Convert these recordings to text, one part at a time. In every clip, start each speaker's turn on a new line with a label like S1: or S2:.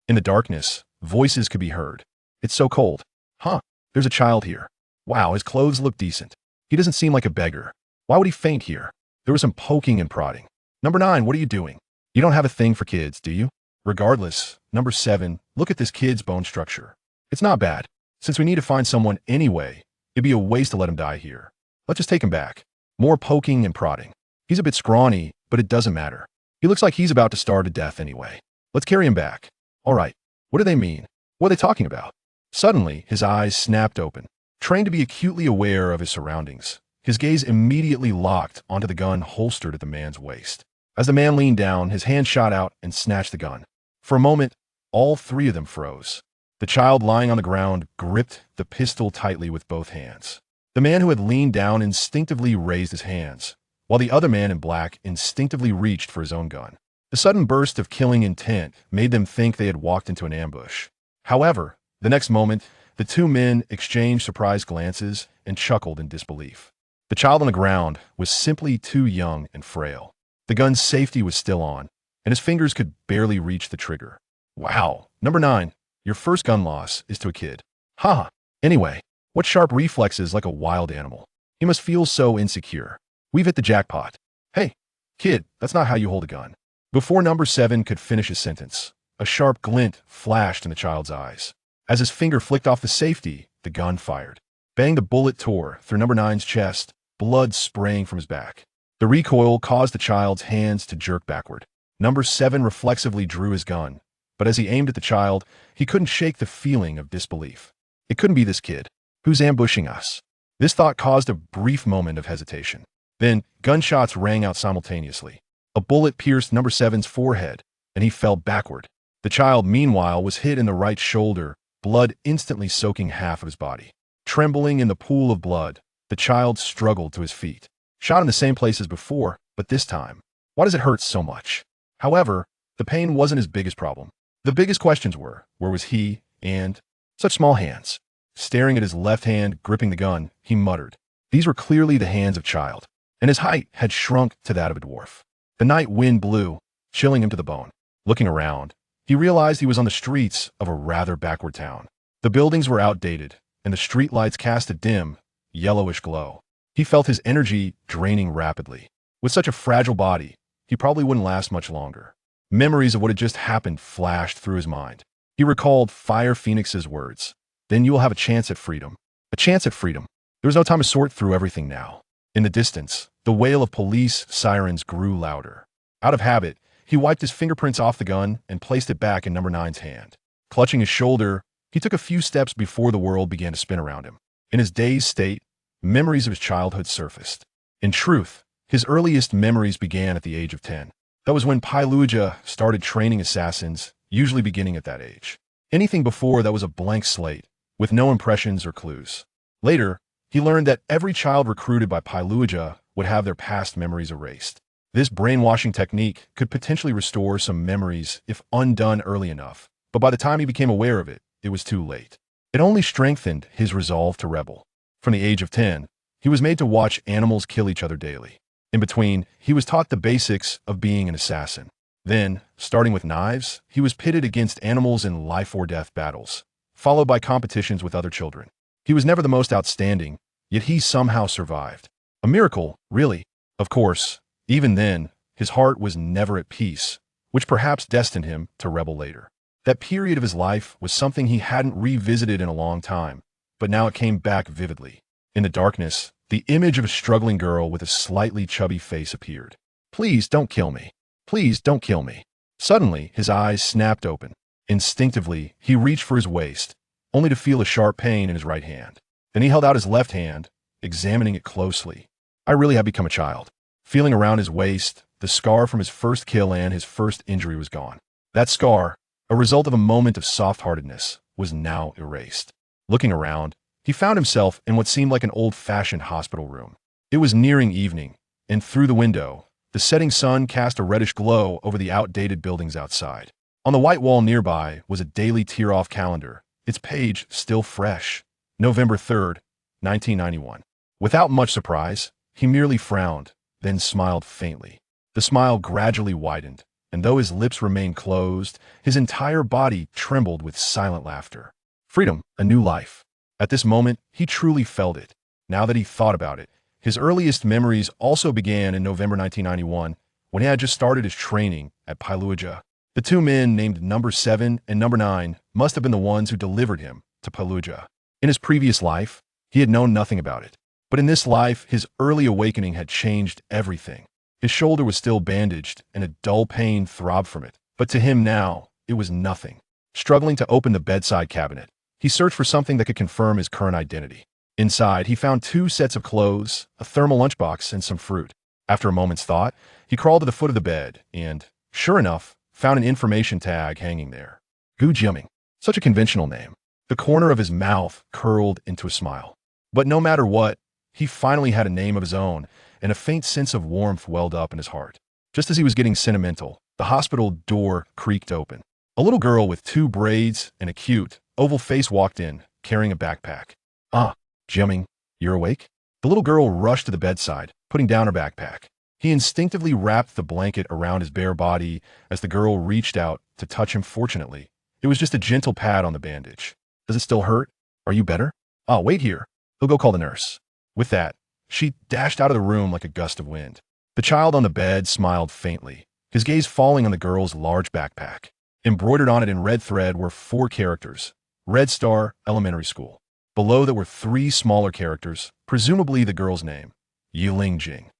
S1: In the darkness, voices could be heard. It's so cold. Huh, there's a child here. Wow, his clothes look decent. He doesn't seem like a beggar. Why would he faint here? There was some poking and prodding. Number 9, what are you doing? You don't have a thing for kids, do you? Regardless, number 7, look at this kid's bone structure. It's not bad. Since we need to find someone anyway, it'd be a waste to let him die here. Let's just take him back. More poking and prodding. He's a bit scrawny, but it doesn't matter. He looks like he's about to starve to death anyway. Let's carry him back. All right. What do they mean? What are they talking about? Suddenly, his eyes snapped open. Trained to be acutely aware of his surroundings, his gaze immediately locked onto the gun holstered at the man's waist. As the man leaned down, his hand shot out and snatched the gun. For a moment, all 3 of them froze. The child lying on the ground gripped the pistol tightly with both hands. The man who had leaned down instinctively raised his hands, while the other man in black instinctively reached for his own gun. The sudden burst of killing intent made them think they had walked into an ambush. However, the next moment, the 2 men exchanged surprised glances and chuckled in disbelief. The child on the ground was simply too young and frail. The gun's safety was still on, and his fingers could barely reach the trigger. Wow. Number 9, your first gun loss is to a kid. Haha. Anyway, what sharp reflexes like a wild animal. He must feel so insecure. We've hit the jackpot. Hey, kid, that's not how you hold a gun. Before number 7 could finish his sentence, a sharp glint flashed in the child's eyes. As his finger flicked off the safety, the gun fired. Bang, the bullet tore through number 9's chest, blood spraying from his back. The recoil caused the child's hands to jerk backward. Number 7 reflexively drew his gun, but as he aimed at the child, he couldn't shake the feeling of disbelief. It couldn't be this kid. Who's ambushing us? This thought caused a brief moment of hesitation. Then, gunshots rang out simultaneously. A bullet pierced number 7's forehead, and he fell backward. The child, meanwhile, was hit in the right shoulder, blood instantly soaking half of his body. Trembling in the pool of blood, the child struggled to his feet. Shot in the same place as before, but this time, why does it hurt so much? However, the pain wasn't his biggest problem. The biggest questions were, where was he, and such small hands. Staring at his left hand gripping the gun, he muttered. These were clearly the hands of a child, and his height had shrunk to that of a dwarf. The night wind blew, chilling him to the bone. Looking around, he realized he was on the streets of a rather backward town. The buildings were outdated, and the streetlights cast a dim, yellowish glow. He felt his energy draining rapidly. With such a fragile body, he probably wouldn't last much longer. Memories of what had just happened flashed through his mind. He recalled Fire Phoenix's words. Then you will have a chance at freedom. A chance at freedom. There was no time to sort through everything now. In the distance, the wail of police sirens grew louder. Out of habit, he wiped his fingerprints off the gun and placed it back in number 9's hand. Clutching his shoulder, he took a few steps before the world began to spin around him. In his dazed state, memories of his childhood surfaced. In truth, his earliest memories began at the age of 10. That was when Pai Luja started training assassins, usually beginning at that age. Anything before that was a blank slate, with no impressions or clues. Later, he learned that every child recruited by Pai Luja would have their past memories erased. This brainwashing technique could potentially restore some memories if undone early enough, but by the time he became aware of it, it was too late. It only strengthened his resolve to rebel. From the age of 10, he was made to watch animals kill each other daily. In between, he was taught the basics of being an assassin. Then, starting with knives, he was pitted against animals in life-or-death battles, followed by competitions with other children. He was never the most outstanding, yet he somehow survived. A miracle, really. Of course, even then, his heart was never at peace, which perhaps destined him to rebel later. That period of his life was something he hadn't revisited in a long time, but now it came back vividly. In the darkness, the image of a struggling girl with a slightly chubby face appeared. Please don't kill me. Please don't kill me. Suddenly, his eyes snapped open. Instinctively, he reached for his waist, only to feel a sharp pain in his right hand. Then he held out his left hand, examining it closely. I really have become a child. Feeling around his waist, the scar from his first kill and his first injury was gone. That scar, a result of a moment of soft-heartedness, was now erased. Looking around, he found himself in what seemed like an old-fashioned hospital room. It was nearing evening, and through the window, the setting sun cast a reddish glow over the outdated buildings outside. On the white wall nearby was a daily tear-off calendar, its page still fresh. November 3rd, 1991. Without much surprise, he merely frowned, then smiled faintly. The smile gradually widened, and though his lips remained closed, his entire body trembled with silent laughter. Freedom, a new life. At this moment, he truly felt it. Now that he thought about it, his earliest memories also began in November 1991, when he had just started his training at Pailuja. The two men named Number 7 and Number 9 must have been the ones who delivered him to Pailuja. In his previous life, he had known nothing about it. But in this life, his early awakening had changed everything. His shoulder was still bandaged, and a dull pain throbbed from it. But to him now, it was nothing. Struggling to open the bedside cabinet, he searched for something that could confirm his current identity. Inside, he found 2 sets of clothes, a thermal lunchbox, and some fruit. After a moment's thought, he crawled to the foot of the bed and, sure enough, found an information tag hanging there. Gu Jiaming. Such a conventional name. The corner of his mouth curled into a smile. But no matter what, he finally had a name of his own, and a faint sense of warmth welled up in his heart. Just as he was getting sentimental, the hospital door creaked open. A little girl with 2 braids and a cute, oval face walked in, carrying a backpack. "Ah, Jiaming, you're awake?" The little girl rushed to the bedside, putting down her backpack. He instinctively wrapped the blanket around his bare body as the girl reached out to touch him. Fortunately, it was just a gentle pat on the bandage. "Does it still hurt? Are you better?" "Ah, wait here. He'll go call the nurse." With that, she dashed out of the room like a gust of wind. The child on the bed smiled faintly, his gaze falling on the girl's large backpack. Embroidered on it in red thread were 4 characters: Red Star Elementary School. Below there were 3 smaller characters, presumably the girl's name, Lingjing.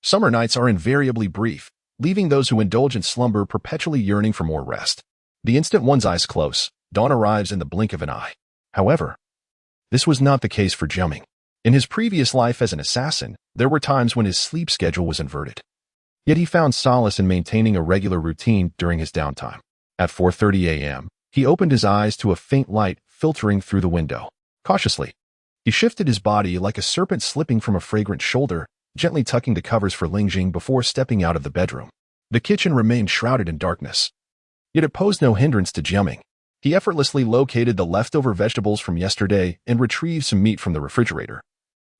S1: Summer nights are invariably brief, leaving those who indulge in slumber perpetually yearning for more rest. The instant one's eyes close, dawn arrives in the blink of an eye. However, this was not the case for Jiaming. In his previous life as an assassin, there were times when his sleep schedule was inverted. Yet he found solace in maintaining a regular routine during his downtime. At 4:30 a.m., he opened his eyes to a faint light filtering through the window. Cautiously, he shifted his body like a serpent slipping from a fragrant shoulder, gently tucking the covers for Lingjing before stepping out of the bedroom. The kitchen remained shrouded in darkness. Yet it posed no hindrance to Jiaming. He effortlessly located the leftover vegetables from yesterday and retrieved some meat from the refrigerator.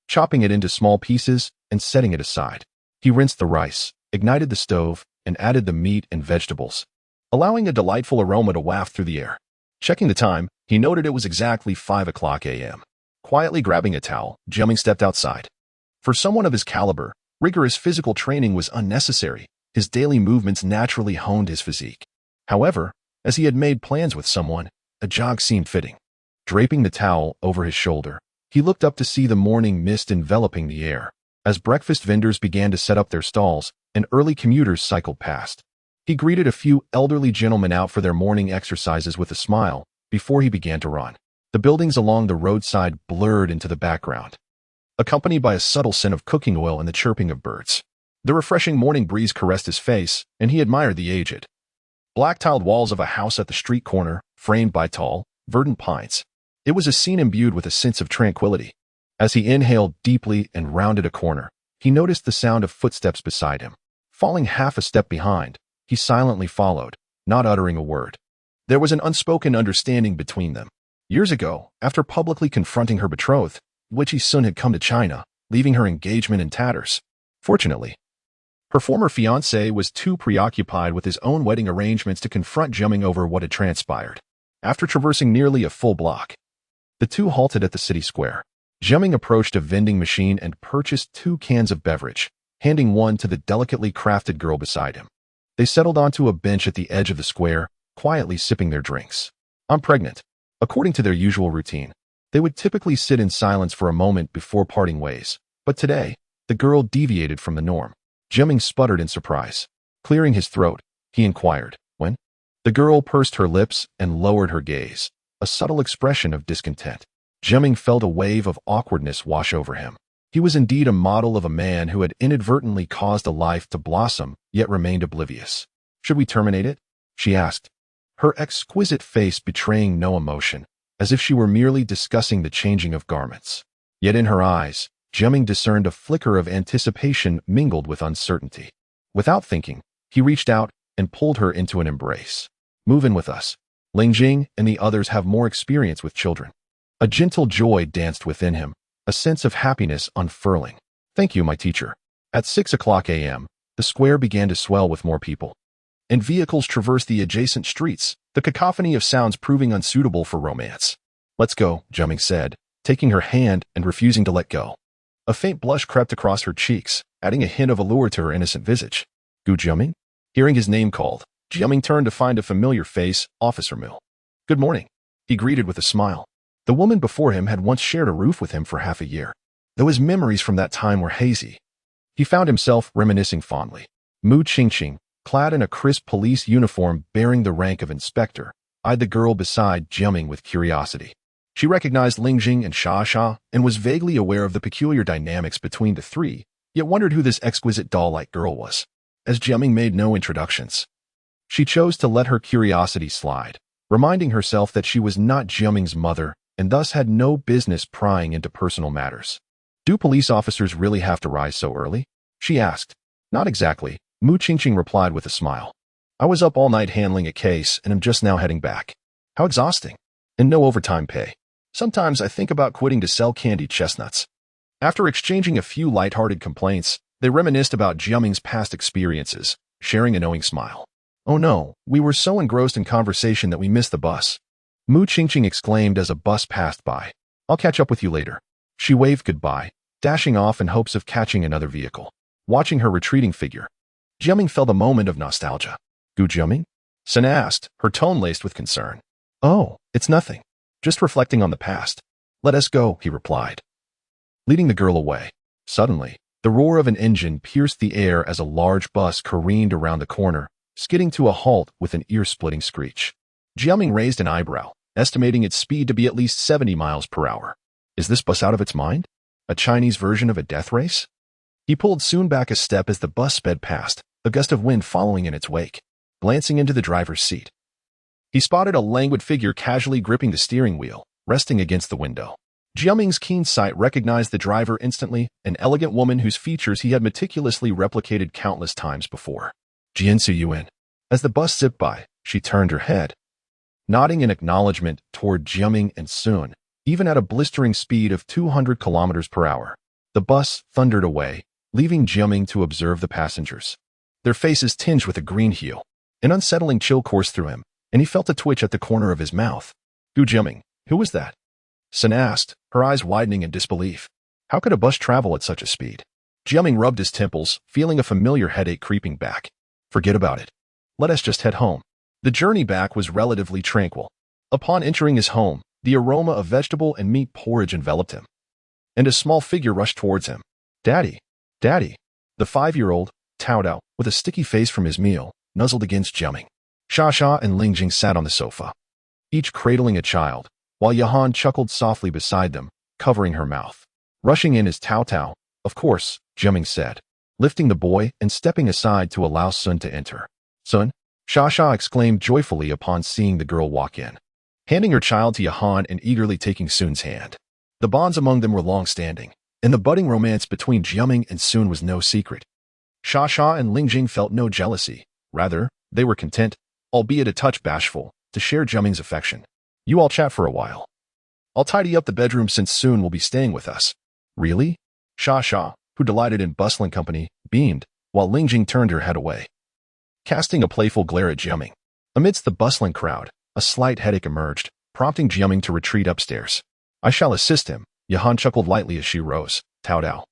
S1: Chopping it into small pieces and setting it aside, he rinsed the rice, ignited the stove, and added the meat and vegetables, allowing a delightful aroma to waft through the air. Checking the time, he noted it was exactly 5 o'clock a.m. Quietly grabbing a towel, Jiaming stepped outside. For someone of his caliber, rigorous physical training was unnecessary. His daily movements naturally honed his physique. However, as he had made plans with someone, a jog seemed fitting. Draping the towel over his shoulder, he looked up to see the morning mist enveloping the air. As breakfast vendors began to set up their stalls and early commuters cycled past, he greeted a few elderly gentlemen out for their morning exercises with a smile before he began to run. The buildings along the roadside blurred into the background, accompanied by a subtle scent of cooking oil and the chirping of birds. The refreshing morning breeze caressed his face, and he admired the aged, black-tiled walls of a house at the street corner, framed by tall, verdant pines. It was a scene imbued with a sense of tranquility. As he inhaled deeply and rounded a corner, he noticed the sound of footsteps beside him. Falling half a step behind, he silently followed, not uttering a word. There was an unspoken understanding between them. Years ago, after publicly confronting her betrothed, Wei Sun had come to China, leaving her engagement in tatters. Fortunately, her former fiancé was too preoccupied with his own wedding arrangements to confront Jiaming over what had transpired. After traversing nearly a full block, the two halted at the city square. Jiaming approached a vending machine and purchased 2 cans of beverage, handing one to the delicately crafted girl beside him. They settled onto a bench at the edge of the square, quietly sipping their drinks. "I'm pregnant." According to their usual routine, they would typically sit in silence for a moment before parting ways. But today, the girl deviated from the norm. Jiaming sputtered in surprise. Clearing his throat, he inquired, "When?" The girl pursed her lips and lowered her gaze, a subtle expression of discontent. Jiaming felt a wave of awkwardness wash over him. He was indeed a model of a man who had inadvertently caused a life to blossom, yet remained oblivious. "Should we terminate it?" she asked, her exquisite face betraying no emotion, as if she were merely discussing the changing of garments. Yet in her eyes, Jiaming discerned a flicker of anticipation mingled with uncertainty. Without thinking, he reached out and pulled her into an embrace. "Move in with us. Lingjing and the others have more experience with children." A gentle joy danced within him, a sense of happiness unfurling. "Thank you, my teacher." At 6 o'clock a.m., the square began to swell with more people. and vehicles traversed the adjacent streets, the cacophony of sounds proving unsuitable for romance. "Let's go," Jiaming said, taking her hand and refusing to let go. A faint blush crept across her cheeks, adding a hint of allure to her innocent visage. "Gu Jiaming?" Hearing his name called, Jiaming turned to find a familiar face, Officer Mill. "Good morning," he greeted with a smile. The woman before him had once shared a roof with him for half a year. Though his memories from that time were hazy, he found himself reminiscing fondly. Mu Qingqing, clad in a crisp police uniform bearing the rank of inspector, eyed the girl beside Jiaming with curiosity. She recognized Lingjing and Xia and was vaguely aware of the peculiar dynamics between the three, yet wondered who this exquisite doll-like girl was. As Jiaming made no introductions, she chose to let her curiosity slide, reminding herself that she was not Jiaming's mother and thus had no business prying into personal matters. "Do police officers really have to rise so early?" she asked. "Not exactly," Mu Qingqing replied with a smile. "I was up all night handling a case and am just now heading back. How exhausting. And no overtime pay. Sometimes I think about quitting to sell candied chestnuts." After exchanging a few light-hearted complaints, they reminisced about Jiaming's past experiences, sharing a knowing smile. "Oh no, we were so engrossed in conversation that we missed the bus," Mu Qingqing exclaimed as a bus passed by. "I'll catch up with you later." She waved goodbye, dashing off in hopes of catching another vehicle. Watching her retreating figure, Jiaming felt a moment of nostalgia. "Gu Jiaming?" Sun asked, her tone laced with concern. "Oh, it's nothing. Just reflecting on the past." "Let us go," he replied, leading the girl away. Suddenly, the roar of an engine pierced the air as a large bus careened around the corner, skidding to a halt with an ear-splitting screech. Jiaming raised an eyebrow, estimating its speed to be at least 70 miles per hour. Is this bus out of its mind? A Chinese version of a death race? He pulled Sun back a step as the bus sped past, a gust of wind following in its wake. Glancing into the driver's seat, he spotted a languid figure casually gripping the steering wheel, resting against the window. Jiaming's keen sight recognized the driver instantly, an elegant woman whose features he had meticulously replicated countless times before. "Jiansu Yuan." As the bus zipped by, she turned her head, nodding in acknowledgement toward Jiaming and Sun. Even at a blistering speed of 200 kilometers per hour, the bus thundered away, leaving Jiaming to observe the passengers. Their faces tinged with a green hue. An unsettling chill coursed through him, and he felt a twitch at the corner of his mouth. "Gu Jiaming, who was that?" Sun asked, her eyes widening in disbelief. How could a bus travel at such a speed? Jiaming rubbed his temples, feeling a familiar headache creeping back. "Forget about it. Let us just head home." The journey back was relatively tranquil. Upon entering his home, the aroma of vegetable and meat porridge enveloped him, and a small figure rushed towards him. "Daddy, Daddy." The 5-year-old, Tao, with a sticky face from his meal, nuzzled against Jiaming. Xia and Lingjing sat on the sofa, each cradling a child, while Yahan chuckled softly beside them, covering her mouth. Rushing in is Tao. "Of course," Jiaming said, lifting the boy and stepping aside to allow Sun to enter. "Sun?" Xia exclaimed joyfully upon seeing the girl walk in, handing her child to Yahan and eagerly taking Sun's hand. The bonds among them were long-standing, and the budding romance between Jiaming and Sun was no secret. Xia and Lingjing felt no jealousy. Rather, they were content, albeit a touch bashful, to share Jiaming's affection. "You all chat for a while. I'll tidy up the bedroom since Sun will be staying with us." "Really?" Xia, who delighted in bustling company, beamed, while Lingjing turned her head away, casting a playful glare at Jiaming. Amidst the bustling crowd, a slight headache emerged, prompting Jiaming to retreat upstairs. "I shall assist him," Yahan chuckled lightly as she rose. "Tao.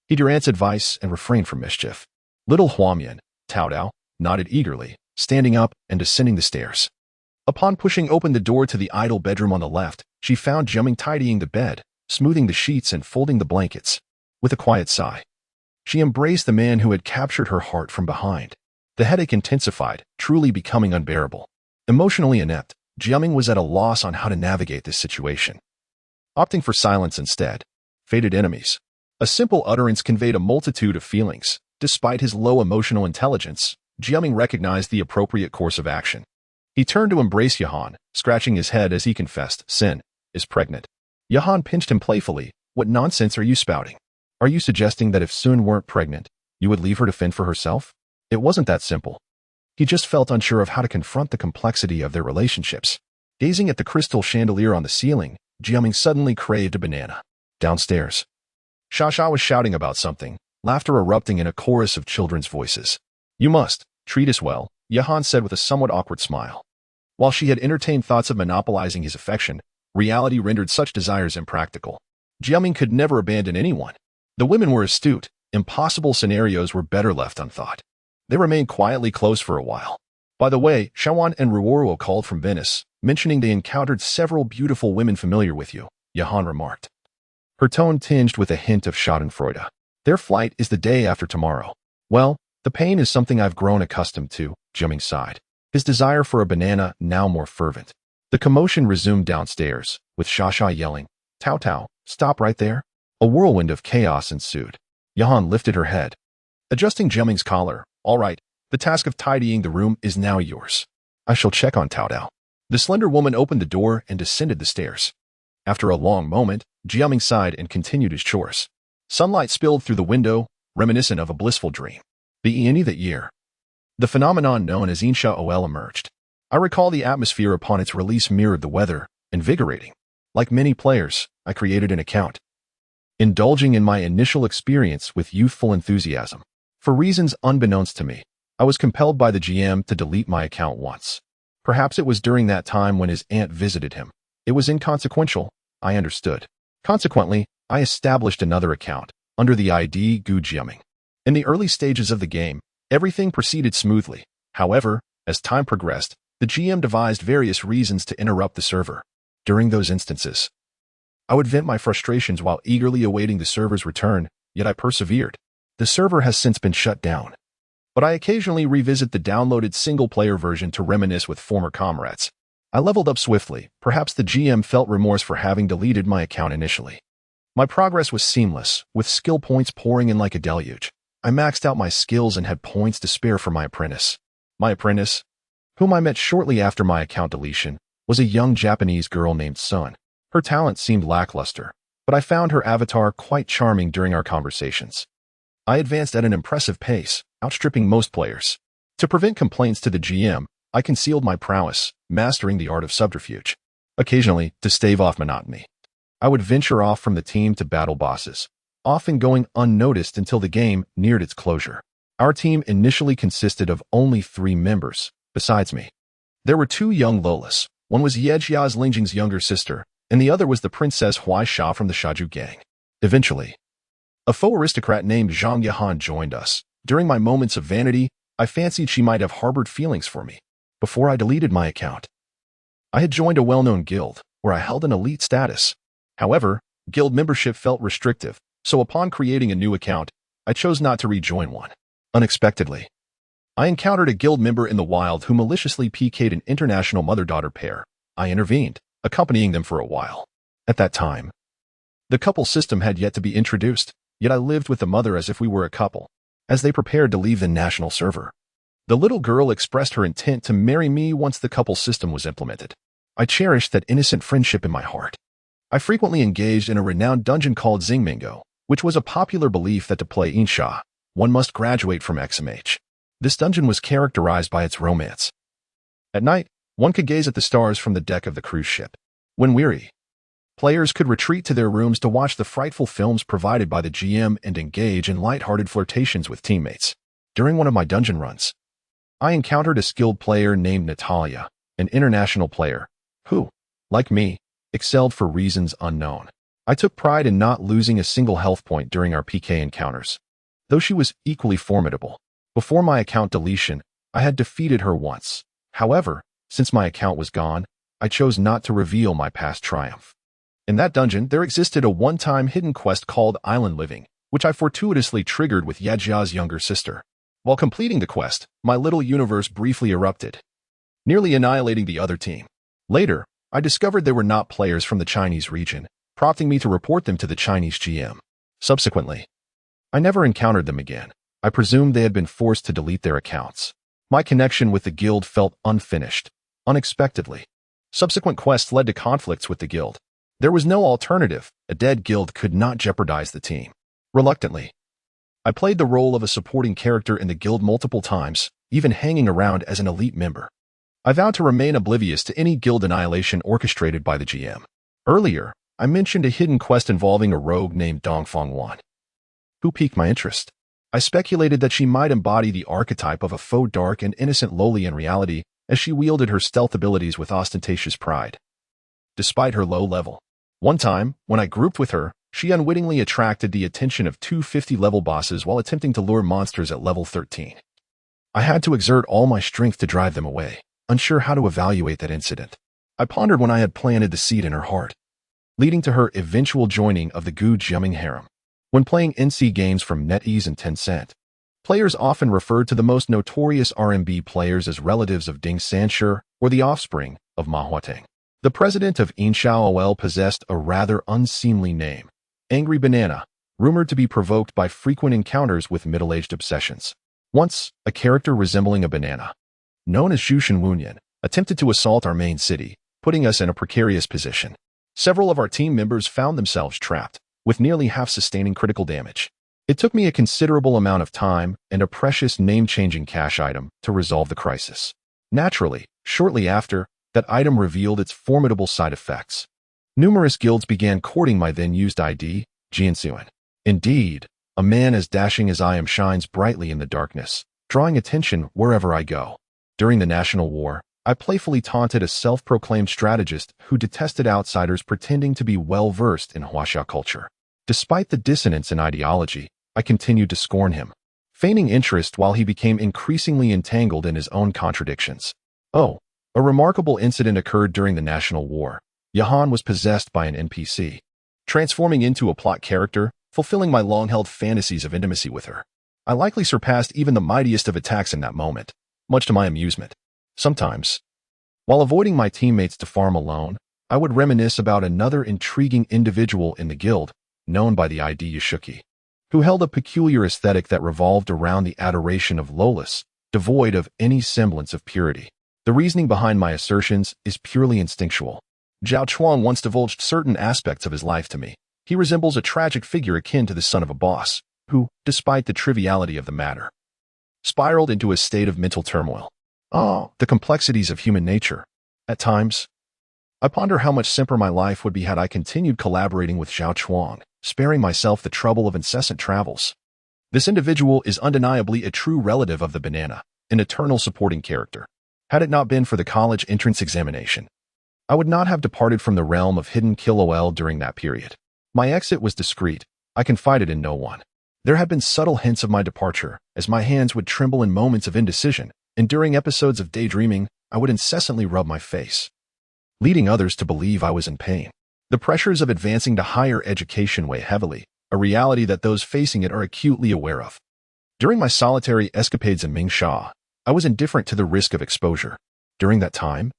S1: Heed your aunt's advice and refrain from mischief." Little Huamian, Tao, nodded eagerly, standing up and descending the stairs. Upon pushing open the door to the idle bedroom on the left, she found Jiaming tidying the bed, smoothing the sheets and folding the blankets. With a quiet sigh, she embraced the man who had captured her heart from behind. The headache intensified, truly becoming unbearable. Emotionally inept, Jiaming was at a loss on how to navigate this situation. Opting for silence instead. Fated enemies. A simple utterance conveyed a multitude of feelings. Despite his low emotional intelligence, Jiaming recognized the appropriate course of action. He turned to embrace Yahan, scratching his head as he confessed, "Sin is pregnant." Yahan pinched him playfully. "What nonsense are you spouting? Are you suggesting that if Sun weren't pregnant, you would leave her to fend for herself?" It wasn't that simple. He just felt unsure of how to confront the complexity of their relationships. Gazing at the crystal chandelier on the ceiling, Jiaming suddenly craved a banana. Downstairs, Xia was shouting about something, laughter erupting in a chorus of children's voices. "You must treat us well," Yahan said with a somewhat awkward smile. While she had entertained thoughts of monopolizing his affection, reality rendered such desires impractical. Jiaming could never abandon anyone. The women were astute. Impossible scenarios were better left unthought. They remained quietly close for a while. By the way, Shawan and Ruoruo called from Venice, mentioning they encountered several beautiful women familiar with you, Yahan remarked. Her tone tinged with a hint of schadenfreude. Their flight is the day after tomorrow. Well, the pain is something I've grown accustomed to, Jiaming sighed, his desire for a banana now more fervent. The commotion resumed downstairs, with Shasha yelling, Tao Tao, stop right there. A whirlwind of chaos ensued. Yahan lifted her head. Adjusting Jiaming's collar, all right, the task of tidying the room is now yours. I shall check on Tao Tao. The slender woman opened the door and descended the stairs. After a long moment, Jiaming sighed and continued his chores. Sunlight spilled through the window, reminiscent of a blissful dream. The Iani that year. The phenomenon known as Insha Ol emerged. I recall the atmosphere upon its release mirrored the weather, invigorating. Like many players, I created an account, indulging in my initial experience with youthful enthusiasm. For reasons unbeknownst to me, I was compelled by the GM to delete my account once. Perhaps it was during that time when his aunt visited him. It was inconsequential, I understood. Consequently, I established another account, under the ID Gu Jiaming. In the early stages of the game, everything proceeded smoothly. However, as time progressed, the GM devised various reasons to interrupt the server. During those instances, I would vent my frustrations while eagerly awaiting the server's return, yet I persevered. The server has since been shut down. But I occasionally revisit the downloaded single-player version to reminisce with former comrades. I leveled up swiftly. Perhaps the GM felt remorse for having deleted my account initially. My progress was seamless, with skill points pouring in like a deluge. I maxed out my skills and had points to spare for my apprentice. My apprentice, whom I met shortly after my account deletion, was a young Japanese girl named Sun. Her talent seemed lackluster, but I found her avatar quite charming during our conversations. I advanced at an impressive pace, outstripping most players. To prevent complaints to the GM, I concealed my prowess, mastering the art of subterfuge. Occasionally, to stave off monotony, I would venture off from the team to battle bosses, often going unnoticed until the game neared its closure. Our team initially consisted of only 3 members, besides me. There were 2 young Lolas. One was Yejia's Lingjing's younger sister, and the other was the Princess Huaisha from the Shaju gang. Eventually, a faux aristocrat named Zhang Yahan joined us. During my moments of vanity, I fancied she might have harbored feelings for me. Before I deleted my account, I had joined a well-known guild, where I held an elite status. However, guild membership felt restrictive, so upon creating a new account, I chose not to rejoin one. Unexpectedly, I encountered a guild member in the wild who maliciously PK'd an international mother-daughter pair. I intervened, accompanying them for a while. At that time, the couple system had yet to be introduced, yet I lived with the mother as if we were a couple. As they prepared to leave the national server, the little girl expressed her intent to marry me once the couple system was implemented. I cherished that innocent friendship in my heart. I frequently engaged in a renowned dungeon called Xingmingo, which was a popular belief that to play Insha, one must graduate from XMH. This dungeon was characterized by its romance. At night, one could gaze at the stars from the deck of the cruise ship. When weary, players could retreat to their rooms to watch the frightful films provided by the GM and engage in light-hearted flirtations with teammates. During one of my dungeon runs, I encountered a skilled player named Natalia, an international player, who, like me, excelled for reasons unknown. I took pride in not losing a single health point during our PK encounters. Though she was equally formidable, before my account deletion, I had defeated her once. However, since my account was gone, I chose not to reveal my past triumph. In that dungeon, there existed a one-time hidden quest called Island Living, which I fortuitously triggered with Yejia's younger sister. While completing the quest, my little universe briefly erupted, nearly annihilating the other team. Later, I discovered they were not players from the Chinese region, prompting me to report them to the Chinese GM. Subsequently, I never encountered them again. I presumed they had been forced to delete their accounts. My connection with the guild felt unfinished. Unexpectedly, subsequent quests led to conflicts with the guild. There was no alternative. A dead guild could not jeopardize the team. Reluctantly, I played the role of a supporting character in the guild multiple times, even hanging around as an elite member. I vowed to remain oblivious to any guild annihilation orchestrated by the GM. Earlier, I mentioned a hidden quest involving a rogue named Dongfang Wan, who piqued my interest. I speculated that she might embody the archetype of a faux dark and innocent lowly in reality, as she wielded her stealth abilities with ostentatious pride. Despite her low level, one time, when I grouped with her, she unwittingly attracted the attention of two 50-level bosses while attempting to lure monsters at level 13. I had to exert all my strength to drive them away, unsure how to evaluate that incident. I pondered when I had planted the seed in her heart, leading to her eventual joining of the Gu Jiaming harem. When playing NC games from NetEase and Tencent, players often referred to the most notorious RMB players as relatives of Ding Sanshi or the offspring of Ma Huateng. The president of Inshao possessed a rather unseemly name, Angry Banana, rumored to be provoked by frequent encounters with middle-aged obsessions. Once, a character resembling a banana, known as Zhu Shenwunyan, attempted to assault our main city, putting us in a precarious position. Several of our team members found themselves trapped, with nearly half sustaining critical damage. It took me a considerable amount of time and a precious name-changing cash item to resolve the crisis. Naturally, shortly after, that item revealed its formidable side effects. Numerous guilds began courting my then-used ID, Jianxuan. Indeed, a man as dashing as I am shines brightly in the darkness, drawing attention wherever I go. During the National War, I playfully taunted a self-proclaimed strategist who detested outsiders pretending to be well-versed in Huaisha culture. Despite the dissonance in ideology, I continued to scorn him, feigning interest while he became increasingly entangled in his own contradictions. Oh, a remarkable incident occurred during the National War. Yahan was possessed by an NPC, transforming into a plot character, fulfilling my long-held fantasies of intimacy with her. I likely surpassed even the mightiest of attacks in that moment, much to my amusement. Sometimes, while avoiding my teammates to farm alone, I would reminisce about another intriguing individual in the guild, known by the ID Yashuki, who held a peculiar aesthetic that revolved around the adoration of lowless, devoid of any semblance of purity. The reasoning behind my assertions is purely instinctual. Zhao Chuang once divulged certain aspects of his life to me. He resembles a tragic figure akin to the son of a boss, who, despite the triviality of the matter, spiraled into a state of mental turmoil. Oh, the complexities of human nature. At times, I ponder how much simpler my life would be had I continued collaborating with Zhao Chuang, sparing myself the trouble of incessant travels. This individual is undeniably a true relative of the banana, an eternal supporting character. Had it not been for the college entrance examination, I would not have departed from the realm of hidden kill during that period. My exit was discreet. I confided in no one. There had been subtle hints of my departure, as my hands would tremble in moments of indecision, and during episodes of daydreaming, I would incessantly rub my face, leading others to believe I was in pain. The pressures of advancing to higher education weigh heavily, a reality that those facing it are acutely aware of. During my solitary escapades in Mingsha, I was indifferent to the risk of exposure. During that time,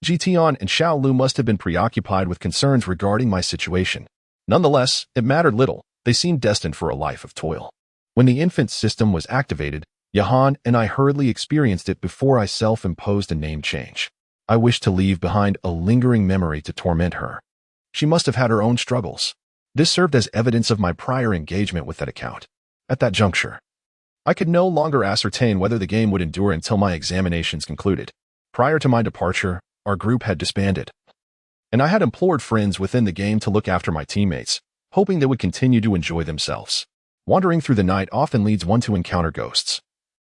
S1: Jitian and Xiao Lu must have been preoccupied with concerns regarding my situation. Nonetheless, it mattered little. They seemed destined for a life of toil. When the infant system was activated, Yahan and I hurriedly experienced it before I self-imposed a name change. I wished to leave behind a lingering memory to torment her. She must have had her own struggles. This served as evidence of my prior engagement with that account. At that juncture, I could no longer ascertain whether the game would endure until my examinations concluded. Prior to my departure, our group had disbanded, and I had implored friends within the game to look after my teammates, hoping they would continue to enjoy themselves. Wandering through the night often leads one to encounter ghosts.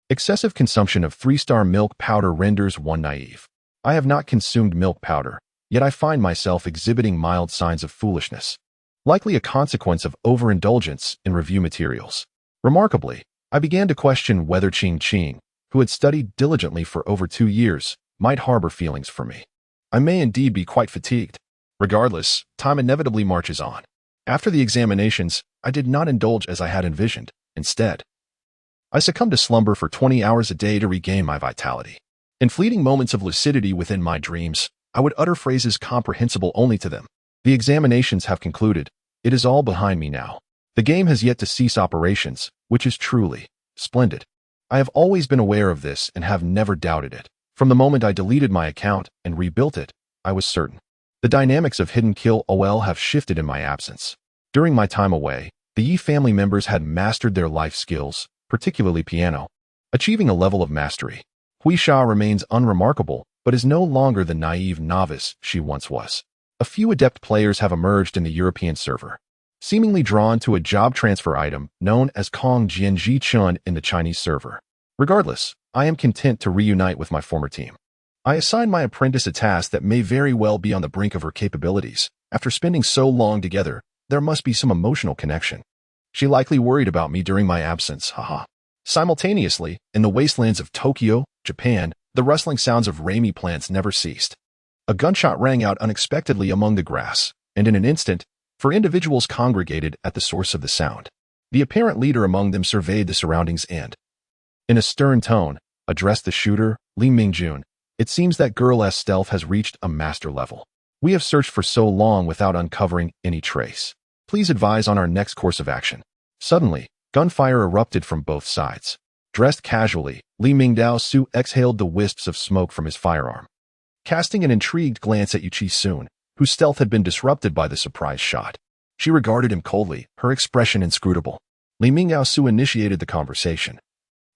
S1: Excessive consumption of 3-star milk powder renders one naive. I have not consumed milk powder, yet I find myself exhibiting mild signs of foolishness, likely a consequence of overindulgence in review materials. Remarkably, I began to question whether Qing, who had studied diligently for over 2 years, might harbor feelings for me. I may indeed be quite fatigued. Regardless, time inevitably marches on. After the examinations, I did not indulge as I had envisioned. Instead, I succumbed to slumber for 20 hours a day to regain my vitality. In fleeting moments of lucidity within my dreams, I would utter phrases comprehensible only to them. The examinations have concluded. It is all behind me now. The game has yet to cease operations, which is truly splendid. I have always been aware of this and have never doubted it. From the moment I deleted my account and rebuilt it, I was certain. The dynamics of hidden kill have shifted in my absence. During my time away, the Yi family members had mastered their life skills, particularly piano, achieving a level of mastery. Huaisha remains unremarkable, but is no longer the naive novice she once was. A few adept players have emerged in the European server, seemingly drawn to a job transfer item known as Kong Jianji Chun in the Chinese server. Regardless, I am content to reunite with my former team. I assign my apprentice a task that may very well be on the brink of her capabilities. After spending so long together, there must be some emotional connection. She likely worried about me during my absence, haha. Simultaneously, in the wastelands of Tokyo, Japan, the rustling sounds of Raimi plants never ceased. A gunshot rang out unexpectedly among the grass, and in an instant, 4 individuals congregated at the source of the sound. The apparent leader among them surveyed the surroundings and, in a stern tone, addressed the shooter, Li Mingjun. It seems that girl's stealth has reached a master level. We have searched for so long without uncovering any trace. Please advise on our next course of action. Suddenly, gunfire erupted from both sides. Dressed casually, Li Mingdao Su exhaled the wisps of smoke from his firearm. Casting an intrigued glance at Yuchi Sun, whose stealth had been disrupted by the surprise shot, she regarded him coldly, her expression inscrutable. Li Mingdao Su initiated the conversation.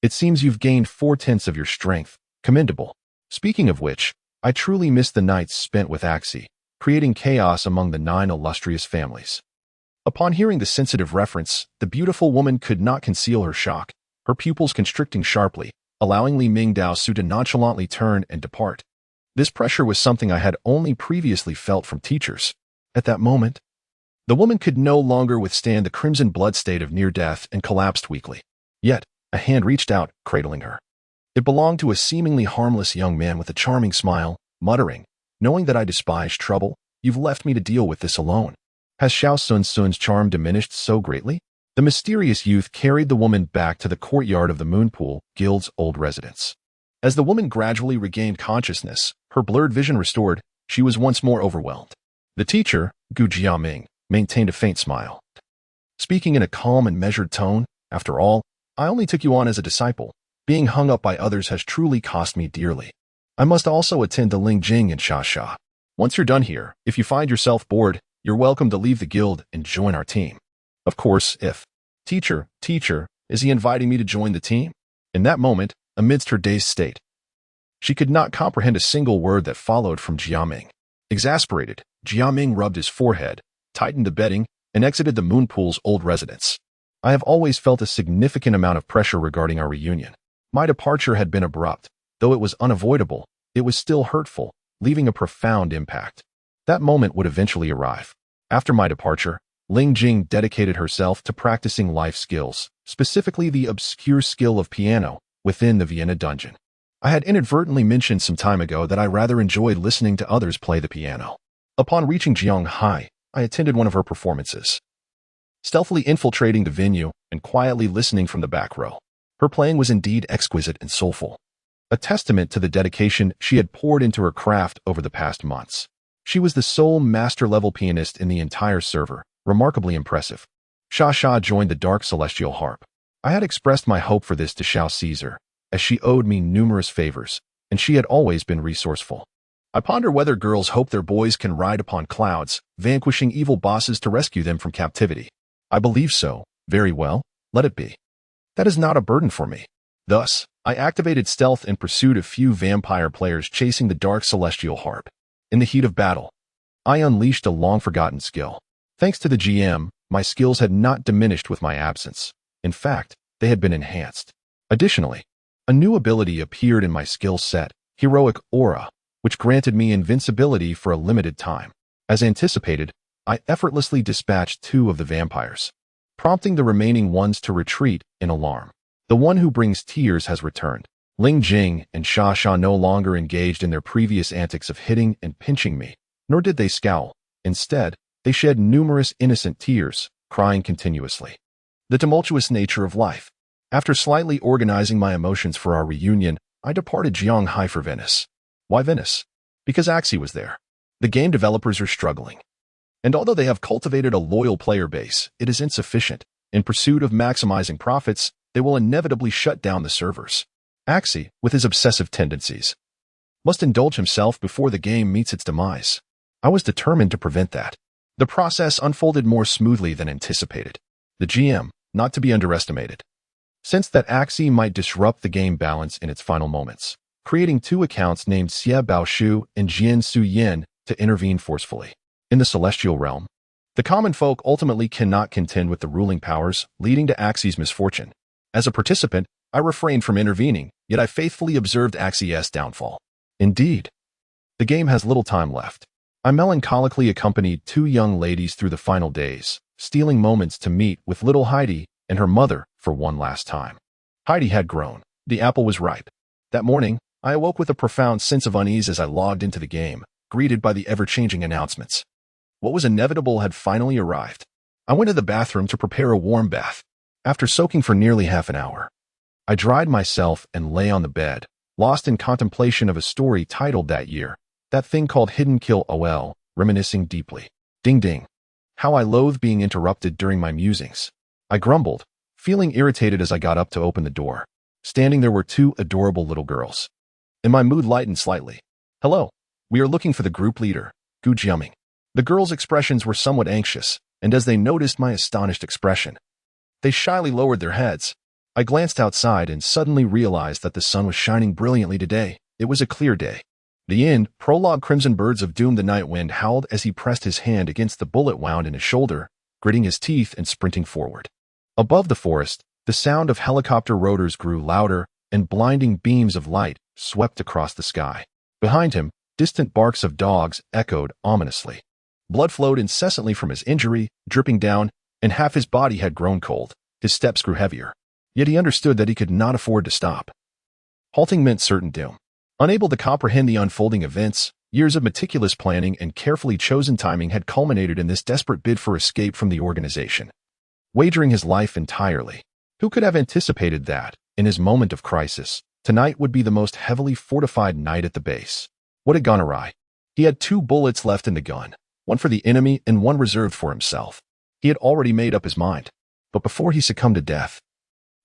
S1: It seems you've gained 4/10 of your strength. Commendable. Speaking of which, I truly miss the nights spent with Axie, creating chaos among the 9 illustrious families. Upon hearing the sensitive reference, the beautiful woman could not conceal her shock, her pupils constricting sharply, allowing Li Mingdao Su to nonchalantly turn and depart. This pressure was something I had only previously felt from teachers. At that moment, the woman could no longer withstand the crimson blood state of near death and collapsed weakly. Yet, a hand reached out, cradling her. It belonged to a seemingly harmless young man with a charming smile, muttering, "Knowing that I despise trouble, you've left me to deal with this alone." Has Xiao Sun Sun's charm diminished so greatly? The mysterious youth carried the woman back to the courtyard of the Moonpool Guild's old residence. As the woman gradually regained consciousness, her blurred vision restored, she was once more overwhelmed. The teacher, Gu Jiaming, maintained a faint smile. Speaking in a calm and measured tone, "After all, I only took you on as a disciple. Being hung up by others has truly cost me dearly. I must also attend to Lingjing and Xia. Once you're done here, if you find yourself bored, you're welcome to leave the guild and join our team." Of course, if, Teacher, is he inviting me to join the team? In that moment, amidst her dazed state, she could not comprehend a single word that followed from Jiaming. Exasperated, Jiaming rubbed his forehead, tightened the bedding, and exited the Moonpool's old residence. I have always felt a significant amount of pressure regarding our reunion. My departure had been abrupt. Though it was unavoidable, it was still hurtful, leaving a profound impact. That moment would eventually arrive. After my departure, Lingjing dedicated herself to practicing life skills, specifically the obscure skill of piano, within the Vienna dungeon. I had inadvertently mentioned some time ago that I rather enjoyed listening to others play the piano. Upon reaching Jianghai, I attended one of her performances. Stealthily infiltrating the venue and quietly listening from the back row. Her playing was indeed exquisite and soulful, a testament to the dedication she had poured into her craft over the past months. She was the sole master-level pianist in the entire server, remarkably impressive. Xia joined the Dark Celestial Harp. I had expressed my hope for this to Xiao Caesar, as she owed me numerous favors, and she had always been resourceful. I ponder whether girls hope their boys can ride upon clouds, vanquishing evil bosses to rescue them from captivity. I believe so. Very well, let it be. That is not a burden for me. Thus, I activated stealth in pursuit of few vampire players chasing the Dark Celestial Harp. In the heat of battle, I unleashed a long-forgotten skill. Thanks to the GM, my skills had not diminished with my absence. In fact, they had been enhanced. Additionally, a new ability appeared in my skill set, Heroic Aura, which granted me invincibility for a limited time. As anticipated, I effortlessly dispatched 2 of the vampires, prompting the remaining ones to retreat in alarm. The one who brings tears has returned. Lingjing and Xia no longer engaged in their previous antics of hitting and pinching me, nor did they scowl. Instead, they shed numerous innocent tears, crying continuously. The tumultuous nature of life. After slightly organizing my emotions for our reunion, I departed Jianghai for Venice. Why Venice? Because Axie was there. The game developers are struggling. And although they have cultivated a loyal player base, it is insufficient. In pursuit of maximizing profits, they will inevitably shut down the servers. Axie, with his obsessive tendencies, must indulge himself before the game meets its demise. I was determined to prevent that. The process unfolded more smoothly than anticipated. The GM, not to be underestimated, sensed that Axie might disrupt the game balance in its final moments, creating 2 accounts named Xie Baoshu and Jian Su Yin to intervene forcefully. In the celestial realm, The common folk ultimately cannot contend with the ruling powers, leading to Axi's misfortune. As a participant, I refrained from intervening, yet I faithfully observed Axi's downfall. Indeed, the game has little time left. I melancholically accompanied two young ladies through the final days, stealing moments to meet with little Heidi and her mother for one last time. Heidi had grown. The apple was ripe. That morning, I awoke with a profound sense of unease as I logged into the game, greeted by the ever-changing announcements. What was inevitable had finally arrived. I went to the bathroom to prepare a warm bath. After soaking for nearly half an hour, I dried myself and lay on the bed, lost in contemplation of a story titled that year, That Thing Called Hidden Kill OL, reminiscing deeply. Ding ding. How I loathe being interrupted during my musings. I grumbled, feeling irritated as I got up to open the door. Standing there were two adorable little girls. And my mood lightened slightly. Hello. We are looking for the group leader, Jiaming. The girls' expressions were somewhat anxious, and as they noticed my astonished expression, they shyly lowered their heads. I glanced outside and suddenly realized that the sun was shining brilliantly today. It was a clear day. The end, prologue. Crimson birds of doom. The night wind howled as he pressed his hand against the bullet wound in his shoulder, gritting his teeth and sprinting forward. Above the forest, the sound of helicopter rotors grew louder, and blinding beams of light swept across the sky. Behind him, distant barks of dogs echoed ominously. Blood flowed incessantly from his injury, dripping down, and half his body had grown cold. His steps grew heavier. Yet he understood that he could not afford to stop. Halting meant certain doom. Unable to comprehend the unfolding events, years of meticulous planning and carefully chosen timing had culminated in this desperate bid for escape from the organization. Wagering his life entirely. Who could have anticipated that, in his moment of crisis, tonight would be the most heavily fortified night at the base? What had gone awry? He had 2 bullets left in the gun, one for the enemy and one reserved for himself. He had already made up his mind. But before he succumbed to death,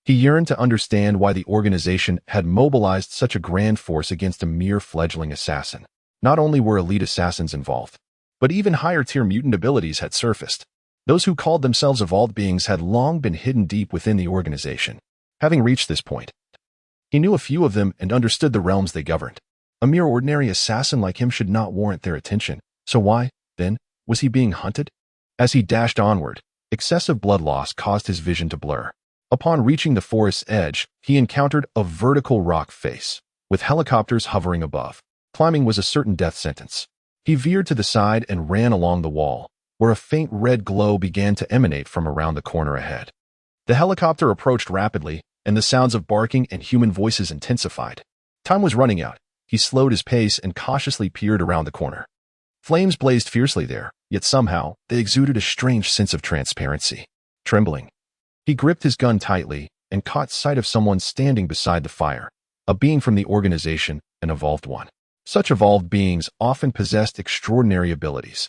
S1: he yearned to understand why the organization had mobilized such a grand force against a mere fledgling assassin. Not only were elite assassins involved, but even higher-tier mutant abilities had surfaced. Those who called themselves evolved beings had long been hidden deep within the organization. Having reached this point, he knew a few of them and understood the realms they governed. A mere ordinary assassin like him should not warrant their attention. So why, then, was he being hunted? As he dashed onward, excessive blood loss caused his vision to blur. Upon reaching the forest's edge, he encountered a vertical rock face, with helicopters hovering above. Climbing was a certain death sentence. He veered to the side and ran along the wall, where a faint red glow began to emanate from around the corner ahead. The helicopter approached rapidly, and the sounds of barking and human voices intensified. Time was running out. He slowed his pace and cautiously peered around the corner. Flames blazed fiercely there, yet somehow they exuded a strange sense of transparency. Trembling, he gripped his gun tightly and caught sight of someone standing beside the fire, a being from the organization, an evolved one. Such evolved beings often possessed extraordinary abilities.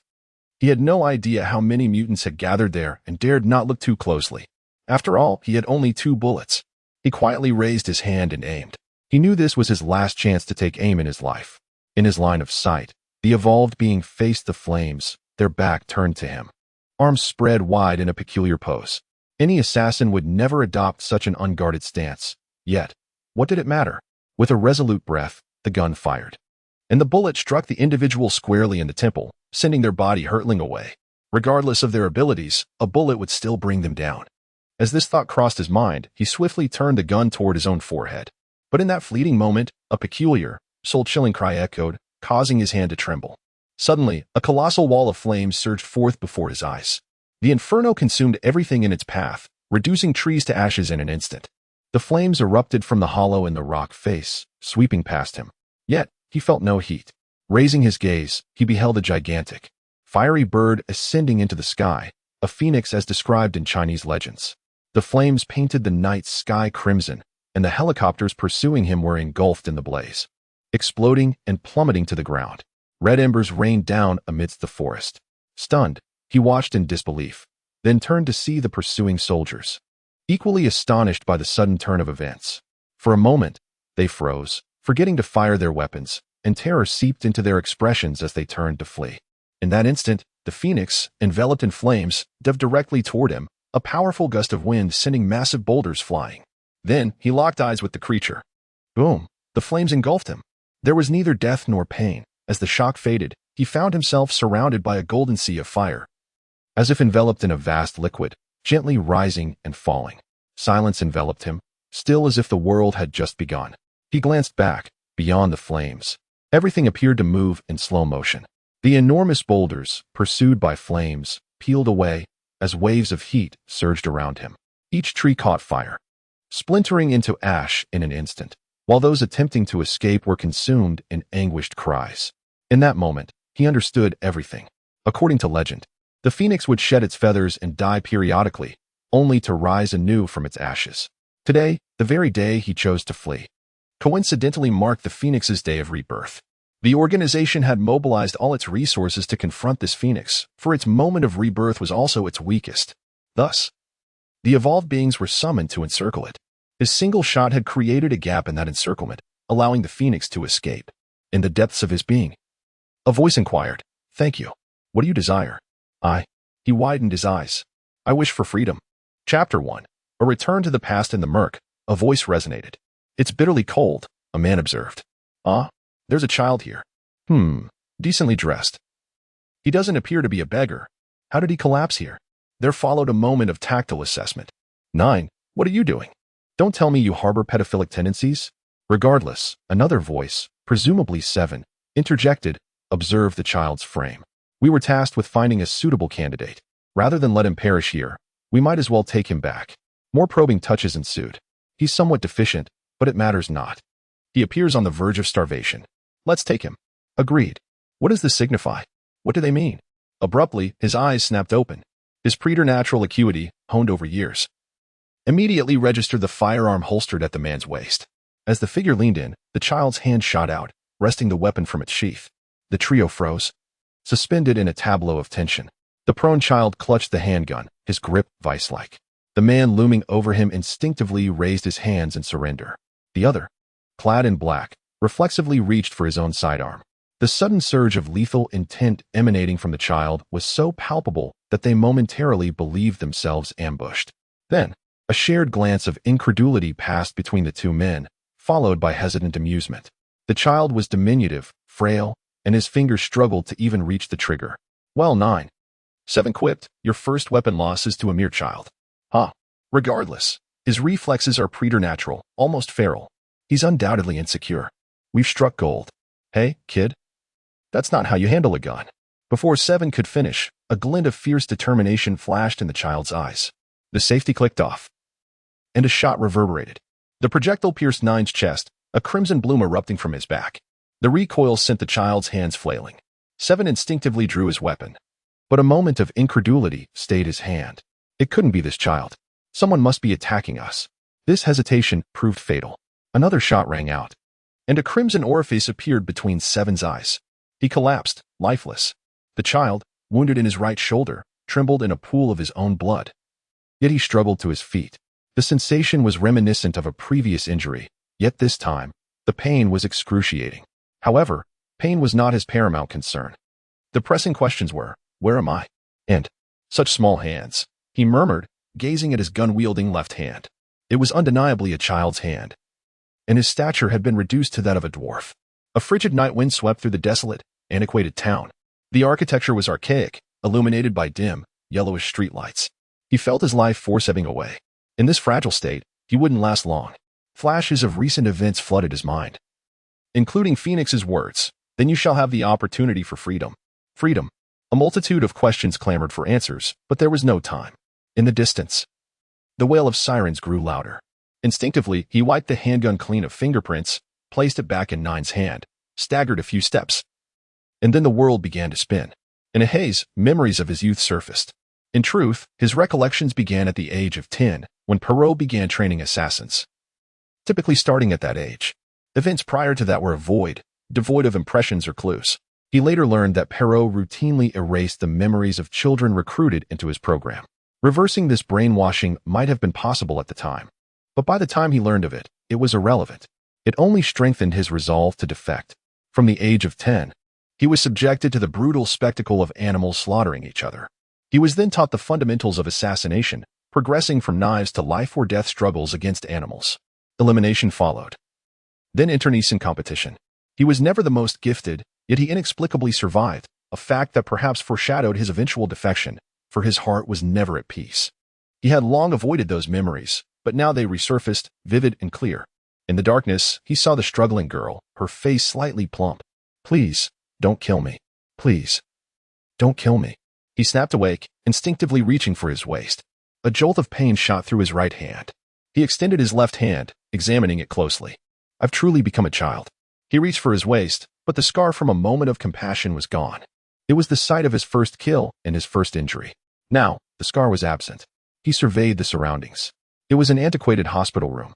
S1: He had no idea how many mutants had gathered there and dared not look too closely. After all, he had only 2 bullets. He quietly raised his hand and aimed. He knew this was his last chance to take aim in his life. In his line of sight, the evolved being faced the flames, their back turned to him. Arms spread wide in a peculiar pose. Any assassin would never adopt such an unguarded stance. Yet, what did it matter? With a resolute breath, the gun fired. And the bullet struck the individual squarely in the temple, sending their body hurtling away. Regardless of their abilities, a bullet would still bring them down. As this thought crossed his mind, he swiftly turned the gun toward his own forehead. But in that fleeting moment, a peculiar, soul-chilling cry echoed, causing his hand to tremble. Suddenly, a colossal wall of flames surged forth before his eyes. The inferno consumed everything in its path, reducing trees to ashes in an instant. The flames erupted from the hollow in the rock face, sweeping past him. Yet, he felt no heat. Raising his gaze, he beheld a gigantic, fiery bird ascending into the sky, a phoenix as described in Chinese legends. The flames painted the night sky crimson, and the helicopters pursuing him were engulfed in the blaze. Exploding and plummeting to the ground, red embers rained down amidst the forest. Stunned, he watched in disbelief, then turned to see the pursuing soldiers. Equally astonished by the sudden turn of events. For a moment, they froze, forgetting to fire their weapons, and terror seeped into their expressions as they turned to flee. In that instant, the phoenix, enveloped in flames, dove directly toward him, a powerful gust of wind sending massive boulders flying. Then, he locked eyes with the creature. Boom! The flames engulfed him. There was neither death nor pain. As the shock faded, he found himself surrounded by a golden sea of fire. as if enveloped in a vast liquid, gently rising and falling. Silence enveloped him, still as if the world had just begun. He glanced back, beyond the flames. Everything appeared to move in slow motion. The enormous boulders, pursued by flames, peeled away as waves of heat surged around him. Each tree caught fire, splintering into ash in an instant, while those attempting to escape were consumed in anguished cries. In that moment, he understood everything. According to legend, the phoenix would shed its feathers and die periodically, only to rise anew from its ashes. Today, the very day he chose to flee, coincidentally marked the phoenix's day of rebirth. The organization had mobilized all its resources to confront this phoenix, for its moment of rebirth was also its weakest. Thus, the evolved beings were summoned to encircle it. His single shot had created a gap in that encirclement, allowing the phoenix to escape. In the depths of his being, a voice inquired, "Thank you. What do you desire?" He widened his eyes. "I wish for freedom." Chapter 1. A return to the past in the murk. A voice resonated. "It's bitterly cold," a man observed. There's a child here. Decently dressed. He doesn't appear to be a beggar. How did he collapse here?" There followed a moment of tactile assessment. 9. What are you doing? Don't tell me you harbor pedophilic tendencies. Regardless, another voice, presumably 7, interjected, "Observe the child's frame. We were tasked with finding a suitable candidate. Rather than let him perish here, we might as well take him back." More probing touches ensued. "He's somewhat deficient, but it matters not. He appears on the verge of starvation. Let's take him." Agreed. What does this signify? What do they mean? Abruptly, his eyes snapped open. His preternatural acuity, honed over years, immediately registered the firearm holstered at the man's waist. As the figure leaned in, the child's hand shot out, wresting the weapon from its sheath. The trio froze, suspended in a tableau of tension. The prone child clutched the handgun, his grip vice-like. The man looming over him instinctively raised his hands in surrender. The other, clad in black, reflexively reached for his own sidearm. The sudden surge of lethal intent emanating from the child was so palpable that they momentarily believed themselves ambushed. Then, a shared glance of incredulity passed between the two men, followed by hesitant amusement. The child was diminutive, frail, and his fingers struggled to even reach the trigger. "Well, 9. 7 quipped, your first weapon loss is to a mere child." Regardless, his reflexes are preternatural, almost feral. He's undoubtedly insecure. We've struck gold. Hey, kid. That's not how you handle a gun. Before 7 could finish, a glint of fierce determination flashed in the child's eyes. The safety clicked off, and a shot reverberated. The projectile pierced 9's chest, a crimson bloom erupting from his back. The recoil sent the child's hands flailing. 7 instinctively drew his weapon, but a moment of incredulity stayed his hand. It couldn't be this child. Someone must be attacking us. This hesitation proved fatal. Another shot rang out, and a crimson orifice appeared between 7's eyes. He collapsed, lifeless. The child, wounded in his right shoulder, trembled in a pool of his own blood. Yet he struggled to his feet. The sensation was reminiscent of a previous injury, yet this time, the pain was excruciating. However, pain was not his paramount concern. The pressing questions were, "Where am I?" And, "Such small hands," he murmured, gazing at his gun-wielding left hand. It was undeniably a child's hand, and his stature had been reduced to that of a dwarf. A frigid night wind swept through the desolate, antiquated town. The architecture was archaic, illuminated by dim, yellowish streetlights. He felt his life force ebbing away. In this fragile state, he wouldn't last long. Flashes of recent events flooded his mind, including Phoenix's words, "Then you shall have the opportunity for freedom." Freedom. A multitude of questions clamored for answers, but there was no time. In the distance, the wail of sirens grew louder. Instinctively, he wiped the handgun clean of fingerprints, placed it back in 9's hand, staggered a few steps. And then the world began to spin. In a haze, memories of his youth surfaced. In truth, his recollections began at the age of 10, when Perot began training assassins. Typically starting at that age. Events prior to that were devoid of impressions or clues. He later learned that Perot routinely erased the memories of children recruited into his program. Reversing this brainwashing might have been possible at the time, but by the time he learned of it, it was irrelevant. It only strengthened his resolve to defect. From the age of 10, he was subjected to the brutal spectacle of animals slaughtering each other. He was then taught the fundamentals of assassination, progressing from knives to life-or-death struggles against animals. Elimination followed. Then internecine competition. He was never the most gifted, yet he inexplicably survived, a fact that perhaps foreshadowed his eventual defection. for his heart was never at peace. He had long avoided those memories, but now they resurfaced, vivid and clear. In the darkness, he saw the struggling girl, her face slightly plump. "Please, don't kill me. Please, don't kill me." He snapped awake, instinctively reaching for his waist. A jolt of pain shot through his right hand. He extended his left hand, examining it closely. "I've truly become a child." He reached for his waist, but the scar from a moment of compassion was gone. It was the site of his first kill and his first injury. Now, the scar was absent. He surveyed the surroundings. It was an antiquated hospital room.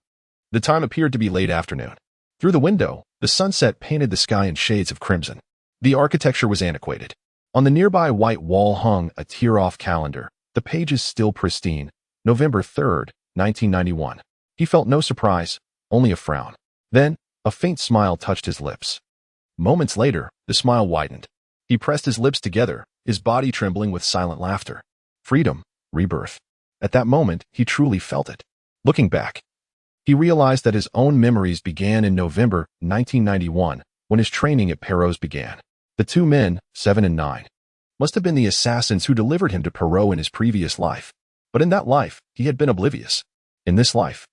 S1: The time appeared to be late afternoon. Through the window, the sunset painted the sky in shades of crimson. The architecture was antiquated. On the nearby white wall hung a tear-off calendar, the pages still pristine, November 3rd, 1991. He felt no surprise, only a frown. Then, a faint smile touched his lips. Moments later, the smile widened. He pressed his lips together, his body trembling with silent laughter. Freedom, rebirth. At that moment, he truly felt it. Looking back, he realized that his own memories began in November 1991, when his training at Perot's began. The two men, 7 and 9, must have been the assassins who delivered him to Perot in his previous life. But in that life, he had been oblivious. In this life,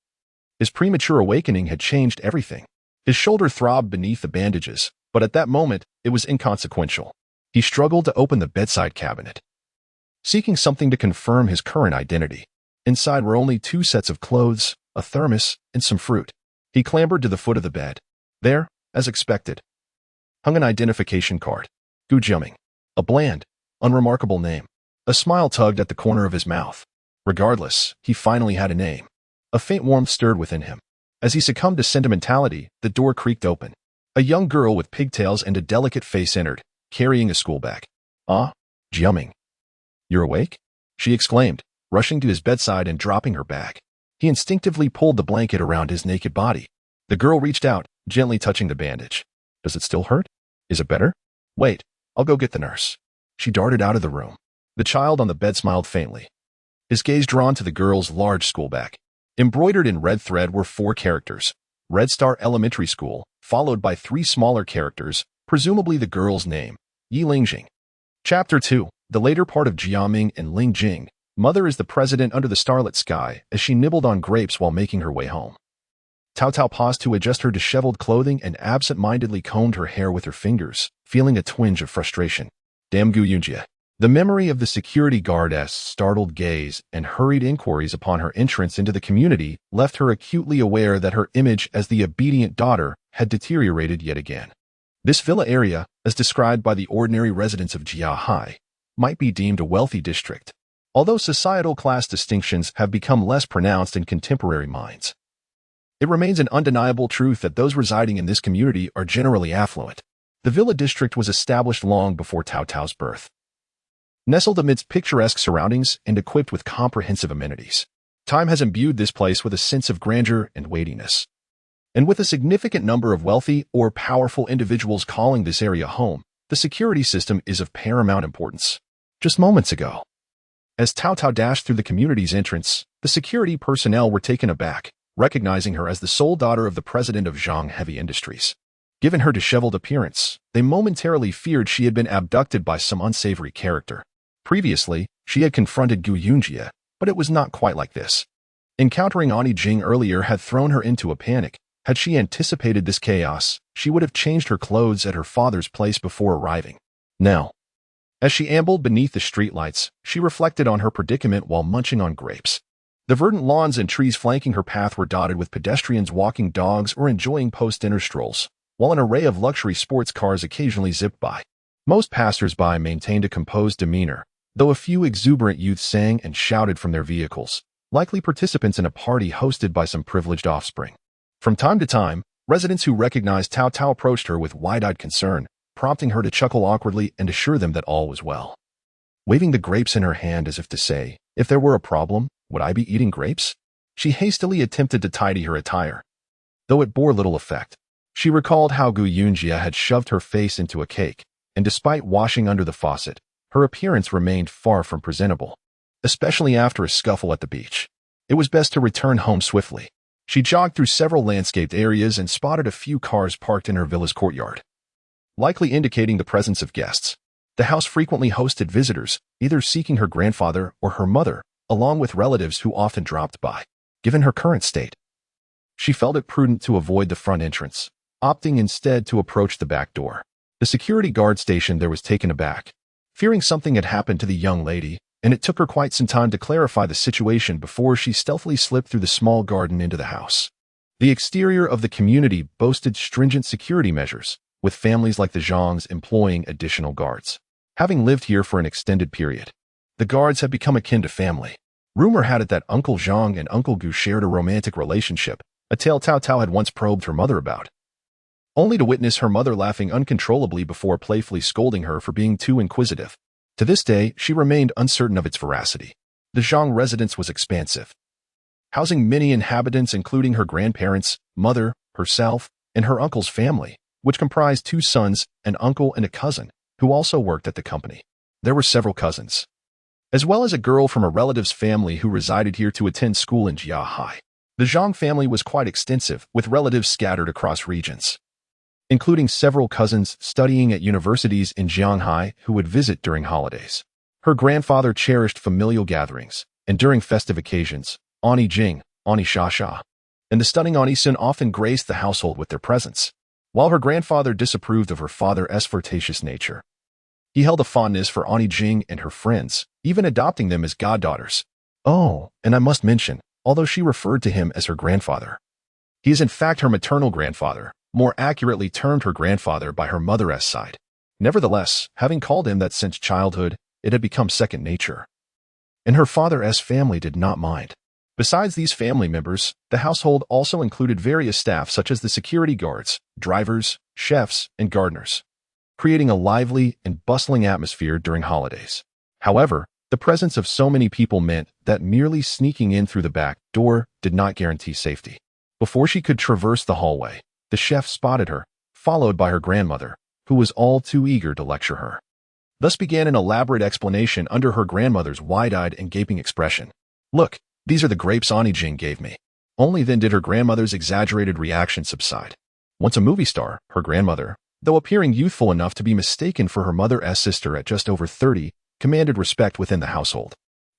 S1: his premature awakening had changed everything. His shoulder throbbed beneath the bandages, but at that moment, it was inconsequential. He struggled to open the bedside cabinet, seeking something to confirm his current identity. Inside were only 2 sets of clothes, a thermos, and some fruit. He clambered to the foot of the bed. There, as expected, hung an identification card. Jiaming. A bland, unremarkable name. A smile tugged at the corner of his mouth. Regardless, he finally had a name. A faint warmth stirred within him. As he succumbed to sentimentality, the door creaked open. A young girl with pigtails and a delicate face entered, carrying a school bag. "Ah, Jiaming. You're awake?" she exclaimed, rushing to his bedside and dropping her bag. He instinctively pulled the blanket around his naked body. The girl reached out, gently touching the bandage. "Does it still hurt? Is it better? Wait, I'll go get the nurse." She darted out of the room. The child on the bed smiled faintly, his gaze drawn to the girl's large school bag. Embroidered in red thread were 4 characters. Red Star Elementary School, followed by 3 smaller characters, presumably the girl's name, Lingjing. Chapter 2, the later part of Jiaming and Lingjing. Mother is the president under the starlit sky as she nibbled on grapes while making her way home. Cao Cao paused to adjust her disheveled clothing and absent-mindedly combed her hair with her fingers, feeling a twinge of frustration. Damn Yunjia. The memory of the security guard's startled gaze and hurried inquiries upon her entrance into the community left her acutely aware that her image as the obedient daughter had deteriorated yet again. This villa area, as described by the ordinary residents of Jiahai, might be deemed a wealthy district, although societal class distinctions have become less pronounced in contemporary minds. It remains an undeniable truth that those residing in this community are generally affluent. The villa district was established long before Cao Cao's birth. Nestled amidst picturesque surroundings and equipped with comprehensive amenities, time has imbued this place with a sense of grandeur and weightiness. And with a significant number of wealthy or powerful individuals calling this area home, the security system is of paramount importance. Just moments ago, as Cao Cao dashed through the community's entrance, the security personnel were taken aback, recognizing her as the sole daughter of the president of Zhang Heavy Industries. Given her disheveled appearance, they momentarily feared she had been abducted by some unsavory character. Previously, she had confronted Gu Yunjia, but it was not quite like this. Encountering Ani Jing earlier had thrown her into a panic. Had she anticipated this chaos, she would have changed her clothes at her father's place before arriving. Now, as she ambled beneath the streetlights, she reflected on her predicament while munching on grapes. The verdant lawns and trees flanking her path were dotted with pedestrians walking dogs or enjoying post-dinner strolls, while an array of luxury sports cars occasionally zipped by. Most passers-by maintained a composed demeanor, though a few exuberant youths sang and shouted from their vehicles, likely participants in a party hosted by some privileged offspring. From time to time, residents who recognized Cao Cao approached her with wide-eyed concern, prompting her to chuckle awkwardly and assure them that all was well. Waving the grapes in her hand as if to say, "If there were a problem, would I be eating grapes?" She hastily attempted to tidy her attire, though it bore little effect. She recalled how Gu Yunjia had shoved her face into a cake, and despite washing under the faucet, her appearance remained far from presentable, especially after a scuffle at the beach. It was best to return home swiftly. She jogged through several landscaped areas and spotted a few cars parked in her villa's courtyard, likely indicating the presence of guests. The house frequently hosted visitors, either seeking her grandfather or her mother, along with relatives who often dropped by. Given her current state, she felt it prudent to avoid the front entrance, opting instead to approach the back door. The security guard stationed there was taken aback, fearing something had happened to the young lady, and it took her quite some time to clarify the situation before she stealthily slipped through the small garden into the house. The exterior of the community boasted stringent security measures, with families like the Zhangs employing additional guards. Having lived here for an extended period, the guards had become akin to family. Rumor had it that Uncle Zhang and Uncle Gu shared a romantic relationship, a tale Cao Cao had once probed her mother about, only to witness her mother laughing uncontrollably before playfully scolding her for being too inquisitive. To this day, she remained uncertain of its veracity. The Zhang residence was expansive, housing many inhabitants including her grandparents, mother, herself, and her uncle's family, which comprised 2 sons, an uncle and a cousin, who also worked at the company. There were several cousins, as well as a girl from a relative's family who resided here to attend school in Jiaming. The Zhang family was quite extensive, with relatives scattered across regions, including several cousins studying at universities in Jiaming who would visit during holidays. Her grandfather cherished familial gatherings, and during festive occasions, Lingjing, Huaisha, and the stunning Sun often graced the household with their presence. While her grandfather disapproved of her father's flirtatious nature, he held a fondness for Lingjing and her friends, even adopting them as goddaughters. Oh, and I must mention, although she referred to him as her grandfather, he is in fact her maternal grandfather, more accurately termed her grandfather by her mother's side. Nevertheless, having called him that since childhood, it had become second nature. And her father's family did not mind. Besides these family members, the household also included various staff such as the security guards, drivers, chefs, and gardeners, creating a lively and bustling atmosphere during holidays. However, the presence of so many people meant that merely sneaking in through the back door did not guarantee safety. Before she could traverse the hallway, the chef spotted her, followed by her grandmother, who was all too eager to lecture her. Thus began an elaborate explanation under her grandmother's wide-eyed and gaping expression. Look, these are the grapes Lingjing gave me. Only then did her grandmother's exaggerated reaction subside. Once a movie star, her grandmother, though appearing youthful enough to be mistaken for her mother's sister at just over 30, commanded respect within the household.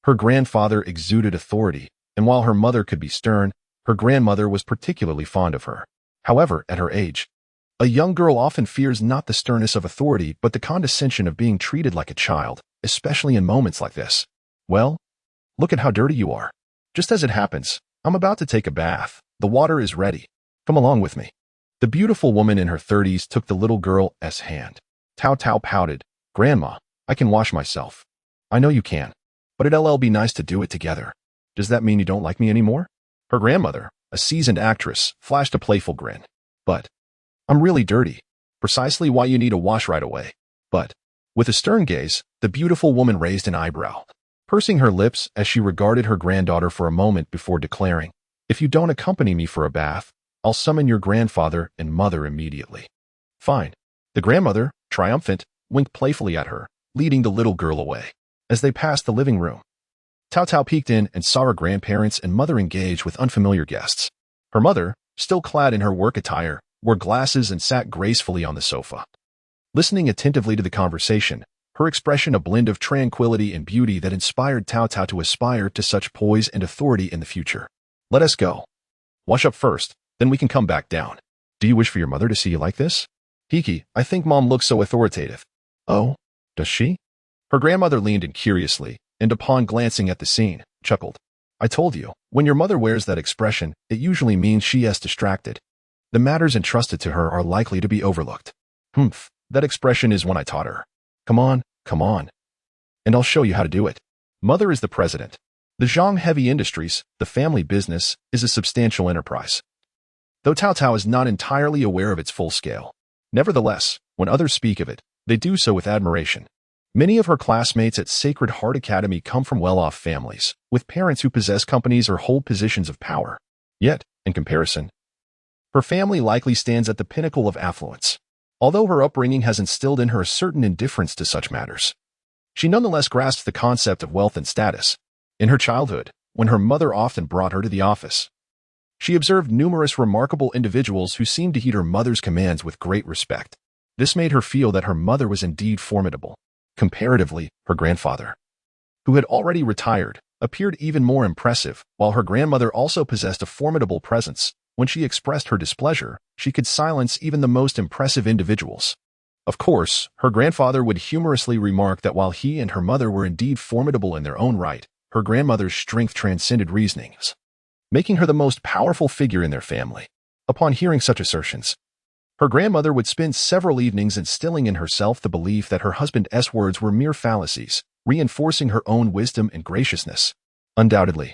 S1: Her grandfather exuded authority, and while her mother could be stern, her grandmother was particularly fond of her. However, at her age, a young girl often fears not the sternness of authority but the condescension of being treated like a child, especially in moments like this. Well, look at how dirty you are. Just as it happens, I'm about to take a bath. The water is ready. Come along with me. The beautiful woman in her 30s took the little girl's hand. Cao Cao pouted. Grandma, I can wash myself. I know you can, but it'll be nice to do it together. Does that mean you don't like me anymore? Her grandmother, a seasoned actress, flashed a playful grin. But I'm really dirty. Precisely why you need a wash right away. But with a stern gaze, the beautiful woman raised an eyebrow, pursing her lips as she regarded her granddaughter for a moment before declaring, if you don't accompany me for a bath, I'll summon your grandfather and mother immediately. Fine. The grandmother, triumphant, winked playfully at her, leading the little girl away. As they passed the living room, Cao Cao peeked in and saw her grandparents and mother engage with unfamiliar guests. Her mother, still clad in her work attire, wore glasses and sat gracefully on the sofa. Listening attentively to the conversation, her expression a blend of tranquility and beauty that inspired Cao Cao to aspire to such poise and authority in the future. Let us go. Wash up first, then we can come back down. Do you wish for your mother to see you like this? Hiki, I think Mom looks so authoritative. Oh, does she? Her grandmother leaned in curiously, and upon glancing at the scene, chuckled. I told you, when your mother wears that expression, it usually means she is distracted. The matters entrusted to her are likely to be overlooked. Humph, that expression is one I taught her. Come on, and I'll show you how to do it. Mother is the president. The Zhang Heavy Industries, the family business, is a substantial enterprise, though Cao Cao is not entirely aware of its full scale. Nevertheless, when others speak of it, they do so with admiration. Many of her classmates at Sacred Heart Academy come from well-off families, with parents who possess companies or hold positions of power. Yet, in comparison, her family likely stands at the pinnacle of affluence. Although her upbringing has instilled in her a certain indifference to such matters, she nonetheless grasps the concept of wealth and status. In her childhood, when her mother often brought her to the office, she observed numerous remarkable individuals who seemed to heed her mother's commands with great respect. This made her feel that her mother was indeed formidable. Comparatively, her grandfather, who had already retired, appeared even more impressive, while her grandmother also possessed a formidable presence. When she expressed her displeasure, she could silence even the most impressive individuals. Of course, her grandfather would humorously remark that while he and her mother were indeed formidable in their own right, her grandmother's strength transcended reasonings, making her the most powerful figure in their family. Upon hearing such assertions, her grandmother would spend several evenings instilling in herself the belief that her husband's words were mere fallacies, reinforcing her own wisdom and graciousness. Undoubtedly,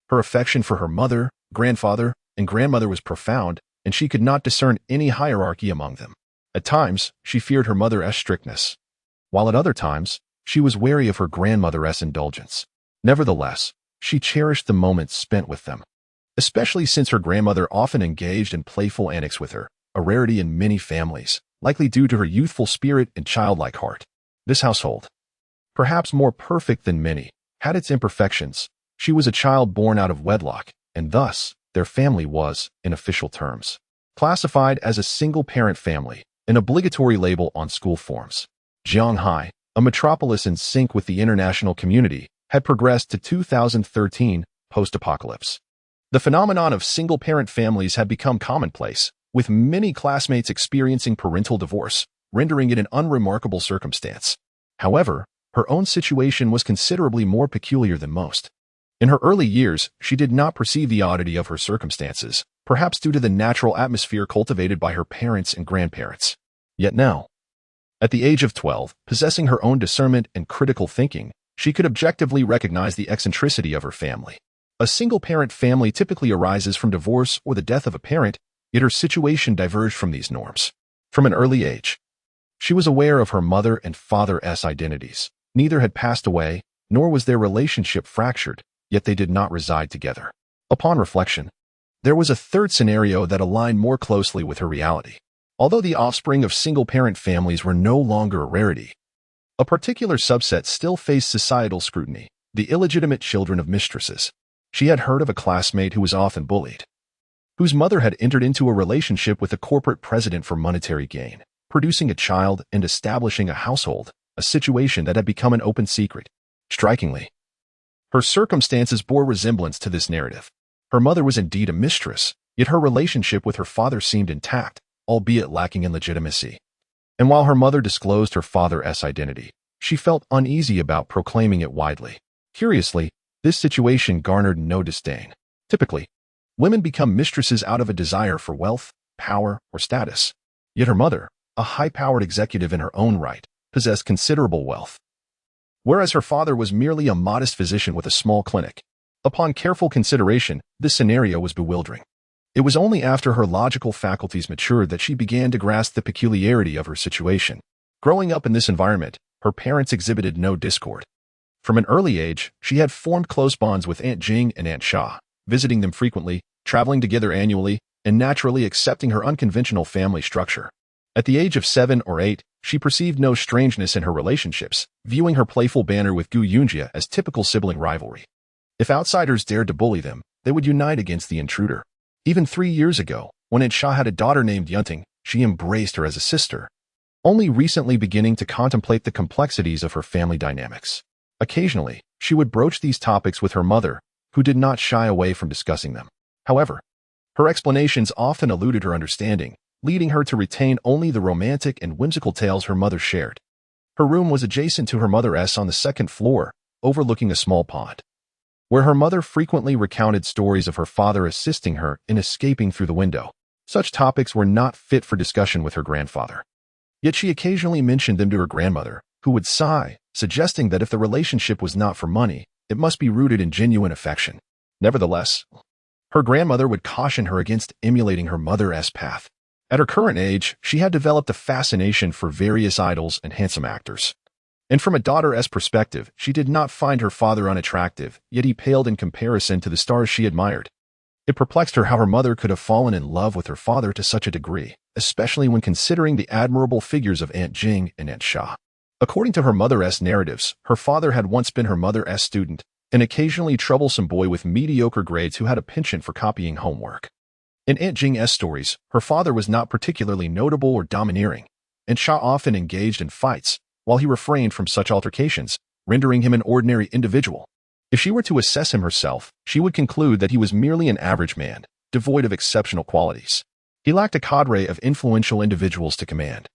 S1: her affection for her mother, grandfather, and grandmother was profound, and she could not discern any hierarchy among them. At times, she feared her mother's strictness, while at other times, she was wary of her grandmother's indulgence. Nevertheless, she cherished the moments spent with them, especially since her grandmother often engaged in playful antics with her, a rarity in many families, likely due to her youthful spirit and childlike heart. This household, perhaps more perfect than many, had its imperfections. She was a child born out of wedlock, and thus, their family was, in official terms, classified as a single-parent family, an obligatory label on school forms. Jiaming, a metropolis in sync with the international community, had progressed to 2013 post-apocalypse. The phenomenon of single-parent families had become commonplace, with many classmates experiencing parental divorce, rendering it an unremarkable circumstance. However, her own situation was considerably more peculiar than most. In her early years, she did not perceive the oddity of her circumstances, perhaps due to the natural atmosphere cultivated by her parents and grandparents. Yet now, at the age of 12, possessing her own discernment and critical thinking, she could objectively recognize the eccentricity of her family. A single-parent family typically arises from divorce or the death of a parent, yet her situation diverged from these norms. From an early age, she was aware of her mother and father's identities. Neither had passed away, nor was their relationship fractured, yet they did not reside together. Upon reflection, there was a third scenario that aligned more closely with her reality. Although the offspring of single-parent families were no longer a rarity, a particular subset still faced societal scrutiny: the illegitimate children of mistresses. She had heard of a classmate who was often bullied, whose mother had entered into a relationship with a corporate president for monetary gain, producing a child and establishing a household, a situation that had become an open secret. Strikingly, her circumstances bore resemblance to this narrative. Her mother was indeed a mistress, yet her relationship with her father seemed intact, albeit lacking in legitimacy. And while her mother disclosed her father's identity, she felt uneasy about proclaiming it widely. Curiously, this situation garnered no disdain. Typically, women become mistresses out of a desire for wealth, power, or status. Yet her mother, a high-powered executive in her own right, possessed considerable wealth, whereas her father was merely a modest physician with a small clinic. Upon careful consideration, this scenario was bewildering. It was only after her logical faculties matured that she began to grasp the peculiarity of her situation. Growing up in this environment, her parents exhibited no discord. From an early age, she had formed close bonds with Aunt Jing and Aunt Sha, visiting them frequently, traveling together annually, and naturally accepting her unconventional family structure. At the age of 7 or 8, she perceived no strangeness in her relationships, viewing her playful banter with Gu Yunjia as typical sibling rivalry. If outsiders dared to bully them, they would unite against the intruder. Even 3 years ago, when Aunt Sha had a daughter named Yunting, she embraced her as a sister, only recently beginning to contemplate the complexities of her family dynamics. Occasionally, she would broach these topics with her mother, who did not shy away from discussing them. However, her explanations often eluded her understanding, leading her to retain only the romantic and whimsical tales her mother shared. Her room was adjacent to her mother's on the second floor, overlooking a small pond, where her mother frequently recounted stories of her father assisting her in escaping through the window. Such topics were not fit for discussion with her grandfather. Yet she occasionally mentioned them to her grandmother, who would sigh, suggesting that if the relationship was not for money, it must be rooted in genuine affection. Nevertheless, her grandmother would caution her against emulating her mother's path. At her current age, she had developed a fascination for various idols and handsome actors. And from a daughter's perspective, she did not find her father unattractive, yet he paled in comparison to the stars she admired. It perplexed her how her mother could have fallen in love with her father to such a degree, especially when considering the admirable figures of Aunt Jing and Aunt Sha. According to her mother's narratives, her father had once been her mother's student, an occasionally troublesome boy with mediocre grades who had a penchant for copying homework. In Aunt Jing's stories, her father was not particularly notable or domineering, and Sha often engaged in fights, while he refrained from such altercations, rendering him an ordinary individual. If she were to assess him herself, she would conclude that he was merely an average man, devoid of exceptional qualities. He lacked a cadre of influential individuals to command.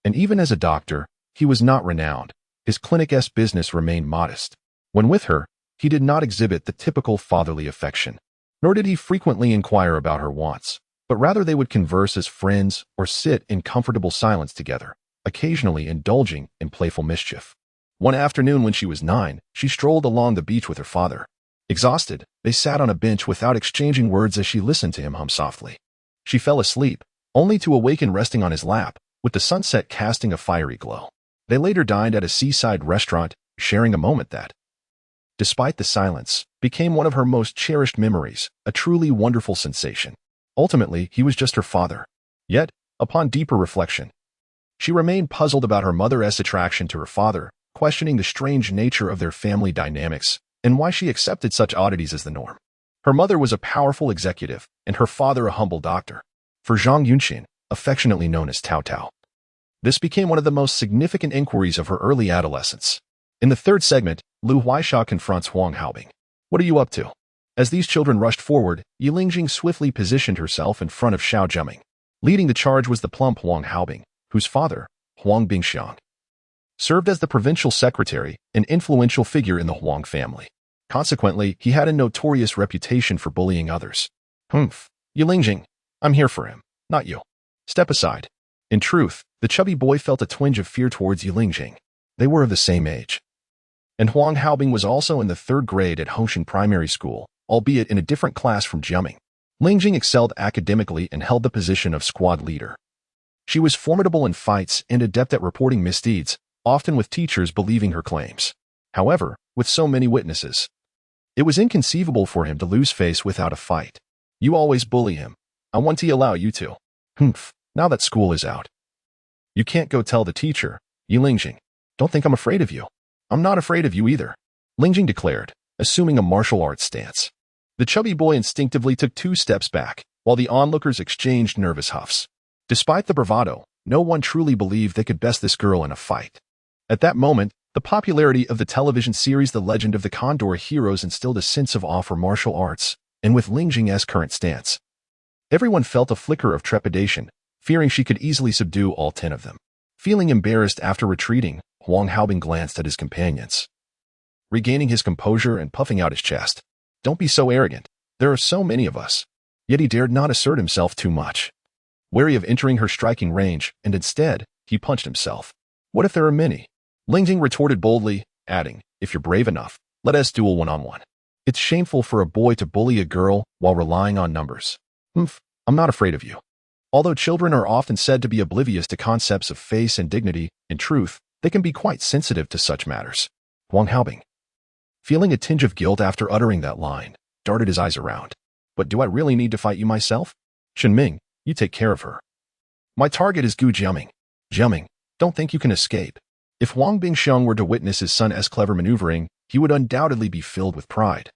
S1: And even as a doctor, he was not renowned. His clinic-esque business remained modest. When with her, he did not exhibit the typical fatherly affection, nor did he frequently inquire about her wants, but rather they would converse as friends or sit in comfortable silence together, occasionally indulging in playful mischief. One afternoon when she was 9, she strolled along the beach with her father. Exhausted, they sat on a bench without exchanging words as she listened to him hum softly. She fell asleep, only to awaken resting on his lap, with the sunset casting a fiery glow. They later dined at a seaside restaurant, sharing a moment that, despite the silence, became one of her most cherished memories, a truly wonderful sensation. Ultimately, he was just her father. Yet, upon deeper reflection, she remained puzzled about her mother's attraction to her father, questioning the strange nature of their family dynamics and why she accepted such oddities as the norm. Her mother was a powerful executive, and her father a humble doctor. For Zhang Yahan, affectionately known as Tao Tao, this became one of the most significant inquiries of her early adolescence. In the third segment, Liu Huaisha confronts Huang Haobing. What are you up to? As these children rushed forward, Lingjing swiftly positioned herself in front of Jiaming. Leading the charge was the plump Huang Haobing, whose father, Huang Bingxiang, served as the provincial secretary, an influential figure in the Huang family. Consequently, he had a notorious reputation for bullying others. Lingjing, I'm here for him, not you. Step aside. In truth, the chubby boy felt a twinge of fear towards Lingjing. They were of the same age. And Huang Haobing was also in the 3rd grade at Hongsheng Primary School, albeit in a different class from Jiaming. Lingjing excelled academically and held the position of squad leader. She was formidable in fights and adept at reporting misdeeds, often with teachers believing her claims. However, with so many witnesses, it was inconceivable for him to lose face without a fight. You always bully him. I want to allow you to. Now that school is out. You can't go tell the teacher, Lingjing. Don't think I'm afraid of you. I'm not afraid of you either, Lingjing declared, assuming a martial arts stance. The chubby boy instinctively took 2 steps back, while the onlookers exchanged nervous huffs. Despite the bravado, no one truly believed they could best this girl in a fight. At that moment, the popularity of the television series The Legend of the Condor Heroes instilled a sense of awe for martial arts, and with Lingjing's current stance, everyone felt a flicker of trepidation, fearing she could easily subdue all 10 of them. Feeling embarrassed after retreating, Huang Haobing glanced at his companions. Regaining his composure and puffing out his chest. Don't be so arrogant. There are so many of us. Yet he dared not assert himself too much. Wary of entering her striking range, and instead, he punched himself. What if there are many? Lingjing retorted boldly, adding, if you're brave enough, let us duel one-on-one. It's shameful for a boy to bully a girl while relying on numbers. I'm not afraid of you. Although children are often said to be oblivious to concepts of face and dignity, in truth, they can be quite sensitive to such matters. Huang Haobing, feeling a tinge of guilt after uttering that line, darted his eyes around. But do I really need to fight you myself? Jiaming, you take care of her. My target is Jiaming. Jiaming, don't think you can escape. If Huang Bingxiang were to witness his son's clever maneuvering, he would undoubtedly be filled with pride.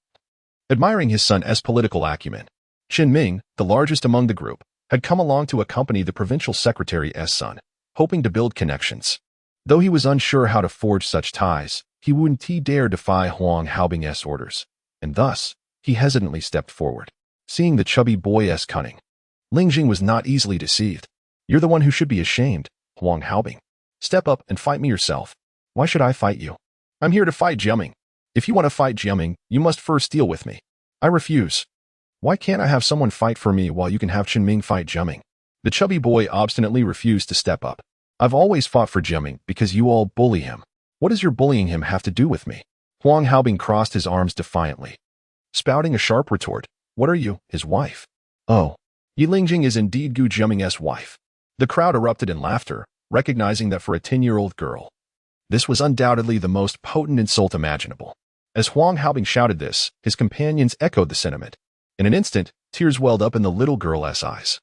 S1: Admiring his son's political acumen, Jiaming, the largest among the group, had come along to accompany the provincial secretary's son, hoping to build connections. Though he was unsure how to forge such ties, he wouldn't dare defy Huang Haobing's orders, and thus, he hesitantly stepped forward. Seeing the chubby boy's cunning, Lingjing was not easily deceived. You're the one who should be ashamed, Huang Haobing. Step up and fight me yourself. Why should I fight you? I'm here to fight Jiaming. If you want to fight Jiaming, you must first deal with me. I refuse. Why can't I have someone fight for me while you can have Jiaming fight Jiaming? The chubby boy obstinately refused to step up. I've always fought for Jiaming because you all bully him. What does your bullying him have to do with me? Huang Haobing crossed his arms defiantly, spouting a sharp retort. What are you, his wife? Oh, Lingjing is indeed Jiaming's wife. The crowd erupted in laughter, recognizing that for a 10-year-old girl, this was undoubtedly the most potent insult imaginable. As Huang Haobing shouted this, his companions echoed the sentiment. In an instant, tears welled up in the little girl's eyes,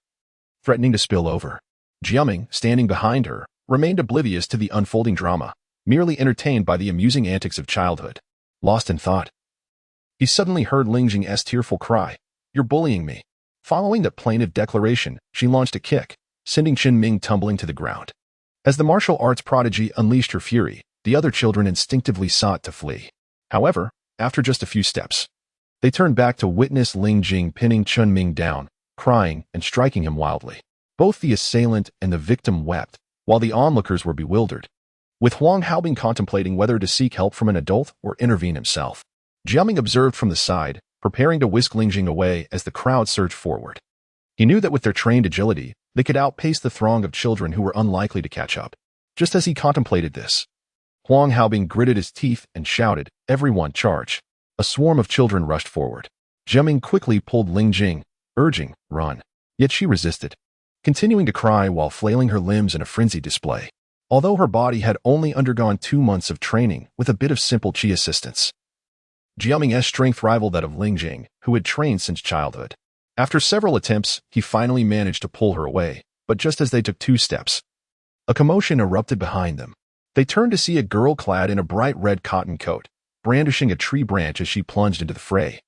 S1: threatening to spill over. Jiaming, standing behind her, remained oblivious to the unfolding drama, merely entertained by the amusing antics of childhood. Lost in thought, he suddenly heard Lingjing's tearful cry, "You're bullying me." Following that plaintive declaration, she launched a kick, sending Jiaming tumbling to the ground. As the martial arts prodigy unleashed her fury, the other children instinctively sought to flee. However, after just a few steps, they turned back to witness Lingjing pinning Chunming down, crying and striking him wildly. Both the assailant and the victim wept, while the onlookers were bewildered, with Huang Haobing contemplating whether to seek help from an adult or intervene himself. Jiaming observed from the side, preparing to whisk Lingjing away as the crowd surged forward. He knew that with their trained agility, they could outpace the throng of children who were unlikely to catch up. Just as he contemplated this, Huang Haobing gritted his teeth and shouted, "Everyone charge!" A swarm of children rushed forward. Jiaming quickly pulled Lingjing, urging, "Run." Yet she resisted, continuing to cry while flailing her limbs in a frenzied display. Although her body had only undergone 2 months of training with a bit of simple chi assistance, Jiaming's strength rivaled that of Lingjing, who had trained since childhood. After several attempts, he finally managed to pull her away, but just as they took 2 steps, a commotion erupted behind them. They turned to see a girl clad in a bright red cotton coat, brandishing a tree branch as she plunged into the fray,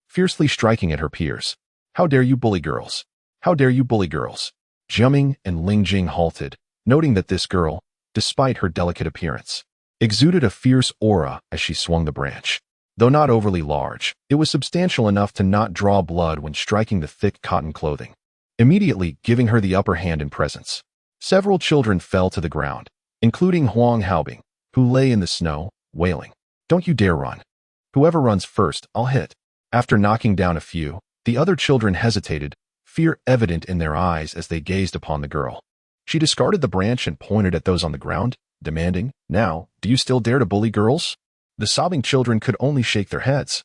S1: fiercely striking at her peers. "How dare you bully girls? How dare you bully girls?" Jiaming and Lingjing halted, noting that this girl, despite her delicate appearance, exuded a fierce aura as she swung the branch. Though not overly large, it was substantial enough to not draw blood when striking the thick cotton clothing, immediately giving her the upper hand in presence. Several children fell to the ground, including Huang Haobing, who lay in the snow, wailing, "Don't you dare run. Whoever runs first, I'll hit." After knocking down a few, the other children hesitated, fear evident in their eyes as they gazed upon the girl. She discarded the branch and pointed at those on the ground, demanding, "Now, do you still dare to bully girls?" The sobbing children could only shake their heads,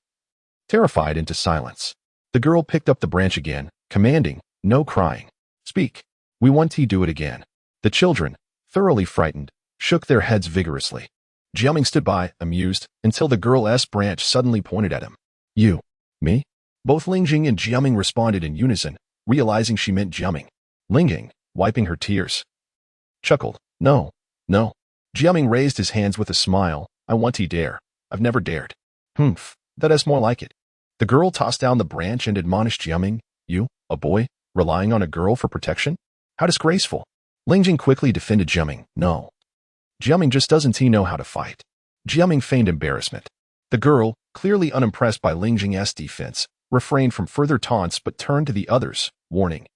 S1: terrified into silence. The girl picked up the branch again, commanding, "No crying. Speak. We want to do it again." The children, thoroughly frightened, shook their heads vigorously. Jiaming stood by, amused, until the girl's branch suddenly pointed at him. "You? Me?" Both Lingjing and Jiaming responded in unison, realizing she meant Jiaming. Lingjing, wiping her tears, chuckled, "No, no." Jiaming raised his hands with a smile. "I want to dare. I've never dared." "Humph, that is more like it." The girl tossed down the branch and admonished Jiaming, "You, a boy, relying on a girl for protection? How disgraceful." Lingjing quickly defended Jiaming. "No. Jiaming just doesn't know how to fight." Jiaming feigned embarrassment. The girl, clearly unimpressed by Lingjing's defense, refrained from further taunts but turned to the others, warning,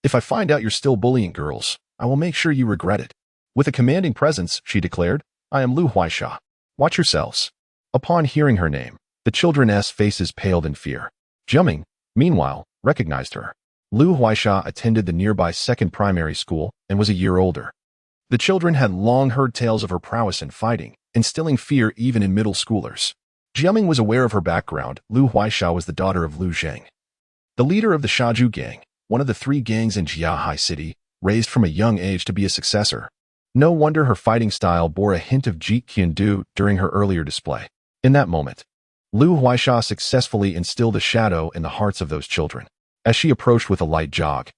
S1: "If I find out you're still bullying girls, I will make sure you regret it." With a commanding presence, she declared, "I am Liu Huaisha. Watch yourselves." Upon hearing her name, the children's faces paled in fear. Jiaming, meanwhile, recognized her. Liu Huaisha attended the nearby second primary school and was a year older. The children had long heard tales of her prowess in fighting, instilling fear even in middle schoolers. Jiaming was aware of her background. Liu Huaisha was the daughter of Liu Zhang, the leader of the Shaju gang, one of the 3 gangs in Jiahai City, raised from a young age to be a successor. No wonder her fighting style bore a hint of Jeet Kune Do during her earlier display. In that moment, Liu Huaisha successfully instilled a shadow in the hearts of those children. As she approached with a light jog,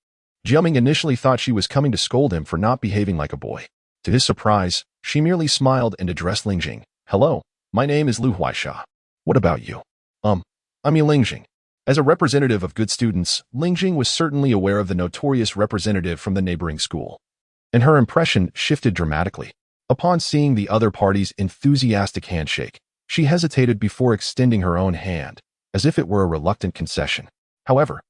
S1: Jiaming initially thought she was coming to scold him for not behaving like a boy. To his surprise, she merely smiled and addressed Lingjing. "Hello, my name is Liu Huaisha. What about you?" I'm Lingjing." As a representative of good students, Lingjing was certainly aware of the notorious representative from the neighboring school, and her impression shifted dramatically. Upon seeing the other party's enthusiastic handshake, she hesitated before extending her own hand, as if it were a reluctant concession. However,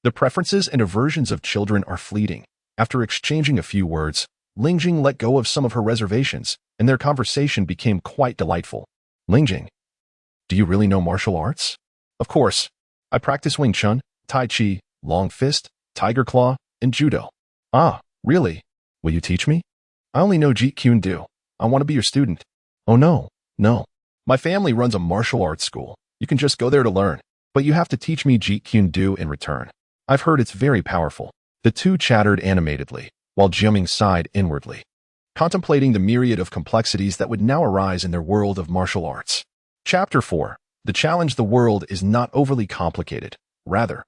S1: the preferences and aversions of children are fleeting. After exchanging a few words, Lingjing let go of some of her reservations, and their conversation became quite delightful. "Lingjing, do you really know martial arts?" "Of course. I practice Wing Chun, Tai Chi, Long Fist, Tiger Claw, and Judo." "Ah, really? Will you teach me?" "I only know Jeet Kune Do. I want to be your student." "Oh no, no. My family runs a martial arts school. You can just go there to learn, but you have to teach me Jeet Kune Do in return. I've heard it's very powerful." The two chattered animatedly, while Jiaming sighed inwardly, contemplating the myriad of complexities that would now arise in their world of martial arts. Chapter 4. The challenge: the world is not overly complicated. Rather,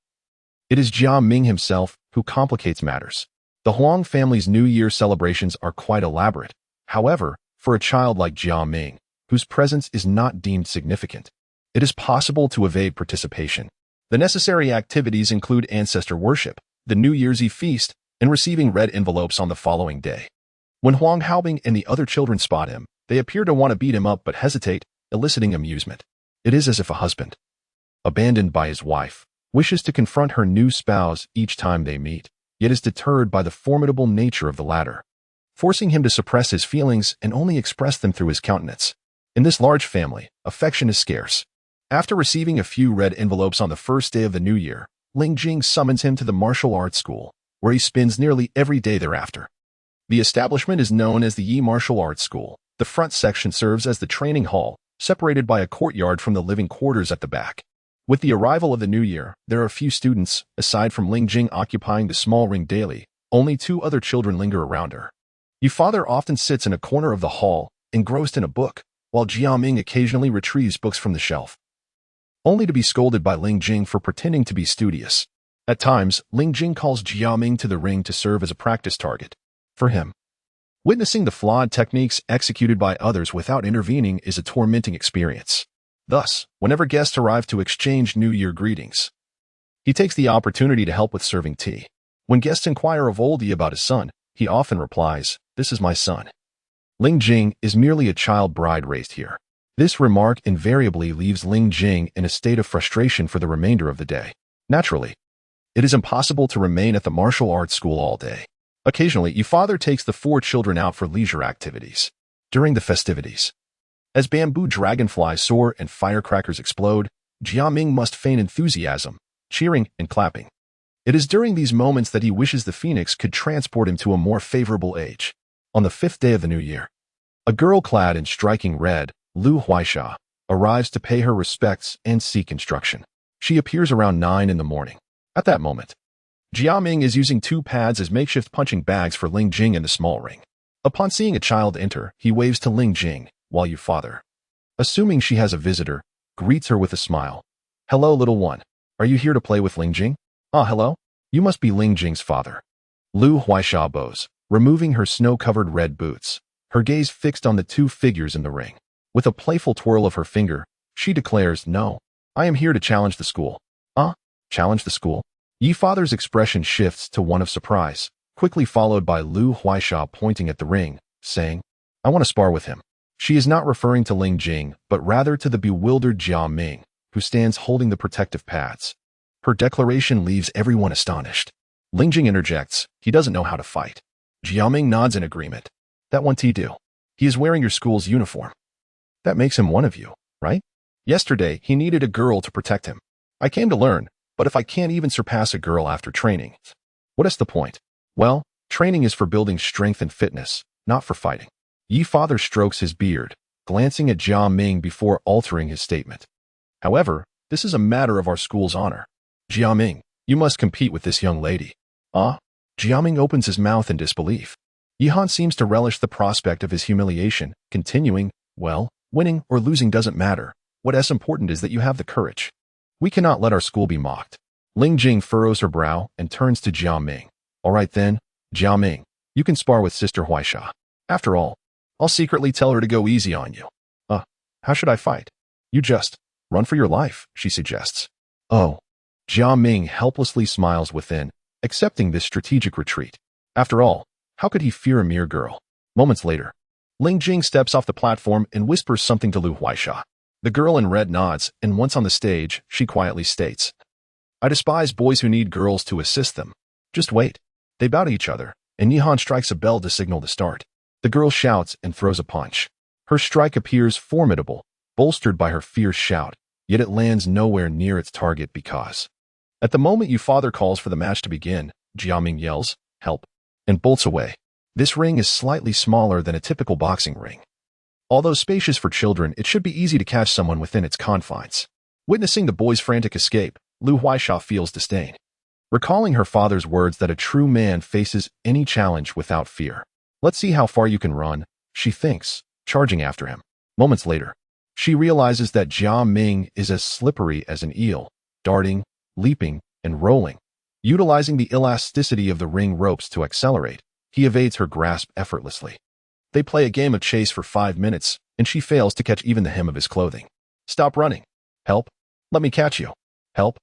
S1: it is Jiaming himself who complicates matters. The Huang family's New Year celebrations are quite elaborate. However, for a child like Jiaming, whose presence is not deemed significant, it is possible to evade participation. The necessary activities include ancestor worship, the New Year's Eve feast, and receiving red envelopes on the following day. When Huang Haobing and the other children spot him, they appear to want to beat him up but hesitate, eliciting amusement. It is as if a husband, abandoned by his wife, wishes to confront her new spouse each time they meet, yet is deterred by the formidable nature of the latter, forcing him to suppress his feelings and only express them through his countenance. In this large family, affection is scarce. After receiving a few red envelopes on the first day of the new year, Lingjing summons him to the martial arts school, where he spends nearly every day thereafter. The establishment is known as the Yi Martial Arts School. The front section serves as the training hall, separated by a courtyard from the living quarters at the back. With the arrival of the new year, there are few students, aside from Lingjing occupying the small ring daily. Only 2 other children linger around her. Yi father often sits in a corner of the hall, engrossed in a book, while Jiaming occasionally retrieves books from the shelf, only to be scolded by Lingjing for pretending to be studious. At times, Lingjing calls Jiaming to the ring to serve as a practice target. For him, witnessing the flawed techniques executed by others without intervening is a tormenting experience. Thus, whenever guests arrive to exchange New Year greetings, he takes the opportunity to help with serving tea. When guests inquire of old Yi about his son, he often replies, "This is my son." Lingjing is merely a child bride raised here. This remark invariably leaves Lingjing in a state of frustration for the remainder of the day. Naturally, it is impossible to remain at the martial arts school all day. Occasionally, Yi father takes the 4 children out for leisure activities. During the festivities, as bamboo dragonflies soar and firecrackers explode, Jiaming must feign enthusiasm, cheering and clapping. It is during these moments that he wishes the phoenix could transport him to a more favorable age. On the 5th day of the new year, a girl clad in striking red, Liu Huaisha, arrives to pay her respects and seek instruction. She appears around 9 in the morning. At that moment, Jiaming is using 2 pads as makeshift punching bags for Lingjing in the small ring. Upon seeing a child enter, he waves to Lingjing, while Yi father, assuming she has a visitor, greets her with a smile. "Hello, little one. Are you here to play with Lingjing?" "Ah, hello. You must be Lingjing's father." Liu Huaisha bows, removing her snow-covered red boots, her gaze fixed on the 2 figures in the ring. With a playful twirl of her finger, she declares, "No, I am here to challenge the school." "Ah, challenge the school?" Yi father's expression shifts to one of surprise, quickly followed by Liu Huaisha pointing at the ring, saying, "I want to spar with him." She is not referring to Lingjing, but rather to the bewildered Jiaming, who stands holding the protective pads. Her declaration leaves everyone astonished. Lingjing interjects, "He doesn't know how to fight." Jiaming nods in agreement. "That won't he do? He is wearing your school's uniform. That makes him one of you, right? Yesterday, he needed a girl to protect him. I came to learn, but if I can't even surpass a girl after training, what is the point?" "Well, training is for building strength and fitness, not for fighting." Yi father strokes his beard, glancing at Jiaming before altering his statement. "However, this is a matter of our school's honor. Jiaming, you must compete with this young lady." "Ah?" Jiaming opens his mouth in disbelief. Yahan seems to relish the prospect of his humiliation, continuing, "Well, winning or losing doesn't matter. What is important is that you have the courage. We cannot let our school be mocked." Lingjing furrows her brow and turns to Jiaming. "All right then, Jiaming, you can spar with Sister Huaisha. After all, I'll secretly tell her to go easy on you." How should I fight?" "You just run for your life," she suggests. "Oh." Jiaming helplessly smiles within, accepting this strategic retreat. After all, how could he fear a mere girl? Moments later, Lingjing steps off the platform and whispers something to Liu Huaisha. The girl in red nods, and once on the stage, she quietly states, "I despise boys who need girls to assist them. Just wait." They bow to each other, and Yahan strikes a bell to signal the start. The girl shouts and throws a punch. Her strike appears formidable, bolstered by her fierce shout, yet it lands nowhere near its target because, at the moment Yi father calls for the match to begin, Jiaming yells, "Help," and bolts away. This ring is slightly smaller than a typical boxing ring. Although spacious for children, it should be easy to catch someone within its confines. Witnessing the boy's frantic escape, Liu Huaisha feels disdain, recalling her father's words that a true man faces any challenge without fear. "Let's see how far you can run," she thinks, charging after him. Moments later, she realizes that Jiaming is as slippery as an eel, darting, leaping, and rolling. Utilizing the elasticity of the ring ropes to accelerate, he evades her grasp effortlessly. They play a game of chase for 5 minutes, and she fails to catch even the hem of his clothing. "Stop running." "Help. Let me catch you." "Help.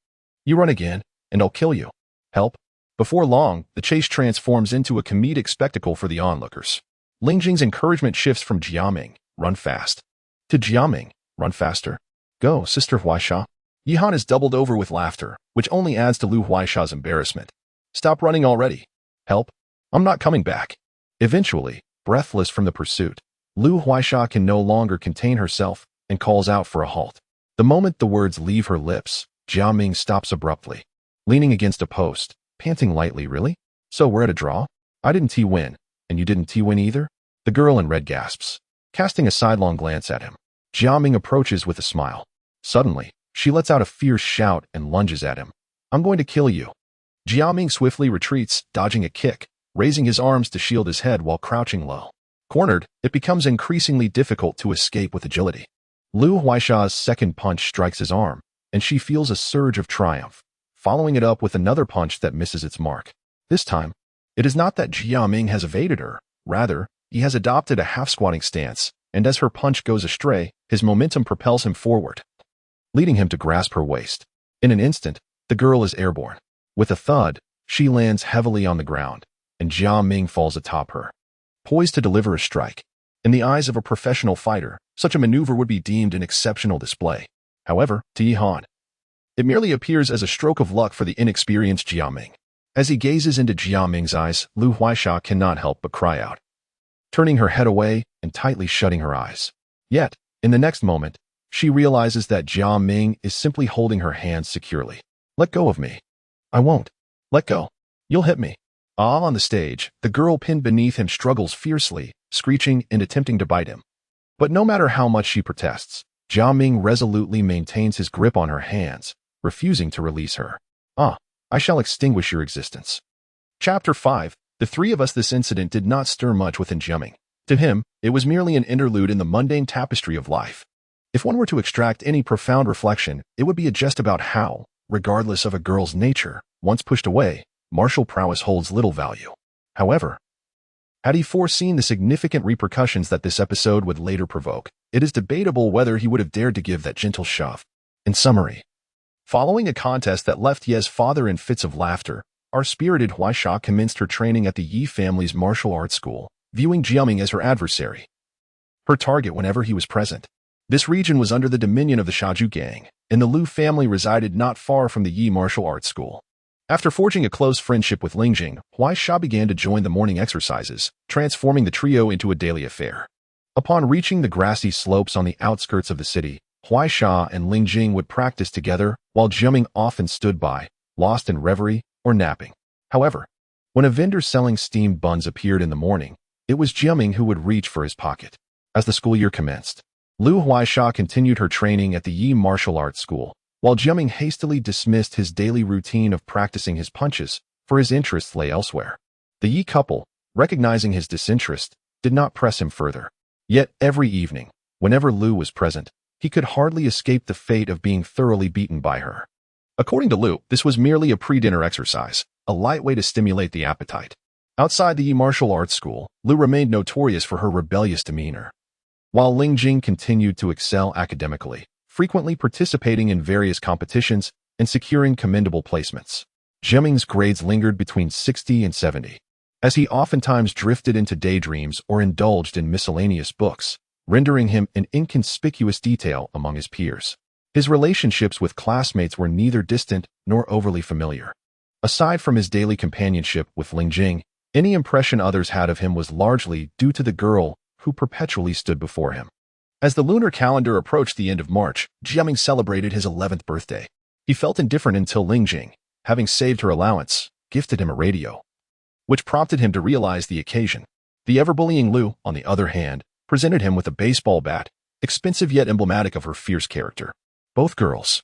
S1: You run again, and I'll kill you." "Help." Before long, the chase transforms into a comedic spectacle for the onlookers. Lingjing's encouragement shifts from Jiaming, run fast, to Jiaming, run faster. Go, Sister Huaisha. Yahan is doubled over with laughter, which only adds to Liu Huaisha's embarrassment. Stop running already. Help. I'm not coming back. Eventually, breathless from the pursuit, Liu Huaisha can no longer contain herself and calls out for a halt. The moment the words leave her lips, Jiaming stops abruptly, leaning against a post, panting lightly. Really? So we're at a draw? I didn't T-win, and you didn't T-win either? The girl in red gasps, casting a sidelong glance at him. Jiaming approaches with a smile. Suddenly, she lets out a fierce shout and lunges at him. I'm going to kill you. Jiaming swiftly retreats, dodging a kick, raising his arms to shield his head while crouching low. Cornered, it becomes increasingly difficult to escape with agility. Liu Huaisha's second punch strikes his arm, and she feels a surge of triumph, following it up with another punch that misses its mark. This time, it is not that Jiaming has evaded her. Rather, he has adopted a half-squatting stance, and as her punch goes astray, his momentum propels him forward, leading him to grasp her waist. In an instant, the girl is airborne. With a thud, she lands heavily on the ground, and Jiaming falls atop her, poised to deliver a strike. In the eyes of a professional fighter, such a maneuver would be deemed an exceptional display. However, to Yahan, it merely appears as a stroke of luck for the inexperienced Jiaming. As he gazes into Jiaming's eyes, Liu Huaisha cannot help but cry out, turning her head away and tightly shutting her eyes. Yet, in the next moment, she realizes that Jiaming is simply holding her hands securely. Let go of me. I won't. Let go. You'll hit me. On the stage, the girl pinned beneath him struggles fiercely, screeching and attempting to bite him. But no matter how much she protests, Jiaming resolutely maintains his grip on her hands, refusing to release her. I shall extinguish your existence. Chapter 5. The three of us. This incident did not stir much within Jiaming. To him, it was merely an interlude in the mundane tapestry of life. If one were to extract any profound reflection, it would be a jest about how, regardless of a girl's nature, once pushed away, martial prowess holds little value. However, had he foreseen the significant repercussions that this episode would later provoke, it is debatable whether he would have dared to give that gentle shove. In summary, following a contest that left Ye's father in fits of laughter, our spirited Huaisha commenced her training at the Yi family's martial arts school, viewing Jiaming as her adversary, her target whenever he was present. This region was under the dominion of the Shaju gang, and the Liu family resided not far from the Yi martial arts school. After forging a close friendship with Lingjing, Huaisha began to join the morning exercises, transforming the trio into a daily affair. Upon reaching the grassy slopes on the outskirts of the city, Huaisha and Lingjing would practice together, while Jiaming often stood by, lost in reverie or napping. However, when a vendor selling steamed buns appeared in the morning, it was Jiaming who would reach for his pocket. As the school year commenced, Liu Huaisha continued her training at the Yi martial arts school, while Jiaming hastily dismissed his daily routine of practicing his punches, for his interests lay elsewhere. The Yi couple, recognizing his disinterest, did not press him further. Yet every evening, whenever Liu was present, he could hardly escape the fate of being thoroughly beaten by her. According to Liu, this was merely a pre-dinner exercise, a light way to stimulate the appetite. Outside the Yi martial arts school, Liu remained notorious for her rebellious demeanor, while Lingjing continued to excel academically, frequently participating in various competitions and securing commendable placements. Jiaming's grades lingered between 60 and 70, as he oftentimes drifted into daydreams or indulged in miscellaneous books, rendering him an inconspicuous detail among his peers. His relationships with classmates were neither distant nor overly familiar. Aside from his daily companionship with Lingjing, any impression others had of him was largely due to the girl who perpetually stood before him. As the lunar calendar approached the end of March, Jiaming celebrated his 11th birthday. He felt indifferent until Lingjing, having saved her allowance, gifted him a radio, which prompted him to realize the occasion. The ever-bullying Liu, on the other hand, presented him with a baseball bat, expensive yet emblematic of her fierce character. Both girls,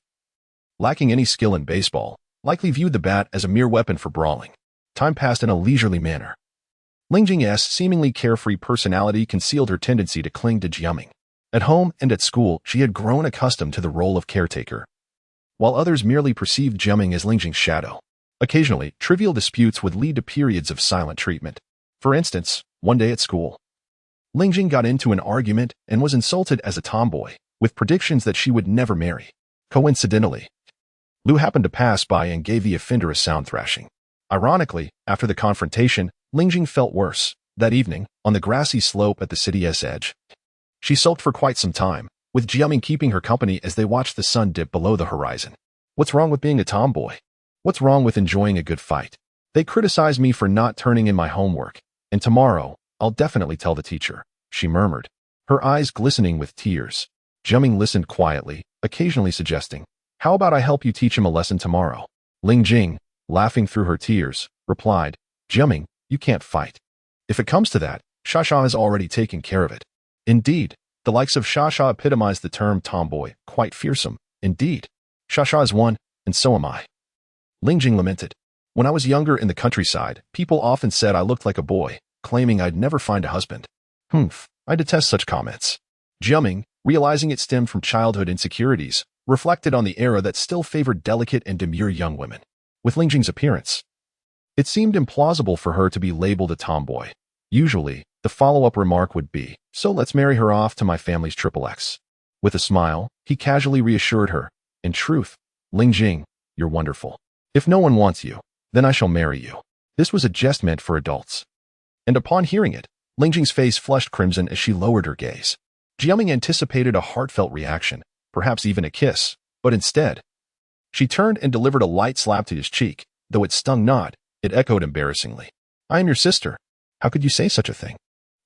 S1: lacking any skill in baseball, likely viewed the bat as a mere weapon for brawling. Time passed in a leisurely manner. Lingjing's seemingly carefree personality concealed her tendency to cling to Jiaming. At home and at school, she had grown accustomed to the role of caretaker, while others merely perceived Jiaming as Lingjing's shadow. Occasionally, trivial disputes would lead to periods of silent treatment. For instance, one day at school, Lingjing got into an argument and was insulted as a tomboy, with predictions that she would never marry. Coincidentally, Liu happened to pass by and gave the offender a sound thrashing. Ironically, after the confrontation, Lingjing felt worse, That evening, on the grassy slope at the city's edge, she sulked for quite some time, with Jiaming keeping her company as they watched the sun dip below the horizon. What's wrong with being a tomboy? What's wrong with enjoying a good fight? They criticize me for not turning in my homework, and tomorrow, I'll definitely tell the teacher, she murmured, her eyes glistening with tears. Jiaming listened quietly, occasionally suggesting, how about I help you teach him a lesson tomorrow? Lingjing, laughing through her tears, replied, Jiaming, you can't fight. If it comes to that, Shasha has already taken care of it. Indeed, the likes of Shasha epitomize the term tomboy, quite fearsome. Indeed, Shasha is one, and so am I. Lingjing lamented. When I was younger in the countryside, people often said I looked like a boy, claiming I'd never find a husband. Humph, I detest such comments. Jiaming, realizing it stemmed from childhood insecurities, reflected on the era that still favored delicate and demure young women. With Lingjing's appearance, it seemed implausible for her to be labeled a tomboy. Usually, the follow-up remark would be, so let's marry her off to my family's XXX. With a smile, he casually reassured her, in truth, Lingjing, you're wonderful. If no one wants you, then I shall marry you. This was a jest meant for adults. And upon hearing it, Lingjing's face flushed crimson as she lowered her gaze. Jiaming anticipated a heartfelt reaction, perhaps even a kiss, but instead, she turned and delivered a light slap to his cheek. Though it stung not, it echoed embarrassingly. I am your sister. How could you say such a thing?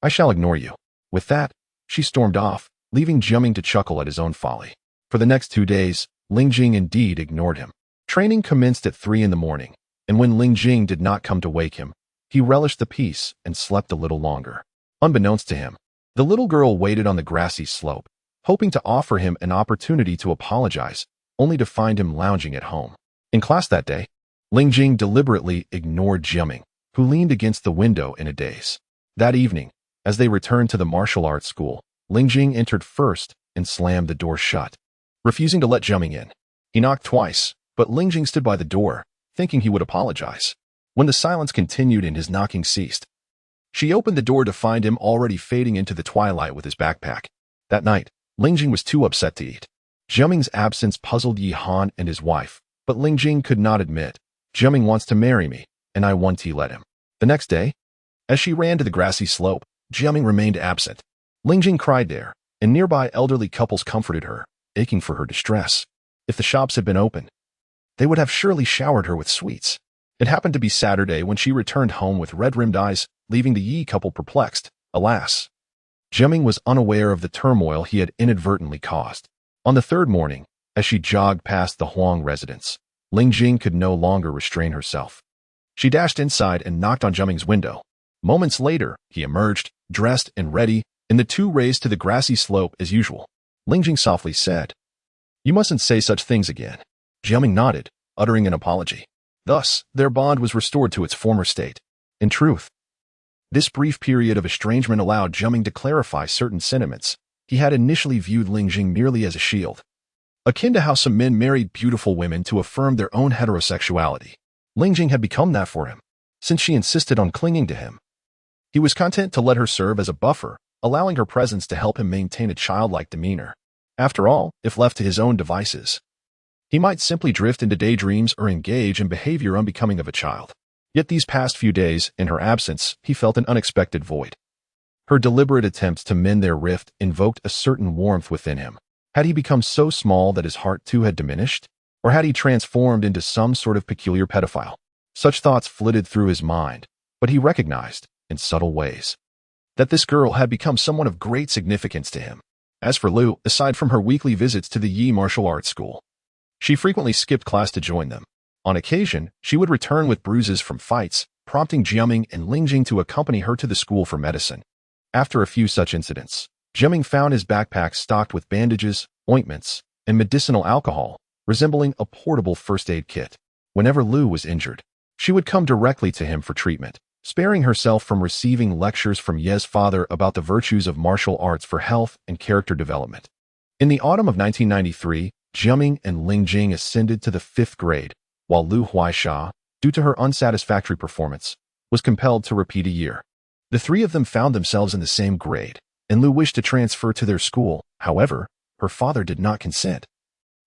S1: I shall ignore you. With that, she stormed off, leaving Jiaming to chuckle at his own folly. For the next 2 days, Lingjing indeed ignored him. Training commenced at 3 in the morning, and when Lingjing did not come to wake him, he relished the peace and slept a little longer. Unbeknownst to him, the little girl waited on the grassy slope, hoping to offer him an opportunity to apologize, only to find him lounging at home. In class that day, Lingjing deliberately ignored Jiaming, who leaned against the window in a daze. That evening, as they returned to the martial arts school, Lingjing entered first and slammed the door shut, refusing to let Jiaming in. He knocked twice, but Lingjing stood by the door, thinking he would apologize. When the silence continued and his knocking ceased, she opened the door to find him already fading into the twilight with his backpack. That night, Lingjing was too upset to eat. Jiaming's absence puzzled Yahan and his wife, but Lingjing could not admit, Jiaming wants to marry me, and I want to let him. The next day, as she ran to the grassy slope, Jiaming remained absent. Lingjing cried there, and nearby elderly couples comforted her, aching for her distress. If the shops had been open, they would have surely showered her with sweets. It happened to be Saturday when she returned home with red-rimmed eyes, leaving the Yi couple perplexed. Alas, Jiaming was unaware of the turmoil he had inadvertently caused. On the third morning, as she jogged past the Huang residence, Lingjing could no longer restrain herself. She dashed inside and knocked on Jiaming's window. Moments later, he emerged, dressed and ready, and the two raced to the grassy slope as usual. Lingjing softly said, You mustn't say such things again. Jiaming nodded, uttering an apology. Thus, their bond was restored to its former state. In truth, this brief period of estrangement allowed Jiaming to clarify certain sentiments. He had initially viewed Lingjing merely as a shield, akin to how some men married beautiful women to affirm their own heterosexuality. Lingjing had become that for him, since she insisted on clinging to him. He was content to let her serve as a buffer, allowing her presence to help him maintain a childlike demeanor. After all, if left to his own devices, he might simply drift into daydreams or engage in behavior unbecoming of a child. Yet these past few days, in her absence, he felt an unexpected void. Her deliberate attempts to mend their rift invoked a certain warmth within him. Had he become so small that his heart too had diminished? Or had he transformed into some sort of peculiar pedophile? Such thoughts flitted through his mind, but he recognized, in subtle ways, that this girl had become someone of great significance to him. As for Liu, aside from her weekly visits to the Yi martial arts school, she frequently skipped class to join them. On occasion, she would return with bruises from fights, prompting Jiaming and Lingjing to accompany her to the school for medicine. After a few such incidents, Jiaming found his backpack stocked with bandages, ointments, and medicinal alcohol, resembling a portable first aid kit. Whenever Liu was injured, she would come directly to him for treatment, sparing herself from receiving lectures from Ye's father about the virtues of martial arts for health and character development. In the autumn of 1993, Jiaming and Lingjing ascended to the 5th grade, while Liu Huaisha, due to her unsatisfactory performance, was compelled to repeat a year. The three of them found themselves in the same grade, and Liu wished to transfer to their school. However, her father did not consent,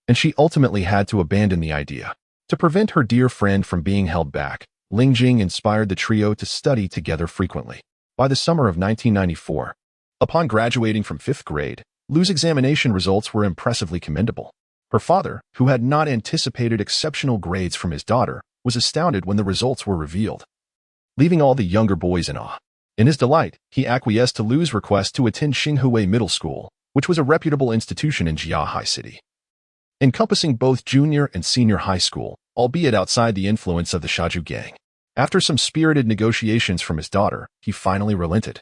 S1: and she ultimately had to abandon the idea. To prevent her dear friend from being held back, Lingjing inspired the trio to study together frequently. By the summer of 1994, upon graduating from 5th grade, Liu's examination results were impressively commendable. Her father, who had not anticipated exceptional grades from his daughter, was astounded when the results were revealed, leaving all the younger boys in awe. In his delight, he acquiesced to Liu's request to attend Xinhui Middle School, which was a reputable institution in Jiahai City, encompassing both junior and senior high school, albeit outside the influence of the Shaju gang. After some spirited negotiations from his daughter, he finally relented,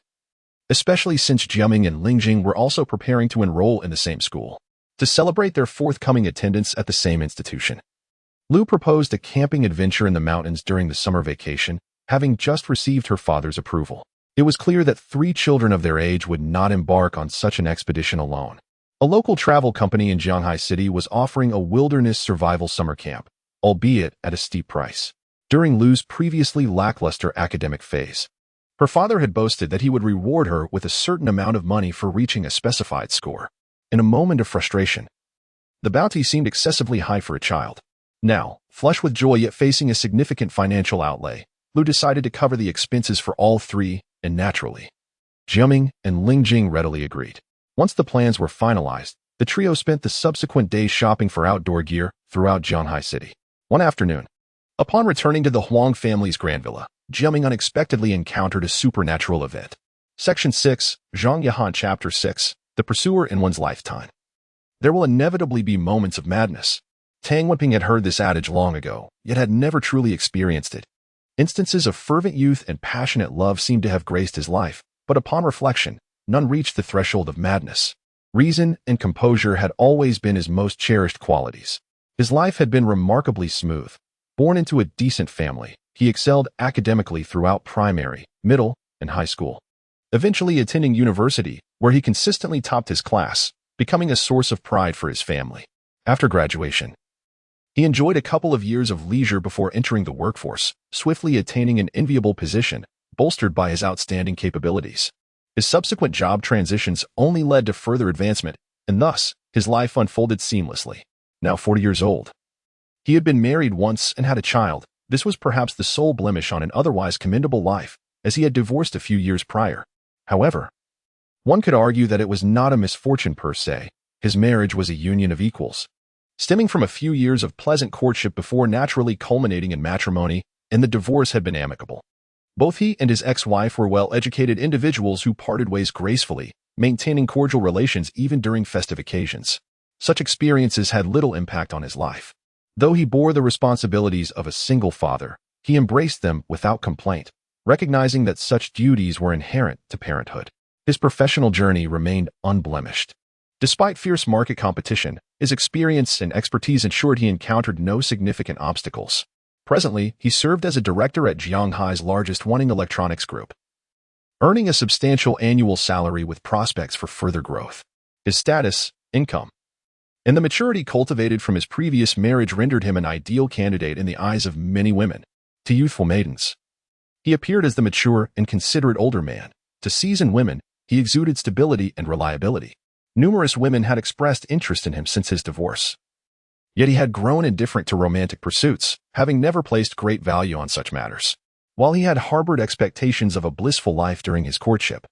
S1: especially since Jiaming and Lingjing were also preparing to enroll in the same school, to celebrate their forthcoming attendance at the same institution. Liu proposed a camping adventure in the mountains during the summer vacation, having just received her father's approval. It was clear that 3 children of their age would not embark on such an expedition alone. A local travel company in Jiahai City was offering a wilderness survival summer camp, albeit at a steep price. During Liu's previously lackluster academic phase, her father had boasted that he would reward her with a certain amount of money for reaching a specified score. In a moment of frustration, the bounty seemed excessively high for a child. Now, flush with joy yet facing a significant financial outlay, Liu decided to cover the expenses for all 3, and naturally, Jiaming and Lingjing readily agreed. Once the plans were finalized, the trio spent the subsequent days shopping for outdoor gear throughout Jiahai City. One afternoon, upon returning to the Huang family's grand villa, Jiaming unexpectedly encountered a supernatural event. Section 6, Zhang Yahan Chapter 6, The Pursuer in One's Lifetime. There will inevitably be moments of madness. Tang Wenping had heard this adage long ago, yet had never truly experienced it. Instances of fervent youth and passionate love seemed to have graced his life, but upon reflection, none reached the threshold of madness. Reason and composure had always been his most cherished qualities. His life had been remarkably smooth. Born into a decent family, he excelled academically throughout primary, middle, and high school, eventually attending university, where he consistently topped his class, becoming a source of pride for his family. After graduation, he enjoyed a couple of years of leisure before entering the workforce, swiftly attaining an enviable position, bolstered by his outstanding capabilities. His subsequent job transitions only led to further advancement, and thus, his life unfolded seamlessly. Now 40 years old, he had been married once and had a child. This was perhaps the sole blemish on an otherwise commendable life, as he had divorced a few years prior. However, one could argue that it was not a misfortune per se. His marriage was a union of equals, stemming from a few years of pleasant courtship before naturally culminating in matrimony, and the divorce had been amicable. Both he and his ex-wife were well-educated individuals who parted ways gracefully, maintaining cordial relations even during festive occasions. Such experiences had little impact on his life. Though he bore the responsibilities of a single father, he embraced them without complaint, recognizing that such duties were inherent to parenthood. His professional journey remained unblemished. Despite fierce market competition, his experience and expertise ensured he encountered no significant obstacles. Presently, he served as a director at Jianghai's largest Wanning Electronics Group, earning a substantial annual salary with prospects for further growth. His status, income, and the maturity cultivated from his previous marriage rendered him an ideal candidate in the eyes of many women. To youthful maidens, he appeared as the mature and considerate older man. To seasoned women, he exuded stability and reliability. Numerous women had expressed interest in him since his divorce. Yet he had grown indifferent to romantic pursuits, having never placed great value on such matters. While he had harbored expectations of a blissful life during his courtship,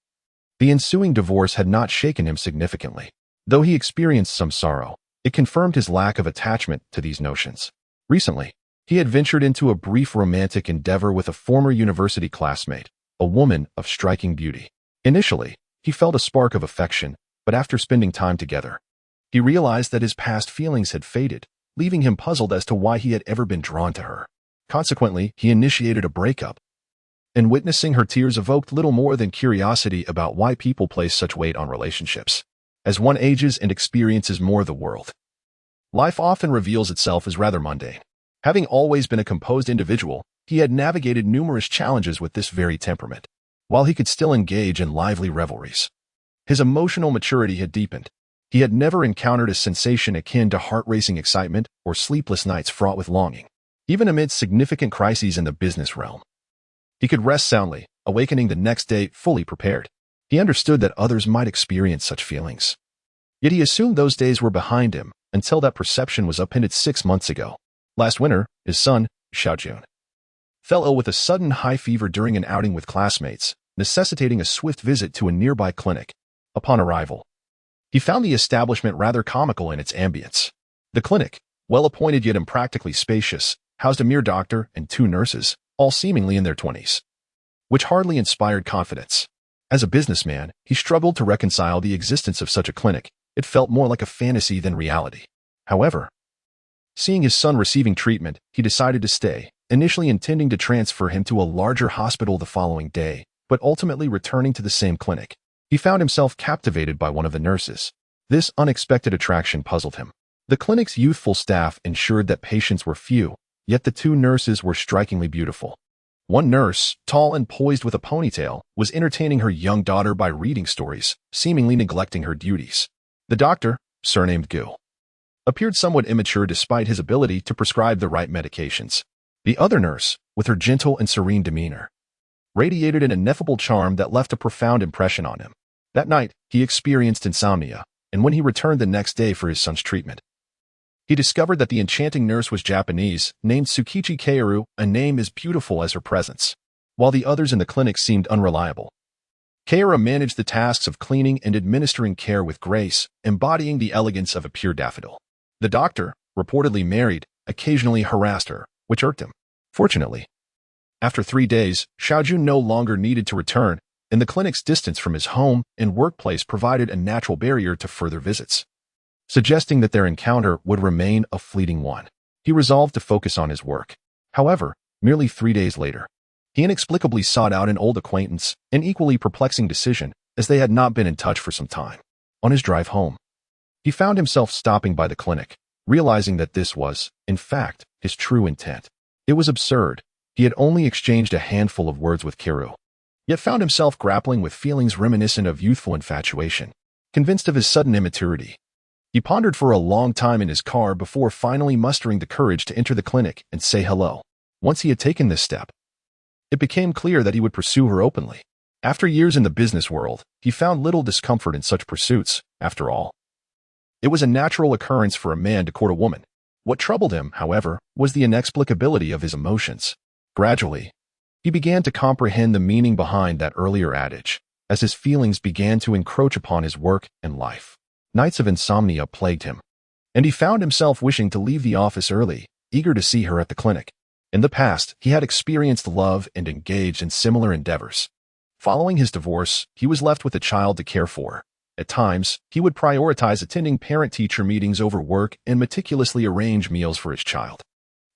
S1: the ensuing divorce had not shaken him significantly. Though he experienced some sorrow, it confirmed his lack of attachment to these notions. Recently, he had ventured into a brief romantic endeavor with a former university classmate, a woman of striking beauty. Initially, he felt a spark of affection, but after spending time together, he realized that his past feelings had faded, leaving him puzzled as to why he had ever been drawn to her. Consequently, he initiated a breakup, and witnessing her tears evoked little more than curiosity about why people place such weight on relationships. As one ages and experiences more of the world, life often reveals itself as rather mundane. Having always been a composed individual, he had navigated numerous challenges with this very temperament. While he could still engage in lively revelries, his emotional maturity had deepened. He had never encountered a sensation akin to heart-racing excitement or sleepless nights fraught with longing. Even amidst significant crises in the business realm, he could rest soundly, awakening the next day fully prepared. He understood that others might experience such feelings, yet he assumed those days were behind him until that perception was upended 6 months ago. Last winter, his son, Xiaojun, fell ill with a sudden high fever during an outing with classmates, necessitating a swift visit to a nearby clinic. Upon arrival, he found the establishment rather comical in its ambience. The clinic, well-appointed yet impractically spacious, housed a mere doctor and 2 nurses, all seemingly in their 20s, which hardly inspired confidence. As a businessman, he struggled to reconcile the existence of such a clinic. It felt more like a fantasy than reality. However, seeing his son receiving treatment, he decided to stay, initially intending to transfer him to a larger hospital the following day, but ultimately returning to the same clinic. He found himself captivated by one of the nurses. This unexpected attraction puzzled him. The clinic's youthful staff ensured that patients were few, yet the 2 nurses were strikingly beautiful. One nurse, tall and poised with a ponytail, was entertaining her young daughter by reading stories, seemingly neglecting her duties. The doctor, surnamed Gu, appeared somewhat immature despite his ability to prescribe the right medications. The other nurse, with her gentle and serene demeanor, radiated an ineffable charm that left a profound impression on him. That night, he experienced insomnia, and when he returned the next day for his son's treatment, he discovered that the enchanting nurse was Japanese, named Tsukichi Katsu, a name as beautiful as her presence. While the others in the clinic seemed unreliable, Katsu managed the tasks of cleaning and administering care with grace, embodying the elegance of a pure daffodil. The doctor, reportedly married, occasionally harassed her, which irked him. Fortunately, after 3 days, Xiaojun no longer needed to return, and the clinic's distance from his home and workplace provided a natural barrier to further visits, suggesting that their encounter would remain a fleeting one. He resolved to focus on his work. However, merely 3 days later, he inexplicably sought out an old acquaintance, an equally perplexing decision, as they had not been in touch for some time. On his drive home, he found himself stopping by the clinic, realizing that this was, in fact, his true intent. It was absurd. He had only exchanged a handful of words with Katsu, yet found himself grappling with feelings reminiscent of youthful infatuation. Convinced of his sudden immaturity, he pondered for a long time in his car before finally mustering the courage to enter the clinic and say hello. Once he had taken this step, it became clear that he would pursue her openly. After years in the business world, he found little discomfort in such pursuits. After all, it was a natural occurrence for a man to court a woman. What troubled him, however, was the inexplicability of his emotions. Gradually, he began to comprehend the meaning behind that earlier adage, as his feelings began to encroach upon his work and life. Nights of insomnia plagued him, and he found himself wishing to leave the office early, eager to see her at the clinic. In the past, he had experienced love and engaged in similar endeavors. Following his divorce, he was left with a child to care for. At times, he would prioritize attending parent-teacher meetings over work and meticulously arrange meals for his child.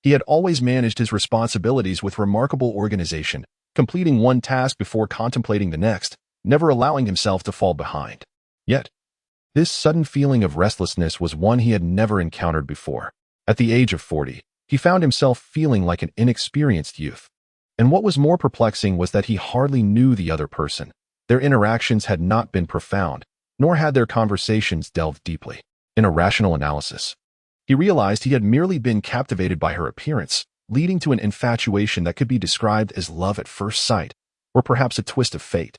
S1: He had always managed his responsibilities with remarkable organization, completing one task before contemplating the next, never allowing himself to fall behind. Yet, this sudden feeling of restlessness was one he had never encountered before. At the age of 40, he found himself feeling like an inexperienced youth. And what was more perplexing was that he hardly knew the other person. Their interactions had not been profound, nor had their conversations delved deeply. In a rational analysis, he realized he had merely been captivated by her appearance, leading to an infatuation that could be described as love at first sight, or perhaps a twist of fate.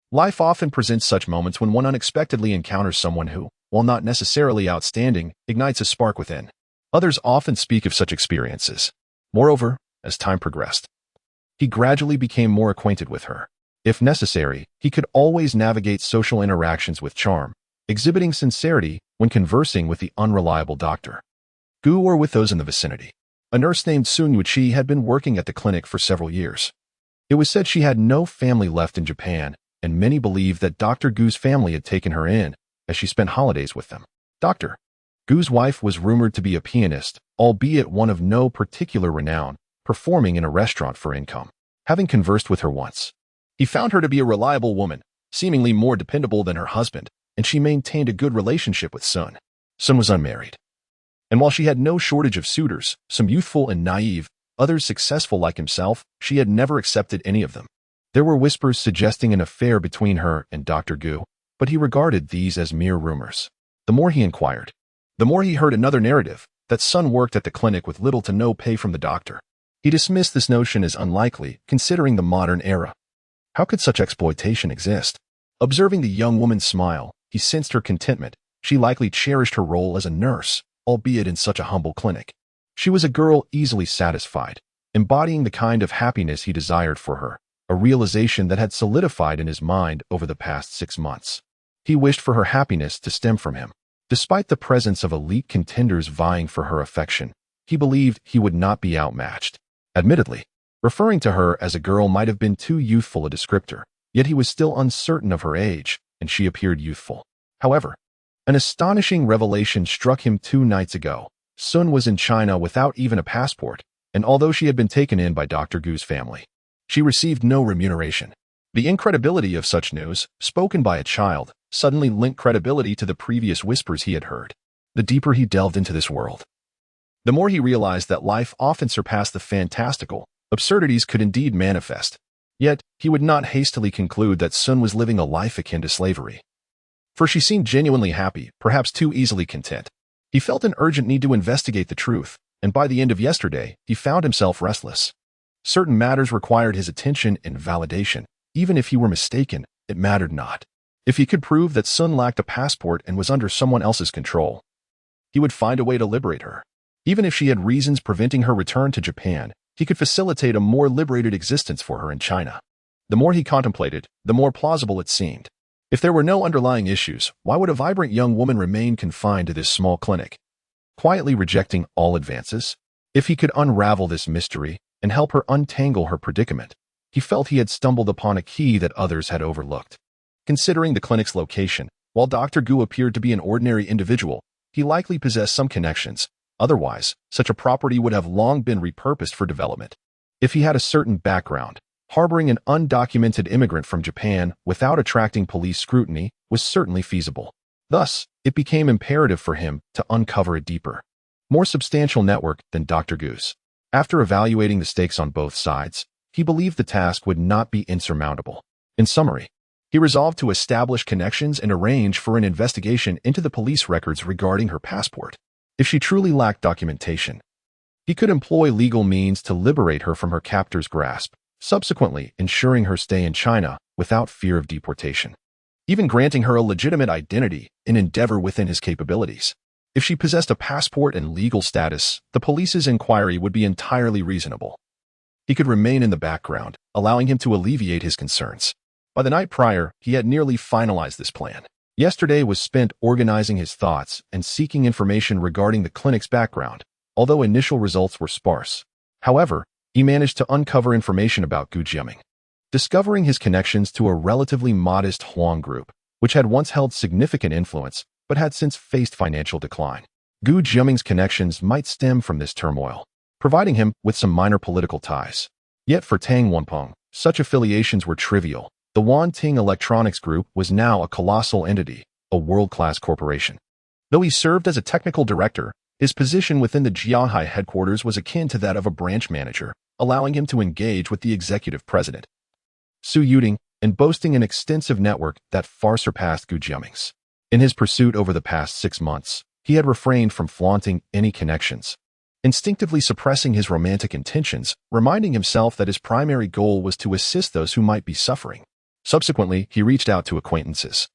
S1: Life often presents such moments when one unexpectedly encounters someone who, while not necessarily outstanding, ignites a spark within. Others often speak of such experiences. Moreover, as time progressed, he gradually became more acquainted with her. If necessary, he could always navigate social interactions with charm, exhibiting sincerity when conversing with the unreliable doctor, Gu, or with those in the vicinity. A nurse named Sun Yuqi had been working at the clinic for several years. It was said she had no family left in Japan, and many believed that Dr. Gu's family had taken her in, as she spent holidays with them. Dr. Gu's wife was rumored to be a pianist, albeit one of no particular renown, performing in a restaurant for income. Having conversed with her once, he found her to be a reliable woman, seemingly more dependable than her husband, and she maintained a good relationship with Sun. Sun was unmarried, and while she had no shortage of suitors, some youthful and naive, others successful like himself, she had never accepted any of them. There were whispers suggesting an affair between her and Dr. Gu, but he regarded these as mere rumors. The more he inquired, the more he heard another narrative, that Sun worked at the clinic with little to no pay from the doctor. He dismissed this notion as unlikely, considering the modern era. How could such exploitation exist? Observing the young woman smile, he sensed her contentment. She likely cherished her role as a nurse, albeit in such a humble clinic. She was a girl easily satisfied, embodying the kind of happiness he desired for her. a realization that had solidified in his mind over the past 6 months. He wished for her happiness to stem from him. Despite the presence of elite contenders vying for her affection, he believed he would not be outmatched. Admittedly, referring to her as a girl might have been too youthful a descriptor, yet he was still uncertain of her age, and she appeared youthful. However, an astonishing revelation struck him 2 nights ago. Sun was in China without even a passport, and although she had been taken in by Dr. Gu's family, she received no remuneration. The incredibility of such news, spoken by a child, suddenly linked credibility to the previous whispers he had heard. The deeper he delved into this world, the more he realized that life often surpassed the fantastical. Absurdities could indeed manifest. Yet, he would not hastily conclude that Sun was living a life akin to slavery. For she seemed genuinely happy, perhaps too easily content. He felt an urgent need to investigate the truth, and by the end of yesterday, he found himself restless. Certain matters required his attention and validation. Even if he were mistaken, it mattered not. If he could prove that Sun lacked a passport and was under someone else's control, he would find a way to liberate her. Even if she had reasons preventing her return to Japan, he could facilitate a more liberated existence for her in China. The more he contemplated, the more plausible it seemed. If there were no underlying issues, why would a vibrant young woman remain confined to this small clinic, quietly rejecting all advances? If he could unravel this mystery and help her untangle her predicament, he felt he had stumbled upon a key that others had overlooked. Considering the clinic's location, while Dr. Gu appeared to be an ordinary individual, he likely possessed some connections. Otherwise, such a property would have long been repurposed for development. If he had a certain background, harboring an undocumented immigrant from Japan without attracting police scrutiny was certainly feasible. Thus, it became imperative for him to uncover a deeper, more substantial network than Dr. Gu's. After evaluating the stakes on both sides, he believed the task would not be insurmountable. In summary, he resolved to establish connections and arrange for an investigation into the police records regarding her passport. If she truly lacked documentation, he could employ legal means to liberate her from her captor's grasp, subsequently ensuring her stay in China without fear of deportation, even granting her a legitimate identity, an endeavor within his capabilities. If she possessed a passport and legal status, the police's inquiry would be entirely reasonable. He could remain in the background, allowing him to alleviate his concerns. By the night prior, he had nearly finalized this plan. Yesterday was spent organizing his thoughts and seeking information regarding the clinic's background, although initial results were sparse. However, he managed to uncover information about Gu Jiaming, discovering his connections to a relatively modest Huang group, which had once held significant influence, but had since faced financial decline. Gu Jiaming's connections might stem from this turmoil, providing him with some minor political ties. Yet for Tang Wanpeng, such affiliations were trivial. The Wanting Electronics Group was now a colossal entity, a world-class corporation. Though he served as a technical director, his position within the Jiahai headquarters was akin to that of a branch manager, allowing him to engage with the executive president, Su Yuding, and boasting an extensive network that far surpassed Gu Jiaming's. In his pursuit over the past 6 months, he had refrained from flaunting any connections, instinctively suppressing his romantic intentions, reminding himself that his primary goal was to assist those who might be suffering. Subsequently, he reached out to acquaintances,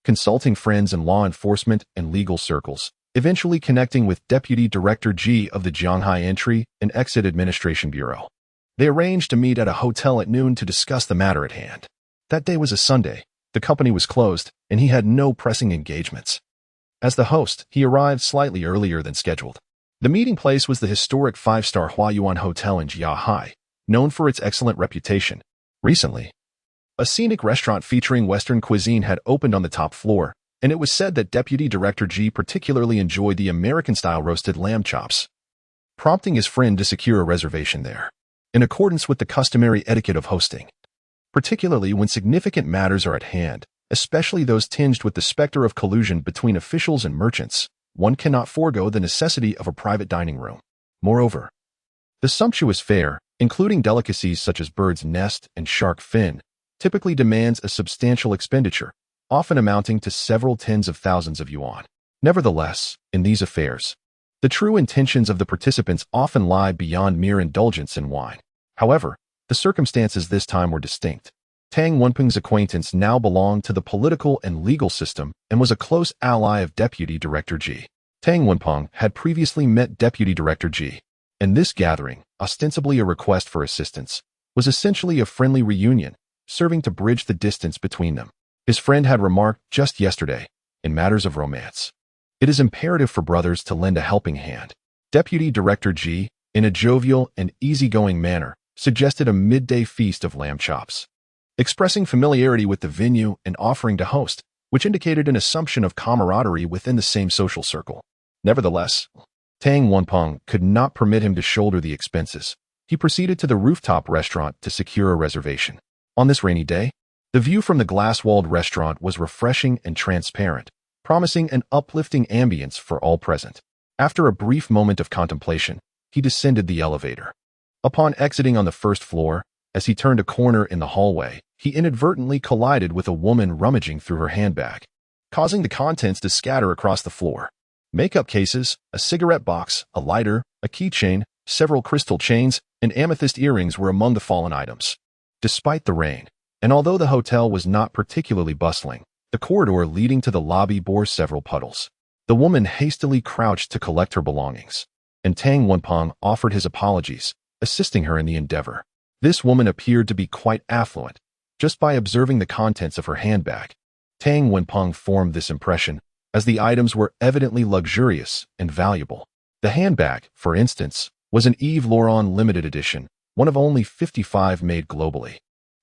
S1: consulting friends in law enforcement and legal circles, eventually connecting with Deputy Director Ji of the Jianghai Entry and Exit Administration Bureau. They arranged to meet at a hotel at noon to discuss the matter at hand. That day was a Sunday, the company was closed, and he had no pressing engagements. As the host, he arrived slightly earlier than scheduled. The meeting place was the historic 5-star Huayuan Hotel in Jiahai, known for its excellent reputation. Recently, a scenic restaurant featuring Western cuisine had opened on the top floor, and it was said that Deputy Director G particularly enjoyed the American-style roasted lamb chops, prompting his friend to secure a reservation there, in accordance with the customary etiquette of hosting. Particularly when significant matters are at hand, especially those tinged with the specter of collusion between officials and merchants, one cannot forego the necessity of a private dining room. Moreover, the sumptuous fare, including delicacies such as bird's nest and shark fin, typically demands a substantial expenditure, often amounting to several tens of thousands of yuan. Nevertheless, in these affairs, the true intentions of the participants often lie beyond mere indulgence in wine. However, the circumstances this time were distinct. Tang Wanpeng's acquaintance now belonged to the political and legal system and was a close ally of Deputy Director Ji. Tang Wanpeng had previously met Deputy Director Ji, and this gathering, ostensibly a request for assistance, was essentially a friendly reunion, serving to bridge the distance between them. His friend had remarked just yesterday, in matters of romance, it is imperative for brothers to lend a helping hand. Deputy Director G, in a jovial and easygoing manner, suggested a midday feast of lamb chops, expressing familiarity with the venue and offering to host, which indicated an assumption of camaraderie within the same social circle. Nevertheless, Tang Wenpeng could not permit him to shoulder the expenses. He proceeded to the rooftop restaurant to secure a reservation. On this rainy day, the view from the glass-walled restaurant was refreshing and transparent, promising an uplifting ambience for all present. After a brief moment of contemplation, he descended the elevator. Upon exiting on the first floor, as he turned a corner in the hallway, he inadvertently collided with a woman rummaging through her handbag, causing the contents to scatter across the floor. Makeup cases, a cigarette box, a lighter, a keychain, several crystal chains, and amethyst earrings were among the fallen items. Despite the rain, and although the hotel was not particularly bustling, the corridor leading to the lobby bore several puddles. The woman hastily crouched to collect her belongings, and Tang Wenpeng offered his apologies, assisting her in the endeavor. This woman appeared to be quite affluent. Just by observing the contents of her handbag, Tang Wenpeng formed this impression, as the items were evidently luxurious and valuable. The handbag, for instance, was an Yves Laurent limited edition, one of only 55 made globally.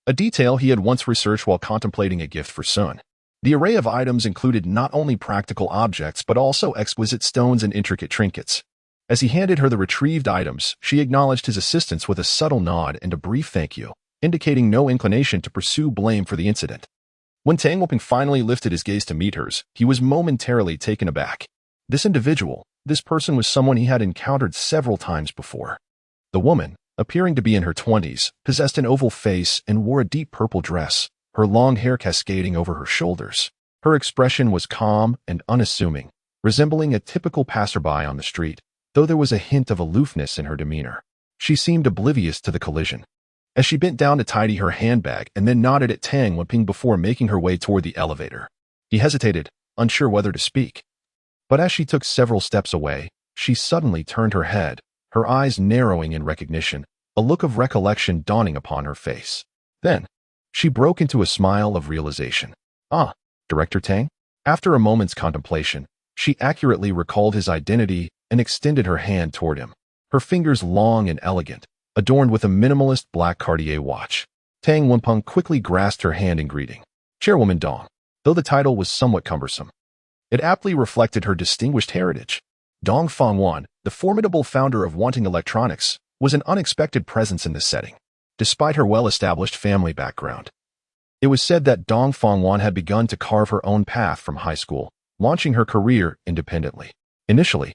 S1: A detail he had once researched while contemplating a gift for Sun. The array of items included not only practical objects but also exquisite stones and intricate trinkets. As he handed her the retrieved items, she acknowledged his assistance with a subtle nod and a brief thank you, indicating no inclination to pursue blame for the incident. When Tang Wenpeng finally lifted his gaze to meet hers, he was momentarily taken aback. This person was someone he had encountered several times before. The woman, appearing to be in her 20s, possessed an oval face and wore a deep purple dress, her long hair cascading over her shoulders. Her expression was calm and unassuming, resembling a typical passerby on the street, though there was a hint of aloofness in her demeanor. She seemed oblivious to the collision, as she bent down to tidy her handbag and then nodded at Tang Wenpeng before making her way toward the elevator. He hesitated, unsure whether to speak. But as she took several steps away, she suddenly turned her head, her eyes narrowing in recognition, a look of recollection dawning upon her face. Then, she broke into a smile of realization. Ah, Director Tang? After a moment's contemplation, she accurately recalled his identity and extended her hand toward him, her fingers long and elegant, adorned with a minimalist black Cartier watch. Tang Wenpeng quickly grasped her hand in greeting. Chairwoman Dong, though the title was somewhat cumbersome, it aptly reflected her distinguished heritage. Dongfang Wan, the formidable founder of Wanting Electronics, was an unexpected presence in this setting, despite her well-established family background. It was said that Dongfang Wan had begun to carve her own path from high school, launching her career independently. Initially,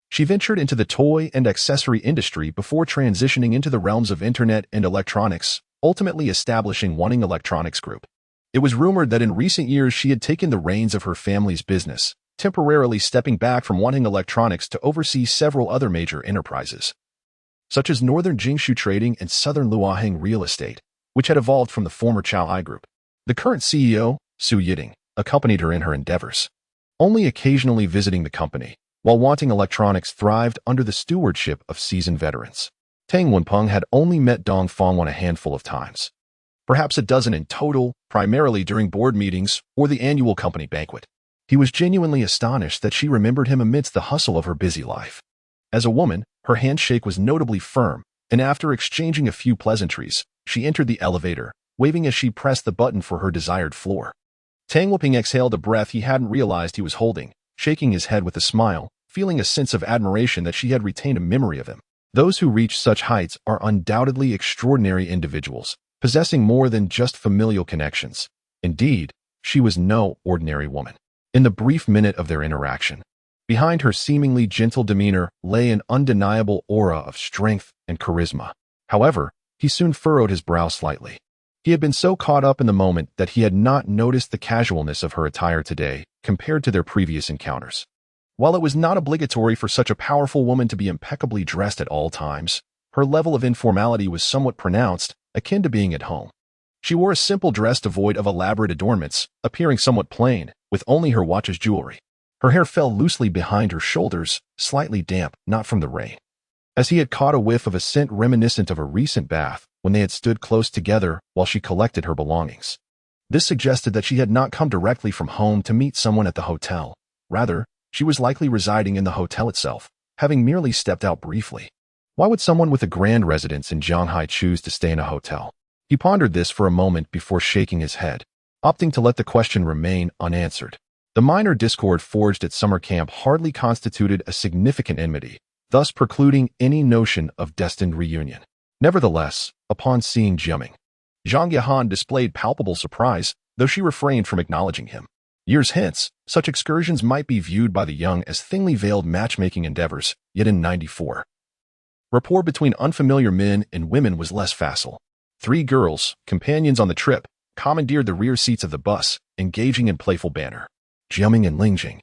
S1: she ventured into the toy and accessory industry before transitioning into the realms of internet and electronics, ultimately establishing Wanting Electronics Group. It was rumored that in recent years she had taken the reins of her family's business, temporarily stepping back from Wanting Electronics to oversee several other major enterprises, such as Northern Jingshu Trading and Southern Luoheng Real Estate, which had evolved from the former Chao Ai Group. The current CEO, Su Yiting, accompanied her in her endeavors, only occasionally visiting the company, while Wanting Electronics thrived under the stewardship of seasoned veterans. Tang Wenpeng had only met Dongfang Wan a handful of times, perhaps a dozen in total, primarily during board meetings or the annual company banquet. He was genuinely astonished that she remembered him amidst the hustle of her busy life. As a woman, her handshake was notably firm, and after exchanging a few pleasantries, she entered the elevator, waving as she pressed the button for her desired floor. Tang Wenpeng exhaled a breath he hadn't realized he was holding, shaking his head with a smile, feeling a sense of admiration that she had retained a memory of him. Those who reach such heights are undoubtedly extraordinary individuals, possessing more than just familial connections. Indeed, she was no ordinary woman. In the brief minute of their interaction, behind her seemingly gentle demeanor lay an undeniable aura of strength and charisma. However, he soon furrowed his brow slightly. He had been so caught up in the moment that he had not noticed the casualness of her attire today compared to their previous encounters. While it was not obligatory for such a powerful woman to be impeccably dressed at all times, her level of informality was somewhat pronounced, akin to being at home. She wore a simple dress devoid of elaborate adornments, appearing somewhat plain, with only her watch's jewelry. Her hair fell loosely behind her shoulders, slightly damp, not from the rain. As he had caught a whiff of a scent reminiscent of a recent bath, when they had stood close together while she collected her belongings. This suggested that she had not come directly from home to meet someone at the hotel. Rather, she was likely residing in the hotel itself, having merely stepped out briefly. Why would someone with a grand residence in Shanghai choose to stay in a hotel? He pondered this for a moment before shaking his head, opting to let the question remain unanswered. The minor discord forged at summer camp hardly constituted a significant enmity, thus precluding any notion of destined reunion. Nevertheless, upon seeing Jiaming, Zhang Yahan displayed palpable surprise, though she refrained from acknowledging him. Years hence, such excursions might be viewed by the young as thinly veiled matchmaking endeavors, yet in 94. Rapport between unfamiliar men and women was less facile. 3 girls, companions on the trip, commandeered the rear seats of the bus, engaging in playful banter. Jiaming and Lingjing,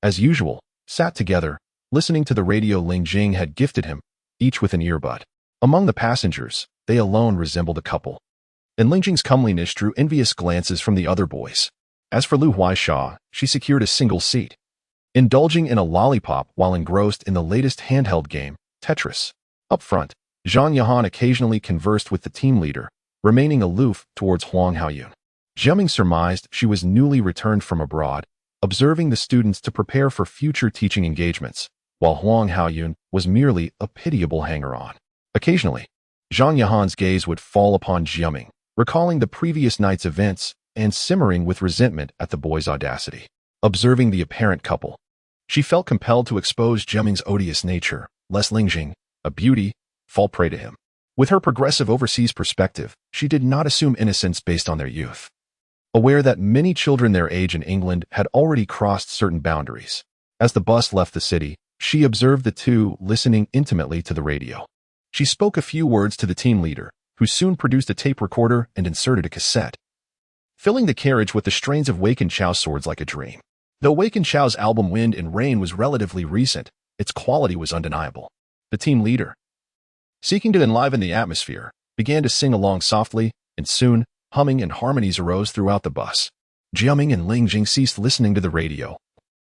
S1: as usual, sat together, listening to the radio Lingjing had gifted him, each with an earbud. Among the passengers, they alone resembled a couple, and Lingjing's comeliness drew envious glances from the other boys. As for Liu Huaisha, she secured a single seat, indulging in a lollipop while engrossed in the latest handheld game, Tetris. Up front, Zhang Yahan occasionally conversed with the team leader, remaining aloof towards Huang Haoyun. Jiaming surmised she was newly returned from abroad, observing the students to prepare for future teaching engagements, while Huang Haoyun was merely a pitiable hanger-on. Occasionally, Zhang Yahan's gaze would fall upon Jiaming, recalling the previous night's events and simmering with resentment at the boy's audacity. Observing the apparent couple, she felt compelled to expose Jiaming's odious nature, lest Lingjing, a beauty, fall prey to him. With her progressive overseas perspective, she did not assume innocence based on their youth. Aware that many children their age in England had already crossed certain boundaries. As the bus left the city, she observed the two listening intimately to the radio. She spoke a few words to the team leader, who soon produced a tape recorder and inserted a cassette, filling the carriage with the strains of Wei Chow's Swords Like a Dream. Though Wei Chow's album Wind and Rain was relatively recent, its quality was undeniable. The team leader, seeking to enliven the atmosphere, began to sing along softly, and soon, humming and harmonies arose throughout the bus. Jiaming and Lingjing ceased listening to the radio,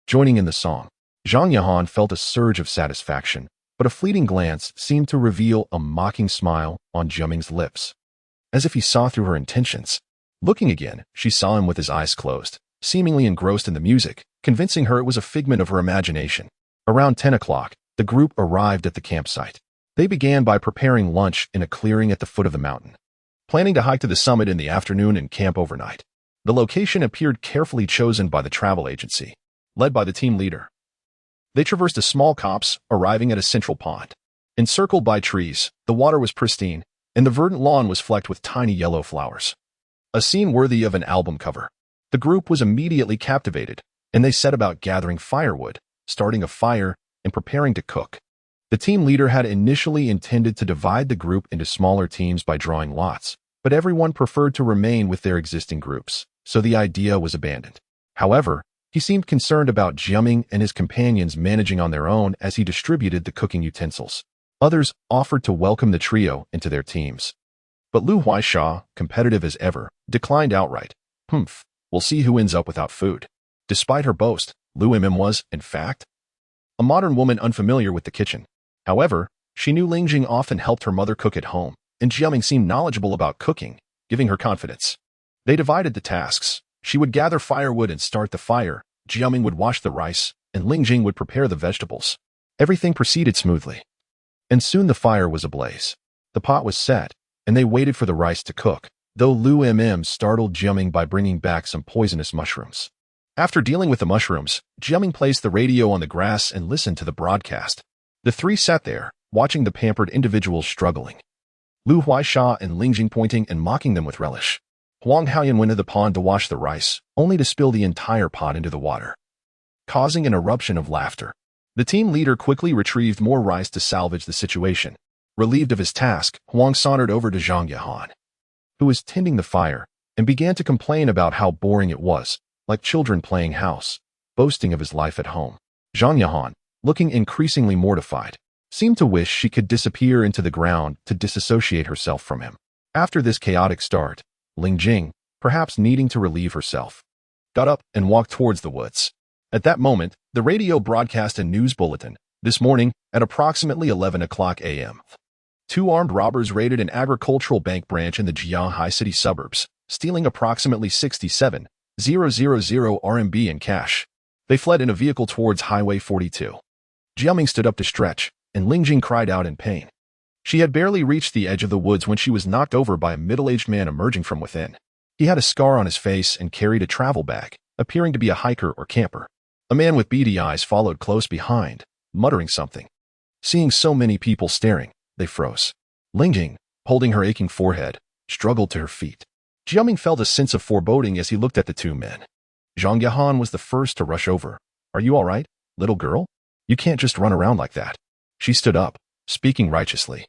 S1: joining in the song. Zhang Yahan felt a surge of satisfaction, but a fleeting glance seemed to reveal a mocking smile on Jiaming's lips, as if he saw through her intentions. Looking again, she saw him with his eyes closed, seemingly engrossed in the music, convincing her it was a figment of her imagination. Around 10 o'clock, the group arrived at the campsite. They began by preparing lunch in a clearing at the foot of the mountain, planning to hike to the summit in the afternoon and camp overnight. The location appeared carefully chosen by the travel agency, led by the team leader. They traversed a small copse, arriving at a central pond. Encircled by trees, the water was pristine, and the verdant lawn was flecked with tiny yellow flowers. A scene worthy of an album cover. The group was immediately captivated, and they set about gathering firewood, starting a fire, and preparing to cook. The team leader had initially intended to divide the group into smaller teams by drawing lots, but everyone preferred to remain with their existing groups, so the idea was abandoned. However, he seemed concerned about Jiaming and his companions managing on their own as he distributed the cooking utensils. Others offered to welcome the trio into their teams. But Liu Huaisha, competitive as ever, declined outright. We'll see who ends up without food. Despite her boast, Liu was, in fact, a modern woman unfamiliar with the kitchen. However, she knew Lingjing often helped her mother cook at home, and Jiaming seemed knowledgeable about cooking, giving her confidence. They divided the tasks. She would gather firewood and start the fire, Jiaming would wash the rice, and Lingjing would prepare the vegetables. Everything proceeded smoothly. And soon the fire was ablaze. The pot was set, and they waited for the rice to cook, though Liu startled Jiaming by bringing back some poisonous mushrooms. After dealing with the mushrooms, Jiaming placed the radio on the grass and listened to the broadcast. The three sat there, watching the pampered individuals struggling. Liu Huaisha and Lingjing pointing and mocking them with relish. Huang Haoyun went to the pond to wash the rice, only to spill the entire pot into the water, causing an eruption of laughter. The team leader quickly retrieved more rice to salvage the situation. Relieved of his task, Huang sauntered over to Zhang Yahan, who was tending the fire, and began to complain about how boring it was, like children playing house, boasting of his life at home. Zhang Yahan, looking increasingly mortified, seemed to wish she could disappear into the ground to disassociate herself from him. After this chaotic start, Lingjing, perhaps needing to relieve herself, got up and walked towards the woods. At that moment, the radio broadcast a news bulletin. This morning, at approximately 11 o'clock a.m., Two armed robbers raided an agricultural bank branch in the Jiaming city suburbs, stealing approximately 67,000 RMB in cash. They fled in a vehicle towards Highway 42. Jiaming stood up to stretch, and Lingjing cried out in pain. She had barely reached the edge of the woods when she was knocked over by a middle-aged man emerging from within. He had a scar on his face and carried a travel bag, appearing to be a hiker or camper. A man with beady eyes followed close behind, muttering something. Seeing so many people staring, they froze. Lingjing, holding her aching forehead, struggled to her feet. Jiaming felt a sense of foreboding as he looked at the two men. Zhang Yahan was the first to rush over. "Are you all right, little girl? You can't just run around like that." She stood up, speaking righteously.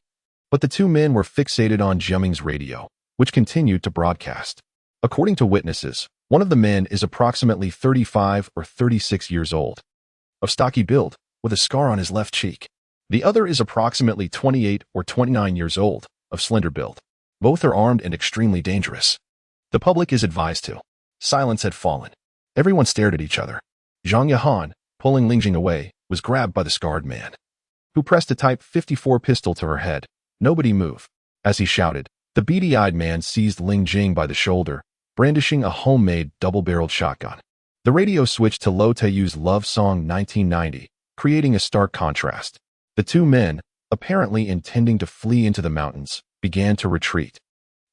S1: But the two men were fixated on Jiaming's radio, which continued to broadcast. According to witnesses, one of the men is approximately 35 or 36 years old, of stocky build, with a scar on his left cheek. The other is approximately 28 or 29 years old, of slender build. Both are armed and extremely dangerous. The public is advised to. Silence had fallen. Everyone stared at each other. Zhang Yahan, pulling Lingjing away, was grabbed by the scarred man, who pressed a Type 54 pistol to her head. "Nobody move." As he shouted, the beady-eyed man seized Lingjing by the shoulder, brandishing a homemade double-barreled shotgun. The radio switched to Lo Tayu's love song 1990, creating a stark contrast. The two men, apparently intending to flee into the mountains, began to retreat,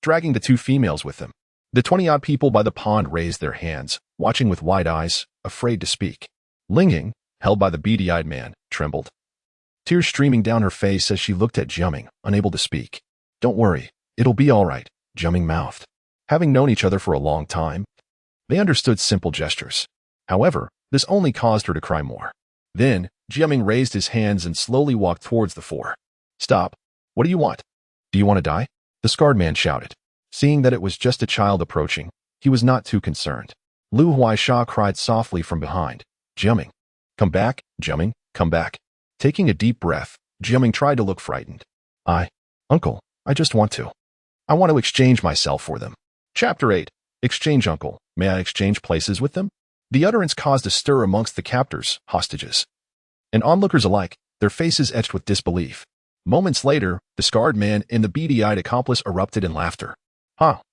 S1: dragging the two females with them. The 20-odd people by the pond raised their hands, watching with wide eyes, afraid to speak. Lingjing, held by the beady-eyed man, trembled, tears streaming down her face as she looked at Jiaming, unable to speak. "Don't worry, it'll be all right," Jiaming mouthed. Having known each other for a long time, they understood simple gestures. However, this only caused her to cry more. Then, Jiaming raised his hands and slowly walked towards the four. "Stop. What do you want? Do you want to die?" The scarred man shouted. Seeing that it was just a child approaching, he was not too concerned. Liu Huaisha cried softly from behind. "Jiaming, come back, Jiaming, come back." Taking a deep breath, Jiaming tried to look frightened. Uncle, I just want to. I want to exchange myself for them." Chapter 8. Exchange, uncle. May I exchange places with them? The utterance caused a stir amongst the captors, hostages, and onlookers alike, their faces etched with disbelief. Moments later, the scarred man and the beady-eyed accomplice erupted in laughter.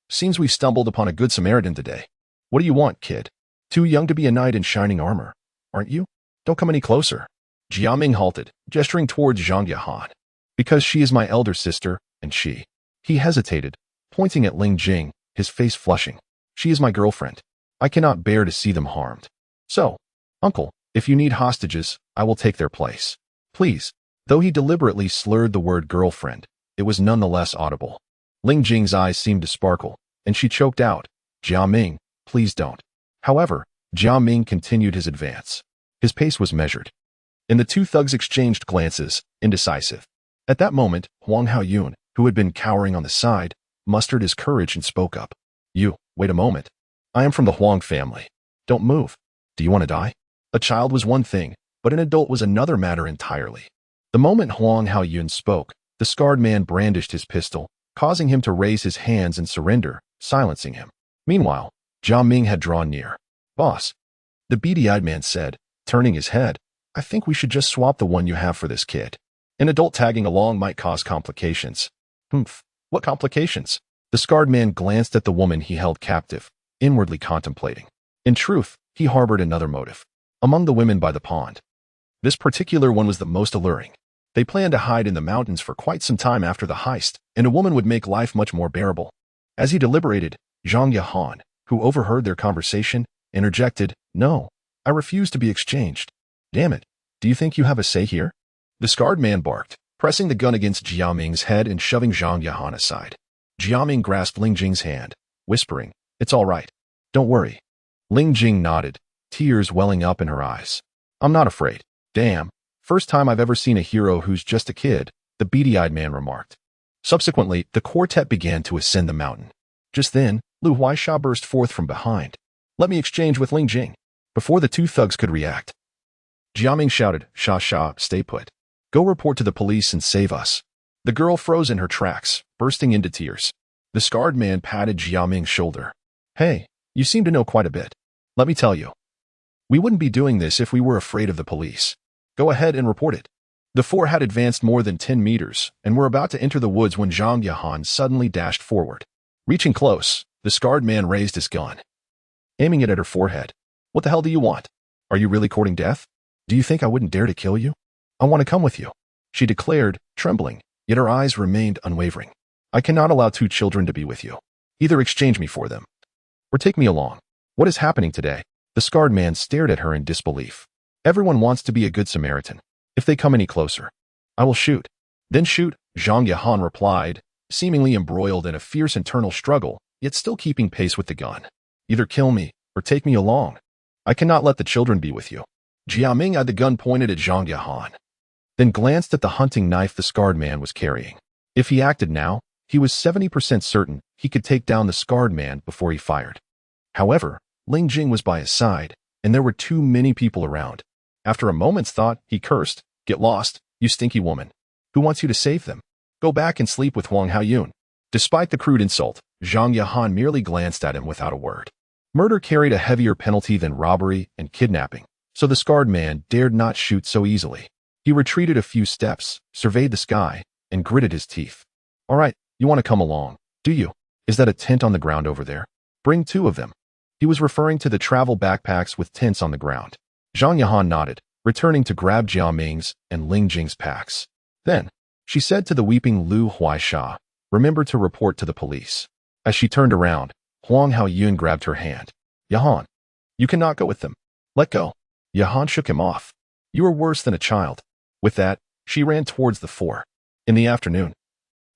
S1: Seems we've stumbled upon a good Samaritan today. What do you want, kid? Too young to be a knight in shining armor, aren't you? Don't come any closer." Jiaming halted, gesturing towards Zhang Yahan. "Because she is my elder sister, and she." He hesitated, pointing at Lingjing, his face flushing. "She is my girlfriend. I cannot bear to see them harmed. So, uncle, if you need hostages, I will take their place. Please." Though he deliberately slurred the word girlfriend, it was nonetheless audible. Lingjing's eyes seemed to sparkle, and she choked out, "Jiaming, please don't." However, Jiaming continued his advance. His pace was measured, and the two thugs exchanged glances, indecisive. At that moment, Huang Haoyun, who had been cowering on the side, mustered his courage and spoke up. Wait a moment. I am from the Huang family. Don't move. Do you want to die?" A child was one thing, but an adult was another matter entirely. The moment Huang Haoyun spoke, the scarred man brandished his pistol, causing him to raise his hands and surrender, silencing him. Meanwhile, Jiaming had drawn near. "Boss," the beady-eyed man said, turning his head, "I think we should just swap the one you have for this kid. An adult tagging along might cause complications." What complications?" The scarred man glanced at the woman he held captive, inwardly contemplating. In truth, he harbored another motive. Among the women by the pond, this particular one was the most alluring. They planned to hide in the mountains for quite some time after the heist, and a woman would make life much more bearable. As he deliberated, Zhang Yahan, who overheard their conversation, interjected, "No, I refuse to be exchanged." "Damn it, do you think you have a say here?" The scarred man barked, pressing the gun against Jiaming's head and shoving Zhang Yahan aside. Jiaming grasped Lingjing's hand, whispering, "It's all right. Don't worry." Lingjing nodded, tears welling up in her eyes. "I'm not afraid." "Damn, first time I've ever seen a hero who's just a kid," the beady-eyed man remarked. Subsequently, the quartet began to ascend the mountain. Just then, Liu Huaisha burst forth from behind. "Let me exchange with Lingjing." Before the two thugs could react, Jiaming shouted, Sha, stay put. Go report to the police and save us." The girl froze in her tracks, bursting into tears. The scarred man patted Jiaming's shoulder. "Hey, you seem to know quite a bit. Let me tell you. We wouldn't be doing this if we were afraid of the police. Go ahead and report it." The four had advanced more than 10 meters and were about to enter the woods when Zhang Yahan suddenly dashed forward. Reaching close, the scarred man raised his gun, aiming it at her forehead. What the hell do you want? Are you really courting death? Do you think I wouldn't dare to kill you? I want to come with you, she declared, trembling, yet her eyes remained unwavering. I cannot allow 2 children to be with you. Either exchange me for them, or take me along. What is happening today? The scarred man stared at her in disbelief. Everyone wants to be a good Samaritan. If they come any closer, I will shoot. Then shoot, Zhang Yahan replied, seemingly embroiled in a fierce internal struggle, yet still keeping pace with the gun. Either kill me, or take me along. I cannot let the children be with you. Jiaming had the gun pointed at Zhang Yahan, then glanced at the hunting knife the scarred man was carrying. If he acted now, he was 70% certain he could take down the scarred man before he fired. However, Lingjing was by his side, and there were too many people around. After a moment's thought, he cursed, "Get lost, you stinky woman. Who wants you to save them? Go back and sleep with Huang Haoyun." Despite the crude insult, Zhang Yahan merely glanced at him without a word. Murder carried a heavier penalty than robbery and kidnapping, so the scarred man dared not shoot so easily. He retreated a few steps, surveyed the sky, and gritted his teeth. "All right, you want to come along, do you? Is that a tent on the ground over there? Bring 2 of them." He was referring to the travel backpacks with tents on the ground. Zhang Yahan nodded, returning to grab Jiaming's and Lingjing's packs. Then, she said to the weeping Liu Huaisha, "Remember to report to the police." As she turned around, Huang Haoyun grabbed her hand. "Yahan, you cannot go with them. Let go." Yahan shook him off. "You are worse than a child." With that, she ran towards the 4. In the afternoon,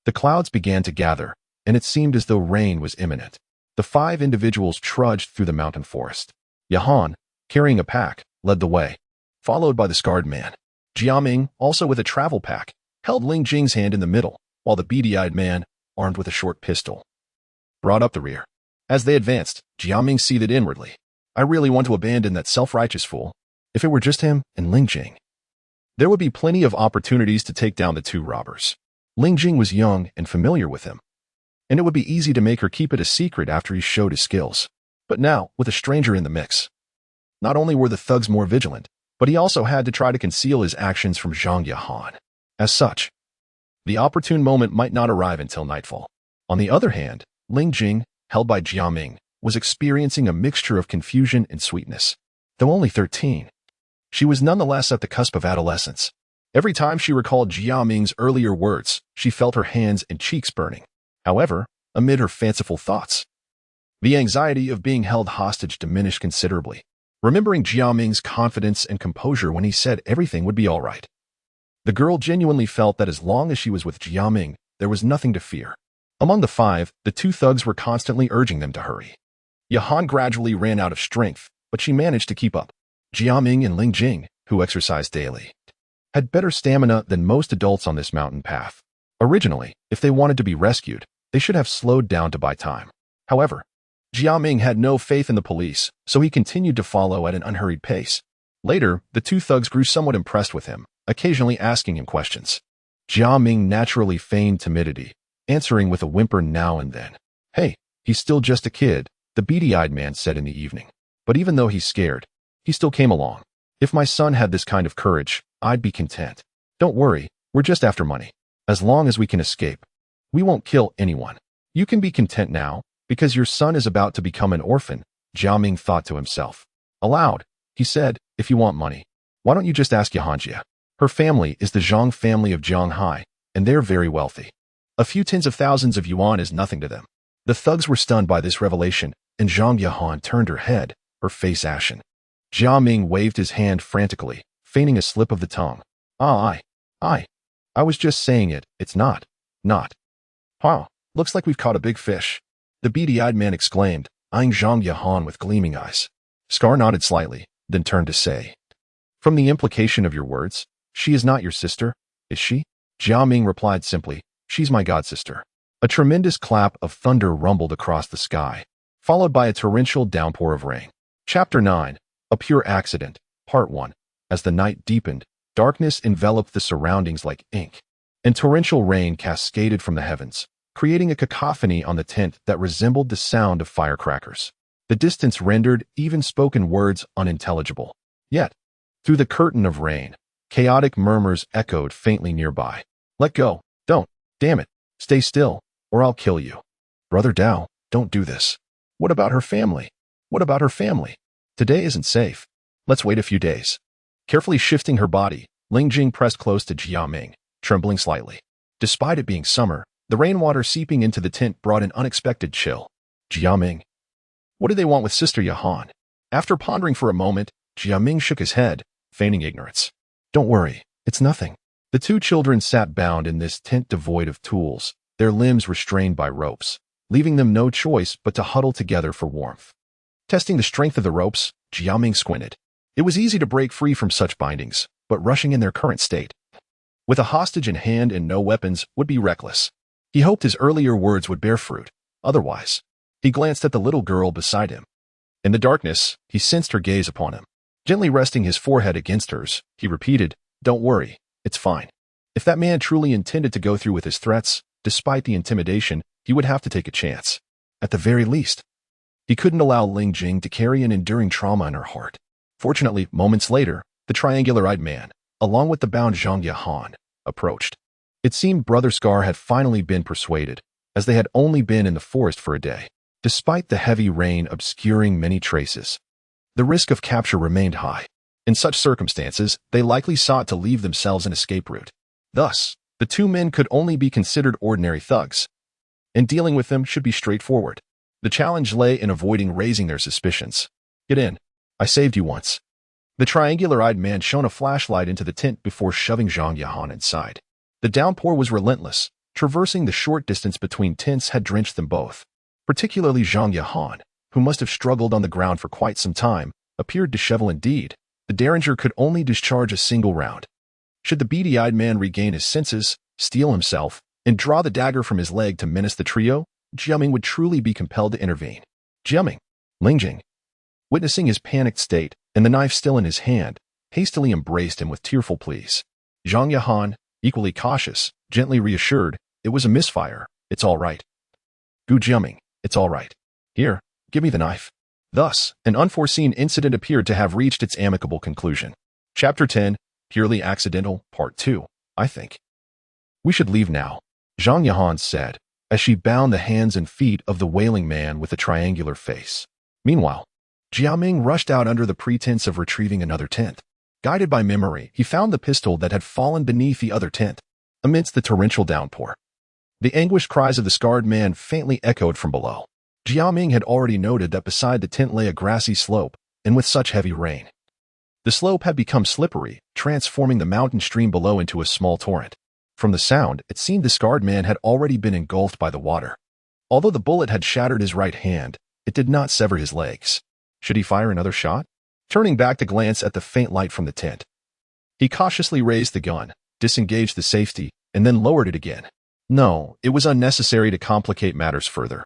S1: the clouds began to gather, and it seemed as though rain was imminent. The 5 individuals trudged through the mountain forest. Yahan, carrying a pack, led the way, followed by the scarred man. Jiaming, also with a travel pack, held Lingjing's hand in the middle, while the beady-eyed man, armed with a short pistol, brought up the rear. As they advanced, Jiaming seethed inwardly. I really want to abandon that self-righteous fool. If it were just him and Lingjing, there would be plenty of opportunities to take down the 2 robbers. Lingjing was young and familiar with him, and it would be easy to make her keep it a secret after he showed his skills. But now, with a stranger in the mix, not only were the thugs more vigilant, but he also had to try to conceal his actions from Zhang Yahan. As such, the opportune moment might not arrive until nightfall. On the other hand, Lingjing, held by Jiaming, was experiencing a mixture of confusion and sweetness. Though only 13, she was nonetheless at the cusp of adolescence. Every time she recalled Jiaming's earlier words, she felt her hands and cheeks burning. However, amid her fanciful thoughts, the anxiety of being held hostage diminished considerably, remembering Jiaming's confidence and composure when he said everything would be all right. The girl genuinely felt that as long as she was with Jiaming, there was nothing to fear. Among the 5, the 2 thugs were constantly urging them to hurry. Yahan gradually ran out of strength, but she managed to keep up. Jiaming and Lingjing, who exercised daily, had better stamina than most adults on this mountain path. Originally, if they wanted to be rescued, they should have slowed down to buy time. However, Jiaming had no faith in the police, so he continued to follow at an unhurried pace. Later, the 2 thugs grew somewhat impressed with him, occasionally asking him questions. Jiaming naturally feigned timidity, answering with a whimper now and then. "Hey, he's still just a kid," the beady-eyed man said in the evening. "But even though he's scared, he still came along. If my son had this kind of courage, I'd be content. Don't worry, we're just after money. As long as we can escape, we won't kill anyone. You can be content now, because your son is about to become an orphan," Jiaming thought to himself. Aloud, he said, "If you want money, why don't you just ask Yahanjia? Her family is the Zhang family of Zhanghai, and they're very wealthy. A few tens of thousands of yuan is nothing to them." The thugs were stunned by this revelation, and Zhang Yahan turned her head, her face ashen. Jiaming waved his hand frantically, feigning a slip of the tongue. I was just saying it, it's not. Huh, looks like we've caught a big fish," the beady-eyed man exclaimed, eyeing Zhang Yahan with gleaming eyes. Scar nodded slightly, then turned to say, "From the implication of your words, she is not your sister, is she?" Jiaming replied simply, "She's my godsister." A tremendous clap of thunder rumbled across the sky, followed by a torrential downpour of rain. Chapter 9, A Pure Accident, Part 1. As the night deepened, darkness enveloped the surroundings like ink, and torrential rain cascaded from the heavens, creating a cacophony on the tent that resembled the sound of firecrackers. The distance rendered even spoken words unintelligible. Yet, through the curtain of rain, Chaotic murmurs echoed faintly nearby. Let go. Don't. Damn it. Stay still, or I'll kill you. Brother Dao, don't do this. What about her family? What about her family? Today isn't safe. Let's wait a few days. Carefully shifting her body, Lingjing pressed close to Jiaming, trembling slightly. Despite it being summer, the rainwater seeping into the tent brought an unexpected chill. Jiaming. What do they want with Sister Yahan? After pondering for a moment, Jiaming shook his head, feigning ignorance. Don't worry, it's nothing. The two children sat bound in this tent devoid of tools, their limbs restrained by ropes, leaving them no choice but to huddle together for warmth. Testing the strength of the ropes, Jiaming squinted. It was easy to break free from such bindings, but rushing in their current state, with a hostage in hand and no weapons, would be reckless. He hoped his earlier words would bear fruit. Otherwise, he glanced at the little girl beside him. In the darkness, he sensed her gaze upon him. Gently resting his forehead against hers, he repeated, Don't worry, it's fine. If that man truly intended to go through with his threats, despite the intimidation, he would have to take a chance. At the very least, he couldn't allow Lingjing to carry an enduring trauma in her heart. Fortunately, moments later, the triangular-eyed man, along with the bound Zhang Yahan, approached. It seemed Brother Scar had finally been persuaded, as they had only been in the forest for a day. Despite the heavy rain obscuring many traces, the risk of capture remained high. In such circumstances, they likely sought to leave themselves an escape route. Thus, the two men could only be considered ordinary thugs, and dealing with them should be straightforward. The challenge lay in avoiding raising their suspicions. Get in. I saved you once. The triangular-eyed man shone a flashlight into the tent before shoving Zhang Yahan inside. The downpour was relentless. Traversing the short distance between tents had drenched them both. Particularly Zhang Yahan, who must have struggled on the ground for quite some time, appeared disheveled indeed. The Derringer could only discharge a single round. Should the beady-eyed man regain his senses, steel himself, and draw the dagger from his leg to menace the trio, Jiaming would truly be compelled to intervene. Jiaming, Lingjing, witnessing his panicked state and the knife still in his hand, hastily embraced him with tearful pleas. Zhang Yahan, equally cautious, gently reassured, it was a misfire, it's all right. Gu Jiaming, it's all right. Here, give me the knife. Thus, an unforeseen incident appeared to have reached its amicable conclusion. Chapter 10, Purely Accidental, Part 2, I think. We should leave now, Zhang Yahan said, as she bound the hands and feet of the wailing man with the triangular face. Meanwhile, Jiaming rushed out under the pretense of retrieving another tent. Guided by memory, he found the pistol that had fallen beneath the other tent, amidst the torrential downpour. The anguished cries of the scarred man faintly echoed from below. Jiaming had already noted that beside the tent lay a grassy slope, and with such heavy rain, the slope had become slippery, transforming the mountain stream below into a small torrent. From the sound, it seemed the scarred man had already been engulfed by the water. Although the bullet had shattered his right hand, it did not sever his legs. Should he fire another shot? Turning back to glance at the faint light from the tent, he cautiously raised the gun, disengaged the safety, and then lowered it again. No, it was unnecessary to complicate matters further.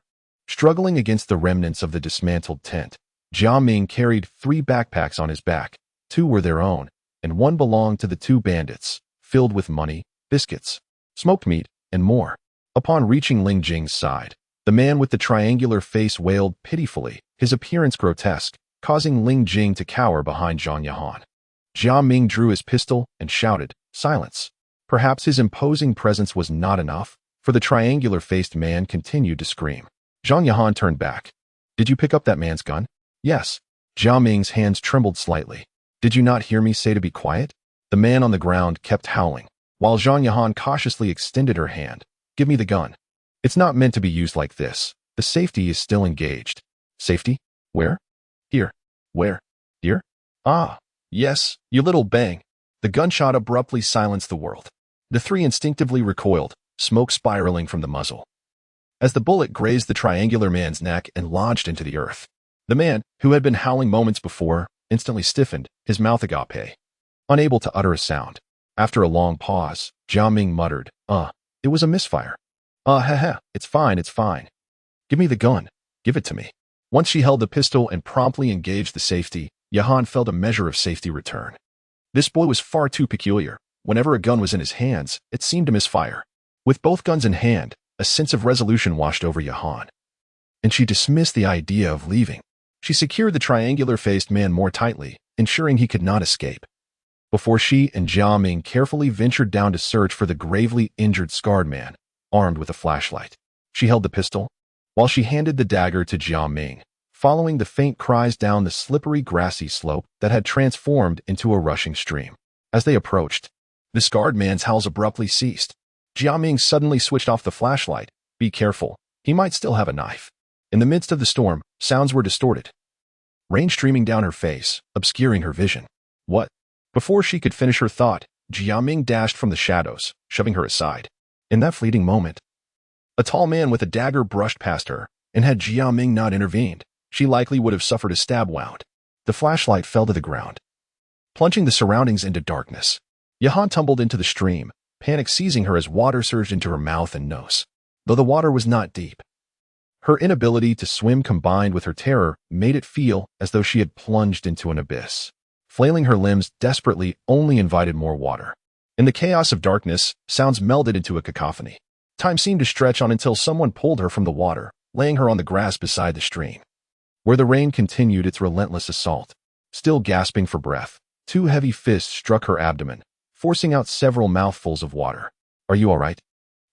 S1: Struggling against the remnants of the dismantled tent, Jiaming carried 3 backpacks on his back. 2 were their own, and 1 belonged to the 2 bandits, filled with money, biscuits, smoked meat, and more. Upon reaching Lingjing's side, the man with the triangular face wailed pitifully, his appearance grotesque, causing Lingjing to cower behind Zhang Yahan. Jiaming drew his pistol and shouted, Silence. Perhaps his imposing presence was not enough, for the triangular-faced man continued to scream. Zhang Yahan turned back. Did you pick up that man's gun? Yes. Jiaming's hands trembled slightly. Did you not hear me say to be quiet? The man on the ground kept howling, while Zhang Yahan cautiously extended her hand. Give me the gun. It's not meant to be used like this. The safety is still engaged. Safety? Where? Here. Where? Here? Ah, yes, you little bang. The gunshot abruptly silenced the world. The 3 instinctively recoiled, smoke spiraling from the muzzle, as the bullet grazed the triangular man's neck and lodged into the earth. The man, who had been howling moments before, instantly stiffened, his mouth agape, unable to utter a sound. After a long pause, Jiaming muttered, it was a misfire. It's fine, it's fine. Give me the gun. Give it to me. Once she held the pistol and promptly engaged the safety, Yahan felt a measure of safety return. This boy was far too peculiar. Whenever a gun was in his hands, it seemed to misfire. With both guns in hand, a sense of resolution washed over Yahan, and she dismissed the idea of leaving. She secured the triangular-faced man more tightly, ensuring he could not escape. before she and Jiaming carefully ventured down to search for the gravely injured scarred man, armed with a flashlight. She held the pistol, while she handed the dagger to Jiaming, following the faint cries down the slippery grassy slope that had transformed into a rushing stream. As they approached, the scarred man's howls abruptly ceased. Jiaming suddenly switched off the flashlight. Be careful, he might still have a knife. In the midst of the storm, sounds were distorted. Rain streaming down her face, obscuring her vision. What? Before she could finish her thought, Jiaming dashed from the shadows, shoving her aside. In that fleeting moment, a tall man with a dagger brushed past her, and had Jiaming not intervened, she likely would have suffered a stab wound. The flashlight fell to the ground, plunging the surroundings into darkness. Yahan tumbled into the stream, panic seizing her as water surged into her mouth and nose. Though the water was not deep, her inability to swim combined with her terror made it feel as though she had plunged into an abyss. Flailing her limbs desperately only invited more water. In the chaos of darkness, sounds melded into a cacophony. Time seemed to stretch on until someone pulled her from the water, laying her on the grass beside the stream, where the rain continued its relentless assault. Still gasping for breath, two heavy fists struck her abdomen, forcing out several mouthfuls of water. Are you all right?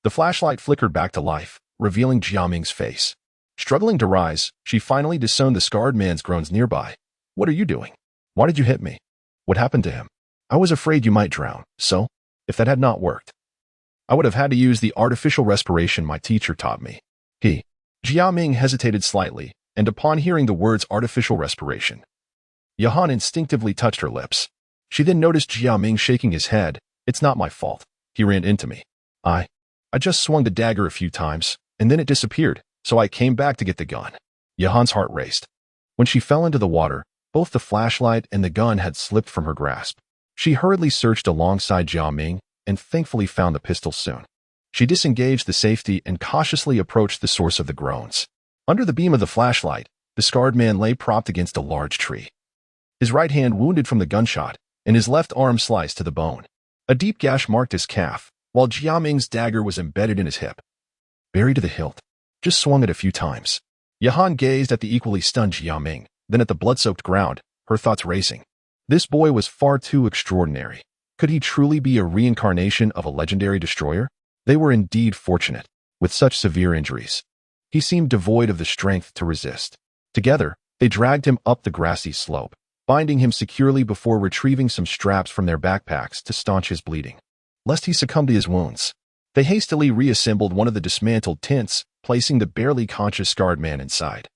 S1: The flashlight flickered back to life, revealing Jiaming's face. Struggling to rise, she finally discerned the scarred man's groans nearby. What are you doing? Why did you hit me? What happened to him? I was afraid you might drown, so, if that had not worked, I would have had to use the artificial respiration my teacher taught me. Jiaming hesitated slightly, and upon hearing the words artificial respiration, Yahan instinctively touched her lips. She then noticed Jiaming shaking his head. It's not my fault. He ran into me. I just swung the dagger a few times, and then it disappeared, so I came back to get the gun. Yahan's heart raced. When she fell into the water, both the flashlight and the gun had slipped from her grasp. She hurriedly searched alongside Jiaming and thankfully found the pistol soon. She disengaged the safety and cautiously approached the source of the groans. Under the beam of the flashlight, the scarred man lay propped against a large tree. His right hand wounded from the gunshot, and his left arm sliced to the bone. A deep gash marked his calf, while Jiaming's dagger was embedded in his hip. Buried to the hilt. Just swung it a few times. Yahan gazed at the equally stunned Jiaming, then at the blood-soaked ground, her thoughts racing. This boy was far too extraordinary. Could he truly be a reincarnation of a legendary destroyer? They were indeed fortunate, with such severe injuries. He seemed devoid of the strength to resist. Together, they dragged him up the grassy slope, binding him securely before retrieving some straps from their backpacks to staunch his bleeding, lest he succumb to his wounds. They hastily reassembled one of the dismantled tents, placing the barely conscious scarred man inside,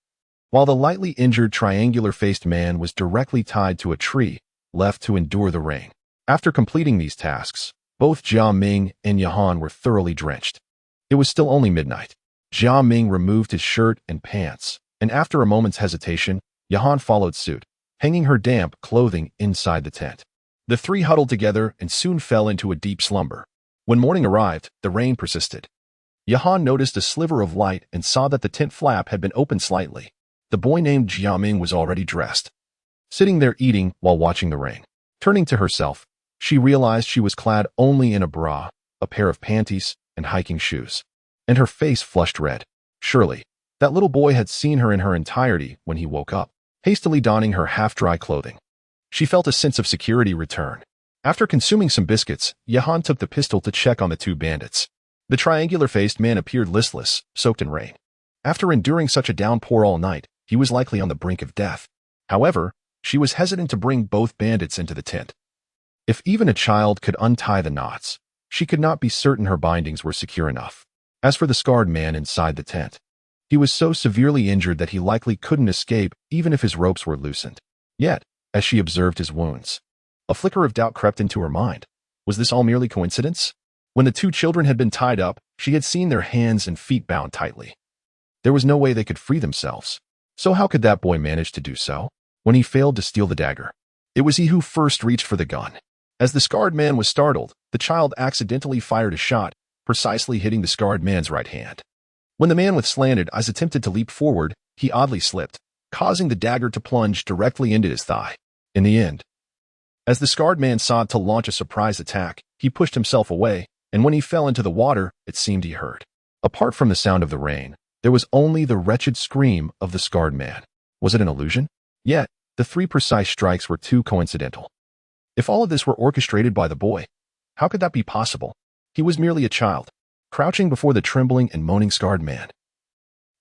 S1: while the lightly injured triangular-faced man was directly tied to a tree, left to endure the rain. After completing these tasks, both Jiaming and Yahan were thoroughly drenched. It was still only midnight. Jiaming removed his shirt and pants, and after a moment's hesitation, Yahan followed suit, hanging her damp clothing inside the tent. The three huddled together and soon fell into a deep slumber. When morning arrived, the rain persisted. Yahan noticed a sliver of light and saw that the tent flap had been opened slightly. The boy named Jiaming was already dressed, sitting there eating while watching the rain. Turning to herself, she realized she was clad only in a bra, a pair of panties, and hiking shoes, and her face flushed red. Surely, that little boy had seen her in her entirety when he woke up. Hastily donning her half-dry clothing, she felt a sense of security return. After consuming some biscuits, Yahan took the pistol to check on the two bandits. The triangular-faced man appeared listless, soaked in rain. After enduring such a downpour all night, he was likely on the brink of death. However, she was hesitant to bring both bandits into the tent. If even a child could untie the knots, she could not be certain her bindings were secure enough. As for the scarred man inside the tent, he was so severely injured that he likely couldn't escape even if his ropes were loosened. Yet, as she observed his wounds, a flicker of doubt crept into her mind. Was this all merely coincidence? When the two children had been tied up, she had seen their hands and feet bound tightly. There was no way they could free themselves. So how could that boy manage to do so? When he failed to steal the dagger, it was he who first reached for the gun. As the scarred man was startled, the child accidentally fired a shot, precisely hitting the scarred man's right hand. When the man with slanted eyes attempted to leap forward, he oddly slipped, causing the dagger to plunge directly into his thigh. In the end, as the scarred man sought to launch a surprise attack, he pushed himself away, and when he fell into the water, it seemed he heard. Apart from the sound of the rain, there was only the wretched scream of the scarred man. Was it an illusion? Yet, the three precise strikes were too coincidental. If all of this were orchestrated by the boy, how could that be possible? He was merely a child, crouching before the trembling and moaning scarred man.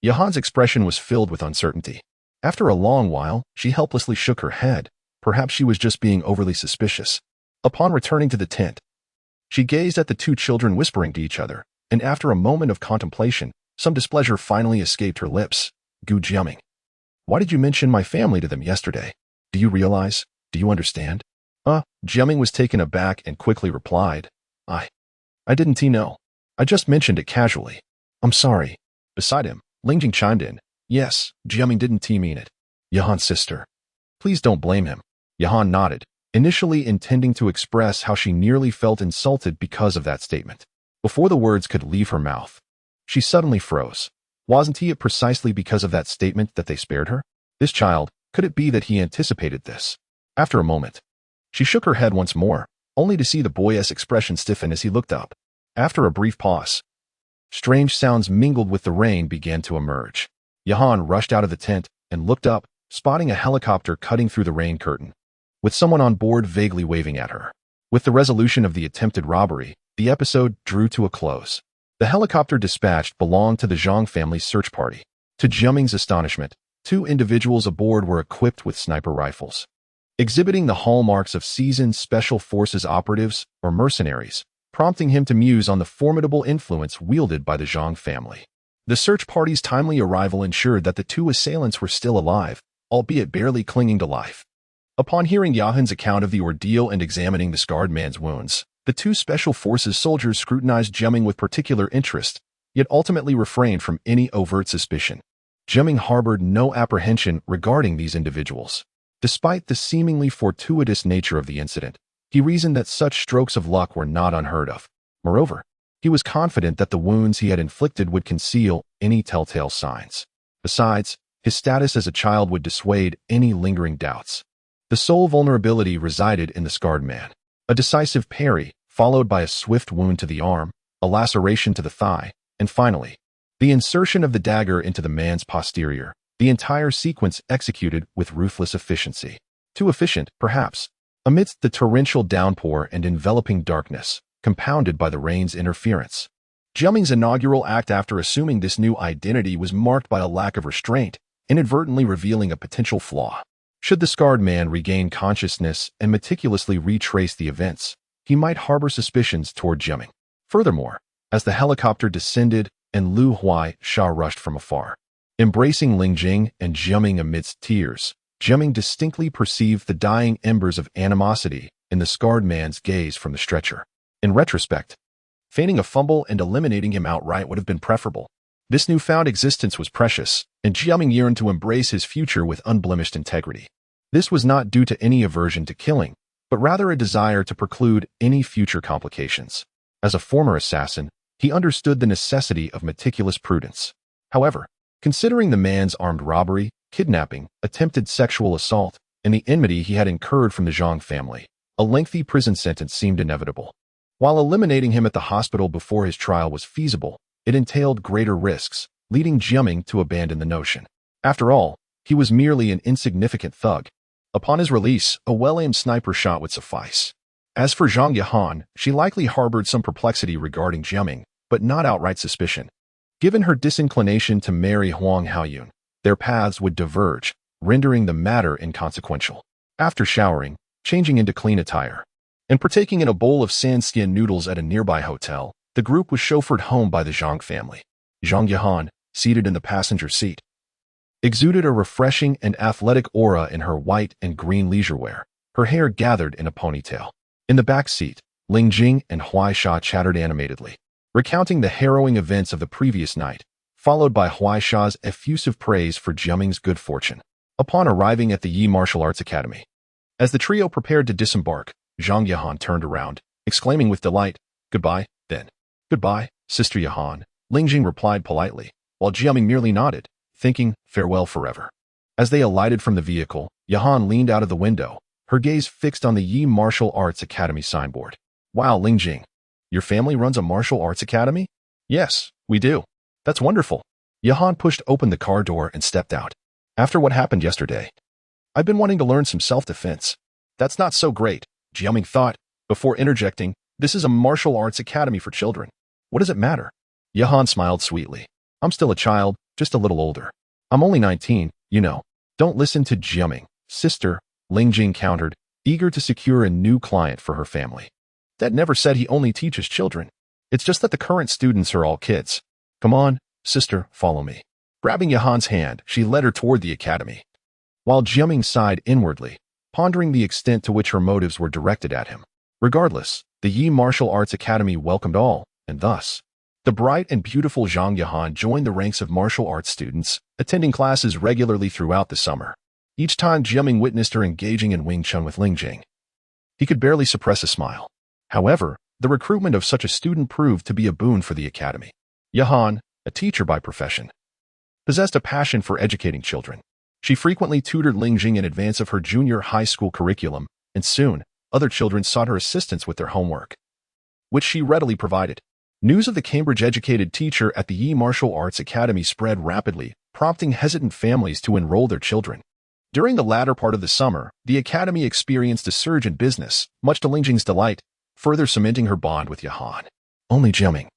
S1: Yahan's expression was filled with uncertainty. After a long while, she helplessly shook her head. Perhaps she was just being overly suspicious. Upon returning to the tent, she gazed at the two children whispering to each other, and after a moment of contemplation, some displeasure finally escaped her lips. Gu Jiaming. Why did you mention my family to them yesterday? Do you realize? Do you understand? Jiaming was taken aback and quickly replied, I didn't know. I just mentioned it casually. I'm sorry. Beside him, Lingjing chimed in. Yes, Jiaming didn't mean it. Yahan's sister. Please don't blame him. Yahan nodded, initially intending to express how she nearly felt insulted because of that statement. Before the words could leave her mouth, she suddenly froze. Wasn't it precisely because of that statement that they spared her? This child, could it be that he anticipated this? After a moment, she shook her head once more, only to see the boy's expression stiffen as he looked up. After a brief pause, strange sounds mingled with the rain began to emerge. Yahan rushed out of the tent and looked up, spotting a helicopter cutting through the rain curtain, with someone on board vaguely waving at her. With the resolution of the attempted robbery, the episode drew to a close. The helicopter dispatched belonged to the Zhang family's search party. To Jiaming's astonishment, two individuals aboard were equipped with sniper rifles, exhibiting the hallmarks of seasoned special forces operatives or mercenaries, prompting him to muse on the formidable influence wielded by the Zhang family. The search party's timely arrival ensured that the two assailants were still alive, albeit barely clinging to life. Upon hearing Yahan's account of the ordeal and examining the scarred man's wounds, the two special forces soldiers scrutinized Jiaming with particular interest, yet ultimately refrained from any overt suspicion. Jiaming harbored no apprehension regarding these individuals. Despite the seemingly fortuitous nature of the incident, he reasoned that such strokes of luck were not unheard of. Moreover, he was confident that the wounds he had inflicted would conceal any telltale signs. Besides, his status as a child would dissuade any lingering doubts. The sole vulnerability resided in the scarred man. A decisive parry, followed by a swift wound to the arm, a laceration to the thigh, and finally, the insertion of the dagger into the man's posterior, the entire sequence executed with ruthless efficiency. Too efficient, perhaps, amidst the torrential downpour and enveloping darkness, compounded by the rain's interference. Jiaming's inaugural act after assuming this new identity was marked by a lack of restraint, inadvertently revealing a potential flaw. Should the scarred man regain consciousness and meticulously retrace the events, he might harbor suspicions toward Jiaming. Furthermore, as the helicopter descended and Liu Huaisha rushed from afar, embracing Lingjing and Jiaming amidst tears, Jiaming distinctly perceived the dying embers of animosity in the scarred man's gaze from the stretcher. In retrospect, feigning a fumble and eliminating him outright would have been preferable. This newfound existence was precious, and Jiaming yearned to embrace his future with unblemished integrity. This was not due to any aversion to killing, but rather a desire to preclude any future complications. As a former assassin, he understood the necessity of meticulous prudence. However, considering the man's armed robbery, kidnapping, attempted sexual assault, and the enmity he had incurred from the Zhang family, a lengthy prison sentence seemed inevitable. While eliminating him at the hospital before his trial was feasible, it entailed greater risks, leading Jiaming to abandon the notion. After all, he was merely an insignificant thug. Upon his release, a well-aimed sniper shot would suffice. As for Zhang Yahan, she likely harbored some perplexity regarding Jiaming, but not outright suspicion. Given her disinclination to marry Huang Haoyun, their paths would diverge, rendering the matter inconsequential. After showering, changing into clean attire, and partaking in a bowl of sand-skin noodles at a nearby hotel, the group was chauffeured home by the Zhang family. Zhang Yahan, seated in the passenger seat, exuded a refreshing and athletic aura in her white and green leisure wear, her hair gathered in a ponytail. In the back seat, Lingjing and Huaisha chattered animatedly, recounting the harrowing events of the previous night, followed by Huaisha's effusive praise for Jiaming's good fortune. Upon arriving at the Yi Martial Arts Academy, as the trio prepared to disembark, Zhang Yahan turned around, exclaiming with delight, "Goodbye, then." "Goodbye, Sister Yahan," Lingjing replied politely, while Jiaming merely nodded, thinking, "Farewell forever." As they alighted from the vehicle, Yahan leaned out of the window, her gaze fixed on the Yi Martial Arts Academy signboard. "Wow, Lingjing, your family runs a martial arts academy?" "Yes, we do." "That's wonderful." Yahan pushed open the car door and stepped out. "After what happened yesterday, I've been wanting to learn some self-defense." "That's not so great," Jiaming thought, before interjecting, "This is a martial arts academy for children. What does it matter?" Yahan smiled sweetly. "I'm still a child, just a little older. I'm only 19, you know." "Don't listen to Jiaming, sister," Lingjing countered, eager to secure a new client for her family. "Dad never said he only teaches children. It's just that the current students are all kids. Come on, sister, follow me." Grabbing Yahan's hand, she led her toward the academy. While Jiaming sighed inwardly, pondering the extent to which her motives were directed at him. Regardless, the Yi Martial Arts Academy welcomed all, and thus, the bright and beautiful Zhang Yahan joined the ranks of martial arts students, attending classes regularly throughout the summer. Each time Jiaming witnessed her engaging in Wing Chun with Lingjing, he could barely suppress a smile. However, the recruitment of such a student proved to be a boon for the academy. Yahan, a teacher by profession, possessed a passion for educating children. She frequently tutored Lingjing in advance of her junior high school curriculum, and soon, other children sought her assistance with their homework, which she readily provided. News of the Cambridge-educated teacher at the Yi Martial Arts Academy spread rapidly, prompting hesitant families to enroll their children. During the latter part of the summer, the academy experienced a surge in business, much to Lingjing's delight, further cementing her bond with Yahan. Only Jiaming,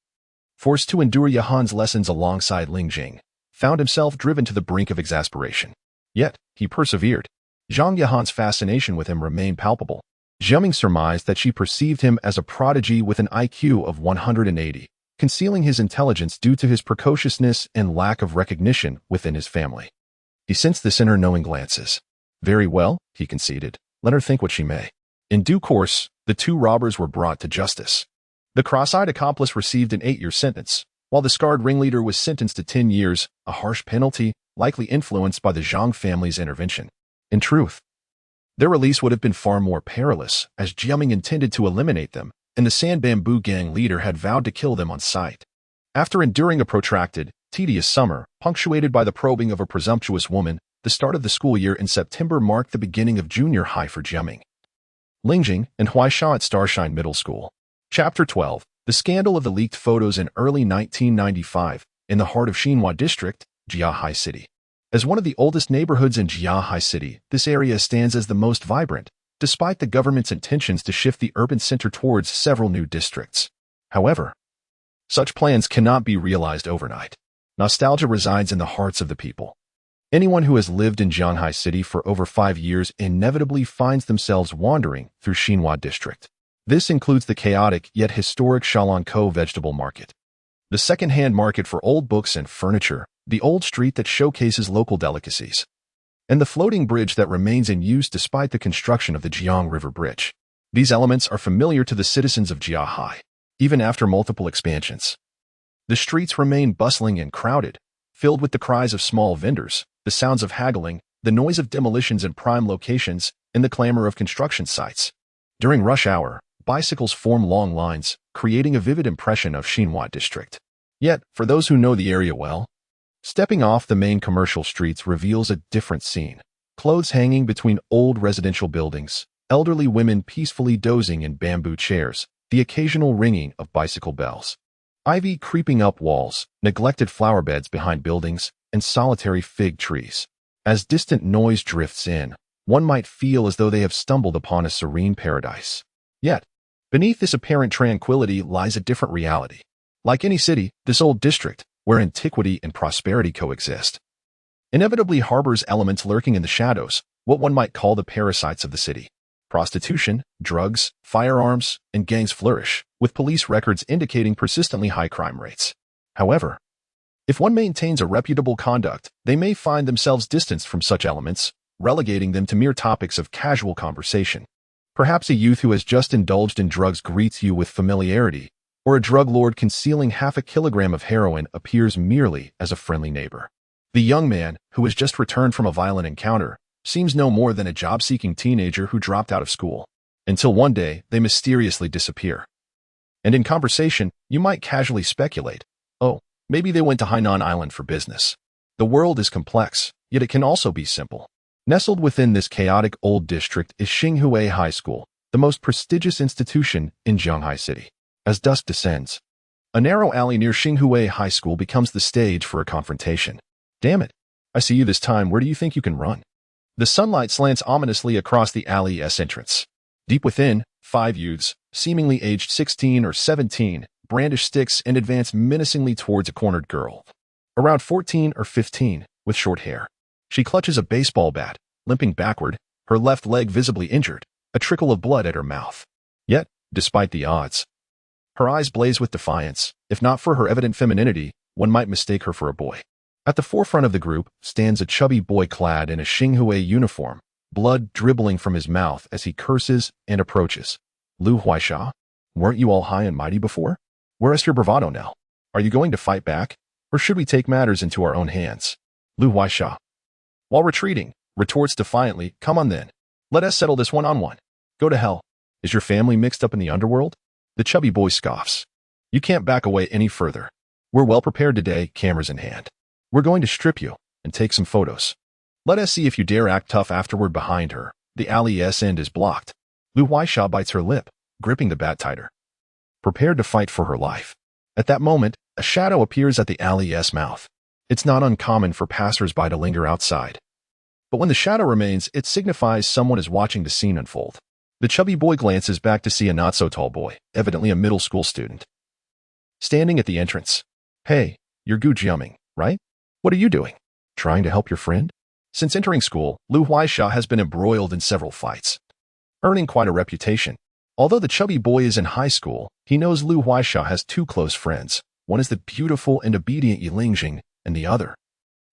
S1: forced to endure Yahan's lessons alongside Lingjing, found himself driven to the brink of exasperation. Yet, he persevered. Zhang Yahan's fascination with him remained palpable. Jiaming surmised that she perceived him as a prodigy with an IQ of 180, concealing his intelligence due to his precociousness and lack of recognition within his family. He sensed this in her knowing glances. "Very well," he conceded. "Let her think what she may." In due course, the two robbers were brought to justice. The cross-eyed accomplice received an 8-year sentence, while the scarred ringleader was sentenced to 10 years, a harsh penalty, likely influenced by the Zhang family's intervention. In truth, their release would have been far more perilous, as Jiaming intended to eliminate them, and the Sand Bamboo Gang leader had vowed to kill them on sight. After enduring a protracted, tedious summer, punctuated by the probing of a presumptuous woman, the start of the school year in September marked the beginning of junior high for Jiaming, Lingjing, and Huaisha at Starshine Middle School. Chapter 12. The scandal of the leaked photos in early 1995, in the heart of Xinhua District, Jiahai City. As one of the oldest neighborhoods in Jiahai City, this area stands as the most vibrant, despite the government's intentions to shift the urban center towards several new districts. However, such plans cannot be realized overnight. Nostalgia resides in the hearts of the people. Anyone who has lived in Jiahai City for over 5 years inevitably finds themselves wandering through Xinhua District. This includes the chaotic yet historic Xiaolonkou vegetable market, the second-hand market for old books and furniture, the old street that showcases local delicacies, and the floating bridge that remains in use despite the construction of the Jiang River Bridge. These elements are familiar to the citizens of Jiahai, even after multiple expansions. The streets remain bustling and crowded, filled with the cries of small vendors, the sounds of haggling, the noise of demolitions in prime locations, and the clamor of construction sites. During rush hour, bicycles form long lines, creating a vivid impression of Xinhua District. Yet, for those who know the area well, stepping off the main commercial streets reveals a different scene. Clothes hanging between old residential buildings, elderly women peacefully dozing in bamboo chairs, the occasional ringing of bicycle bells. Ivy creeping up walls, neglected flower beds behind buildings, and solitary fig trees. As distant noise drifts in, one might feel as though they have stumbled upon a serene paradise. Yet, beneath this apparent tranquility lies a different reality. Like any city, this old district, where antiquity and prosperity coexist, inevitably harbors elements lurking in the shadows, what one might call the parasites of the city. Prostitution, drugs, firearms, and gangs flourish, with police records indicating persistently high crime rates. However, if one maintains a reputable conduct, they may find themselves distanced from such elements, relegating them to mere topics of casual conversation. Perhaps a youth who has just indulged in drugs greets you with familiarity, or a drug lord concealing half a kilogram of heroin appears merely as a friendly neighbor. The young man, who has just returned from a violent encounter, seems no more than a job-seeking teenager who dropped out of school, until one day they mysteriously disappear. And in conversation, you might casually speculate, oh, maybe they went to Hainan Island for business. The world is complex, yet it can also be simple. Nestled within this chaotic old district is Xinhui High School, the most prestigious institution in Jiahai City. As dusk descends, a narrow alley near Xinhui High School becomes the stage for a confrontation. Damn it, I see you this time. Where do you think you can run? The sunlight slants ominously across the alley's entrance. Deep within, 5 youths, seemingly aged 16 or 17, brandish sticks and advance menacingly towards a cornered girl. Around 14 or 15, with short hair. She clutches a baseball bat, limping backward, her left leg visibly injured, a trickle of blood at her mouth. Yet, despite the odds, her eyes blaze with defiance. If not for her evident femininity, one might mistake her for a boy. At the forefront of the group stands a chubby boy clad in a Xinghua uniform, blood dribbling from his mouth as he curses and approaches. Liu Huaisha, weren't you all high and mighty before? Where is your bravado now? Are you going to fight back? Or should we take matters into our own hands? Liu Huaisha, while retreating, retorts defiantly, come on then. Let us settle this one-on-one. Go to hell. Is your family mixed up in the underworld? The chubby boy scoffs. You can't back away any further. We're well prepared today, cameras in hand. We're going to strip you and take some photos. Let us see if you dare act tough afterward. Behind her, the alley's end is blocked. Liu Huaisha bites her lip, gripping the bat tighter, prepared to fight for her life. At that moment, a shadow appears at the alley's mouth. It's not uncommon for passers-by to linger outside. But when the shadow remains, it signifies someone is watching the scene unfold. The chubby boy glances back to see a not-so-tall boy, evidently a middle school student, standing at the entrance. Hey, you're Jiaming, right? What are you doing? Trying to help your friend? Since entering school, Liu Huaisha has been embroiled in several fights, earning quite a reputation. Although the chubby boy is in high school, he knows Liu Huaisha has 2 close friends. One is the beautiful and obedient Lingjing, and the other,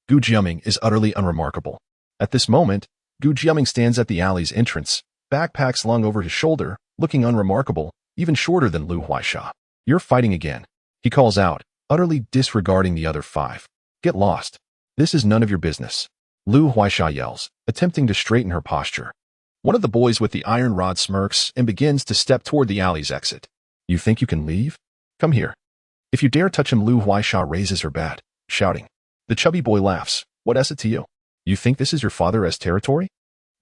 S1: Jiaming, is utterly unremarkable. At this moment, Jiaming stands at the alley's entrance, backpack slung over his shoulder, looking unremarkable, even shorter than Liu Huaisha. You're fighting again, he calls out, utterly disregarding the other 5. Get lost. This is none of your business. Liu Huaisha yells, attempting to straighten her posture. One of the boys with the iron rod smirks and begins to step toward the alley's exit. You think you can leave? Come here. If you dare touch him, Liu Huaisha raises her bat, shouting. The chubby boy laughs. What is it to you? You think this is your father's territory?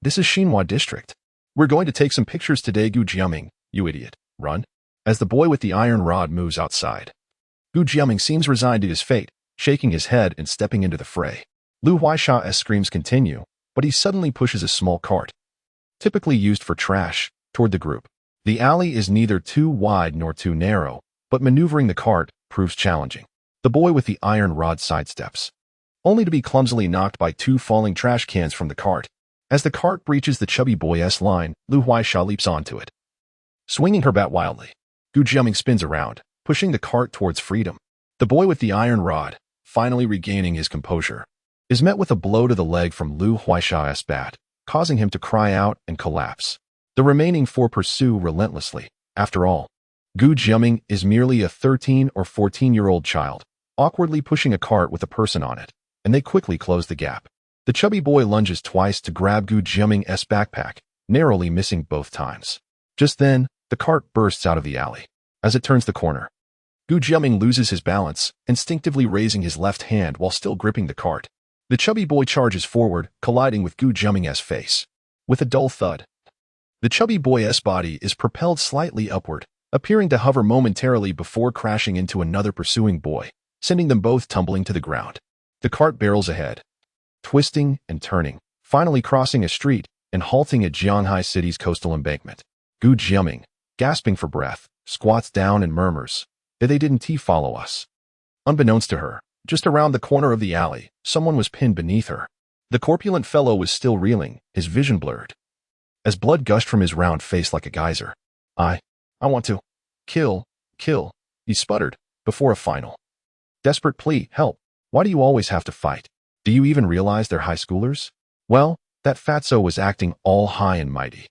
S1: This is Xinhua district. We're going to take some pictures today, Jiaming, you idiot. Run. As the boy with the iron rod moves outside, Jiaming seems resigned to his fate, shaking his head and stepping into the fray. Liu Huaisha's screams continue, but he suddenly pushes a small cart, typically used for trash, toward the group. The alley is neither too wide nor too narrow, but maneuvering the cart proves challenging. The boy with the iron rod sidesteps, only to be clumsily knocked by 2 falling trash cans from the cart. As the cart breaches the chubby boy's line, Liu Huaisha leaps onto it, swinging her bat wildly. Jiaming spins around, pushing the cart towards freedom. The boy with the iron rod, finally regaining his composure, is met with a blow to the leg from Liu Huaisha's bat, causing him to cry out and collapse. The remaining 4 pursue relentlessly. After all, Jiaming is merely a 13 or 14-year-old child, awkwardly pushing a cart with a person on it, and they quickly close the gap. The chubby boy lunges twice to grab Jiaming's backpack, narrowly missing both times. Just then, the cart bursts out of the alley. As it turns the corner, Jiaming loses his balance, instinctively raising his left hand while still gripping the cart. The chubby boy charges forward, colliding with Jiaming's face. With a dull thud, the chubby boy's body is propelled slightly upward, appearing to hover momentarily before crashing into another pursuing boy, sending them both tumbling to the ground. The cart barrels ahead, twisting and turning, finally crossing a street and halting at Jianghai City's coastal embankment. Jiaming, gasping for breath, squats down and murmurs, They didn't follow us. Unbeknownst to her, just around the corner of the alley, someone was pinned beneath her. The corpulent fellow was still reeling, his vision blurred, as blood gushed from his round face like a geyser. I want to kill, he sputtered, before a final, desperate plea, help. Why do you always have to fight? Do you even realize they're high schoolers? Well, that fatso was acting all high and mighty,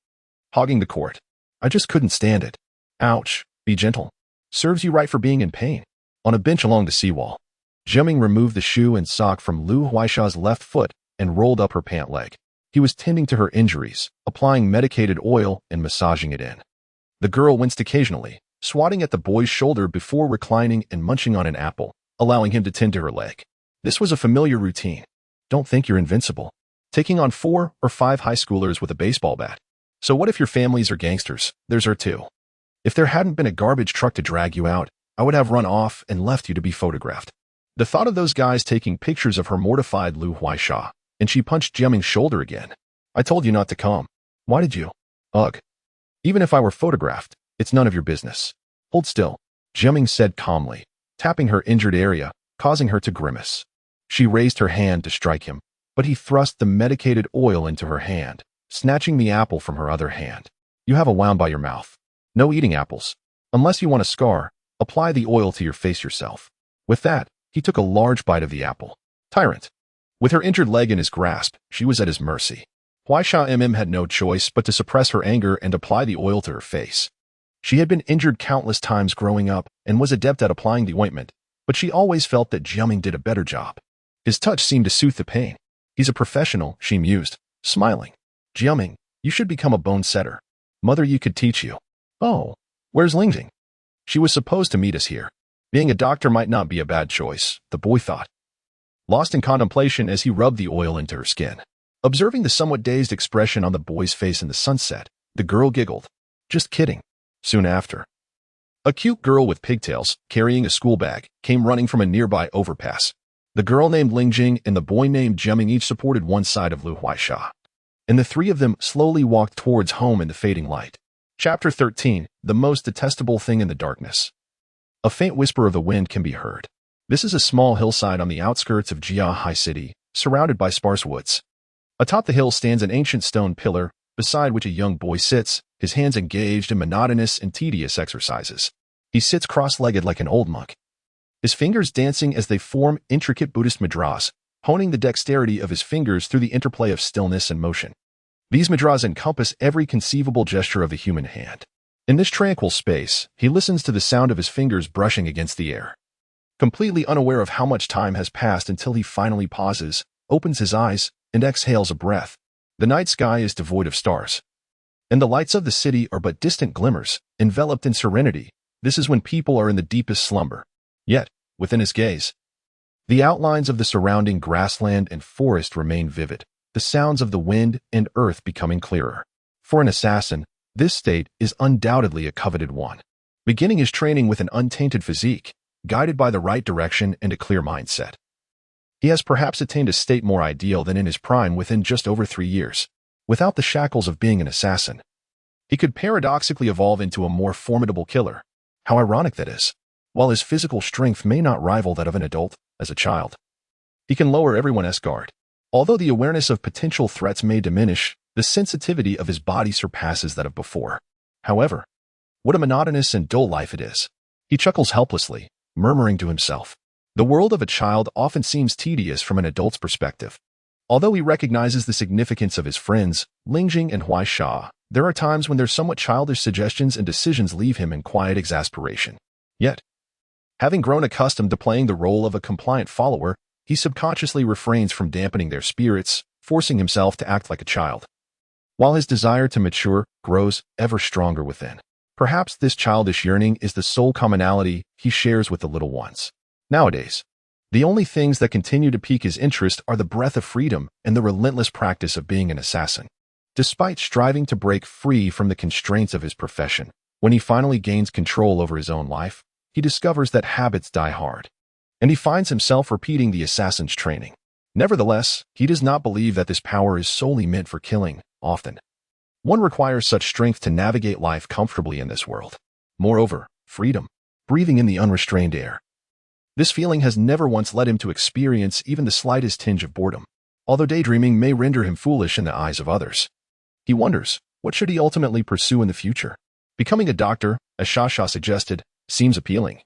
S1: hogging the court. I just couldn't stand it. Ouch, be gentle. Serves you right for being in pain. On a bench along the seawall, Jiaming removed the shoe and sock from Liu Huaisha's left foot and rolled up her pant leg. He was tending to her injuries, applying medicated oil and massaging it in. The girl winced occasionally, swatting at the boy's shoulder before reclining and munching on an apple, allowing him to tend to her leg. This was a familiar routine. Don't think you're invincible. Taking on 4 or 5 high schoolers with a baseball bat. So what if your families are gangsters? There's her too. If there hadn't been a garbage truck to drag you out, I would have run off and left you to be photographed. The thought of those guys taking pictures of her mortified Liu Huaisha, and she punched Jiaming's shoulder again. I told you not to come. Why did you? Ugh. Even if I were photographed, it's none of your business. Hold still, Jiaming said calmly, tapping her injured area, causing her to grimace. She raised her hand to strike him, but he thrust the medicated oil into her hand, snatching the apple from her other hand. You have a wound by your mouth. No eating apples. Unless you want a scar, apply the oil to your face yourself. With that, he took a large bite of the apple. Tyrant. With her injured leg in his grasp, she was at his mercy. Huaisha had no choice but to suppress her anger and apply the oil to her face. She had been injured countless times growing up and was adept at applying the ointment, but she always felt that Jiaming did a better job. His touch seemed to soothe the pain. He's a professional, she mused, smiling. Jiaming, you should become a bone setter. Mother you could teach you. Oh, where's Lingjing? She was supposed to meet us here. Being a doctor might not be a bad choice, the boy thought, lost in contemplation as he rubbed the oil into her skin. Observing the somewhat dazed expression on the boy's face in the sunset, the girl giggled. Just kidding. Soon after, a cute girl with pigtails, carrying a school bag, came running from a nearby overpass. The girl named Lingjing and the boy named Jiaming each supported one side of Liu Huaisha, and the three of them slowly walked towards home in the fading light. Chapter 13, The Most Detestable Thing in the Darkness. A faint whisper of the wind can be heard. This is a small hillside on the outskirts of Jiahai City, surrounded by sparse woods. Atop the hill stands an ancient stone pillar, beside which a young boy sits, his hands engaged in monotonous and tedious exercises. He sits cross-legged like an old monk, his fingers dancing as they form intricate Buddhist mudras, honing the dexterity of his fingers through the interplay of stillness and motion. These mudras encompass every conceivable gesture of the human hand. In this tranquil space, he listens to the sound of his fingers brushing against the air, completely unaware of how much time has passed until he finally pauses, opens his eyes, and exhales a breath. The night sky is devoid of stars, and the lights of the city are but distant glimmers, enveloped in serenity. This is when people are in the deepest slumber. Yet, within his gaze, the outlines of the surrounding grassland and forest remain vivid, the sounds of the wind and earth becoming clearer. For an assassin, this state is undoubtedly a coveted one. Beginning his training with an untainted physique, guided by the right direction and a clear mindset, he has perhaps attained a state more ideal than in his prime within just over 3 years. Without the shackles of being an assassin, he could paradoxically evolve into a more formidable killer. How ironic that is. While his physical strength may not rival that of an adult, as a child, he can lower everyone's guard. Although the awareness of potential threats may diminish, the sensitivity of his body surpasses that of before. However, what a monotonous and dull life it is. He chuckles helplessly, murmuring to himself. The world of a child often seems tedious from an adult's perspective. Although he recognizes the significance of his friends, Lingjing and Huaisha, there are times when their somewhat childish suggestions and decisions leave him in quiet exasperation. Yet, having grown accustomed to playing the role of a compliant follower, he subconsciously refrains from dampening their spirits, forcing himself to act like a child, while his desire to mature grows ever stronger within. Perhaps this childish yearning is the sole commonality he shares with the little ones. Nowadays, the only things that continue to pique his interest are the breath of freedom and the relentless practice of being an assassin. Despite striving to break free from the constraints of his profession, when he finally gains control over his own life, he discovers that habits die hard, and he finds himself repeating the assassin's training. Nevertheless, he does not believe that this power is solely meant for killing. Often, one requires such strength to navigate life comfortably in this world. Moreover, freedom, breathing in the unrestrained air. This feeling has never once led him to experience even the slightest tinge of boredom. Although daydreaming may render him foolish in the eyes of others, he wonders, what should he ultimately pursue in the future? Becoming a doctor, as Shasha suggested, seems appealing.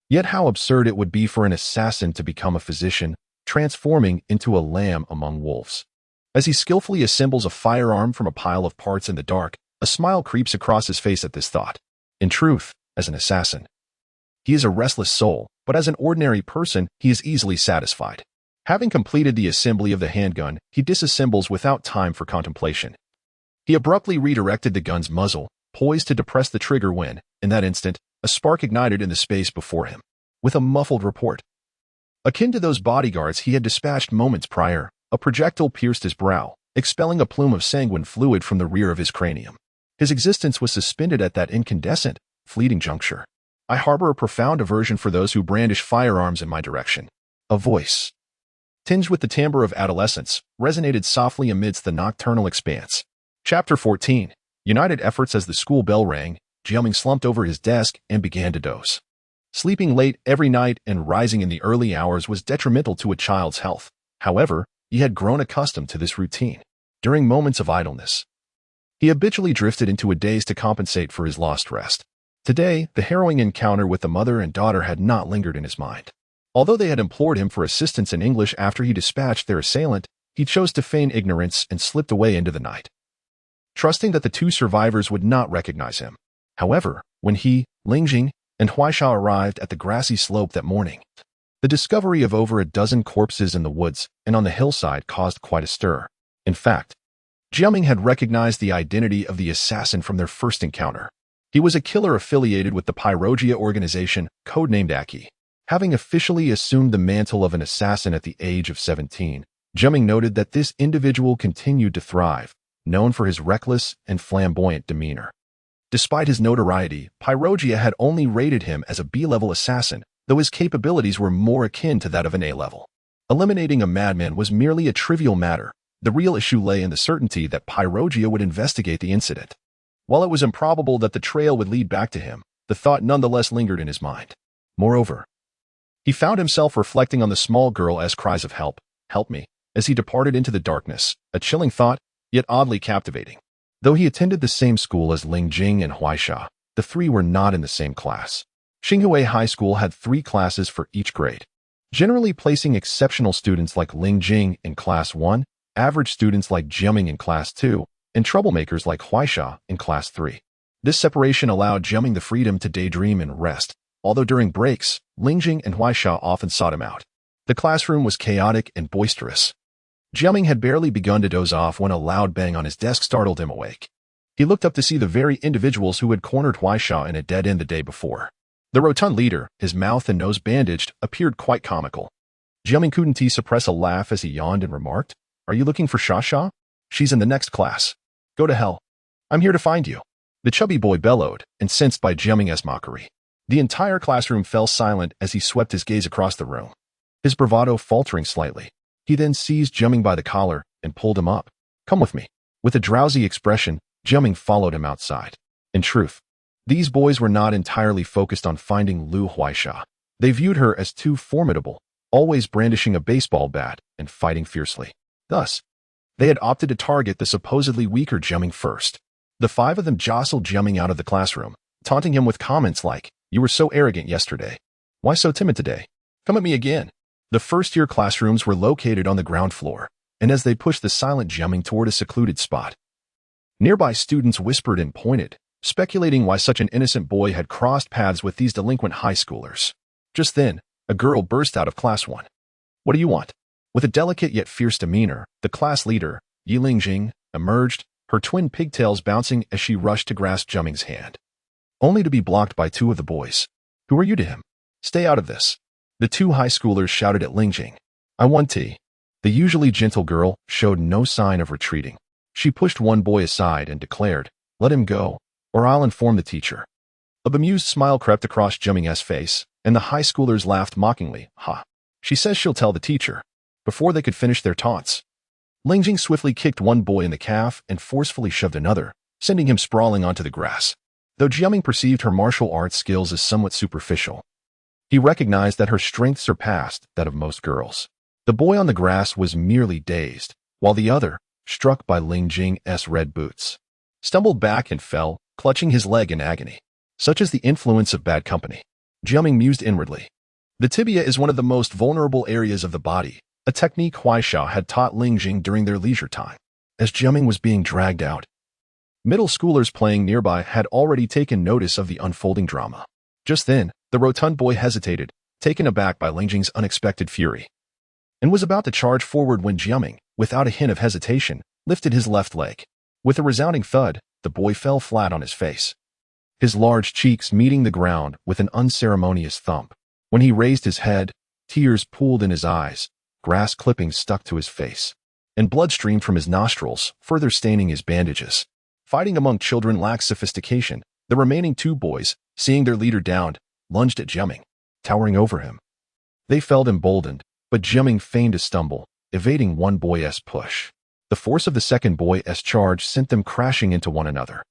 S1: Yet how absurd it would be for an assassin to become a physician, transforming into a lamb among wolves. As he skillfully assembles a firearm from a pile of parts in the dark, a smile creeps across his face at this thought. In truth, as an assassin, he is a restless soul, but as an ordinary person, he is easily satisfied. Having completed the assembly of the handgun, he disassembles without time for contemplation. He abruptly redirected the gun's muzzle, poised to depress the trigger when, in that instant, a spark ignited in the space before him, with a muffled report. Akin to those bodyguards he had dispatched moments prior, a projectile pierced his brow, expelling a plume of sanguine fluid from the rear of his cranium. His existence was suspended at that incandescent, fleeting juncture. I harbor a profound aversion for those who brandish firearms in my direction. A voice, tinged with the timbre of adolescence, resonated softly amidst the nocturnal expanse. Chapter 14. United efforts as the school bell rang, Jiaming slumped over his desk and began to doze. Sleeping late every night and rising in the early hours was detrimental to a child's health. However, he had grown accustomed to this routine. During moments of idleness, he habitually drifted into a daze to compensate for his lost rest. Today, the harrowing encounter with the mother and daughter had not lingered in his mind. Although they had implored him for assistance in English after he dispatched their assailant, he chose to feign ignorance and slipped away into the night, trusting that the two survivors would not recognize him. However, when he, Lingjing, and Huaisha arrived at the grassy slope that morning, the discovery of over a dozen corpses in the woods and on the hillside caused quite a stir. In fact, Jiaming had recognized the identity of the assassin from their first encounter. He was a killer affiliated with the Pyrogia organization, codenamed Aki. Having officially assumed the mantle of an assassin at the age of 17, Jiaming noted that this individual continued to thrive, known for his reckless and flamboyant demeanor. Despite his notoriety, Pyrogia had only rated him as a B-level assassin, though his capabilities were more akin to that of an A-level. Eliminating a madman was merely a trivial matter. The real issue lay in the certainty that Pyrogia would investigate the incident. While it was improbable that the trail would lead back to him, the thought nonetheless lingered in his mind. Moreover, he found himself reflecting on the small girl's cries of help me, as he departed into the darkness, a chilling thought, yet oddly captivating. Though he attended the same school as Lingjing and Huaisha, the three were not in the same class. Xinghua High School had 3 classes for each grade, generally placing exceptional students like Lingjing in Class 1, average students like Jiaming in Class 2, and troublemakers like Huaisha in Class 3. This separation allowed Jiaming the freedom to daydream and rest, although during breaks, Lingjing and Huaisha often sought him out. The classroom was chaotic and boisterous. Jiaming had barely begun to doze off when a loud bang on his desk startled him awake. He looked up to see the very individuals who had cornered Huaisha in a dead end the day before. The rotund leader, his mouth and nose bandaged, appeared quite comical. Jiaming couldn't suppress a laugh as he yawned and remarked, "Are you looking for Shasha? She's in the next class. Go to hell. I'm here to find you." The chubby boy bellowed, incensed by Jiaming's mockery. The entire classroom fell silent as he swept his gaze across the room, his bravado faltering slightly. He then seized Jiaming by the collar and pulled him up. "Come with me." With a drowsy expression, Jiaming followed him outside. In truth, these boys were not entirely focused on finding Liu Huaisha. They viewed her as too formidable, always brandishing a baseball bat and fighting fiercely. Thus, they had opted to target the supposedly weaker Jiaming first. The 5 of them jostled Jiaming out of the classroom, taunting him with comments like, "You were so arrogant yesterday. Why so timid today? Come at me again." The first-year classrooms were located on the ground floor, and as they pushed the silent Jiaming toward a secluded spot, nearby students whispered and pointed, speculating why such an innocent boy had crossed paths with these delinquent high schoolers. Just then, a girl burst out of Class 1. "What do you want?" With a delicate yet fierce demeanor, the class leader, Lingjing, emerged, her twin pigtails bouncing as she rushed to grasp Jiaming's hand, only to be blocked by 2 of the boys. "Who are you to him? Stay out of this." The 2 high schoolers shouted at Lingjing, "I want tea." The usually gentle girl showed no sign of retreating. She pushed one boy aside and declared, "Let him go, or I'll inform the teacher." A bemused smile crept across Jiaming's face, and the high schoolers laughed mockingly. "Ha! She says she'll tell the teacher." Before they could finish their taunts, Lingjing swiftly kicked one boy in the calf and forcefully shoved another, sending him sprawling onto the grass. Though Jiaming perceived her martial arts skills as somewhat superficial, he recognized that her strength surpassed that of most girls. The boy on the grass was merely dazed, while the other, struck by Lingjing's red boots, stumbled back and fell, clutching his leg in agony. Such is the influence of bad company. Jiaming mused inwardly. The tibia is one of the most vulnerable areas of the body, a technique Huaisha had taught Lingjing during their leisure time. As Jiaming was being dragged out, middle schoolers playing nearby had already taken notice of the unfolding drama. Just then, the rotund boy hesitated, taken aback by Lingjing's unexpected fury, and was about to charge forward when Jiaming, without a hint of hesitation, lifted his left leg. With a resounding thud, the boy fell flat on his face, his large cheeks meeting the ground with an unceremonious thump. When he raised his head, tears pooled in his eyes, grass clippings stuck to his face, and blood streamed from his nostrils, further staining his bandages. Fighting among children lacks sophistication. The remaining 2 boys, seeing their leader downed, lunged at Jiaming, towering over him. They felt emboldened, but Jiaming feigned a stumble, evading one boy's push. The force of the second boy's charge sent them crashing into one another.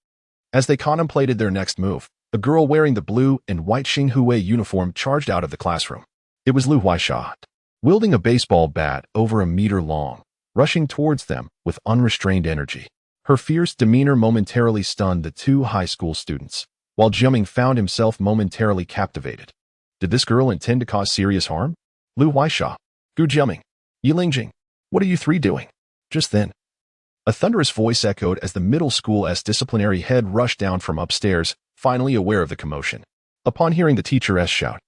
S1: As they contemplated their next move, a girl wearing the blue and white Xinghue uniform charged out of the classroom. It was Liu Huaisha, wielding a baseball bat over a meter long, rushing towards them with unrestrained energy. Her fierce demeanor momentarily stunned the two high school students, while Jiaming found himself momentarily captivated. Did this girl intend to cause serious harm? Liu Huaisha, Gu Jiaming, Yi Lingjing, what are you three doing? Just then, a thunderous voice echoed as the middle school's disciplinary head rushed down from upstairs, finally aware of the commotion. Upon hearing the teacher's shout,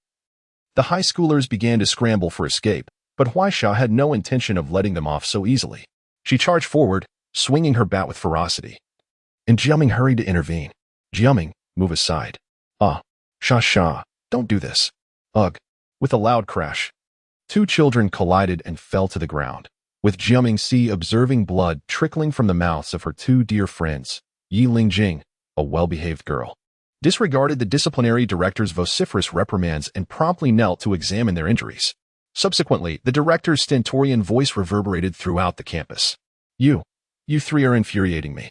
S1: the high schoolers began to scramble for escape, but Huaisha had no intention of letting them off so easily. She charged forward, swinging her bat with ferocity. And Jiaming hurried to intervene. Jiaming, move aside. Sha, don't do this. Ugh. With a loud crash, two children collided and fell to the ground, with Jiaming observing blood trickling from the mouths of her two dear friends. Yi Lingjing, a well-behaved girl, disregarded the disciplinary director's vociferous reprimands and promptly knelt to examine their injuries. Subsequently, the director's stentorian voice reverberated throughout the campus. You three are infuriating me.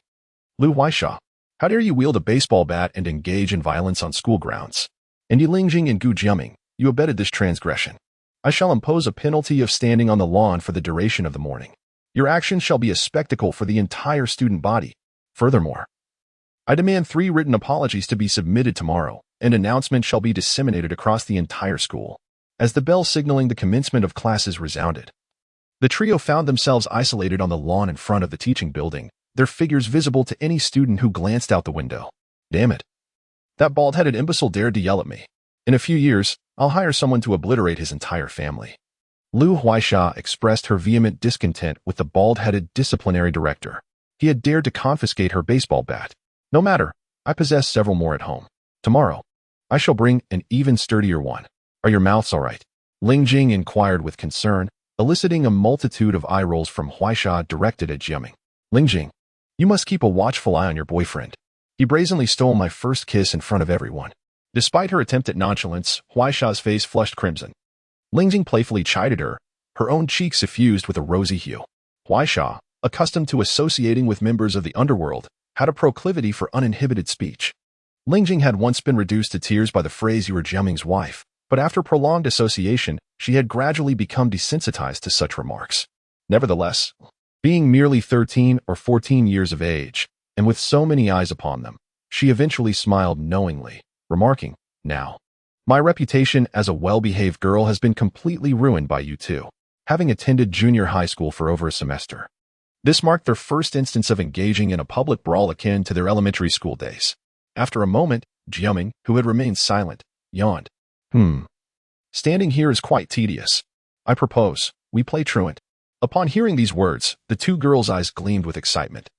S1: Liu Huaisha, how dare you wield a baseball bat and engage in violence on school grounds? And Yi Lingjing and Gu Jiaming, you abetted this transgression. I shall impose a penalty of standing on the lawn for the duration of the morning. Your actions shall be a spectacle for the entire student body. Furthermore, I demand 3 written apologies to be submitted tomorrow, and announcements shall be disseminated across the entire school. As the bell signaling the commencement of classes resounded, the trio found themselves isolated on the lawn in front of the teaching building, their figures visible to any student who glanced out the window. Damn it. That bald-headed imbecile dared to yell at me. In a few years, I'll hire someone to obliterate his entire family. Liu Huaisha expressed her vehement discontent with the bald-headed disciplinary director. He had dared to confiscate her baseball bat. No matter, I possess several more at home. Tomorrow, I shall bring an even sturdier one. Are your mouths all right? Lingjing inquired with concern, eliciting a multitude of eye rolls from Huaisha directed at Jiaming. Lingjing, you must keep a watchful eye on your boyfriend. He brazenly stole my first kiss in front of everyone. Despite her attempt at nonchalance, Huaisha's face flushed crimson. Lingjing playfully chided her, her own cheeks suffused with a rosy hue. Huaisha, accustomed to associating with members of the underworld, had a proclivity for uninhibited speech. Lingjing had once been reduced to tears by the phrase "you are Jiaming's wife," but after prolonged association, she had gradually become desensitized to such remarks. Nevertheless, being merely 13 or 14 years of age, and with so many eyes upon them, she eventually smiled knowingly, remarking, "Now, my reputation as a well-behaved girl has been completely ruined by you two, having attended junior high school for over a semester." This marked their first instance of engaging in a public brawl akin to their elementary school days. After a moment, Jiaming, who had remained silent, yawned. Standing here is quite tedious. I propose we play truant. Upon hearing these words, the two girls' eyes gleamed with excitement.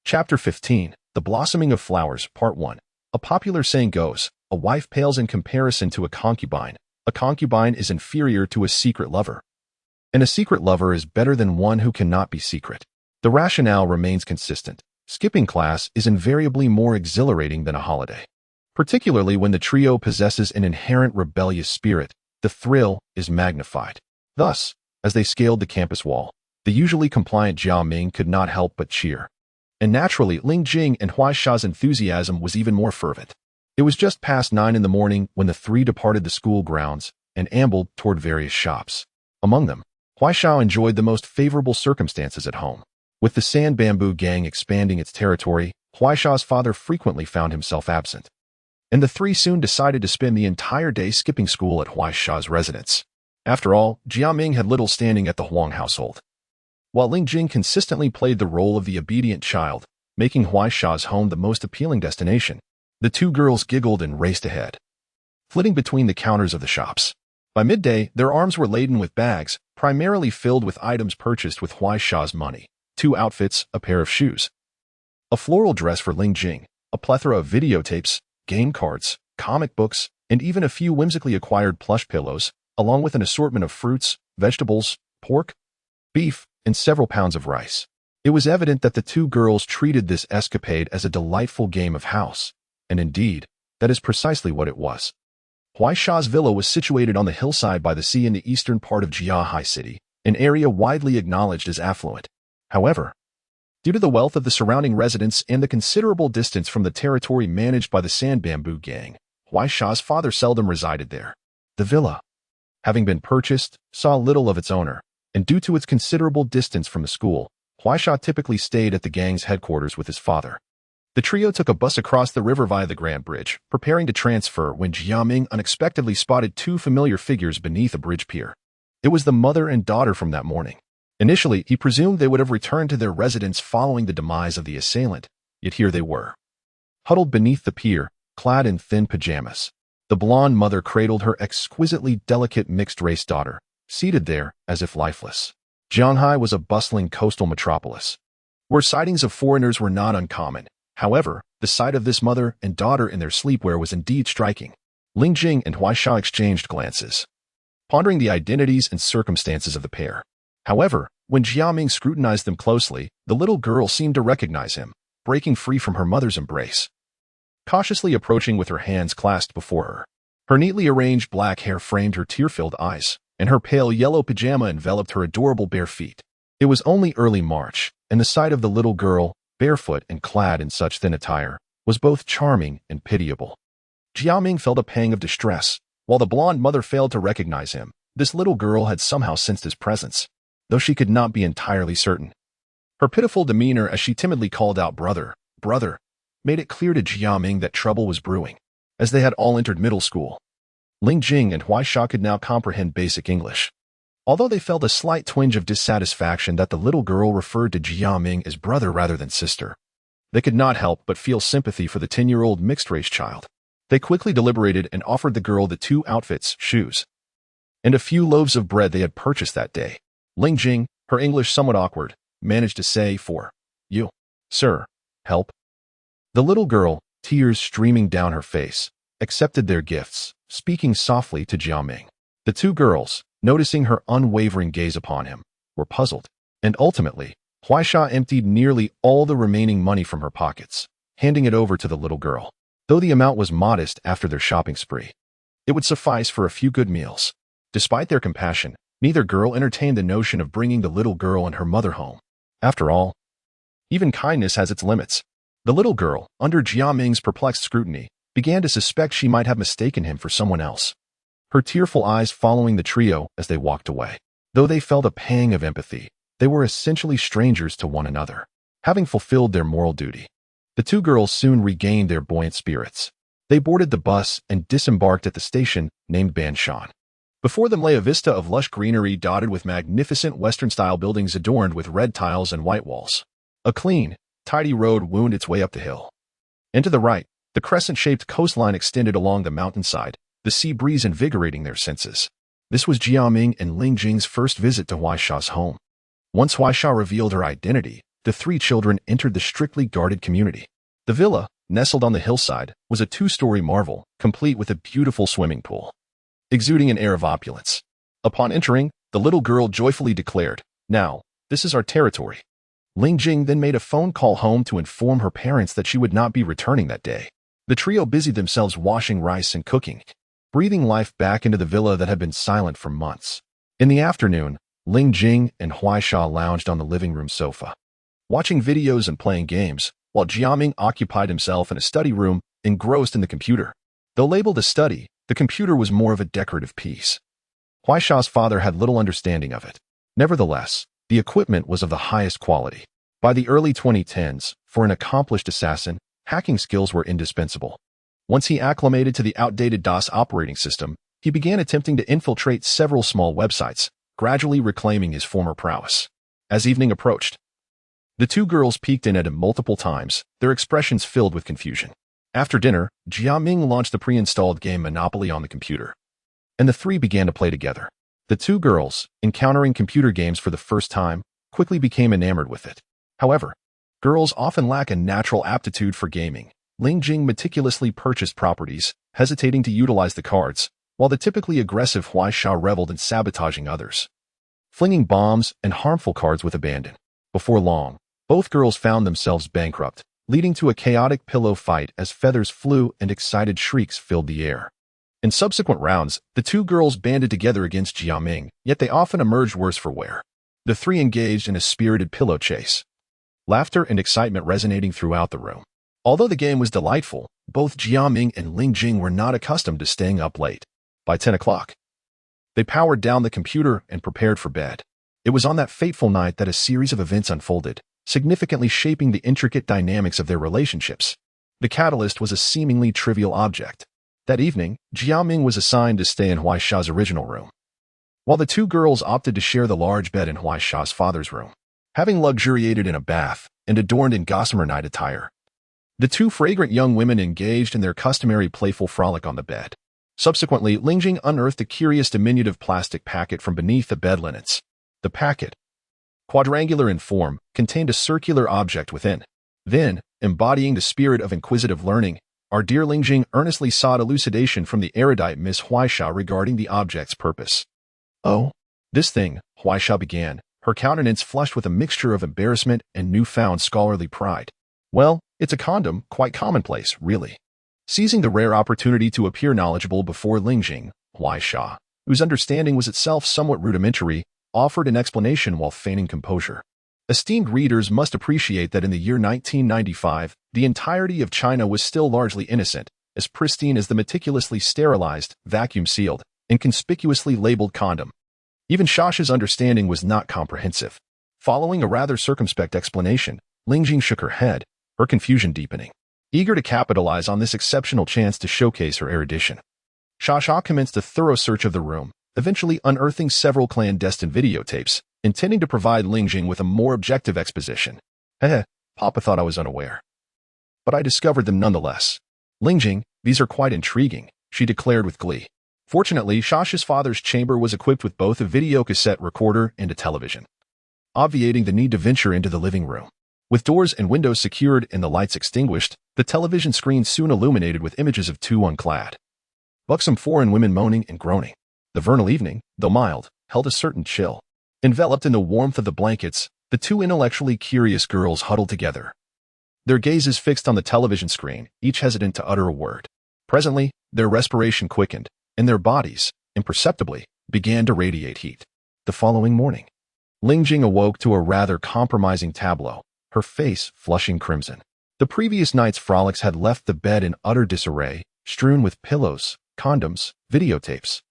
S1: Chapter 15, The Blossoming of Flowers, Part 1. A popular saying goes, a wife pales in comparison to a concubine. A concubine is inferior to a secret lover. And a secret lover is better than one who cannot be secret. The rationale remains consistent. Skipping class is invariably more exhilarating than a holiday. Particularly when the trio possesses an inherent rebellious spirit, the thrill is magnified. Thus, as they scaled the campus wall, the usually compliant Jiaming could not help but cheer. And naturally, Lingjing and Huaisha's enthusiasm was even more fervent. It was just past 9 in the morning when the three departed the school grounds and ambled toward various shops. Among them, Huaisha enjoyed the most favorable circumstances at home. With the Sand Bamboo Gang expanding its territory, Huaisha's father frequently found himself absent. And the three soon decided to spend the entire day skipping school at Huaisha's residence. After all, Jiaming had little standing at the Huang household, while Lingjing consistently played the role of the obedient child, making Huaisha's home the most appealing destination. The two girls giggled and raced ahead, flitting between the counters of the shops. By midday, their arms were laden with bags, primarily filled with items purchased with Huaisha's money. 2 outfits, a pair of shoes, a floral dress for Lingjing, a plethora of videotapes, game cards, comic books, and even a few whimsically acquired plush pillows, along with an assortment of fruits, vegetables, pork, beef, and several pounds of rice. It was evident that the two girls treated this escapade as a delightful game of house, and indeed, that is precisely what it was. Huaisha's villa was situated on the hillside by the sea in the eastern part of Jiahai City, an area widely acknowledged as affluent. However, Due to the wealth of the surrounding residents and the considerable distance from the territory managed by the Sand Bamboo Gang, Huaisha's father seldom resided there. The villa, having been purchased, saw little of its owner, and due to its considerable distance from the school, Huaisha typically stayed at the gang's headquarters with his father. The trio took a bus across the river via the Grand Bridge, preparing to transfer when Jiaming unexpectedly spotted two familiar figures beneath a bridge pier. It was the mother and daughter from that morning. Initially, he presumed they would have returned to their residence following the demise of the assailant, yet here they were. Huddled beneath the pier, clad in thin pajamas, the blonde mother cradled her exquisitely delicate mixed-race daughter, seated there as if lifeless. Shanghai was a bustling coastal metropolis, where sightings of foreigners were not uncommon. However, the sight of this mother and daughter in their sleepwear was indeed striking. Lingjing and Huaisha exchanged glances, pondering the identities and circumstances of the pair. However, when Jiaming scrutinized them closely, the little girl seemed to recognize him, breaking free from her mother's embrace, cautiously approaching with her hands clasped before her. Her neatly arranged black hair framed her tear-filled eyes, and her pale yellow pajama enveloped her adorable bare feet. It was only early March, and the sight of the little girl, barefoot and clad in such thin attire, was both charming and pitiable. Jiaming felt a pang of distress. While the blonde mother failed to recognize him, this little girl had somehow sensed his presence, though she could not be entirely certain. Her pitiful demeanor as she timidly called out brother, brother, made it clear to Jiaming that trouble was brewing, as they had all entered middle school. Lingjing and Huaisha could now comprehend basic English, although they felt a slight twinge of dissatisfaction that the little girl referred to Jiaming as brother rather than sister. They could not help but feel sympathy for the 10-year-old mixed-race child. They quickly deliberated and offered the girl the 2 outfits, shoes, and a few loaves of bread they had purchased that day. Lingjing, her English somewhat awkward, managed to say, "For you, sir, help." The little girl, tears streaming down her face, accepted their gifts, speaking softly to Jiaming. The 2 girls, noticing her unwavering gaze upon him, were puzzled, and ultimately, Huaisha emptied nearly all the remaining money from her pockets, handing it over to the little girl. Though the amount was modest after their shopping spree, it would suffice for a few good meals. Despite their compassion, neither girl entertained the notion of bringing the little girl and her mother home. After all, even kindness has its limits. The little girl, under Jiaming's perplexed scrutiny, began to suspect she might have mistaken him for someone else, her tearful eyes following the trio as they walked away. Though they felt a pang of empathy, they were essentially strangers to one another. Having fulfilled their moral duty, the 2 girls soon regained their buoyant spirits. They boarded the bus and disembarked at the station named Banshan. Before them lay a vista of lush greenery dotted with magnificent Western-style buildings adorned with red tiles and white walls. A clean, tidy road wound its way up the hill. And to the right, the crescent-shaped coastline extended along the mountainside, the sea breeze invigorating their senses. This was Jiaming and Lingjing's first visit to Huaisha's home. Once Huaisha revealed her identity, the 3 children entered the strictly guarded community. The villa, nestled on the hillside, was a 2-story marvel, complete with a beautiful swimming pool, exuding an air of opulence. Upon entering, the little girl joyfully declared, "Now, this is our territory." Lingjing then made a phone call home to inform her parents that she would not be returning that day. The trio busied themselves washing rice and cooking, breathing life back into the villa that had been silent for months. In the afternoon, Lingjing and Huaisha lounged on the living room sofa, watching videos and playing games, while Jiaming occupied himself in a study room, engrossed in the computer. Though labeled a study, the computer was more of a decorative piece. Huaisha's father had little understanding of it. Nevertheless, the equipment was of the highest quality. By the early 2010s, for an accomplished assassin, hacking skills were indispensable. Once he acclimated to the outdated DOS operating system, he began attempting to infiltrate several small websites, gradually reclaiming his former prowess. As evening approached, the 2 girls peeked in at him multiple times, their expressions filled with confusion. After dinner, Jiaming launched the pre-installed game Monopoly on the computer, and the 3 began to play together. The 2 girls, encountering computer games for the first time, quickly became enamored with it. However, girls often lack a natural aptitude for gaming. Lingjing meticulously purchased properties, hesitating to utilize the cards, while the typically aggressive Huaisha reveled in sabotaging others, flinging bombs and harmful cards with abandon. Before long, both girls found themselves bankrupt, leading to a chaotic pillow fight as feathers flew and excited shrieks filled the air. In subsequent rounds, the 2 girls banded together against Jiaming, yet they often emerged worse for wear. The 3 engaged in a spirited pillow chase, laughter and excitement resonating throughout the room. Although the game was delightful, both Jiaming and Lingjing were not accustomed to staying up late. By 10 o'clock, they powered down the computer and prepared for bed. It was on that fateful night that a series of events unfolded, significantly shaping the intricate dynamics of their relationships. The catalyst was a seemingly trivial object. That evening, Jiaming was assigned to stay in Huaisha's original room, while the two girls opted to share the large bed in Huaisha's father's room. Having luxuriated in a bath and adorned in gossamer night attire, the two fragrant young women engaged in their customary playful frolic on the bed. Subsequently, Lingjing unearthed a curious diminutive plastic packet from beneath the bed linens. The packet, quadrangular in form, contained a circular object within. Then, embodying the spirit of inquisitive learning, our dear Lingjing earnestly sought elucidation from the erudite Miss Huaisha regarding the object's purpose. "Oh, this thing," Huaisha began, her countenance flushed with a mixture of embarrassment and newfound scholarly pride. "Well, it's a condom, quite commonplace, really." Seizing the rare opportunity to appear knowledgeable before Lingjing, Huaisha, whose understanding was itself somewhat rudimentary, offered an explanation while feigning composure. Esteemed readers must appreciate that in the year 1995, the entirety of China was still largely innocent, as pristine as the meticulously sterilized, vacuum-sealed, and conspicuously labeled condom. Even Shasha's understanding was not comprehensive. Following a rather circumspect explanation, Lingjing shook her head, her confusion deepening. Eager to capitalize on this exceptional chance to showcase her erudition, Shasha commenced a thorough search of the room, eventually unearthing several clandestine videotapes, intending to provide Lingjing with a more objective exposition. Papa thought I was unaware. But I discovered them nonetheless. "Lingjing, these are quite intriguing," she declared with glee. Fortunately, Shasha's father's chamber was equipped with both a videocassette recorder and a television, obviating the need to venture into the living room. With doors and windows secured and the lights extinguished, the television screen soon illuminated with images of two unclad, buxom foreign women moaning and groaning. The vernal evening, though mild, held a certain chill. Enveloped in the warmth of the blankets, the two intellectually curious girls huddled together, their gazes fixed on the television screen, each hesitant to utter a word. Presently, their respiration quickened, and their bodies, imperceptibly, began to radiate heat. The following morning, Lingjing awoke to a rather compromising tableau, her face flushing crimson. The previous night's frolics had left the bed in utter disarray, strewn with pillows, condoms, videotapes,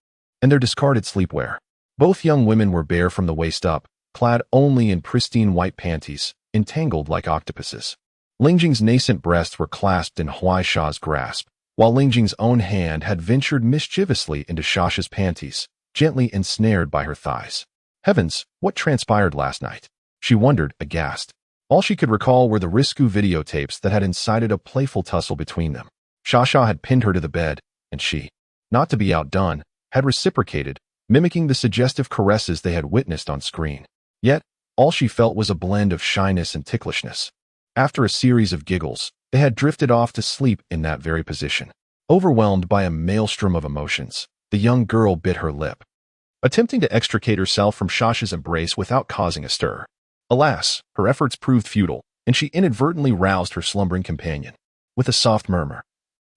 S1: and their discarded sleepwear. Both young women were bare from the waist up, clad only in pristine white panties, entangled like octopuses. Lingjing's nascent breasts were clasped in Huaisha's grasp, while Lingjing's own hand had ventured mischievously into Shasha's panties, gently ensnared by her thighs. Heavens, what transpired last night? She wondered, aghast. All she could recall were the risque videotapes that had incited a playful tussle between them. Shasha had pinned her to the bed, and she, not to be outdone, had reciprocated, mimicking the suggestive caresses they had witnessed on screen. Yet, all she felt was a blend of shyness and ticklishness. After a series of giggles, they had drifted off to sleep in that very position. Overwhelmed by a maelstrom of emotions, the young girl bit her lip, attempting to extricate herself from Shasha's embrace without causing a stir. Alas, her efforts proved futile, and she inadvertently roused her slumbering companion. With a soft murmur,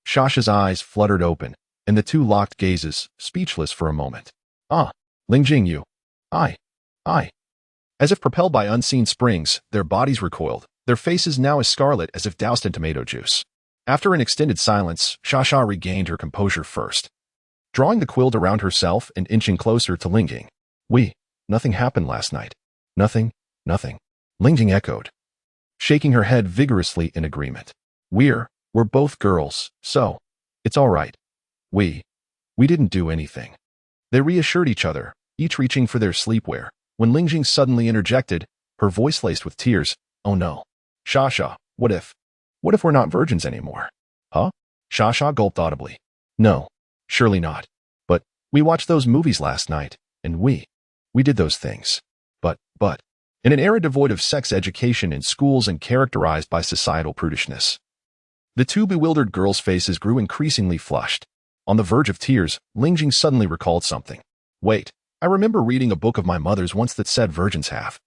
S1: Shasha's eyes fluttered open, and the two locked gazes, speechless for a moment. "Ah, Lingjing, you. I. As if propelled by unseen springs, their bodies recoiled, their faces now as scarlet as if doused in tomato juice. After an extended silence, Shasha regained her composure first, drawing the quilt around herself and inching closer to Lingjing. Nothing happened last night. Nothing. Lingjing echoed, shaking her head vigorously in agreement. We're both girls, so it's all right. We didn't do anything." They reassured each other, each reaching for their sleepwear, when Lingjing suddenly interjected, her voice laced with tears. "Oh no. Shasha, what if we're not virgins anymore?" "Huh?" Shasha gulped audibly. "No, surely not. But we watched those movies last night, and we did those things. But, in an era devoid of sex education in schools and characterized by societal prudishness." The two bewildered girls' faces grew increasingly flushed. On the verge of tears, Lingjing suddenly recalled something. "Wait, I remember reading a book of my mother's once that said virgins have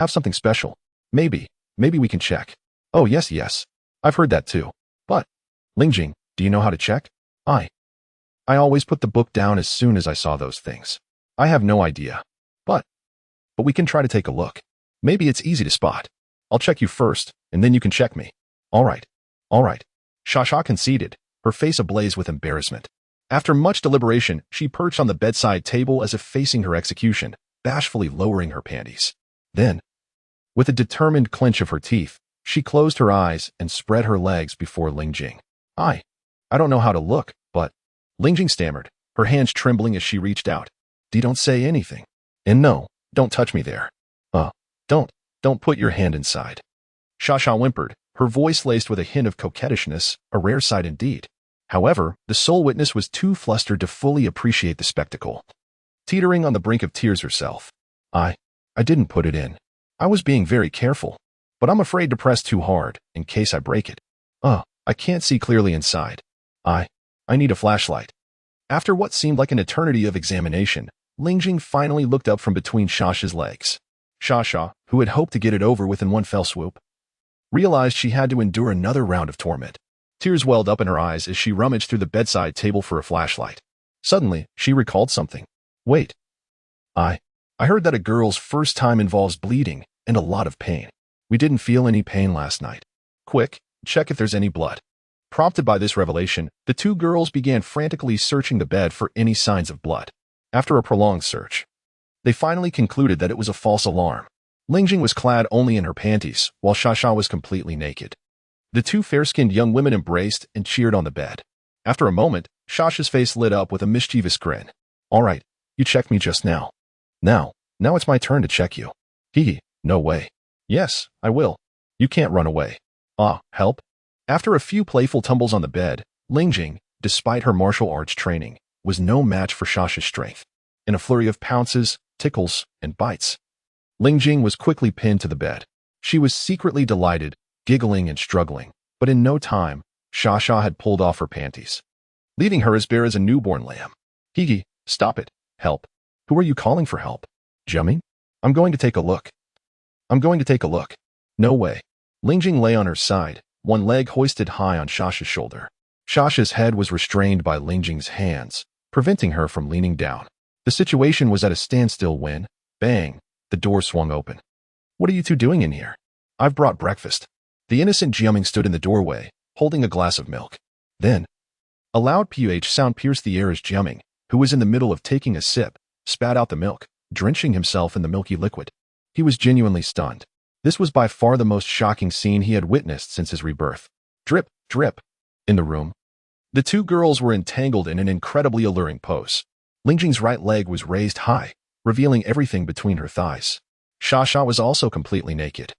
S1: something special. Maybe we can check." "Oh, yes. I've heard that too. But, Lingjing, do you know how to check?" I always put the book down as soon as I saw those things. I have no idea. But we can try to take a look. Maybe it's easy to spot." I'll check you first, and then you can check me. All right. All right. Shasha conceded, her face ablaze with embarrassment. After much deliberation, she perched on the bedside table as if facing her execution, bashfully lowering her panties. Then, with a determined clench of her teeth, she closed her eyes and spread her legs before Lingjing. I don't know how to look, but... Lingjing stammered, her hands trembling as she reached out. Don't say anything. And no, don't touch me there. Don't put your hand inside. Shasha whimpered, her voice laced with a hint of coquettishness, a rare sight indeed. However, the sole witness was too flustered to fully appreciate the spectacle. Teetering on the brink of tears herself. I didn't put it in. I was being very careful, but I'm afraid to press too hard, in case I break it. I can't see clearly inside. I need a flashlight. After what seemed like an eternity of examination, Lingjing finally looked up from between Shasha's legs. Shasha, who had hoped to get it over with in one fell swoop, realized she had to endure another round of torment. Tears welled up in her eyes as she rummaged through the bedside table for a flashlight. Suddenly, she recalled something. Wait. I heard that a girl's first time involves bleeding and a lot of pain. We didn't feel any pain last night. Quick, check if there's any blood. Prompted by this revelation, the two girls began frantically searching the bed for any signs of blood. After a prolonged search, they finally concluded that it was a false alarm. Lingjing was clad only in her panties, while Shasha was completely naked. The two fair-skinned young women embraced and cheered on the bed. After a moment, Shasha's face lit up with a mischievous grin. All right, you checked me just now. Now it's my turn to check you. Hee, no way. Yes, I will. You can't run away. Help? After a few playful tumbles on the bed, Lingjing, despite her martial arts training, was no match for Shasha's strength. In a flurry of pounces, tickles, and bites, Lingjing was quickly pinned to the bed. She was secretly delighted, giggling and struggling, but in no time, Shasha had pulled off her panties, leaving her as bare as a newborn lamb. Hee, stop it. Help. Who are you calling for help? Jiaming? I'm going to take a look. No way. Lingjing lay on her side, one leg hoisted high on Shasha's shoulder. Shasha's head was restrained by Lingjing's hands, preventing her from leaning down. The situation was at a standstill when, bang, the door swung open. What are you two doing in here? I've brought breakfast. The innocent Jiaming stood in the doorway, holding a glass of milk. Then, a loud PUH sound pierced the air as Jiaming, who was in the middle of taking a sip, spat out the milk, drenching himself in the milky liquid. He was genuinely stunned. This was by far the most shocking scene he had witnessed since his rebirth. Drip, drip. In the room, the two girls were entangled in an incredibly alluring pose. Lingjing's right leg was raised high, revealing everything between her thighs. Shasha was also completely naked,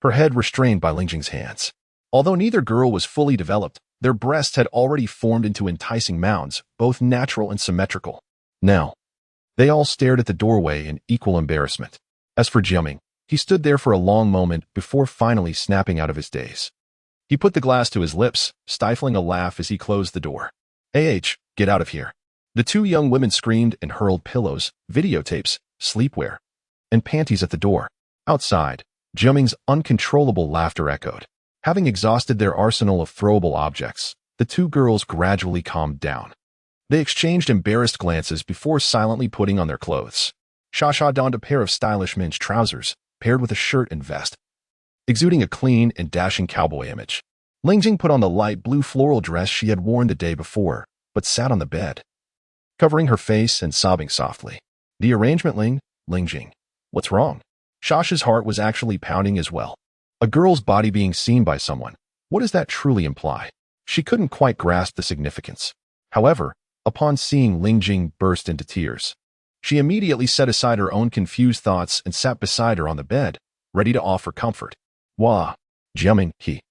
S1: her head restrained by Lingjing's hands. Although neither girl was fully developed, their breasts had already formed into enticing mounds, both natural and symmetrical. Now, they all stared at the doorway in equal embarrassment. As for Jiaming, he stood there for a long moment before finally snapping out of his daze. He put the glass to his lips, stifling a laugh as he closed the door. Get out of here. The two young women screamed and hurled pillows, videotapes, sleepwear, and panties at the door. Outside, Jiaming's uncontrollable laughter echoed. Having exhausted their arsenal of throwable objects, the two girls gradually calmed down. They exchanged embarrassed glances before silently putting on their clothes. Shasha donned a pair of stylish men's trousers, paired with a shirt and vest, exuding a clean and dashing cowboy image. Lingjing put on the light blue floral dress she had worn the day before, but sat on the bed, covering her face and sobbing softly. The arrangement, Lingjing. What's wrong? Shasha's heart was actually pounding as well. A girl's body being seen by someone. What does that truly imply? She couldn't quite grasp the significance. However, upon seeing Lingjing burst into tears, she immediately set aside her own confused thoughts and sat beside her on the bed, ready to offer comfort. Wah. Jiaming, he.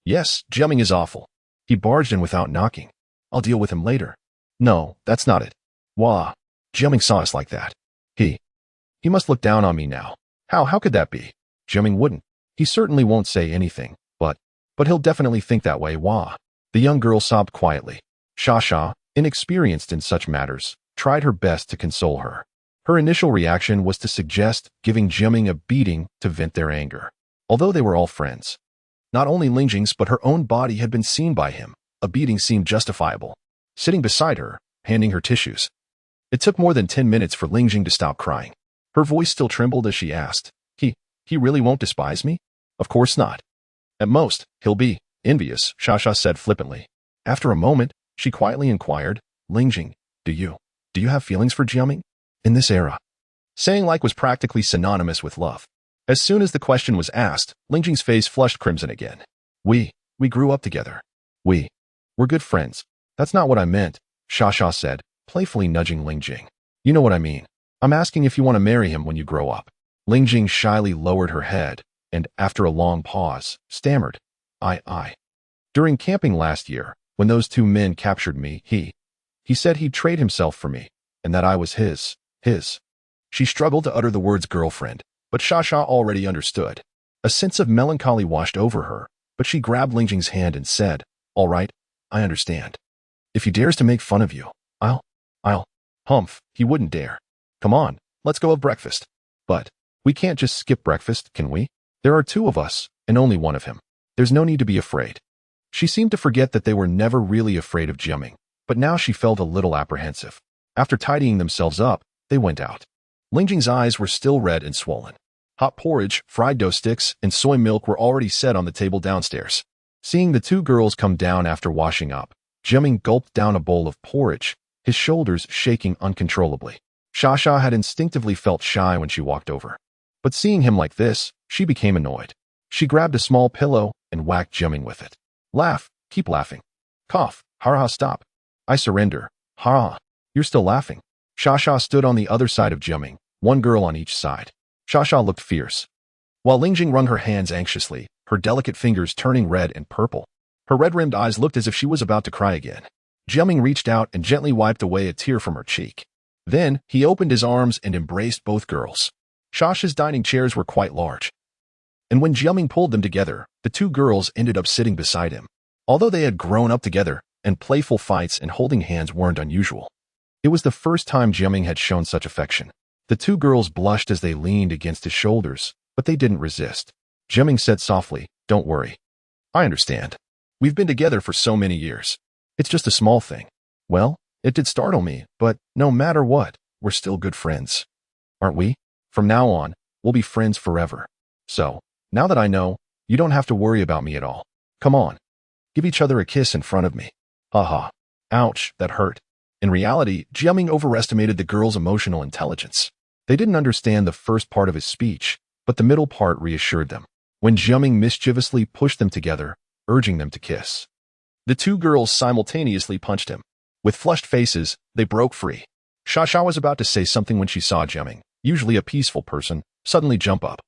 S1: Yes, Jiaming is awful. He barged in without knocking. I'll deal with him later. No, that's not it. Wah. Jiaming saw us like that. He must look down on me now. How could that be? Jiaming wouldn't. He certainly won't say anything, but he'll definitely think that way. Wah. The young girl sobbed quietly. Shasha, inexperienced in such matters, tried her best to console her. Her initial reaction was to suggest giving Jiaming a beating to vent their anger. Although they were all friends, not only Lingjing's but her own body had been seen by him, a beating seemed justifiable. Sitting beside her, handing her tissues. It took more than 10 minutes for Lingjing to stop crying. Her voice still trembled as she asked, He really won't despise me? Of course not. At most, he'll be envious, Xia said flippantly. After a moment, she quietly inquired, Lingjing, do you have feelings for Jiaming? In this era? Saying like was practically synonymous with love. As soon as the question was asked, Lingjing's face flushed crimson again. We grew up together. We're good friends. That's not what I meant, Xia said, playfully nudging Lingjing. You know what I mean. I'm asking if you want to marry him when you grow up. Lingjing shyly lowered her head, and after a long pause, stammered, I. During camping last year, when those two men captured me, he said he'd trade himself for me, and that I was his. She struggled to utter the words girlfriend, but Xia already understood. A sense of melancholy washed over her, but she grabbed Lingjing's hand and said, all right, I understand. If he dares to make fun of you, I'll. Humph, he wouldn't dare. Come on, let's go have breakfast. But we can't just skip breakfast, can we? There are two of us, and only one of him. There's no need to be afraid. She seemed to forget that they were never really afraid of Jiaming, but now she felt a little apprehensive. After tidying themselves up, they went out. Lingjing's eyes were still red and swollen. Hot porridge, fried dough sticks, and soy milk were already set on the table downstairs. Seeing the two girls come down after washing up, Jiaming gulped down a bowl of porridge, his shoulders shaking uncontrollably. Xia had instinctively felt shy when she walked over. But seeing him like this, she became annoyed. She grabbed a small pillow and whacked Jiaming with it. Laugh, keep laughing. Cough, ha stop. I surrender, ha. You're still laughing. Xia stood on the other side of Jiaming, one girl on each side. Xia looked fierce. While Lingjing wrung her hands anxiously, her delicate fingers turning red and purple. Her red-rimmed eyes looked as if she was about to cry again. Jiaming reached out and gently wiped away a tear from her cheek. Then, he opened his arms and embraced both girls. Xia's dining chairs were quite large. And when Jiaming pulled them together, the two girls ended up sitting beside him. Although they had grown up together, and playful fights and holding hands weren't unusual. It was the first time Jiaming had shown such affection. The two girls blushed as they leaned against his shoulders, but they didn't resist. Jiaming said softly, don't worry. I understand. We've been together for so many years. It's just a small thing. Well, it did startle me, but no matter what, we're still good friends. Aren't we? From now on, we'll be friends forever. So, now that I know, you don't have to worry about me at all. Come on. Give each other a kiss in front of me. Haha. Ouch, that hurt. In reality, Jiaming overestimated the girls' emotional intelligence. They didn't understand the first part of his speech, but the middle part reassured them. When Jiaming mischievously pushed them together, urging them to kiss. The two girls simultaneously punched him. With flushed faces, they broke free. Xia was about to say something when she saw Jiaming, usually a peaceful person, suddenly jump up,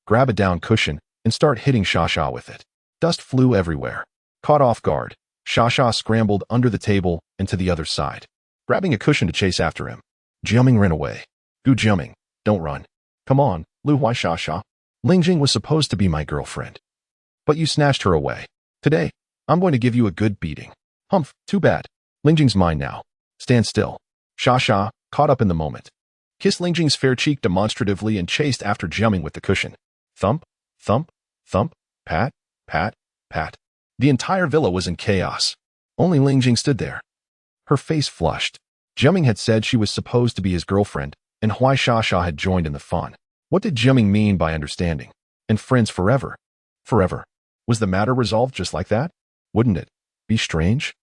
S1: grab a down cushion, and start hitting Xia with it. Dust flew everywhere. Caught off guard, Xia scrambled under the table and to the other side, grabbing a cushion to chase after him. Jiaming ran away. Gu Jiaming, don't run. Come on, Liu Huaisha. Lingjing was supposed to be my girlfriend. But you snatched her away. Today, I'm going to give you a good beating. Humph, too bad. Lingjing's mine now. Stand still. Xia, caught up in the moment, kissed Lingjing's fair cheek demonstratively and chased after Jiaming with the cushion. Thump, thump, thump, pat, pat, pat. The entire villa was in chaos. Only Lingjing stood there. Her face flushed. Jiaming had said she was supposed to be his girlfriend, and Huaisha had joined in the fun. What did Jiaming mean by understanding? And friends forever? Forever. Was the matter resolved just like that? Wouldn't it be strange?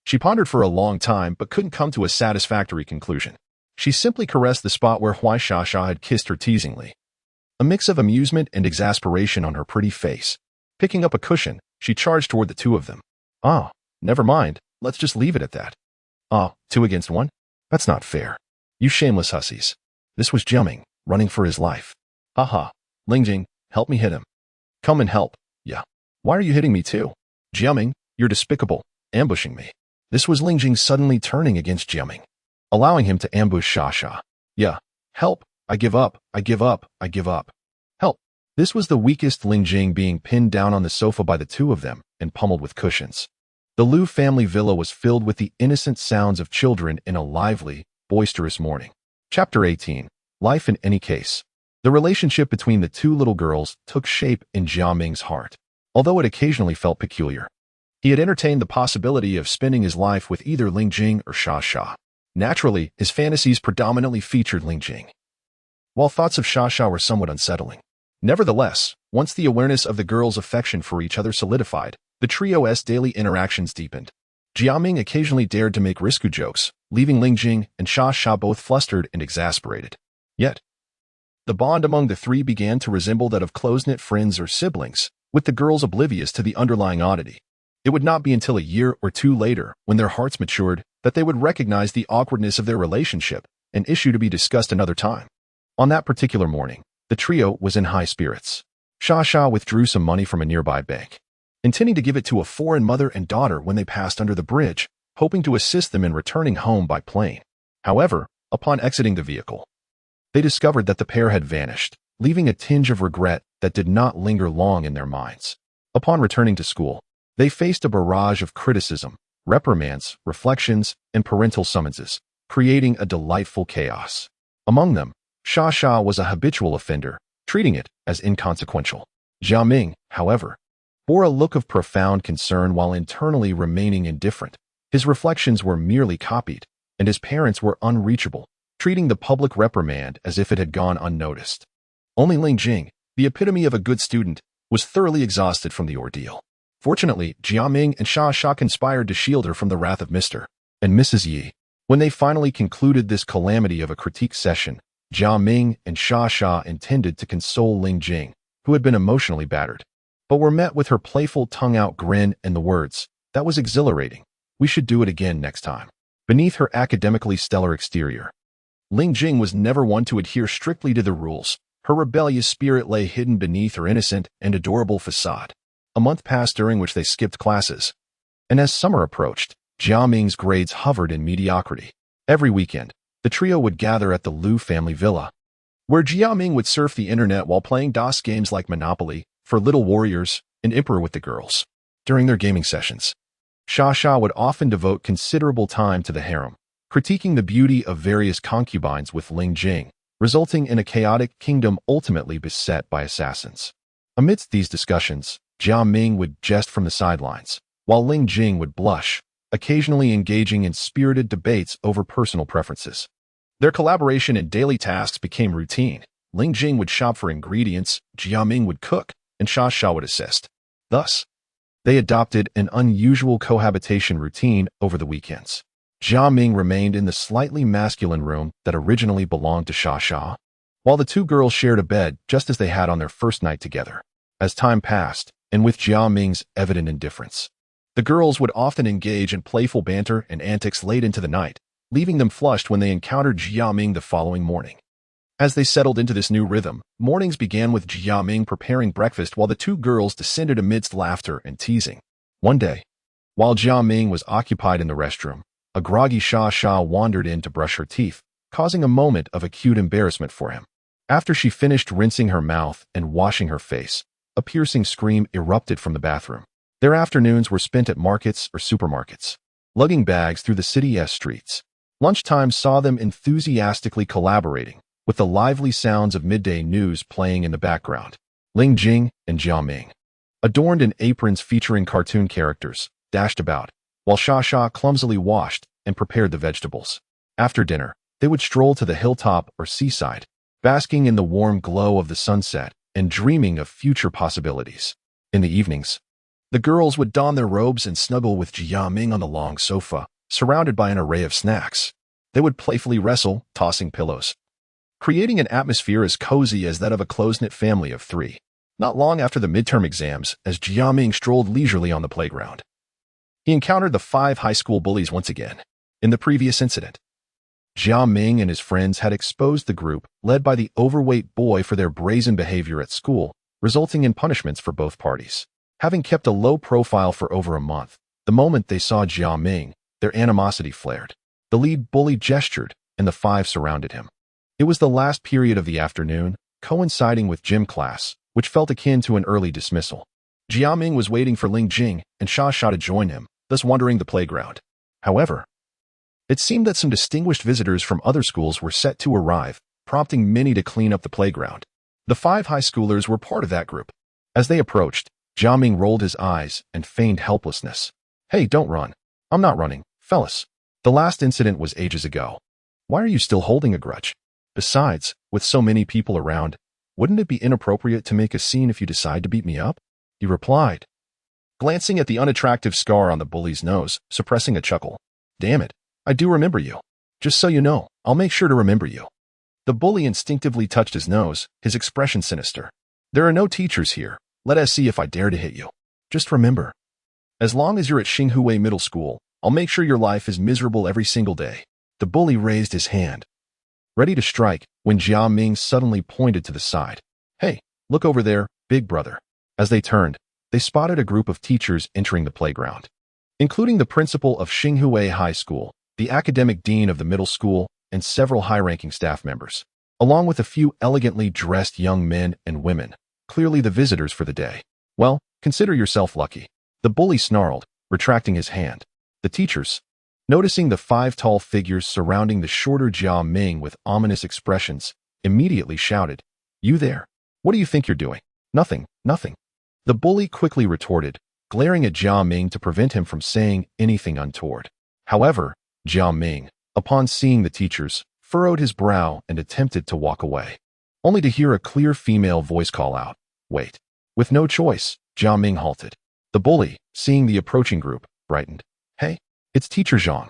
S1: She pondered for a long time but couldn't come to a satisfactory conclusion. She simply caressed the spot where Huaisha had kissed her teasingly. A mix of amusement and exasperation on her pretty face. Picking up a cushion, she charged toward the two of them. Ah, never mind, let's just leave it at that. Ah, 2 against 1? That's not fair. You shameless hussies. This was Jiaming, running for his life. Haha, Lingjing, help me hit him. Come and help, yeah. Why are you hitting me too? Jiaming, you're despicable, ambushing me. This was Lingjing suddenly turning against Jiaming, allowing him to ambush Xia. Yeah, help, I give up, I give up, I give up. Help. This was the weakest Lingjing being pinned down on the sofa by the two of them and pummeled with cushions. The Liu family villa was filled with the innocent sounds of children in a lively, boisterous morning. Chapter 18. Life in Any Case. The relationship between the two little girls took shape in Jiaming's heart, although it occasionally felt peculiar. He had entertained the possibility of spending his life with either Lingjing or Xia. Naturally, his fantasies predominantly featured Lingjing, while thoughts of Xia were somewhat unsettling. Nevertheless, once the awareness of the girls' affection for each other solidified, the trio's daily interactions deepened. Jiaming occasionally dared to make risky jokes, leaving Lingjing and Sha both flustered and exasperated. Yet, the bond among the three began to resemble that of close-knit friends or siblings, with the girls oblivious to the underlying oddity. It would not be until a year or two later, when their hearts matured, that they would recognize the awkwardness of their relationship, an issue to be discussed another time. On that particular morning, the trio was in high spirits. Sha withdrew some money from a nearby bank, intending to give it to a foreign mother and daughter when they passed under the bridge, hoping to assist them in returning home by plane. However, upon exiting the vehicle, they discovered that the pair had vanished, leaving a tinge of regret that did not linger long in their minds. Upon returning to school, they faced a barrage of criticism, reprimands, reflections, and parental summonses, creating a delightful chaos. Among them, Sha was a habitual offender, treating it as inconsequential. Jiaming, however, bore a look of profound concern while internally remaining indifferent. His reflections were merely copied, and his parents were unreachable, treating the public reprimand as if it had gone unnoticed. Only Lingjing, the epitome of a good student, was thoroughly exhausted from the ordeal. Fortunately, Jiaming and Sha conspired to shield her from the wrath of Mr. and Mrs. Yi. When they finally concluded this calamity of a critique session, Jiaming and Sha intended to console Lingjing, who had been emotionally battered, but were met with her playful tongue-out grin and the words, "That was exhilarating. We should do it again next time." Beneath her academically stellar exterior, Lingjing was never one to adhere strictly to the rules. Her rebellious spirit lay hidden beneath her innocent and adorable facade. A month passed during which they skipped classes, and as summer approached, Jiaming's grades hovered in mediocrity. Every weekend, the trio would gather at the Liu family villa, where Jiaming would surf the internet while playing DOS games like Monopoly, For Little Warriors, and Emperor with the girls. During their gaming sessions, Sha would often devote considerable time to the harem, critiquing the beauty of various concubines with Lingjing, resulting in a chaotic kingdom ultimately beset by assassins. Amidst these discussions, Jiaming would jest from the sidelines, while Lingjing would blush, occasionally engaging in spirited debates over personal preferences. Their collaboration in daily tasks became routine. Lingjing would shop for ingredients, Jiaming would cook, and Sha would assist. Thus, they adopted an unusual cohabitation routine over the weekends. Jiaming remained in the slightly masculine room that originally belonged to Sha, while the two girls shared a bed just as they had on their first night together. As time passed, and with Jiaming's evident indifference, the girls would often engage in playful banter and antics late into the night, leaving them flushed when they encountered Jiaming the following morning. As they settled into this new rhythm, mornings began with Jiaming preparing breakfast while the two girls descended amidst laughter and teasing. One day, while Jiaming was occupied in the restroom, a groggy Sha wandered in to brush her teeth, causing a moment of acute embarrassment for him. After she finished rinsing her mouth and washing her face, a piercing scream erupted from the bathroom. Their afternoons were spent at markets or supermarkets, lugging bags through the city's streets. Lunchtime saw them enthusiastically collaborating, with the lively sounds of midday news playing in the background. Lingjing and Jiaming, adorned in aprons featuring cartoon characters, dashed about, while Sha clumsily washed and prepared the vegetables. After dinner, they would stroll to the hilltop or seaside, basking in the warm glow of the sunset and dreaming of future possibilities. In the evenings, the girls would don their robes and snuggle with Jiaming on the long sofa, surrounded by an array of snacks. They would playfully wrestle, tossing pillows, creating an atmosphere as cozy as that of a close-knit family of three. Not long after the midterm exams, as Jiaming strolled leisurely on the playground, he encountered the 5 high school bullies once again. In the previous incident, Jiaming and his friends had exposed the group, led by the overweight boy, for their brazen behavior at school, resulting in punishments for both parties. Having kept a low profile for over a month, the moment they saw Jiaming, their animosity flared. The lead bully gestured, and the 5 surrounded him. It was the last period of the afternoon, coinciding with gym class, which felt akin to an early dismissal. Jiaming was waiting for Lingjing and Sha to join him, thus wandering the playground. However, it seemed that some distinguished visitors from other schools were set to arrive, prompting many to clean up the playground. The 5 high schoolers were part of that group. As they approached, Jiaming rolled his eyes and feigned helplessness. "Hey, don't run. I'm not running, fellas. The last incident was ages ago. Why are you still holding a grudge? Besides, with so many people around, Wouldn't it be inappropriate to make a scene if you decide to beat me up? He replied, glancing at the unattractive scar on the bully's nose, suppressing a chuckle. Damn it, I do remember you. Just so you know, I'll make sure to remember you. The bully instinctively touched his nose, his expression sinister. There are no teachers here. Let us see if I dare to hit you. Just remember, as long as you're at Xinghui Middle School, I'll make sure your life is miserable every single day. The bully raised his hand, ready to strike, when Jiaming suddenly pointed to the side. Hey, look over there, big brother. As they turned, they spotted a group of teachers entering the playground, including the principal of Xinghui High School, the academic dean of the middle school, and several high-ranking staff members, along with a few elegantly dressed young men and women, clearly the visitors for the day. Well, consider yourself lucky. The bully snarled, retracting his hand. The teachers, noticing the 5 tall figures surrounding the shorter Jiaming with ominous expressions, immediately shouted, You there? What do you think you're doing? Nothing, nothing. The bully quickly retorted, glaring at Jiaming to prevent him from saying anything untoward. However, Jiaming, upon seeing the teachers, furrowed his brow and attempted to walk away, only to hear a clear female voice call out, Wait. With no choice, Jiaming halted. The bully, seeing the approaching group, brightened. Hey, it's Teacher Zhang.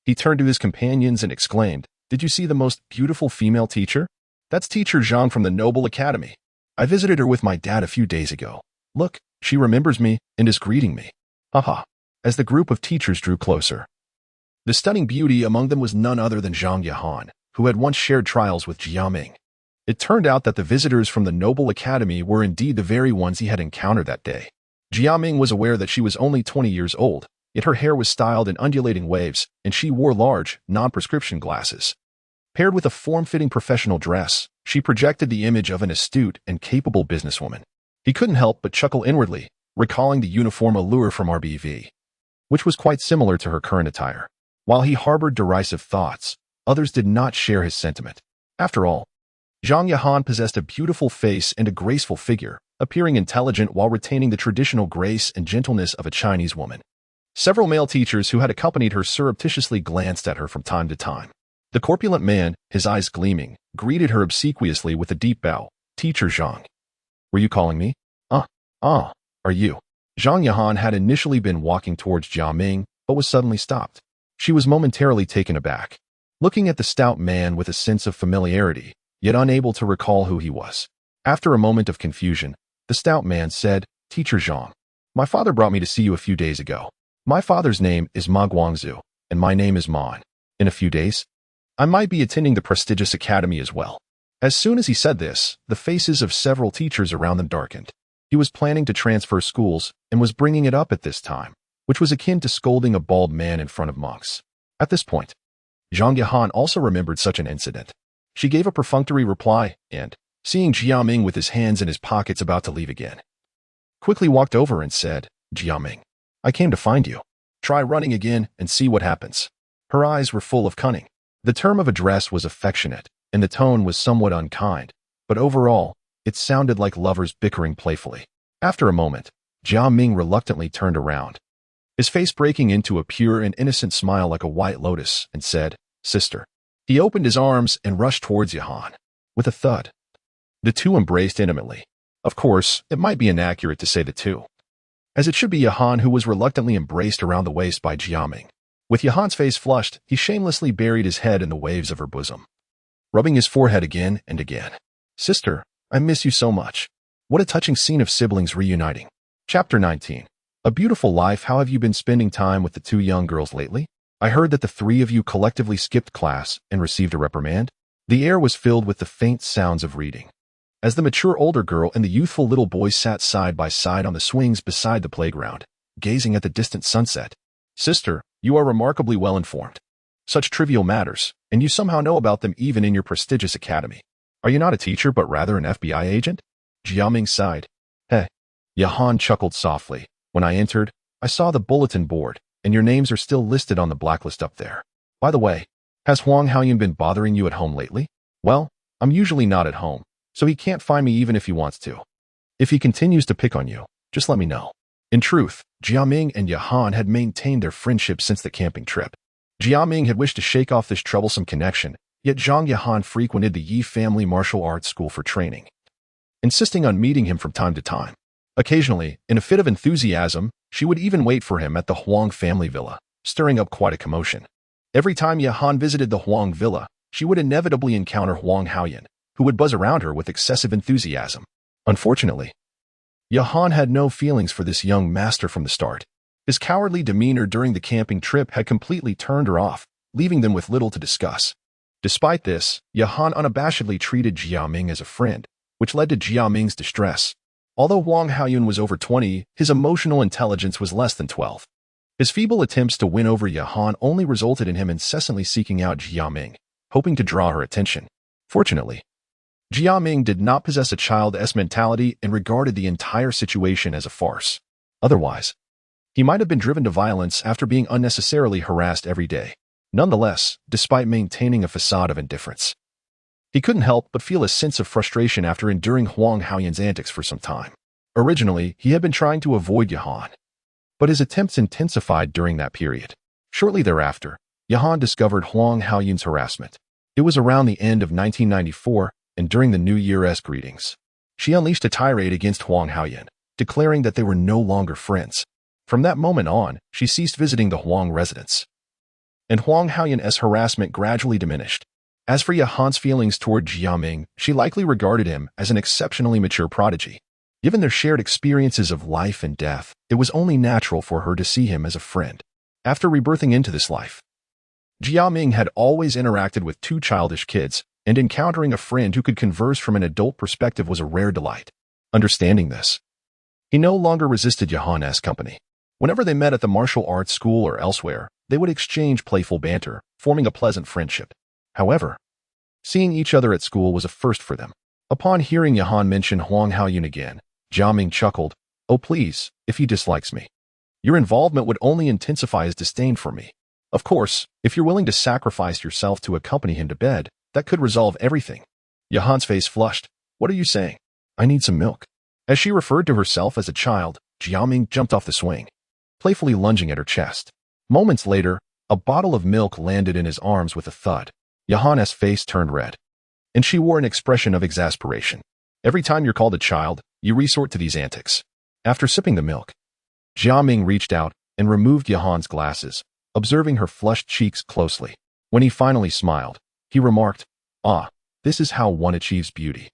S1: He turned to his companions and exclaimed, Did you see the most beautiful female teacher? That's Teacher Zhang from the Noble Academy. I visited her with my dad a few days ago. Look, she remembers me and is greeting me. Haha. As the group of teachers drew closer, the stunning beauty among them was none other than Zhang Yahan, who had once shared trials with Jiaming. It turned out that the visitors from the Noble Academy were indeed the very ones he had encountered that day. Jiaming was aware that she was only 20 years old, yet her hair was styled in undulating waves, and she wore large, non-prescription glasses. Paired with a form-fitting professional dress, she projected the image of an astute and capable businesswoman. He couldn't help but chuckle inwardly, recalling the uniform allure from RBV, which was quite similar to her current attire. While he harbored derisive thoughts, others did not share his sentiment. After all, Zhang Yahan possessed a beautiful face and a graceful figure, appearing intelligent while retaining the traditional grace and gentleness of a Chinese woman. Several male teachers who had accompanied her surreptitiously glanced at her from time to time. The corpulent man, his eyes gleaming, greeted her obsequiously with a deep bow. Teacher Zhang. Were you calling me? Are you? Zhang Yahan had initially been walking towards Jiaming, but was suddenly stopped. She was momentarily taken aback, looking at the stout man with a sense of familiarity, yet unable to recall who he was. After a moment of confusion, the stout man said, Teacher Zhang, my father brought me to see you a few days ago. My father's name is Ma Guangzhu, and my name is Man. In a few days, I might be attending the prestigious academy as well. As soon as he said this, the faces of several teachers around them darkened. He was planning to transfer schools and was bringing it up at this time, which was akin to scolding a bald man in front of monks. At this point, Zhang Yahan also remembered such an incident. She gave a perfunctory reply and, seeing Jiaming with his hands in his pockets about to leave again, quickly walked over and said, Jiaming, I came to find you. Try running again and see what happens. Her eyes were full of cunning. The term of address was affectionate, and the tone was somewhat unkind, but overall, it sounded like lovers bickering playfully. After a moment, Jiaming reluctantly turned around, his face breaking into a pure and innocent smile like a white lotus, and said, Sister. He opened his arms and rushed towards Yahan. With a thud, the two embraced intimately. Of course, it might be inaccurate to say the two, as it should be Yahan who was reluctantly embraced around the waist by Jiaming. With Yahan's face flushed, he shamelessly buried his head in the waves of her bosom, rubbing his forehead again and again. Sister, I miss you so much. What a touching scene of siblings reuniting. Chapter 19. A beautiful life. How have you been spending time with the two young girls lately? I heard that the three of you collectively skipped class and received a reprimand. The air was filled with the faint sounds of reading, as the mature older girl and the youthful little boy sat side by side on the swings beside the playground, gazing at the distant sunset. Sister, you are remarkably well informed. Such trivial matters, and you somehow know about them even in your prestigious academy. Are you not a teacher but rather an FBI agent? Jiaming sighed. Heh. Yahan chuckled softly. When I entered, I saw the bulletin board, and your names are still listed on the blacklist up there. By the way, has Huang Haoyun been bothering you at home lately? Well, I'm usually not at home, so he can't find me even if he wants to. If he continues to pick on you, just let me know. In truth, Jiaming and Yahan had maintained their friendship since the camping trip. Jiaming had wished to shake off this troublesome connection, yet Zhang Yahan frequented the Yi family martial arts school for training. insisting on meeting him from time to time. Occasionally, in a fit of enthusiasm, she would even wait for him at the Huang family villa, stirring up quite a commotion. Every time Yahan visited the Huang villa, she would inevitably encounter Huang Haoyan, who would buzz around her with excessive enthusiasm. Unfortunately, Yahan had no feelings for this young master from the start. His cowardly demeanor during the camping trip had completely turned her off, leaving them with little to discuss. Despite this, Yahan unabashedly treated Jiaming as a friend, which led to Jiaming's distress. Although Huang Haoyan was over 20, his emotional intelligence was less than 12. His feeble attempts to win over Yahan only resulted in him incessantly seeking out Jiaming, hoping to draw her attention. Fortunately, Jiaming did not possess a child's mentality and regarded the entire situation as a farce. Otherwise, he might have been driven to violence after being unnecessarily harassed every day. Nonetheless, despite maintaining a facade of indifference, he couldn't help but feel a sense of frustration after enduring Huang Haoyan's antics for some time. Originally, he had been trying to avoid Yahan, but his attempts intensified during that period. Shortly thereafter, Yahan discovered Huang Haoyan's harassment. It was around the end of 1994, and during the New Year's greetings, she unleashed a tirade against Huang Haoyan, declaring that they were no longer friends. From that moment on, she ceased visiting the Huang residence, and Huang Haoyan's harassment gradually diminished. As for Yahan's feelings toward Jiaming, she likely regarded him as an exceptionally mature prodigy. Given their shared experiences of life and death, it was only natural for her to see him as a friend. After rebirthing into this life, Jiaming had always interacted with two childish kids, and encountering a friend who could converse from an adult perspective was a rare delight. Understanding this, he no longer resisted Yahan's company. Whenever they met at the martial arts school or elsewhere, they would exchange playful banter, forming a pleasant friendship. However, seeing each other at school was a first for them. Upon hearing Yahan mention Huang Haoyan again, Jiaming chuckled, "Oh please, if he dislikes me, your involvement would only intensify his disdain for me. Of course, if you're willing to sacrifice yourself to accompany him to bed, that could resolve everything." Yahan's face flushed. "What are you saying? I need some milk." As she referred to herself as a child, Jiaming jumped off the swing, playfully lunging at her chest. Moments later, a bottle of milk landed in his arms with a thud. Yahan's face turned red, and she wore an expression of exasperation. Every time you're called a child, you resort to these antics. After sipping the milk, Jiaming reached out and removed Yahan's glasses, observing her flushed cheeks closely. When he finally smiled, he remarked, "Ah, this is how one achieves beauty.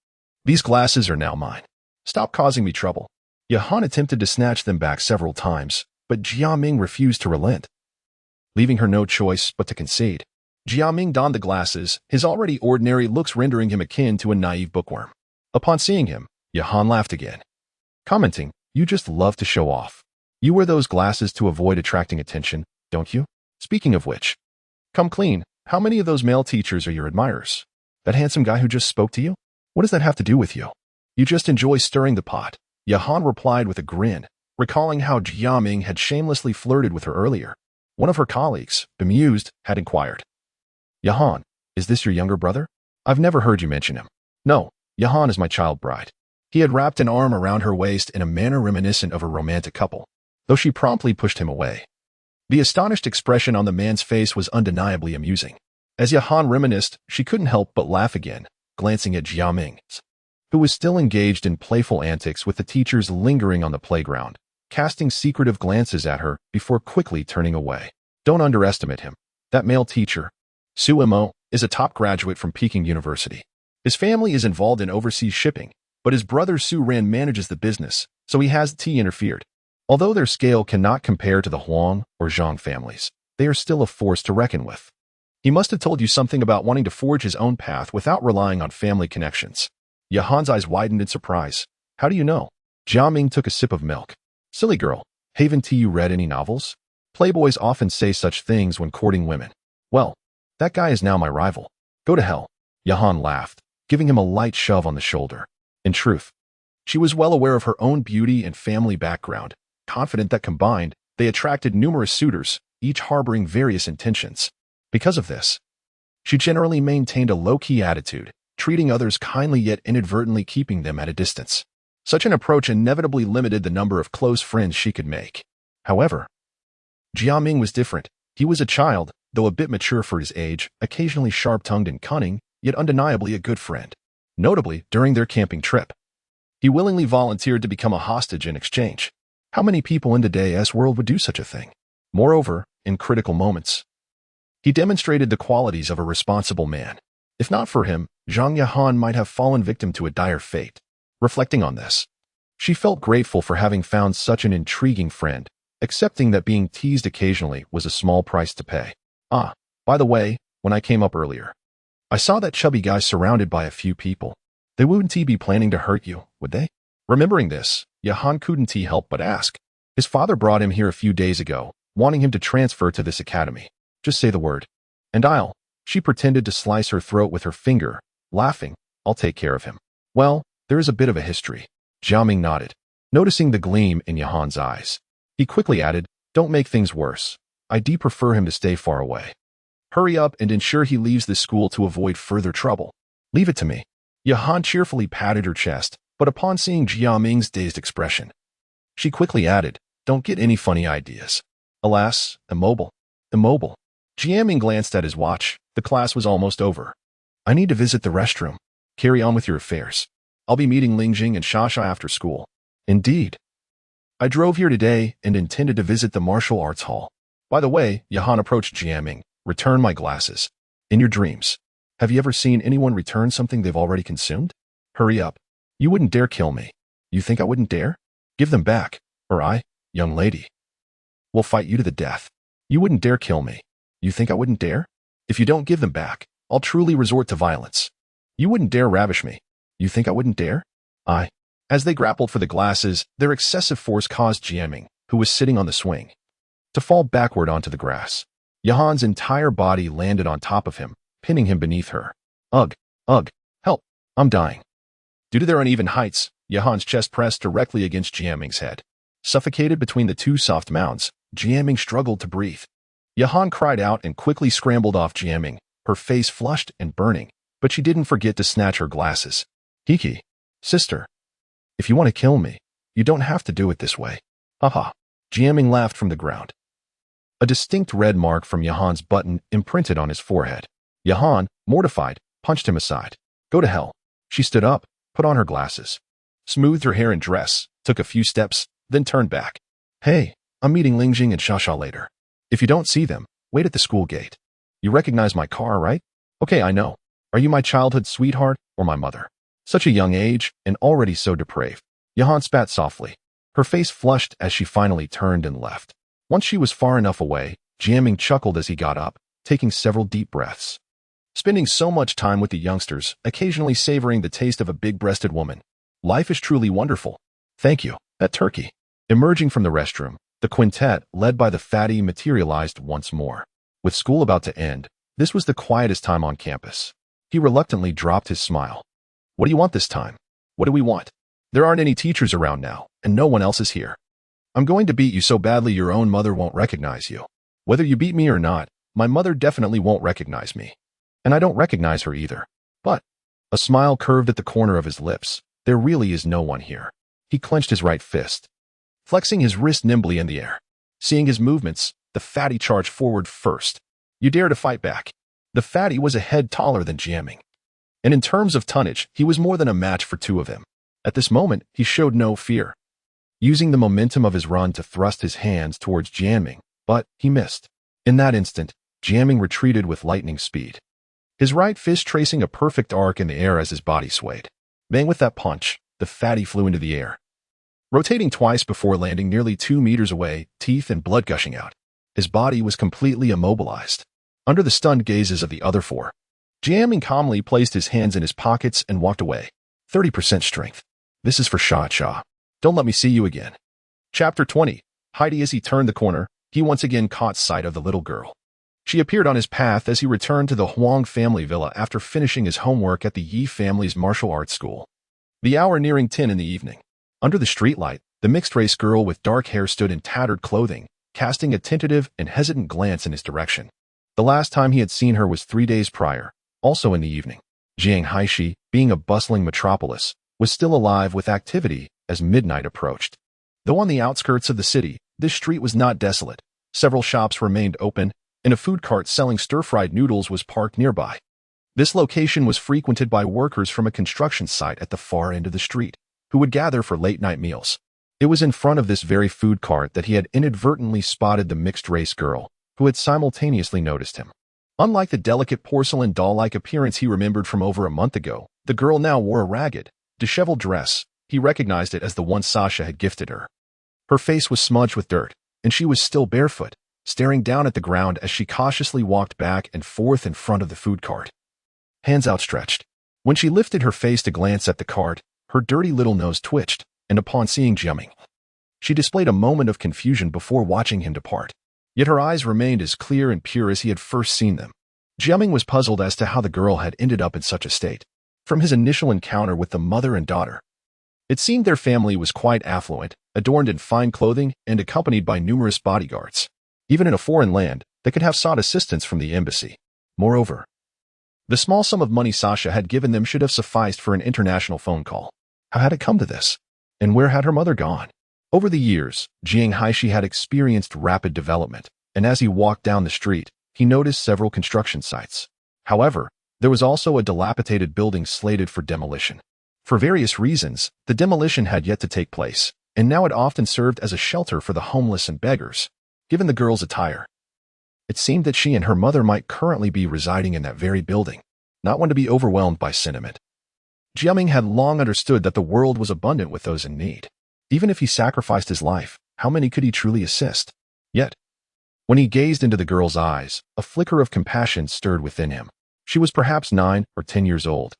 S1: These glasses are now mine. Stop causing me trouble." Yahan attempted to snatch them back several times, but Jiaming refused to relent. Leaving her no choice but to concede, Jiaming donned the glasses, his already ordinary looks rendering him akin to a naive bookworm. Upon seeing him, Yahan laughed again, commenting, "You just love to show off. You wear those glasses to avoid attracting attention, don't you? Speaking of which, come clean, how many of those male teachers are your admirers? That handsome guy who just spoke to you? What does that have to do with you? You just enjoy stirring the pot." Yahan replied with a grin, recalling how Jiaming had shamelessly flirted with her earlier. One of her colleagues, bemused, had inquired, "Yahan, is this your younger brother? I've never heard you mention him." "No, Yahan is my child bride." He had wrapped an arm around her waist in a manner reminiscent of a romantic couple, though she promptly pushed him away. The astonished expression on the man's face was undeniably amusing. As Yahan reminisced, she couldn't help but laugh again, glancing at Jiaming, who was still engaged in playful antics with the teachers lingering on the playground, casting secretive glances at her before quickly turning away. Don't underestimate him. That male teacher, Su Mo, is a top graduate from Peking University. His family is involved in overseas shipping, but his brother Su Ran manages the business, so he has interfered. Although their scale cannot compare to the Huang or Zhang families, they are still a force to reckon with. He must have told you something about wanting to forge his own path without relying on family connections. Yahan's eyes widened in surprise. How do you know? Jiaming took a sip of milk. Silly girl, haven't you read any novels? Playboys often say such things when courting women. Well, that guy is now my rival. Go to hell. Yahan laughed, giving him a light shove on the shoulder. In truth, she was well aware of her own beauty and family background, confident that combined, they attracted numerous suitors, each harboring various intentions. Because of this, she generally maintained a low-key attitude, treating others kindly yet inadvertently keeping them at a distance. Such an approach inevitably limited the number of close friends she could make. However, Jiaming was different. He was a child, though a bit mature for his age, occasionally sharp-tongued and cunning, yet undeniably a good friend. Notably, during their camping trip, He willingly volunteered to become a hostage in exchange. How many people in today's world would do such a thing? Moreover, in critical moments, he demonstrated the qualities of a responsible man. If not for him, Zhang Yahan might have fallen victim to a dire fate. Reflecting on this, she felt grateful for having found such an intriguing friend, accepting that being teased occasionally was a small price to pay. Ah, by the way, when I came up earlier, I saw that chubby guy surrounded by a few people. They wouldn't be planning to hurt you, would they? Remembering this, Yahan couldn't help but ask. His father brought him here a few days ago, wanting him to transfer to this academy. Just say the word, and she pretended to slice her throat with her finger, laughing, I'll take care of him. Well, there is a bit of a history. Jiaming nodded, noticing the gleam in Yahan's eyes. He quickly added, don't make things worse. I prefer him to stay far away. Hurry up and ensure he leaves this school to avoid further trouble. Leave it to me. Yahan cheerfully patted her chest, but upon seeing Jiaming's dazed expression, she quickly added, don't get any funny ideas. Alas, immobile. Jiaming glanced at his watch. The class was almost over. I need to visit the restroom. Carry on with your affairs. I'll be meeting Lingjing and Shasha after school. Indeed. I drove here today and intended to visit the martial arts hall. By the way, Yahan approached Jiaming. Return my glasses. In your dreams, have you ever seen anyone return something they've already consumed? Hurry up. You wouldn't dare kill me. You think I wouldn't dare? Give them back, or I, young lady, will fight you to the death. You wouldn't dare kill me. You think I wouldn't dare? If you don't give them back, I'll truly resort to violence. You wouldn't dare ravish me. You think I wouldn't dare? As they grappled for the glasses, their excessive force caused Jiaming, who was sitting on the swing, to fall backward onto the grass. Yahan's entire body landed on top of him, pinning him beneath her. Ugh, help, I'm dying. Due to their uneven heights, Yahan's chest pressed directly against Jiaming's head. Suffocated between the two soft mounds, Jiaming struggled to breathe. Yahan cried out and quickly scrambled off Jiaming, her face flushed and burning, but she didn't forget to snatch her glasses. Hiki, sister, if you want to kill me, you don't have to do it this way. Haha. Jiaming laughed from the ground. A distinct red mark from Yahan's button imprinted on his forehead. Yahan, mortified, punched him aside. Go to hell. She stood up, put on her glasses, smoothed her hair and dress, took a few steps, then turned back. Hey, I'm meeting Lingjing and Shasha later. If you don't see them, wait at the school gate. You recognize my car, right? Okay, I know. Are you my childhood sweetheart or my mother? Such a young age and already so depraved. Yahan spat softly. Her face flushed as she finally turned and left. Once she was far enough away, Jiaming chuckled as he got up, taking several deep breaths. Spending so much time with the youngsters, occasionally savoring the taste of a big-breasted woman. Life is truly wonderful. Thank you, that turkey. Emerging from the restroom, the quintet, led by the fatty, materialized once more. With school about to end, this was the quietest time on campus. He reluctantly dropped his smile. What do you want this time? What do we want? There aren't any teachers around now, and no one else is here. I'm going to beat you so badly your own mother won't recognize you. Whether you beat me or not, my mother definitely won't recognize me. And I don't recognize her either. But, a smile curved at the corner of his lips. There really is no one here. He clenched his right fist, flexing his wrist nimbly in the air. Seeing his movements, the fatty charged forward first. You dare to fight back. The fatty was a head taller than Jiaming. And in terms of tonnage, he was more than a match for two of them. At this moment, he showed no fear, using the momentum of his run to thrust his hands towards Jiaming, but he missed. In that instant, Jiaming retreated with lightning speed, his right fist tracing a perfect arc in the air as his body swayed. Bang with that punch, the fatty flew into the air, rotating twice before landing nearly 2 meters away, teeth and blood gushing out. His body was completely immobilized. Under the stunned gazes of the other four, Jiaming calmly placed his hands in his pockets and walked away. 30% strength. This is for Shah. Don't let me see you again. Chapter 20. Heidi. As he turned the corner, he once again caught sight of the little girl. She appeared on his path as he returned to the Huang family villa after finishing his homework at the Yi family's martial arts school. The hour nearing 10 in the evening. Under the streetlight, the mixed-race girl with dark hair stood in tattered clothing, casting a tentative and hesitant glance in his direction. The last time he had seen her was 3 days prior, also in the evening. Zhang, being a bustling metropolis, was still alive with activity as midnight approached. Though on the outskirts of the city, this street was not desolate. Several shops remained open, and a food cart selling stir-fried noodles was parked nearby. This location was frequented by workers from a construction site at the far end of the street. who would gather for late-night meals. It was in front of this very food cart that he had inadvertently spotted the mixed-race girl, who had simultaneously noticed him. Unlike the delicate porcelain doll-like appearance he remembered from over a month ago, the girl now wore a ragged, disheveled dress. He recognized it as the one Sasha had gifted her. Her face was smudged with dirt, and she was still barefoot, staring down at the ground as she cautiously walked back and forth in front of the food cart. Hands outstretched. When she lifted her face to glance at the cart, her dirty little nose twitched, and upon seeing Jiaming, she displayed a moment of confusion before watching him depart. Yet her eyes remained as clear and pure as he had first seen them. Jiaming was puzzled as to how the girl had ended up in such a state. From his initial encounter with the mother and daughter, it seemed their family was quite affluent, adorned in fine clothing, and accompanied by numerous bodyguards. Even in a foreign land, they could have sought assistance from the embassy. Moreover, the small sum of money Sasha had given them should have sufficed for an international phone call. How had it come to this? And where had her mother gone? Over the years, Zhang Yahan had experienced rapid development, and as he walked down the street, he noticed several construction sites. However, there was also a dilapidated building slated for demolition. For various reasons, the demolition had yet to take place, and now it often served as a shelter for the homeless and beggars. Given the girl's attire, it seemed that she and her mother might currently be residing in that very building, not one to be overwhelmed by sentiment. Jiaming had long understood that the world was abundant with those in need. Even if he sacrificed his life, how many could he truly assist? Yet, when he gazed into the girl's eyes, a flicker of compassion stirred within him. She was perhaps 9 or 10 years old,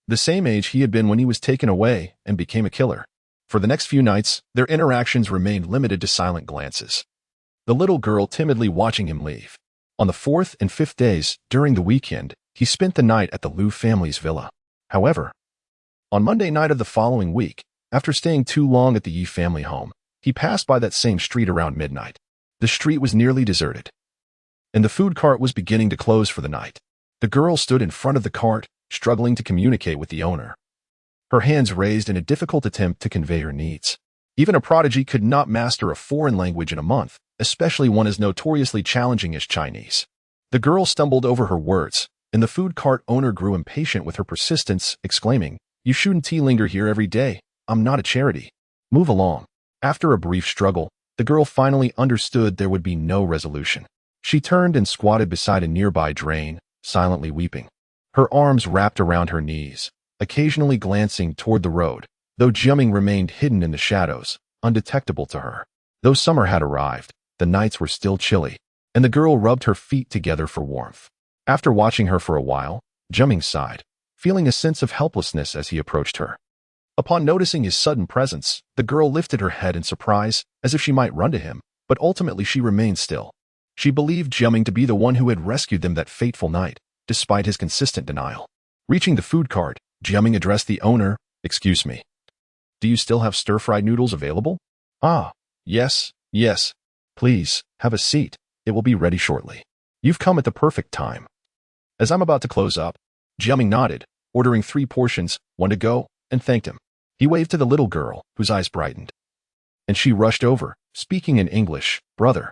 S1: the same age he had been when he was taken away and became a killer. For the next few nights, their interactions remained limited to silent glances, the little girl timidly watching him leave. On the 4th and 5th days, during the weekend, he spent the night at the Liu family's villa. However, on Monday night of the following week, after staying too long at the Yi family home, he passed by that same street around midnight. The street was nearly deserted, and the food cart was beginning to close for the night. The girl stood in front of the cart, struggling to communicate with the owner, her hands raised in a difficult attempt to convey her needs. Even a prodigy could not master a foreign language in a month, especially one as notoriously challenging as Chinese. The girl stumbled over her words, and the food cart owner grew impatient with her persistence, exclaiming, "You shouldn't linger here every day. I'm not a charity. Move along." After a brief struggle, the girl finally understood there would be no resolution. She turned and squatted beside a nearby drain, silently weeping, her arms wrapped around her knees, occasionally glancing toward the road, though Jiaming remained hidden in the shadows, undetectable to her. Though summer had arrived, the nights were still chilly, and the girl rubbed her feet together for warmth. After watching her for a while, Jiaming sighed, feeling a sense of helplessness as he approached her. Upon noticing his sudden presence, the girl lifted her head in surprise, as if she might run to him, but ultimately she remained still. She believed Jiaming to be the one who had rescued them that fateful night, despite his consistent denial. Reaching the food cart, Jiaming addressed the owner, "Excuse me. Do you still have stir-fried noodles available?" "Ah, yes. Please, have a seat. It will be ready shortly. You've come at the perfect time." As I'm about to close up, Jiaming nodded, ordering 3 portions, 1 to go, and thanked him. He waved to the little girl, whose eyes brightened, and she rushed over, speaking in English, "Brother,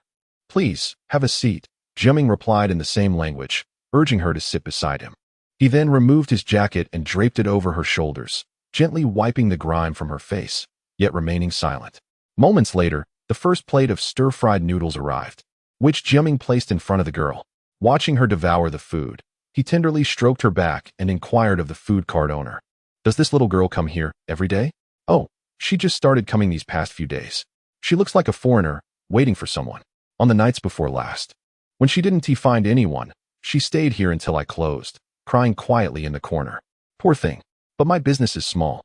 S1: please, have a seat." Jiaming replied in the same language, urging her to sit beside him. He then removed his jacket and draped it over her shoulders, gently wiping the grime from her face, yet remaining silent. Moments later, the first plate of stir-fried noodles arrived, which Jiaming placed in front of the girl. Watching her devour the food, he tenderly stroked her back and inquired of the food cart owner, "Does this little girl come here every day?" "Oh, she just started coming these past few days. She looks like a foreigner, waiting for someone. On the nights before last, when she didn't find anyone, she stayed here until I closed, crying quietly in the corner. Poor thing, but my business is small,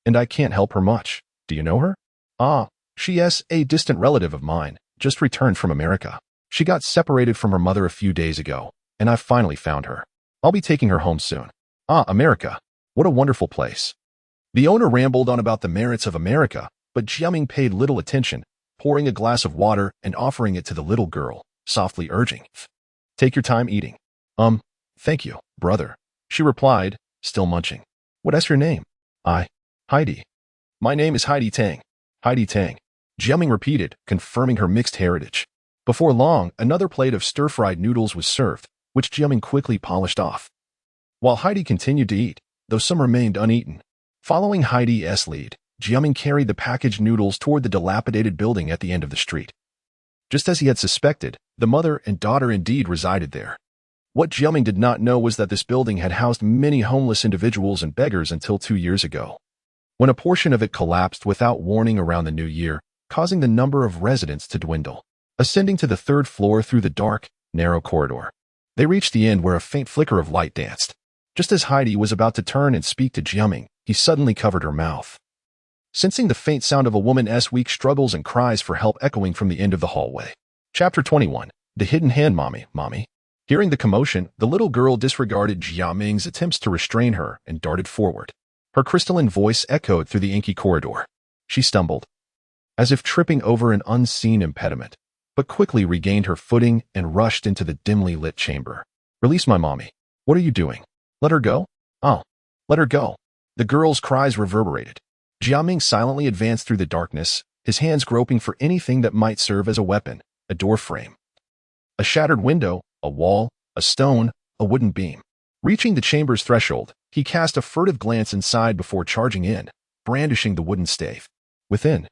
S1: and I can't help her much. Do you know her?" "Ah, she is a distant relative of mine, just returned from America. She got separated from her mother a few days ago, and I've finally found her. I'll be taking her home soon." "Ah, America. What a wonderful place." The owner rambled on about the merits of America, but Jiaming paid little attention, pouring a glass of water and offering it to the little girl, softly urging, "Take your time eating." Thank you, brother," she replied, still munching. "What is your name?" Heidi. "My name is Heidi Tang." "Heidi Tang," Jiaming repeated, confirming her mixed heritage. Before long, another plate of stir-fried noodles was served, which Jiaming quickly polished off, while Heidi continued to eat, though some remained uneaten. Following Heidi's lead, Jiaming carried the packaged noodles toward the dilapidated building at the end of the street. Just as he had suspected, the mother and daughter indeed resided there. What Jiaming did not know was that this building had housed many homeless individuals and beggars until 2 years ago, when a portion of it collapsed without warning around the new year, causing the number of residents to dwindle. Ascending to the 3rd floor through the dark, narrow corridor, they reached the end where a faint flicker of light danced. Just as Heidi was about to turn and speak to Jiaming, he suddenly covered her mouth. Sensing the faint sound of a woman's weak struggles and cries for help echoing from the end of the hallway. Chapter 21. The Hidden Hand. Mommy. Hearing the commotion, the little girl disregarded Jiaming's attempts to restrain her and darted forward. Her crystalline voice echoed through the inky corridor. She stumbled, as if tripping over an unseen impediment, but quickly regained her footing and rushed into the dimly lit chamber. Release my mommy. What are you doing? Let her go? Oh, let her go. The girl's cries reverberated. Jiaming silently advanced through the darkness, his hands groping for anything that might serve as a weapon: a door frame, a shattered window, a wall, a stone, a wooden beam. Reaching the chamber's threshold, he cast a furtive glance inside before charging in, brandishing the wooden stave. Within,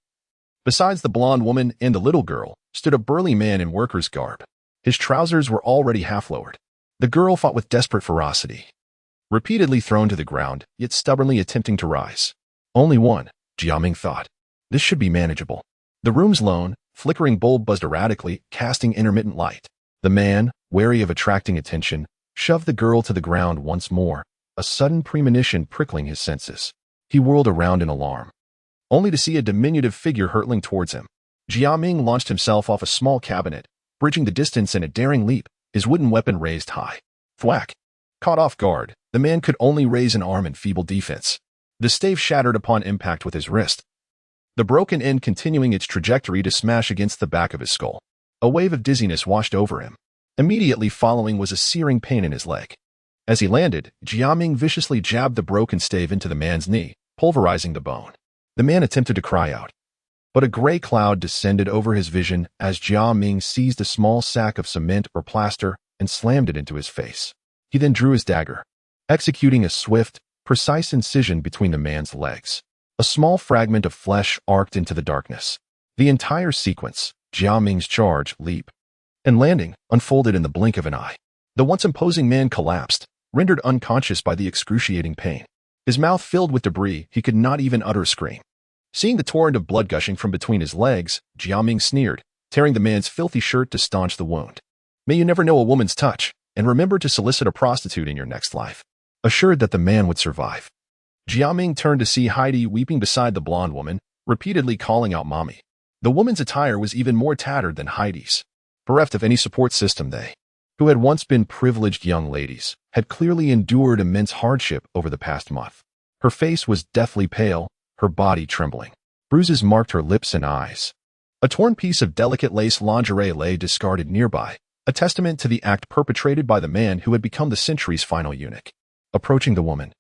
S1: besides the blonde woman and the little girl, stood a burly man in worker's garb. His trousers were already half-lowered. The girl fought with desperate ferocity, repeatedly thrown to the ground, yet stubbornly attempting to rise. Only one, Jiaming thought. This should be manageable. The room's lone, flickering bulb buzzed erratically, casting intermittent light. The man, wary of attracting attention, shoved the girl to the ground once more, a sudden premonition prickling his senses. He whirled around in alarm, only to see a diminutive figure hurtling towards him. Jiaming launched himself off a small cabinet, bridging the distance in a daring leap, his wooden weapon raised high. Thwack! Caught off guard, the man could only raise an arm in feeble defense. The stave shattered upon impact with his wrist, the broken end continuing its trajectory to smash against the back of his skull. A wave of dizziness washed over him. Immediately following was a searing pain in his leg. As he landed, Jiaming viciously jabbed the broken stave into the man's knee, pulverizing the bone. The man attempted to cry out, but a gray cloud descended over his vision as Jiaming seized a small sack of cement or plaster and slammed it into his face. He then drew his dagger, executing a swift, precise incision between the man's legs. A small fragment of flesh arced into the darkness. The entire sequence, Jiaming's charge, leap, and landing, unfolded in the blink of an eye. The once imposing man collapsed, rendered unconscious by the excruciating pain. His mouth filled with debris, he could not even utter a scream. Seeing the torrent of blood gushing from between his legs, Jiaming sneered, tearing the man's filthy shirt to staunch the wound. May you never know a woman's touch, and remember to solicit a prostitute in your next life. Assured that the man would survive, Jiaming turned to see Heidi weeping beside the blonde woman, repeatedly calling out mommy. The woman's attire was even more tattered than Heidi's. Bereft of any support system, they, who had once been privileged young ladies, had clearly endured immense hardship over the past month. Her face was deathly pale, her body trembling. Bruises marked her lips and eyes. A torn piece of delicate lace lingerie lay discarded nearby, a testament to the act perpetrated by the man who had become the century's final eunuch. Approaching the woman,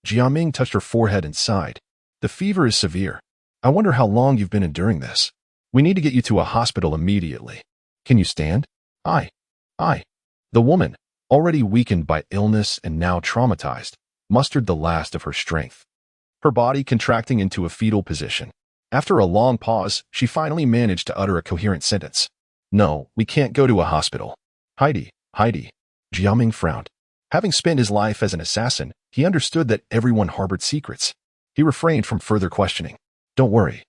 S1: Jiaming touched her forehead and sighed. The fever is severe. I wonder how long you've been enduring this. We need to get you to a hospital immediately. Can you stand? Aye. The woman, already weakened by illness and now traumatized, mustered the last of her strength, her body contracting into a fetal position. After a long pause, she finally managed to utter a coherent sentence. No, we can't go to a hospital. Heidi. Jiaming frowned. Having spent his life as an assassin, he understood that everyone harbored secrets. He refrained from further questioning. Don't worry.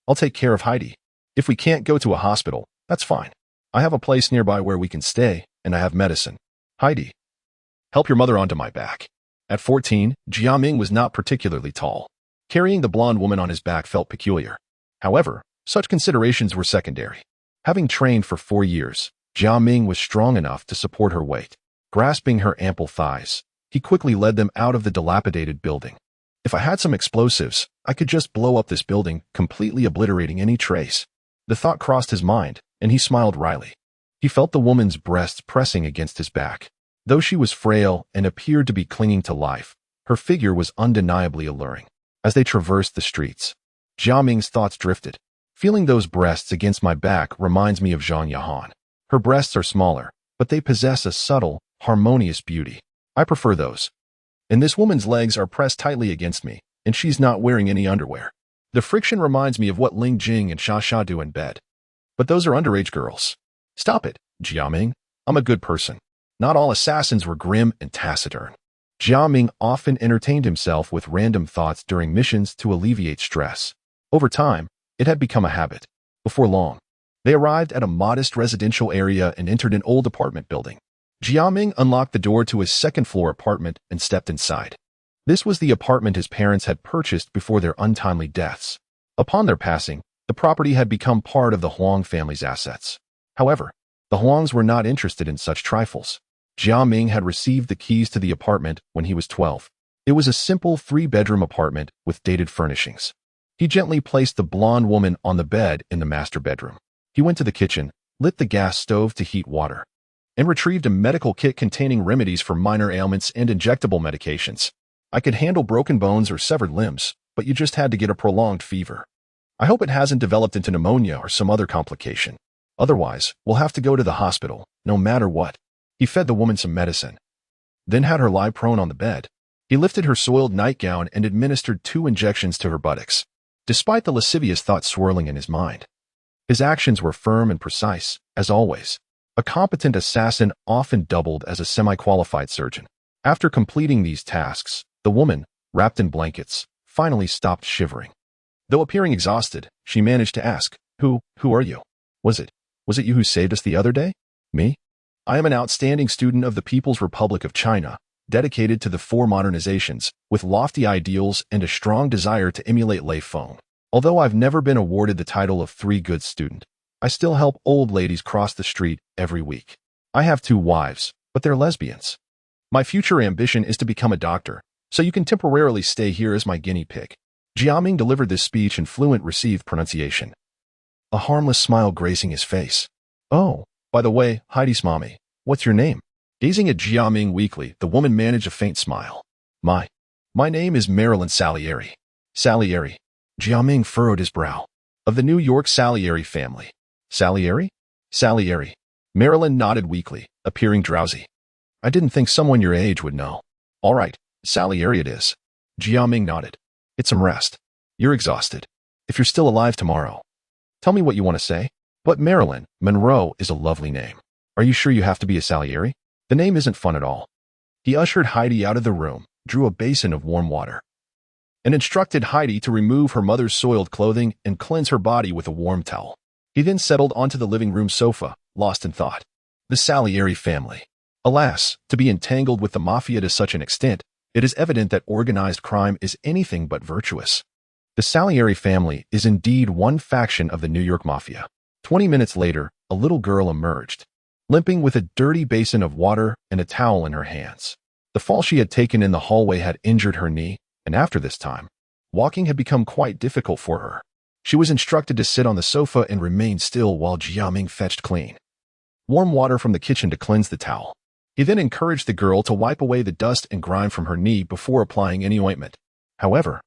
S1: I'll take care of Heidi. If we can't go to a hospital, that's fine. I have a place nearby where we can stay, and I have medicine. Heidi, help your mother onto my back. At 14, Jiaming was not particularly tall. Carrying the blonde woman on his back felt peculiar. However, such considerations were secondary. Having trained for 4 years, Jiaming was strong enough to support her weight. Grasping her ample thighs, he quickly led them out of the dilapidated building. If I had some explosives, I could just blow up this building, completely obliterating any trace. The thought crossed his mind, and he smiled wryly. He felt the woman's breasts pressing against his back. Though she was frail and appeared to be clinging to life, her figure was undeniably alluring. As they traversed the streets, Jiaming's thoughts drifted. Feeling those breasts against my back reminds me of Zhang Yahan. Her breasts are smaller, but they possess a subtle, harmonious beauty. I prefer those. And this woman's legs are pressed tightly against me, and she's not wearing any underwear. The friction reminds me of what Lingjing and Xia do in bed. But those are underage girls. Stop it, Jiaming. I'm a good person. Not all assassins were grim and taciturn. Jiaming often entertained himself with random thoughts during missions to alleviate stress. Over time, it had become a habit. Before long, they arrived at a modest residential area and entered an old apartment building. Jiaming unlocked the door to his second-floor apartment and stepped inside. This was the apartment his parents had purchased before their untimely deaths. Upon their passing, the property had become part of the Huang family's assets. However, the Huangs were not interested in such trifles. Jiaming had received the keys to the apartment when he was 12. It was a simple 3-bedroom apartment with dated furnishings. He gently placed the blonde woman on the bed in the master bedroom. He went to the kitchen, lit the gas stove to heat water, and retrieved a medical kit containing remedies for minor ailments and injectable medications. I could handle broken bones or severed limbs, but you just had to get a prolonged fever. I hope it hasn't developed into pneumonia or some other complication. Otherwise, we'll have to go to the hospital, no matter what. He fed the woman some medicine, then had her lie prone on the bed. He lifted her soiled nightgown and administered 2 injections to her buttocks. Despite the lascivious thoughts swirling in his mind, his actions were firm and precise, as always. A competent assassin often doubled as a semi-qualified surgeon. After completing these tasks, the woman, wrapped in blankets, finally stopped shivering. Though appearing exhausted, she managed to ask, Who are you? Was it you who saved us the other day? Me? I am an outstanding student of the People's Republic of China, dedicated to the 4 modernizations, with lofty ideals and a strong desire to emulate Lei Feng. Although I've never been awarded the title of 3 good student, I still help old ladies cross the street every week. I have 2 wives, but they're lesbians. My future ambition is to become a doctor, so you can temporarily stay here as my guinea pig. Jiaming delivered this speech in fluent received pronunciation, a harmless smile gracing his face. Oh, by the way, Heidi's mommy, what's your name? Gazing at Jiaming weakly, the woman managed a faint smile. My name is Marilyn Salié. Salié. Jiaming furrowed his brow. Of the New York Salié family. Salié? Salié. Marilyn nodded weakly, appearing drowsy. I didn't think someone your age would know. All right, Salié it is. Jiaming nodded. Get some rest. You're exhausted. If you're still alive tomorrow, tell me what you want to say. But Marilyn, Monroe is a lovely name. Are you sure you have to be a Salié? The name isn't fun at all. He ushered Heidi out of the room, drew a basin of warm water, and instructed Heidi to remove her mother's soiled clothing and cleanse her body with a warm towel. He then settled onto the living room sofa, lost in thought. The Salié family. Alas, to be entangled with the mafia to such an extent, it is evident that organized crime is anything but virtuous. The Salié family is indeed one faction of the New York mafia. 20 minutes later, a little girl emerged, limping with a dirty basin of water and a towel in her hands. The fall she had taken in the hallway had injured her knee, and after this time, walking had become quite difficult for her. She was instructed to sit on the sofa and remain still while Jiaming fetched clean warm water from the kitchen to cleanse the towel. He then encouraged the girl to wipe away the dust and grime from her knee before applying any ointment. However,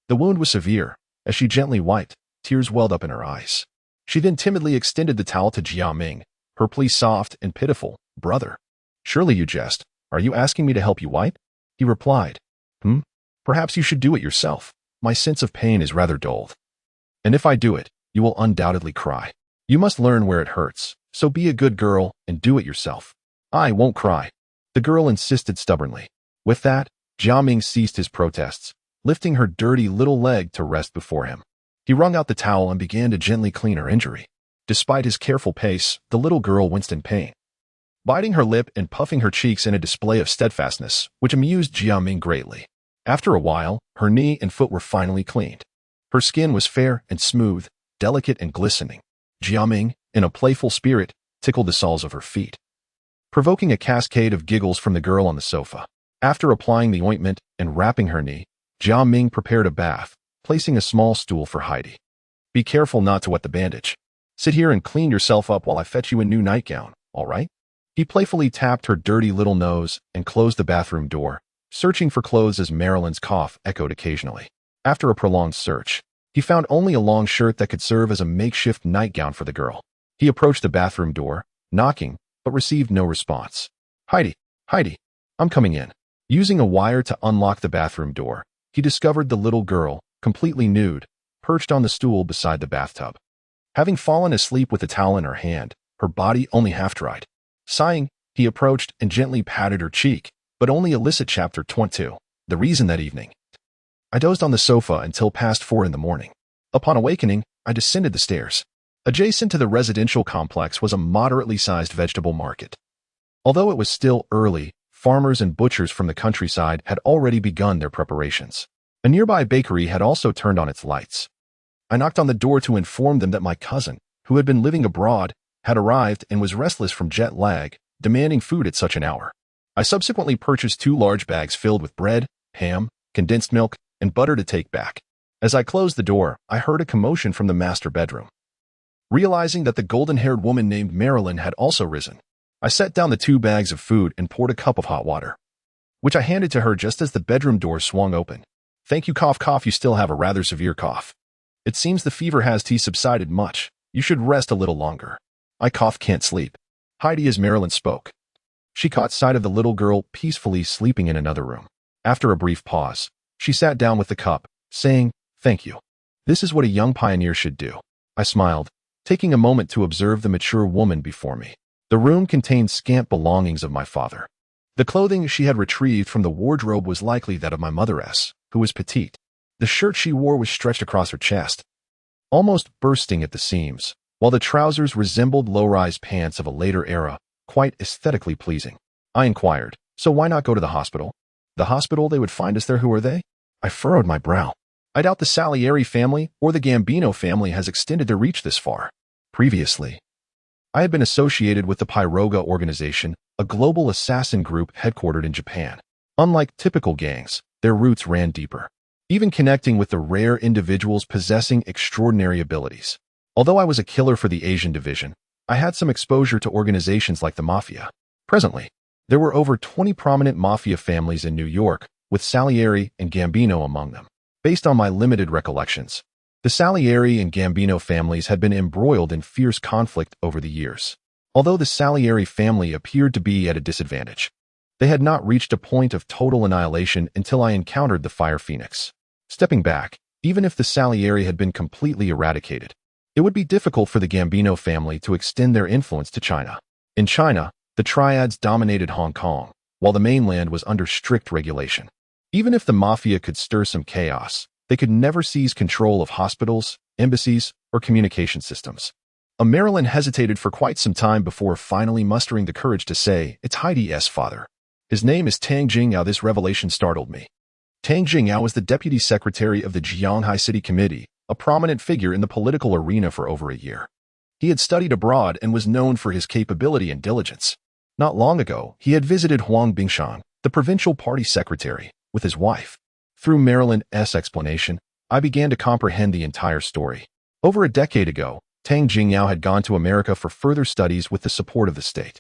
S1: the wound was severe. As she gently wiped, tears welled up in her eyes. She then timidly extended the towel to Jiaming, her plea soft and pitiful. Brother, surely you jest. Are you asking me to help you wipe? He replied. Perhaps you should do it yourself. My sense of pain is rather dulled. And if I do it, you will undoubtedly cry. You must learn where it hurts, so be a good girl and do it yourself. I won't cry. The girl insisted stubbornly. With that, Jiaming ceased his protests, lifting her dirty little leg to rest before him. He wrung out the towel and began to gently clean her injury. Despite his careful pace, the little girl winced in pain, biting her lip and puffing her cheeks in a display of steadfastness, which amused Jiaming greatly. After a while, her knee and foot were finally cleaned. Her skin was fair and smooth, delicate and glistening. Jiaming, in a playful spirit, tickled the soles of her feet, provoking a cascade of giggles from the girl on the sofa. After applying the ointment and wrapping her knee, Jiaming prepared a bath, placing a small stool for Heidi. Be careful not to wet the bandage. Sit here and clean yourself up while I fetch you a new nightgown, all right? He playfully tapped her dirty little nose and closed the bathroom door, searching for clothes as Marilyn's cough echoed occasionally. After a prolonged search, he found only a long shirt that could serve as a makeshift nightgown for the girl. He approached the bathroom door, knocking, but received no response. Heidi, I'm coming in. Using a wire to unlock the bathroom door, he discovered the little girl, completely nude, perched on the stool beside the bathtub. Having fallen asleep with the towel in her hand, her body only half dried. Sighing, he approached and gently patted her cheek, but only illicit. Chapter 22. The reason that evening. I dozed on the sofa until past 4 in the morning. Upon awakening, I descended the stairs. Adjacent to the residential complex was a moderately sized vegetable market. Although it was still early, farmers and butchers from the countryside had already begun their preparations. A nearby bakery had also turned on its lights. I knocked on the door to inform them that my cousin, who had been living abroad, had arrived and was restless from jet lag, demanding food at such an hour. I subsequently purchased 2 large bags filled with bread, ham, condensed milk, and butter to take back. As I closed the door, I heard a commotion from the master bedroom. Realizing that the golden-haired woman named Marilyn had also risen, I set down the 2 bags of food and poured a cup of hot water, which I handed to her just as the bedroom door swung open. Thank you, cough, cough. You still have a rather severe cough. It seems the fever has subsided much. You should rest a little longer. I coughed, can't sleep. Heidi, as Marilyn spoke. She caught sight of the little girl peacefully sleeping in another room. After a brief pause, she sat down with the cup, saying, "Thank you. This is what a young pioneer should do." I smiled, taking a moment to observe the mature woman before me. The room contained scant belongings of my father. The clothing she had retrieved from the wardrobe was likely that of my mother-s, who was petite. The shirt she wore was stretched across her chest, almost bursting at the seams, while the trousers resembled low-rise pants of a later era, quite aesthetically pleasing. I inquired, "So why not go to the hospital?" "The hospital? They would find us there. Who are they?" I furrowed my brow. I doubt the Salié family or the Gambino family has extended their reach this far. Previously, I had been associated with the Pyroga organization, a global assassin group headquartered in Japan. Unlike typical gangs, their roots ran deeper, even connecting with the rare individuals possessing extraordinary abilities. Although I was a killer for the Asian division, I had some exposure to organizations like the mafia. Presently, there were over 20 prominent mafia families in New York, with Salieri and Gambino among them. Based on my limited recollections, the Salieri and Gambino families had been embroiled in fierce conflict over the years. Although the Salieri family appeared to be at a disadvantage, they had not reached a point of total annihilation until I encountered the Fire Phoenix. Stepping back, even if the Salieri had been completely eradicated, it would be difficult for the Gambino family to extend their influence to China. In China, the triads dominated Hong Kong, while the mainland was under strict regulation. Even if the mafia could stir some chaos, they could never seize control of hospitals, embassies, or communication systems. Marilyn hesitated for quite some time before finally mustering the courage to say, "It's Heidi's father. His name is Tang Jingyao." This revelation startled me. Tang Jingyao was the deputy secretary of the Jiaming City Committee, a prominent figure in the political arena for over a year. He had studied abroad and was known for his capability and diligence. Not long ago, he had visited Huang Bingshan, the provincial party secretary, with his wife. Through Marilyn's explanation, I began to comprehend the entire story. Over a decade ago, Tang Jingyao had gone to America for further studies with the support of the state.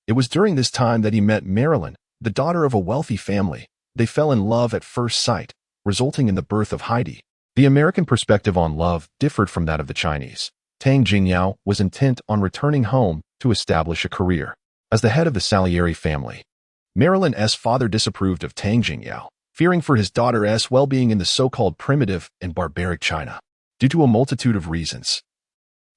S1: It was during this time that he met Marilyn, the daughter of a wealthy family. They fell in love at first sight, resulting in the birth of Heidi. The American perspective on love differed from that of the Chinese. Tang Jingyao was intent on returning home to establish a career as the head of the Salieri family. Marilyn's father disapproved of Tang Jingyao, fearing for his daughter's well-being in the so-called primitive and barbaric China. Due to a multitude of reasons,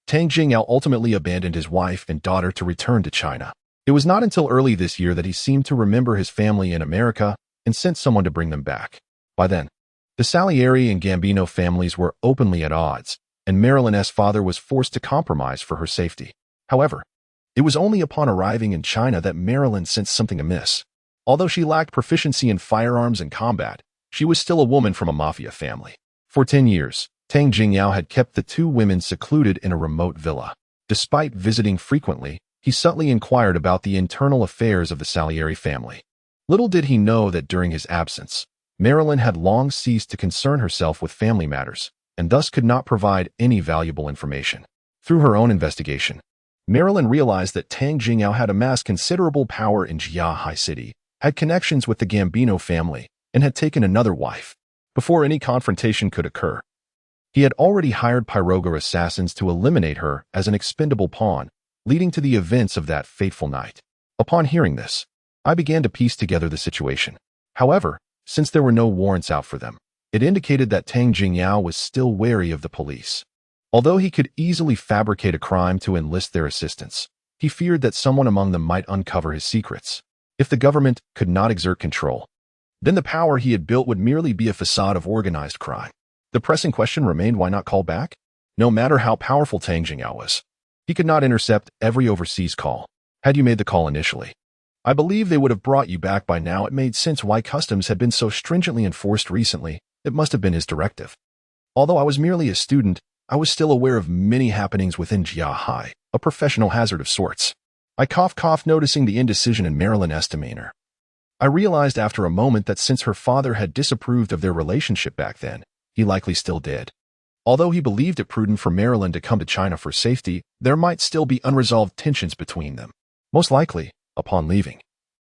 S1: Tang Jingyao ultimately abandoned his wife and daughter to return to China. It was not until early this year that he seemed to remember his family in America and sent someone to bring them back. By then, the Salieri and Gambino families were openly at odds, and Marilyn's father was forced to compromise for her safety. However, it was only upon arriving in China that Marilyn sensed something amiss. Although she lacked proficiency in firearms and combat, she was still a woman from a mafia family. For 10 years, Tang Jingyao had kept the 2 women secluded in a remote villa. Despite visiting frequently, he subtly inquired about the internal affairs of the Salieri family. Little did he know that during his absence, Marilyn had long ceased to concern herself with family matters, and thus could not provide any valuable information. Through her own investigation, Marilyn realized that Tang Jingyao had amassed considerable power in Jiaming City, had connections with the Gambino family, and had taken another wife. Before any confrontation could occur, he had already hired Pyroga assassins to eliminate her as an expendable pawn, leading to the events of that fateful night. Upon hearing this, I began to piece together the situation. However, since there were no warrants out for them, It indicated that Tang Jingyao was still wary of the police. Although he could easily fabricate a crime to enlist their assistance, he feared that someone among them might uncover his secrets. If the government could not exert control, then the power he had built would merely be a facade of organized crime. The pressing question remained, why not call back? No matter how powerful Tang Jingyao was, he could not intercept every overseas call. Had you made the call initially, I believe they would have brought you back by now. It made sense why customs had been so stringently enforced recently. It must have been his directive. Although I was merely a student, I was still aware of many happenings within Jiahai, a professional hazard of sorts. I coughed, noticing the indecision in Marilyn's demeanor. I realized after a moment that since her father had disapproved of their relationship back then, he likely still did. Although he believed it prudent for Marilyn to come to China for safety, there might still be unresolved tensions between them. Most likely, upon leaving,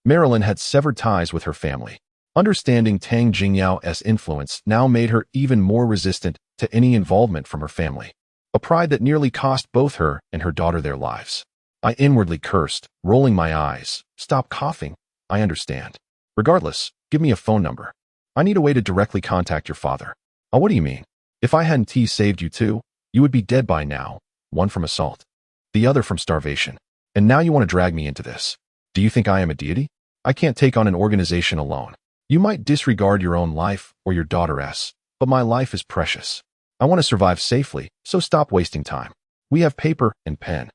S1: Marilyn had severed ties with her family. Understanding Tang Jingyao's influence now made her even more resistant to any involvement from her family, a pride that nearly cost both her and her daughter their lives. I inwardly cursed, rolling my eyes. Stop coughing. I understand. Regardless, give me a phone number. I need a way to directly contact your father. Oh, what do you mean? If I hadn't saved you too, you would be dead by now. One from assault, the other from starvation. And now you want to drag me into this. Do you think I am a deity? I can't take on an organization alone. You might disregard your own life or your daughter's, but my life is precious. I want to survive safely, so stop wasting time. We have paper and pen.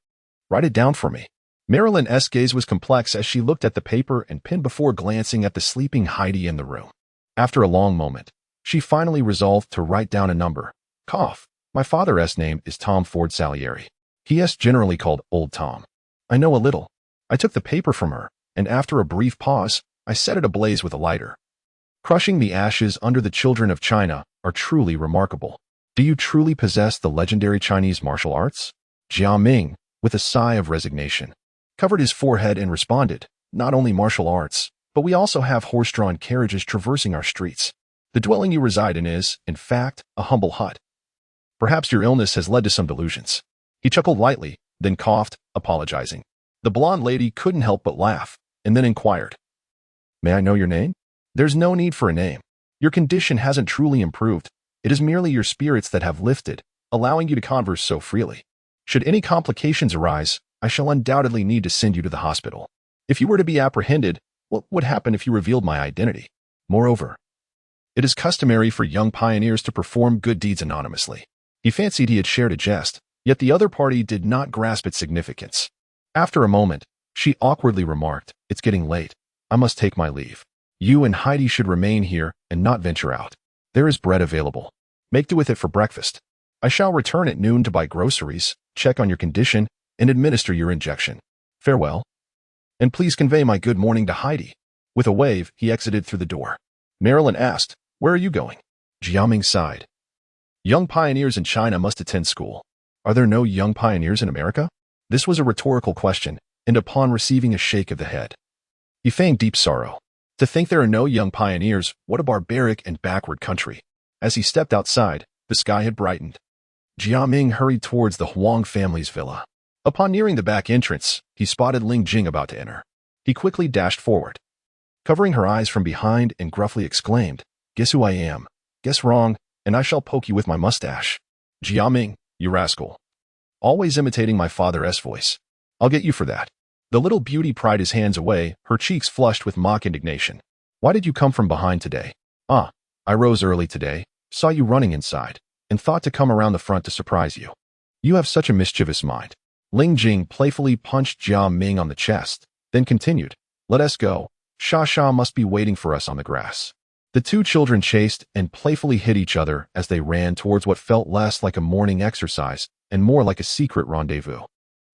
S1: Write it down for me. Marilyn's gaze was complex as she looked at the paper and pen before glancing at the sleeping Heidi in the room. After a long moment, she finally resolved to write down a number. Cough. My father's name is Tom Ford Salieri. He is generally called Old Tom. I know a little. I took the paper from her, and after a brief pause, I set it ablaze with a lighter. Crushing the ashes under the children of China are truly remarkable. Do you truly possess the legendary Chinese martial arts? Jiaming, with a sigh of resignation, covered his forehead and responded, not only martial arts, but we also have horse-drawn carriages traversing our streets. The dwelling you reside in is, in fact, a humble hut. Perhaps your illness has led to some delusions. He chuckled lightly, then coughed, apologizing. The blonde lady couldn't help but laugh, and then inquired, May I know your name? There's no need for a name. Your condition hasn't truly improved. It is merely your spirits that have lifted, allowing you to converse so freely. Should any complications arise, I shall undoubtedly need to send you to the hospital. If you were to be apprehended, what would happen if you revealed my identity? Moreover, it is customary for young pioneers to perform good deeds anonymously. He fancied he had shared a jest, yet the other party did not grasp its significance. After a moment, she awkwardly remarked, It's getting late. I must take my leave. You and Heidi should remain here and not venture out. There is bread available. Make do with it for breakfast. I shall return at noon to buy groceries, check on your condition, and administer your injection. Farewell. And please convey my good morning to Heidi. With a wave, he exited through the door. Marilyn asked, Where are you going? Jiaming sighed. Young pioneers in China must attend school. Are there no young pioneers in America? This was a rhetorical question, and upon receiving a shake of the head, he feigned deep sorrow. To think there are no young pioneers, what a barbaric and backward country. As he stepped outside, the sky had brightened. Jiaming hurried towards the Huang family's villa. Upon nearing the back entrance, he spotted Lingjing about to enter. He quickly dashed forward, covering her eyes from behind, and gruffly exclaimed, Guess who I am? Guess wrong, and I shall poke you with my mustache. Jiaming, you rascal. Always imitating my father's voice. I'll get you for that. The little beauty pried his hands away, her cheeks flushed with mock indignation. Why did you come from behind today? I rose early today, saw you running inside, and thought to come around the front to surprise you. You have such a mischievous mind. Lingjing playfully punched Jiaming on the chest, then continued, Let us go. Sha must be waiting for us on the grass. The two children chased and playfully hit each other as they ran towards what felt less like a morning exercise and more like a secret rendezvous.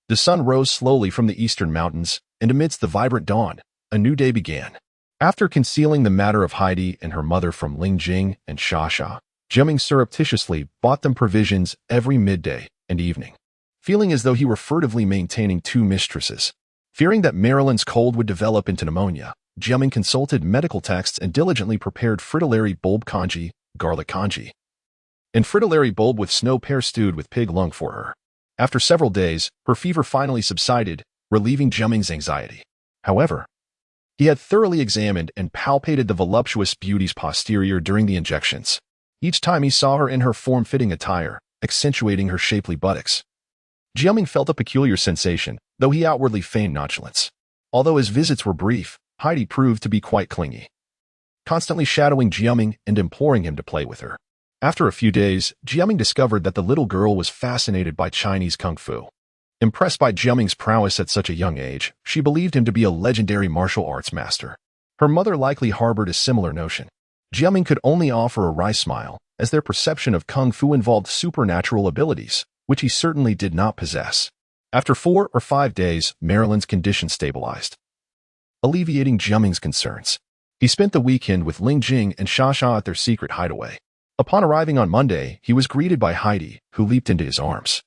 S1: The sun rose slowly from the eastern mountains, and amidst the vibrant dawn, a new day began. After concealing the matter of Heidi and her mother from Lingjing and Sha, Jiaming surreptitiously bought them provisions every midday and evening, feeling as though he were furtively maintaining two mistresses. Fearing that Marilyn's cold would develop into pneumonia, Jiaming consulted medical texts and diligently prepared fritillary bulb congee, garlic congee, and fritillary bulb with snow pear stewed with pig lung for her. After several days, her fever finally subsided, relieving Jiaming's anxiety. However, he had thoroughly examined and palpated the voluptuous beauty's posterior during the injections. each time he saw her in her form-fitting attire, accentuating her shapely buttocks. Jiaming felt a peculiar sensation, though he outwardly feigned nonchalance. Although his visits were brief, Heidi proved to be quite clingy, constantly shadowing Jiaming and imploring him to play with her. After a few days, Jiaming discovered that the little girl was fascinated by Chinese kung fu. Impressed by Jiaming's prowess at such a young age, she believed him to be a legendary martial arts master. Her mother likely harbored a similar notion. Jiaming could only offer a wry smile, as their perception of kung fu involved supernatural abilities, which he certainly did not possess. After 4 or 5 days, Marilyn's condition stabilized, alleviating Jiaming's concerns. He spent the weekend with Lingjing and Shasha at their secret hideaway. Upon arriving on Monday, he was greeted by Heidi, who leaped into his arms,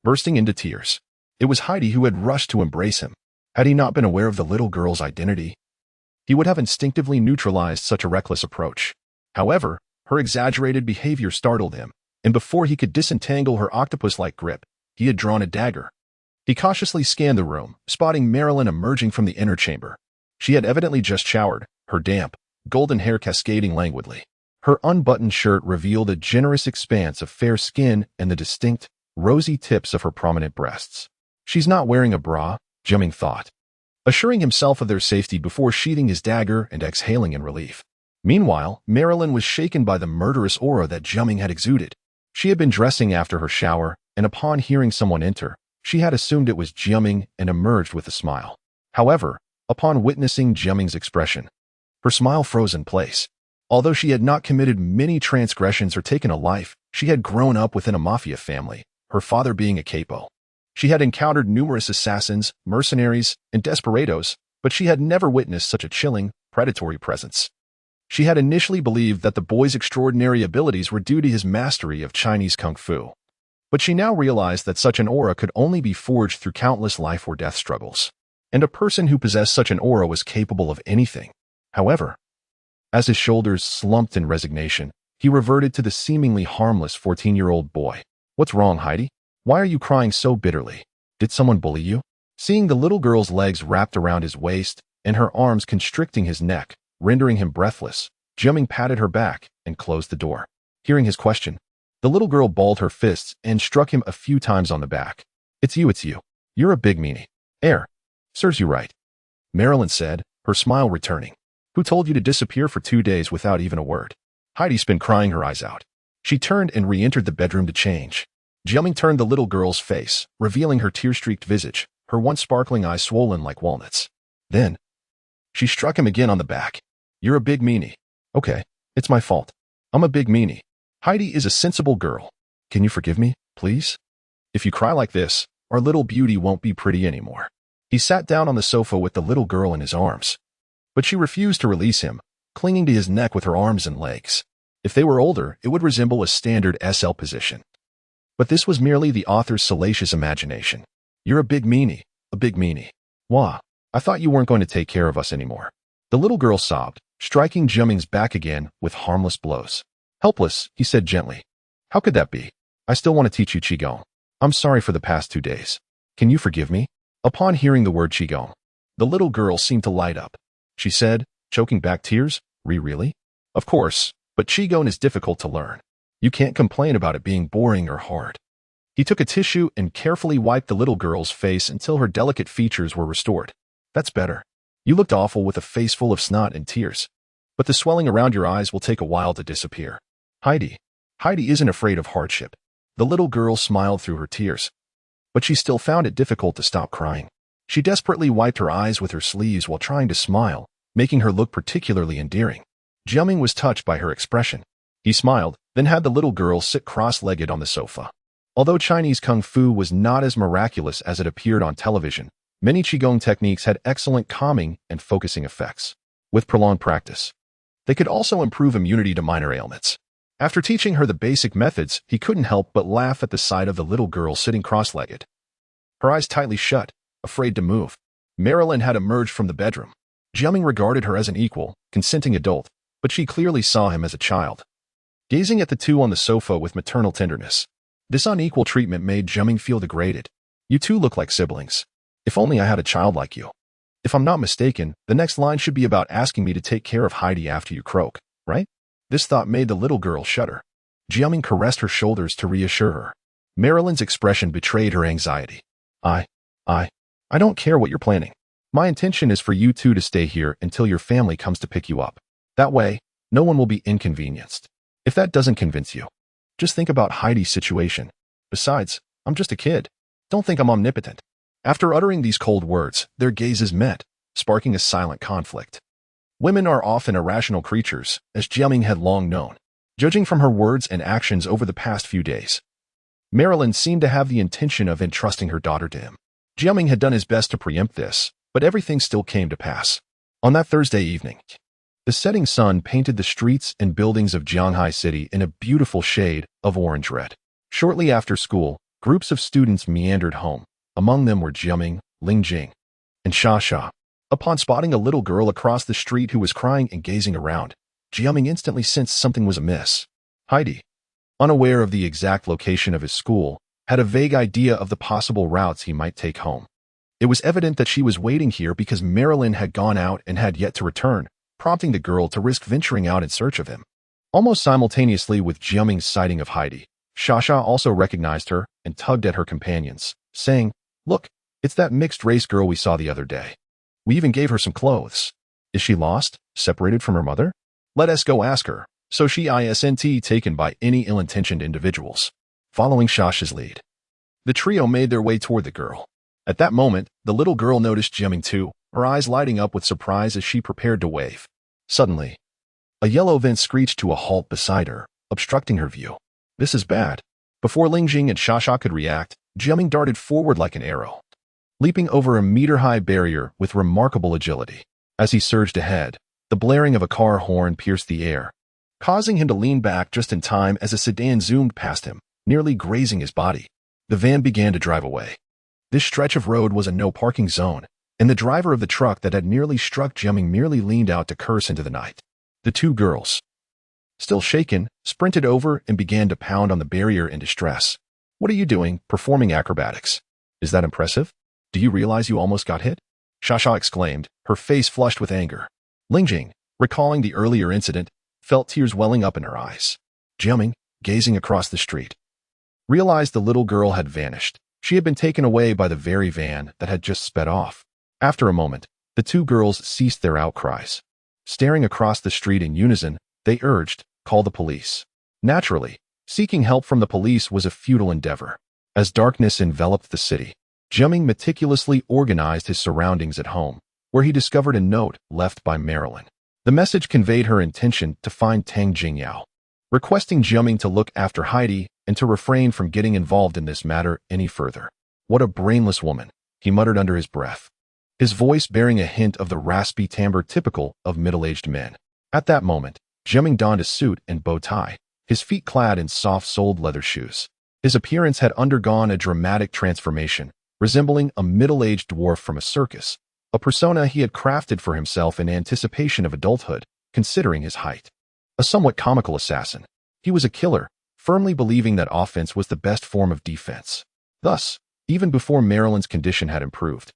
S1: bursting into tears. It was Heidi who had rushed to embrace him. Had he not been aware of the little girl's identity, he would have instinctively neutralized such a reckless approach. However, her exaggerated behavior startled him, and before he could disentangle her octopus-like grip, he had drawn a dagger. He cautiously scanned the room, spotting Marilyn emerging from the inner chamber. She had evidently just showered, her damp, golden hair cascading languidly. Her unbuttoned shirt revealed a generous expanse of fair skin and the distinct, rosy tips of her prominent breasts. She's not wearing a bra, Jiaming thought, assuring himself of their safety before sheathing his dagger and exhaling in relief. Meanwhile, Marilyn was shaken by the murderous aura that Jiaming had exuded. She had been dressing after her shower, and upon hearing someone enter, she had assumed it was Jiaming and emerged with a smile. However, upon witnessing Jiaming's expression, her smile froze in place. Although she had not committed many transgressions or taken a life, she had grown up within a mafia family, her father being a capo. She had encountered numerous assassins, mercenaries, and desperados, but she had never witnessed such a chilling, predatory presence. She had initially believed that the boy's extraordinary abilities were due to his mastery of Chinese kung fu. But she now realized that such an aura could only be forged through countless life or death struggles. And a person who possessed such an aura was capable of anything. However, as his shoulders slumped in resignation, he reverted to the seemingly harmless 14-year-old boy. "What's wrong, Heidi? Why are you crying so bitterly? Did someone bully you?" Seeing the little girl's legs wrapped around his waist and her arms constricting his neck, rendering him breathless, Jiaming patted her back and closed the door. Hearing his question, the little girl balled her fists and struck him a few times on the back. It's you. You're a big meanie. Serves you right," Marilyn said, her smile returning. "Who told you to disappear for 2 days without even a word?" Heidi's been crying her eyes out. She turned and re-entered the bedroom to change. Jiaming turned the little girl's face, revealing her tear-streaked visage, her once sparkling eyes swollen like walnuts. Then, she struck him again on the back. "You're a big meanie." "Okay, it's my fault. I'm a big meanie. Heidi is a sensible girl. Can you forgive me, please? If you cry like this, our little beauty won't be pretty anymore." He sat down on the sofa with the little girl in his arms. But she refused to release him, clinging to his neck with her arms and legs. If they were older, it would resemble a standard SL position. But this was merely the author's salacious imagination. "You're a big meanie. Wah, I thought you weren't going to take care of us anymore." The little girl sobbed, striking Jiaming's back again with harmless blows. "Helpless," he said gently. "How could that be? I still want to teach you Qigong. I'm sorry for the past 2 days. Can you forgive me?" Upon hearing the word Qigong, the little girl seemed to light up. She said, choking back tears, Really? Of course, but Qigong is difficult to learn. You can't complain about it being boring or hard." He took a tissue and carefully wiped the little girl's face until her delicate features were restored. "That's better. You looked awful with a face full of snot and tears. But the swelling around your eyes will take a while to disappear." Heidi isn't afraid of hardship." The little girl smiled through her tears. But she still found it difficult to stop crying. She desperately wiped her eyes with her sleeves while trying to smile, making her look particularly endearing. Jiaming was touched by her expression. He smiled, then had the little girl sit cross-legged on the sofa. Although Chinese kung fu was not as miraculous as it appeared on television, many Qigong techniques had excellent calming and focusing effects. With prolonged practice, they could also improve immunity to minor ailments. After teaching her the basic methods, he couldn't help but laugh at the sight of the little girl sitting cross-legged, her eyes tightly shut, afraid to move. Marilyn had emerged from the bedroom. Jiaming regarded her as an equal, consenting adult, but she clearly saw him as a child. Gazing at the two on the sofa with maternal tenderness, this unequal treatment made Jiaming feel degraded. "You two look like siblings. If only I had a child like you." If I'm not mistaken, the next line should be about asking me to take care of Heidi after you croak, right? This thought made the little girl shudder. Jiaming caressed her shoulders to reassure her. Marilyn's expression betrayed her anxiety. I don't care what you're planning. My intention is for you two to stay here until your family comes to pick you up. That way, no one will be inconvenienced. If that doesn't convince you, just think about Heidi's situation. Besides, I'm just a kid. Don't think I'm omnipotent. After uttering these cold words, their gazes met, sparking a silent conflict. Women are often irrational creatures, as Jiaming had long known. Judging from her words and actions over the past few days, Marilyn seemed to have the intention of entrusting her daughter to him. Jiaming had done his best to preempt this, but everything still came to pass. On that Thursday evening, the setting sun painted the streets and buildings of Jianghai City in a beautiful shade of orange-red. Shortly after school, groups of students meandered home. Among them were Jiaming, Lingjing, and Xia. Upon spotting a little girl across the street who was crying and gazing around, Jiaming instantly sensed something was amiss. Heidi, unaware of the exact location of his school, had a vague idea of the possible routes he might take home. It was evident that she was waiting here because Marilyn had gone out and had yet to return, prompting the girl to risk venturing out in search of him. Almost simultaneously with Jiaming's sighting of Heidi, Xia also recognized her and tugged at her companions, saying, "Look, it's that mixed-race girl we saw the other day. We even gave her some clothes. Is she lost, separated from her mother? Let us go ask her." So she isn't taken by any ill-intentioned individuals. Following Xia's lead, the trio made their way toward the girl. At that moment, the little girl noticed Jiaming too, her eyes lighting up with surprise as she prepared to wave. Suddenly, a yellow van screeched to a halt beside her, obstructing her view. This is bad. Before Lingjing and Xia could react, Jiaming darted forward like an arrow, leaping over a meter-high barrier with remarkable agility. As he surged ahead, the blaring of a car horn pierced the air, causing him to lean back just in time as a sedan zoomed past him, nearly grazing his body. The van began to drive away. This stretch of road was a no-parking zone, and the driver of the truck that had nearly struck Jiaming merely leaned out to curse into the night. The two girls, still shaken, sprinted over and began to pound on the barrier in distress. "What are you doing, performing acrobatics? Is that impressive? Do you realize you almost got hit?" Xia exclaimed, her face flushed with anger. Lingjing, recalling the earlier incident, felt tears welling up in her eyes. Jiaming, gazing across the street, realized the little girl had vanished. She had been taken away by the very van that had just sped off. After a moment, the two girls ceased their outcries. Staring across the street in unison, they urged, "Call the police." Naturally, seeking help from the police was a futile endeavor. As darkness enveloped the city, Jiaming meticulously organized his surroundings at home, where he discovered a note left by Marilyn. The message conveyed her intention to find Tang Jingyao, requesting Jiaming to look after Heidi and to refrain from getting involved in this matter any further. "What a brainless woman," he muttered under his breath, his voice bearing a hint of the raspy timbre typical of middle-aged men. At that moment, Jiaming donned a suit and bow tie, his feet clad in soft-soled leather shoes. His appearance had undergone a dramatic transformation, resembling a middle-aged dwarf from a circus, a persona he had crafted for himself in anticipation of adulthood, considering his height. A somewhat comical assassin, he was a killer, firmly believing that offense was the best form of defense. Thus, even before Marilyn's condition had improved,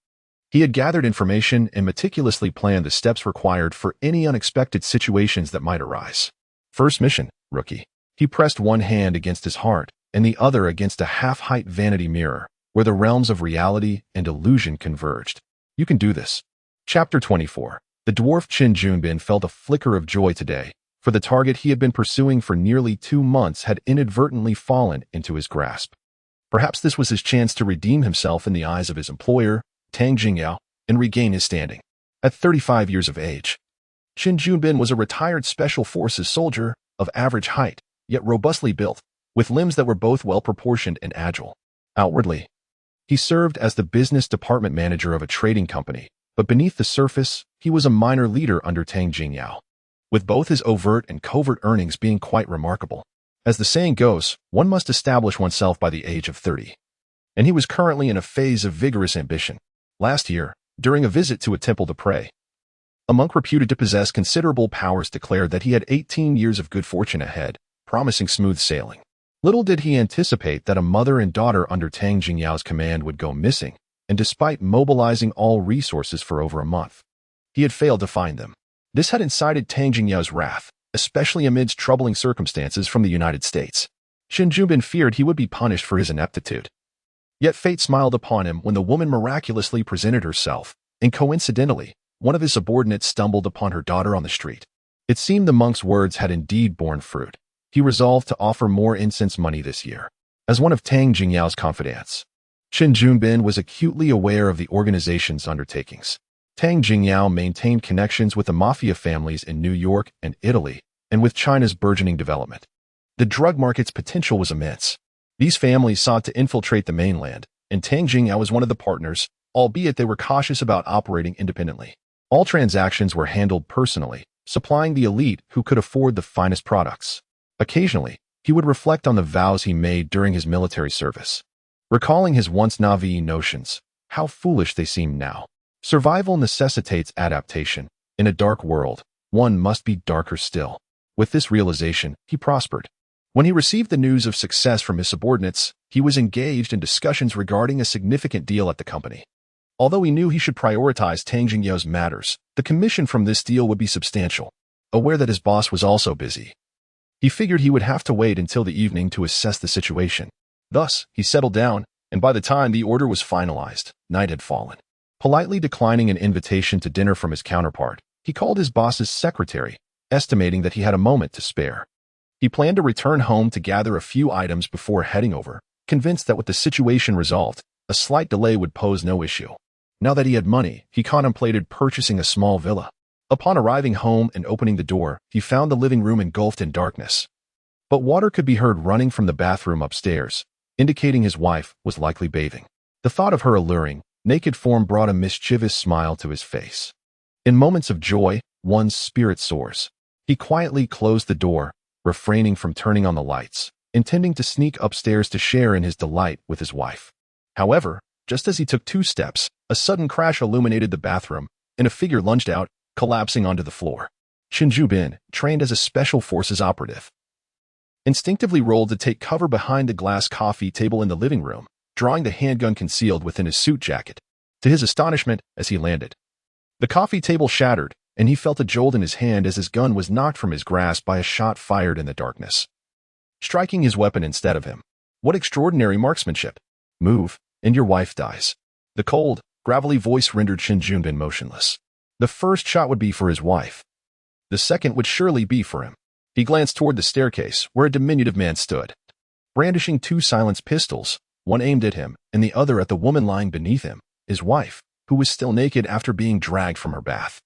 S1: he had gathered information and meticulously planned the steps required for any unexpected situations that might arise. First mission, rookie. He pressed one hand against his heart and the other against a half-height vanity mirror, where the realms of reality and illusion converged. You can do this. Chapter 24. The dwarf Qin Junbin felt a flicker of joy today, for the target he had been pursuing for nearly 2 months had inadvertently fallen into his grasp. Perhaps this was his chance to redeem himself in the eyes of his employer, Tang Jingyao, and regain his standing. At 35 years of age, Qin Junbin was a retired Special Forces soldier of average height, yet robustly built, with limbs that were both well-proportioned and agile. Outwardly, he served as the business department manager of a trading company, but beneath the surface, he was a minor leader under Tang Jingyao, with both his overt and covert earnings being quite remarkable. As the saying goes, one must establish oneself by the age of 30. And he was currently in a phase of vigorous ambition. Last year, during a visit to a temple to pray, a monk reputed to possess considerable powers declared that he had 18 years of good fortune ahead, promising smooth sailing. Little did he anticipate that a mother and daughter under Tang Jingyao's command would go missing, and despite mobilizing all resources for over a month, he had failed to find them. This had incited Tang Jingyao's wrath, especially amidst troubling circumstances from the United States. Qin Junbin feared he would be punished for his ineptitude. Yet fate smiled upon him when the woman miraculously presented herself, and coincidentally, one of his subordinates stumbled upon her daughter on the street. It seemed the monk's words had indeed borne fruit. He resolved to offer more incense money this year. As one of Tang Jingyao's confidants, Qin Junbin was acutely aware of the organization's undertakings. Tang Jingyao maintained connections with the mafia families in New York and Italy, and with China's burgeoning development. The drug market's potential was immense. These families sought to infiltrate the mainland, and Tang Jingyao was one of the partners, albeit they were cautious about operating independently. All transactions were handled personally, supplying the elite who could afford the finest products. Occasionally, he would reflect on the vows he made during his military service. Recalling his once naive notions, how foolish they seem now. Survival necessitates adaptation. In a dark world, one must be darker still. With this realization, he prospered. When he received the news of success from his subordinates, he was engaged in discussions regarding a significant deal at the company. Although he knew he should prioritize Tang Jingyao's matters, the commission from this deal would be substantial. Aware that his boss was also busy, he figured he would have to wait until the evening to assess the situation. Thus, he settled down, and by the time the order was finalized, night had fallen. Politely declining an invitation to dinner from his counterpart, he called his boss's secretary, estimating that he had a moment to spare. He planned to return home to gather a few items before heading over, convinced that with the situation resolved, a slight delay would pose no issue. Now that he had money, he contemplated purchasing a small villa. Upon arriving home and opening the door, he found the living room engulfed in darkness. But water could be heard running from the bathroom upstairs, indicating his wife was likely bathing. The thought of her alluring, naked form brought a mischievous smile to his face. In moments of joy, one's spirit soars. He quietly closed the door, refraining from turning on the lights, intending to sneak upstairs to share in his delight with his wife. However, just as he took 2 steps, a sudden crash illuminated the bathroom, and a figure lunged out, collapsing onto the floor. Qin Junbin, trained as a special forces operative, instinctively rolled to take cover behind the glass coffee table in the living room, drawing the handgun concealed within his suit jacket. To his astonishment, as he landed, the coffee table shattered, and he felt a jolt in his hand as his gun was knocked from his grasp by a shot fired in the darkness, striking his weapon instead of him. What extraordinary marksmanship! Move, and your wife dies. The cold, gravelly voice rendered Qin Junbin motionless. The first shot would be for his wife. The second would surely be for him. He glanced toward the staircase, where a diminutive man stood, brandishing 2 silenced pistols, one aimed at him and the other at the woman lying beneath him, his wife, who was still naked after being dragged from her bath.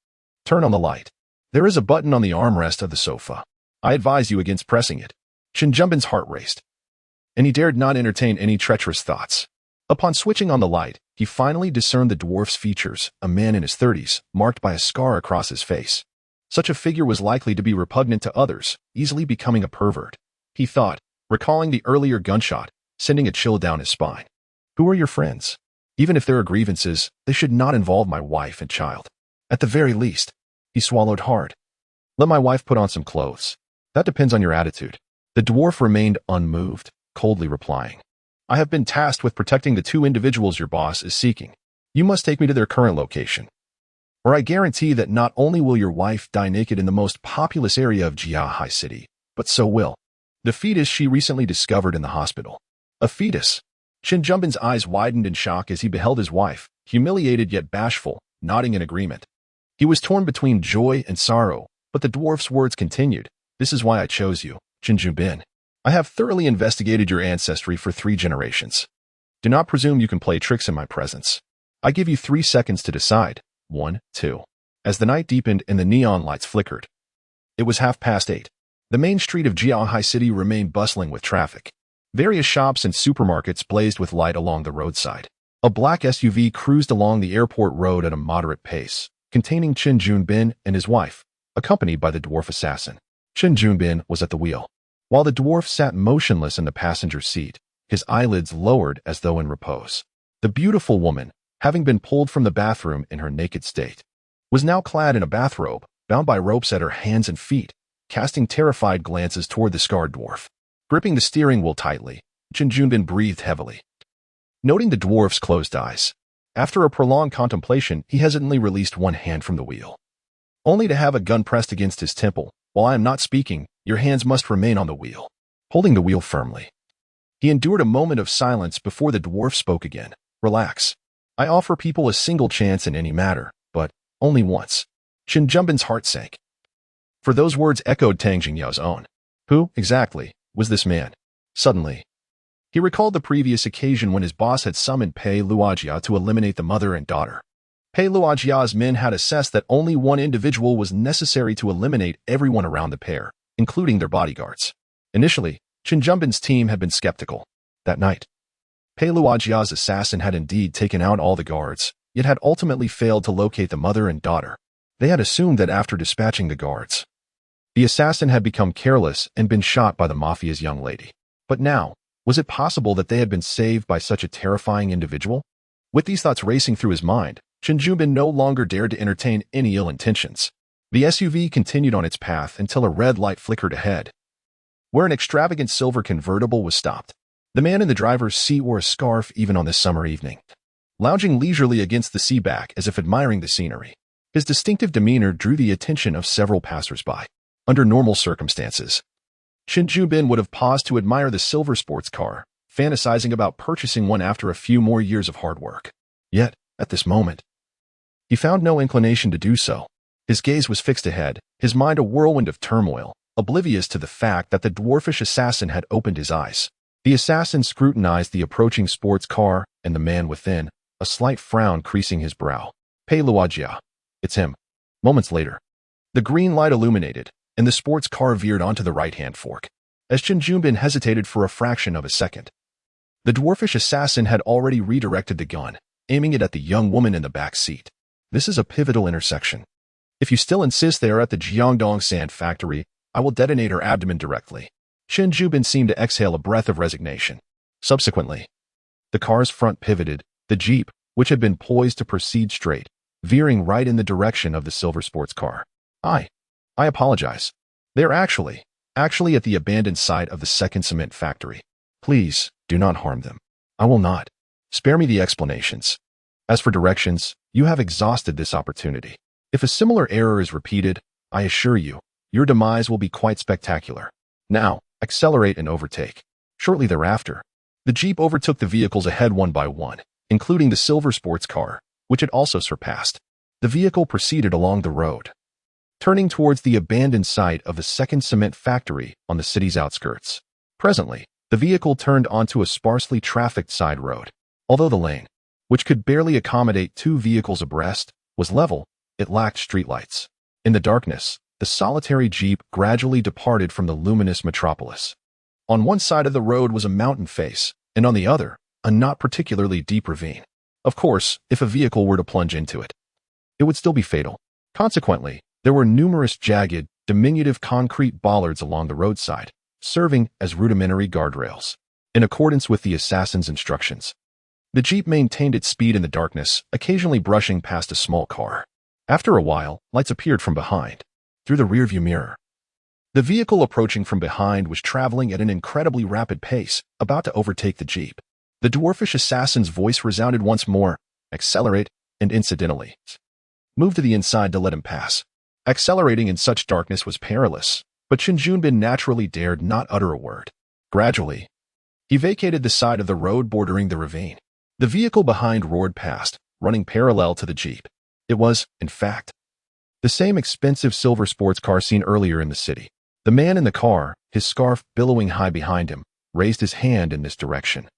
S1: Turn on the light. There is a button on the armrest of the sofa. I advise you against pressing it. Qin Junbin's heart raced, and he dared not entertain any treacherous thoughts. Upon switching on the light, he finally discerned the dwarf's features, a man in his 30s, marked by a scar across his face. Such a figure was likely to be repugnant to others, easily becoming a pervert. He thought, recalling the earlier gunshot, sending a chill down his spine. Who are your friends? Even if there are grievances, they should not involve my wife and child. At the very least, he swallowed hard. Let my wife put on some clothes. That depends on your attitude. The dwarf remained unmoved, coldly replying, I have been tasked with protecting the 2 individuals your boss is seeking. You must take me to their current location, or I guarantee that not only will your wife die naked in the most populous area of Jiahai City, but so will the fetus she recently discovered in the hospital. A fetus? Qin Junbin's eyes widened in shock as he beheld his wife, humiliated yet bashful, nodding in agreement. He was torn between joy and sorrow, but the dwarf's words continued. This is why I chose you, Qin Junbin. I have thoroughly investigated your ancestry for 3 generations. Do not presume you can play tricks in my presence. I give you 3 seconds to decide. 1, 2. As the night deepened and the neon lights flickered, it was 8:30. The main street of Jiahai City remained bustling with traffic. Various shops and supermarkets blazed with light along the roadside. A black SUV cruised along the airport road at a moderate pace, containing Qin Junbin and his wife, accompanied by the dwarf assassin. Qin Junbin was at the wheel, while the dwarf sat motionless in the passenger seat, his eyelids lowered as though in repose. The beautiful woman, having been pulled from the bathroom in her naked state, was now clad in a bathrobe, bound by ropes at her hands and feet, casting terrified glances toward the scarred dwarf. Gripping the steering wheel tightly, Qin Junbin breathed heavily, noting the dwarf's closed eyes. After a prolonged contemplation, he hesitantly released one hand from the wheel, only to have a gun pressed against his temple, While I am not speaking, your hands must remain on the wheel. Holding the wheel firmly. He endured a moment of silence before the dwarf spoke again. Relax. I offer people a single chance in any matter, but only once. Qin Jumbin's heart sank. For those words echoed Tang Jingyao's own. Who, exactly, was this man? Suddenly, he recalled the previous occasion when his boss had summoned Pei Luojia to eliminate the mother and daughter. Pei Luojia's men had assessed that only one individual was necessary to eliminate everyone around the pair, including their bodyguards. Initially, Qin Jumbin's team had been skeptical. That night, Pei Luojia's assassin had indeed taken out all the guards, yet had ultimately failed to locate the mother and daughter. They had assumed that after dispatching the guards, the assassin had become careless and been shot by the mafia's young lady. But now, was it possible that they had been saved by such a terrifying individual? With these thoughts racing through his mind, Qin Jumbin no longer dared to entertain any ill intentions. The SUV continued on its path until a red light flickered ahead, where an extravagant silver convertible was stopped. The man in the driver's seat wore a scarf even on this summer evening, lounging leisurely against the seat back as if admiring the scenery. His distinctive demeanor drew the attention of several passers-by. Under normal circumstances, Qin Jumbin would have paused to admire the silver sports car, fantasizing about purchasing one after a few more years of hard work. Yet, at this moment, he found no inclination to do so. His gaze was fixed ahead, his mind a whirlwind of turmoil, oblivious to the fact that the dwarfish assassin had opened his eyes. The assassin scrutinized the approaching sports car and the man within, a slight frown creasing his brow. Pei Luojia. It's him. Moments later, the green light illuminated, and the sports car veered onto the right-hand fork. As Qin Jumbin hesitated for a fraction of a second, the dwarfish assassin had already redirected the gun, aiming it at the young woman in the back seat. This is a pivotal intersection. If you still insist they are at the Jiangdong sand factory, I will detonate her abdomen directly. Qin Jumbin seemed to exhale a breath of resignation. Subsequently, the car's front pivoted, the Jeep, which had been poised to proceed straight, veering right in the direction of the silver sports car. I apologize. They're actually at the abandoned site of the second cement factory. Please, do not harm them. I will not. Spare me the explanations. As for directions, you have exhausted this opportunity. If a similar error is repeated, I assure you, your demise will be quite spectacular. Now, accelerate and overtake. Shortly thereafter, the Jeep overtook the vehicles ahead one by one, including the silver sports car, which it also surpassed. The vehicle proceeded along the road, turning towards the abandoned site of the second cement factory on the city's outskirts. Presently, the vehicle turned onto a sparsely trafficked side road. Although the lane, which could barely accommodate two vehicles abreast, was level, it lacked streetlights. In the darkness, the solitary Jeep gradually departed from the luminous metropolis. On one side of the road was a mountain face, and on the other, a not particularly deep ravine. Of course, if a vehicle were to plunge into it, it would still be fatal. Consequently, there were numerous jagged, diminutive concrete bollards along the roadside, serving as rudimentary guardrails. In accordance with the assassin's instructions, the Jeep maintained its speed in the darkness, occasionally brushing past a small car. After a while, lights appeared from behind, through the rearview mirror. The vehicle approaching from behind was traveling at an incredibly rapid pace, about to overtake the Jeep. The dwarfish assassin's voice resounded once more, accelerate, and incidentally, move to the inside to let him pass. Accelerating in such darkness was perilous, but Qin Jumbin naturally dared not utter a word. Gradually, he vacated the side of the road bordering the ravine. The vehicle behind roared past, running parallel to the Jeep. It was, in fact, the same expensive silver sports car seen earlier in the city. The man in the car, his scarf billowing high behind him, raised his hand in this direction,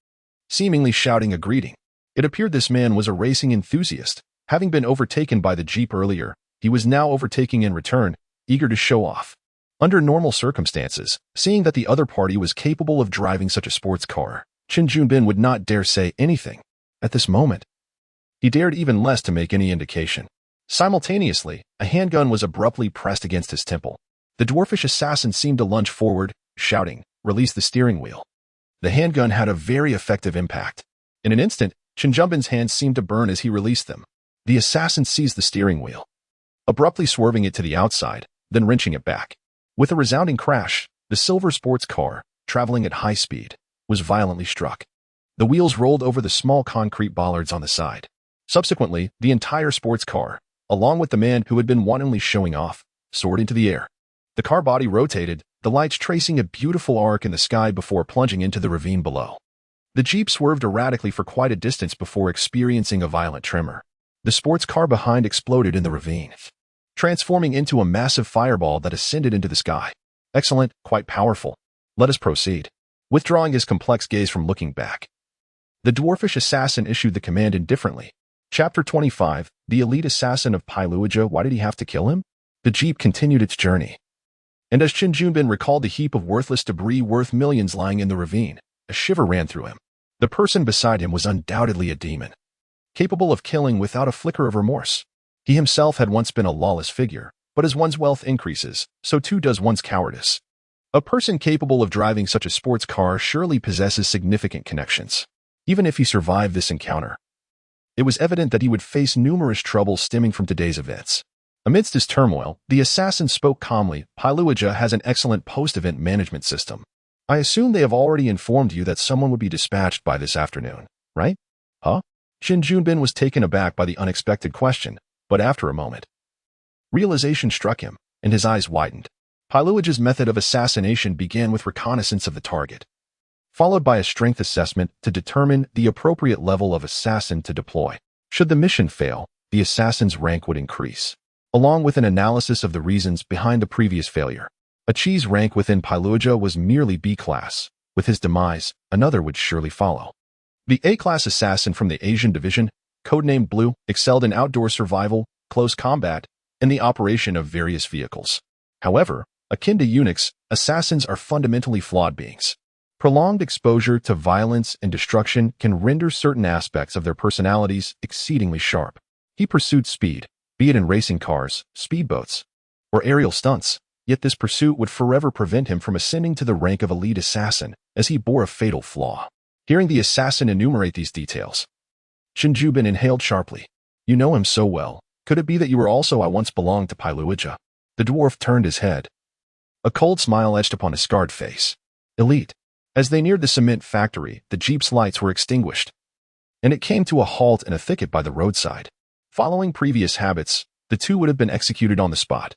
S1: seemingly shouting a greeting. It appeared this man was a racing enthusiast. Having been overtaken by the Jeep earlier, he was now overtaking in return, eager to show off. Under normal circumstances, seeing that the other party was capable of driving such a sports car, Qin Jumbin would not dare say anything. At this moment, he dared even less to make any indication. Simultaneously, a handgun was abruptly pressed against his temple. The dwarfish assassin seemed to lunge forward, shouting, "Release the steering wheel." The handgun had a very effective impact. In an instant, Qin Jumbin's hands seemed to burn as he released them. The assassin seized the steering wheel, abruptly swerving it to the outside, then wrenching it back. With a resounding crash, the silver sports car, traveling at high speed, was violently struck. The wheels rolled over the small concrete bollards on the side. Subsequently, the entire sports car, along with the man who had been wantonly showing off, soared into the air. The car body rotated, the lights tracing a beautiful arc in the sky before plunging into the ravine below. The Jeep swerved erratically for quite a distance before experiencing a violent tremor. The sports car behind exploded in the ravine, transforming into a massive fireball that ascended into the sky. Excellent, quite powerful. Let us proceed. Withdrawing his complex gaze from looking back, the dwarfish assassin issued the command indifferently. Chapter 25, The Elite Assassin of Pai Luoja. Why did he have to kill him? The Jeep continued its journey. And as Qin Junbin recalled the heap of worthless debris worth millions lying in the ravine, a shiver ran through him. The person beside him was undoubtedly a demon, capable of killing without a flicker of remorse. He himself had once been a lawless figure, but as one's wealth increases, so too does one's cowardice. A person capable of driving such a sports car surely possesses significant connections. Even if he survived this encounter, it was evident that he would face numerous troubles stemming from today's events. Amidst his turmoil, the assassin spoke calmly. Pai Luoja has an excellent post-event management system. I assume they have already informed you that someone would be dispatched by this afternoon, right? Huh? Qin Junbin was taken aback by the unexpected question, but after a moment, realization struck him, and his eyes widened. Pai Luoja's method of assassination began with reconnaissance of the target, followed by a strength assessment to determine the appropriate level of assassin to deploy. Should the mission fail, the assassin's rank would increase, along with an analysis of the reasons behind the previous failure. A Chi's rank within Pai Luoja was merely B-class. With his demise, another would surely follow. The A-class assassin from the Asian division, codenamed Blue, excelled in outdoor survival, close combat, and the operation of various vehicles. However, akin to eunuchs, assassins are fundamentally flawed beings. Prolonged exposure to violence and destruction can render certain aspects of their personalities exceedingly sharp. He pursued speed, be it in racing cars, speedboats, or aerial stunts, yet this pursuit would forever prevent him from ascending to the rank of elite assassin, as he bore a fatal flaw. Hearing the assassin enumerate these details, Qin Junbin inhaled sharply. You know him so well. Could it be that you were also I once belonged to Pai Luoja? The dwarf turned his head. A cold smile etched upon his scarred face. Elite. As they neared the cement factory, the Jeep's lights were extinguished, and it came to a halt in a thicket by the roadside. Following previous habits, the two would have been executed on the spot.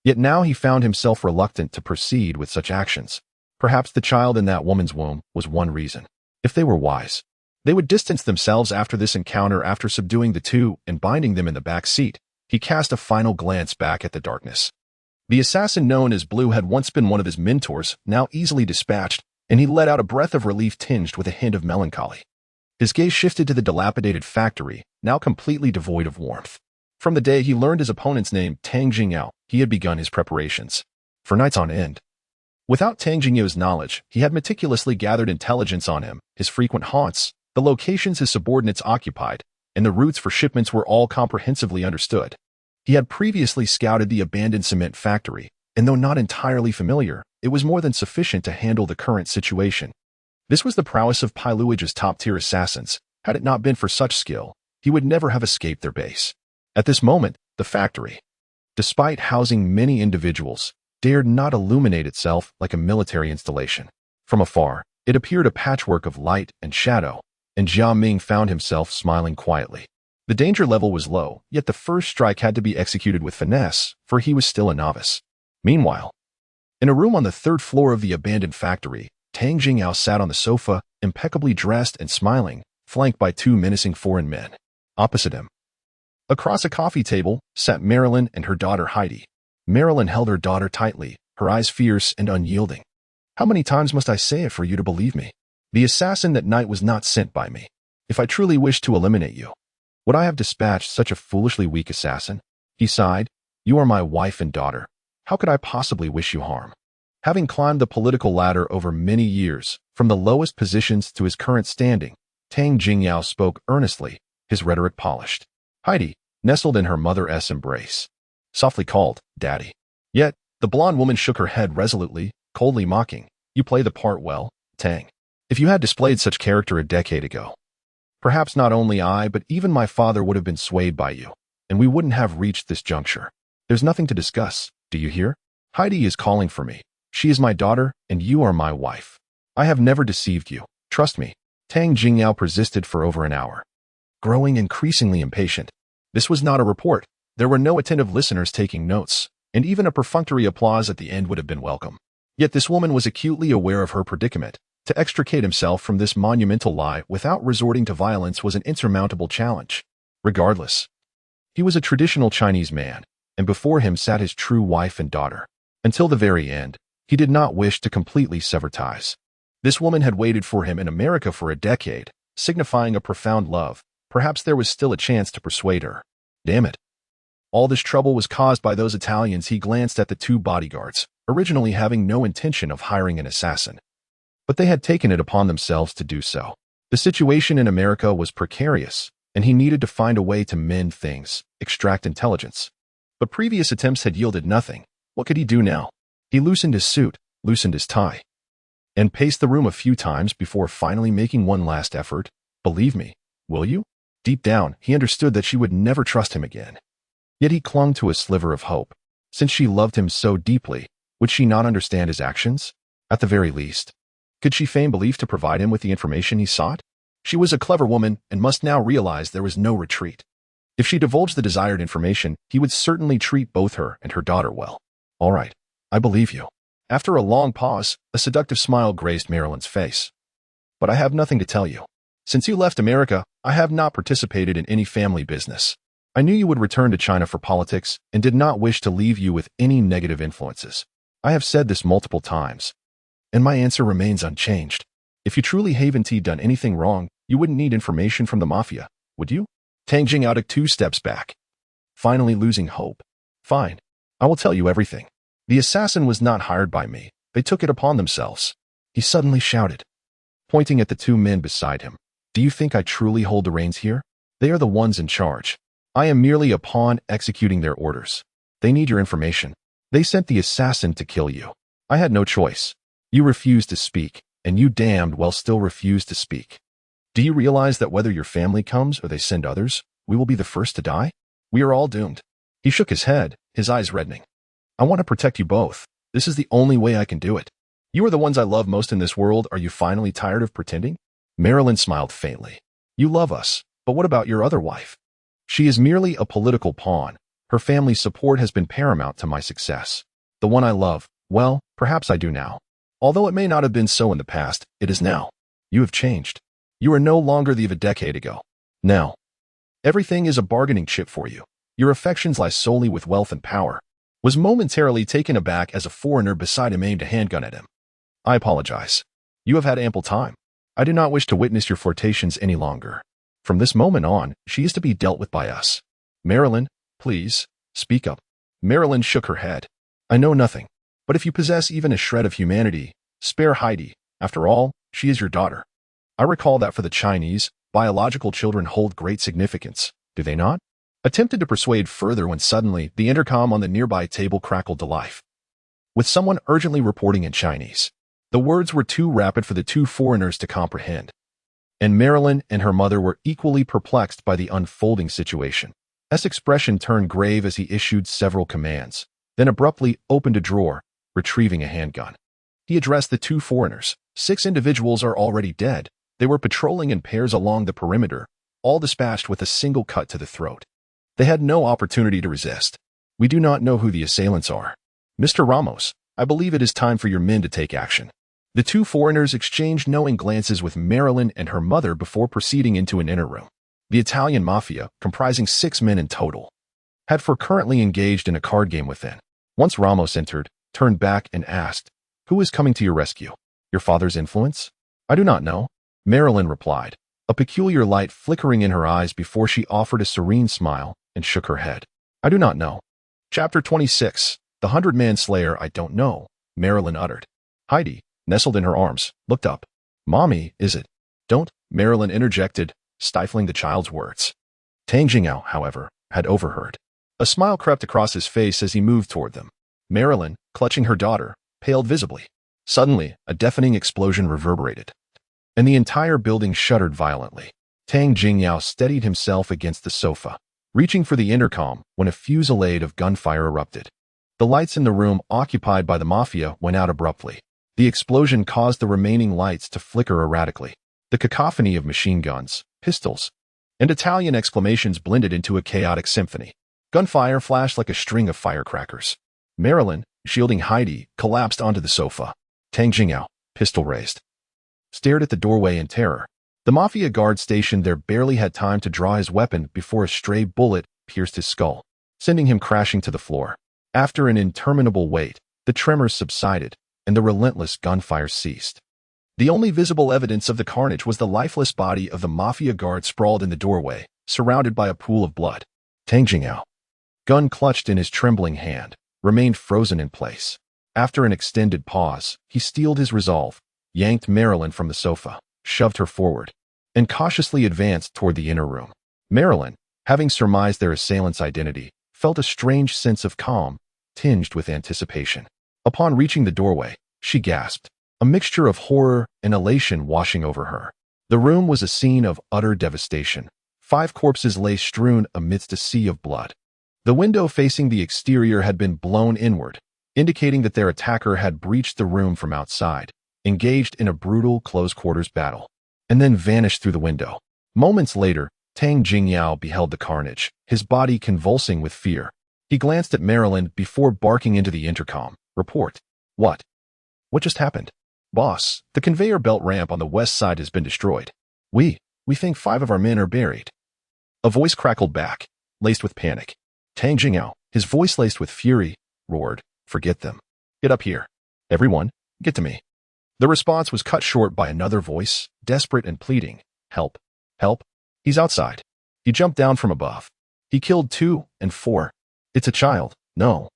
S1: Yet now he found himself reluctant to proceed with such actions. Perhaps the child in that woman's womb was one reason. If they were wise, they would distance themselves after this encounter. After subduing the two and binding them in the back seat, he cast a final glance back at the darkness. The assassin known as Blue had once been one of his mentors, now easily dispatched, and he let out a breath of relief tinged with a hint of melancholy. His gaze shifted to the dilapidated factory, now completely devoid of warmth. From the day he learned his opponent's name, Tang Jingyao, he had begun his preparations for nights on end. Without Tang Jingyao's knowledge, he had meticulously gathered intelligence on him, his frequent haunts, the locations his subordinates occupied, and the routes for shipments were all comprehensively understood. He had previously scouted the abandoned cement factory, and though not entirely familiar, it was more than sufficient to handle the current situation. This was the prowess of Pai Luoja's top-tier assassins. Had it not been for such skill, he would never have escaped their base. At this moment, the factory, despite housing many individuals, dared not illuminate itself like a military installation. From afar, it appeared a patchwork of light and shadow, and Jiaming found himself smiling quietly. The danger level was low, yet the first strike had to be executed with finesse, for he was still a novice. Meanwhile, in a room on the third floor of the abandoned factory, Tang Jingyao sat on the sofa, impeccably dressed and smiling, flanked by two menacing foreign men. Opposite him, across a coffee table, sat Marilyn and her daughter Heidi. Marilyn held her daughter tightly, her eyes fierce and unyielding. How many times must I say it for you to believe me? The assassin that night was not sent by me. If I truly wished to eliminate you, would I have dispatched such a foolishly weak assassin? He sighed. You are my wife and daughter. How could I possibly wish you harm? Having climbed the political ladder over many years, from the lowest positions to his current standing, Tang Jingyao spoke earnestly, his rhetoric polished. Heidi, nestled in her mother's embrace, softly called, Daddy. Yet, the blonde woman shook her head resolutely, coldly mocking. You play the part well, Tang. If you had displayed such character a decade ago, perhaps not only I but even my father would have been swayed by you, and we wouldn't have reached this juncture. There's nothing to discuss, do you hear? Heidi is calling for me. She is my daughter, and you are my wife. I have never deceived you. Trust me. Tang Jingyao persisted for over an hour, growing increasingly impatient. This was not a report. There were no attentive listeners taking notes. and even a perfunctory applause at the end would have been welcome. Yet this woman was acutely aware of her predicament. To extricate himself from this monumental lie without resorting to violence was an insurmountable challenge. Regardless, he was a traditional Chinese man, and before him sat his true wife and daughter. Until the very end, he did not wish to completely sever ties. This woman had waited for him in America for a decade, signifying a profound love. Perhaps there was still a chance to persuade her. Damn it. All this trouble was caused by those Italians. He glanced at the two bodyguards, originally having no intention of hiring an assassin. But they had taken it upon themselves to do so. The situation in America was precarious, and he needed to find a way to mend things, extract intelligence. But previous attempts had yielded nothing. What could he do now? He loosened his suit, loosened his tie, and paced the room a few times before finally making one last effort. Believe me, will you? Deep down, he understood that she would never trust him again. Yet he clung to a sliver of hope. Since she loved him so deeply, would she not understand his actions? At the very least, could she feign belief to provide him with the information he sought? She was a clever woman and must now realize there was no retreat. If she divulged the desired information, he would certainly treat both her and her daughter well. All right, I believe you. After a long pause, a seductive smile graced Marilyn's face. But I have nothing to tell you. Since you left America, I have not participated in any family business. I knew you would return to China for politics and did not wish to leave you with any negative influences. I have said this multiple times, and my answer remains unchanged. If you truly haven't done anything wrong, you wouldn't need information from the mafia, would you? Tang Jing took 2 steps back, finally losing hope. Fine, I will tell you everything. The assassin was not hired by me. They took it upon themselves. He suddenly shouted, pointing at the 2 men beside him. Do you think I truly hold the reins here? They are the ones in charge. I am merely a pawn executing their orders. They need your information. They sent the assassin to kill you. I had no choice. You refused to speak, and you damned well still refuse to speak. Do you realize that whether your family comes or they send others, we will be the first to die? We are all doomed. He shook his head, his eyes reddening. I want to protect you both. This is the only way I can do it. You are the ones I love most in this world. Are you finally tired of pretending? Marilyn smiled faintly. You love us, but what about your other wife? She is merely a political pawn. Her family's support has been paramount to my success. The one I love, well, perhaps I do now. Although it may not have been so in the past, it is now. You have changed. You are no longer the of a decade ago. Now, everything is a bargaining chip for you. Your affections lie solely with wealth and power. Was momentarily taken aback as a foreigner beside him aimed a handgun at him. I apologize. You have had ample time. I do not wish to witness your flirtations any longer. From this moment on, she is to be dealt with by us. Marilyn, please, speak up. Marilyn shook her head. I know nothing, but if you possess even a shred of humanity, spare Heidi. After all, she is your daughter. I recall that for the Chinese, biological children hold great significance, do they not? Attempted to persuade further when suddenly the intercom on the nearby table crackled to life, with someone urgently reporting in Chinese. The words were too rapid for the 2 foreigners to comprehend, and Marilyn and her mother were equally perplexed by the unfolding situation. S' expression turned grave as he issued several commands, then abruptly opened a drawer, retrieving a handgun. He addressed the 2 foreigners. 6 individuals are already dead. They were patrolling in pairs along the perimeter, all dispatched with a single cut to the throat. They had no opportunity to resist. We do not know who the assailants are. Mr. Ramos, I believe it is time for your men to take action. The 2 foreigners exchanged knowing glances with Marilyn and her mother before proceeding into an inner room. The Italian mafia, comprising 6 men in total, had currently engaged in a card game within. Once Ramos entered, turned back and asked, Who is coming to your rescue? Your father's influence? I do not know. Marilyn replied, a peculiar light flickering in her eyes before she offered a serene smile and shook her head. I do not know. Chapter 26. The 100-Man Slayer. I don't know, Marilyn uttered. Heidi, nestled in her arms, looked up. Mommy, is it? Don't, Marilyn interjected, stifling the child's words. Tang Jingao, however, had overheard. A smile crept across his face as he moved toward them. Marilyn, clutching her daughter, paled visibly. Suddenly, a deafening explosion reverberated, and the entire building shuddered violently. Tang Jingao steadied himself against the sofa, reaching for the intercom when a fusillade of gunfire erupted. The lights in the room occupied by the mafia went out abruptly. The explosion caused the remaining lights to flicker erratically. The cacophony of machine guns, pistols, and Italian exclamations blended into a chaotic symphony. Gunfire flashed like a string of firecrackers. Marilyn, shielding Heidi, collapsed onto the sofa. Tang Jingyao, pistol raised, stared at the doorway in terror. The mafia guard stationed there barely had time to draw his weapon before a stray bullet pierced his skull, sending him crashing to the floor. After an interminable wait, the tremors subsided, and the relentless gunfire ceased. The only visible evidence of the carnage was the lifeless body of the mafia guard sprawled in the doorway, surrounded by a pool of blood. Tang Jingyao, gun clutched in his trembling hand, remained frozen in place. After an extended pause, he steeled his resolve, yanked Marilyn from the sofa, shoved her forward, and cautiously advanced toward the inner room. Marilyn, having surmised their assailant's identity, felt a strange sense of calm, tinged with anticipation. Upon reaching the doorway, she gasped, a mixture of horror and elation washing over her. The room was a scene of utter devastation. 5 corpses lay strewn amidst a sea of blood. The window facing the exterior had been blown inward, indicating that their attacker had breached the room from outside, engaged in a brutal close-quarters battle, and then vanished through the window. Moments later, Tang Jingyao beheld the carnage, his body convulsing with fear. He glanced at Marilyn before barking into the intercom. Report. What? What just happened? Boss, the conveyor belt ramp on the west side has been destroyed. We think 5 of our men are buried. A voice crackled back, laced with panic. Tang Jingyao, his voice laced with fury, roared, forget them. Get up here. Everyone, get to me. The response was cut short by another voice, desperate and pleading. Help. Help. He's outside. He jumped down from above. He killed 2 and 4. It's a child. No.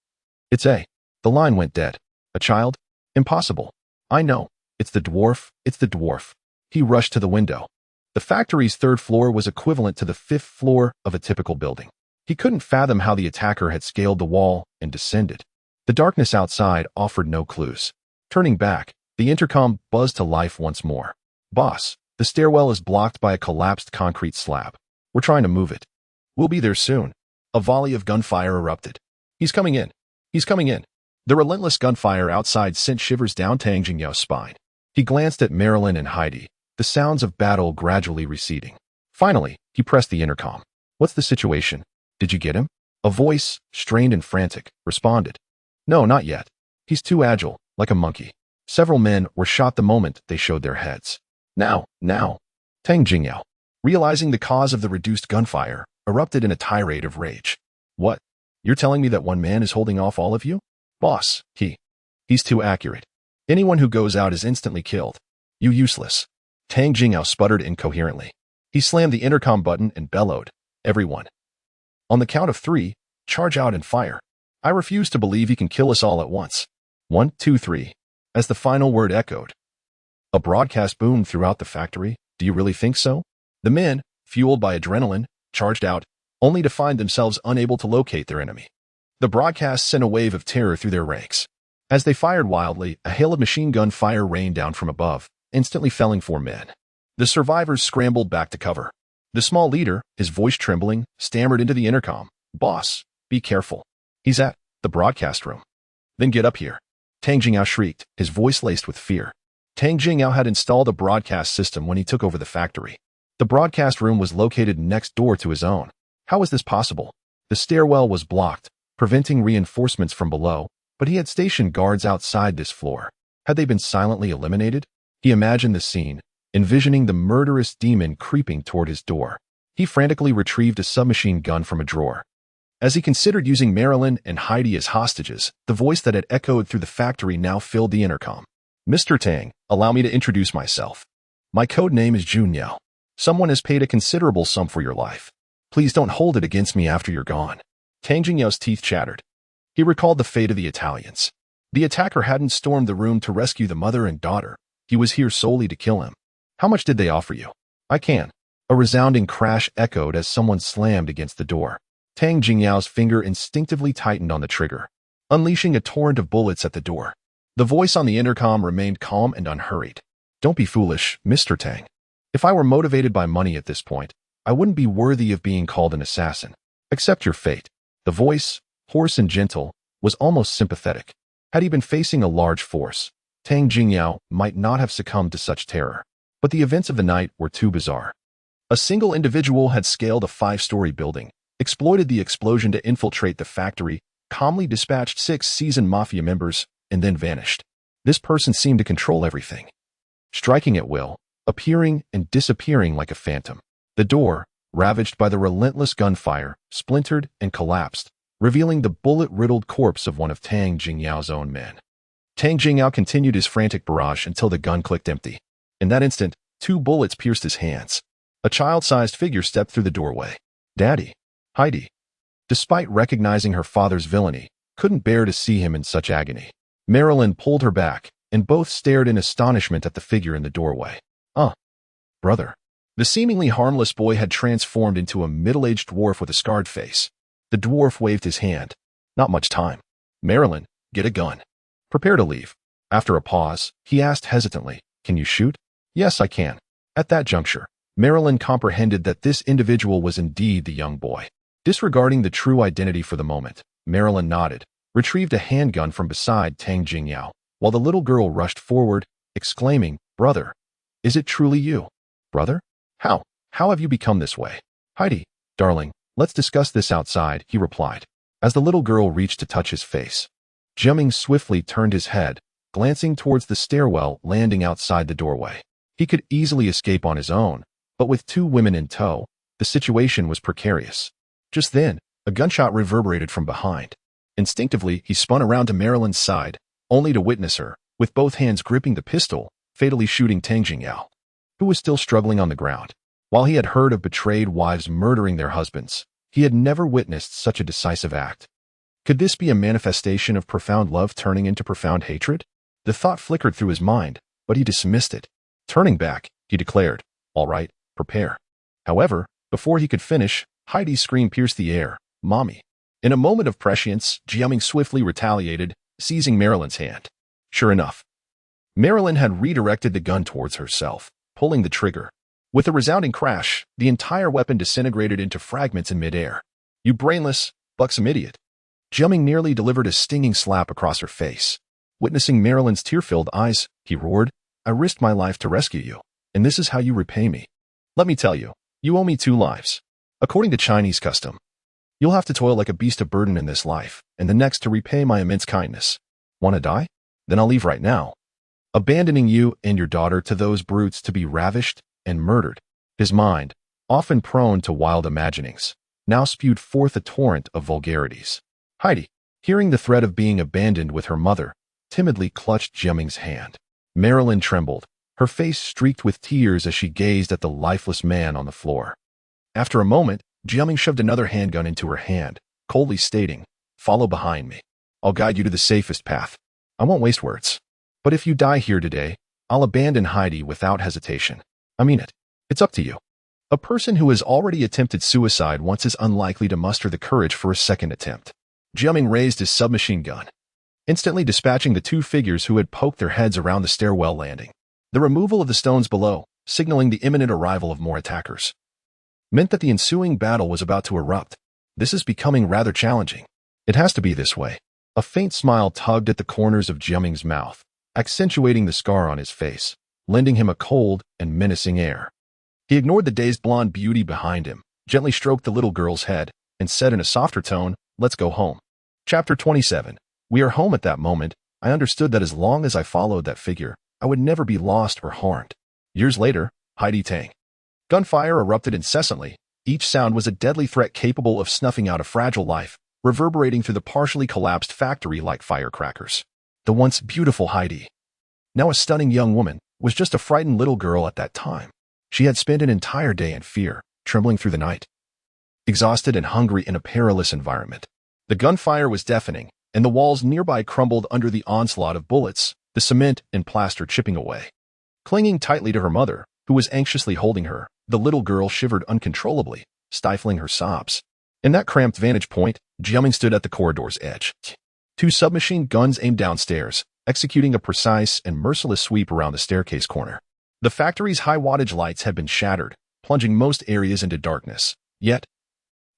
S1: It's a. The line went dead. A child? Impossible. I know. It's the dwarf. It's the dwarf. He rushed to the window. The factory's 3rd floor was equivalent to the 5th floor of a typical building. He couldn't fathom how the attacker had scaled the wall and descended. The darkness outside offered no clues. Turning back, the intercom buzzed to life once more. Boss, the stairwell is blocked by a collapsed concrete slab. We're trying to move it. We'll be there soon. A volley of gunfire erupted. He's coming in. He's coming in. The relentless gunfire outside sent shivers down Tang Jingyao's spine. He glanced at Marilyn and Heidi, the sounds of battle gradually receding. Finally, he pressed the intercom. What's the situation? Did you get him? A voice, strained and frantic, responded. No, not yet. He's too agile, like a monkey. Several men were shot the moment they showed their heads. Now. Tang Jingyao, realizing the cause of the reduced gunfire, erupted in a tirade of rage. What? You're telling me that one man is holding off all of you? Boss, he's too accurate. Anyone who goes out is instantly killed. You useless. Tang Jingyao sputtered incoherently. He slammed the intercom button and bellowed. Everyone. On the count of 3, charge out and fire. I refuse to believe he can kill us all at once. 1, 2, 3. As the final word echoed. A broadcast boomed throughout the factory. Do you really think so? The men, fueled by adrenaline, charged out, only to find themselves unable to locate their enemy. The broadcast sent a wave of terror through their ranks. As they fired wildly, a hail of machine gun fire rained down from above, instantly felling 4 men. The survivors scrambled back to cover. The small leader, his voice trembling, stammered into the intercom. Boss, be careful. He's at the broadcast room. Then get up here. Tang Jingyao shrieked, his voice laced with fear. Tang Jingyao had installed a broadcast system when he took over the factory. The broadcast room was located next door to his own. How was this possible? The stairwell was blocked, preventing reinforcements from below, but he had stationed guards outside this floor. Had they been silently eliminated? He imagined the scene, envisioning the murderous demon creeping toward his door. He frantically retrieved a submachine gun from a drawer. As he considered using Marilyn and Heidi as hostages, the voice that had echoed through the factory now filled the intercom. Mr. Tang, allow me to introduce myself. My code name is Junyao. Someone has paid a considerable sum for your life. Please don't hold it against me after you're gone. Tang Jingyao's teeth chattered. He recalled the fate of the Italians. The attacker hadn't stormed the room to rescue the mother and daughter. He was here solely to kill him. How much did they offer you? I can. A resounding crash echoed as someone slammed against the door. Tang Jingyao's finger instinctively tightened on the trigger, unleashing a torrent of bullets at the door. The voice on the intercom remained calm and unhurried. Don't be foolish, Mr. Tang. If I were motivated by money at this point, I wouldn't be worthy of being called an assassin. Accept your fate. The voice, hoarse and gentle, was almost sympathetic. Had he been facing a large force, Tang Jingyao might not have succumbed to such terror. But the events of the night were too bizarre. A single individual had scaled a 5-story building, exploited the explosion to infiltrate the factory, calmly dispatched 6 seasoned mafia members and then vanished. This person seemed to control everything, striking at will, appearing and disappearing like a phantom. The door, ravaged by the relentless gunfire, splintered and collapsed, revealing the bullet-riddled corpse of one of Tang Jingyao's own men. Tang Jingyao continued his frantic barrage until the gun clicked empty. In that instant, 2 bullets pierced his hands. A child-sized figure stepped through the doorway. Daddy. Heidi, despite recognizing her father's villainy, couldn't bear to see him in such agony. Marilyn pulled her back, and both stared in astonishment at the figure in the doorway. Brother. The seemingly harmless boy had transformed into a middle-aged dwarf with a scarred face. The dwarf waved his hand. Not much time. Marilyn, get a gun. Prepare to leave. After a pause, he asked hesitantly, can you shoot? Yes, I can. At that juncture, Marilyn comprehended that this individual was indeed the young boy. Disregarding the true identity for the moment, Marilyn nodded, retrieved a handgun from beside Tang Jingyao, while the little girl rushed forward, exclaiming, Brother, is it truly you? Brother? How have you become this way? Heidi, darling, let's discuss this outside, he replied, as the little girl reached to touch his face. Jiaming swiftly turned his head, glancing towards the stairwell landing outside the doorway. He could easily escape on his own, but with 2 women in tow, the situation was precarious. Just then, a gunshot reverberated from behind. Instinctively, he spun around to Marilyn's side, only to witness her, with both hands gripping the pistol, fatally shooting Tang Jingyao, who was still struggling on the ground. While he had heard of betrayed wives murdering their husbands, he had never witnessed such a decisive act. Could this be a manifestation of profound love turning into profound hatred? The thought flickered through his mind, but he dismissed it. Turning back, he declared, all right, prepare. However, before he could finish, Heidi's scream pierced the air, Mommy. In a moment of prescience, Jiaming swiftly retaliated, seizing Marilyn's hand. Sure enough, Marilyn had redirected the gun towards herself, pulling the trigger. With a resounding crash, the entire weapon disintegrated into fragments in midair. You brainless, buxom idiot. Jiaming nearly delivered a stinging slap across her face. Witnessing Marilyn's tear-filled eyes, he roared, I risked my life to rescue you, and this is how you repay me. Let me tell you, you owe me 2 lives. According to Chinese custom, you'll have to toil like a beast of burden in this life, and the next to repay my immense kindness. Want to die? Then I'll leave right now, abandoning you and your daughter to those brutes to be ravished and murdered. His mind, often prone to wild imaginings, now spewed forth a torrent of vulgarities. Heidi, hearing the threat of being abandoned with her mother, timidly clutched Jiaming's hand. Marilyn trembled, her face streaked with tears as she gazed at the lifeless man on the floor. After a moment, Jiaming shoved another handgun into her hand, coldly stating, Follow behind me. I'll guide you to the safest path. I won't waste words. But if you die here today, I'll abandon Heidi without hesitation. I mean it. It's up to you. A person who has already attempted suicide once is unlikely to muster the courage for a second attempt. Jiaming raised his submachine gun, instantly dispatching the 2 figures who had poked their heads around the stairwell landing. The removal of the stones below, signaling the imminent arrival of more attackers, meant that the ensuing battle was about to erupt. This is becoming rather challenging. It has to be this way. A faint smile tugged at the corners of Jiaming's mouth, accentuating the scar on his face, lending him a cold and menacing air. He ignored the dazed blonde beauty behind him, gently stroked the little girl's head, and said in a softer tone, Let's go home. Chapter 27. We are home. At that moment, I understood that as long as I followed that figure, I would never be lost or harmed. Years later, Heidi Tang. Gunfire erupted incessantly. Each sound was a deadly threat capable of snuffing out a fragile life, reverberating through the partially collapsed factory like firecrackers. The once beautiful Heidi, now a stunning young woman, was just a frightened little girl at that time. She had spent an entire day in fear, trembling through the night, exhausted and hungry in a perilous environment. The gunfire was deafening, and the walls nearby crumbled under the onslaught of bullets, the cement and plaster chipping away. Clinging tightly to her mother, who was anxiously holding her, the little girl shivered uncontrollably, stifling her sobs. In that cramped vantage point, Jiaming stood at the corridor's edge. 2 submachine guns aimed downstairs, executing a precise and merciless sweep around the staircase corner. The factory's high-wattage lights had been shattered, plunging most areas into darkness. Yet,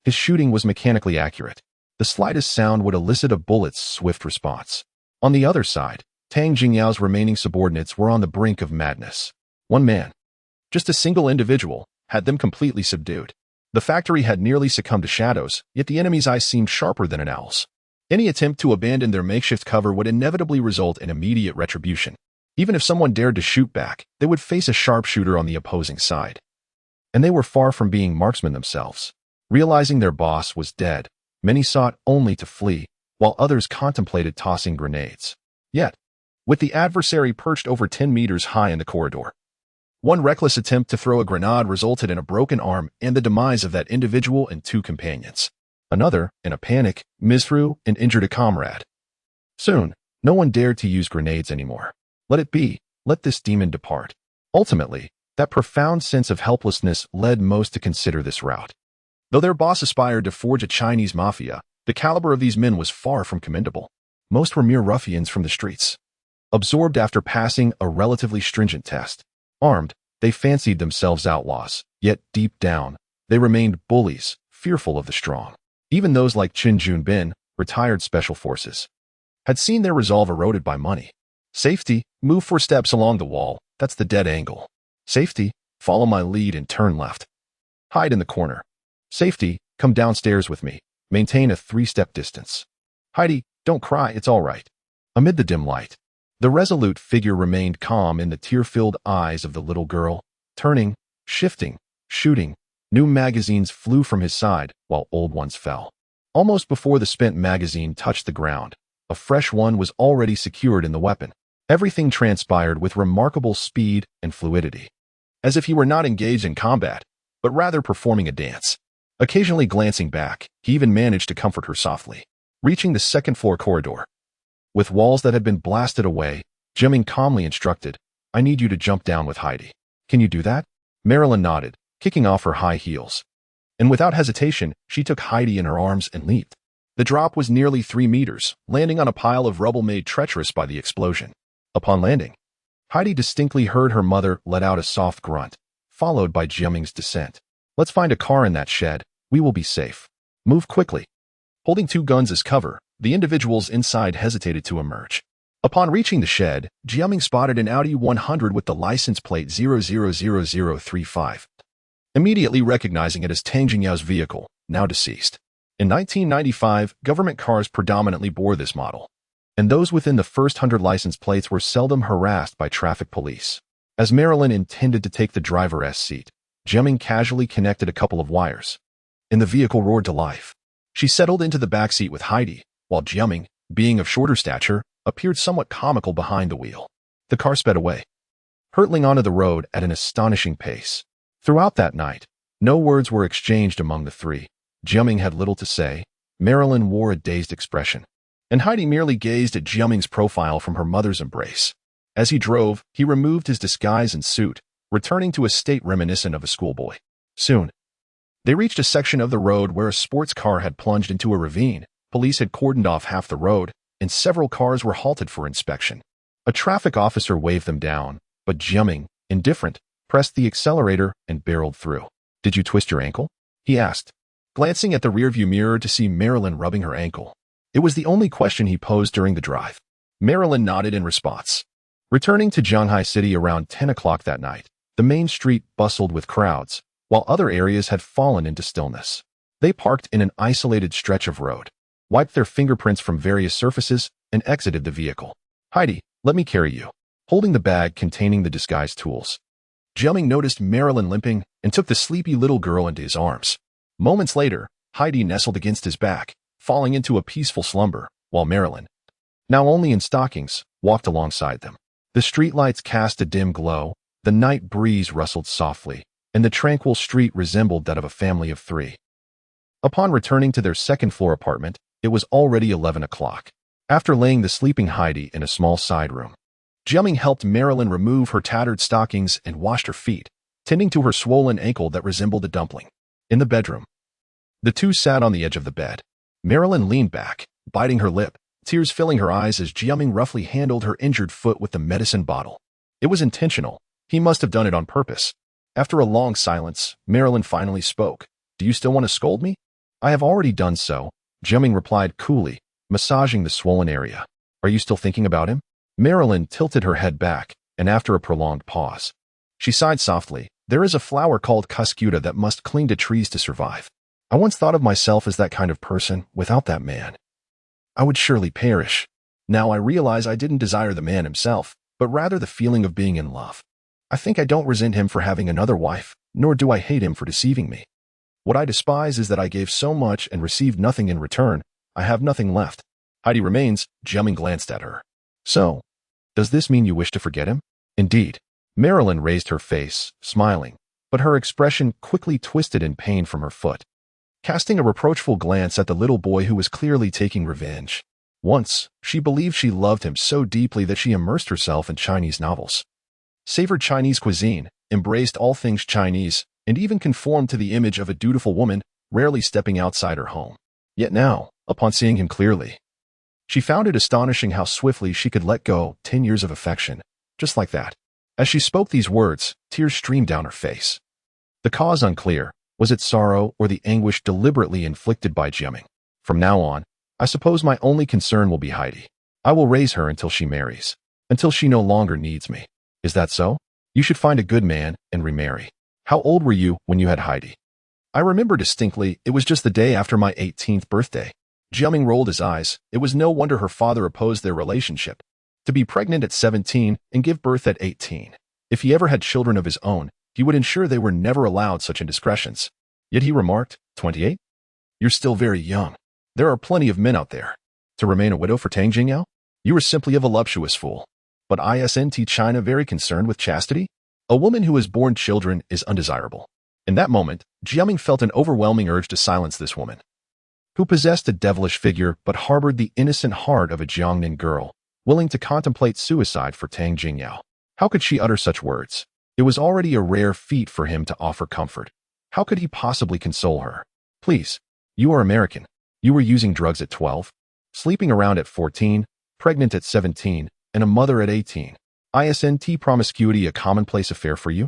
S1: his shooting was mechanically accurate. The slightest sound would elicit a bullet's swift response. On the other side, Tang Jingyao's remaining subordinates were on the brink of madness. One man, just a single individual, had them completely subdued. The factory had nearly succumbed to shadows, yet the enemy's eyes seemed sharper than an owl's. Any attempt to abandon their makeshift cover would inevitably result in immediate retribution. Even if someone dared to shoot back, they would face a sharpshooter on the opposing side. And they were far from being marksmen themselves. Realizing their boss was dead, many sought only to flee, while others contemplated tossing grenades. Yet, with the adversary perched over 10 meters high in the corridor, one reckless attempt to throw a grenade resulted in a broken arm and the demise of that individual and 2 companions. Another, in a panic, misthrew and injured a comrade. Soon, no one dared to use grenades anymore. Let it be, let this demon depart. Ultimately, that profound sense of helplessness led most to consider this route. Though their boss aspired to forge a Chinese mafia, the caliber of these men was far from commendable. Most were mere ruffians from the streets. Absorbed after passing a relatively stringent test. Armed, they fancied themselves outlaws, yet deep down, they remained bullies, fearful of the strong. Even those like Qin Junbin, retired special forces, had seen their resolve eroded by money. Safety, move 4 steps along the wall, that's the dead angle. Safety, follow my lead and turn left. Hide in the corner. Safety, come downstairs with me. Maintain a 3-step distance. Heidi, don't cry, it's all right. Amid the dim light, the resolute figure remained calm in the tear-filled eyes of the little girl, turning, shifting, shooting. New magazines flew from his side, while old ones fell. Almost before the spent magazine touched the ground, a fresh one was already secured in the weapon. Everything transpired with remarkable speed and fluidity, as if he were not engaged in combat, but rather performing a dance. Occasionally glancing back, he even managed to comfort her softly. Reaching the second-floor corridor, with walls that had been blasted away, Jiaming calmly instructed, I need you to jump down with Heidi. Can you do that? Marilyn nodded, kicking off her high heels. And without hesitation, she took Heidi in her arms and leaped. The drop was nearly 3 meters, landing on a pile of rubble made treacherous by the explosion. Upon landing, Heidi distinctly heard her mother let out a soft grunt, followed by Jiaming's descent. Let's find a car in that shed. We will be safe. Move quickly. Holding 2 guns as cover, the individuals inside hesitated to emerge. Upon reaching the shed, Jiaming spotted an Audi 100 with the license plate 000035. Immediately recognizing it as Tang Jingyao's vehicle, now deceased. In 1995, government cars predominantly bore this model, and those within the first 100 license plates were seldom harassed by traffic police. As Marilyn intended to take the driver's seat, Jiaming casually connected a couple of wires, and the vehicle roared to life. She settled into the back seat with Heidi, while Jiaming, being of shorter stature, appeared somewhat comical behind the wheel. The car sped away, hurtling onto the road at an astonishing pace. Throughout that night, no words were exchanged among the three. Jiaming had little to say. Marilyn wore a dazed expression, and Heidi merely gazed at Jiaming's profile from her mother's embrace. As he drove, he removed his disguise and suit, returning to a state reminiscent of a schoolboy. Soon, they reached a section of the road where a sports car had plunged into a ravine. Police had cordoned off half the road, and several cars were halted for inspection. A traffic officer waved them down, but Jiaming, indifferent, pressed the accelerator and barreled through. Did you twist your ankle? He asked, glancing at the rearview mirror to see Marilyn rubbing her ankle. It was the only question he posed during the drive. Marilyn nodded in response. Returning to Shanghai City around 10 o'clock that night, the main street bustled with crowds, while other areas had fallen into stillness. They parked in an isolated stretch of road, wiped their fingerprints from various surfaces, and exited the vehicle. Heidi, let me carry you. Holding the bag containing the disguise tools, Jiaming noticed Marilyn limping and took the sleepy little girl into his arms. Moments later, Heidi nestled against his back, falling into a peaceful slumber, while Marilyn, now only in stockings, walked alongside them. The streetlights cast a dim glow, the night breeze rustled softly, and the tranquil street resembled that of a family of 3. Upon returning to their second-floor apartment, it was already 11 o'clock. After laying the sleeping Heidi in a small side room, Jiaming helped Marilyn remove her tattered stockings and washed her feet, tending to her swollen ankle that resembled a dumpling. In the bedroom, the two sat on the edge of the bed. Marilyn leaned back, biting her lip, tears filling her eyes as Jiaming roughly handled her injured foot with the medicine bottle. It was intentional. He must have done it on purpose. After a long silence, Marilyn finally spoke. Do you still want to scold me? I have already done so, Jiaming replied coolly, massaging the swollen area. Are you still thinking about him? Marilyn tilted her head back, and after a prolonged pause, she sighed softly. There is a flower called cuscuta that must cling to trees to survive. I once thought of myself as that kind of person without that man. I would surely perish. Now I realize I didn't desire the man himself, but rather the feeling of being in love. I think I don't resent him for having another wife, nor do I hate him for deceiving me. What I despise is that I gave so much and received nothing in return. I have nothing left. Heidi remains. Jiaming glanced at her. So, does this mean you wish to forget him? Indeed. Marilyn raised her face, smiling, but her expression quickly twisted in pain from her foot, casting a reproachful glance at the little boy who was clearly taking revenge. Once, she believed she loved him so deeply that she immersed herself in Chinese novels, savored Chinese cuisine, embraced all things Chinese, and even conformed to the image of a dutiful woman, rarely stepping outside her home. Yet now, upon seeing him clearly, she found it astonishing how swiftly she could let go 10 years of affection, just like that. As she spoke these words, tears streamed down her face. The cause unclear. Was it sorrow or the anguish deliberately inflicted by Jiaming? From now on, I suppose my only concern will be Heidi. I will raise her until she marries, until she no longer needs me. Is that so? You should find a good man and remarry. How old were you when you had Heidi? I remember distinctly, it was just the day after my 18th birthday. Jiaming rolled his eyes. It was no wonder her father opposed their relationship. To be pregnant at 17 and give birth at 18. If he ever had children of his own, he would ensure they were never allowed such indiscretions. Yet he remarked, 28? You're still very young. There are plenty of men out there. To remain a widow for Tang Jingyao? You are simply a voluptuous fool. But isn't China very concerned with chastity? A woman who has borne children is undesirable. In that moment, Jiaming felt an overwhelming urge to silence this woman, who possessed a devilish figure but harbored the innocent heart of a Jiangnan girl, willing to contemplate suicide for Tang Jingyao. How could she utter such words? It was already a rare feat for him to offer comfort. How could he possibly console her? Please, you are American. You were using drugs at 12, sleeping around at 14, pregnant at 17, and a mother at 18. Isn't promiscuity a commonplace affair for you?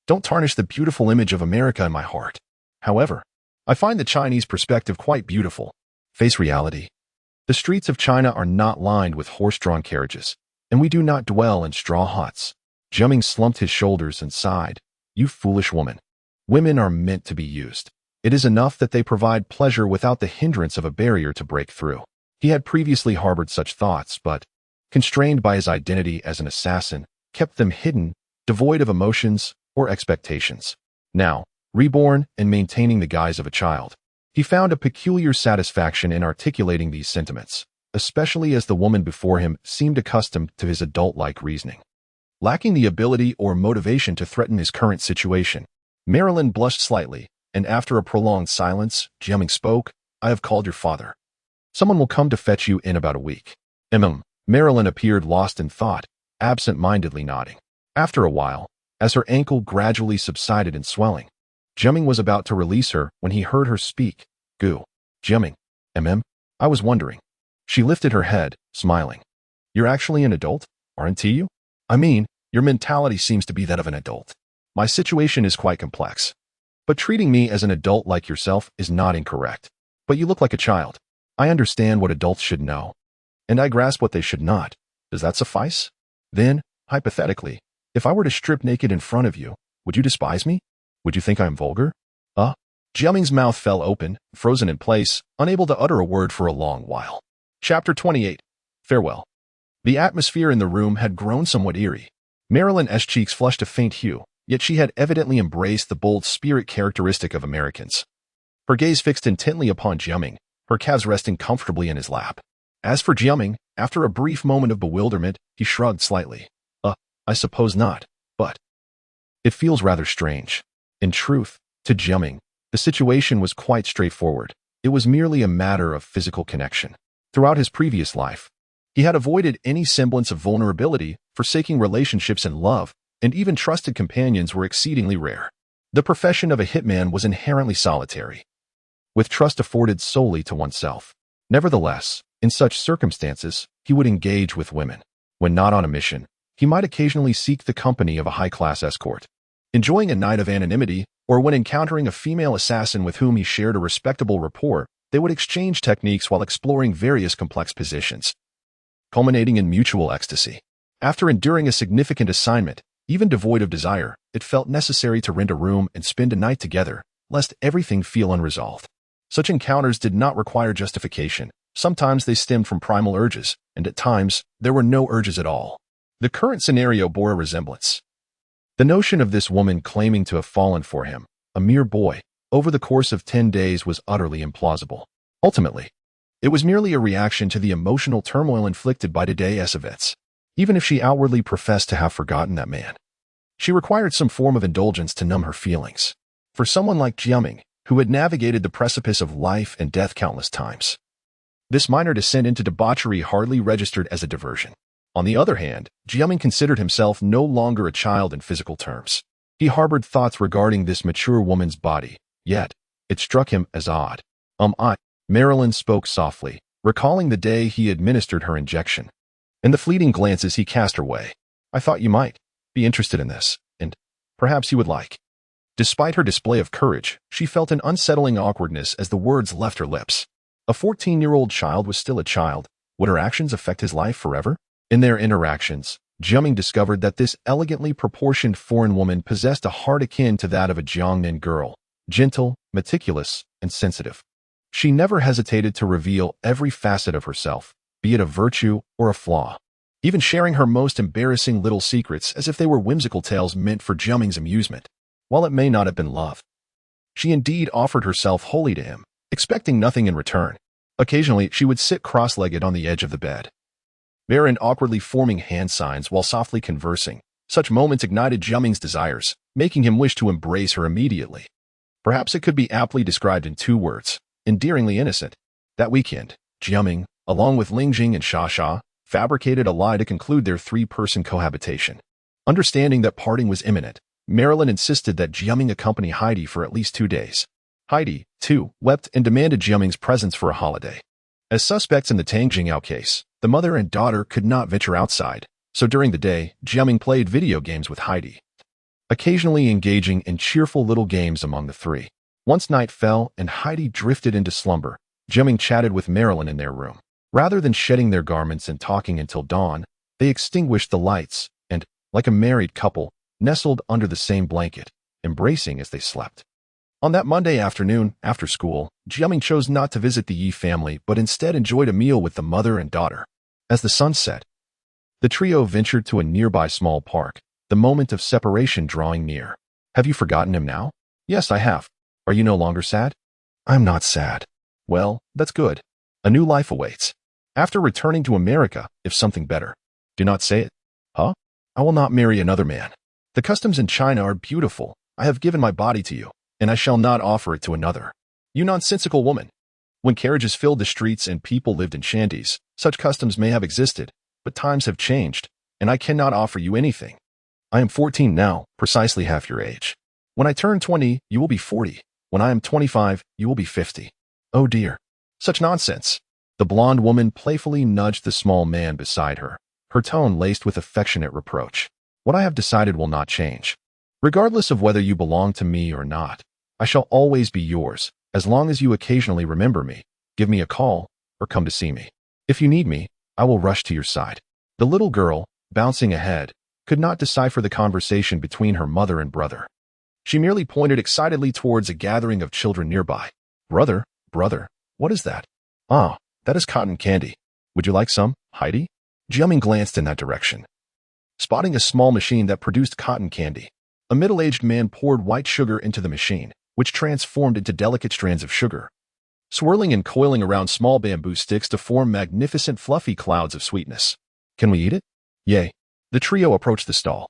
S1: Don't tarnish the beautiful image of America in my heart. However, I find the Chinese perspective quite beautiful. Face reality. The streets of China are not lined with horse-drawn carriages, and we do not dwell in straw huts. Jiaming slumped his shoulders and sighed. You foolish woman. Women are meant to be used. It is enough that they provide pleasure without the hindrance of a barrier to break through. He had previously harbored such thoughts, but, constrained by his identity as an assassin, kept them hidden, devoid of emotions or expectations. Now, reborn and maintaining the guise of a child, he found a peculiar satisfaction in articulating these sentiments, especially as the woman before him seemed accustomed to his adult-like reasoning. Lacking the ability or motivation to threaten his current situation, Marilyn blushed slightly, and after a prolonged silence, Jiaming spoke, I have called your father. Someone will come to fetch you in about a week. Marilyn appeared lost in thought, absent-mindedly nodding. After a while, as her ankle gradually subsided in swelling, Jiaming was about to release her when he heard her speak. Gu. Jiaming. I was wondering. She lifted her head, smiling. You're actually an adult, aren't you? I mean, your mentality seems to be that of an adult. My situation is quite complex. But treating me as an adult like yourself is not incorrect. But you look like a child. I understand what adults should know. And I grasp what they should not. Does that suffice? Then, hypothetically, if I were to strip naked in front of you, would you despise me? Would you think I am vulgar? Jiaming's mouth fell open, frozen in place, unable to utter a word for a long while. Chapter 28. Farewell. The atmosphere in the room had grown somewhat eerie. Marilyn's cheeks flushed a faint hue, yet she had evidently embraced the bold spirit characteristic of Americans. Her gaze fixed intently upon Jiaming, her calves resting comfortably in his lap. As for Jiaming, after a brief moment of bewilderment, he shrugged slightly. I suppose not, but it feels rather strange. In truth, to Jiaming, the situation was quite straightforward. It was merely a matter of physical connection. Throughout his previous life, he had avoided any semblance of vulnerability, forsaking relationships and love, and even trusted companions were exceedingly rare. The profession of a hitman was inherently solitary, with trust afforded solely to oneself. Nevertheless, in such circumstances, he would engage with women. When not on a mission, he might occasionally seek the company of a high-class escort. Enjoying a night of anonymity, or when encountering a female assassin with whom he shared a respectable rapport, they would exchange techniques while exploring various complex positions, culminating in mutual ecstasy. After enduring a significant assignment, even devoid of desire, it felt necessary to rent a room and spend a night together, lest everything feel unresolved. Such encounters did not require justification. Sometimes they stemmed from primal urges, and at times, there were no urges at all. The current scenario bore a resemblance. The notion of this woman claiming to have fallen for him, a mere boy, over the course of 10 days was utterly implausible. Ultimately, it was merely a reaction to the emotional turmoil inflicted by today's events. Even if she outwardly professed to have forgotten that man, she required some form of indulgence to numb her feelings. For someone like Jiaming, who had navigated the precipice of life and death countless times, this minor descent into debauchery hardly registered as a diversion. On the other hand, Jiaming considered himself no longer a child in physical terms. He harbored thoughts regarding this mature woman's body, yet it struck him as odd. Marilyn spoke softly, recalling the day he administered her injection. In the fleeting glances he cast her way, I thought you might be interested in this, and perhaps you would like. Despite her display of courage, she felt an unsettling awkwardness as the words left her lips. A 14-year-old child was still a child. Would her actions affect his life forever? In their interactions, Jiaming discovered that this elegantly proportioned foreign woman possessed a heart akin to that of a Jiangnan girl, gentle, meticulous, and sensitive. She never hesitated to reveal every facet of herself, be it a virtue or a flaw, even sharing her most embarrassing little secrets as if they were whimsical tales meant for Jiaming's amusement. While it may not have been love, she indeed offered herself wholly to him, expecting nothing in return. Occasionally, she would sit cross-legged on the edge of the bed, and awkwardly forming hand signs while softly conversing. Such moments ignited Jiaming's desires, making him wish to embrace her immediately. Perhaps it could be aptly described in 2 words, endearingly innocent. That weekend, Jiaming, along with Lingjing and Xia, fabricated a lie to conclude their 3-person cohabitation. Understanding that parting was imminent, Marilyn insisted that Jiaming accompany Heidi for at least 2 days. Heidi, too, wept and demanded Jiaming's presence for a holiday. As suspects in the Tang Jingyao case, the mother and daughter could not venture outside, so during the day, Jiaming played video games with Heidi, occasionally engaging in cheerful little games among the 3. Once night fell and Heidi drifted into slumber, Jiaming chatted with Marilyn in their room. Rather than shedding their garments and talking until dawn, they extinguished the lights and, like a married couple, nestled under the same blanket, embracing as they slept. On that Monday afternoon, after school, Jiaming chose not to visit the Yi family but instead enjoyed a meal with the mother and daughter. As the sun set, the trio ventured to a nearby small park, the moment of separation drawing near. Have you forgotten him now? Yes, I have. Are you no longer sad? I'm not sad. Well, that's good. A new life awaits. After returning to America, if something better. Do not say it. Huh? I will not marry another man. The customs in China are beautiful. I have given my body to you, and I shall not offer it to another. You nonsensical woman. When carriages filled the streets and people lived in shanties, such customs may have existed, but times have changed, and I cannot offer you anything. I am 14 now, precisely half your age. When I turn 20, you will be 40. When I am 25, you will be 50. Oh dear. Such nonsense. The blonde woman playfully nudged the small man beside her, her tone laced with affectionate reproach. What I have decided will not change. Regardless of whether you belong to me or not, I shall always be yours, as long as you occasionally remember me, give me a call, or come to see me. If you need me, I will rush to your side. The little girl, bouncing ahead, could not decipher the conversation between her mother and brother. She merely pointed excitedly towards a gathering of children nearby. Brother, what is that? Ah, that is cotton candy. Would you like some, Heidi? Jiaming glanced in that direction, spotting a small machine that produced cotton candy. A middle-aged man poured white sugar into the machine, which transformed into delicate strands of sugar, swirling and coiling around small bamboo sticks to form magnificent fluffy clouds of sweetness. Can we eat it? Yay. The trio approached the stall,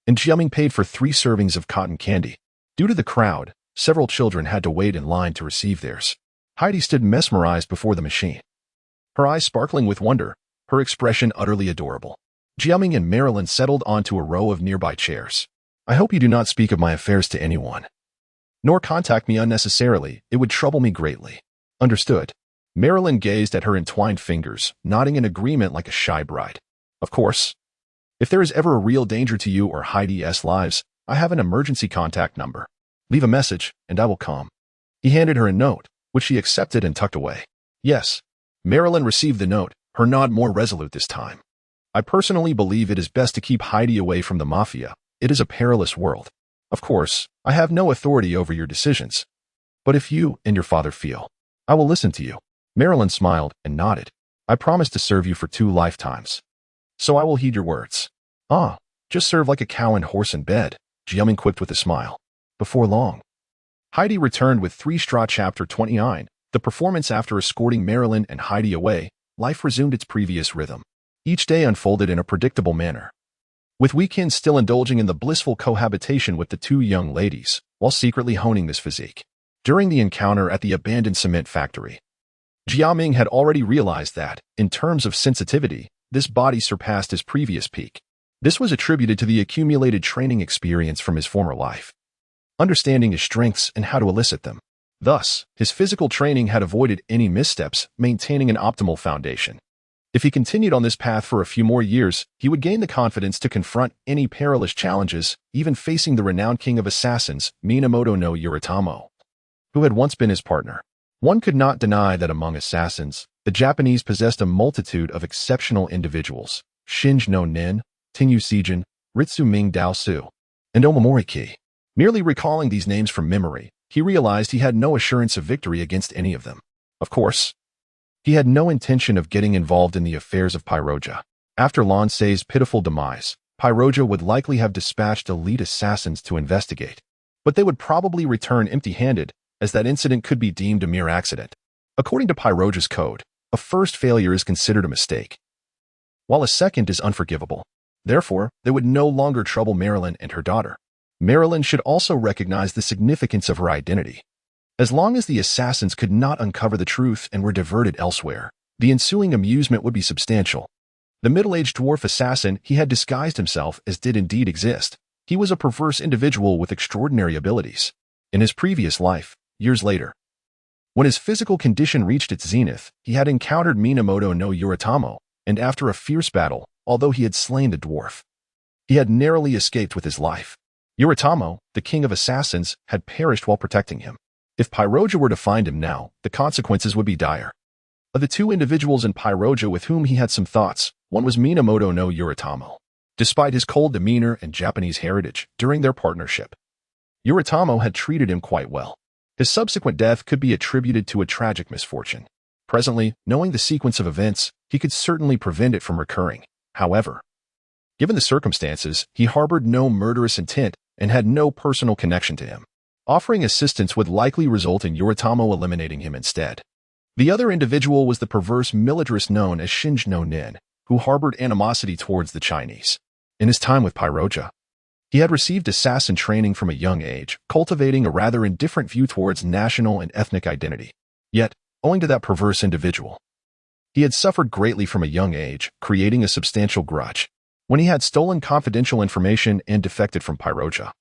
S1: and Jiaming paid for 3 servings of cotton candy. Due to the crowd, several children had to wait in line to receive theirs. Heidi stood mesmerized before the machine, her eyes sparkling with wonder, her expression utterly adorable. Jiaming and Marilyn settled onto a row of nearby chairs. I hope you do not speak of my affairs to anyone, nor contact me unnecessarily. It would trouble me greatly. Understood. Marilyn gazed at her entwined fingers, nodding in agreement like a shy bride. Of course. If there is ever a real danger to you or Heidi's lives, I have an emergency contact number. Leave a message, and I will come. He handed her a note, which she accepted and tucked away. Yes. Marilyn received the note, her nod more resolute this time. I personally believe it is best to keep Heidi away from the mafia. It is a perilous world. Of course, I have no authority over your decisions. But if you and your father feel, I will listen to you. Marilyn smiled and nodded. I promise to serve you for 2 lifetimes. So I will heed your words. Ah, just serve like a cow and horse in bed, Jiaming quipped with a smile. Before long, Heidi returned with 3 Straw Chapter 29. The performance after escorting Marilyn and Heidi away, life resumed its previous rhythm. Each day unfolded in a predictable manner, with weekends still indulging in the blissful cohabitation with the 2 young ladies, while secretly honing this physique. During the encounter at the abandoned cement factory, Jiaming had already realized that, in terms of sensitivity, this body surpassed his previous peak. This was attributed to the accumulated training experience from his former life, understanding his strengths and how to elicit them. Thus, his physical training had avoided any missteps, maintaining an optimal foundation. If he continued on this path for a few more years, he would gain the confidence to confront any perilous challenges, even facing the renowned king of assassins, Minamoto no Yuritamo, who had once been his partner. One could not deny that among assassins, the Japanese possessed a multitude of exceptional individuals: Shinji no Nin, Tingyu Sijin, Ritsu Ming Dao Su, and Omamori-ki. Merely recalling these names from memory, he realized he had no assurance of victory against any of them. Of course, he had no intention of getting involved in the affairs of Pyroja. After Lansei's pitiful demise, Pyroja would likely have dispatched elite assassins to investigate, but they would probably return empty-handed, as that incident could be deemed a mere accident. According to Pyroja's code, a first failure is considered a mistake, while a second is unforgivable. Therefore, they would no longer trouble Marilyn and her daughter. Marilyn should also recognize the significance of her identity. As long as the assassins could not uncover the truth and were diverted elsewhere, the ensuing amusement would be substantial. The middle-aged dwarf assassin he had disguised himself as did indeed exist. He was a perverse individual with extraordinary abilities. In his previous life, years later, when his physical condition reached its zenith, he had encountered Minamoto no Yuritamo, and after a fierce battle, although he had slain the dwarf, he had narrowly escaped with his life. Yuritamo, the king of assassins, had perished while protecting him. If Pyroja were to find him now, the consequences would be dire. Of the 2 individuals in Pyroja with whom he had some thoughts, one was Minamoto no Yuritamo. Despite his cold demeanor and Japanese heritage, during their partnership, Yuritamo had treated him quite well. His subsequent death could be attributed to a tragic misfortune. Presently, knowing the sequence of events, he could certainly prevent it from recurring. However, given the circumstances, he harbored no murderous intent and had no personal connection to him. Offering assistance would likely result in Yuritamo eliminating him instead. The other individual was the perverse militarist known as Shinji no Nin, who harbored animosity towards the Chinese. In his time with Pyroja, he had received assassin training from a young age, cultivating a rather indifferent view towards national and ethnic identity. Yet, owing to that perverse individual, he had suffered greatly from a young age, creating a substantial grudge. When he had stolen confidential information and defected from Pyroja,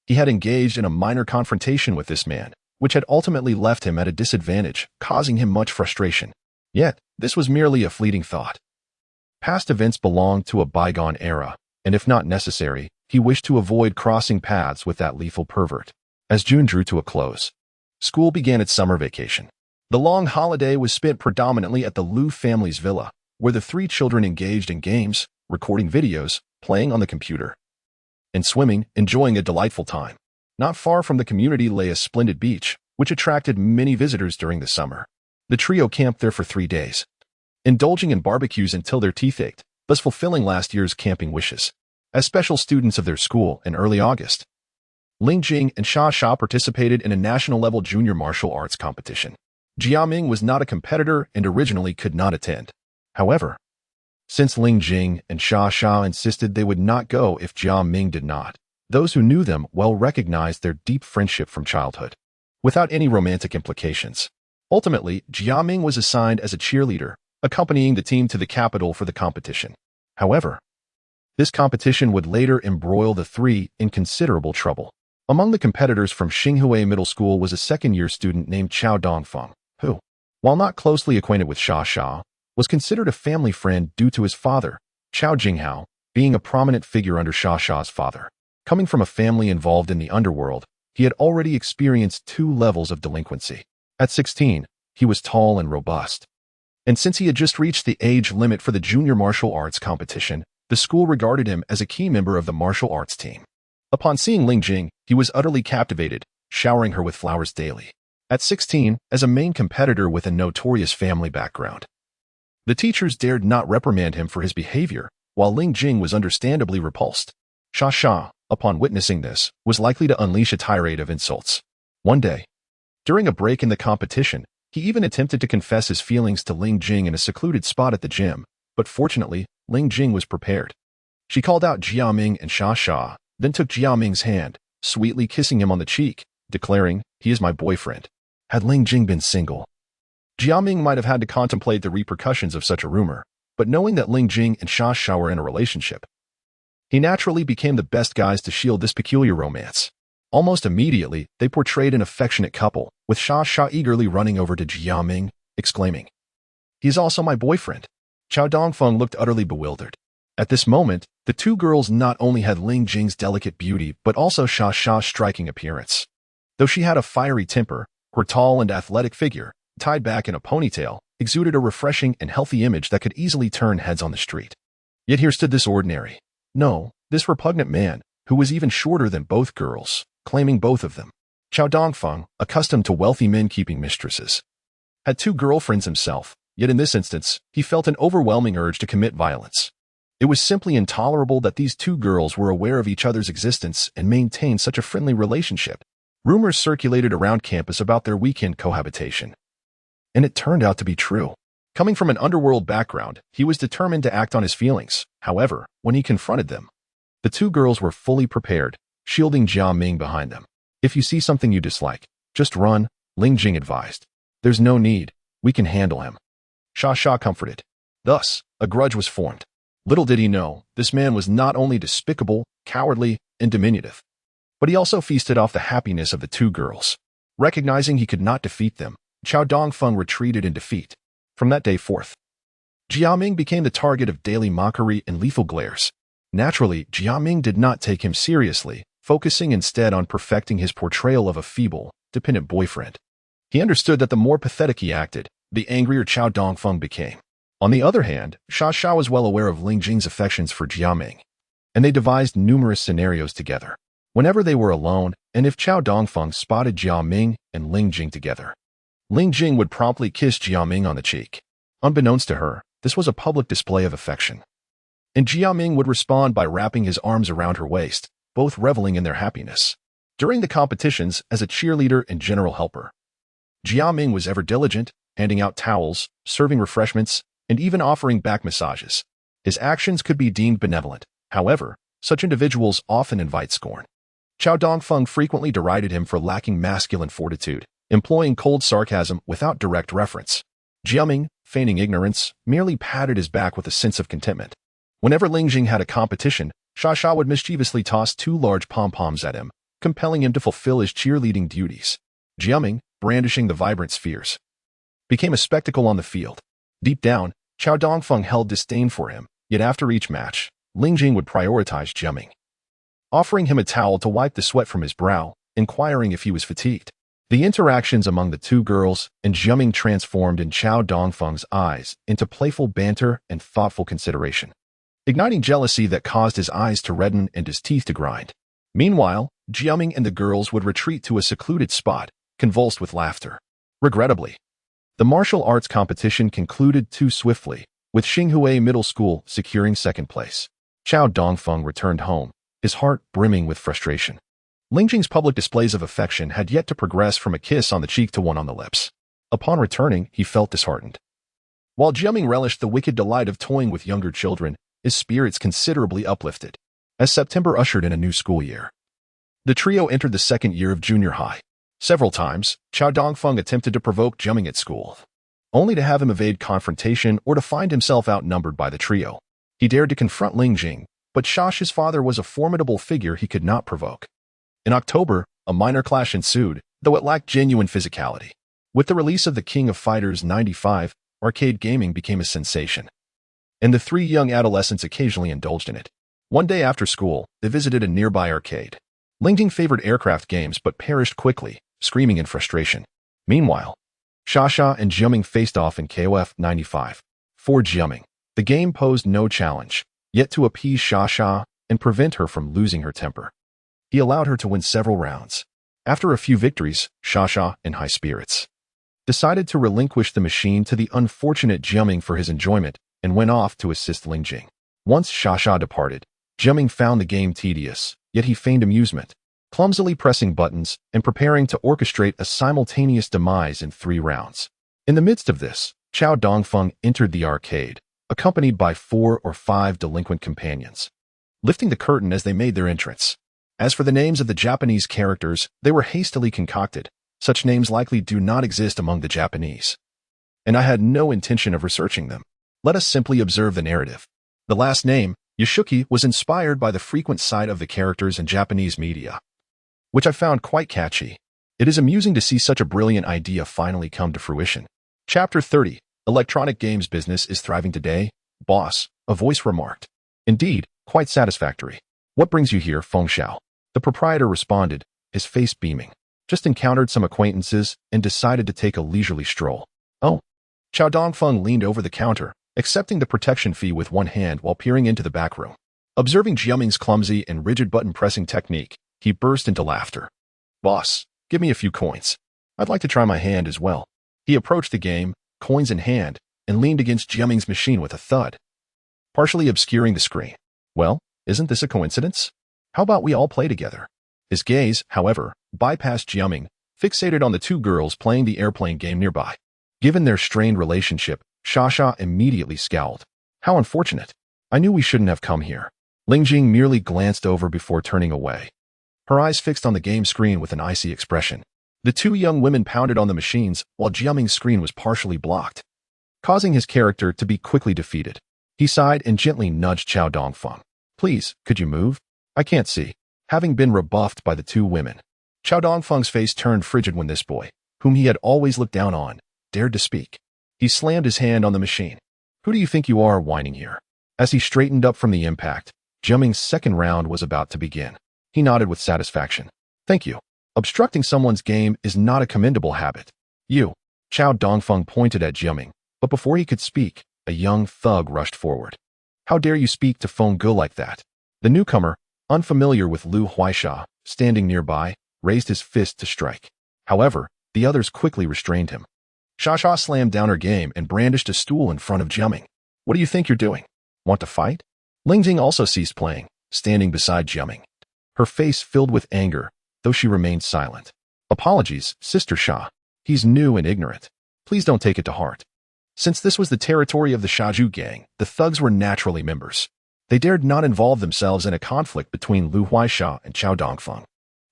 S1: he had engaged in a minor confrontation with this man, which had ultimately left him at a disadvantage, causing him much frustration. Yet, this was merely a fleeting thought. Past events belonged to a bygone era, and if not necessary, he wished to avoid crossing paths with that lethal pervert. As June drew to a close, school began its summer vacation. The long holiday was spent predominantly at the Liu family's villa, where the 3 children engaged in games, recording videos, playing on the computer, and swimming, enjoying a delightful time. Not far from the community lay a splendid beach, which attracted many visitors during the summer. The trio camped there for 3 days, indulging in barbecues until their teeth ached, thus fulfilling last year's camping wishes. As special students of their school in early August, Lingjing and Sha participated in a national-level junior martial arts competition. Jiaming was not a competitor and originally could not attend. However, since Lingjing and Sha insisted they would not go if Jiaming did not, those who knew them well recognized their deep friendship from childhood, without any romantic implications. Ultimately, Jiaming was assigned as a cheerleader, accompanying the team to the capital for the competition. However, this competition would later embroil the 3 in considerable trouble. Among the competitors from Xinghua Middle School was a second-year student named Chao Dongfang, who, while not closely acquainted with Sha, was considered a family friend due to his father, Chao Jinghao, being a prominent figure under Sha's father. Coming from a family involved in the underworld, he had already experienced 2 levels of delinquency. At 16, he was tall and robust. And since he had just reached the age limit for the junior martial arts competition, the school regarded him as a key member of the martial arts team. Upon seeing Lingjing, he was utterly captivated, showering her with flowers daily. At 16, as a main competitor with a notorious family background. The teachers dared not reprimand him for his behavior, while Lingjing was understandably repulsed. Xia Xia, upon witnessing this, was likely to unleash a tirade of insults. One day, during a break in the competition, he even attempted to confess his feelings to Lingjing in a secluded spot at the gym, but fortunately, Lingjing was prepared. She called out Jiaming and Xia Xia, then took Jiaming's hand, sweetly kissing him on the cheek, declaring, "He is my boyfriend." Had Lingjing been single, Jiaming might have had to contemplate the repercussions of such a rumor, but knowing that Lingjing and Xia Xia were in a relationship, he naturally became the best guys to shield this peculiar romance. Almost immediately, they portrayed an affectionate couple, with Xia Xia eagerly running over to Jiaming, exclaiming, "He is also my boyfriend." Chao Dongfang looked utterly bewildered. At this moment, the two girls not only had Lingjing's delicate beauty but also Xia Xia's striking appearance. Though she had a fiery temper, her tall and athletic figure, tied back in a ponytail, exuded a refreshing and healthy image that could easily turn heads on the street. Yet here stood this ordinary, no, this repugnant man, who was even shorter than both girls, claiming both of them. Chao Dongfang, accustomed to wealthy men keeping mistresses, had 2 girlfriends himself, yet in this instance, he felt an overwhelming urge to commit violence. It was simply intolerable that these 2 girls were aware of each other's existence and maintained such a friendly relationship. Rumors circulated around campus about their weekend cohabitation. And it turned out to be true. Coming from an underworld background, he was determined to act on his feelings. However, when he confronted them, the 2 girls were fully prepared, shielding Jiaming behind them. "If you see something you dislike, just run," Lingjing advised. "There's no need. We can handle him." Xia Xia comforted. Thus, a grudge was formed. Little did he know, this man was not only despicable, cowardly, and diminutive, but he also feasted off the happiness of the 2 girls. Recognizing he could not defeat them, Chao Dongfeng retreated in defeat. From that day forth, Jiaming became the target of daily mockery and lethal glares. Naturally, Jiaming did not take him seriously, focusing instead on perfecting his portrayal of a feeble, dependent boyfriend. He understood that the more pathetic he acted, the angrier Chao Dongfeng became. On the other hand, Xia Xia was well aware of Lingjing's affections for Jiaming, and they devised numerous scenarios together. Whenever they were alone, and if Chao Dongfeng spotted Jiaming and Lingjing together, Lingjing would promptly kiss Jiaming on the cheek. Unbeknownst to her, this was a public display of affection. And Jiaming would respond by wrapping his arms around her waist, both reveling in their happiness. During the competitions, as a cheerleader and general helper, Jiaming was ever diligent, handing out towels, serving refreshments, and even offering back massages. His actions could be deemed benevolent. However, such individuals often invite scorn. Chao Dongfeng frequently derided him for lacking masculine fortitude, employing cold sarcasm without direct reference. Jiaming, feigning ignorance, merely patted his back with a sense of contentment. Whenever Lingjing had a competition, Xia Xia would mischievously toss 2 large pom-poms at him, compelling him to fulfill his cheerleading duties. Jiaming, brandishing the vibrant spheres, became a spectacle on the field. Deep down, Chao Dongfeng held disdain for him, yet after each match, Lingjing would prioritize Jiaming, offering him a towel to wipe the sweat from his brow, inquiring if he was fatigued. The interactions among the 2 girls and Jiaming transformed in Chao Dongfeng's eyes into playful banter and thoughtful consideration, igniting jealousy that caused his eyes to redden and his teeth to grind. Meanwhile, Jiaming and the girls would retreat to a secluded spot, convulsed with laughter. Regrettably, the martial arts competition concluded too swiftly, with Xinghui Middle School securing 2nd place. Chao Dongfeng returned home, his heart brimming with frustration. Lingjing's public displays of affection had yet to progress from a kiss on the cheek to one on the lips. Upon returning, he felt disheartened. While Jiaming relished the wicked delight of toying with younger children, his spirits considerably uplifted. As September ushered in a new school year, the trio entered the 2nd year of junior high. Several times, Chao Dongfeng attempted to provoke Jiaming at school, only to have him evade confrontation or to find himself outnumbered by the trio. He dared to confront Lingjing, but Xia's father was a formidable figure he could not provoke. In October, a minor clash ensued, though it lacked genuine physicality. With the release of the King of Fighters 95, arcade gaming became a sensation, and the 3 young adolescents occasionally indulged in it. One day after school, they visited a nearby arcade. Lingjing favored aircraft games but perished quickly, screaming in frustration. Meanwhile, Xia Xia and Jiaming faced off in KOF 95. For Jiaming, the game posed no challenge, yet to appease Xia Xia and prevent her from losing her temper, he allowed her to win several rounds. After a few victories, Xia, in high spirits, decided to relinquish the machine to the unfortunate Jiaming for his enjoyment and went off to assist Lingjing. Once Xia departed, Jiaming found the game tedious, yet he feigned amusement, clumsily pressing buttons and preparing to orchestrate a simultaneous demise in 3 rounds. In the midst of this, Chao Dongfang entered the arcade, accompanied by 4 or 5 delinquent companions, lifting the curtain as they made their entrance. As for the names of the Japanese characters, they were hastily concocted. Such names likely do not exist among the Japanese, and I had no intention of researching them. Let us simply observe the narrative. The last name, Yashuki, was inspired by the frequent sight of the characters in Japanese media, which I found quite catchy. It is amusing to see such a brilliant idea finally come to fruition. Chapter 30. Electronic games business is thriving today, boss, a voice remarked. Indeed, quite satisfactory. What brings you here, Feng Xiao? The proprietor responded, his face beaming. Just encountered some acquaintances and decided to take a leisurely stroll. Oh. Chao Dongfang leaned over the counter, accepting the protection fee with one hand while peering into the back room. Observing Jiaming's clumsy and rigid button-pressing technique, he burst into laughter. Boss, give me a few coins. I'd like to try my hand as well. He approached the game, coins in hand, and leaned against Jiaming's machine with a thud, partially obscuring the screen. Well, isn't this a coincidence? How about we all play together? His gaze, however, bypassed Jiaming, fixated on the 2 girls playing the airplane game nearby. Given their strained relationship, Xia immediately scowled. How unfortunate. I knew we shouldn't have come here. Lingjing merely glanced over before turning away, her eyes fixed on the game screen with an icy expression. The 2 young women pounded on the machines while Jiaming's screen was partially blocked, causing his character to be quickly defeated. He sighed and gently nudged Chao Dongfang. Please, could you move? I can't see. Having been rebuffed by the 2 women, Chao Dongfang's face turned frigid when this boy, whom he had always looked down on, dared to speak. He slammed his hand on the machine. Who do you think you are whining here? As he straightened up from the impact, Jiaming's second round was about to begin. He nodded with satisfaction. Thank you. Obstructing someone's game is not a commendable habit. You. Chao Dongfang pointed at Jiaming, but before he could speak, a young thug rushed forward. How dare you speak to Feng Ge like that? The newcomer, unfamiliar with Liu Huaisha, standing nearby, raised his fist to strike. However, the others quickly restrained him. Xia slammed down her game and brandished a stool in front of Jiaming. What do you think you're doing? Want to fight? Lingjing also ceased playing, standing beside Jiaming, her face filled with anger, though she remained silent. Apologies, Sister Xia. He's new and ignorant. Please don't take it to heart. Since this was the territory of the Shaju gang, the thugs were naturally members. They dared not involve themselves in a conflict between Liu Huaisha and Chao Dongfang.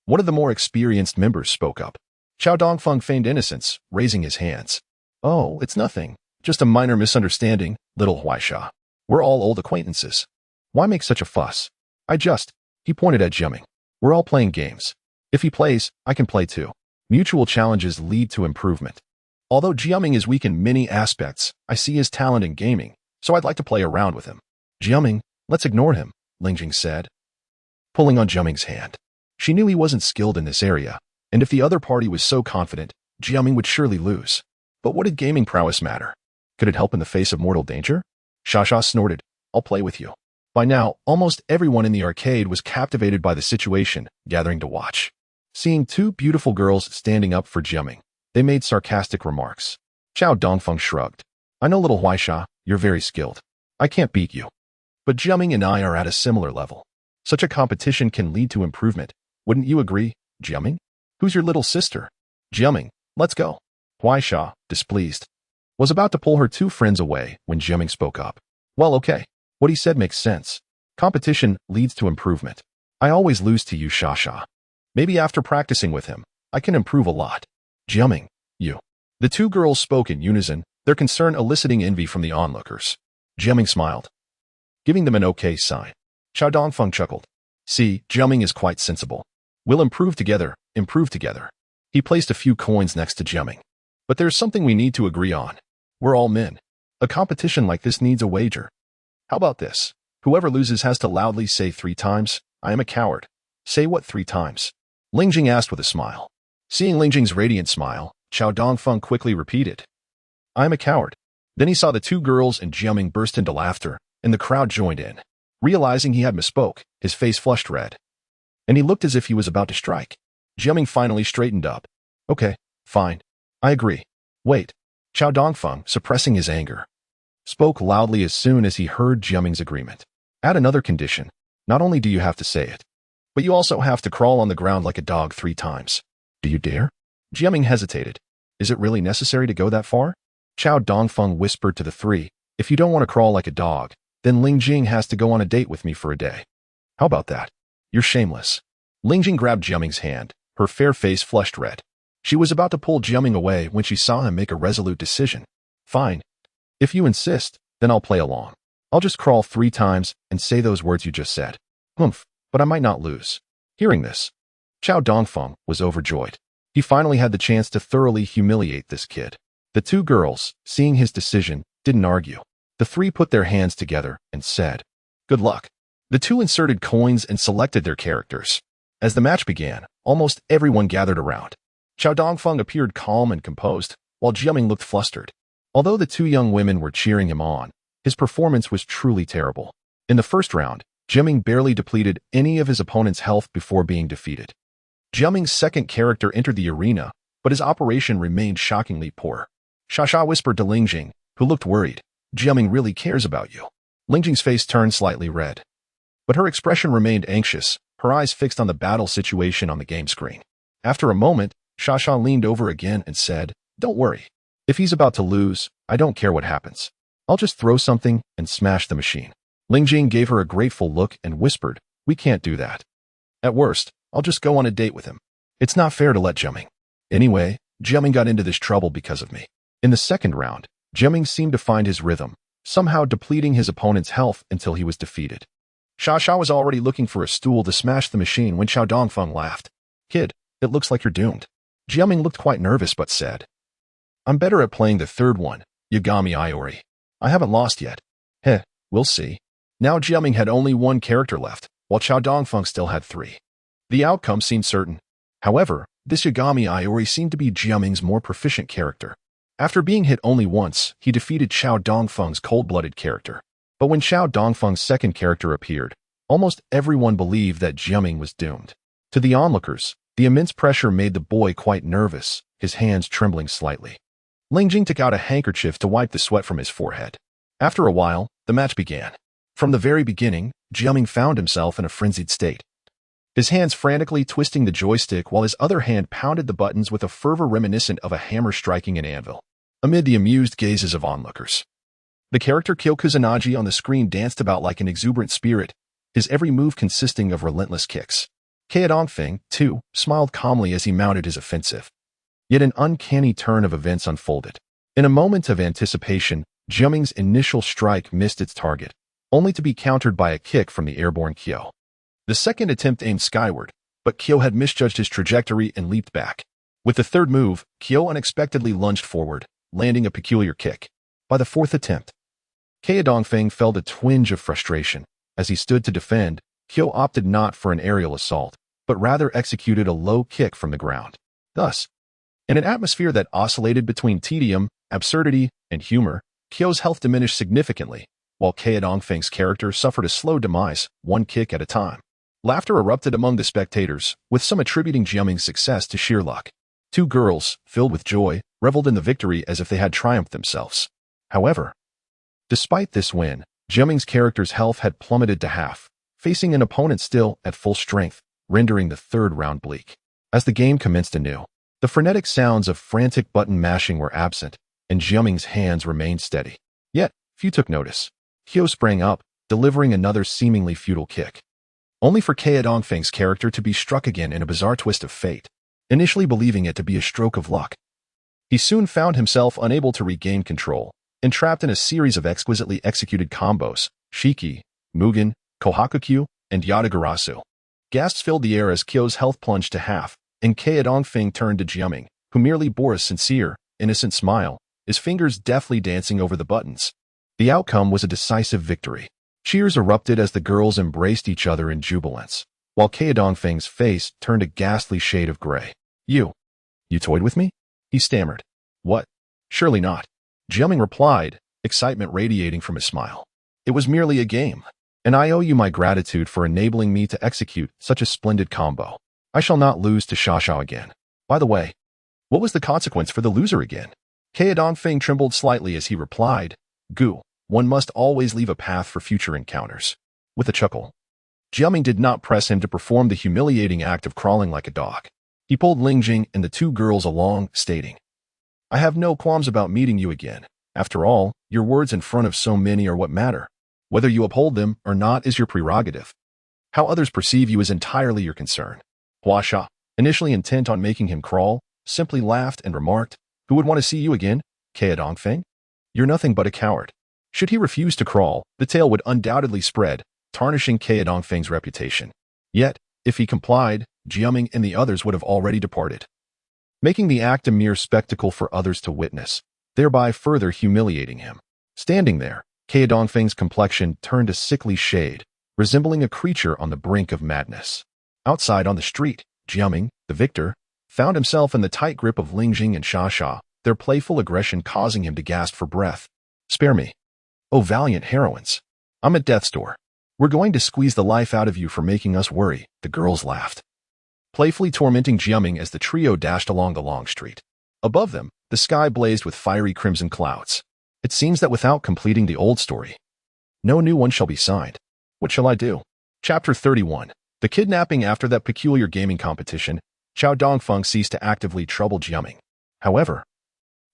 S1: One of the more experienced members spoke up. Chao Dongfang feigned innocence, raising his hands. Oh, it's nothing. Just a minor misunderstanding, little Huaisha. We're all old acquaintances. Why make such a fuss? He pointed at Jiaming. We're all playing games. If he plays, I can play too. Mutual challenges lead to improvement. Although Jiaming is weak in many aspects, I see his talent in gaming, so I'd like to play around with him. Jiaming, let's ignore him, Lingjing said, pulling on Jiaming's hand. She knew he wasn't skilled in this area, and if the other party was so confident, Jiaming would surely lose. But what did gaming prowess matter? Could it help in the face of mortal danger? Xia snorted. I'll play with you. By now, almost everyone in the arcade was captivated by the situation, gathering to watch. Seeing 2 beautiful girls standing up for Jiaming, they made sarcastic remarks. Chao Dongfang shrugged. I know, little Huaisha, you're very skilled. I can't beat you. But Jiaming and I are at a similar level. Such a competition can lead to improvement. Wouldn't you agree, Jiaming? Who's your little sister? Jiaming, let's go. Huaisha, displeased, was about to pull her 2 friends away when Jiaming spoke up. Well, okay. What he said makes sense. Competition leads to improvement. I always lose to you, Xia. Maybe after practicing with him, I can improve a lot. Jiaming, you. The 2 girls spoke in unison, their concern eliciting envy from the onlookers. Jiaming smiled, giving them an okay sign. Chao Dongfang chuckled. See, Jiaming is quite sensible. We'll improve together, improve together. He placed a few coins next to Jiaming. But there's something we need to agree on. We're all men. A competition like this needs a wager. How about this? Whoever loses has to loudly say 3 times, I am a coward. Say what 3 times? Lingjing asked with a smile. Seeing Lingjing's radiant smile, Chao Dongfang quickly repeated, I am a coward. Then he saw the 2 girls and Jiaming burst into laughter, and the crowd joined in. Realizing he had misspoke, his face flushed red, and he looked as if he was about to strike. Jiaming finally straightened up. Okay, fine. I agree. Wait. Xiao Dongfeng, suppressing his anger, spoke loudly as soon as he heard Jiaming's agreement. Add another condition. Not only do you have to say it, but you also have to crawl on the ground like a dog 3 times. Do you dare? Jiaming hesitated. Is it really necessary to go that far? Xiao Dongfeng whispered to the 3. If you don't want to crawl like a dog, then Lingjing has to go on a date with me for a day. How about that? You're shameless. Lingjing grabbed Jiaming's hand, her fair face flushed red. She was about to pull Jiaming away when she saw him make a resolute decision. Fine. If you insist, then I'll play along. I'll just crawl 3 times and say those words you just said. Humph, but I might not lose. Hearing this, Xiao Dongfeng was overjoyed. He finally had the chance to thoroughly humiliate this kid. The 2 girls, seeing his decision, didn't argue. The 3 put their hands together and said, "Good luck." The 2 inserted coins and selected their characters. As the match began, almost everyone gathered around. Xiao Dongfeng appeared calm and composed, while Jiaming looked flustered. Although the 2 young women were cheering him on, his performance was truly terrible. In the first round, Jiaming barely depleted any of his opponent's health before being defeated. Jiaming's second character entered the arena, but his operation remained shockingly poor. Shasha whispered to Lingjing, who looked worried. Jiaming really cares about you. Lingjing's face turned slightly red, but her expression remained anxious, her eyes fixed on the battle situation on the game screen. After a moment, Shasha leaned over again and said, "Don't worry. If he's about to lose, I don't care what happens. I'll just throw something and smash the machine." Lingjing gave her a grateful look and whispered, "We can't do that. At worst, I'll just go on a date with him. It's not fair to let Jiaming. Anyway, Jiaming got into this trouble because of me." In the second round, Jiaming seemed to find his rhythm, somehow depleting his opponent's health until he was defeated. Shasha was already looking for a stool to smash the machine when Xiao Dongfeng laughed. "Kid, it looks like you're doomed." Jiaming looked quite nervous but said, "I'm better at playing the third one, Yagami Iori. I haven't lost yet." "Heh, we'll see." Now Jiaming had only 1 character left, while Xiao Dongfeng still had 3. The outcome seemed certain. However, this Yagami Iori seemed to be Jiaming's more proficient character. After being hit only once, he defeated Xiao Dongfeng's cold-blooded character. But when Xiao Dongfeng's second character appeared, almost everyone believed that Jiaming was doomed. To the onlookers, the immense pressure made the boy quite nervous, his hands trembling slightly. Lingjing took out a handkerchief to wipe the sweat from his forehead. After a while, the match began. From the very beginning, Jiaming found himself in a frenzied state. His hands frantically twisting the joystick while his other hand pounded the buttons with a fervor reminiscent of a hammer striking an anvil. Amid the amused gazes of onlookers, the character Kyo Kusanagi on the screen danced about like an exuberant spirit, his every move consisting of relentless kicks. Kaya Dongfeng, too, smiled calmly as he mounted his offensive. Yet an uncanny turn of events unfolded. In a moment of anticipation, Jiaming's initial strike missed its target, only to be countered by a kick from the airborne Kyo. The second attempt aimed skyward, but Kyo had misjudged his trajectory and leaped back. With the third move, Kyo unexpectedly lunged forward, landing a peculiar kick. By the fourth attempt, Kaya Dongfeng felt a twinge of frustration. As he stood to defend, Kyo opted not for an aerial assault, but rather executed a low kick from the ground. Thus, in an atmosphere that oscillated between tedium, absurdity, and humor, Kyo's health diminished significantly, while Kaya Dongfeng's character suffered a slow demise, 1 kick at a time. Laughter erupted among the spectators, with some attributing Jiaming's success to sheer luck. 2 girls, filled with joy, reveled in the victory as if they had triumphed themselves. However, despite this win, Jiaming's character's health had plummeted to half, facing an opponent still at full strength, rendering the third round bleak. As the game commenced anew, the frenetic sounds of frantic button mashing were absent, and Jiaming's hands remained steady. Yet, few took notice. Kyo sprang up, delivering another seemingly futile kick, only for Kaya Dongfeng's character to be struck again in a bizarre twist of fate, initially believing it to be a stroke of luck. He soon found himself unable to regain control, entrapped in a series of exquisitely executed combos, Shiki, Mugen, Kohakukyu, and Yatagarasu. Gasps filled the air as Kyo's health plunged to half, and Kaya Dongfeng turned to Jiaming, who merely bore a sincere, innocent smile, his fingers deftly dancing over the buttons. The outcome was a decisive victory. Cheers erupted as the girls embraced each other in jubilance, while Kaya Dongfeng's face turned a ghastly shade of gray. You toyed with me?" he stammered. "What? Surely not." Jiaming replied, excitement radiating from his smile. "It was merely a game, and I owe you my gratitude for enabling me to execute such a splendid combo. I shall not lose to Xia again. By the way, what was the consequence for the loser again? Dongfang trembled slightly as he replied, Gu, one must always leave a path for future encounters. With a chuckle, Jiaming did not press him to perform the humiliating act of crawling like a dog. He pulled Lingjing and the two girls along, stating, I have no qualms about meeting you again. After all, your words in front of so many are what matter. Whether you uphold them or not is your prerogative. How others perceive you is entirely your concern. Huaisha, initially intent on making him crawl, simply laughed and remarked, Who would want to see you again, Dongfang? You're nothing but a coward. Should he refuse to crawl, the tale would undoubtedly spread, tarnishing Dongfang's reputation. Yet, if he complied, Jiaming and the others would have already departed, making the act a mere spectacle for others to witness, thereby further humiliating him. Standing there, Dongfang's complexion turned a sickly shade, resembling a creature on the brink of madness. Outside on the street, Jiaming, the victor, found himself in the tight grip of Lingjing and Xia, their playful aggression causing him to gasp for breath. Spare me. Oh, valiant heroines. I'm at death's door. We're going to squeeze the life out of you for making us worry, the girls laughed, playfully tormenting Jiaming as the trio dashed along the long street. Above them, the sky blazed with fiery crimson clouds. It seems that without completing the old story, no new one shall be signed. What shall I do? Chapter 31. The kidnapping. After that peculiar gaming competition, Chao Dongfeng ceased to actively trouble Jiaming. However,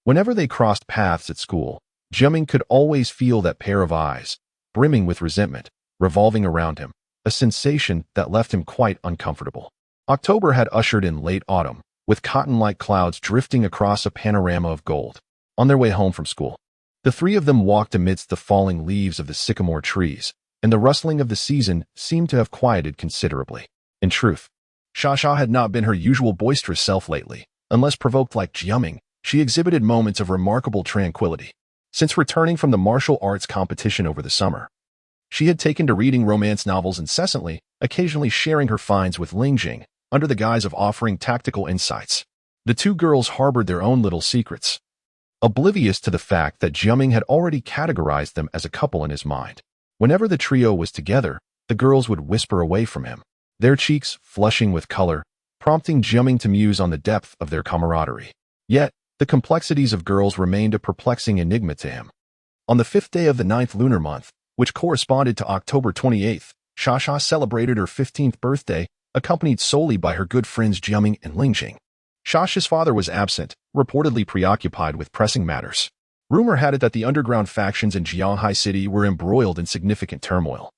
S1: whenever they crossed paths at school, Jiaming could always feel that pair of eyes, brimming with resentment, revolving around him, a sensation that left him quite uncomfortable. October had ushered in late autumn, with cotton-like clouds drifting across a panorama of gold. On their way home from school, the three of them walked amidst the falling leaves of the sycamore trees, and the rustling of the season seemed to have quieted considerably. In truth, Xia had not been her usual boisterous self lately. Unless provoked like Jiaming, she exhibited moments of remarkable tranquility. Since returning from the martial arts competition over the summer, she had taken to reading romance novels incessantly, occasionally sharing her finds with Lingjing, under the guise of offering tactical insights. The two girls harbored their own little secrets, oblivious to the fact that Jiaming had already categorized them as a couple in his mind. Whenever the trio was together, the girls would whisper away from him, their cheeks flushing with color, prompting Jiaming to muse on the depth of their camaraderie. Yet, the complexities of girls remained a perplexing enigma to him. On the 5th day of the 9th lunar month, which corresponded to October 28th, Xia celebrated her 15th birthday, accompanied solely by her good friends Jiaming and Lingjing. Xia's father was absent, reportedly preoccupied with pressing matters. Rumor had it that the underground factions in Jianghai City were embroiled in significant turmoil,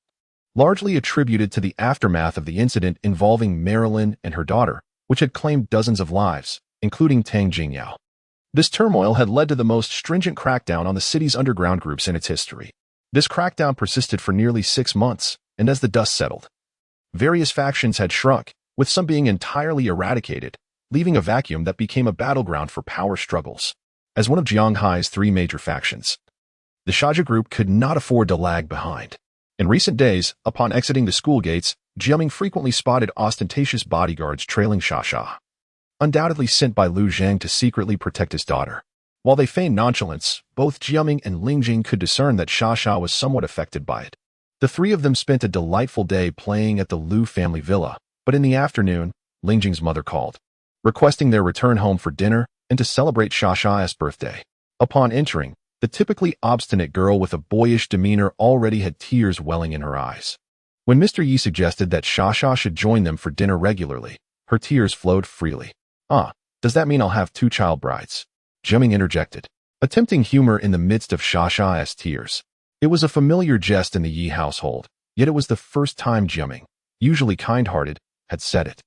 S1: largely attributed to the aftermath of the incident involving Marilyn and her daughter, which had claimed dozens of lives, including Tang Jingyao. This turmoil had led to the most stringent crackdown on the city's underground groups in its history. This crackdown persisted for nearly 6 months, and as the dust settled, various factions had shrunk, with some being entirely eradicated, leaving a vacuum that became a battleground for power struggles. As one of Jianghai's 3 major factions, the Xia group could not afford to lag behind. In recent days, upon exiting the school gates, Jiaming frequently spotted ostentatious bodyguards trailing Xia, undoubtedly sent by Liu Zhang to secretly protect his daughter. While they feigned nonchalance, both Jiaming and Lingjing could discern that Xia was somewhat affected by it. The three of them spent a delightful day playing at the Liu family villa, but in the afternoon, Lingjing's mother called, requesting their return home for dinner and to celebrate Xia's birthday. Upon entering, the typically obstinate girl with a boyish demeanor already had tears welling in her eyes. When Mr. Yi suggested that Xia should join them for dinner regularly, her tears flowed freely. Ah, does that mean I'll have 2 child brides? Jiaming interjected, attempting humor in the midst of Xia's tears. It was a familiar jest in the Yi household, yet it was the first time Jiaming, usually kind-hearted, had said it.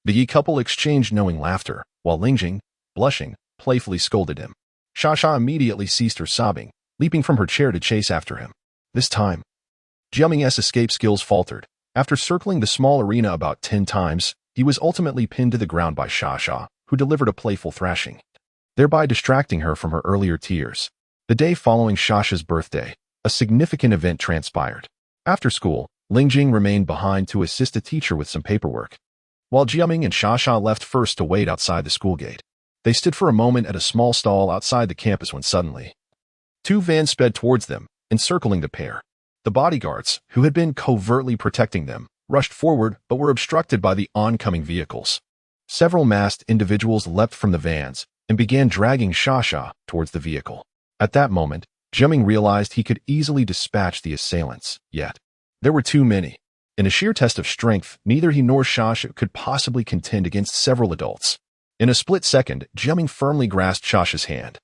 S1: The Yi couple exchanged knowing laughter, while Lingjing, blushing, playfully scolded him. Xia immediately ceased her sobbing, leaping from her chair to chase after him. This time, Jiaming's escape skills faltered. After circling the small arena about 10 times, he was ultimately pinned to the ground by Xia, who delivered a playful thrashing, thereby distracting her from her earlier tears. The day following Xia's birthday, a significant event transpired. After school, Lingjing remained behind to assist a teacher with some paperwork, while Jiaming and Xia left first to wait outside the school gate. They stood for a moment at a small stall outside the campus when suddenly 2 vans sped towards them, encircling the pair. The bodyguards, who had been covertly protecting them, rushed forward but were obstructed by the oncoming vehicles. Several masked individuals leapt from the vans and began dragging Xia towards the vehicle. At that moment, Jiaming realized he could easily dispatch the assailants, yet there were too many. In a sheer test of strength, neither he nor Xia could possibly contend against several adults. In a split second, Jiaming firmly grasped Xia's hand,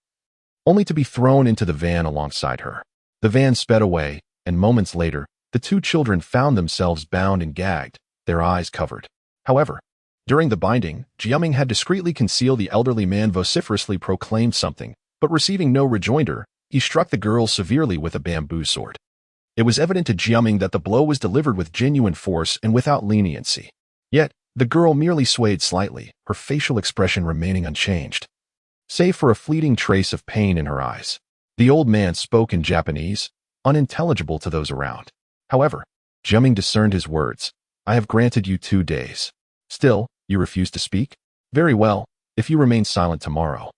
S1: only to be thrown into the van alongside her. The van sped away, and moments later, the two children found themselves bound and gagged, their eyes covered. However, during the binding, Jiaming had discreetly concealed the elderly man vociferously proclaimed something, but receiving no rejoinder, he struck the girl severely with a bamboo sword. It was evident to Jiaming that the blow was delivered with genuine force and without leniency. Yet, the girl merely swayed slightly, her facial expression remaining unchanged, save for a fleeting trace of pain in her eyes. The old man spoke in Japanese, unintelligible to those around. However, Jiaming discerned his words. I have granted you 2 days. Still, you refuse to speak? Very well, if you remain silent tomorrow.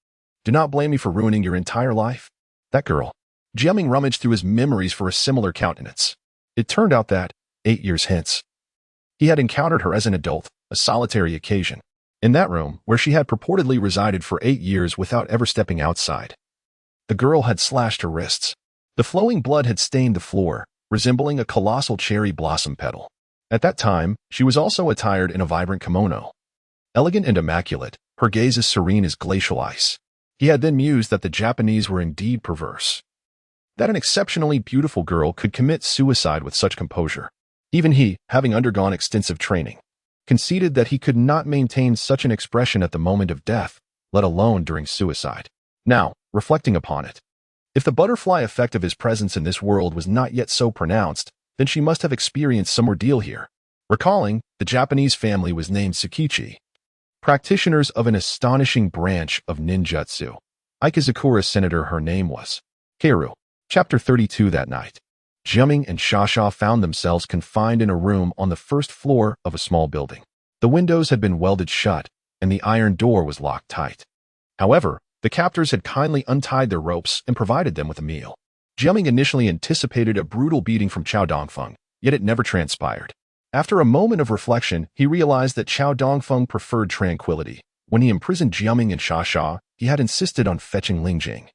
S1: Do not blame me for ruining your entire life. That girl. Jiaming rummaged through his memories for a similar countenance. It turned out that, 8 years hence, he had encountered her as an adult, a solitary occasion, in that room where she had purportedly resided for 8 years without ever stepping outside. The girl had slashed her wrists. The flowing blood had stained the floor, resembling a colossal cherry blossom petal. At that time, she was also attired in a vibrant kimono. Elegant and immaculate, her gaze as serene as glacial ice. He had then mused that the Japanese were indeed perverse, that an exceptionally beautiful girl could commit suicide with such composure. Even he, having undergone extensive training, conceded that he could not maintain such an expression at the moment of death, let alone during suicide. Now, reflecting upon it, if the butterfly effect of his presence in this world was not yet so pronounced, then she must have experienced some ordeal here. Recalling, the Japanese family was named Tsukichi, practitioners of an astonishing branch of ninjutsu. Ikazukura Senator her name was. Keiru. Chapter 32 That night, Jiaming and Xia found themselves confined in a room on the first floor of a small building. The windows had been welded shut, and the iron door was locked tight. However, the captors had kindly untied their ropes and provided them with a meal. Jiaming initially anticipated a brutal beating from Chao Dongfang, yet it never transpired. After a moment of reflection, he realized that Chao Dongfang preferred tranquility. When he imprisoned Jiaming and Xia, he had insisted on fetching Lingjing,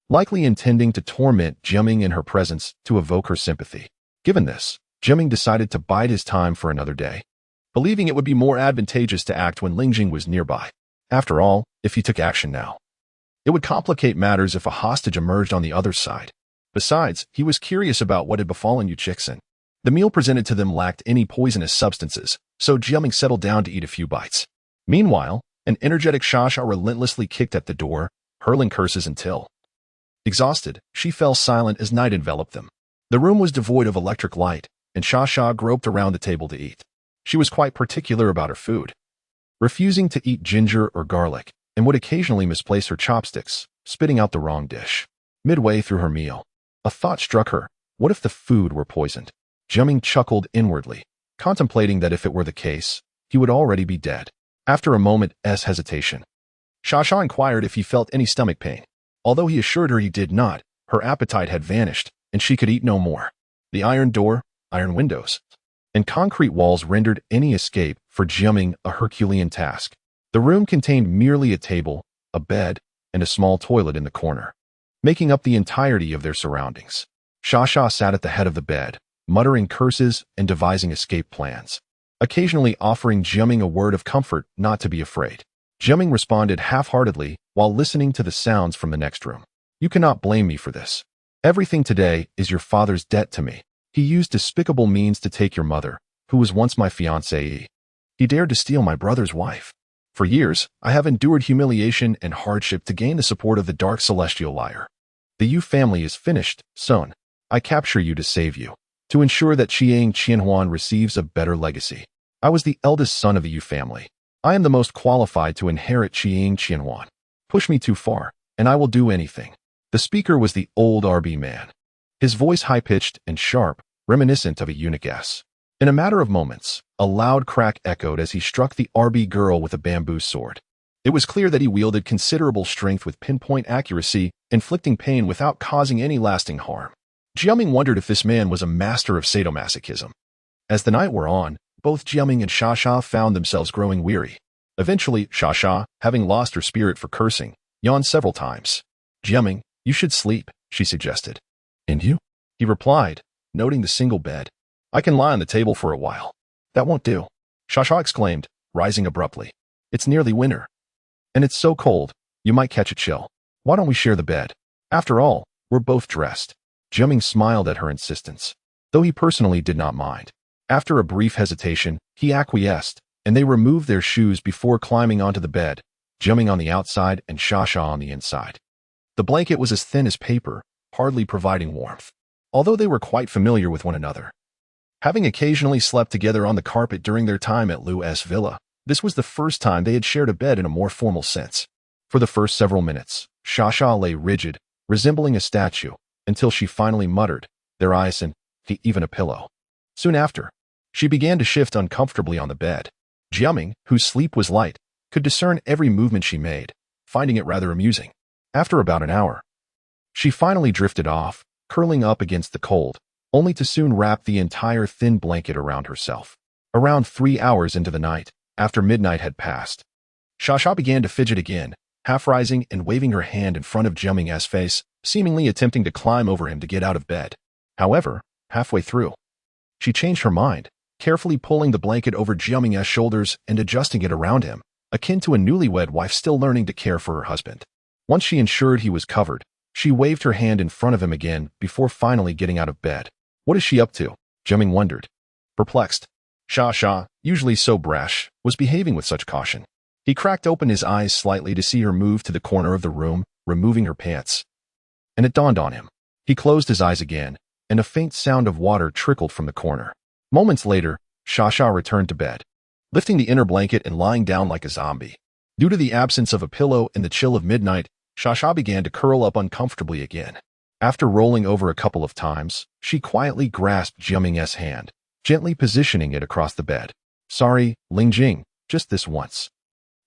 S1: likely intending to torment Jiaming in her presence to evoke her sympathy. Given this, Jiaming decided to bide his time for another day, believing it would be more advantageous to act when Lingjing was nearby. After all, if he took action now, it would complicate matters if a hostage emerged on the other side. Besides, he was curious about what had befallen Yu Chixin. The meal presented to them lacked any poisonous substances, so Jiaming settled down to eat a few bites. Meanwhile, an energetic Xia relentlessly kicked at the door, hurling curses until, exhausted, she fell silent as night enveloped them. The room was devoid of electric light, and Xia groped around the table to eat. She was quite particular about her food, refusing to eat ginger or garlic, and would occasionally misplace her chopsticks, spitting out the wrong dish. Midway through her meal, a thought struck her. What if the food were poisoned? Jiaming chuckled inwardly, contemplating that if it were the case, he would already be dead. After a moment's hesitation, Xia inquired if he felt any stomach pain. Although he assured her he did not, her appetite had vanished, and she could eat no more. The iron door, iron windows, and concrete walls rendered any escape for Jiaming a Herculean task. The room contained merely a table, a bed, and a small toilet in the corner, making up the entirety of their surroundings. Xia sat at the head of the bed, muttering curses and devising escape plans, occasionally offering Jiaming a word of comfort not to be afraid. Jiaming responded half-heartedly while listening to the sounds from the next room. You cannot blame me for this. Everything today is your father's debt to me. He used despicable means to take your mother, who was once my fiancée. He dared to steal my brother's wife. For years, I have endured humiliation and hardship to gain the support of the dark celestial liar. The Yu family is finished, son. I capture you to save you, to ensure that Qiang Qianhuan receives a better legacy. I was the eldest son of the Yu family. I am the most qualified to inherit Qiang Qianhuan. Push me too far, and I will do anything. The speaker was the old RB man, his voice high-pitched and sharp, reminiscent of a eunuchess. In a matter of moments, a loud crack echoed as he struck the RB girl with a bamboo sword. It was clear that he wielded considerable strength with pinpoint accuracy, inflicting pain without causing any lasting harm. Jiaming wondered if this man was a master of sadomasochism. As the night wore on, both Jiaming and Xia found themselves growing weary. Eventually, Xia, having lost her spirit for cursing, yawned several times. Jiaming, you should sleep, she suggested. And you? He replied, noting the single bed. I can lie on the table for a while. That won't do, Xia exclaimed, rising abruptly. It's nearly winter. And it's so cold, you might catch a chill. Why don't we share the bed? After all, we're both dressed. Jiaming smiled at her insistence, though he personally did not mind. After a brief hesitation, he acquiesced, and they removed their shoes before climbing onto the bed, Jiaming on the outside and Xia on the inside. The blanket was as thin as paper, hardly providing warmth, although they were quite familiar with one another. Having occasionally slept together on the carpet during their time at Liu's villa, this was the first time they had shared a bed in a more formal sense. For the first several minutes, Xia lay rigid, resembling a statue, until she finally muttered, "There ice and even a pillow." Soon after, she began to shift uncomfortably on the bed. Jiaming, whose sleep was light, could discern every movement she made, finding it rather amusing. After about an hour, she finally drifted off, curling up against the cold, only to soon wrap the entire thin blanket around herself. Around 3 hours into the night, after midnight had passed, Xia began to fidget again, half rising and waving her hand in front of Jiaming's face, seemingly attempting to climb over him to get out of bed. However, halfway through, she changed her mind, carefully pulling the blanket over Jiaming's shoulders and adjusting it around him, akin to a newlywed wife still learning to care for her husband. Once she ensured he was covered, she waved her hand in front of him again before finally getting out of bed. What is she up to? Jiaming wondered. Perplexed, Xia, usually so brash, was behaving with such caution. He cracked open his eyes slightly to see her move to the corner of the room, removing her pants. And it dawned on him. He closed his eyes again, and a faint sound of water trickled from the corner. Moments later, Xia returned to bed, lifting the inner blanket and lying down like a zombie. Due to the absence of a pillow and the chill of midnight, Xia began to curl up uncomfortably again. After rolling over a couple of times, she quietly grasped Jiaming's hand, gently positioning it across the bed. Sorry, Lingjing, just this once.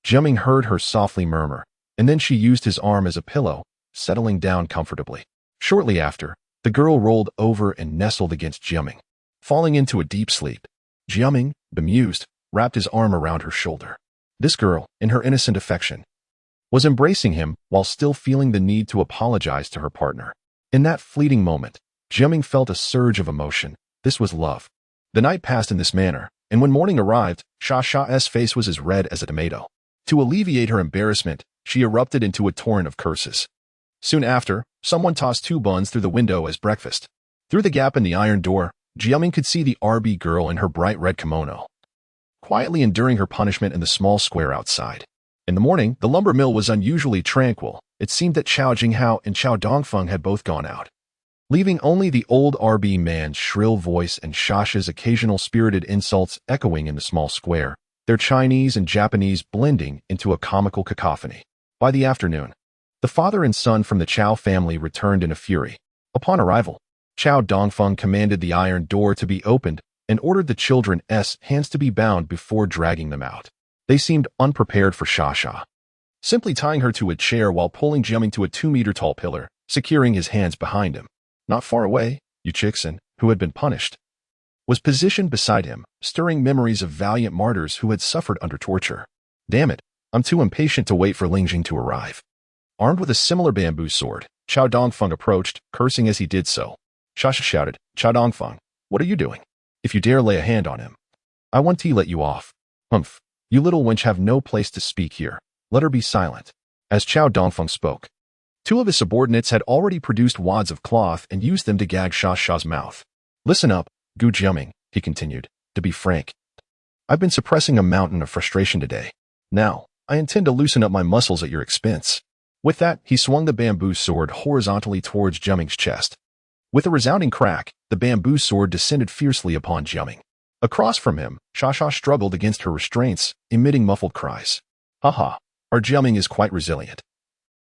S1: Jiaming heard her softly murmur, and then she used his arm as a pillow, settling down comfortably. Shortly after, the girl rolled over and nestled against Jiaming, falling into a deep sleep. Jiaming, bemused, wrapped his arm around her shoulder. This girl, in her innocent affection, was embracing him while still feeling the need to apologize to her partner. In that fleeting moment, Jiaming felt a surge of emotion. This was love. The night passed in this manner, and when morning arrived, Xia's face was as red as a tomato. To alleviate her embarrassment, she erupted into a torrent of curses. Soon after, someone tossed 2 buns through the window as breakfast. Through the gap in the iron door, Jiaming could see the RB girl in her bright red kimono, quietly enduring her punishment in the small square outside. In the morning, the lumber mill was unusually tranquil. It seemed that Xiao Jinghao and Xiao Dongfang had both gone out, leaving only the old RB man's shrill voice and Xia's occasional spirited insults echoing in the small square, their Chinese and Japanese blending into a comical cacophony. By the afternoon, the father and son from the Qiao family returned in a fury. Upon arrival, Qiao Dongfeng commanded the iron door to be opened and ordered the children's hands to be bound before dragging them out. They seemed unprepared for Xia, simply tying her to a chair while pulling Jiaming to a 2-meter-tall pillar, securing his hands behind him. Not far away, Yu Chixin, who had been punished, was positioned beside him, stirring memories of valiant martyrs who had suffered under torture. Damn it, I'm too impatient to wait for Lingjing to arrive. Armed with a similar bamboo sword, Qiao Dongfeng approached, cursing as he did so. Xia shouted, Qiao Dongfeng, what are you doing? If you dare lay a hand on him, I want to let you off. Humph, you little wench have no place to speak here. Let her be silent. As Qiao Dongfeng spoke, 2 of his subordinates had already produced wads of cloth and used them to gag Xia's mouth. Listen up, Gu Jiaming, he continued. To be frank, I've been suppressing a mountain of frustration today. Now, I intend to loosen up my muscles at your expense. With that, he swung the bamboo sword horizontally towards Jiaming's chest. With a resounding crack, the bamboo sword descended fiercely upon Jiaming. Across from him, Xia struggled against her restraints, emitting muffled cries. Haha, our Jiaming is quite resilient.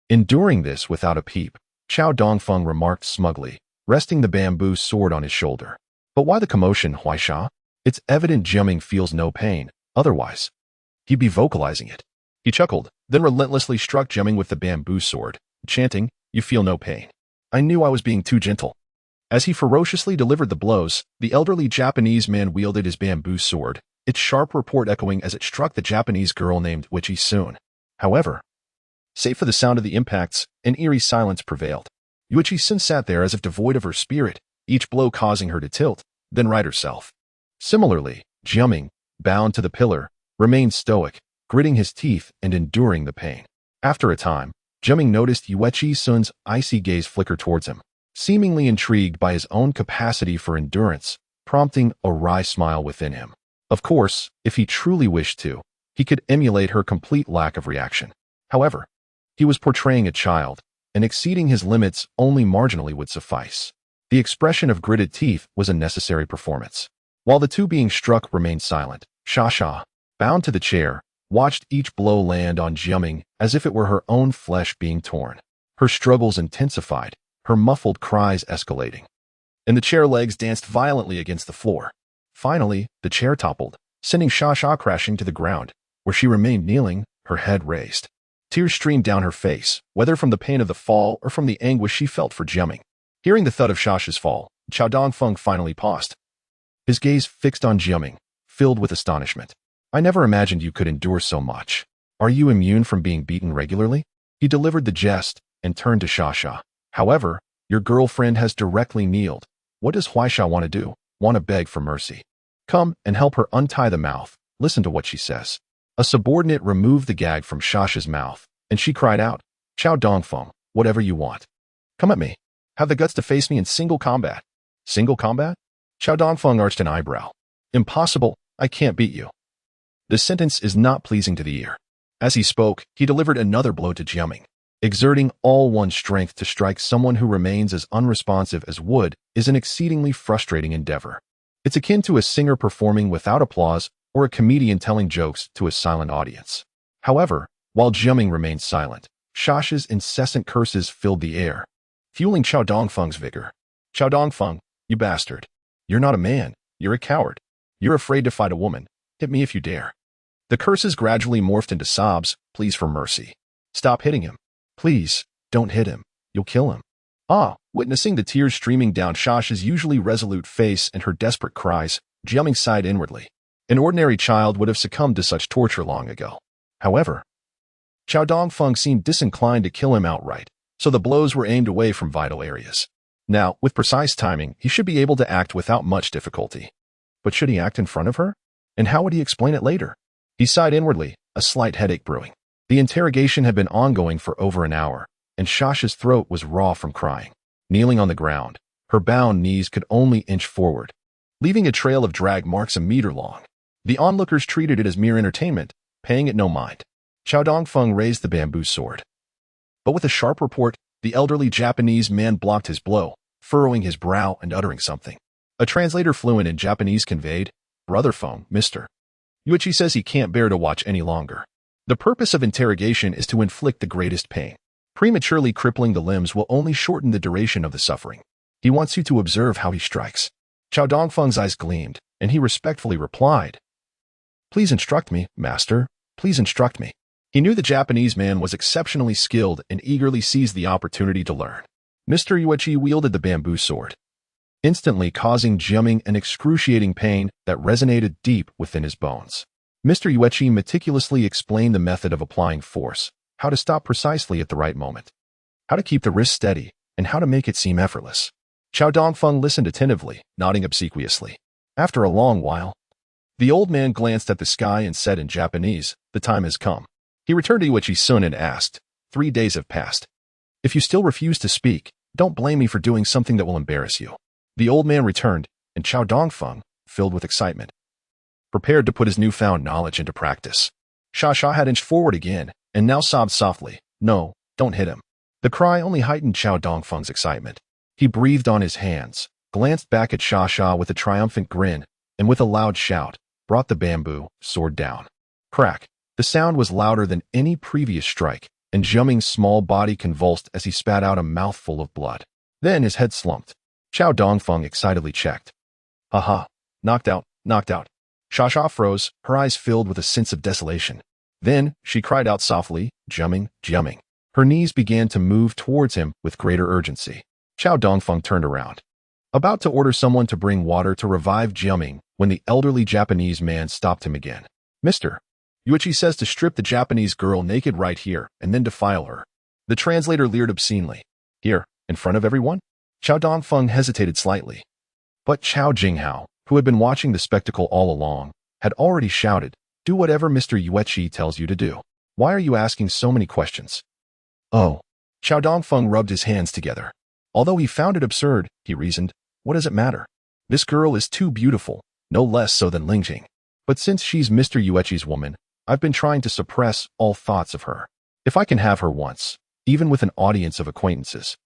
S1: Enduring this without a peep, Qiao Dongfeng remarked smugly, resting the bamboo sword on his shoulder. But why the commotion, Huaisha? It's evident Jiaming feels no pain, otherwise he'd be vocalizing it. He chuckled, then relentlessly struck Jiaming with the bamboo sword, chanting, You feel no pain. I knew I was being too gentle. As he ferociously delivered the blows, the elderly Japanese man wielded his bamboo sword, its sharp report echoing as it struck the Japanese girl named Witchy Soon. However, save for the sound of the impacts, an eerie silence prevailed. Witchy Soon sat there as if devoid of her spirit, each blow causing her to tilt, then right herself. Similarly, Jiaming, bound to the pillar, remained stoic, gritting his teeth and enduring the pain. After a time, Jiaming noticed Witchy Soon's icy gaze flicker towards him, seemingly intrigued by his own capacity for endurance, prompting a wry smile within him. Of course, if he truly wished to, he could emulate her complete lack of reaction. However, he was portraying a child, and exceeding his limits only marginally would suffice. The expression of gritted teeth was a necessary performance. While the two being struck remained silent, Xia, bound to the chair, watched each blow land on Jiaming as if it were her own flesh being torn. Her struggles intensified, her muffled cries escalating, and the chair legs danced violently against the floor. Finally, the chair toppled, sending Xia crashing to the ground, where she remained kneeling, her head raised. Tears streamed down her face, whether from the pain of the fall or from the anguish she felt for Jiaming. Hearing the thud of Xia's fall, Dongfang finally paused, his gaze fixed on Jiaming, filled with astonishment. I never imagined you could endure so much. Are you immune from being beaten regularly? He delivered the jest and turned to Xia. However, your girlfriend has directly kneeled. What does Huaisha want to do? Want to beg for mercy? Come and help her untie the mouth. Listen to what she says. A subordinate removed the gag from Xia's mouth, and she cried out, Dongfang, whatever you want. Come at me. Have the guts to face me in single combat. Single combat? Dongfang arched an eyebrow. Impossible, I can't beat you. This sentence is not pleasing to the ear. As he spoke, he delivered another blow to Jiaming. Exerting all one's strength to strike someone who remains as unresponsive as wood is an exceedingly frustrating endeavor. It's akin to a singer performing without applause or a comedian telling jokes to a silent audience. However, while Jiaming remained silent, Xia's incessant curses filled the air, fueling Dongfang's vigor. Dongfang, you bastard. You're not a man. You're a coward. You're afraid to fight a woman. Hit me if you dare. The curses gradually morphed into sobs, pleas for mercy. Stop hitting him. Please, don't hit him. You'll kill him. Witnessing the tears streaming down Xia's usually resolute face and her desperate cries, Jiaming sighed inwardly. An ordinary child would have succumbed to such torture long ago. However, Dongfang seemed disinclined to kill him outright, so the blows were aimed away from vital areas. Now, with precise timing, he should be able to act without much difficulty. But should he act in front of her? And how would he explain it later? He sighed inwardly, a slight headache brewing. The interrogation had been ongoing for over an hour, and Xia's throat was raw from crying. Kneeling on the ground, her bound knees could only inch forward, leaving a trail of drag marks a meter long. The onlookers treated it as mere entertainment, paying it no mind. Dongfang raised the bamboo sword. But with a sharp report, the elderly Japanese man blocked his blow, furrowing his brow and uttering something. A translator fluent in Japanese conveyed, Brother Feng, Mr. Yuichi says he can't bear to watch any longer. The purpose of interrogation is to inflict the greatest pain. Prematurely crippling the limbs will only shorten the duration of the suffering. He wants you to observe how he strikes. Dongfang's eyes gleamed, and he respectfully replied, Please instruct me, master. Please instruct me. He knew the Japanese man was exceptionally skilled and eagerly seized the opportunity to learn. Mr. Yuichi wielded the bamboo sword, instantly causing Jiaming an excruciating pain that resonated deep within his bones. Mr. Yuichi meticulously explained the method of applying force, how to stop precisely at the right moment, how to keep the wrist steady, and how to make it seem effortless. Dongfang listened attentively, nodding obsequiously. After a long while, the old man glanced at the sky and said in Japanese, The time has come. He returned to Yuichi-sun and asked, 3 days have passed. If you still refuse to speak, don't blame me for doing something that will embarrass you. The old man returned, and Dongfang, filled with excitement, prepared to put his newfound knowledge into practice. Xia had inched forward again, and now sobbed softly, No, don't hit him. The cry only heightened Dongfang's excitement. He breathed on his hands, glanced back at Xia with a triumphant grin, and with a loud shout, brought the bamboo sword down. Crack! The sound was louder than any previous strike, and Jiaming's small body convulsed as he spat out a mouthful of blood. Then his head slumped. Dongfang excitedly checked. Aha! Knocked out, knocked out. Xia froze, her eyes filled with a sense of desolation. Then she cried out softly, Jiaming, Jiaming. Her knees began to move towards him with greater urgency. Dongfang turned around. about to order someone to bring water to revive Jiaming when the elderly Japanese man stopped him again. Mr. Yuichi says to strip the Japanese girl naked right here and then defile her. The translator leered obscenely. Here, in front of everyone? Chao Dongfeng hesitated slightly. But Chao Jinghao, who had been watching the spectacle all along, had already shouted, do whatever Mr. Yuichi tells you to do. Why are you asking so many questions? Oh. Chao Dongfeng rubbed his hands together. Although he found it absurd, he reasoned, what does it matter? This girl is too beautiful, no less so than Lingjing. But since she's Mr. Yuichi's woman, I've been trying to suppress all thoughts of her. If I can have her once, even with an audience of acquaintances,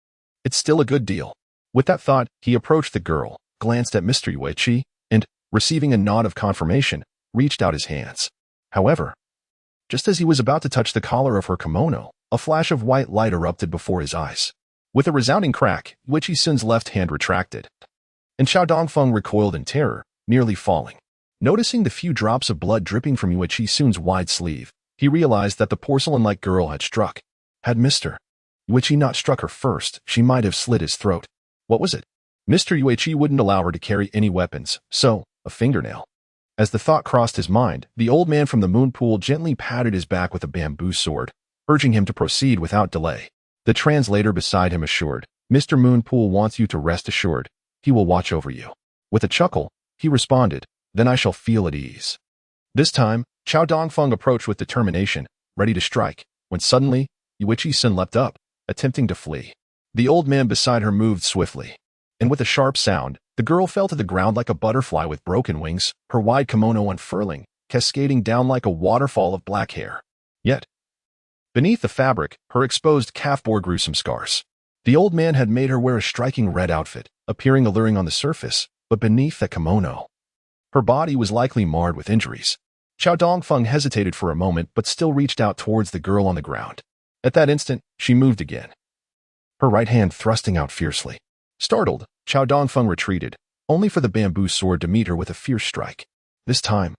S1: it's still a good deal. With that thought, he approached the girl, glanced at Mr. Yuichi, and, receiving a nod of confirmation, reached out his hands. However, just as he was about to touch the collar of her kimono, a flash of white light erupted before his eyes. With a resounding crack, Yuichi Sun's left hand retracted, and Chao Dongfeng recoiled in terror, nearly falling. Noticing the few drops of blood dripping from Yuichi Sun's wide sleeve, he realized that the porcelain-like girl had struck. Had Mr. Yuichi not struck her first, she might have slit his throat. What was it? Mr. Yuichi wouldn't allow her to carry any weapons, so, a fingernail. As the thought crossed his mind, the old man from the moon pool gently patted his back with a bamboo sword, urging him to proceed without delay. The translator beside him assured, Mr. Moonpool wants you to rest assured. He will watch over you. With a chuckle, he responded, then I shall feel at ease. This time, Chao Dongfeng approached with determination, ready to strike, when suddenly, Yuichi Sun leapt up, attempting to flee. The old man beside her moved swiftly, and with a sharp sound, the girl fell to the ground like a butterfly with broken wings, her wide kimono unfurling, cascading down like a waterfall of black hair. Yet, beneath the fabric, her exposed calf bore gruesome scars. The old man had made her wear a striking red outfit, appearing alluring on the surface, but beneath that kimono, her body was likely marred with injuries. Chao Dongfeng hesitated for a moment but still reached out towards the girl on the ground. At that instant, she moved again, her right hand thrusting out fiercely. Startled, Chao Dongfeng retreated, only for the bamboo sword to meet her with a fierce strike. This time,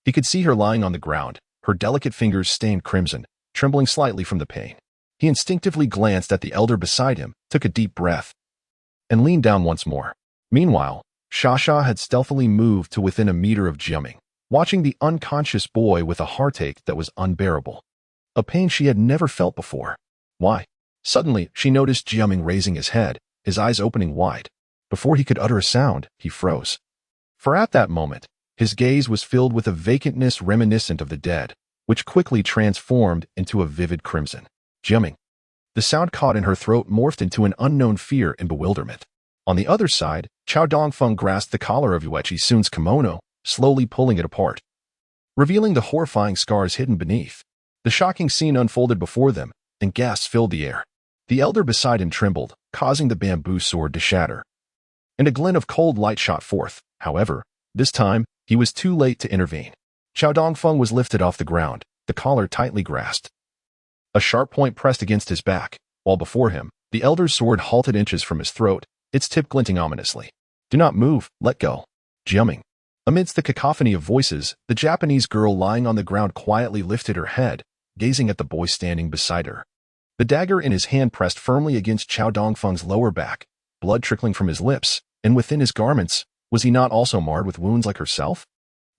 S1: he could see her lying on the ground, her delicate fingers stained crimson, trembling slightly from the pain. He instinctively glanced at the elder beside him, took a deep breath, and leaned down once more. Meanwhile, Shasha had stealthily moved to within a meter of Jiaming, watching the unconscious boy with a heartache that was unbearable. A pain she had never felt before. Why? Suddenly, she noticed Jiaming raising his head, his eyes opening wide. Before he could utter a sound, he froze. For at that moment, his gaze was filled with a vacantness reminiscent of the dead, which quickly transformed into a vivid crimson. Jiaming. The sound caught in her throat morphed into an unknown fear and bewilderment. On the other side, Chao Dongfeng grasped the collar of Yuichi Sun's kimono, slowly pulling it apart, revealing the horrifying scars hidden beneath. The shocking scene unfolded before them, and gasps filled the air. The elder beside him trembled, causing the bamboo sword to shatter, and a glint of cold light shot forth. However, this time, he was too late to intervene. Chao Dongfeng was lifted off the ground, the collar tightly grasped. A sharp point pressed against his back, while before him, the elder's sword halted inches from his throat, its tip glinting ominously. Do not move, let go. Jiaming. Amidst the cacophony of voices, the Japanese girl lying on the ground quietly lifted her head, gazing at the boy standing beside her. The dagger in his hand pressed firmly against Chao Dongfeng's lower back, blood trickling from his lips, and within his garments, was he not also marred with wounds like herself?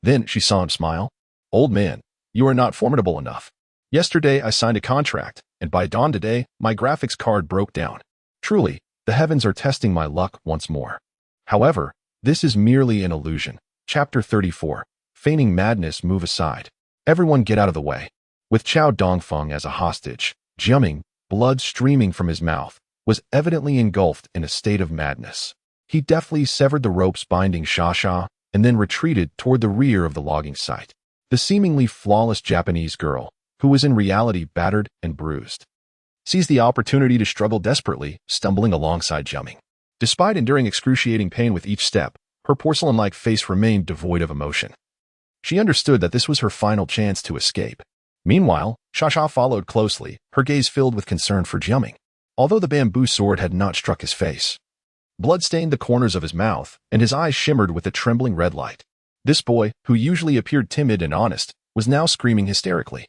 S1: Then she saw him smile. Old man, you are not formidable enough. Yesterday I signed a contract, and by dawn today, my graphics card broke down. Truly, the heavens are testing my luck once more. However, this is merely an illusion. Chapter 34. Feigning madness, move aside. Everyone get out of the way. With Chao Dongfeng as a hostage, Jiaming, blood streaming from his mouth, was evidently engulfed in a state of madness. He deftly severed the ropes binding Shasha, and then retreated toward the rear of the logging site. The seemingly flawless Japanese girl, who was in reality battered and bruised, seized the opportunity to struggle desperately, stumbling alongside Jiaming. Despite enduring excruciating pain with each step, her porcelain-like face remained devoid of emotion. She understood that this was her final chance to escape. Meanwhile, Shasha followed closely, her gaze filled with concern for Jiaming. Although the bamboo sword had not struck his face, blood stained the corners of his mouth, and his eyes shimmered with a trembling red light. This boy, who usually appeared timid and honest, was now screaming hysterically.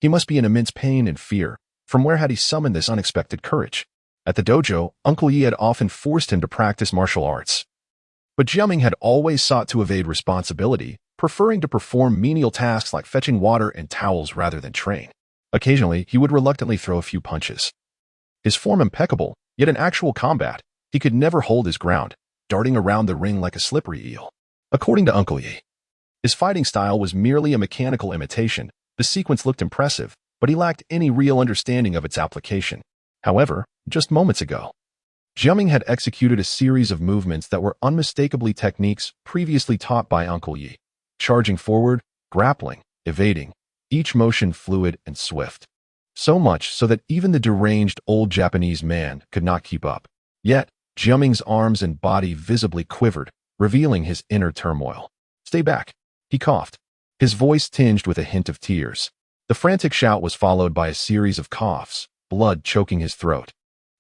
S1: He must be in immense pain and fear. From where had he summoned this unexpected courage? At the dojo, Uncle Yi had often forced him to practice martial arts. But Jiaming had always sought to evade responsibility, preferring to perform menial tasks like fetching water and towels rather than train. Occasionally, he would reluctantly throw a few punches. His form impeccable, yet in actual combat, he could never hold his ground, darting around the ring like a slippery eel. According to Uncle Yi, his fighting style was merely a mechanical imitation. The sequence looked impressive, but he lacked any real understanding of its application. However, just moments ago, Jiaming had executed a series of movements that were unmistakably techniques previously taught by Uncle Yi. Charging forward, grappling, evading, each motion fluid and swift. So much so that even the deranged old Japanese man could not keep up. Yet, Jiaming's arms and body visibly quivered, revealing his inner turmoil. "Stay back," he coughed, his voice tinged with a hint of tears. The frantic shout was followed by a series of coughs, blood choking his throat.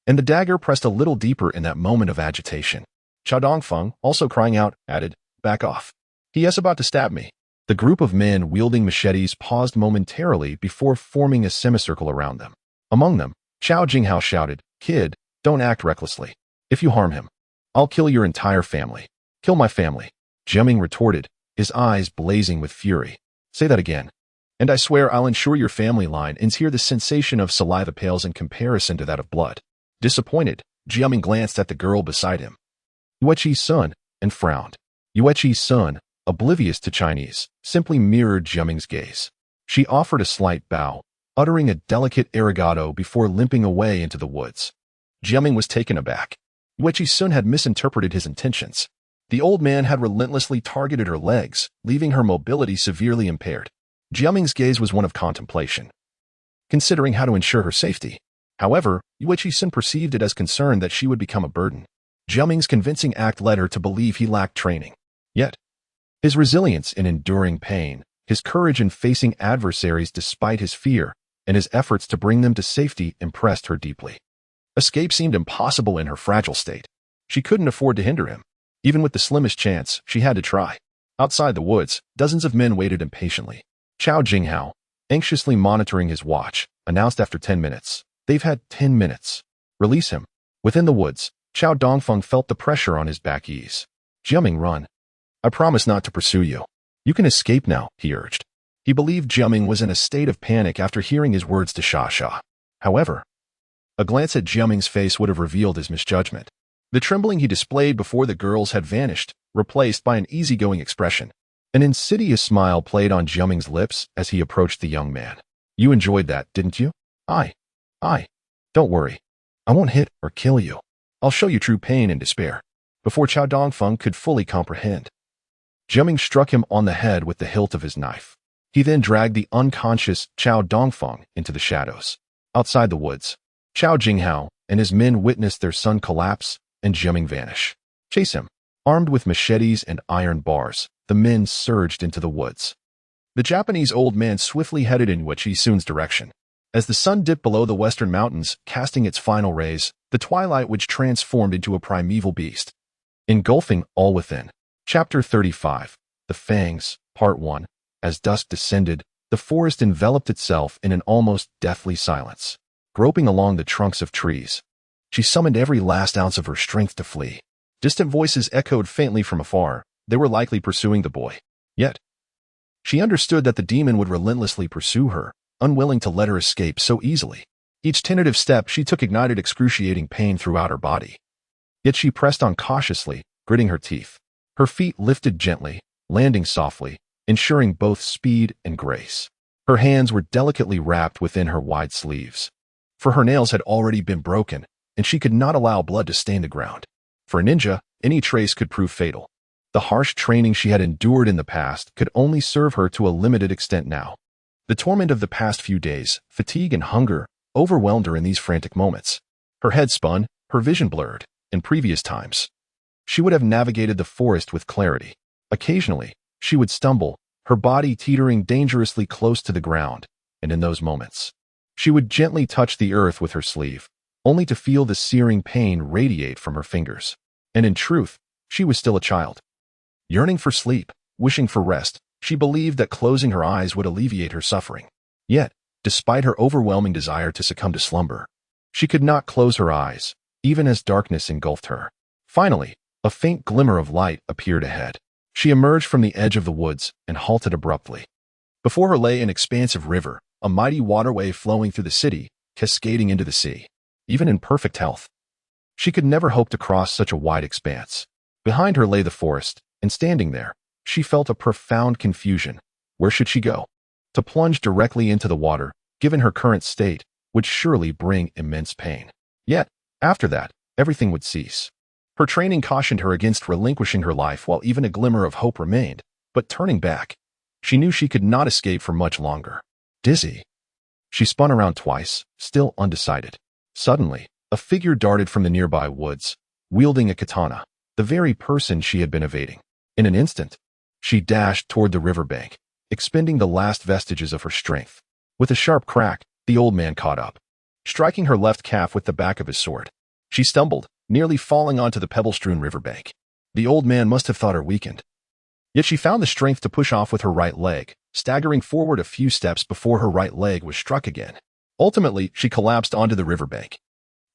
S1: And the dagger pressed a little deeper in that moment of agitation. Chao Dongfang, also crying out, added, "Back off. He is about to stab me." The group of men wielding machetes paused momentarily before forming a semicircle around them. Among them, Chao Jinghao shouted, "Kid, don't act recklessly. If you harm him, I'll kill your entire family." "Kill my family," Jiaming retorted, his eyes blazing with fury. "Say that again, and I swear I'll ensure your family line ends here." The sensation of saliva pales in comparison to that of blood. Disappointed, Jiaming glanced at the girl beside him, Yueqi's son, and frowned. Yueqi's son, oblivious to Chinese, simply mirrored Jiaming's gaze. She offered a slight bow, uttering a delicate arigato before limping away into the woods. Jiaming was taken aback. Yueqi's son had misinterpreted his intentions. The old man had relentlessly targeted her legs, leaving her mobility severely impaired. Jiaming's gaze was one of contemplation, considering how to ensure her safety. However, Yueqi's son perceived it as concern that she would become a burden. Jiaming's convincing act led her to believe he lacked training. Yet, his resilience in enduring pain, his courage in facing adversaries despite his fear, and his efforts to bring them to safety impressed her deeply. Escape seemed impossible in her fragile state. She couldn't afford to hinder him. Even with the slimmest chance, she had to try. Outside the woods, dozens of men waited impatiently. Chao Jinghao, anxiously monitoring his watch, announced after 10 minutes. "They've had 10 minutes. Release him." Within the woods, Chao Dongfang felt the pressure on his back ease. "Jiaming, run. I promise not to pursue you. You can escape now," he urged. He believed Jiaming was in a state of panic after hearing his words to Sha. However, a glance at Jiaming's face would have revealed his misjudgment. The trembling he displayed before the girls had vanished, replaced by an easygoing expression. An insidious smile played on Jiaming's lips as he approached the young man. "You enjoyed that, didn't you?" I. Don't worry. I won't hit or kill you. I'll show you true pain and despair." Before Chao Dongfang could fully comprehend, Jiaming struck him on the head with the hilt of his knife. He then dragged the unconscious Chao Dongfang into the shadows. Outside the woods, Chao Jinghao and his men witnessed their son collapse and Jiaming vanish. "Chase him." Armed with machetes and iron bars, the men surged into the woods. The Japanese old man swiftly headed in Yueqi's son's direction. As the sun dipped below the western mountains, casting its final rays, the twilight which transformed into a primeval beast, engulfing all within. Chapter 35, The Fangs, Part 1. As dusk descended, the forest enveloped itself in an almost deathly silence. Groping along the trunks of trees, she summoned every last ounce of her strength to flee. Distant voices echoed faintly from afar. They were likely pursuing the boy. Yet, she understood that the demon would relentlessly pursue her, unwilling to let her escape so easily. Each tentative step she took ignited excruciating pain throughout her body. Yet she pressed on cautiously, gritting her teeth. Her feet lifted gently, landing softly, ensuring both speed and grace. Her hands were delicately wrapped within her wide sleeves, for her nails had already been broken, and she could not allow blood to stain the ground. For a ninja, any trace could prove fatal. The harsh training she had endured in the past could only serve her to a limited extent now. The torment of the past few days, fatigue and hunger, overwhelmed her in these frantic moments. Her head spun, her vision blurred. In previous times, she would have navigated the forest with clarity. Occasionally, she would stumble, her body teetering dangerously close to the ground, and in those moments, she would gently touch the earth with her sleeve, only to feel the searing pain radiate from her fingers. And in truth, she was still a child. Yearning for sleep, wishing for rest, she believed that closing her eyes would alleviate her suffering. Yet, despite her overwhelming desire to succumb to slumber, She could not close her eyes, even as darkness engulfed her. Finally, a faint glimmer of light appeared ahead. She emerged from the edge of the woods and halted abruptly. Before her lay an expansive river, a mighty waterway flowing through the city, cascading into the sea. Even in perfect health, she could never hope to cross such a wide expanse. Behind her lay the forest, and standing there, she felt a profound confusion. Where should she go? To plunge directly into the water, given her current state, would surely bring immense pain. Yet, after that, everything would cease. Her training cautioned her against relinquishing her life while even a glimmer of hope remained, but turning back, she knew she could not escape for much longer. Dizzy, she spun around twice, still undecided. Suddenly, a figure darted from the nearby woods, wielding a katana, the very person she had been evading. In an instant, she dashed toward the riverbank, expending the last vestiges of her strength. With a sharp crack, the old man caught up, striking her left calf with the back of his sword. She stumbled, nearly falling onto the pebble-strewn riverbank. The old man must have thought her weakened. Yet she found the strength to push off with her right leg, staggering forward a few steps before her right leg was struck again. Ultimately, she collapsed onto the riverbank.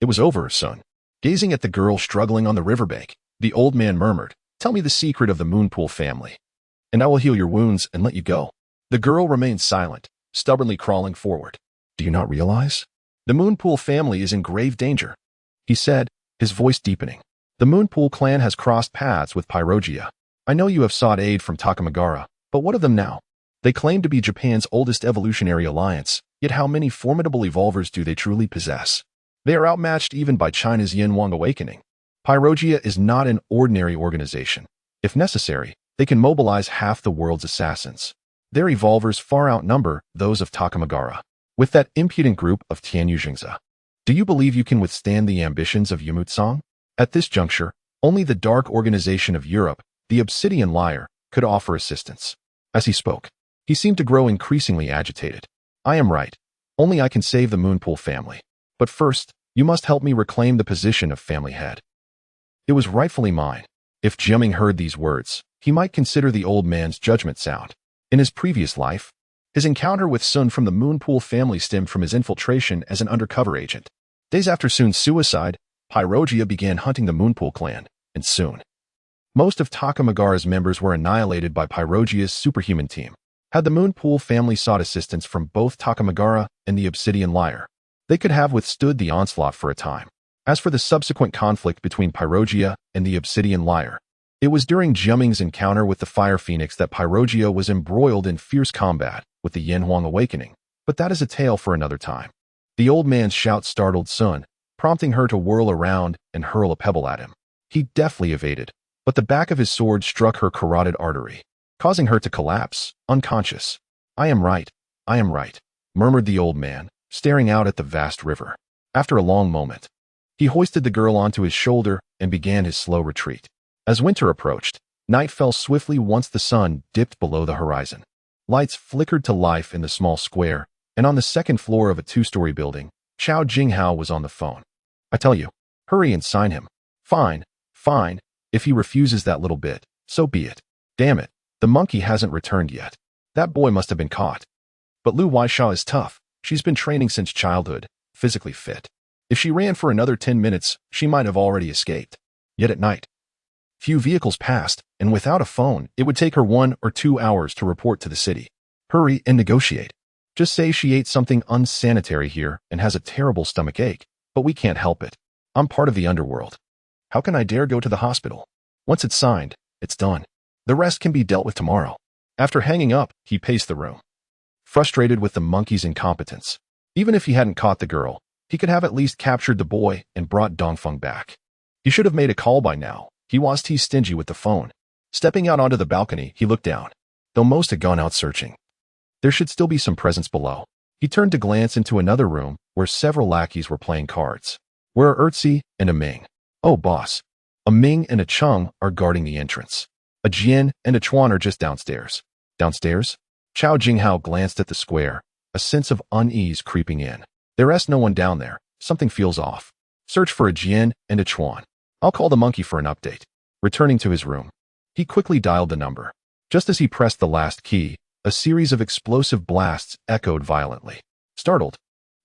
S1: It was over, son. Gazing at the girl struggling on the riverbank, the old man murmured, "Tell me the secret of the Moonpool family, and I will heal your wounds and let you go." The girl remained silent, stubbornly crawling forward. "Do you not realize? The Moonpool family is in grave danger," he said, his voice deepening. "The Moonpool clan has crossed paths with Pyrogia. I know you have sought aid from Takamagara, but what of them now? They claim to be Japan's oldest evolutionary alliance, yet how many formidable evolvers do they truly possess? They are outmatched even by China's Yanhuang Awakening. Pyrogia is not an ordinary organization. If necessary, they can mobilize half the world's assassins. Their evolvers far outnumber those of Takamagara. With that impudent group of Tianyuzhengzi, do you believe you can withstand the ambitions of Yumutsang? At this juncture, only the dark organization of Europe, the Obsidian Liar, could offer assistance. As he spoke, he seemed to grow increasingly agitated. "I am right. Only I can save the Moonpool family. But first, you must help me reclaim the position of family head. It was rightfully mine." If Jiaming heard these words, he might consider the old man's judgment sound. In his previous life, his encounter with Sun from the Moonpool family stemmed from his infiltration as an undercover agent. Days after Sun's suicide, Pyrogia began hunting the Moonpool clan, and soon, most of Takamagara's members were annihilated by Pyrogia's superhuman team. Had the Moonpool family sought assistance from both Takamagara and the Obsidian Liar, they could have withstood the onslaught for a time. As for the subsequent conflict between Pyrogia and the Obsidian Liar, it was during Jiaming's encounter with the Fire Phoenix that Pyrogia was embroiled in fierce combat with the Yanhuang Awakening, but that is a tale for another time. The old man's shout startled Sun, prompting her to whirl around and hurl a pebble at him. He deftly evaded, but the back of his sword struck her carotid artery, causing her to collapse, unconscious. I am right, murmured the old man, staring out at the vast river. After a long moment, he hoisted the girl onto his shoulder and began his slow retreat. As winter approached, night fell swiftly once the sun dipped below the horizon. Lights flickered to life in the small square, and on the second floor of a two-story building, Chao Jinghao was on the phone. "I tell you, hurry and sign him." Fine. If he refuses that little bit, so be it. Damn it, the monkey hasn't returned yet. That boy must have been caught. But Liu Huaisha is tough. She's been training since childhood, physically fit. If she ran for another 10 minutes, she might have already escaped. Yet at night, few vehicles passed, and without a phone, it would take her 1 or 2 hours to report to the city. Hurry and negotiate. Just say she ate something unsanitary here and has a terrible stomach ache, but we can't help it. I'm part of the underworld. How can I dare go to the hospital? Once it's signed, it's done. The rest can be dealt with tomorrow. After hanging up, he paced the room, frustrated with the monkey's incompetence. Even if he hadn't caught the girl, he could have at least captured the boy and brought Dongfang back. He should have made a call by now. He was too stingy with the phone. Stepping out onto the balcony, he looked down. Though most had gone out searching, there should still be some presence below. He turned to glance into another room where several lackeys were playing cards. Where are Ertzi and a Ming? Oh, boss. A Ming and a Chung are guarding the entrance. A Jian and a Chuan are just downstairs. Downstairs? Chao Jinghao glanced at the square, a sense of unease creeping in. There's no one down there. Something feels off. Search for a Jian and a Chuan. I'll call the monkey for an update. Returning to his room, he quickly dialed the number. Just as he pressed the last key, a series of explosive blasts echoed violently. Startled,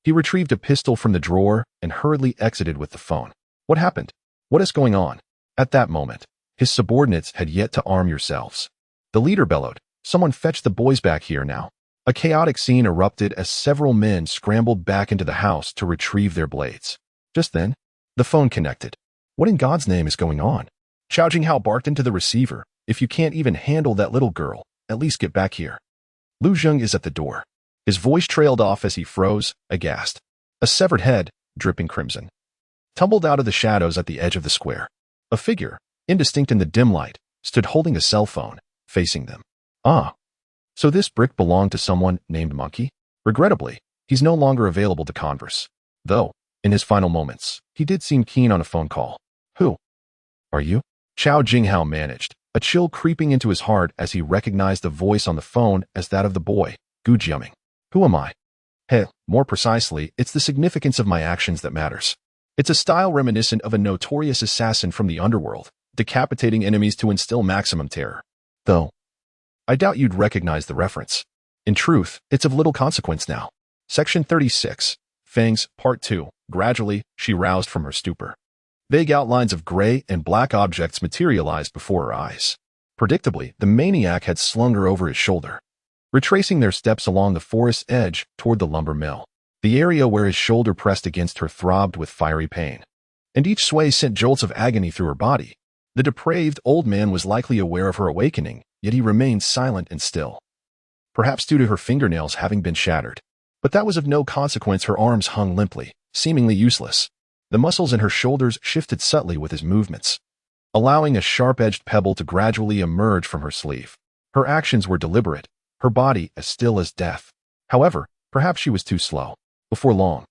S1: He retrieved a pistol from the drawer and hurriedly exited with the phone. What happened? What is going on? At that moment, his subordinates had yet to arm yourselves. The leader bellowed, "Someone fetch the boys back here now." A chaotic scene erupted as several men scrambled back into the house to retrieve their blades. Just then, the phone connected. What in God's name is going on? Zhao Jinghao barked into the receiver, "If you can't even handle that little girl, at least get back here." Lingjing is at the door. His voice trailed off as he froze, aghast. A severed head, dripping crimson, tumbled out of the shadows at the edge of the square. A figure, indistinct in the dim light, stood holding a cell phone, facing them. Ah. So this brick belonged to someone named Monkey? Regrettably, he's no longer available to converse. Though, in his final moments, he did seem keen on a phone call. Who are you? Zhao Jinghao managed, a chill creeping into his heart as he recognized the voice on the phone as that of the boy, Jiaming. Who am I? Hey, more precisely, it's the significance of my actions that matters. It's a style reminiscent of a notorious assassin from the underworld, decapitating enemies to instill maximum terror. Though, I doubt you'd recognize the reference. In truth, it's of little consequence now. Section 36. Fangs, Part 2. Gradually, she roused from her stupor. Vague outlines of gray and black objects materialized before her eyes. Predictably, the maniac had slung her over his shoulder, retracing their steps along the forest's edge toward the lumber mill. The area where his shoulder pressed against her throbbed with fiery pain, and each sway sent jolts of agony through her body. The depraved old man was likely aware of her awakening, yet he remained silent and still. Perhaps due to her fingernails having been shattered. But that was of no consequence. Her arms hung limply, seemingly useless. The muscles in her shoulders shifted subtly with his movements, allowing a sharp-edged pebble to gradually emerge from her sleeve. Her actions were deliberate, her body as still as death. However, perhaps she was too slow. Before long,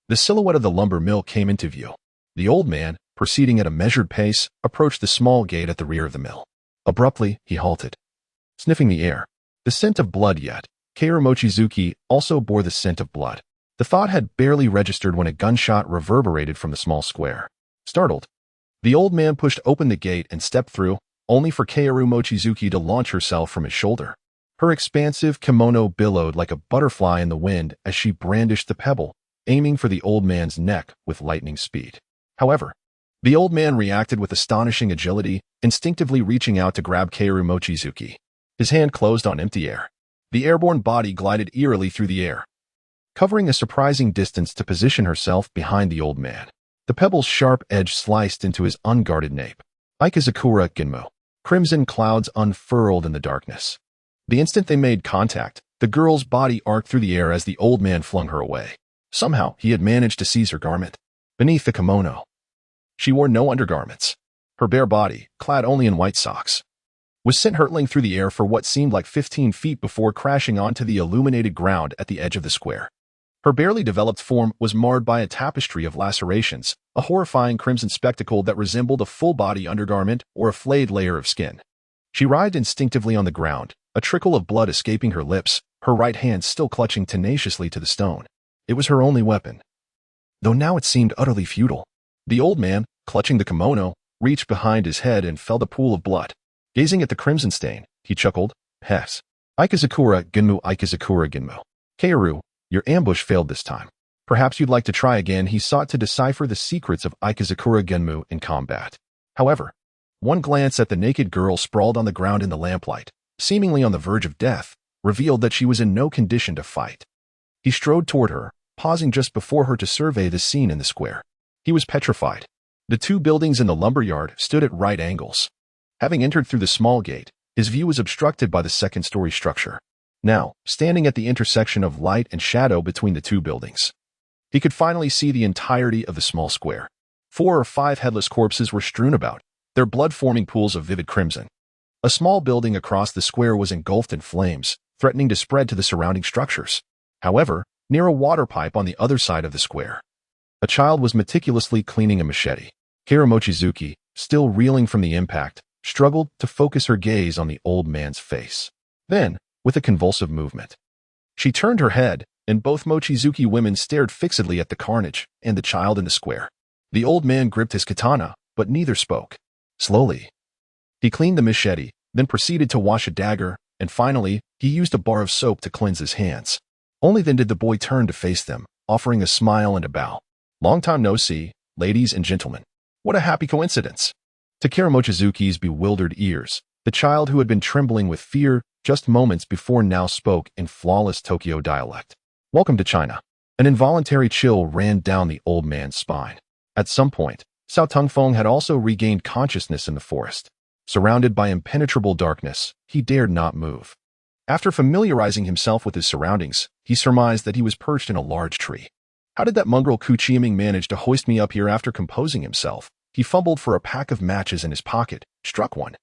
S1: the silhouette of the lumber mill came into view. The old man, proceeding at a measured pace, approached the small gate at the rear of the mill. Abruptly, he halted, sniffing the air. The scent of blood yet. Keiru Mochizuki also bore the scent of blood. The thought had barely registered when a gunshot reverberated from the small square. Startled, the old man pushed open the gate and stepped through, only for Keiru Mochizuki to launch herself from his shoulder. Her expansive kimono billowed like a butterfly in the wind as she brandished the pebble, aiming for the old man's neck with lightning speed. However, the old man reacted with astonishing agility, instinctively reaching out to grab Keiru Mochizuki. His hand closed on empty air. The airborne body glided eerily through the air, covering a surprising distance to position herself behind the old man. The pebble's sharp edge sliced into his unguarded nape. Ikazakura Ginmu. Crimson clouds unfurled in the darkness. The instant they made contact, the girl's body arced through the air as the old man flung her away. Somehow, he had managed to seize her garment. Beneath the kimono, she wore no undergarments. Her bare body, clad only in white socks, was sent hurtling through the air for what seemed like 15 feet before crashing onto the illuminated ground at the edge of the square. Her barely developed form was marred by a tapestry of lacerations, a horrifying crimson spectacle that resembled a full-body undergarment or a flayed layer of skin. She writhed instinctively on the ground, a trickle of blood escaping her lips, her right hand still clutching tenaciously to the stone. It was her only weapon, though now it seemed utterly futile. The old man, clutching the kimono, reached behind his head and felt a pool of blood. Gazing at the crimson stain, he chuckled, "Pes. Ikazakura Ginmu Ikazakura Ginmu. Keiru, your ambush failed this time. Perhaps you'd like to try again." He sought to decipher the secrets of Ikazakura Ginmu in combat. However, one glance at the naked girl sprawled on the ground in the lamplight, seemingly on the verge of death, revealed that she was in no condition to fight. He strode toward her, pausing just before her to survey the scene in the square. He was petrified. The two buildings in the lumberyard stood at right angles. Having entered through the small gate, his view was obstructed by the second-story structure. Now, standing at the intersection of light and shadow between the two buildings, he could finally see the entirety of the small square. 4 or 5 headless corpses were strewn about, their blood forming pools of vivid crimson. A small building across the square was engulfed in flames, threatening to spread to the surrounding structures. However, near a water pipe on the other side of the square, a child was meticulously cleaning a machete. Keiru Mochizuki, still reeling from the impact, struggled to focus her gaze on the old man's face. Then, with a convulsive movement, she turned her head, and both Mochizuki women stared fixedly at the carnage and the child in the square. The old man gripped his katana, but neither spoke. Slowly, he cleaned the machete, then proceeded to wash a dagger, and finally, he used a bar of soap to cleanse his hands. Only then did the boy turn to face them, offering a smile and a bow. Long time no see, ladies and gentlemen. What a happy coincidence. To Kara Mochizuki's bewildered ears, the child who had been trembling with fear just moments before now spoke in flawless Tokyo dialect. Welcome to China. An involuntary chill ran down the old man's spine. At some point, Cao Tungfeng had also regained consciousness in the forest. Surrounded by impenetrable darkness, he dared not move. After familiarizing himself with his surroundings, he surmised that he was perched in a large tree. How did that mongrel Jiaming manage to hoist me up here after composing himself? He fumbled for a pack of matches in his pocket, struck one,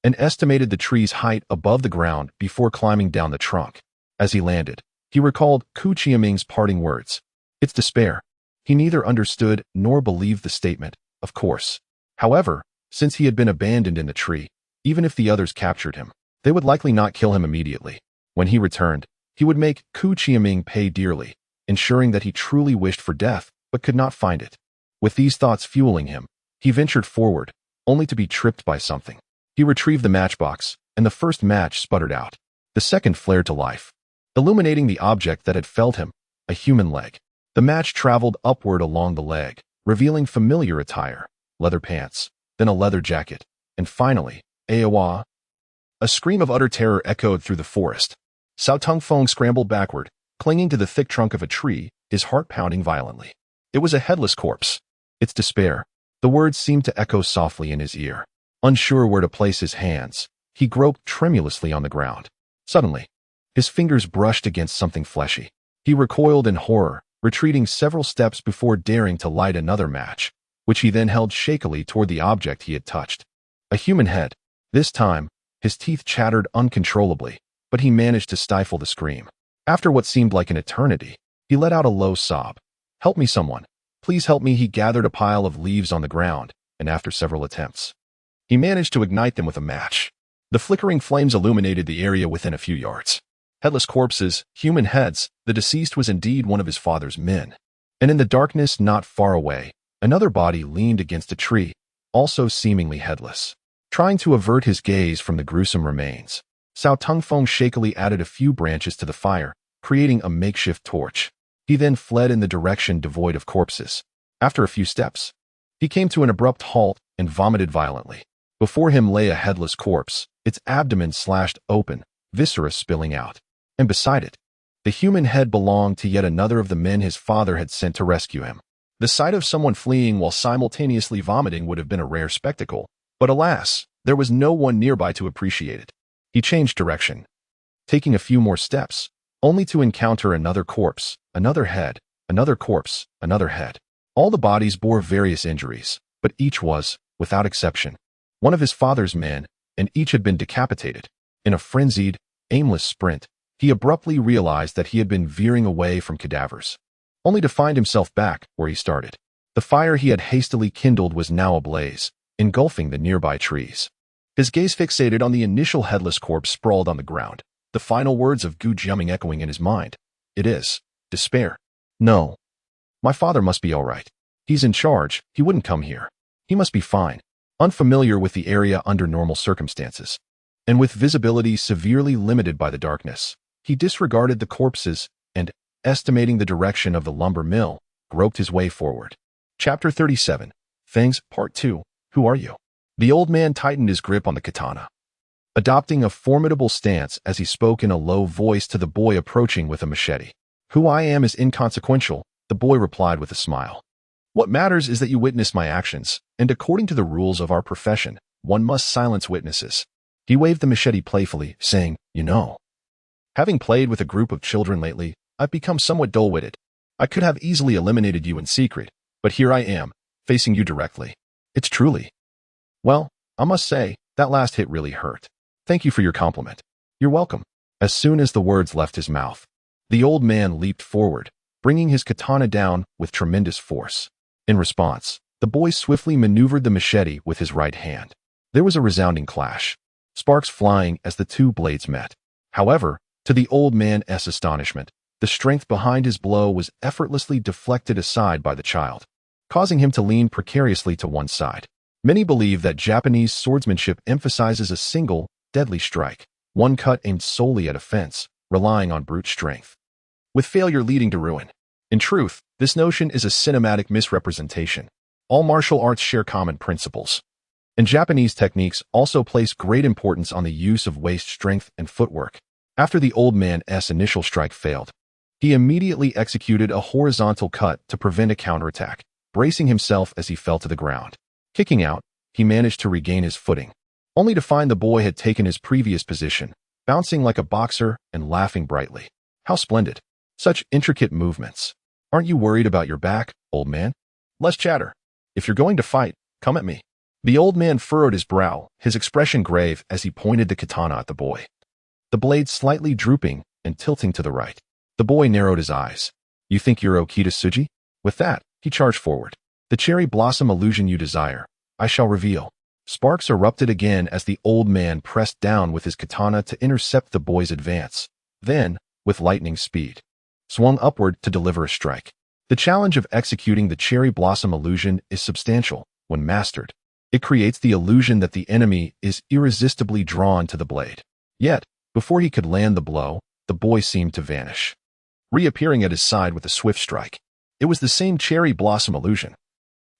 S1: and estimated the tree's height above the ground before climbing down the trunk. As he landed, he recalled Jiaming's parting words. It's despair. He neither understood nor believed the statement, of course. However, since he had been abandoned in the tree, even if the others captured him, they would likely not kill him immediately. When he returned, he would make Jiaming pay dearly, ensuring that he truly wished for death, but could not find it. With these thoughts fueling him, he ventured forward, only to be tripped by something. He retrieved the matchbox, and the first match sputtered out. The second flared to life, illuminating the object that had felled him, a human leg. The match traveled upward along the leg, revealing familiar attire, leather pants, then a leather jacket, and finally, Aowa. A scream of utter terror echoed through the forest. Cao Tungfeng scrambled backward, clinging to the thick trunk of a tree, his heart pounding violently. It was a headless corpse. Its despair. The words seemed to echo softly in his ear. Unsure where to place his hands, he groped tremulously on the ground. Suddenly, his fingers brushed against something fleshy. He recoiled in horror, retreating several steps before daring to light another match, which he then held shakily toward the object he had touched. A human head. This time, his teeth chattered uncontrollably, but he managed to stifle the scream. After what seemed like an eternity, he let out a low sob. Help me, someone. Please help me. He gathered a pile of leaves on the ground, and after several attempts, he managed to ignite them with a match. The flickering flames illuminated the area within a few yards. Headless corpses, human heads, the deceased was indeed one of his father's men. And in the darkness not far away, another body leaned against a tree, also seemingly headless. Trying to avert his gaze from the gruesome remains, Cao Tungfeng shakily added a few branches to the fire, creating a makeshift torch. He then fled in the direction devoid of corpses. After a few steps, he came to an abrupt halt and vomited violently. Before him lay a headless corpse, its abdomen slashed open, viscera spilling out. And beside it, the human head belonged to yet another of the men his father had sent to rescue him. The sight of someone fleeing while simultaneously vomiting would have been a rare spectacle, but alas, there was no one nearby to appreciate it. He changed direction, taking a few more steps, only to encounter another corpse, another head, another corpse, another head. All the bodies bore various injuries, but each was, without exception, one of his father's men, and each had been decapitated. In a frenzied, aimless sprint, he abruptly realized that he had been veering away from cadavers, only to find himself back where he started. The fire he had hastily kindled was now ablaze, engulfing the nearby trees. His gaze fixated on the initial headless corpse sprawled on the ground, the final words of Jiaming echoing in his mind. It is despair. No. My father must be all right. He's in charge. He wouldn't come here. He must be fine. Unfamiliar with the area under normal circumstances, and with visibility severely limited by the darkness, he disregarded the corpses and, estimating the direction of the lumber mill, groped his way forward. Chapter 37. Fangs, Part 2. Who are you? The old man tightened his grip on the katana, adopting a formidable stance as he spoke in a low voice to the boy approaching with a machete. Who I am is inconsequential, the boy replied with a smile. What matters is that you witness my actions, and according to the rules of our profession, one must silence witnesses. He waved the machete playfully, saying, You know, having played with a group of children lately, I've become somewhat dull-witted. I could have easily eliminated you in secret, but here I am, facing you directly. It's truly. Well, I must say, that last hit really hurt. Thank you for your compliment. You're welcome. As soon as the words left his mouth, the old man leaped forward, bringing his katana down with tremendous force. In response, the boy swiftly maneuvered the machete with his right hand. There was a resounding clash, sparks flying as the two blades met. However, to the old man's astonishment, the strength behind his blow was effortlessly deflected aside by the child, causing him to lean precariously to one side. Many believe that Japanese swordsmanship emphasizes a single, deadly strike, one cut aimed solely at offense, relying on brute strength, with failure leading to ruin. In truth, this notion is a cinematic misrepresentation. All martial arts share common principles. And Japanese techniques also place great importance on the use of waist strength and footwork. After the old man's initial strike failed, he immediately executed a horizontal cut to prevent a counterattack, bracing himself as he fell to the ground. Kicking out, he managed to regain his footing, only to find the boy had taken his previous position, bouncing like a boxer and laughing brightly. How splendid! Such intricate movements. Aren't you worried about your back, old man? Less chatter. If you're going to fight, come at me. The old man furrowed his brow, his expression grave as he pointed the katana at the boy. The blade slightly drooping and tilting to the right. The boy narrowed his eyes. You think you're Okita Tsuji? With that, he charged forward. The cherry blossom illusion you desire, I shall reveal. Sparks erupted again as the old man pressed down with his katana to intercept the boy's advance. Then, with lightning speed, swung upward to deliver a strike. The challenge of executing the cherry blossom illusion is substantial when mastered. It creates the illusion that the enemy is irresistibly drawn to the blade. Yet, before he could land the blow, the boy seemed to vanish, reappearing at his side with a swift strike. It was the same cherry blossom illusion.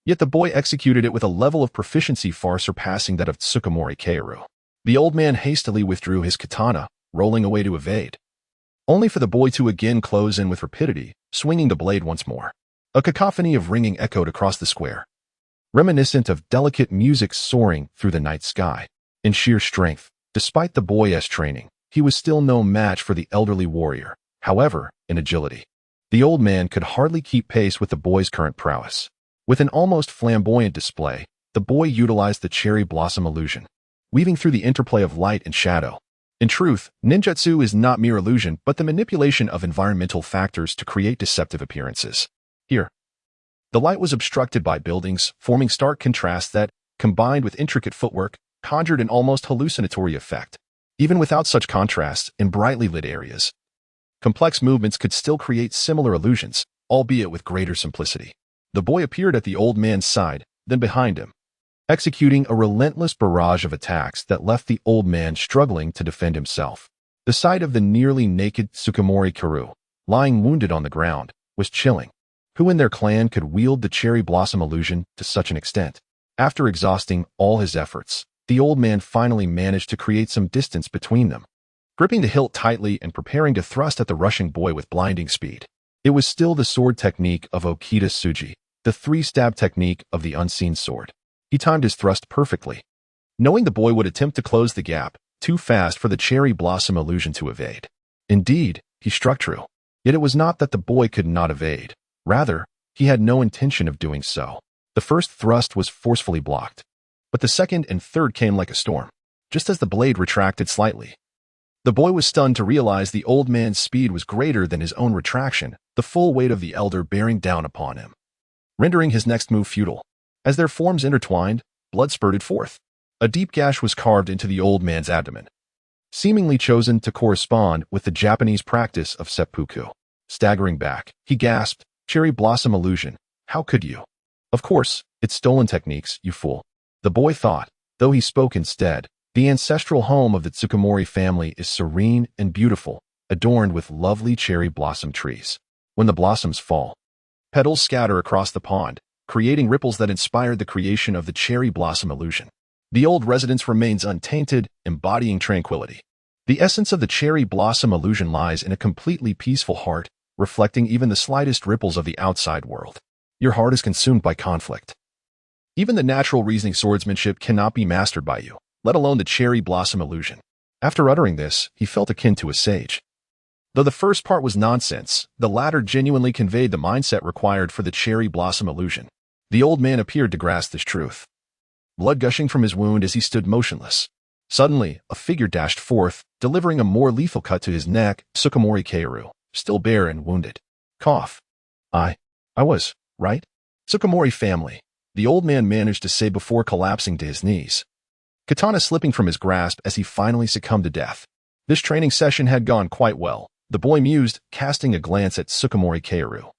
S1: Yet the boy executed it with a level of proficiency far surpassing that of Tsukumori Keiru. The old man hastily withdrew his katana, rolling away to evade, only for the boy to again close in with rapidity, swinging the blade once more. A cacophony of ringing echoed across the square, reminiscent of delicate music soaring through the night sky. In sheer strength, despite the boy's training, he was still no match for the elderly warrior. However, in agility, the old man could hardly keep pace with the boy's current prowess. With an almost flamboyant display, the boy utilized the cherry blossom illusion, weaving through the interplay of light and shadow. In truth, ninjutsu is not mere illusion but the manipulation of environmental factors to create deceptive appearances. Here, the light was obstructed by buildings, forming stark contrasts that, combined with intricate footwork, conjured an almost hallucinatory effect. Even without such contrasts in brightly lit areas, complex movements could still create similar illusions, albeit with greater simplicity. The boy appeared at the old man's side, then behind him, executing a relentless barrage of attacks that left the old man struggling to defend himself. The sight of the nearly naked Tsukumori Keiru, lying wounded on the ground, was chilling. Who in their clan could wield the cherry blossom illusion to such an extent? After exhausting all his efforts, the old man finally managed to create some distance between them, gripping the hilt tightly and preparing to thrust at the rushing boy with blinding speed. It was still the sword technique of Okita Tsuji, the three-stab technique of the unseen sword. He timed his thrust perfectly, knowing the boy would attempt to close the gap too fast for the cherry blossom illusion to evade. Indeed, he struck true. Yet it was not that the boy could not evade. Rather, he had no intention of doing so. The first thrust was forcefully blocked, but the second and third came like a storm, just as the blade retracted slightly. The boy was stunned to realize the old man's speed was greater than his own retraction, the full weight of the elder bearing down upon him, rendering his next move futile. As their forms intertwined, blood spurted forth. A deep gash was carved into the old man's abdomen, seemingly chosen to correspond with the Japanese practice of seppuku. Staggering back, he gasped, "Cherry blossom illusion, how could you?" "Of course, it's stolen techniques, you fool," the boy thought, though he spoke instead. The ancestral home of the Tsukumori family is serene and beautiful, adorned with lovely cherry blossom trees. When the blossoms fall, petals scatter across the pond, creating ripples that inspired the creation of the cherry blossom illusion. The old residence remains untainted, embodying tranquility. The essence of the cherry blossom illusion lies in a completely peaceful heart, reflecting even the slightest ripples of the outside world. Your heart is consumed by conflict. Even the natural reasoning swordsmanship cannot be mastered by you, let alone the cherry blossom illusion. After uttering this, he felt akin to a sage. Though the first part was nonsense, the latter genuinely conveyed the mindset required for the cherry blossom illusion. The old man appeared to grasp this truth, blood gushing from his wound as he stood motionless. Suddenly, a figure dashed forth, delivering a more lethal cut to his neck. Tsukumori Keiru, still bare and wounded. Cough. I was, right? Tsukumori family, the old man managed to say before collapsing to his knees, katana slipping from his grasp as he finally succumbed to death. This training session had gone quite well, the boy mused, casting a glance at Tsukumori Keiru,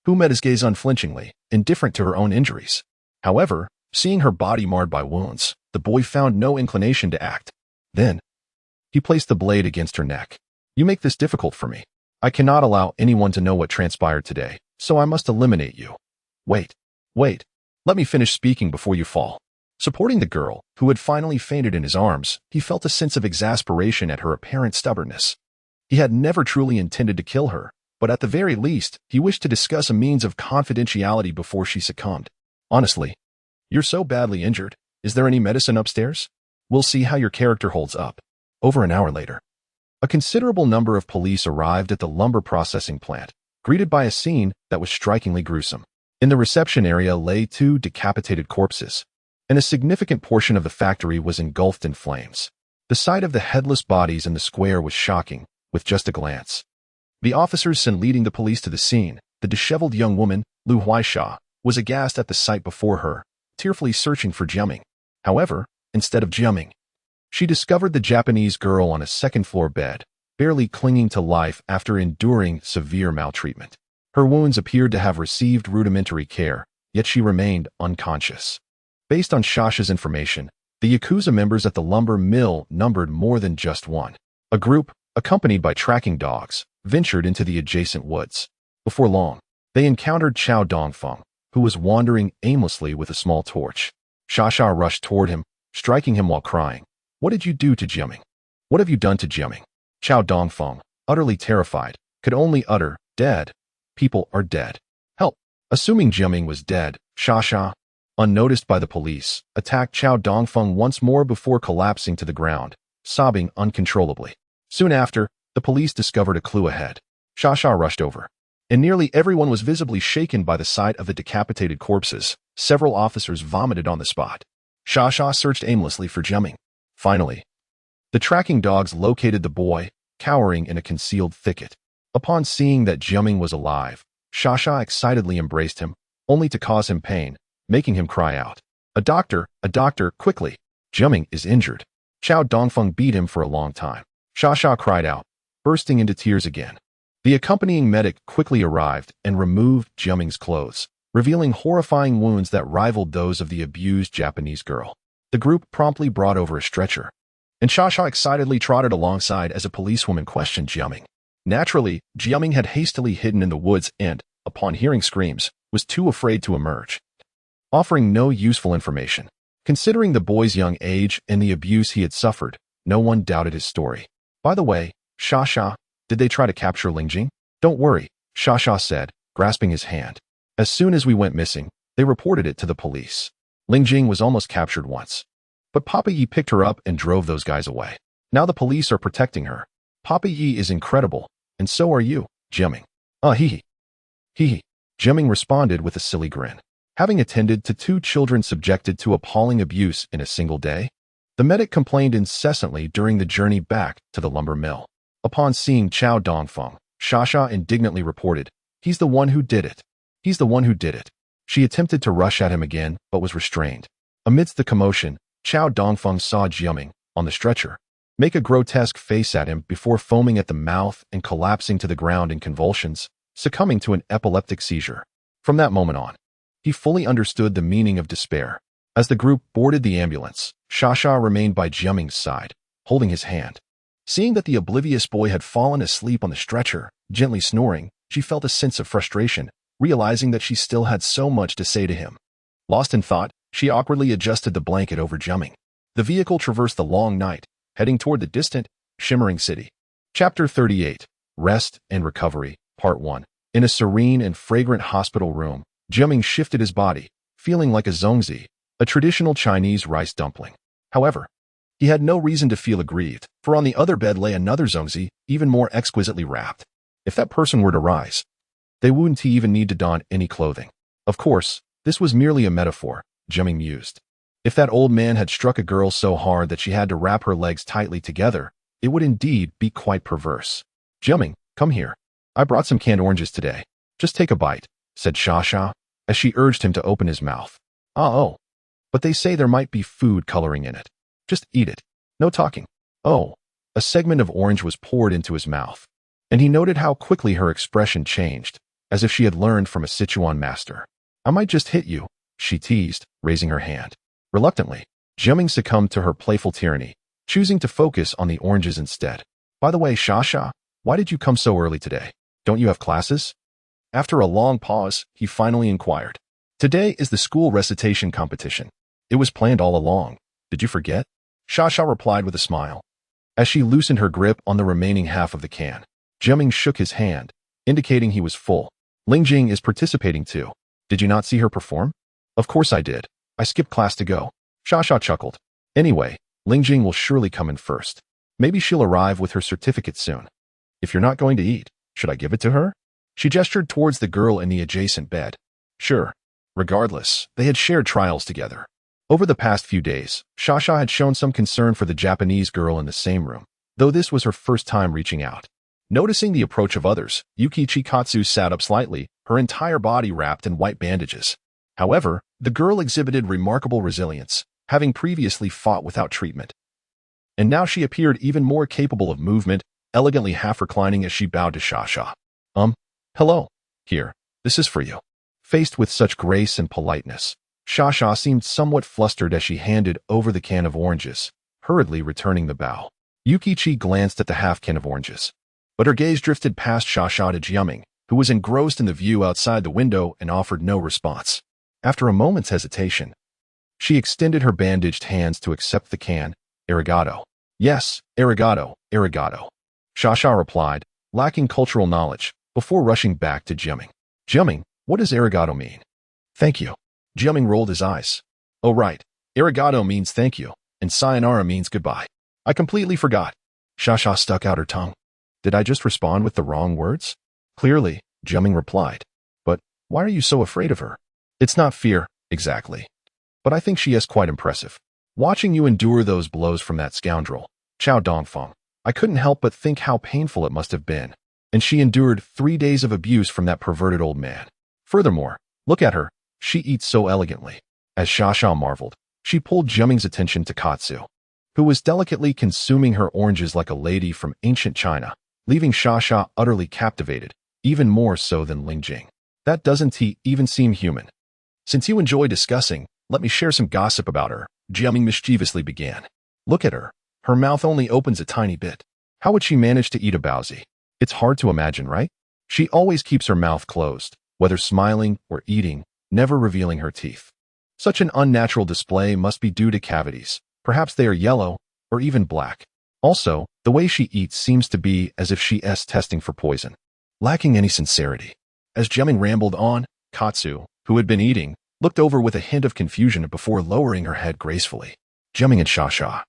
S1: who met his gaze unflinchingly, indifferent to her own injuries. However, seeing her body marred by wounds, the boy found no inclination to act. Then, he placed the blade against her neck. "You make this difficult for me. I cannot allow anyone to know what transpired today," So I must eliminate you. Wait, wait. Let me finish speaking before you fall. Supporting the girl, who had finally fainted in his arms, he felt a sense of exasperation at her apparent stubbornness. He had never truly intended to kill her, but at the very least, he wished to discuss a means of confidentiality before she succumbed. Honestly, you're so badly injured. Is there any medicine upstairs? We'll see how your character holds up. Over an hour later, a considerable number of police arrived at the lumber processing plant, greeted by a scene that was strikingly gruesome. In the reception area lay 2 decapitated corpses, and a significant portion of the factory was engulfed in flames. The sight of the headless bodies in the square was shocking, with just a glance. The officers sent leading the police to the scene. The disheveled young woman, Liu Huaisha, was aghast at the sight before her, tearfully searching for Jiaming. However, instead of Jiaming, she discovered the Japanese girl on a second-floor bed, barely clinging to life after enduring severe maltreatment. Her wounds appeared to have received rudimentary care, yet she remained unconscious. Based on Shasha's information, the Yakuza members at the lumber mill numbered more than just one. A group, accompanied by tracking dogs, ventured into the adjacent woods. Before long, they encountered Chao Dongfang, who was wandering aimlessly with a small torch. Shasha rushed toward him, striking him while crying, "What did you do to Jiaming? What have you done to Jiaming?" Chao Dongfang, utterly terrified, could only utter, "Dead. People are dead. Help." Assuming Jiaming was dead, Shasha, unnoticed by the police, attacked Chao Dongfang once more before collapsing to the ground, sobbing uncontrollably. Soon after, the police discovered a clue ahead. Shasha rushed over, and nearly everyone was visibly shaken by the sight of the decapitated corpses. Several officers vomited on the spot. Shasha searched aimlessly for Jiaming. Finally, the tracking dogs located the boy, cowering in a concealed thicket. Upon seeing that Jiaming was alive, Shasha excitedly embraced him, only to cause him pain, making him cry out, a doctor, quickly! Jiaming is injured." Chao Dongfang beat him for a long time. Shasha cried out, bursting into tears again. The accompanying medic quickly arrived and removed Jiaming's clothes, revealing horrifying wounds that rivaled those of the abused Japanese girl. The group promptly brought over a stretcher, and Shasha excitedly trotted alongside as a policewoman questioned Jiaming. Naturally, Jiaming had hastily hidden in the woods and, upon hearing screams, was too afraid to emerge, offering no useful information. Considering the boy's young age and the abuse he had suffered, no one doubted his story. "By the way, Shasha, did they try to capture Lingjing?" "Don't worry," Shasha said, grasping his hand. "As soon as we went missing, they reported it to the police. Lingjing was almost captured once, but Papa Yi picked her up and drove those guys away. Now the police are protecting her. Papa Yi is incredible, and so are you, Jiaming." Hee hee. Jiaming responded with a silly grin. Having attended to 2 children subjected to appalling abuse in a single day, the medic complained incessantly during the journey back to the lumber mill. Upon seeing Chao Dongfang, Shasha indignantly reported, "He's the one who did it. He's the one who did it." She attempted to rush at him again, but was restrained. Amidst the commotion, Chao Dongfang saw Jiaming, on the stretcher, make a grotesque face at him before foaming at the mouth and collapsing to the ground in convulsions, succumbing to an epileptic seizure. From that moment on, he fully understood the meaning of despair. As the group boarded the ambulance, Shasha remained by Jiaming's side, holding his hand. Seeing that the oblivious boy had fallen asleep on the stretcher, gently snoring, she felt a sense of frustration, realizing that she still had so much to say to him. Lost in thought, she awkwardly adjusted the blanket over Jiaming. The vehicle traversed the long night, heading toward the distant, shimmering city. Chapter 38, Rest and Recovery, Part 1. In a serene and fragrant hospital room, Jiaming shifted his body, feeling like a zongzi, a traditional Chinese rice dumpling. However, he had no reason to feel aggrieved, for on the other bed lay another zongzi, even more exquisitely wrapped. If that person were to rise, they wouldn't even need to don any clothing. Of course, this was merely a metaphor, Jiaming mused. If that old man had struck a girl so hard that she had to wrap her legs tightly together, it would indeed be quite perverse. "Jiaming, come here. I brought some canned oranges today. Just take a bite," said Shasha, as she urged him to open his mouth. Oh, but they say there might be food coloring in it. Just eat it. No talking." Oh, a segment of orange was poured into his mouth, and he noted how quickly her expression changed, as if she had learned from a Sichuan master. "I might just hit you," she teased, raising her hand. Reluctantly, Jiaming succumbed to her playful tyranny, choosing to focus on the oranges instead. "By the way, Shasha, why did you come so early today? Don't you have classes?" After a long pause, he finally inquired. Today is the school recitation competition. It was planned all along. Did you forget? Xia replied with a smile. As she loosened her grip on the remaining half of the can, Jiaming shook his hand, indicating he was full. Lingjing is participating too. Did you not see her perform? Of course I did. I skipped class to go. Xia chuckled. Anyway, Lingjing will surely come in first. Maybe she'll arrive with her certificate soon. If you're not going to eat, should I give it to her? She gestured towards the girl in the adjacent bed. Sure. Regardless, they had shared trials together. Over the past few days, Xia had shown some concern for the Japanese girl in the same room, though this was her first time reaching out. Noticing the approach of others, Tsukichi Katsu sat up slightly, her entire body wrapped in white bandages. However, the girl exhibited remarkable resilience, having previously fought without treatment. And now she appeared even more capable of movement, elegantly half-reclining as she bowed to Xia. Hello. Here, this is for you. Faced with such grace and politeness, Xia seemed somewhat flustered as she handed over the can of oranges, hurriedly returning the bow. Tsukichi glanced at the half-can of oranges, but her gaze drifted past Xia to Jiaming, who was engrossed in the view outside the window and offered no response. After a moment's hesitation, she extended her bandaged hands to accept the can. Arigato. Yes, arigato. Xia replied, lacking cultural knowledge, before rushing back to Jiaming. Jiaming, what does arigato mean? Thank you. Jiaming rolled his eyes. Oh right, arigato means thank you, and sayonara means goodbye. I completely forgot. Xia stuck out her tongue. Did I just respond with the wrong words? Clearly, Jiaming replied. But why are you so afraid of her? It's not fear, exactly. But I think she is quite impressive. Watching you endure those blows from that scoundrel, Chao Dongfang, I couldn't help but think how painful it must have been. And she endured 3 days of abuse from that perverted old man. Furthermore, look at her, she eats so elegantly. As Xia marveled, she pulled Jiaming's attention to Katsu, who was delicately consuming her oranges like a lady from ancient China, leaving Xia utterly captivated, even more so than Lingjing. That doesn't he even seem human? Since you enjoy discussing, let me share some gossip about her, Jiaming mischievously began. Look at her. Her mouth only opens a tiny bit. How would she manage to eat a baozi? It's hard to imagine, right? She always keeps her mouth closed, whether smiling or eating, never revealing her teeth. Such an unnatural display must be due to cavities. Perhaps they are yellow, or even black. Also, the way she eats seems to be as if she is testing for poison, lacking any sincerity. As Jiaming rambled on, Katsu, who had been eating, looked over with a hint of confusion before lowering her head gracefully. Jiaming and Xia,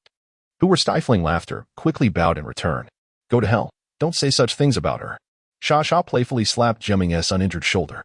S1: who were stifling laughter, quickly bowed in return. Go to hell. Don't say such things about her. Xia playfully slapped Jiaming's uninjured shoulder,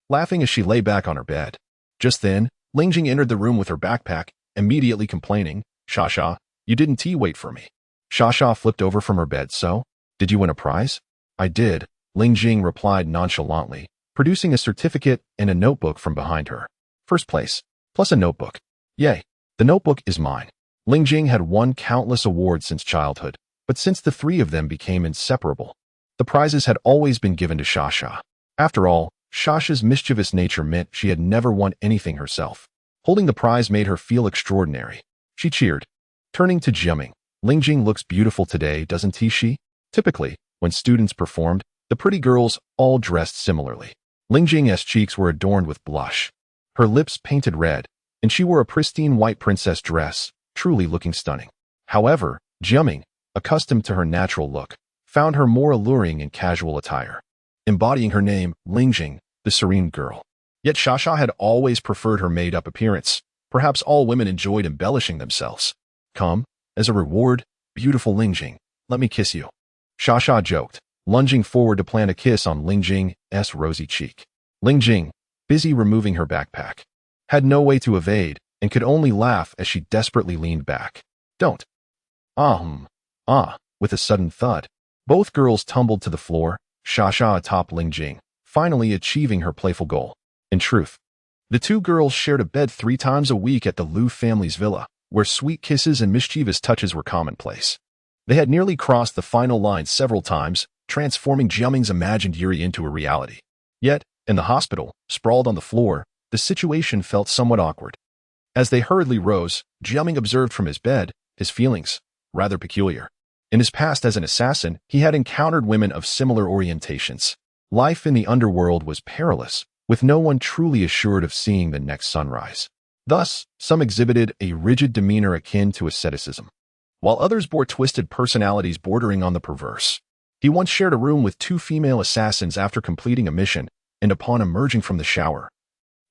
S1: laughing as she lay back on her bed. Just then, Lingjing entered the room with her backpack, immediately complaining, Xia, you didn't wait for me. Xia flipped over from her bed. So, did you win a prize? I did, Lingjing replied nonchalantly, producing a certificate and a notebook from behind her. First place, plus a notebook. Yay, the notebook is mine. Lingjing had won countless awards since childhood, but since the three of them became inseparable, the prizes had always been given to Xia. After all, Xia's mischievous nature meant she had never won anything herself. Holding the prize made her feel extraordinary. She cheered. Turning to Jiaming, Lingjing looks beautiful today, doesn't she? Typically, when students performed, the pretty girls all dressed similarly. Lingjing's cheeks were adorned with blush, her lips painted red, and she wore a pristine white princess dress, truly looking stunning. However, Jiaming, accustomed to her natural look, found her more alluring in casual attire, embodying her name, Lingjing, the serene girl. Yet Xia had always preferred her made-up appearance. Perhaps all women enjoyed embellishing themselves. Come, as a reward, beautiful Lingjing, let me kiss you. Xia joked, lunging forward to plant a kiss on Lingjing's rosy cheek. Lingjing, busy removing her backpack, had no way to evade and could only laugh as she desperately leaned back. Don't. With a sudden thud, both girls tumbled to the floor, Xia atop Lingjing, finally achieving her playful goal. In truth, the two girls shared a bed 3 times a week at the Liu family's villa, where sweet kisses and mischievous touches were commonplace. They had nearly crossed the final line several times, transforming Jiaming's imagined Yuri into a reality. Yet, in the hospital, sprawled on the floor, the situation felt somewhat awkward. As they hurriedly rose, Jiaming observed from his bed, his feelings, rather peculiar. In his past as an assassin, he had encountered women of similar orientations. Life in the underworld was perilous, with no one truly assured of seeing the next sunrise. Thus, some exhibited a rigid demeanor akin to asceticism, while others bore twisted personalities bordering on the perverse. He once shared a room with two female assassins after completing a mission, and upon emerging from the shower,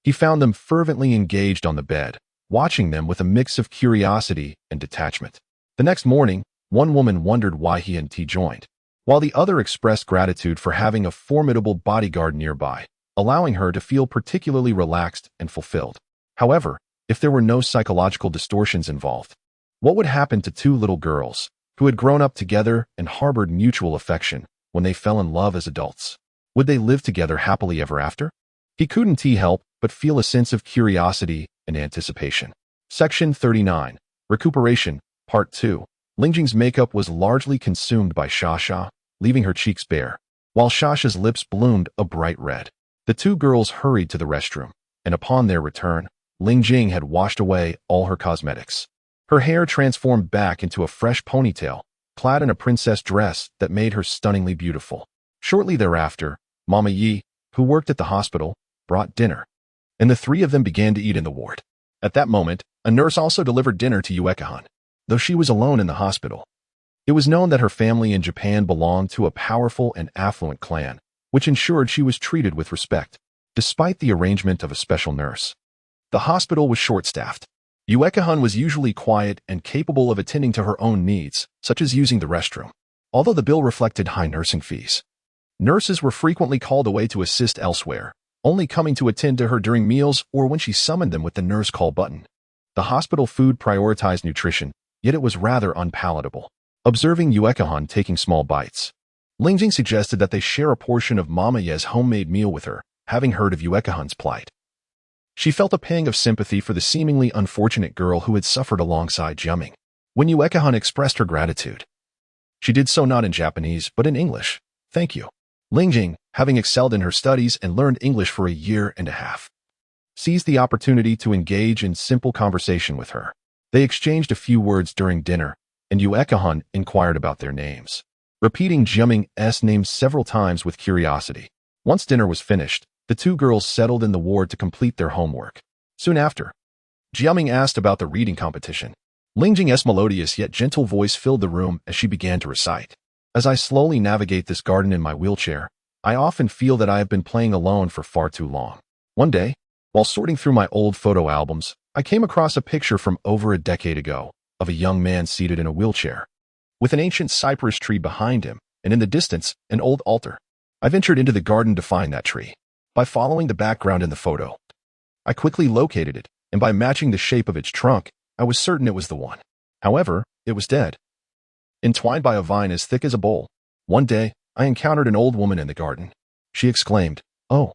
S1: he found them fervently engaged on the bed, watching them with a mix of curiosity and detachment. The next morning, one woman wondered why he hadn't joined, while the other expressed gratitude for having a formidable bodyguard nearby, allowing her to feel particularly relaxed and fulfilled. However, if there were no psychological distortions involved, what would happen to two little girls who had grown up together and harbored mutual affection when they fell in love as adults? Would they live together happily ever after? He couldn't help but feel a sense of curiosity and anticipation. Section 39. Recuperation, Part 2. Lingjing's makeup was largely consumed by Xia, leaving her cheeks bare, while Xia's lips bloomed a bright red. The two girls hurried to the restroom, and upon their return, Lingjing had washed away all her cosmetics. Her hair transformed back into a fresh ponytail, clad in a princess dress that made her stunningly beautiful. Shortly thereafter, Mama Yi, who worked at the hospital, brought dinner, and the three of them began to eat in the ward. At that moment, a nurse also delivered dinner to Liu Huaisha, though she was alone in the hospital. It was known that her family in Japan belonged to a powerful and affluent clan, which ensured she was treated with respect, despite the arrangement of a special nurse. The hospital was short-staffed. Liu Huaisha was usually quiet and capable of attending to her own needs, such as using the restroom. Although the bill reflected high nursing fees, nurses were frequently called away to assist elsewhere, only coming to attend to her during meals or when she summoned them with the nurse call button. The hospital food prioritized nutrition, yet it was rather unpalatable. Observing Liu Huaisha taking small bites, Lingjing suggested that they share a portion of Mama Ye's homemade meal with her, having heard of Liu Huaisha's plight. She felt a pang of sympathy for the seemingly unfortunate girl who had suffered alongside Jiaming. When Liu Huaisha expressed her gratitude, she did so not in Japanese, but in English. "Thank you." Lingjing, having excelled in her studies and learned English for a year and a half, seized the opportunity to engage in simple conversation with her. They exchanged a few words during dinner, and Liu Huaisha inquired about their names, repeating Jiaming's name several times with curiosity. Once dinner was finished, the two girls settled in the ward to complete their homework. Soon after, Jiaming asked about the reading competition. Lingjing's melodious yet gentle voice filled the room as she began to recite. "As I slowly navigate this garden in my wheelchair, I often feel that I have been playing alone for far too long. One day, while sorting through my old photo albums, I came across a picture from over a decade ago of a young man seated in a wheelchair, with an ancient cypress tree behind him, and in the distance, an old altar. I ventured into the garden to find that tree. By following the background in the photo, I quickly located it, and by matching the shape of its trunk, I was certain it was the one. However, it was dead, entwined by a vine as thick as a bowl. One day, I encountered an old woman in the garden. She exclaimed, 'Oh,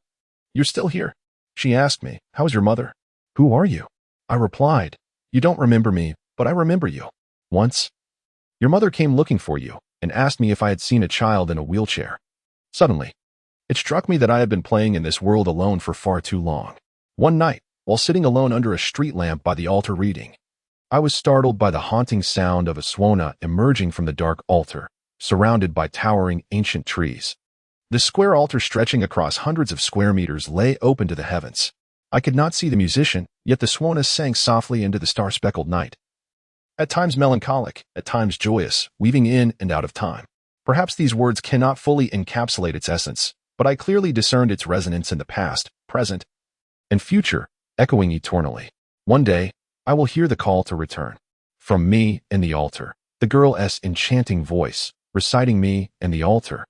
S1: you're still here?' She asked me, 'How is your mother?' 'Who are you?' I replied, 'You don't remember me, but I remember you. Once, your mother came looking for you and asked me if I had seen a child in a wheelchair.' Suddenly, it struck me that I had been playing in this world alone for far too long. One night, while sitting alone under a street lamp by the altar reading, I was startled by the haunting sound of a swana emerging from the dark altar, surrounded by towering ancient trees. The square altar stretching across hundreds of square meters lay open to the heavens. I could not see the musician, yet the swana sang softly into the star-speckled night. At times melancholic, at times joyous, weaving in and out of time. Perhaps these words cannot fully encapsulate its essence, but I clearly discerned its resonance in the past, present, and future, echoing eternally. One day, I will hear the call to return. From me and the altar, the girl's enchanting voice, reciting me and the altar,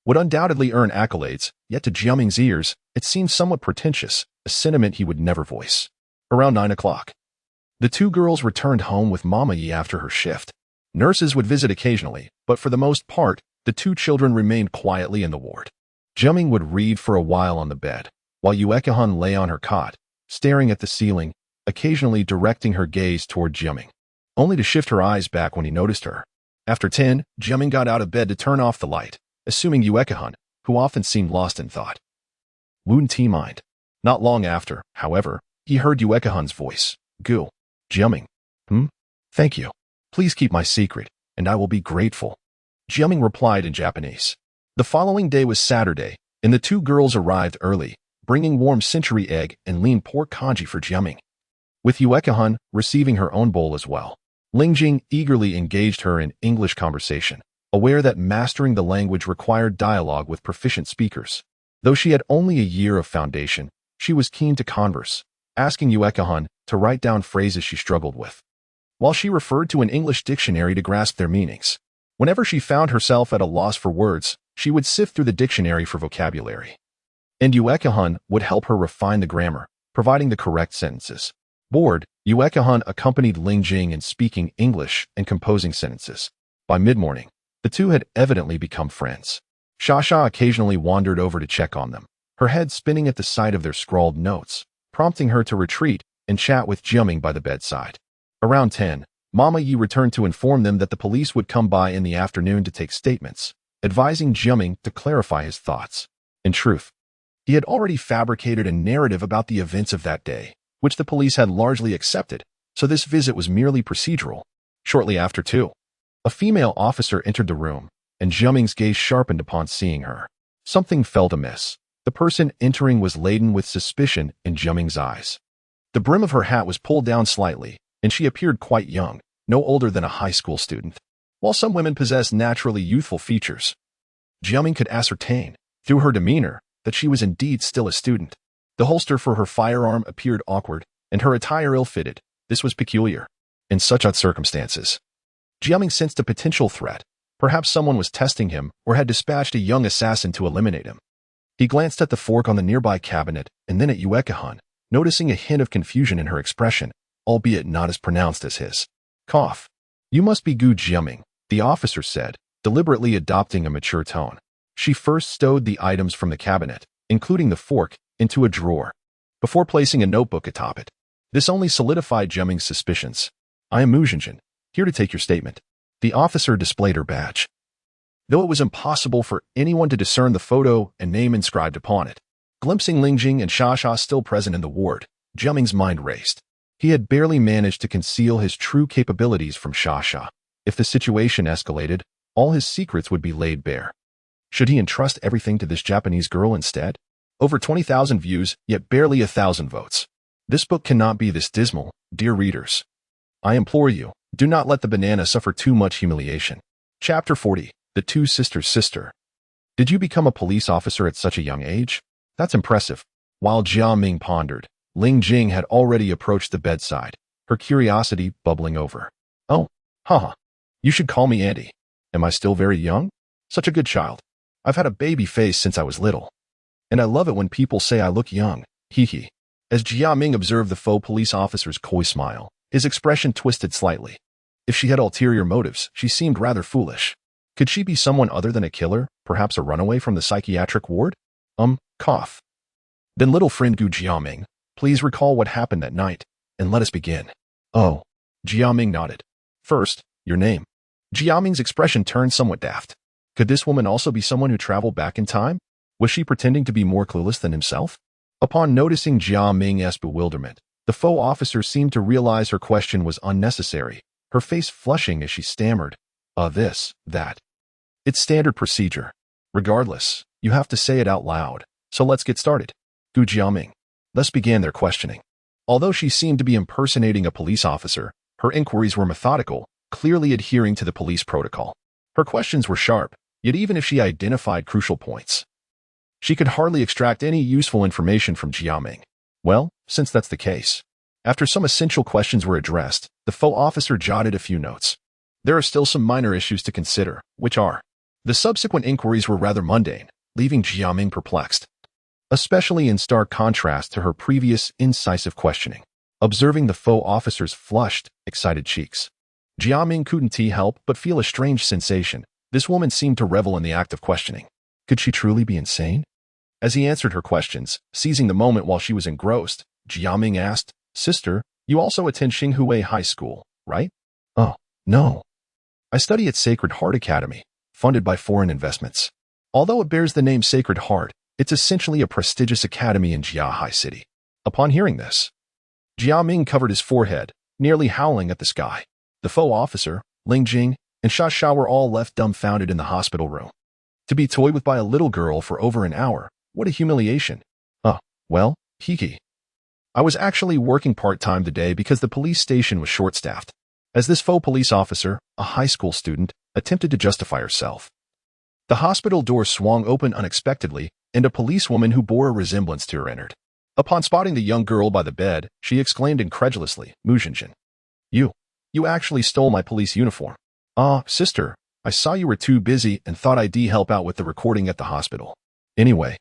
S1: would undoubtedly earn accolades, yet to Jiaming's ears, it seemed somewhat pretentious, a sentiment he would never voice. Around 9 o'clock, the two girls returned home with Mama Yi after her shift. Nurses would visit occasionally, but for the most part, the two children remained quietly in the ward. Jiaming would read for a while on the bed, while Liu Huaisha lay on her cot, staring at the ceiling, occasionally directing her gaze toward Jiaming, only to shift her eyes back when he noticed her. After 10, Jiaming got out of bed to turn off the light, assuming Liu Huaisha, who often seemed lost in thought, wouldn't mind. Not long after, however, he heard Liu Huaisha's voice. "Gu. Jiaming. Thank you. Please keep my secret, and I will be grateful." Jiaming replied in Japanese. The following day was Saturday, and the two girls arrived early, bringing warm century egg and lean pork congee for Jiaming, with Liu Huaisha receiving her own bowl as well. Lingjing eagerly engaged her in English conversation, aware that mastering the language required dialogue with proficient speakers. Though she had only a year of foundation, she was keen to converse, asking Liu Huaisha to write down phrases she struggled with, while she referred to an English dictionary to grasp their meanings. Whenever she found herself at a loss for words, she would sift through the dictionary for vocabulary, and Liu Huaisha would help her refine the grammar, providing the correct sentences. Bored, Liu Huaisha accompanied Lingjing in speaking English and composing sentences. By mid-morning, the two had evidently become friends. Xia occasionally wandered over to check on them, her head spinning at the sight of their scrawled notes, prompting her to retreat and chat with Jiaming by the bedside. Around 10, Mama Yi returned to inform them that the police would come by in the afternoon to take statements, advising Jiaming to clarify his thoughts. In truth, he had already fabricated a narrative about the events of that day, which the police had largely accepted, so this visit was merely procedural. Shortly after 2, a female officer entered the room, and Jiaming's gaze sharpened upon seeing her. Something felt amiss. The person entering was laden with suspicion in Jiaming's eyes. The brim of her hat was pulled down slightly, and she appeared quite young, no older than a high school student. While some women possess naturally youthful features, Jiaming could ascertain, through her demeanor, that she was indeed still a student. The holster for her firearm appeared awkward, and her attire ill-fitted. This was peculiar. In such odd circumstances, Jiaming sensed a potential threat. Perhaps someone was testing him or had dispatched a young assassin to eliminate him. He glanced at the fork on the nearby cabinet and then at Liu Huaisha, noticing a hint of confusion in her expression, albeit not as pronounced as his. Cough. You must be Gu Jiaming, the officer said, deliberately adopting a mature tone. She first stowed the items from the cabinet, including the fork, into a drawer, before placing a notebook atop it. This only solidified Jiaming's suspicions. I am Mu Jinjin, here to take your statement. The officer displayed her badge, though it was impossible for anyone to discern the photo and name inscribed upon it. Glimpsing Lingjing and Xia still present in the ward, Jiaming's mind raced. He had barely managed to conceal his true capabilities from Xia. If the situation escalated, all his secrets would be laid bare. Should he entrust everything to this Japanese girl instead? Over 20,000 views, yet barely 1,000 votes. This book cannot be this dismal, dear readers. I implore you, do not let the banana suffer too much humiliation. Chapter 40. The Two Sisters' Sister. Did you become a police officer at such a young age? That's impressive. While Jiaming pondered, Lingjing had already approached the bedside, her curiosity bubbling over. Oh, haha. You should call me Auntie. Am I still very young? Such a good child. I've had a baby face since I was little. And I love it when people say I look young. Hee hee. As Jiaming observed the faux police officer's coy smile, his expression twisted slightly. If she had ulterior motives, she seemed rather foolish. Could she be someone other than a killer, perhaps a runaway from the psychiatric ward? Cough. Then little friend Gu Jiaming, please recall what happened that night, and let us begin. Oh. Jiaming nodded. First, your name. Jiaming's expression turned somewhat daft. Could this woman also be someone who traveled back in time? Was she pretending to be more clueless than himself? Upon noticing Jiaming's bewilderment, the faux officer seemed to realize her question was unnecessary, her face flushing as she stammered, this, that. It's standard procedure. Regardless, you have to say it out loud. So let's get started. Gu Jiaming. Thus began their questioning. Although she seemed to be impersonating a police officer, her inquiries were methodical, clearly adhering to the police protocol. Her questions were sharp, yet even if she identified crucial points, she could hardly extract any useful information from Jiaming. Well, since that's the case, after some essential questions were addressed, the faux officer jotted a few notes. There are still some minor issues to consider, which are: the subsequent inquiries were rather mundane, leaving Jiaming perplexed, especially in stark contrast to her previous incisive questioning. Observing the faux officer's flushed, excited cheeks, Jiaming couldn't help but feel a strange sensation. This woman seemed to revel in the act of questioning. Could she truly be insane? As he answered her questions, seizing the moment while she was engrossed, Jiaming asked, Sister, you also attend Xinghue High School, right? Oh, no. I study at Sacred Heart Academy, funded by foreign investments. Although it bears the name Sacred Heart, it's essentially a prestigious academy in Jiahai City. Upon hearing this, Jiaming covered his forehead, nearly howling at the sky. The faux officer, Lingjing, and Xia were all left dumbfounded in the hospital room. To be toyed with by a little girl for over an hour, What a humiliation. Well, hiki. I was actually working part-time today because the police station was short-staffed. As this faux police officer, a high school student, attempted to justify herself. The hospital door swung open unexpectedly, and a policewoman who bore a resemblance to her entered. Upon spotting the young girl by the bed, she exclaimed incredulously, "Mujinjin, you actually stole my police uniform." Sister, I saw you were too busy and thought I'd help out with the recording at the hospital. Anyway,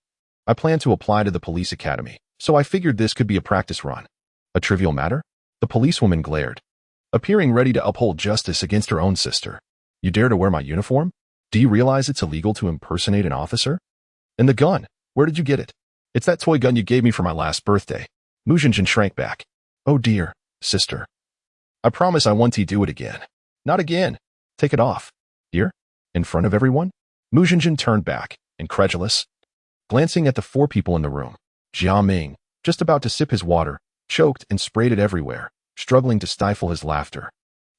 S1: I plan to apply to the police academy, so I figured this could be a practice run. A trivial matter? The policewoman glared, appearing ready to uphold justice against her own sister. You dare to wear my uniform? Do you realize it's illegal to impersonate an officer? And the gun, where did you get it? It's that toy gun you gave me for my last birthday. Mujinjin shrank back. Oh dear, sister. I promise I won't do it again. Not again. Take it off. Here? In front of everyone? Mujinjin turned back, incredulous, glancing at the four people in the room. Jiaming, just about to sip his water, choked and sprayed it everywhere, struggling to stifle his laughter.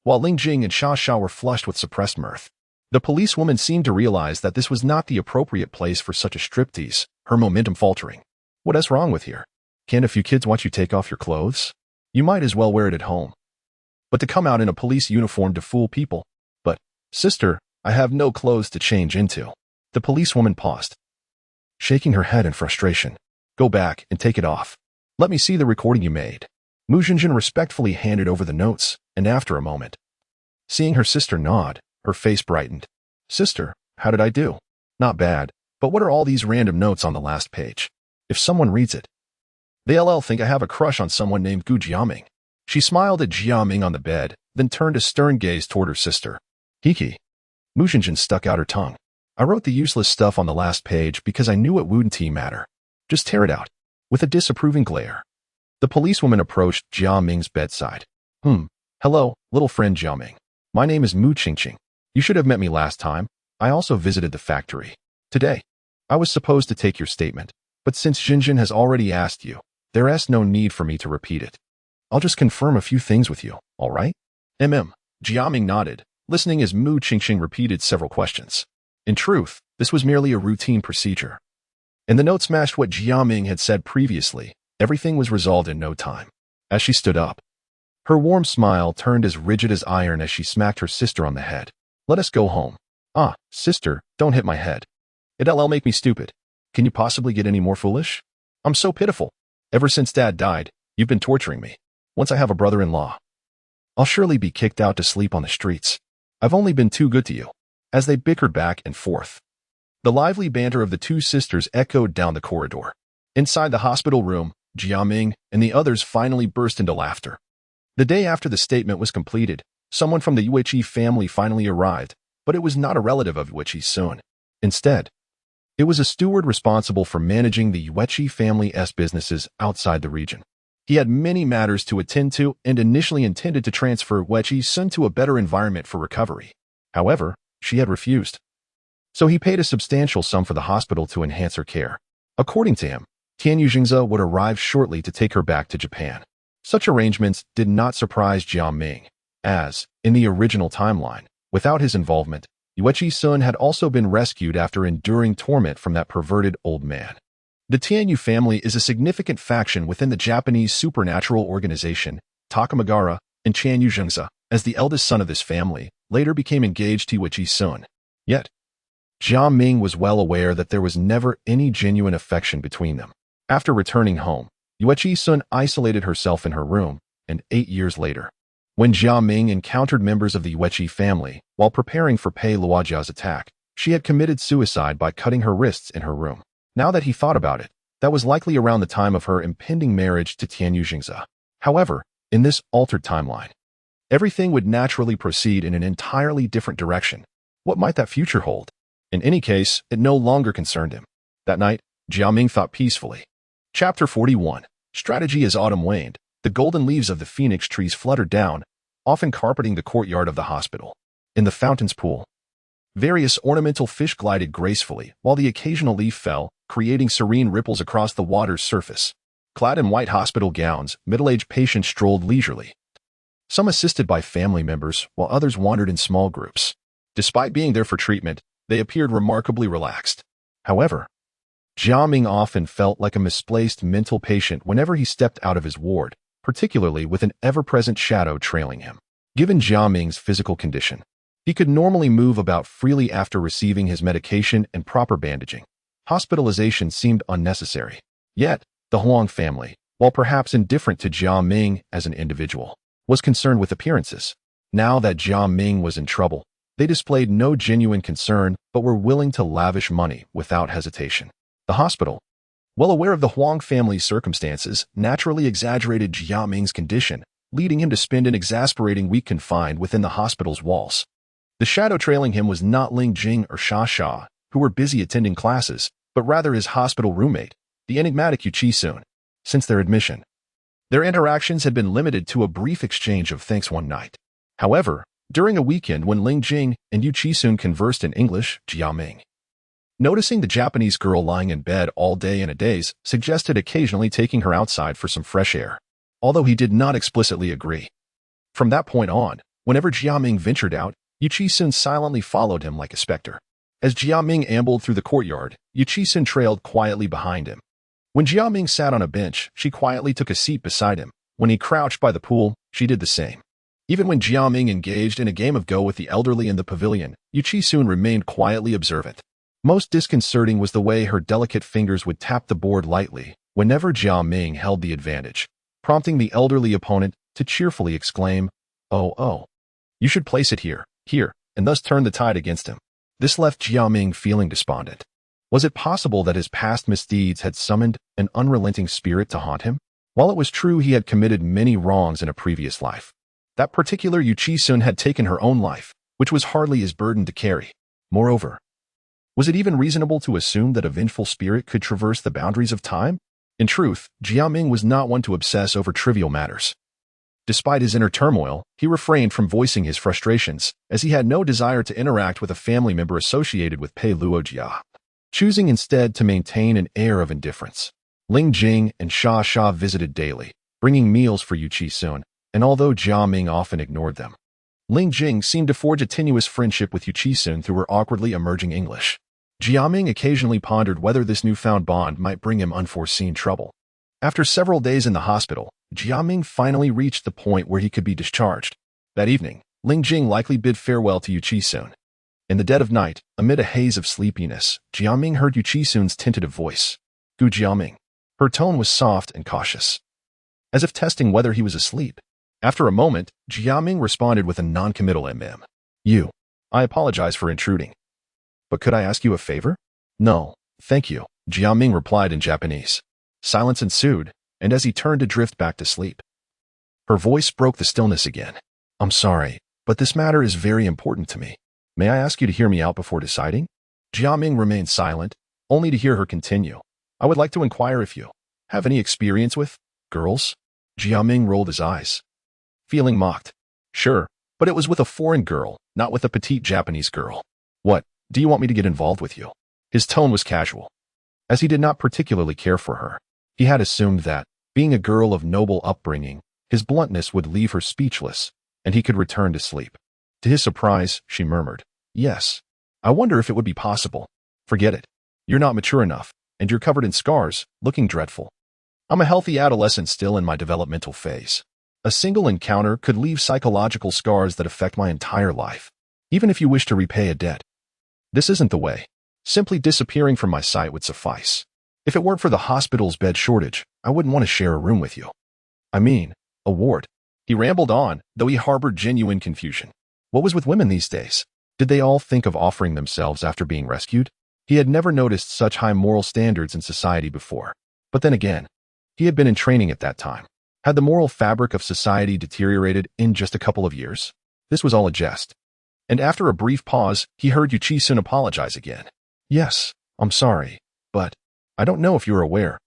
S1: While Lingjing and Sha were flushed with suppressed mirth. The policewoman seemed to realize that this was not the appropriate place for such a striptease, her momentum faltering. What is wrong with here? Can't a few kids watch you take off your clothes? You might as well wear it at home. But to come out in a police uniform to fool people. But, sister, I have no clothes to change into. The policewoman paused, shaking her head in frustration. Go back and take it off. Let me see the recording you made. Mujinjin respectfully handed over the notes, and after a moment, seeing her sister nod, her face brightened. Sister, how did I do? Not bad, but what are all these random notes on the last page? If someone reads it, they'll think I have a crush on someone named Gu Jiaming. She smiled at Jiaming on the bed, then turned a stern gaze toward her sister. Hiki. Mujinjin stuck out her tongue. I wrote the useless stuff on the last page because I knew it wouldn't matter. Just tear it out. With a disapproving glare, the policewoman approached Jiaming's bedside. Hello, little friend Jiaming. My name is Mu Qingqing. You should have met me last time. I also visited the factory. Today, I was supposed to take your statement, but since Jinjin has already asked you, there is no need for me to repeat it. I'll just confirm a few things with you, all right? Jiaming nodded, listening as Mu Qingqing repeated several questions. In truth, this was merely a routine procedure. And the notes matched what Jiaming had said previously. Everything was resolved in no time. As she stood up, her warm smile turned as rigid as iron as she smacked her sister on the head. Let us go home. Sister, don't hit my head. It'll make me stupid. Can you possibly get any more foolish? I'm so pitiful. Ever since Dad died, you've been torturing me. Once I have a brother-in-law, I'll surely be kicked out to sleep on the streets. I've only been too good to you. As they bickered back and forth, the lively banter of the two sisters echoed down the corridor. Inside the hospital room, Jiaming and the others finally burst into laughter. The day after the statement was completed, someone from the Yuichi family finally arrived, but it was not a relative of Yuichi Sun. Instead, it was a steward responsible for managing the Yuichi family's businesses outside the region. He had many matters to attend to and initially intended to transfer Yuichi Sun to a better environment for recovery. However, she had refused. So he paid a substantial sum for the hospital to enhance her care. According to him, Tianyu Jingze would arrive shortly to take her back to Japan. Such arrangements did not surprise Jiaming, as, in the original timeline, without his involvement, Yuichi Sun had also been rescued after enduring torment from that perverted old man. The Tianyu family is a significant faction within the Japanese supernatural organization, Takamagara, and Tianyu Jingze, as the eldest son of this family, later became engaged to Yuichi Sun. Yet, Jiaming was well aware that there was never any genuine affection between them. After returning home, Yuichi Sun isolated herself in her room, and 8 years later, when Jiaming encountered members of the Yuichi family while preparing for Pei Luojia's attack, she had committed suicide by cutting her wrists in her room. Now that he thought about it, that was likely around the time of her impending marriage to Tianyu Jingze. However, in this altered timeline, everything would naturally proceed in an entirely different direction. What might that future hold? In any case, it no longer concerned him. That night, Jiaming thought peacefully. Chapter 41. Strategy. As autumn waned, the golden leaves of the phoenix trees fluttered down, often carpeting the courtyard of the hospital. In the fountain's pool, various ornamental fish glided gracefully, while the occasional leaf fell, creating serene ripples across the water's surface. Clad in white hospital gowns, middle-aged patients strolled leisurely, some assisted by family members, while others wandered in small groups. Despite being there for treatment, they appeared remarkably relaxed. However, Jiaming often felt like a misplaced mental patient whenever he stepped out of his ward, particularly with an ever-present shadow trailing him. Given Jiaming's physical condition, he could normally move about freely after receiving his medication and proper bandaging. Hospitalization seemed unnecessary. Yet, the Huang family, while perhaps indifferent to Jiaming as an individual, was concerned with appearances. Now that Jiaming was in trouble, they displayed no genuine concern but were willing to lavish money without hesitation. The hospital, well aware of the Huang family's circumstances, naturally exaggerated Jiaming's condition, leading him to spend an exasperating week confined within the hospital's walls. The shadow trailing him was not Lingjing or Sha, who were busy attending classes, but rather his hospital roommate, the enigmatic Yu. Since their admission, their interactions had been limited to a brief exchange of thanks one night. However, during a weekend when Lingjing and Yu conversed in English, Jiaming, noticing the Japanese girl lying in bed all day and a daze, suggested occasionally taking her outside for some fresh air, although he did not explicitly agree. From that point on, whenever Jiaming ventured out, Yu silently followed him like a specter. As Jiaming ambled through the courtyard, Yu trailed quietly behind him. When Jiaming sat on a bench, she quietly took a seat beside him. When he crouched by the pool, she did the same. Even when Jiaming engaged in a game of Go with the elderly in the pavilion, Yu remained quietly observant. Most disconcerting was the way her delicate fingers would tap the board lightly whenever Jiaming held the advantage, prompting the elderly opponent to cheerfully exclaim, "Oh, you should place it here, and thus turn the tide against him." This left Jiaming feeling despondent. Was it possible that his past misdeeds had summoned an unrelenting spirit to haunt him? While it was true he had committed many wrongs in a previous life, that particular Yu had taken her own life, which was hardly his burden to carry. Moreover, was it even reasonable to assume that a vengeful spirit could traverse the boundaries of time? In truth, Jiaming was not one to obsess over trivial matters. Despite his inner turmoil, he refrained from voicing his frustrations, as he had no desire to interact with a family member associated with Pei Luojia, choosing instead to maintain an air of indifference. Lingjing and Sha visited daily, bringing meals for Yu and although Jiaming often ignored them, Lingjing seemed to forge a tenuous friendship with Yu through her awkwardly emerging English. Jiaming occasionally pondered whether this newfound bond might bring him unforeseen trouble. After several days in the hospital, Jiaming finally reached the point where he could be discharged. That evening, Lingjing likely bid farewell to Yu In the dead of night, amid a haze of sleepiness, Jiaming heard Yu tentative voice. "Gu Jiaming." Her tone was soft and cautious, as if testing whether he was asleep. After a moment, Jiaming responded with a non-committal mm. "You. I apologize for intruding. But could I ask you a favor?" "No, thank you," Jiaming replied in Japanese. Silence ensued, and as he turned to drift back to sleep, her voice broke the stillness again. "I'm sorry, but this matter is very important to me. May I ask you to hear me out before deciding?" Jiaming remained silent, only to hear her continue. "I would like to inquire if you have any experience with girls?" Jiaming rolled his eyes, feeling mocked. "Sure, but it was with a foreign girl, not with a petite Japanese girl." "What, do you want me to get involved with you?" His tone was casual, as he did not particularly care for her. He had assumed that, being a girl of noble upbringing, his bluntness would leave her speechless, and he could return to sleep. To his surprise, she murmured, "Yes. I wonder if it would be possible." "Forget it. You're not mature enough, and you're covered in scars, looking dreadful. I'm a healthy adolescent still in my developmental phase. A single encounter could leave psychological scars that affect my entire life, even if you wish to repay a debt. This isn't the way. Simply disappearing from my sight would suffice. If it weren't for the hospital's bed shortage, I wouldn't want to share a room with you. I mean, a ward." He rambled on, though he harbored genuine confusion. What was with women these days? Did they all think of offering themselves after being rescued? He had never noticed such high moral standards in society before. But then again, he had been in training at that time. Had the moral fabric of society deteriorated in just a couple of years? This was all a jest. And after a brief pause, he heard Yu apologize again. "Yes, I'm sorry, but I don't know if you're aware.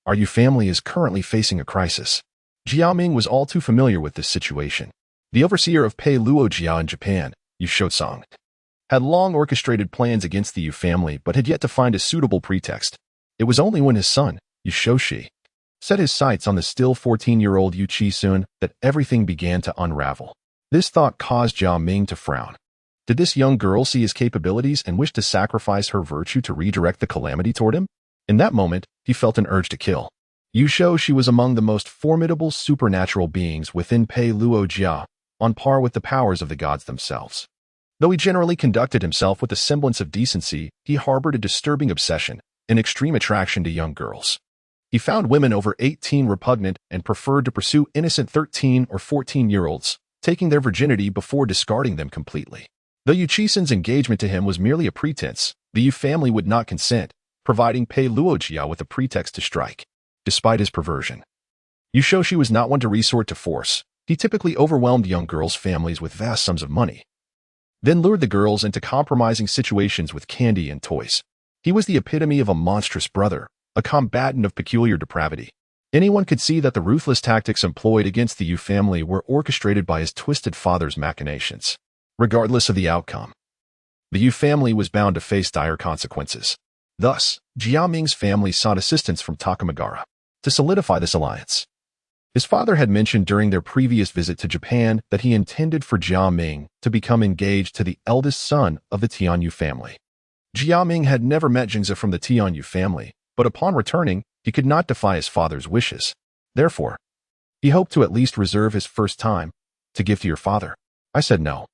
S1: Our family is currently facing a crisis." Jiaming was all too familiar with this situation. The overseer of Pei Luojia in Japan, Yu Shotsang, had long orchestrated plans against the Yu family but had yet to find a suitable pretext. It was only when his son, Yu Shoshi, set his sights on the still 14-year-old Yu that everything began to unravel. This thought caused Jiaming to frown. Did this young girl see his capabilities and wish to sacrifice her virtue to redirect the calamity toward him? In that moment, he felt an urge to kill. She was among the most formidable supernatural beings within Pei Luo, on par with the powers of the gods themselves. Though he generally conducted himself with a semblance of decency, he harbored a disturbing obsession, an extreme attraction to young girls. He found women over 18 repugnant and preferred to pursue innocent 13 or 14-year-olds, taking their virginity before discarding them completely. Though Yu Chisun's engagement to him was merely a pretense, the Yu family would not consent, providing Pei Luo with a pretext to strike. Despite his perversion, Shi was not one to resort to force. He typically overwhelmed young girls' families with vast sums of money, then lured the girls into compromising situations with candy and toys. He was the epitome of a monstrous brother, a combatant of peculiar depravity. Anyone could see that the ruthless tactics employed against the Yu family were orchestrated by his twisted father's machinations. Regardless of the outcome, the Yu family was bound to face dire consequences. Thus, Jiaming's family sought assistance from Takamagara to solidify this alliance. His father had mentioned during their previous visit to Japan that he intended for Jiaming to become engaged to the eldest son of the Tianyu family. Jiaming had never met Jingzi from the Tianyu family, but upon returning, he could not defy his father's wishes. Therefore, he hoped to at least reserve his first time to give to your father. I said no.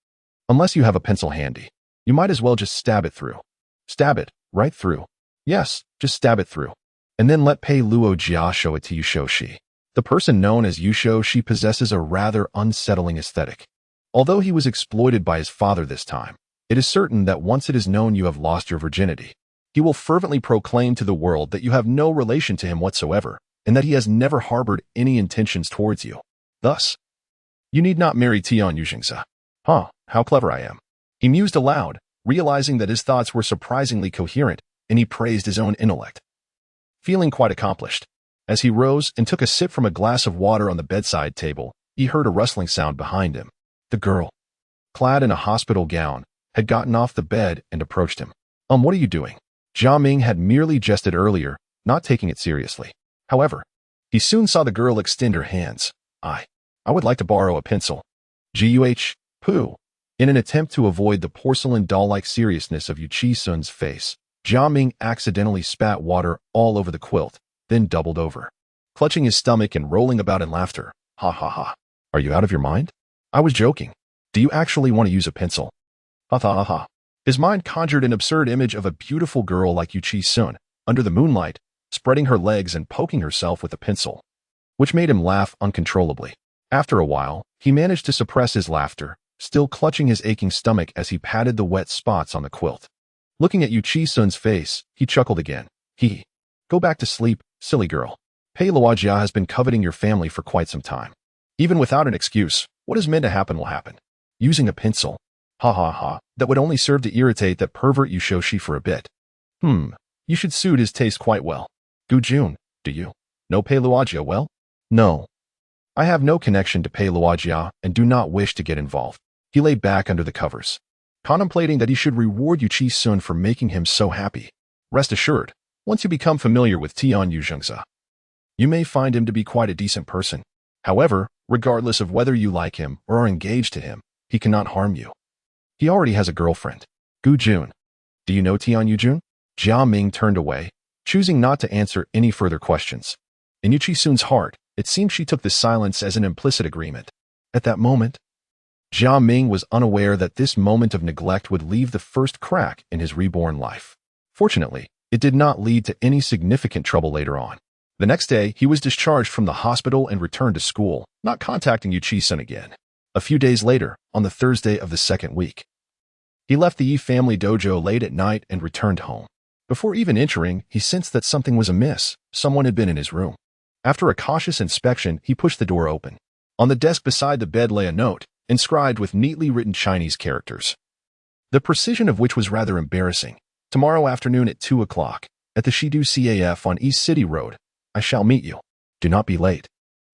S1: Unless you have a pencil handy, you might as well just stab it through. Stab it, right through. Yes, just stab it through. And then let Pei Luo show it to Shi. The person known as Shi possesses a rather unsettling aesthetic. Although he was exploited by his father this time, it is certain that once it is known you have lost your virginity, he will fervently proclaim to the world that you have no relation to him whatsoever, and that he has never harbored any intentions towards you. Thus, you need not marry Tianyu Jingzi. Huh, how clever I am. He mused aloud, realizing that his thoughts were surprisingly coherent, and he praised his own intellect. Feeling quite accomplished, as he rose and took a sip from a glass of water on the bedside table, he heard a rustling sound behind him. The girl, clad in a hospital gown, had gotten off the bed and approached him. What are you doing? Jiaming had merely jested earlier, not taking it seriously. However, he soon saw the girl extend her hands. I would like to borrow a pencil. Pooh. In an attempt to avoid the porcelain doll-like seriousness of Yu Chisun's face, Jiaming accidentally spat water all over the quilt, then doubled over, clutching his stomach and rolling about in laughter. Ha ha ha. Are you out of your mind? I was joking. Do you actually want to use a pencil? Ha ha ha ha. His mind conjured an absurd image of a beautiful girl like Yu Chisun, under the moonlight, spreading her legs and poking herself with a pencil, which made him laugh uncontrollably. After a while, he managed to suppress his laughter, still clutching his aching stomach as he patted the wet spots on the quilt. Looking at Yu Chisun's face, he chuckled again. Go back to sleep, silly girl. Pei Luo has been coveting your family for quite some time. Even without an excuse, what is meant to happen will happen. Using a pencil. Ha ha ha, that would only serve to irritate that pervert Shi for a bit. You should suit his taste quite well. Gu Jun, do you know Pei Luo well? No. I have no connection to Pei Luo and do not wish to get involved. He lay back under the covers, contemplating that he should reward Yu Chisun for making him so happy. Rest assured, once you become familiar with Tianyu Jingzi, you may find him to be quite a decent person. However, regardless of whether you like him or are engaged to him, he cannot harm you. He already has a girlfriend. Gu Jun. Do you know Tianyu Jun? Jiaming turned away, choosing not to answer any further questions. In Yu Chisun's heart, it seemed she took this silence as an implicit agreement. At that moment, Jiaming was unaware that this moment of neglect would leave the first crack in his reborn life. Fortunately, it did not lead to any significant trouble later on. The next day, he was discharged from the hospital and returned to school, not contacting Yu Chisun again. A few days later, on the Thursday of the second week, he left the Yi family dojo late at night and returned home. Before even entering, he sensed that something was amiss. Someone had been in his room. After a cautious inspection, he pushed the door open. On the desk beside the bed lay a note, inscribed with neatly written Chinese characters, the precision of which was rather embarrassing. Tomorrow afternoon at 2 o'clock, at the Shidu CAF on East City Road, I shall meet you. Do not be late.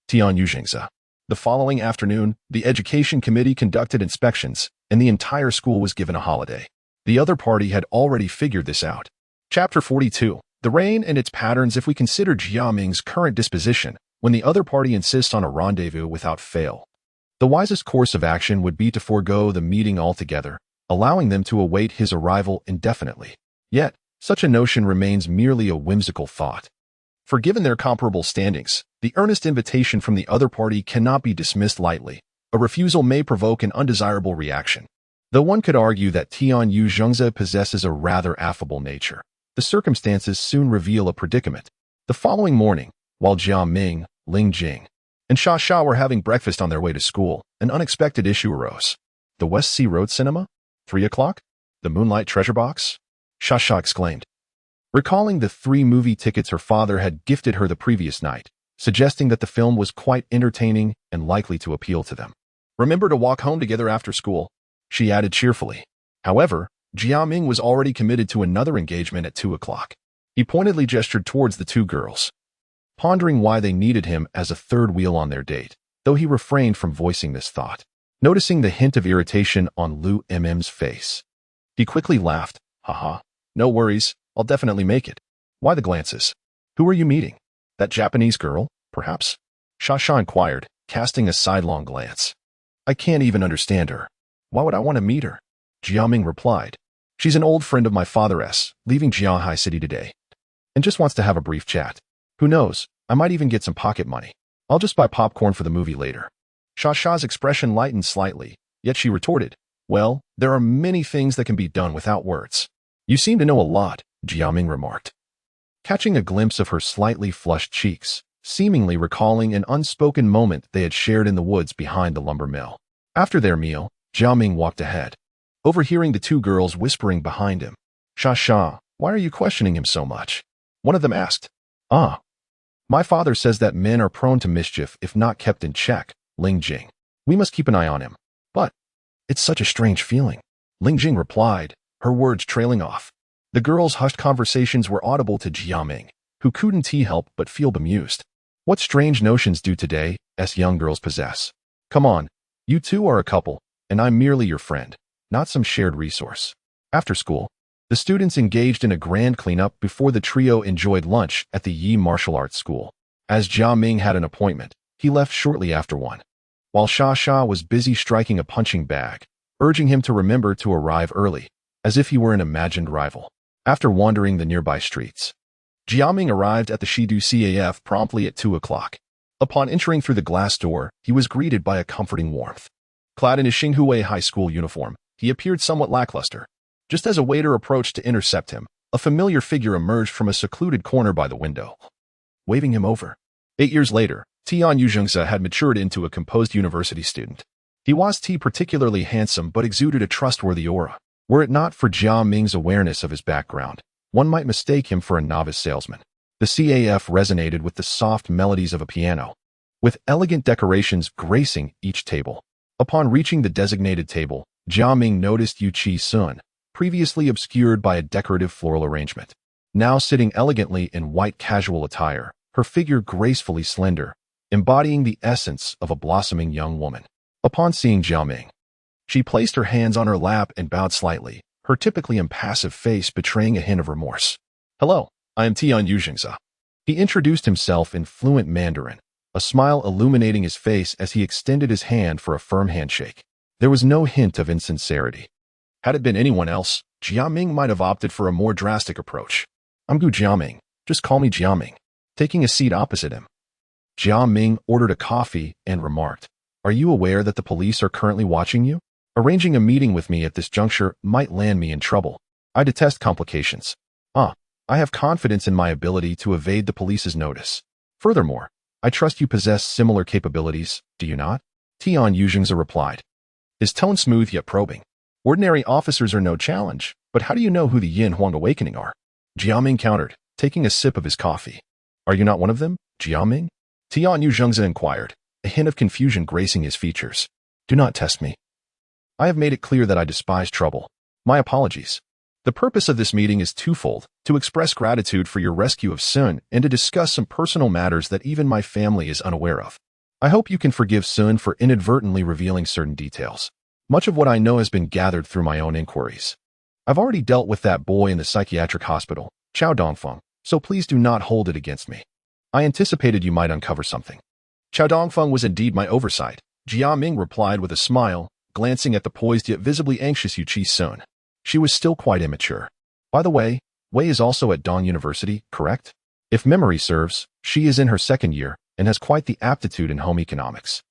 S1: Tianyu Jingzi. The following afternoon, the education committee conducted inspections, and the entire school was given a holiday. The other party had already figured this out. Chapter 42. The rain and its patterns. If we consider Jiaming's current disposition, when the other party insists on a rendezvous without fail, the wisest course of action would be to forego the meeting altogether, allowing them to await his arrival indefinitely. Yet, such a notion remains merely a whimsical thought. For given their comparable standings, the earnest invitation from the other party cannot be dismissed lightly. A refusal may provoke an undesirable reaction. Though one could argue that Tian Yu Zhengze possesses a rather affable nature, the circumstances soon reveal a predicament. The following morning, while Jiaming, Lingjing, and Xia were having breakfast on their way to school, an unexpected issue arose. The West Sea Road Cinema? 3 o'clock? The Moonlight Treasure Box? Xia exclaimed, recalling the 3 movie tickets her father had gifted her the previous night, suggesting that the film was quite entertaining and likely to appeal to them. Remember to walk home together after school, she added cheerfully. However, Jiaming was already committed to another engagement at 2 o'clock. He pointedly gestured towards the 2 girls, pondering why they needed him as a third wheel on their date, though he refrained from voicing this thought. Noticing the hint of irritation on Liu Mm's face, he quickly laughed. Haha, no worries, I'll definitely make it. Why the glances? Who are you meeting? That Japanese girl, perhaps? Xia inquired, casting a sidelong glance. I can't even understand her. Why would I want to meet her? Jiaming replied. She's an old friend of my father's, leaving Jianhai City today, and just wants to have a brief chat. Who knows, I might even get some pocket money. I'll just buy popcorn for the movie later. Xia's expression lightened slightly, yet she retorted, well, there are many things that can be done without words. You seem to know a lot, Jiaming remarked, catching a glimpse of her slightly flushed cheeks, seemingly recalling an unspoken moment they had shared in the woods behind the lumber mill. After their meal, Jiaming walked ahead, overhearing the 2 girls whispering behind him. Xia, why are you questioning him so much? One of them asked. My father says that men are prone to mischief if not kept in check, Lingjing. We must keep an eye on him. But it's such a strange feeling, Lingjing replied, her words trailing off. The girls' hushed conversations were audible to Jiaming, who couldn't help but feel bemused. What strange notions do today's young girls possess? Come on, you 2 are a couple, and I'm merely your friend, not some shared resource. After school, the students engaged in a grand cleanup before the trio enjoyed lunch at the Yi Martial Arts School. As Jiaming had an appointment, he left shortly after 1, while Xia was busy striking a punching bag, urging him to remember to arrive early, as if he were an imagined rival. After wandering the nearby streets, Jiaming arrived at the Shidu CAF promptly at 2 o'clock. Upon entering through the glass door, he was greeted by a comforting warmth. Clad in his Xinhui High School uniform, he appeared somewhat lackluster. Just as a waiter approached to intercept him, a familiar figure emerged from a secluded corner by the window, waving him over. 8 years later, Tian Yu Zhengze had matured into a composed university student. He was particularly handsome but exuded a trustworthy aura. Were it not for Jiaming's awareness of his background, one might mistake him for a novice salesman. The CAF resonated with the soft melodies of a piano, with elegant decorations gracing each table. Upon reaching the designated table, Jiaming noticed Yu Chi-sun, previously obscured by a decorative floral arrangement. Now sitting elegantly in white casual attire, her figure gracefully slender, embodying the essence of a blossoming young woman. Upon seeing Jiaming, she placed her hands on her lap and bowed slightly, her typically impassive face betraying a hint of remorse. Hello, I am Tian Yu Zhengze. He introduced himself in fluent Mandarin, a smile illuminating his face as he extended his hand for a firm handshake. There was no hint of insincerity. Had it been anyone else, Jiaming might have opted for a more drastic approach. I'm Gu Jiaming, just call me Jiaming. Taking a seat opposite him, Jiaming ordered a coffee and remarked, Are you aware that the police are currently watching you? Arranging a meeting with me at this juncture might land me in trouble. I detest complications. I have confidence in my ability to evade the police's notice. Furthermore, I trust you possess similar capabilities, do you not? Tian Yu Zhengze replied, his tone smooth yet probing. Ordinary officers are no challenge, but how do you know who the Yin Huang Awakening are? Jiaming countered, taking a sip of his coffee. Are you not one of them, Jiaming? Tian Yu Zhengze inquired, a hint of confusion gracing his features. Do not test me. I have made it clear that I despise trouble. My apologies. The purpose of this meeting is twofold, to express gratitude for your rescue of Sun and to discuss some personal matters that even my family is unaware of. I hope you can forgive Sun for inadvertently revealing certain details. Much of what I know has been gathered through my own inquiries. I've already dealt with that boy in the psychiatric hospital, Chao Dongfang, so please do not hold it against me. I anticipated you might uncover something. Chao Dongfang was indeed my oversight, Jiaming replied with a smile, glancing at the poised yet visibly anxious Yu Chi-sun. She was still quite immature. By the way, Wei is also at Dong University, correct? If memory serves, she is in her second year and has quite the aptitude in home economics.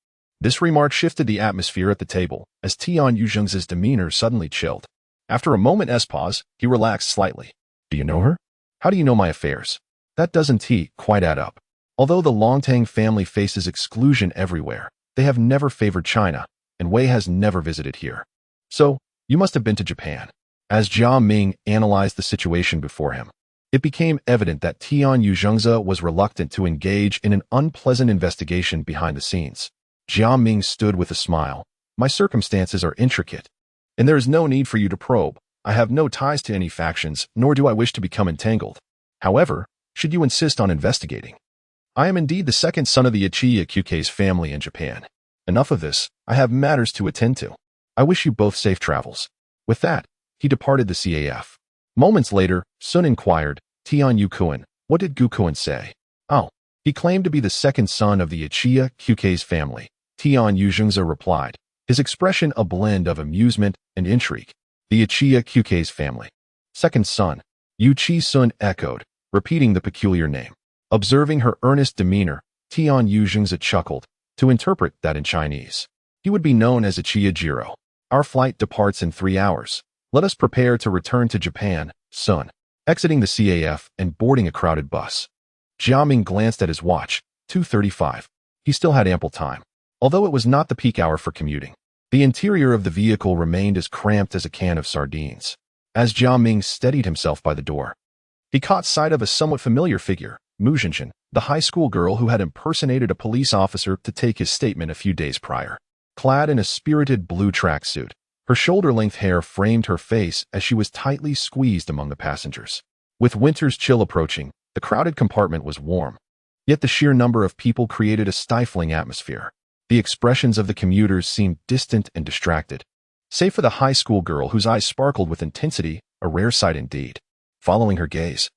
S1: This remark shifted the atmosphere at the table as Tian Yuzheng's demeanor suddenly chilled. After a moment's pause, he relaxed slightly. Do you know her? How do you know my affairs? That doesn't quite add up. Although the Longtang family faces exclusion everywhere, they have never favored China, and Wei has never visited here. So, you must have been to Japan. As Jiaming analyzed the situation before him, it became evident that Tian Yuzhengze was reluctant to engage in an unpleasant investigation behind the scenes. Jiaming stood with a smile. My circumstances are intricate, and there is no need for you to probe. I have no ties to any factions, nor do I wish to become entangled. However, should you insist on investigating, I am indeed the second son of the Uchiha Kyuke's family in Japan. Enough of this, I have matters to attend to. I wish you both safe travels. With that, he departed the CAF. Moments later, Sun inquired, Tian Yukuan, what did Gukuan say? Oh, he claimed to be the second son of the Uchiha Kyuke's family. Tian Yuzhengze replied, his expression a blend of amusement and intrigue. The Uchiha Kyuke's family. Second son. Yuchi Sun echoed, repeating the peculiar name. Observing her earnest demeanor, Tian Yuzhengze chuckled. To interpret that in Chinese, he would be known as Uchiha Jiro. Our flight departs in 3 hours. Let us prepare to return to Japan, Sun. Exiting the CAF and boarding a crowded bus. Jiaming glanced at his watch, 2:35. He still had ample time. Although it was not the peak hour for commuting, the interior of the vehicle remained as cramped as a can of sardines. As Jiaming steadied himself by the door, he caught sight of a somewhat familiar figure, Mu Jinjin, the high school girl who had impersonated a police officer to take his statement a few days prior. Clad in a spirited blue tracksuit, her shoulder-length hair framed her face as she was tightly squeezed among the passengers. With winter's chill approaching, the crowded compartment was warm. Yet the sheer number of people created a stifling atmosphere. The expressions of the commuters seemed distant and distracted. Save for the high school girl whose eyes sparkled with intensity, a rare sight indeed. Following her gaze,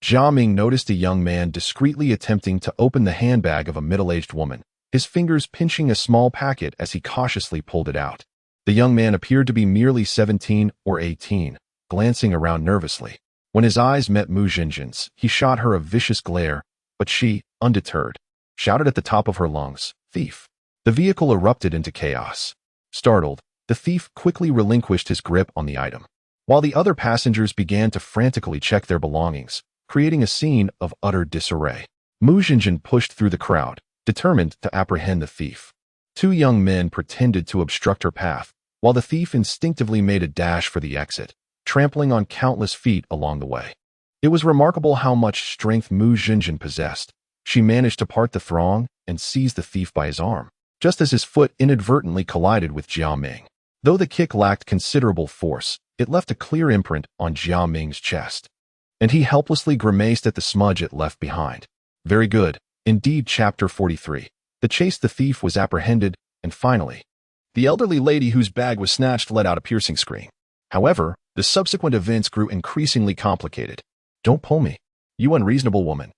S1: Jiaming noticed a young man discreetly attempting to open the handbag of a middle-aged woman, his fingers pinching a small packet as he cautiously pulled it out. The young man appeared to be merely 17 or 18, glancing around nervously. When his eyes met Mu Jinjin's, he shot her a vicious glare, but she, undeterred, shouted at the top of her lungs, "Thief!" The vehicle erupted into chaos. Startled, the thief quickly relinquished his grip on the item, while the other passengers began to frantically check their belongings, creating a scene of utter disarray. Mu Jinjin pushed through the crowd, determined to apprehend the thief. 2 young men pretended to obstruct her path, while the thief instinctively made a dash for the exit, trampling on countless feet along the way. It was remarkable how much strength Mu Jinjin possessed. She managed to part the throng and seize the thief by his arm, just as his foot inadvertently collided with Jiaming. Though the kick lacked considerable force, it left a clear imprint on Jiaming's chest, and he helplessly grimaced at the smudge it left behind. Very good. Indeed, Chapter 43. The chase the thief was apprehended, and finally, the elderly lady whose bag was snatched let out a piercing scream. However, the subsequent events grew increasingly complicated. Don't pull me, you unreasonable woman.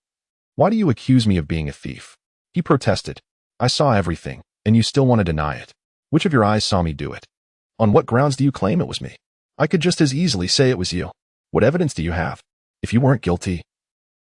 S1: Why do you accuse me of being a thief? He protested. I saw everything, and you still want to deny it. Which of your eyes saw me do it? On what grounds do you claim it was me? I could just as easily say it was you. What evidence do you have? If you weren't guilty,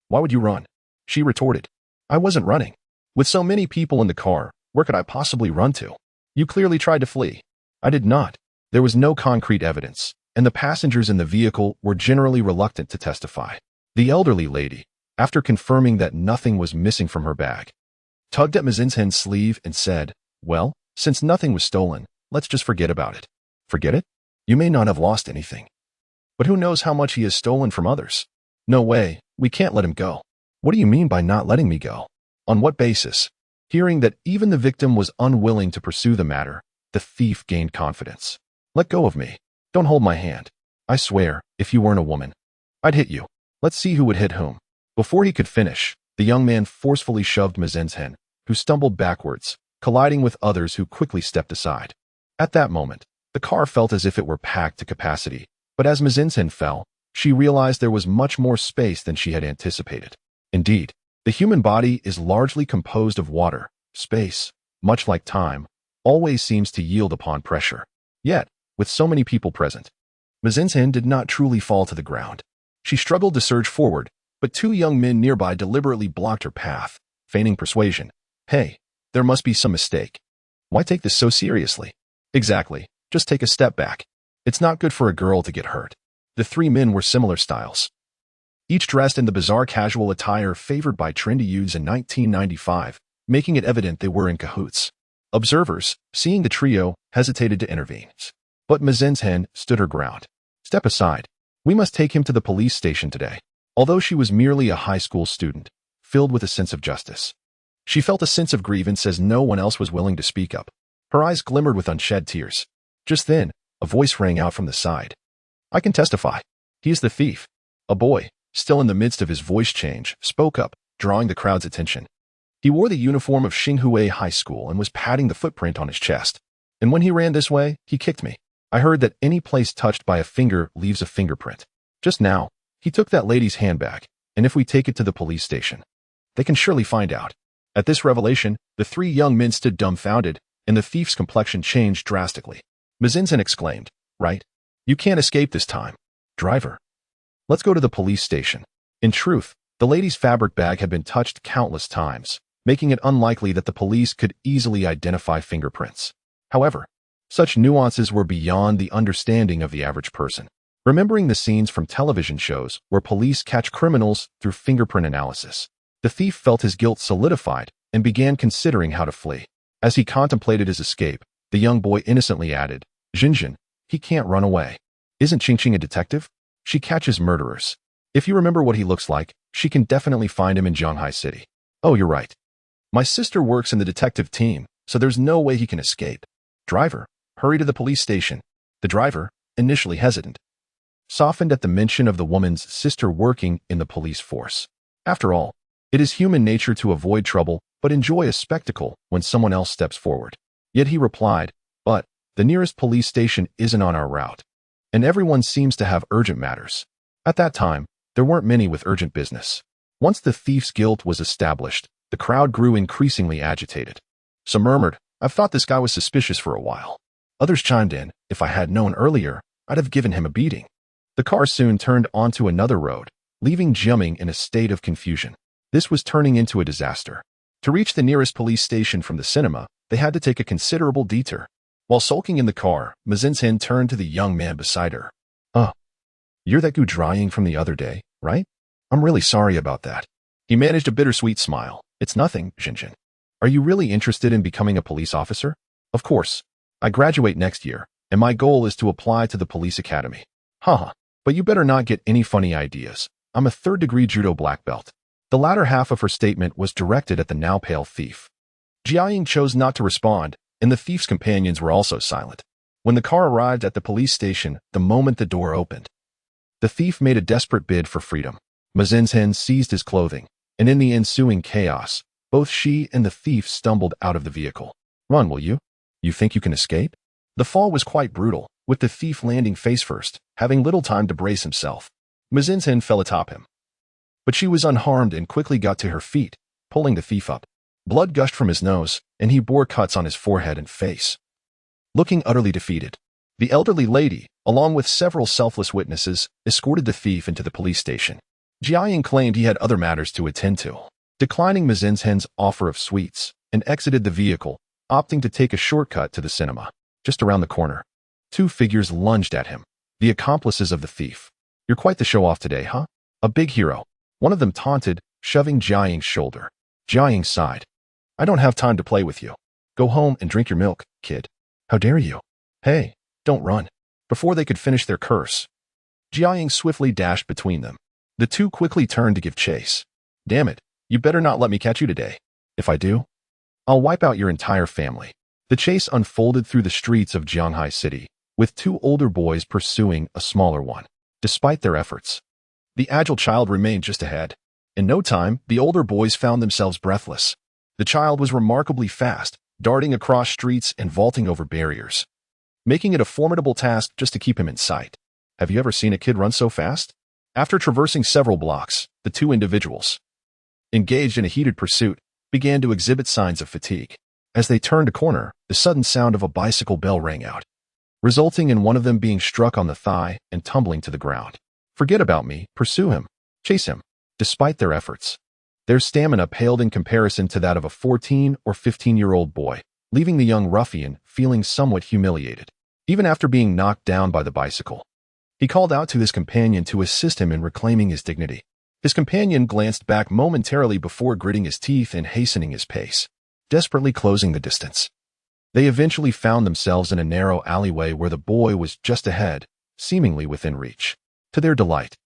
S1: why would you run? She retorted. I wasn't running. With so many people in the car, where could I possibly run to? You clearly tried to flee. I did not. There was no concrete evidence, and the passengers in the vehicle were generally reluctant to testify. The elderly lady, after confirming that nothing was missing from her bag, tugged at Mazin's sleeve and said, well, since nothing was stolen, let's just forget about it. Forget it? You may not have lost anything. But who knows how much he has stolen from others? No way, we can't let him go. What do you mean by not letting me go? On what basis? Hearing that even the victim was unwilling to pursue the matter, the thief gained confidence. Let go of me. Don't hold my hand. I swear, if you weren't a woman, I'd hit you. Let's see who would hit whom. Before he could finish, the young man forcefully shoved Mazin's, who stumbled backwards, colliding with others who quickly stepped aside. At that moment, the car felt as if it were packed to capacity, but as Mazin's fell, she realized there was much more space than she had anticipated. Indeed, the human body is largely composed of water. Space, much like time, always seems to yield upon pressure. Yet, with so many people present, Mazin's did not truly fall to the ground. She struggled to surge forward, but two young men nearby deliberately blocked her path, feigning persuasion. Hey, there must be some mistake. Why take this so seriously? Exactly, just take a step back. It's not good for a girl to get hurt. The three men were similar styles, each dressed in the bizarre casual attire favored by trendy youths in 1995, making it evident they were in cahoots. Observers, seeing the trio, hesitated to intervene. But Mazinhen stood her ground. Step aside. We must take him to the police station today. Although she was merely a high school student, filled with a sense of justice, she felt a sense of grievance as no one else was willing to speak up. Her eyes glimmered with unshed tears. Just then, a voice rang out from the side. I can testify. He is the thief. A boy, still in the midst of his voice change, spoke up, drawing the crowd's attention. He wore the uniform of Xinghua High School and was patting the footprint on his chest. And when he ran this way, he kicked me. I heard that any place touched by a finger leaves a fingerprint. Just now, he took that lady's handbag, and if we take it to the police station, they can surely find out. At this revelation, the three young men stood dumbfounded, and the thief's complexion changed drastically. Mazinhen exclaimed, Right? You can't escape this time. Driver. Let's go to the police station. In truth, the lady's fabric bag had been touched countless times, making it unlikely that the police could easily identify fingerprints. However, such nuances were beyond the understanding of the average person. Remembering the scenes from television shows where police catch criminals through fingerprint analysis, the thief felt his guilt solidified and began considering how to flee. As he contemplated his escape, the young boy innocently added, Jinjin, he can't run away. Isn't Qingqing a detective? She catches murderers. If you remember what he looks like, she can definitely find him in Zhanghai City. Oh, you're right. My sister works in the detective team, so there's no way he can escape. Driver, hurry to the police station. The driver, initially hesitant, softened at the mention of the woman's sister working in the police force. After all, it is human nature to avoid trouble but enjoy a spectacle when someone else steps forward. Yet he replied, But the nearest police station isn't on our route, and everyone seems to have urgent matters. At that time, there weren't many with urgent business. Once the thief's guilt was established, the crowd grew increasingly agitated. Some murmured, I've thought this guy was suspicious for a while. Others chimed in, if I had known earlier, I'd have given him a beating. The car soon turned onto another road, leaving Jiaming in a state of confusion. This was turning into a disaster. To reach the nearest police station from the cinema, they had to take a considerable detour. While sulking in the car, Mazinhen turned to the young man beside her. You're that Gu Zhaying from the other day, right? I'm really sorry about that. He managed a bittersweet smile. It's nothing, Jinjin. Are you really interested in becoming a police officer? Of course. I graduate next year, and my goal is to apply to the police academy. Haha, but you better not get any funny ideas. I'm a third-degree judo black belt. The latter half of her statement was directed at the now pale thief. Jiaming chose not to respond, and the thief's companions were also silent. When the car arrived at the police station, the moment the door opened, the thief made a desperate bid for freedom. Mazinhen seized his clothing, and in the ensuing chaos, both she and the thief stumbled out of the vehicle. Run, will you? You think you can escape? The fall was quite brutal, with the thief landing face first, having little time to brace himself. Mazinhen fell atop him. But she was unharmed and quickly got to her feet, pulling the thief up. Blood gushed from his nose, and he bore cuts on his forehead and face. Looking utterly defeated, the elderly lady, along with several selfless witnesses, escorted the thief into the police station. Jiaming claimed he had other matters to attend to, declining Mazinhen's offer of sweets, and exited the vehicle, opting to take a shortcut to the cinema. Just around the corner, two figures lunged at him, the accomplices of the thief. You're quite the show-off today, huh? A big hero. One of them taunted, shoving Jiaming's shoulder. Jiaming sighed. I don't have time to play with you. Go home and drink your milk, kid. How dare you? Hey, don't run. Before they could finish their curse, Jiaming swiftly dashed between them. The two quickly turned to give chase. Damn it, you better not let me catch you today. If I do, I'll wipe out your entire family. The chase unfolded through the streets of Zhanghai City, with two older boys pursuing a smaller one. Despite their efforts, the agile child remained just ahead. In no time, the older boys found themselves breathless. The child was remarkably fast, darting across streets and vaulting over barriers, making it a formidable task just to keep him in sight. Have you ever seen a kid run so fast? After traversing several blocks, the two individuals, engaged in a heated pursuit, began to exhibit signs of fatigue. As they turned a corner, the sudden sound of a bicycle bell rang out, resulting in one of them being struck on the thigh and tumbling to the ground. Forget about me, pursue him, chase him. Despite their efforts, their stamina paled in comparison to that of a 14 or 15-year-old boy, leaving the young ruffian feeling somewhat humiliated. Even after being knocked down by the bicycle, he called out to his companion to assist him in reclaiming his dignity. His companion glanced back momentarily before gritting his teeth and hastening his pace, desperately closing the distance. They eventually found themselves in a narrow alleyway where the boy was just ahead, seemingly within reach. To their delight,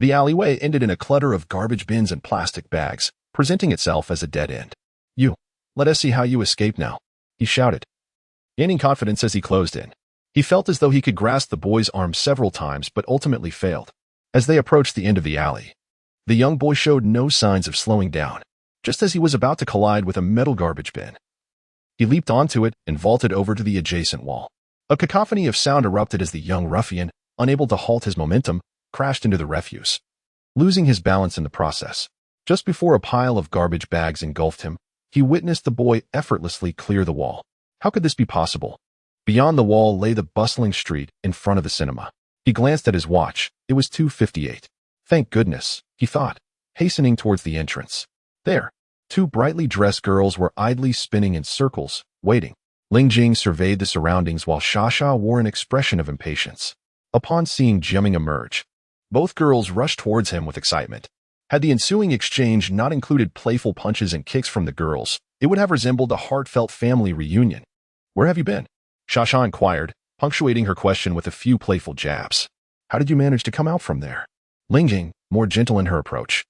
S1: the alleyway ended in a clutter of garbage bins and plastic bags, presenting itself as a dead end. Let us see how you escape now, he shouted, gaining confidence as he closed in. He felt as though he could grasp the boy's arm several times but ultimately failed. As they approached the end of the alley, the young boy showed no signs of slowing down. Just as he was about to collide with a metal garbage bin, he leaped onto it and vaulted over to the adjacent wall. A cacophony of sound erupted as the young ruffian, unable to halt his momentum, crashed into the refuse, losing his balance in the process. Just before a pile of garbage bags engulfed him, he witnessed the boy effortlessly clear the wall. How could this be possible? Beyond the wall lay the bustling street in front of the cinema. He glanced at his watch. It was 2:58. Thank goodness, he thought, hastening towards the entrance. There, two brightly dressed girls were idly spinning in circles, waiting. Lingjing surveyed the surroundings while Xia wore an expression of impatience. Upon seeing Jiaming emerge, both girls rushed towards him with excitement. Had the ensuing exchange not included playful punches and kicks from the girls, it would have resembled a heartfelt family reunion. Where have you been? Xia inquired, punctuating her question with a few playful jabs. How did you manage to come out from there? Lingjing, more gentle in her approach,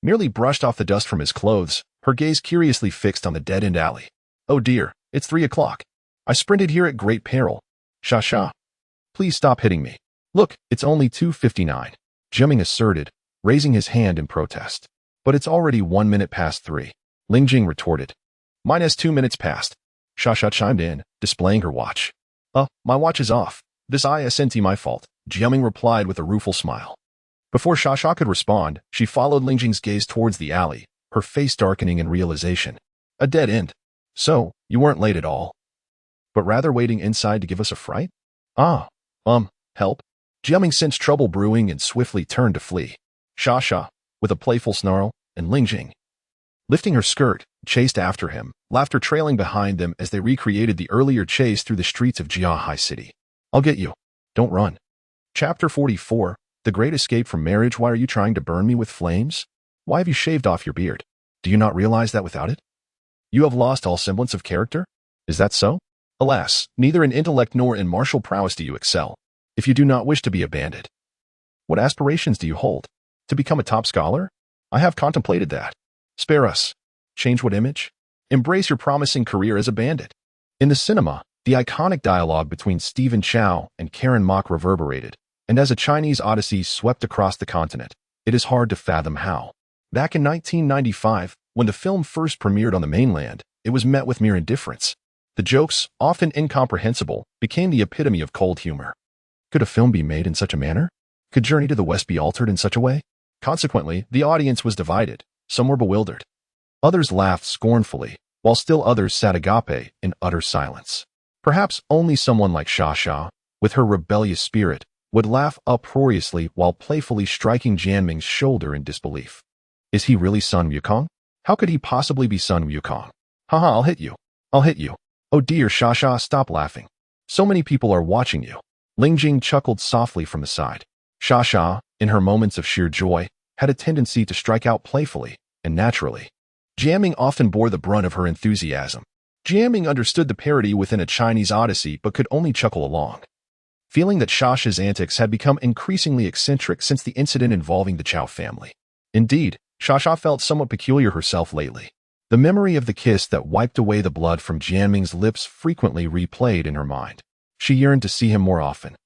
S1: merely brushed off the dust from his clothes, her gaze curiously fixed on the dead-end alley. Oh dear, it's 3 o'clock. I sprinted here at great peril. Xia, please stop hitting me. Look, it's only 2:59, Jiaming asserted, raising his hand in protest. But it's already 1 minute past 3, Lingjing retorted. Mine has 2 minutes past, Xia chimed in, displaying her watch. My watch is off. This isn't my fault, Jiaming replied with a rueful smile. Before Xia could respond, she followed Lingjing's gaze towards the alley, her face darkening in realization. A dead end. So, you weren't late at all, but rather waiting inside to give us a fright? Help. Jiaming sensed trouble brewing and swiftly turned to flee. Xia, with a playful snarl, and Lingjing, lifting her skirt, chased after him, laughter trailing behind them as they recreated the earlier chase through the streets of Jiahai City. I'll get you. Don't run. Chapter 44, The Great Escape from Marriage. Why are you trying to burn me with flames? Why have you shaved off your beard? Do you not realize that without it, you have lost all semblance of character? Is that so? Alas, neither in intellect nor in martial prowess do you excel. If you do not wish to be a bandit, what aspirations do you hold? To become a top scholar? I have contemplated that. Spare us. Change what image? Embrace your promising career as a bandit. In the cinema, the iconic dialogue between Stephen Chow and Karen Mok reverberated, and as a Chinese odyssey swept across the continent, it is hard to fathom how. Back in 1995, when the film first premiered on the mainland, it was met with mere indifference. The jokes, often incomprehensible, became the epitome of cold humor. Could a film be made in such a manner? Could Journey to the West be altered in such a way? Consequently, the audience was divided. Some were bewildered. Others laughed scornfully, while still others sat agape in utter silence. Perhaps only someone like Xia, with her rebellious spirit, would laugh uproariously while playfully striking Jiaming's shoulder in disbelief. Is he really Sun Wukong? How could he possibly be Sun Wukong? Haha, I'll hit you. I'll hit you. Oh dear, Xia, stop laughing. So many people are watching you. Lingjing chuckled softly from the side. Xia, in her moments of sheer joy, had a tendency to strike out playfully and naturally. Jiaming often bore the brunt of her enthusiasm. Jiaming understood the parody within a Chinese odyssey but could only chuckle along, feeling that Xia's antics had become increasingly eccentric since the incident involving the Chow family. Indeed, Xia felt somewhat peculiar herself lately. The memory of the kiss that wiped away the blood from Jiaming's lips frequently replayed in her mind. She yearned to see him more often.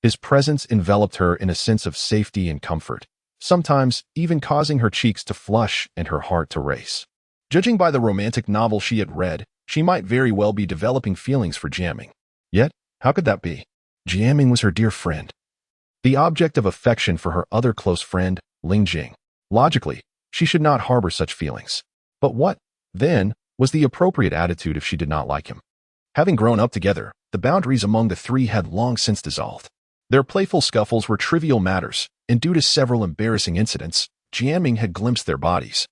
S1: His presence enveloped her in a sense of safety and comfort, sometimes even causing her cheeks to flush and her heart to race. Judging by the romantic novel she had read, she might very well be developing feelings for Jiaming. Yet, how could that be? Jiaming was her dear friend, the object of affection for her other close friend, Lingjing. Logically, she should not harbor such feelings. But what, then, was the appropriate attitude if she did not like him? Having grown up together, the boundaries among the three had long since dissolved. Their playful scuffles were trivial matters, and due to several embarrassing incidents, Jiaming had glimpsed their bodies,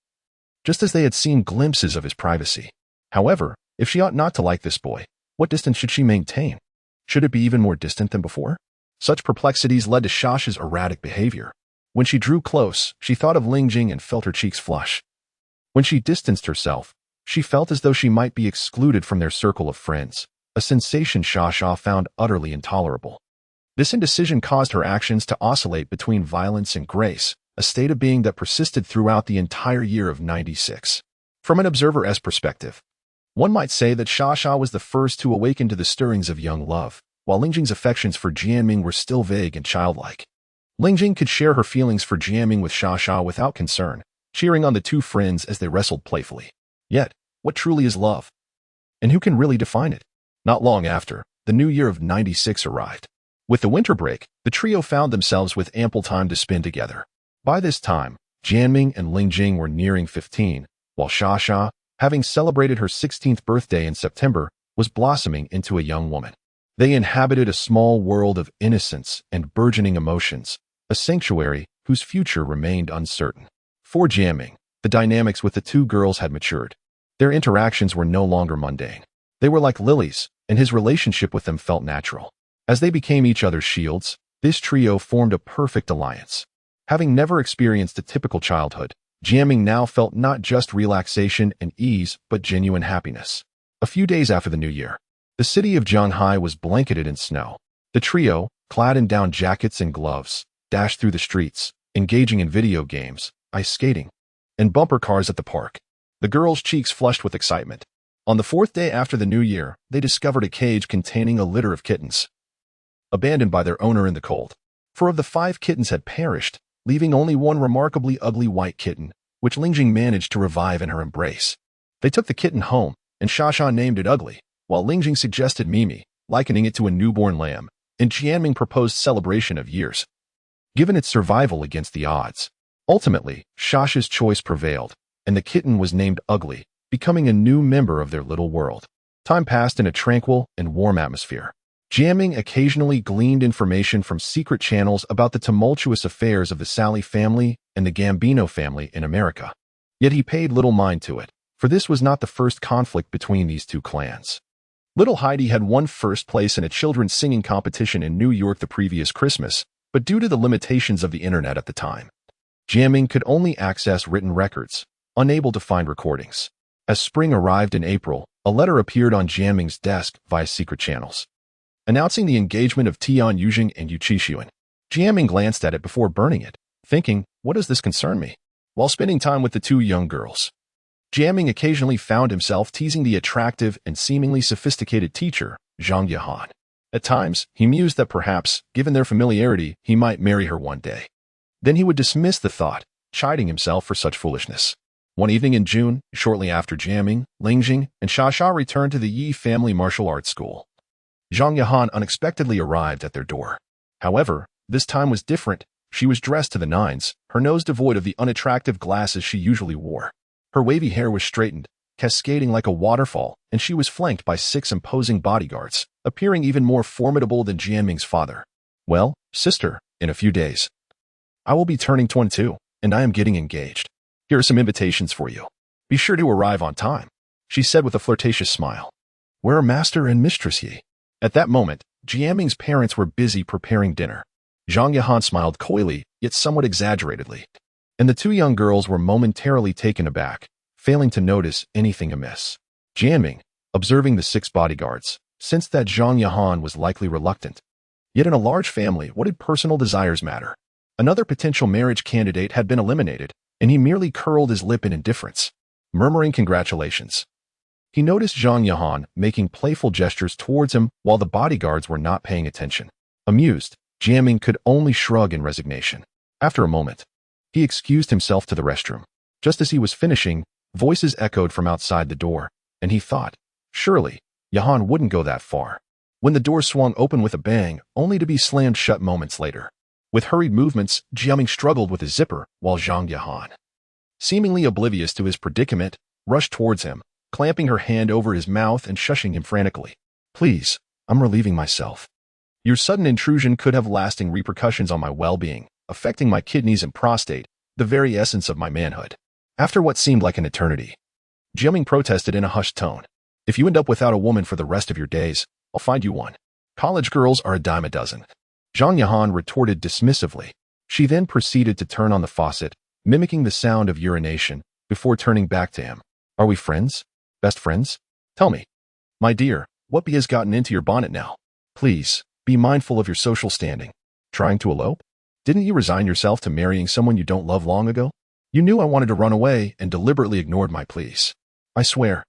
S1: just as they had seen glimpses of his privacy. However, if she ought not to like this boy, what distance should she maintain? Should it be even more distant than before? Such perplexities led to Shasha's erratic behavior. When she drew close, she thought of Lingjing and felt her cheeks flush. When she distanced herself, she felt as though she might be excluded from their circle of friends, a sensation Shasha found utterly intolerable. This indecision caused her actions to oscillate between violence and grace, a state of being that persisted throughout the entire year of 96. From an observer's perspective, one might say that Shasha was the first to awaken to the stirrings of young love, while Lingjing's affections for Jiaming were still vague and childlike. Lingjing could share her feelings for Jiaming with Shasha without concern, cheering on the two friends as they wrestled playfully. Yet, what truly is love? And who can really define it? Not long after, the new year of 96 arrived. With the winter break, the trio found themselves with ample time to spend together. By this time, Jiaming and Lingjing were nearing 15, while Shasha, having celebrated her 16th birthday in September, was blossoming into a young woman. They inhabited a small world of innocence and burgeoning emotions, a sanctuary whose future remained uncertain. For Jiaming, the dynamics with the two girls had matured. Their interactions were no longer mundane. They were like lilies, and his relationship with them felt natural. As they became each other's shields, this trio formed a perfect alliance. Having never experienced a typical childhood, Jiaming now felt not just relaxation and ease, but genuine happiness. A few days after the new year, the city of Shanghai was blanketed in snow. The trio, clad in down jackets and gloves, dashed through the streets, engaging in video games, ice skating, and bumper cars at the park. The girls' cheeks flushed with excitement. On the fourth day after the new year, they discovered a cage containing a litter of kittens, abandoned by their owner in the cold. 4 of the 5 kittens had perished, leaving only one remarkably ugly white kitten, which Lingjing managed to revive in her embrace. They took the kitten home, and Shasha named it Ugly, while Lingjing suggested Mimi, likening it to a newborn lamb, and Jiaming proposed celebration of years, given its survival against the odds. Ultimately, Shasha's choice prevailed, and the kitten was named Ugly, becoming a new member of their little world. Time passed in a tranquil and warm atmosphere. Jiaming occasionally gleaned information from secret channels about the tumultuous affairs of the Salié family and the Gambino family in America. Yet he paid little mind to it, for this was not the first conflict between these two clans. Little Heidi had won first place in a children's singing competition in New York the previous Christmas, but due to the limitations of the internet at the time, Jiaming could only access written records, unable to find recordings. As spring arrived in April, a letter appeared on Jiaming's desk via secret channels, announcing the engagement of Tian Yuzheng and Yu Qixuan. Jiaming glanced at it before burning it, thinking, what does this concern me? While spending time with the two young girls, Jiaming occasionally found himself teasing the attractive and seemingly sophisticated teacher, Zhang Yahan. At times, he mused that perhaps, given their familiarity, he might marry her one day. Then he would dismiss the thought, chiding himself for such foolishness. One evening in June, shortly after Jiaming, Lingjing, and Shasha returned to the Yi family martial arts school, Zhang Yahan unexpectedly arrived at their door. However, this time was different. She was dressed to the nines, her nose devoid of the unattractive glasses she usually wore. Her wavy hair was straightened, cascading like a waterfall, and she was flanked by 6 imposing bodyguards, appearing even more formidable than Jiaming's father. Well, sister, in a few days, I will be turning 22, and I am getting engaged. Here are some invitations for you. Be sure to arrive on time, she said with a flirtatious smile. Where are master and mistress Yi? At that moment, Jiaming's parents were busy preparing dinner. Zhang Yahan smiled coyly, yet somewhat exaggeratedly, and the two young girls were momentarily taken aback, failing to notice anything amiss. Jiaming, observing the 6 bodyguards, sensed that Zhang Yahan was likely reluctant. Yet in a large family, what did personal desires matter? Another potential marriage candidate had been eliminated, and he merely curled his lip in indifference, murmuring congratulations. He noticed Zhang Yahan making playful gestures towards him while the bodyguards were not paying attention. Amused, Jiaming could only shrug in resignation. After a moment, he excused himself to the restroom. Just as he was finishing, voices echoed from outside the door, and he thought, surely, Yahan wouldn't go that far. When the door swung open with a bang, only to be slammed shut moments later. With hurried movements, Jiaming struggled with his zipper, while Zhang Yahan, seemingly oblivious to his predicament, rushed towards him, clamping her hand over his mouth and shushing him frantically. Please, I'm relieving myself. Your sudden intrusion could have lasting repercussions on my well-being, affecting my kidneys and prostate, the very essence of my manhood. After what seemed like an eternity, Jiaming protested in a hushed tone. If you end up without a woman for the rest of your days, I'll find you one. College girls are a dime a dozen. Zhang Yahan retorted dismissively. She then proceeded to turn on the faucet, mimicking the sound of urination, before turning back to him. Are we friends? Best friends? Tell me. My dear, what bee has gotten into your bonnet now? Please, be mindful of your social standing. Trying to elope? Didn't you resign yourself to marrying someone you don't love long ago? You knew I wanted to run away and deliberately ignored my pleas. I swear.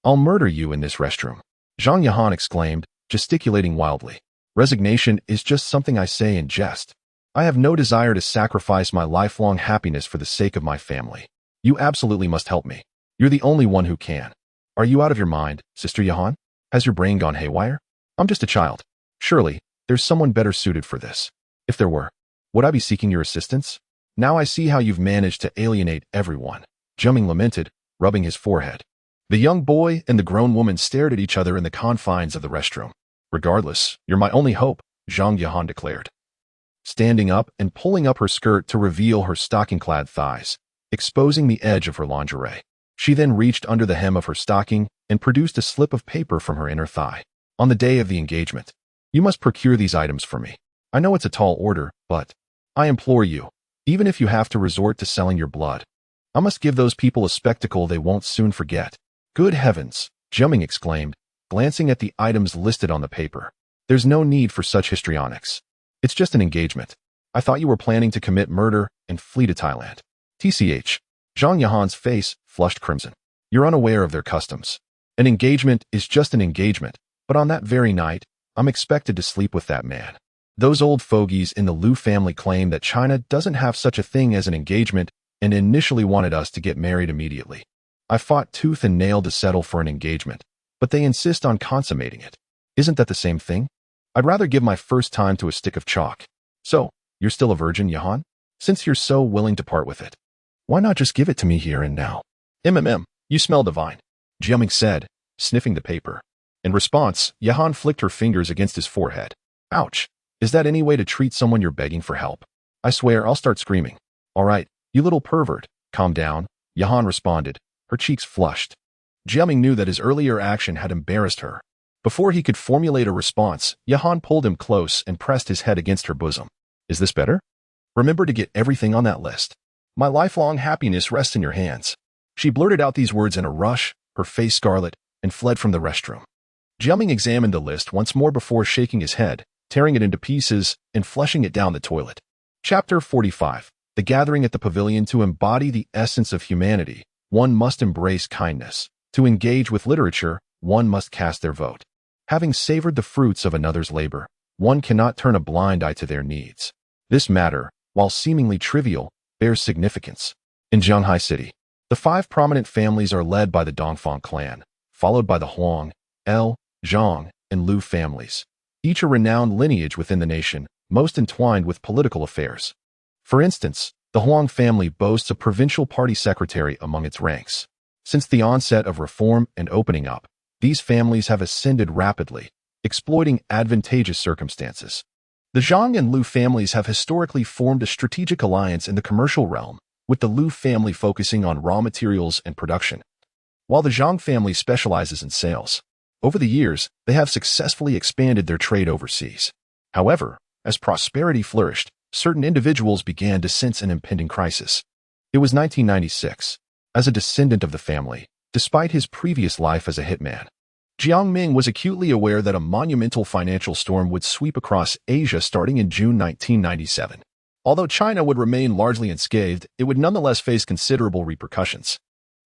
S1: I'll murder you in this restroom. Zhang Yahan exclaimed, gesticulating wildly. Resignation is just something I say in jest. I have no desire to sacrifice my lifelong happiness for the sake of my family. You absolutely must help me. You're the only one who can. Are you out of your mind, Sister Yahan? Has your brain gone haywire? I'm just a child. Surely, there's someone better suited for this. If there were, would I be seeking your assistance? Now I see how you've managed to alienate everyone. Jiaming lamented, rubbing his forehead. The young boy and the grown woman stared at each other in the confines of the restroom. Regardless, you're my only hope, Zhang Yahan declared. Standing up and pulling up her skirt to reveal her stocking-clad thighs, exposing the edge of her lingerie. She then reached under the hem of her stocking and produced a slip of paper from her inner thigh. On the day of the engagement, you must procure these items for me. I know it's a tall order, but I implore you, even if you have to resort to selling your blood, I must give those people a spectacle they won't soon forget. Good heavens, Jiaming exclaimed, glancing at the items listed on the paper. There's no need for such histrionics. It's just an engagement. I thought you were planning to commit murder and flee to Thailand. TCH. Zhang Yahan's face flushed crimson. You're unaware of their customs. An engagement is just an engagement, but on that very night, I'm expected to sleep with that man. Those old fogies in the Liu family claim that China doesn't have such a thing as an engagement and initially wanted us to get married immediately. I fought tooth and nail to settle for an engagement, but they insist on consummating it. Isn't that the same thing? I'd rather give my first time to a stick of chalk. So, you're still a virgin, Yahan? Since you're so willing to part with it, why not just give it to me here and now? You smell divine, Jiaming said, sniffing the paper. In response, Yahan flicked her fingers against his forehead. Ouch. Is that any way to treat someone you're begging for help? I swear I'll start screaming. All right, you little pervert, calm down, Yahan responded, her cheeks flushed. Jiaming knew that his earlier action had embarrassed her. Before he could formulate a response, Yahan pulled him close and pressed his head against her bosom. Is this better? Remember to get everything on that list. My lifelong happiness rests in your hands. She blurted out these words in a rush, her face scarlet, and fled from the restroom. Jiaming examined the list once more before shaking his head, tearing it into pieces, and flushing it down the toilet. Chapter 45. The gathering at the pavilion. To embody the essence of humanity, one must embrace kindness. To engage with literature, one must cast their vote. Having savored the fruits of another's labor, one cannot turn a blind eye to their needs. This matter, while seemingly trivial, bears significance. In Shanghai City, the 5 prominent families are led by the Dongfang clan, followed by the Huang, El, Zhang, and Liu families. Each a renowned lineage within the nation, most entwined with political affairs. For instance, the Huang family boasts a provincial party secretary among its ranks. Since the onset of reform and opening up, these families have ascended rapidly, exploiting advantageous circumstances. The Zhang and Liu families have historically formed a strategic alliance in the commercial realm, with the Liu family focusing on raw materials and production, while the Zhang family specializes in sales. Over the years, they have successfully expanded their trade overseas. However, as prosperity flourished, certain individuals began to sense an impending crisis. It was 1996. As a descendant of the family, despite his previous life as a hitman, Jiaming was acutely aware that a monumental financial storm would sweep across Asia starting in June 1997. Although China would remain largely unscathed, it would nonetheless face considerable repercussions.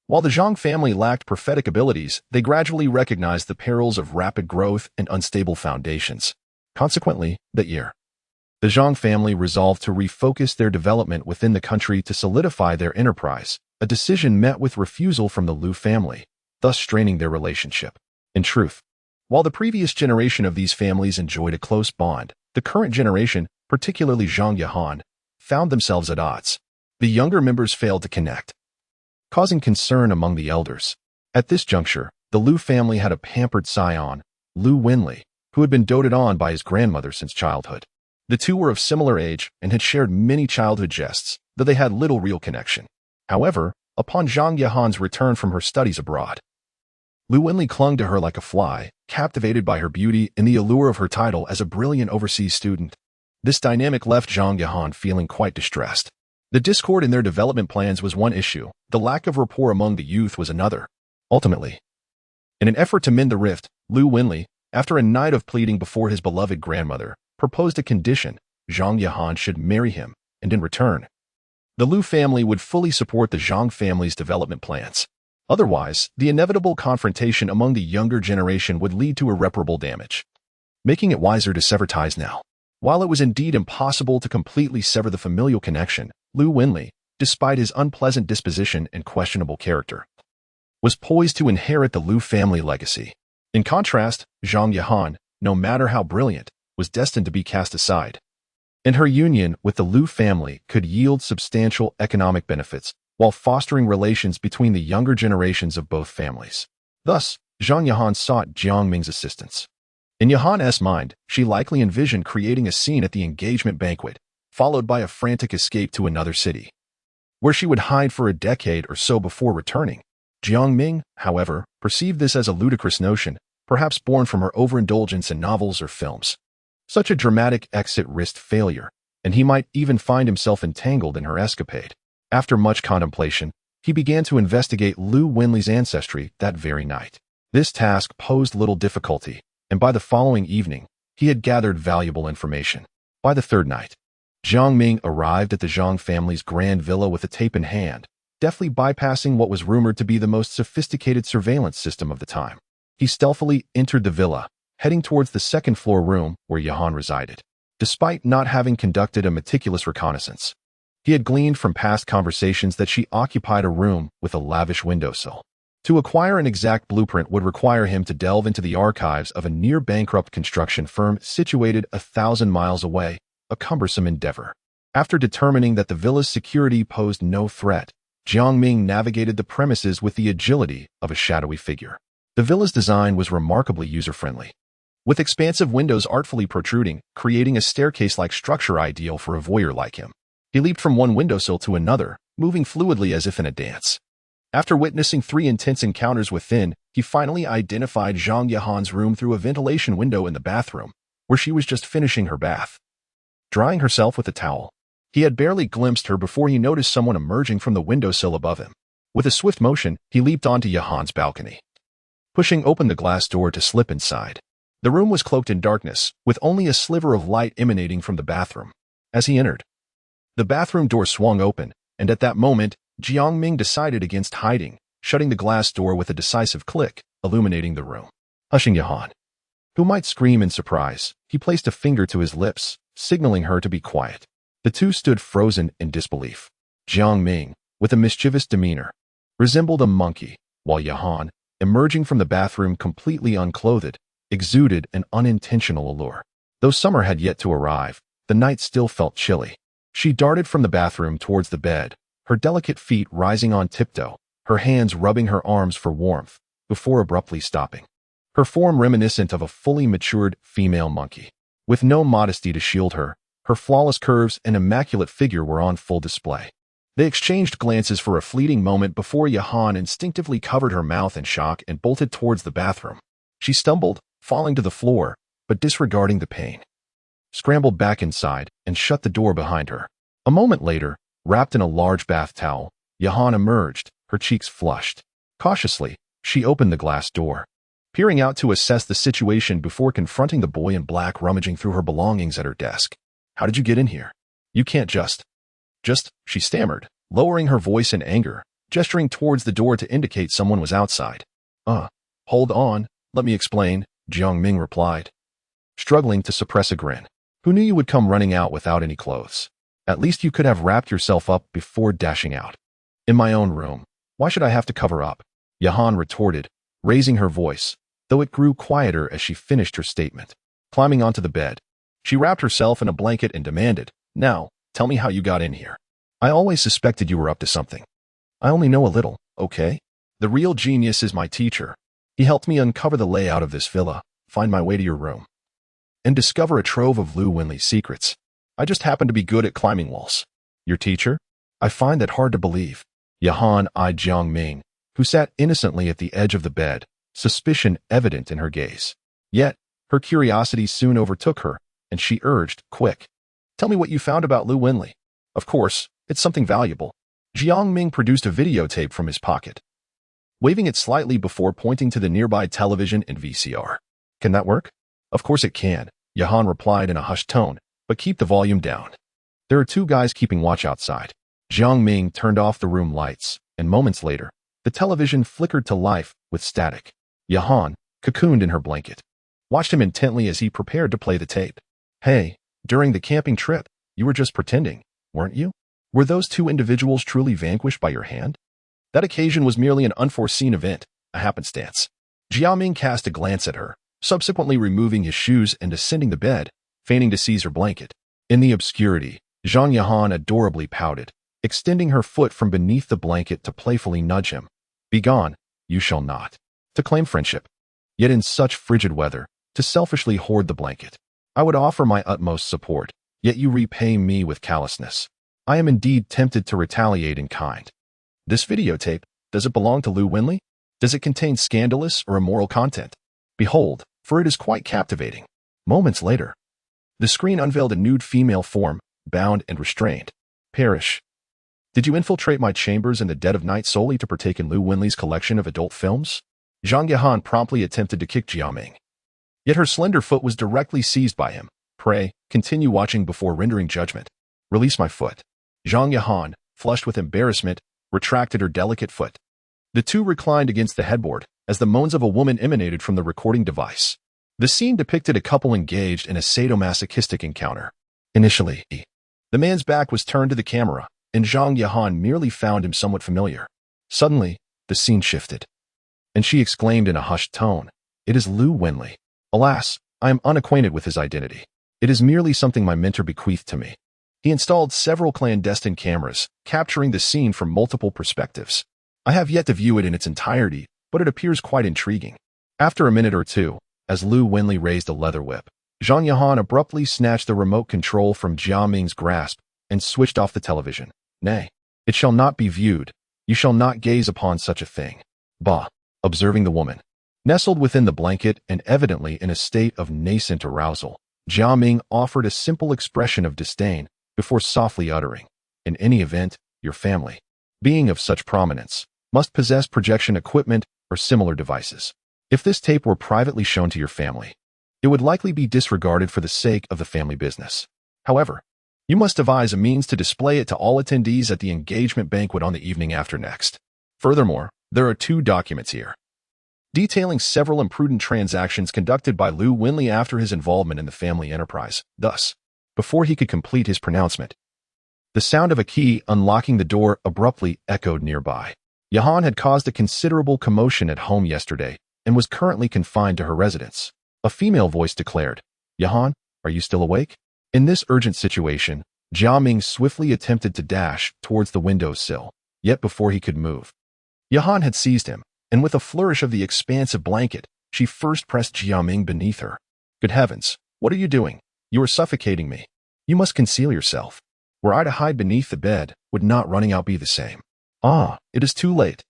S1: While the Zhang family lacked prophetic abilities, they gradually recognized the perils of rapid growth and unstable foundations. Consequently, that year, the Zhang family resolved to refocus their development within the country to solidify their enterprise, a decision met with refusal from the Liu family, thus straining their relationship. In truth, while the previous generation of these families enjoyed a close bond, the current generation, particularly Zhang Yahan, found themselves at odds. The younger members failed to connect, causing concern among the elders. At this juncture, the Liu family had a pampered scion, Liu Wenli, who had been doted on by his grandmother since childhood. The two were of similar age and had shared many childhood jests, though they had little real connection. However, upon Zhang Yahan's return from her studies abroad, Liu Wenli clung to her like a fly, captivated by her beauty and the allure of her title as a brilliant overseas student. This dynamic left Zhang Yahan feeling quite distressed. The discord in their development plans was one issue, the lack of rapport among the youth was another. Ultimately, in an effort to mend the rift, Liu Wenli, after a night of pleading before his beloved grandmother, proposed a condition: Zhang Yahan should marry him, and in return, the Liu family would fully support the Zhang family's development plans. Otherwise, the inevitable confrontation among the younger generation would lead to irreparable damage, making it wiser to sever ties now. While it was indeed impossible to completely sever the familial connection, Liu Wenli, despite his unpleasant disposition and questionable character, was poised to inherit the Liu family legacy. In contrast, Zhang Yahan, no matter how brilliant, was destined to be cast aside, and her union with the Liu family could yield substantial economic benefits while fostering relations between the younger generations of both families. Thus, Zhang Yahan sought Jiaming's assistance. In Yahan's mind, she likely envisioned creating a scene at the engagement banquet, followed by a frantic escape to another city, where she would hide for a decade or so before returning. Jiaming, however, perceived this as a ludicrous notion, perhaps born from her overindulgence in novels or films. Such a dramatic exit risked failure, and he might even find himself entangled in her escapade. After much contemplation, he began to investigate Liu Wenli's ancestry that very night. This task posed little difficulty, and by the following evening, he had gathered valuable information. By the third night, Jiaming arrived at the Zhang family's grand villa with a tape in hand, deftly bypassing what was rumored to be the most sophisticated surveillance system of the time. He stealthily entered the villa, heading towards the second-floor room where Yahan resided. Despite not having conducted a meticulous reconnaissance, he had gleaned from past conversations that she occupied a room with a lavish windowsill. To acquire an exact blueprint would require him to delve into the archives of a near-bankrupt construction firm situated 1,000 miles away, a cumbersome endeavor. After determining that the villa's security posed no threat, Jiaming navigated the premises with the agility of a shadowy figure. The villa's design was remarkably user-friendly, with expansive windows artfully protruding, creating a staircase-like structure ideal for a voyeur like him. He leaped from one windowsill to another, moving fluidly as if in a dance. After witnessing 3 intense encounters within, he finally identified Zhang Yahan's room through a ventilation window in the bathroom, where she was just finishing her bath, drying herself with a towel. He had barely glimpsed her before he noticed someone emerging from the windowsill above him. With a swift motion, he leaped onto Yahan's balcony, pushing open the glass door to slip inside. The room was cloaked in darkness, with only a sliver of light emanating from the bathroom. As he entered, the bathroom door swung open, and at that moment, Jiaming decided against hiding, shutting the glass door with a decisive click, illuminating the room. Hushing Yahan, who might scream in surprise, he placed a finger to his lips, signaling her to be quiet. The two stood frozen in disbelief. Jiaming, with a mischievous demeanor, resembled a monkey, while Yahan, emerging from the bathroom completely unclothed, exuded an unintentional allure. Though summer had yet to arrive, the night still felt chilly. She darted from the bathroom towards the bed, her delicate feet rising on tiptoe, her hands rubbing her arms for warmth, before abruptly stopping. Her form reminiscent of a fully matured female monkey. With no modesty to shield her, her flawless curves and immaculate figure were on full display. They exchanged glances for a fleeting moment before Yahan instinctively covered her mouth in shock and bolted towards the bathroom. She stumbled, falling to the floor, but disregarding the pain, scrambled back inside and shut the door behind her. A moment later, wrapped in a large bath towel, Yahan emerged, her cheeks flushed. Cautiously, she opened the glass door, peering out to assess the situation before confronting the boy in black rummaging through her belongings at her desk. "How did you get in here? You can't just," she stammered, lowering her voice in anger, gesturing towards the door to indicate someone was outside. Hold on, let me explain," Jiaming replied, struggling to suppress a grin. "Who knew you would come running out without any clothes? At least you could have wrapped yourself up before dashing out." "In my own room. Why should I have to cover up?" Yahan retorted, raising her voice, though it grew quieter as she finished her statement. Climbing onto the bed, she wrapped herself in a blanket and demanded, "Now, tell me how you got in here. I always suspected you were up to something." "I only know a little, okay? The real genius is my teacher. He helped me uncover the layout of this villa, find my way to your room." and discover a trove of Liu Wenli's secrets. I just happen to be good at climbing walls. Your teacher? I find that hard to believe. Yahan eyed Jiaming, who sat innocently at the edge of the bed, suspicion evident in her gaze. Yet, her curiosity soon overtook her, and she urged, quick. Tell me what you found about Liu Wenli. Of course, it's something valuable. Jiaming produced a videotape from his pocket, waving it slightly before pointing to the nearby television and VCR. Can that work? Of course it can, Yahan replied in a hushed tone, but keep the volume down. There are two guys keeping watch outside. Jiaming turned off the room lights, and moments later, the television flickered to life with static. Yahan, cocooned in her blanket, watched him intently as he prepared to play the tape. Hey, during the camping trip, you were just pretending, weren't you? Were those two individuals truly vanquished by your hand? That occasion was merely an unforeseen event, a happenstance. Jiaming cast a glance at her, subsequently removing his shoes and ascending the bed, feigning to seize her blanket. In the obscurity, Zhang Yahan adorably pouted, extending her foot from beneath the blanket to playfully nudge him. Begone, you shall not. To claim friendship. Yet in such frigid weather, to selfishly hoard the blanket. I would offer my utmost support, yet you repay me with callousness. I am indeed tempted to retaliate in kind. This videotape, does it belong to Liu Wenli? Does it contain scandalous or immoral content? Behold, for it is quite captivating. Moments later, the screen unveiled a nude female form, bound and restrained. Perish. Did you infiltrate my chambers in the dead of night solely to partake in Liu Wenli's collection of adult films? Zhang Yahan promptly attempted to kick Jiaming. Yet her slender foot was directly seized by him. Pray, continue watching before rendering judgment. Release my foot. Zhang Yahan, flushed with embarrassment, retracted her delicate foot. The two reclined against the headboard as the moans of a woman emanated from the recording device. The scene depicted a couple engaged in a sadomasochistic encounter. Initially, the man's back was turned to the camera, and Zhang Yahan merely found him somewhat familiar. Suddenly, the scene shifted, and she exclaimed in a hushed tone, "It is Liu Wenli. Alas, I am unacquainted with his identity. It is merely something my mentor bequeathed to me." He installed several clandestine cameras, capturing the scene from multiple perspectives. I have yet to view it in its entirety, but it appears quite intriguing. After a minute or two, as Liu Wenli raised a leather whip, Zhang Yahan abruptly snatched the remote control from Jiaming's grasp and switched off the television. Nay, it shall not be viewed. You shall not gaze upon such a thing. Bah, observing the woman, nestled within the blanket and evidently in a state of nascent arousal, Jiaming offered a simple expression of disdain before softly uttering, "In any event, your family, being of such prominence, must possess projection equipment or similar devices. If this tape were privately shown to your family, it would likely be disregarded for the sake of the family business. However, you must devise a means to display it to all attendees at the engagement banquet on the evening after next. Furthermore, there are two documents here, detailing several imprudent transactions conducted by Liu Wenli after his involvement in the family enterprise. Thus, before he could complete his pronouncement, the sound of a key unlocking the door abruptly echoed nearby. Yahan had caused a considerable commotion at home yesterday and was currently confined to her residence. A female voice declared, "Yahan, are you still awake?" In this urgent situation, Jiaming swiftly attempted to dash towards the windowsill, yet before he could move, Yahan had seized him, and with a flourish of the expansive blanket, she first pressed Jiaming beneath her. "Good heavens, what are you doing? You are suffocating me. You must conceal yourself. Were I to hide beneath the bed, would not running out be the same? Ah, it is too late.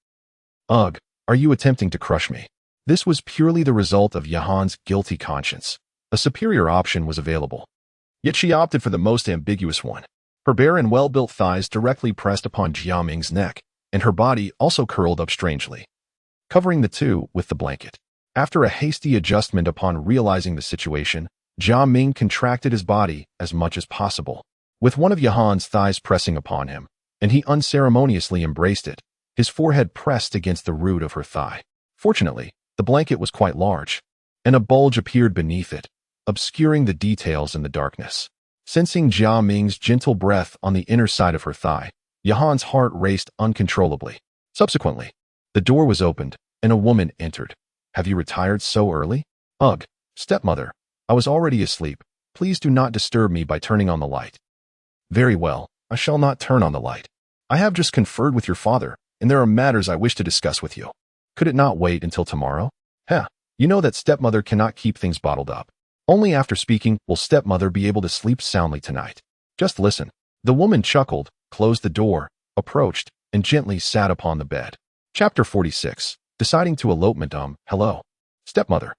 S1: Ugh, are you attempting to crush me?" This was purely the result of Yahan's guilty conscience. A superior option was available, yet she opted for the most ambiguous one. Her bare and well-built thighs directly pressed upon Jiaming's neck, and her body also curled up strangely, covering the two with the blanket. After a hasty adjustment upon realizing the situation, Jiaming contracted his body as much as possible, with one of Yahan's thighs pressing upon him, and he unceremoniously embraced it, his forehead pressed against the root of her thigh. Fortunately, the blanket was quite large, and a bulge appeared beneath it, obscuring the details in the darkness. Sensing Jiaming's gentle breath on the inner side of her thigh, Yahan's heart raced uncontrollably. Subsequently, the door was opened, and a woman entered. "Have you retired so early?" "Ugh, stepmother, I was already asleep. Please do not disturb me by turning on the light." "Very well, I shall not turn on the light. I have just conferred with your father, and there are matters I wish to discuss with you. Could it not wait until tomorrow?" "Heh, you know that stepmother cannot keep things bottled up. Only after speaking will stepmother be able to sleep soundly tonight. Just listen. The woman chuckled, closed the door, approached, and gently sat upon the bed. Chapter 46. Deciding to elopement. Hello. Stepmother.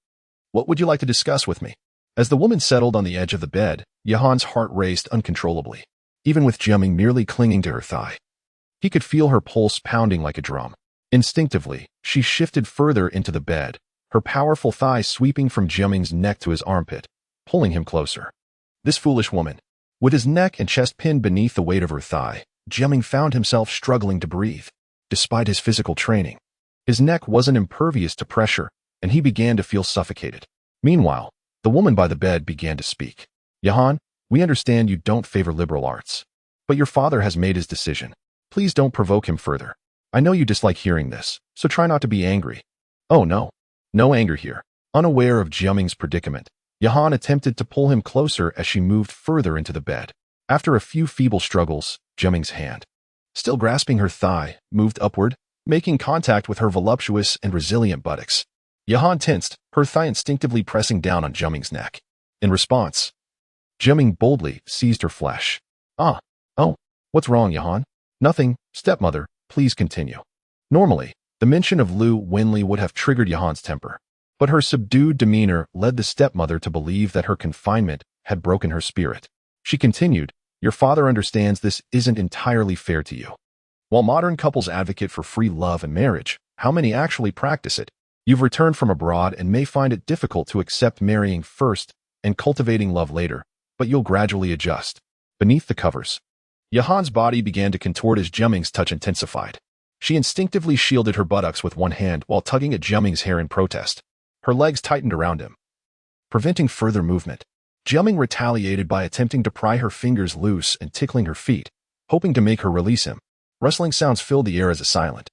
S1: What would you like to discuss with me? As the woman settled on the edge of the bed, Yahan's heart raced uncontrollably, even with Jiaming merely clinging to her thigh. He could feel her pulse pounding like a drum. Instinctively, she shifted further into the bed, her powerful thigh sweeping from Jiaming's neck to his armpit, pulling him closer. This foolish woman. With his neck and chest pinned beneath the weight of her thigh, Jiaming found himself struggling to breathe. Despite his physical training, his neck wasn't impervious to pressure, and he began to feel suffocated. Meanwhile, the woman by the bed began to speak. Yahan, we understand you don't favor liberal arts, but your father has made his decision. Please don't provoke him further. I know you dislike hearing this, so try not to be angry. Oh no. No anger here. Unaware of Jiaming's predicament, Yahan attempted to pull him closer as she moved further into the bed. After a few feeble struggles, Jiaming's hand, still grasping her thigh, moved upward, making contact with her voluptuous and resilient buttocks. Yahan tensed, her thigh instinctively pressing down on Jiaming's neck. In response, Jiaming boldly seized her flesh. Oh, what's wrong, Yahan? Nothing, stepmother, please continue. Normally, the mention of Liu Wenli would have triggered Yahan's temper, but her subdued demeanor led the stepmother to believe that her confinement had broken her spirit. She continued, your father understands this isn't entirely fair to you. While modern couples advocate for free love and marriage, how many actually practice it? You've returned from abroad and may find it difficult to accept marrying first and cultivating love later, but you'll gradually adjust. Beneath the covers, Yahan's body began to contort as Jiaming's touch intensified. She instinctively shielded her buttocks with one hand while tugging at Jiaming's hair in protest. Her legs tightened around him, preventing further movement. Jiaming retaliated by attempting to pry her fingers loose and tickling her feet, hoping to make her release him. Rustling sounds filled the air as a silent,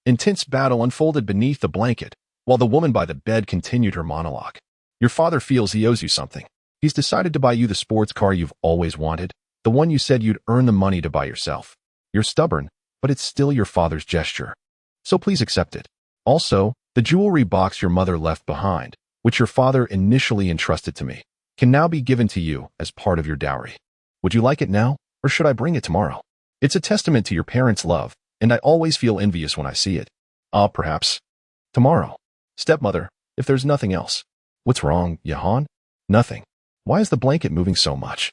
S1: intense battle unfolded beneath the blanket, while the woman by the bed continued her monologue. Your father feels he owes you something. He's decided to buy you the sports car you've always wanted, the one you said you'd earn the money to buy yourself. You're stubborn, but it's still your father's gesture. So please accept it. Also, the jewelry box your mother left behind, which your father initially entrusted to me, can now be given to you as part of your dowry. Would you like it now, or should I bring it tomorrow? It's a testament to your parents' love, and I always feel envious when I see it. Perhaps tomorrow. Stepmother, if there's nothing else. What's wrong, Yahan? Nothing. Why is the blanket moving so much?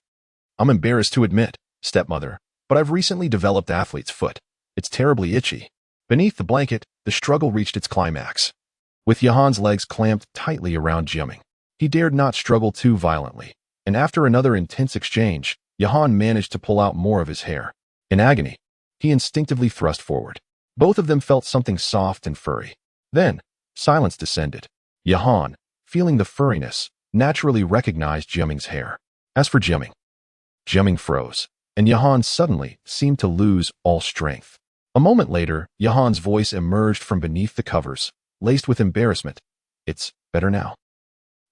S1: I'm embarrassed to admit, stepmother, but I've recently developed athlete's foot. It's terribly itchy. Beneath the blanket, the struggle reached its climax. With Yahan's legs clamped tightly around Jiaming, he dared not struggle too violently, and after another intense exchange, Yahan managed to pull out more of his hair. In agony, he instinctively thrust forward. Both of them felt something soft and furry. Then, silence descended. Yahan, feeling the furriness, naturally recognized Jiaming's hair. As for Jiaming froze, and Yahan suddenly seemed to lose all strength. A moment later, Yahan's voice emerged from beneath the covers, laced with embarrassment. It's better now.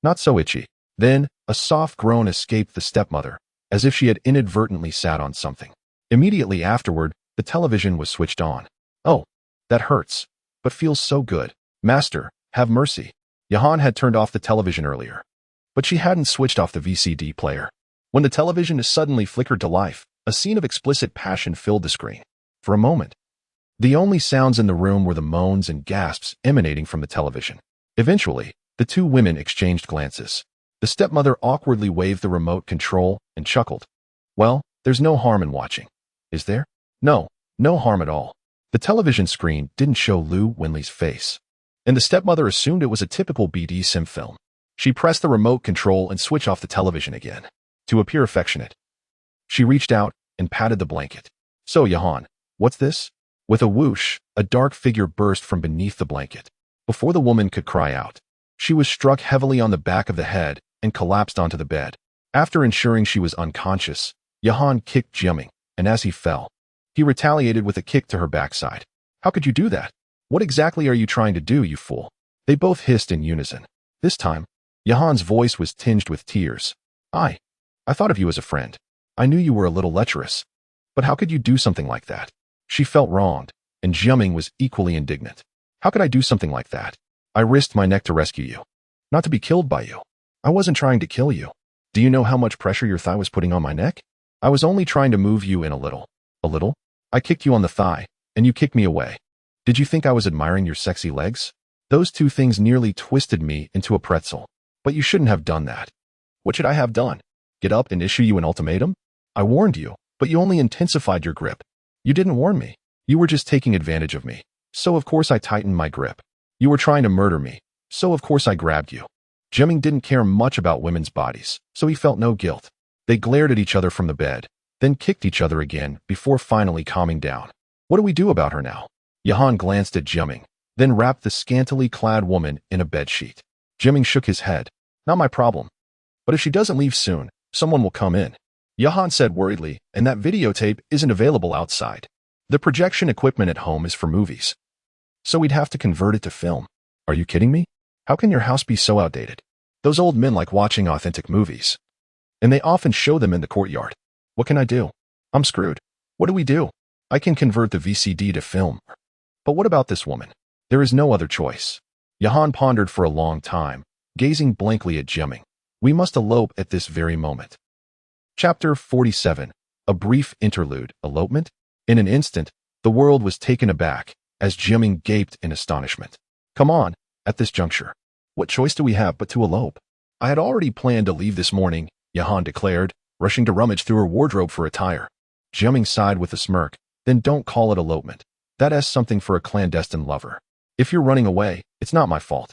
S1: Not so itchy. Then, a soft groan escaped the stepmother, as if she had inadvertently sat on something. Immediately afterward, the television was switched on. Oh, that hurts, but feels so good. Master, have mercy. Yahan had turned off the television earlier, but she hadn't switched off the VCD player. When the television suddenly flickered to life, a scene of explicit passion filled the screen. For a moment, the only sounds in the room were the moans and gasps emanating from the television. Eventually, the two women exchanged glances. The stepmother awkwardly waved the remote control and chuckled. Well, there's no harm in watching. Is there? No harm at all. The television screen didn't show Liu Wenli's face, and the stepmother assumed it was a typical BDSM film. She pressed the remote control and switched off the television again. To appear affectionate, she reached out and patted the blanket. So, Yahan, what's this? With a whoosh, a dark figure burst from beneath the blanket. Before the woman could cry out, she was struck heavily on the back of the head and collapsed onto the bed. After ensuring she was unconscious, Yahan kicked Jiaming, and as he fell, he retaliated with a kick to her backside. How could you do that? What exactly are you trying to do, you fool? They both hissed in unison. This time, Yahan's voice was tinged with tears. I thought of you as a friend. I knew you were a little lecherous. But how could you do something like that? She felt wronged, and Jiaming was equally indignant. How could I do something like that? I risked my neck to rescue you. Not to be killed by you. I wasn't trying to kill you. Do you know how much pressure your thigh was putting on my neck? I was only trying to move you in a little. A little? I kicked you on the thigh, and you kicked me away. Did you think I was admiring your sexy legs? Those two things nearly twisted me into a pretzel. But you shouldn't have done that. What should I have done? Get up and issue you an ultimatum? I warned you, but you only intensified your grip. You didn't warn me. You were just taking advantage of me. So of course I tightened my grip. You were trying to murder me. So of course I grabbed you. Jiaming didn't care much about women's bodies, so he felt no guilt. They glared at each other from the bed, then kicked each other again before finally calming down. What do we do about her now? Yahan glanced at Jiaming, then wrapped the scantily clad woman in a bedsheet. Jiaming shook his head. Not my problem. But if she doesn't leave soon, someone will come in. Yahan said worriedly, and that videotape isn't available outside. The projection equipment at home is for movies. So we'd have to convert it to film. Are you kidding me? How can your house be so outdated? Those old men like watching authentic movies. And they often show them in the courtyard. What can I do? I'm screwed. What do we do? I can convert the VCD to film. But what about this woman? There is no other choice. Yahan pondered for a long time, gazing blankly at Jiaming. We must elope at this very moment. Chapter 47. A brief interlude. Elopement? In an instant, the world was taken aback, as Jiaming gaped in astonishment. Come on, at this juncture. What choice do we have but to elope? I had already planned to leave this morning, Yahan declared, rushing to rummage through her wardrobe for attire. Jiaming sighed with a smirk. Then don't call it elopement. That's something for a clandestine lover. If you're running away, it's not my fault.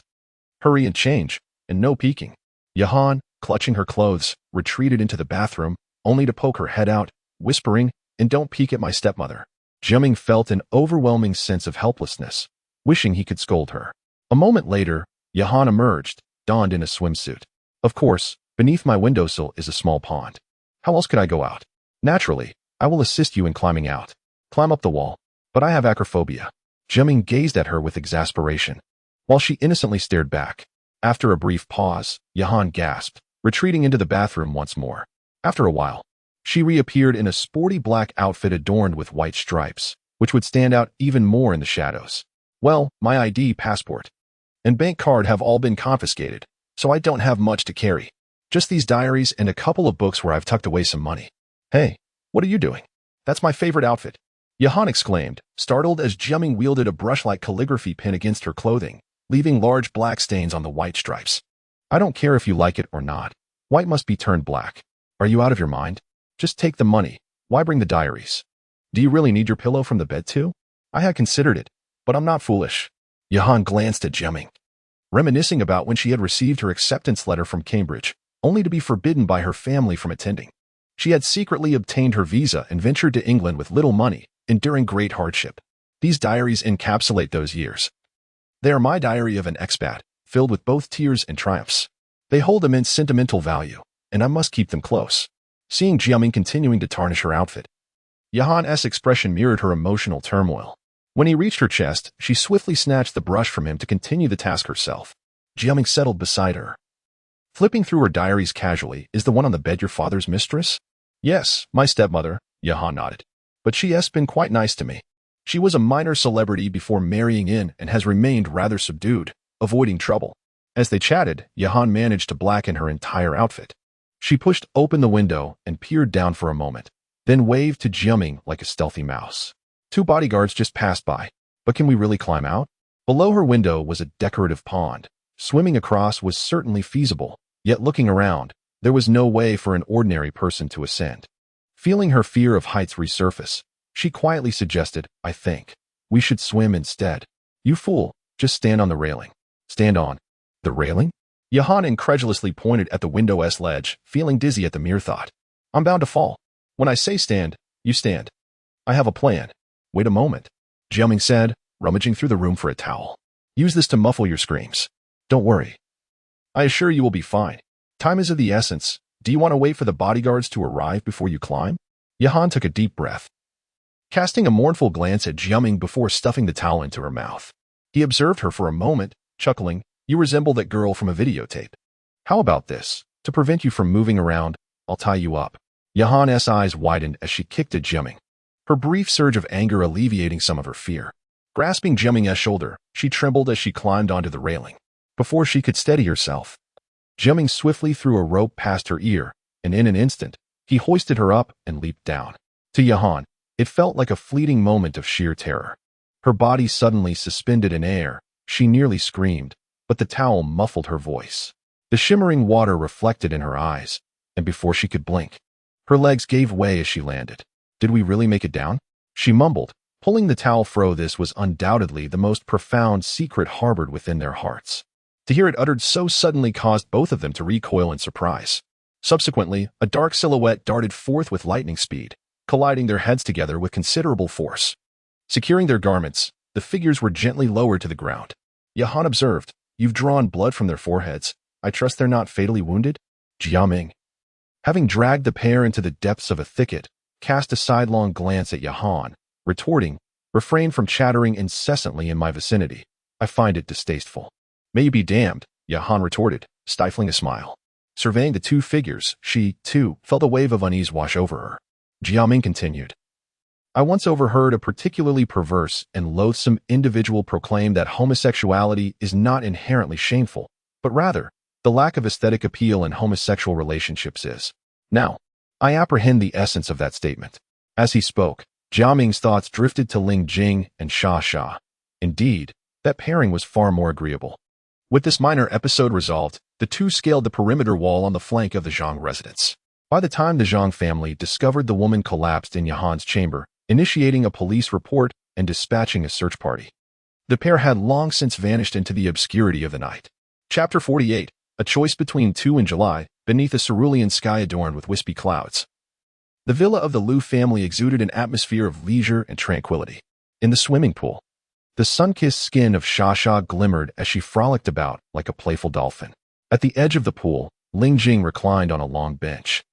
S1: Hurry and change, and no peeking. Yahan, clutching her clothes, retreated into the bathroom, only to poke her head out, whispering, and don't peek at my stepmother. Jiaming felt an overwhelming sense of helplessness, wishing he could scold her. A moment later, Yahan emerged, donned in a swimsuit. Of course, beneath my windowsill is a small pond. How else could I go out? Naturally, I will assist you in climbing out. Climb up the wall. But I have acrophobia. Jiaming gazed at her with exasperation, while she innocently stared back. After a brief pause, Yahan gasped, retreating into the bathroom once more. After a while, she reappeared in a sporty black outfit adorned with white stripes, which would stand out even more in the shadows. Well, my ID, passport, and bank card have all been confiscated, so I don't have much to carry. Just these diaries and a couple of books where I've tucked away some money. Hey, what are you doing? That's my favorite outfit. Yahan exclaimed, startled as Jiaming wielded a brush-like calligraphy pen against her clothing, leaving large black stains on the white stripes. I don't care if you like it or not. White must be turned black. Are you out of your mind? Just take the money. Why bring the diaries? Do you really need your pillow from the bed too? I had considered it, but I'm not foolish. Yahan glanced at Jiaming, reminiscing about when she had received her acceptance letter from Cambridge, only to be forbidden by her family from attending. She had secretly obtained her visa and ventured to England with little money, enduring great hardship. These diaries encapsulate those years. They are my diary of an expat, filled with both tears and triumphs. They hold immense sentimental value, and I must keep them close. Seeing Jiaming continuing to tarnish her outfit, Yahan's expression mirrored her emotional turmoil. When he reached her chest, she swiftly snatched the brush from him to continue the task herself. Jiaming settled beside her. Flipping through her diaries casually, is the one on the bed your father's mistress? Yes, my stepmother, Yahan nodded. But she has been quite nice to me. She was a minor celebrity before marrying in and has remained rather subdued, avoiding trouble. As they chatted, Yahan managed to blacken her entire outfit. She pushed open the window and peered down for a moment, then waved to Jiaming like a stealthy mouse. 2 bodyguards just passed by. But can we really climb out? Below her window was a decorative pond. Swimming across was certainly feasible, yet looking around, there was no way for an ordinary person to ascend. Feeling her fear of heights resurface, she quietly suggested, I think we should swim instead. You fool, just stand on the railing. Stand on the railing? Yahan incredulously pointed at the window's ledge, feeling dizzy at the mere thought. I'm bound to fall. When I say stand, you stand. I have a plan. Wait a moment, Jiaming said, rummaging through the room for a towel. Use this to muffle your screams. Don't worry. I assure you will be fine. Time is of the essence. Do you want to wait for the bodyguards to arrive before you climb? Yahan took a deep breath, casting a mournful glance at Jiaming before stuffing the towel into her mouth. He observed her for a moment, chuckling, You resemble that girl from a videotape. How about this? To prevent you from moving around, I'll tie you up. Yahan's eyes widened as she kicked at Jiaming, her brief surge of anger alleviating some of her fear. Grasping Jiaming's shoulder, she trembled as she climbed onto the railing. Before she could steady herself, Jiaming swiftly threw a rope past her ear, and in an instant, he hoisted her up and leaped down. To Yahan, it felt like a fleeting moment of sheer terror. Her body suddenly suspended in air. She nearly screamed, but the towel muffled her voice. The shimmering water reflected in her eyes, and before she could blink, her legs gave way as she landed. Did we really make it down? She mumbled, pulling the towel fro. This was undoubtedly the most profound secret harbored within their hearts. To hear it uttered so suddenly caused both of them to recoil in surprise. Subsequently, a dark silhouette darted forth with lightning speed, colliding their heads together with considerable force. Securing their garments, the figures were gently lowered to the ground. Yahan observed, "You've drawn blood from their foreheads. I trust they're not fatally wounded?" Jiaming, having dragged the pair into the depths of a thicket, cast a sidelong glance at Yahan, retorting, "Refrain from chattering incessantly in my vicinity. I find it distasteful." "May you be damned," Yahan retorted, stifling a smile. Surveying the two figures, she, too, felt a wave of unease wash over her. Jiaming continued, "I once overheard a particularly perverse and loathsome individual proclaim that homosexuality is not inherently shameful, but rather, the lack of aesthetic appeal in homosexual relationships is. Now, I apprehend the essence of that statement." As he spoke, Jiaming's thoughts drifted to Lingjing and Sha. Indeed, that pairing was far more agreeable. With this minor episode resolved, the two scaled the perimeter wall on the flank of the Zhang residence. By the time the Zhang family discovered the woman collapsed in Yahan's chamber, initiating a police report and dispatching a search party, the pair had long since vanished into the obscurity of the night. Chapter 48, A Choice Between Two in July, beneath a cerulean sky adorned with wispy clouds. The villa of the Liu family exuded an atmosphere of leisure and tranquility. In the swimming pool, the sun-kissed skin of Sha glimmered as she frolicked about like a playful dolphin. At the edge of the pool, Lingjing reclined on a long bench,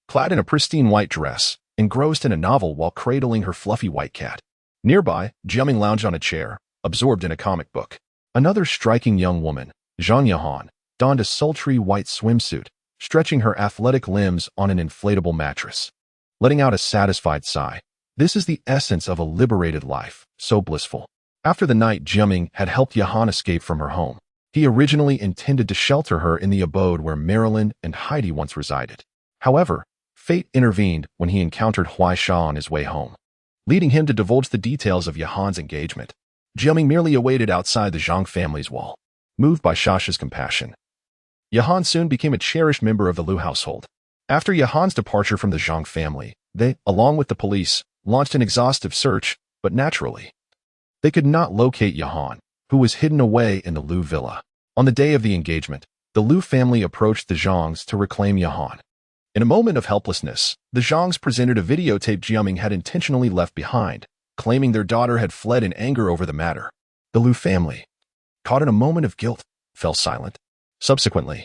S1: clad in a pristine white dress, engrossed in a novel while cradling her fluffy white cat. Nearby, Jiaming lounged on a chair, absorbed in a comic book. Another striking young woman, Zhang Yahan, donned a sultry white swimsuit, stretching her athletic limbs on an inflatable mattress. Letting out a satisfied sigh. This is the essence of a liberated life, so blissful. After the night Jiaming had helped Yahan escape from her home, he originally intended to shelter her in the abode where Marilyn and Heidi once resided. However, fate intervened when he encountered Huaisha on his way home, leading him to divulge the details of Yahan's engagement. Jiaming merely awaited outside the Zhang family's wall, moved by Shasha's compassion. Yahan soon became a cherished member of the Liu household. After Yahan's departure from the Zhang family, they, along with the police, launched an exhaustive search, but naturally, they could not locate Yahan, who was hidden away in the Liu villa. On the day of the engagement, the Liu family approached the Zhangs to reclaim Yahan. In a moment of helplessness, the Zhangs presented a videotape Jiaming had intentionally left behind, claiming their daughter had fled in anger over the matter. The Liu family, caught in a moment of guilt, fell silent. Subsequently,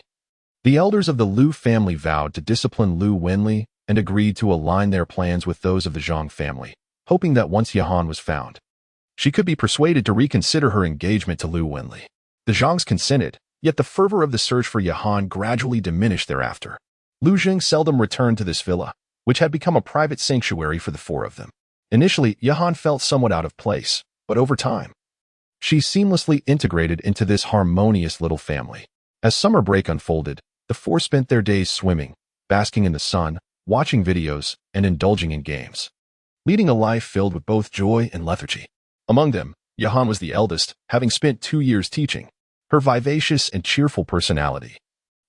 S1: the elders of the Liu family vowed to discipline Liu Wenli and agreed to align their plans with those of the Zhang family, hoping that once Yahan was found, she could be persuaded to reconsider her engagement to Liu Wenli. The Zhangs consented, yet the fervor of the search for Yahan gradually diminished thereafter. Lingjing seldom returned to this villa, which had become a private sanctuary for the four of them. Initially, Yahan felt somewhat out of place, but over time, she seamlessly integrated into this harmonious little family. As summer break unfolded, the four spent their days swimming, basking in the sun, watching videos, and indulging in games, leading a life filled with both joy and lethargy. Among them, Yahan was the eldest, having spent 2 years teaching. Her vivacious and cheerful personality,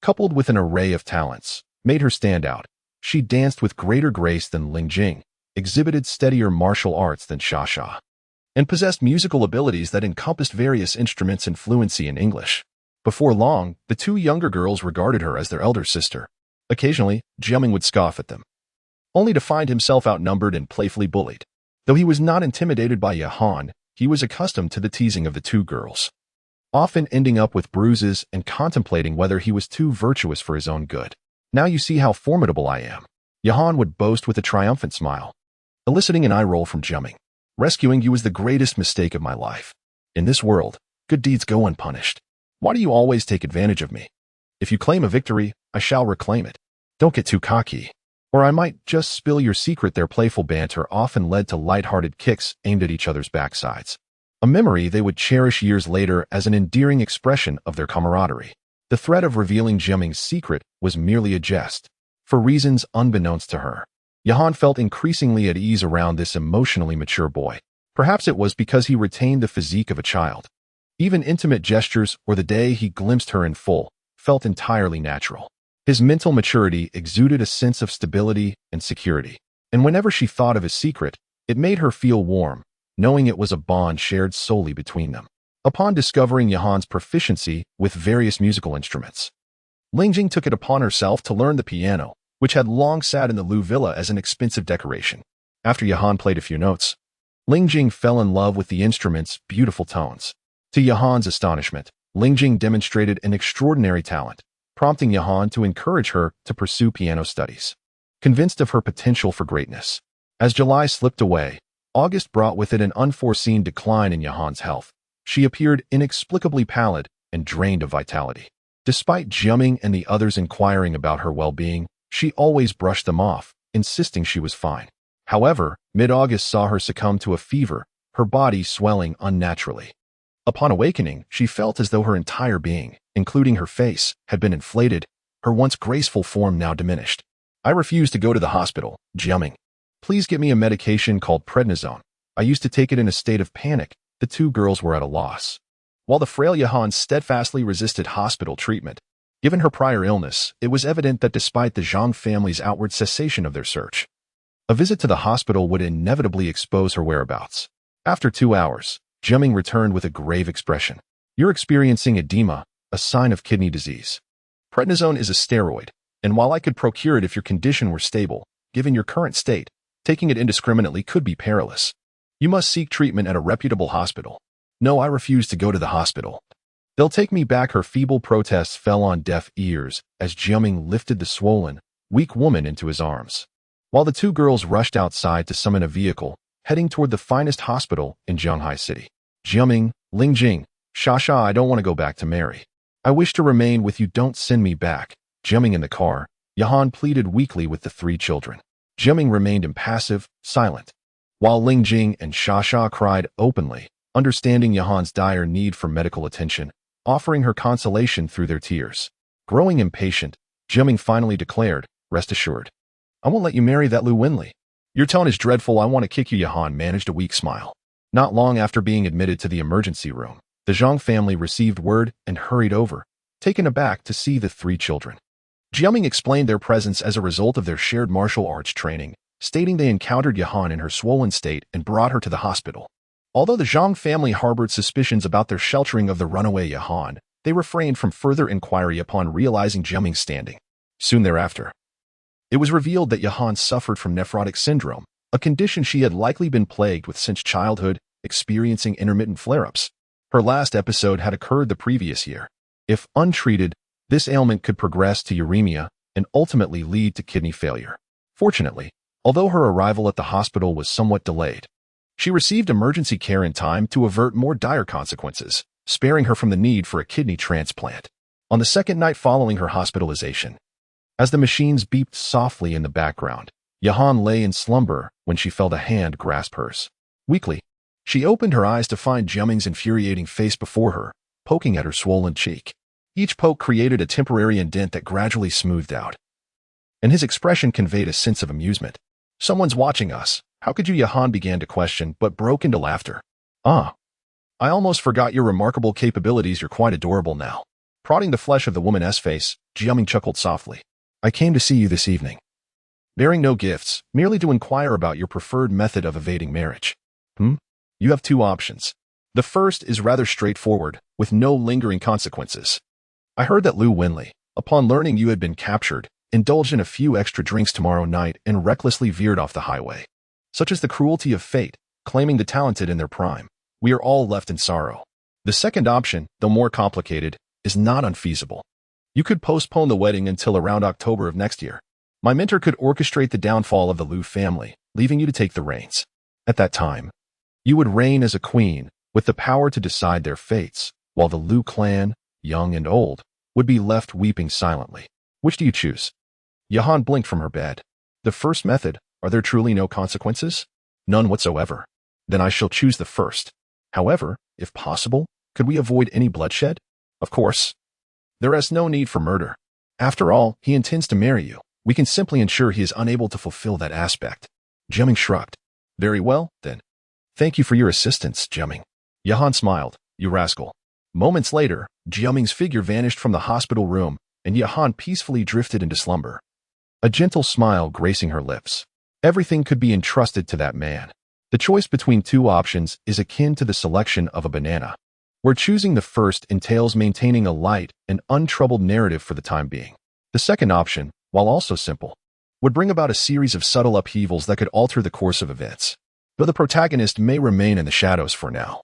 S1: coupled with an array of talents, made her stand out. She danced with greater grace than Lingjing, exhibited steadier martial arts than Sha, and possessed musical abilities that encompassed various instruments and fluency in English. Before long, the two younger girls regarded her as their elder sister. Occasionally, Jiaming would scoff at them, only to find himself outnumbered and playfully bullied. Though he was not intimidated by Yahan, he was accustomed to the teasing of the two girls, often ending up with bruises and contemplating whether he was too virtuous for his own good. "Now you see how formidable I am," Yahan would boast with a triumphant smile, eliciting an eye roll from Jiaming. "Rescuing you was the greatest mistake of my life. In this world, good deeds go unpunished. Why do you always take advantage of me? If you claim a victory, I shall reclaim it. Don't get too cocky, or I might just spill your secret." Their playful banter often led to light-hearted kicks aimed at each other's backsides, a memory they would cherish years later as an endearing expression of their camaraderie. The threat of revealing Jiaming's secret was merely a jest. For reasons unbeknownst to her, Yahan felt increasingly at ease around this emotionally mature boy. Perhaps it was because he retained the physique of a child. Even intimate gestures or the day he glimpsed her in full felt entirely natural. His mental maturity exuded a sense of stability and security. And whenever she thought of his secret, it made her feel warm, knowing it was a bond shared solely between them. Upon discovering Yahan's proficiency with various musical instruments, Lingjing took it upon herself to learn the piano, which had long sat in the Liu villa as an expensive decoration. After Yahan played a few notes, Lingjing fell in love with the instrument's beautiful tones. To Yahan's astonishment, Lingjing demonstrated an extraordinary talent, prompting Yahan to encourage her to pursue piano studies. Convinced of her potential for greatness, as July slipped away, August brought with it an unforeseen decline in Yahan's health. She appeared inexplicably pallid and drained of vitality. Despite Jiaming and the others inquiring about her well-being, she always brushed them off, insisting she was fine. However, mid-August saw her succumb to a fever, her body swelling unnaturally. Upon awakening, she felt as though her entire being, including her face, had been inflated, her once graceful form now diminished. I refuse to go to the hospital, Jiaming. Please get me a medication called prednisone. I used to take it in a state of panic. The two girls were at a loss. While the frail Yahan steadfastly resisted hospital treatment, given her prior illness, it was evident that despite the Zhang family's outward cessation of their search, a visit to the hospital would inevitably expose her whereabouts. After 2 hours, Jiaming returned with a grave expression. You're experiencing edema, a sign of kidney disease. Prednisone is a steroid, and while I could procure it if your condition were stable, given your current state, taking it indiscriminately could be perilous. You must seek treatment at a reputable hospital. No, I refuse to go to the hospital. They'll take me back. Her feeble protests fell on deaf ears as Jiaming lifted the swollen, weak woman into his arms. While the two girls rushed outside to summon a vehicle, heading toward the finest hospital in Zhanghai City. Jiaming, Lingjing, Shasha, I don't want to go back to Mary. I wish to remain with you. Don't send me back. Jiaming in the car, Yahan pleaded weakly with the three children. Jiaming remained impassive, silent, while Lingjing and Shasha cried openly, understanding Yahan's dire need for medical attention, offering her consolation through their tears. Growing impatient, Jiaming finally declared, rest assured, I won't let you marry that Liu Wenli. Your tone is dreadful. I want to kick you. Yahan managed a weak smile. Not long after being admitted to the emergency room, the Zhang family received word and hurried over, taken aback to see the three children. Jiaming explained their presence as a result of their shared martial arts training, stating they encountered Yahan in her swollen state and brought her to the hospital. Although the Zhang family harbored suspicions about their sheltering of the runaway Yahan, they refrained from further inquiry upon realizing Jiaming's standing. Soon thereafter, it was revealed that Yahan suffered from nephrotic syndrome, a condition she had likely been plagued with since childhood, experiencing intermittent flare-ups. Her last episode had occurred the previous year. If untreated, this ailment could progress to uremia and ultimately lead to kidney failure. Fortunately, although her arrival at the hospital was somewhat delayed, she received emergency care in time to avert more dire consequences, sparing her from the need for a kidney transplant. On the second night following her hospitalization, as the machines beeped softly in the background, Yahan lay in slumber when she felt a hand grasp hers. Weakly, she opened her eyes to find Jiaming's infuriating face before her, poking at her swollen cheek. Each poke created a temporary indent that gradually smoothed out, and his expression conveyed a sense of amusement. Someone's watching us. How could you? Yahan began to question, but broke into laughter. I almost forgot your remarkable capabilities. You're quite adorable now. Prodding the flesh of the woman's face, Jiaming chuckled softly. I came to see you this evening, bearing no gifts, merely to inquire about your preferred method of evading marriage. You have two options. The first is rather straightforward, with no lingering consequences. I heard that Liu Wenli, upon learning you had been captured, indulged in a few extra drinks tomorrow night and recklessly veered off the highway. Such is the cruelty of fate, claiming the talented in their prime. We are all left in sorrow. The second option, though more complicated, is not unfeasible. You could postpone the wedding until around October of next year. My mentor could orchestrate the downfall of the Liu family, leaving you to take the reins. At that time, you would reign as a queen, with the power to decide their fates, while the Liu clan, young and old, would be left weeping silently. Which do you choose? Yahan blinked from her bed. The first method. Are there truly no consequences? None whatsoever. Then I shall choose the first. However, if possible, could we avoid any bloodshed? Of course. There is no need for murder. After all, he intends to marry you. We can simply ensure he is unable to fulfill that aspect." Jiaming shrugged. "Very well, then. Thank you for your assistance, Jiaming." Yahan smiled. "You rascal." Moments later, Jiaming's figure vanished from the hospital room, and Yahan peacefully drifted into slumber, a gentle smile gracing her lips. Everything could be entrusted to that man. The choice between two options is akin to the selection of a banana, where choosing the first entails maintaining a light and untroubled narrative for the time being. The second option, while also simple, would bring about a series of subtle upheavals that could alter the course of events, though the protagonist may remain in the shadows for now.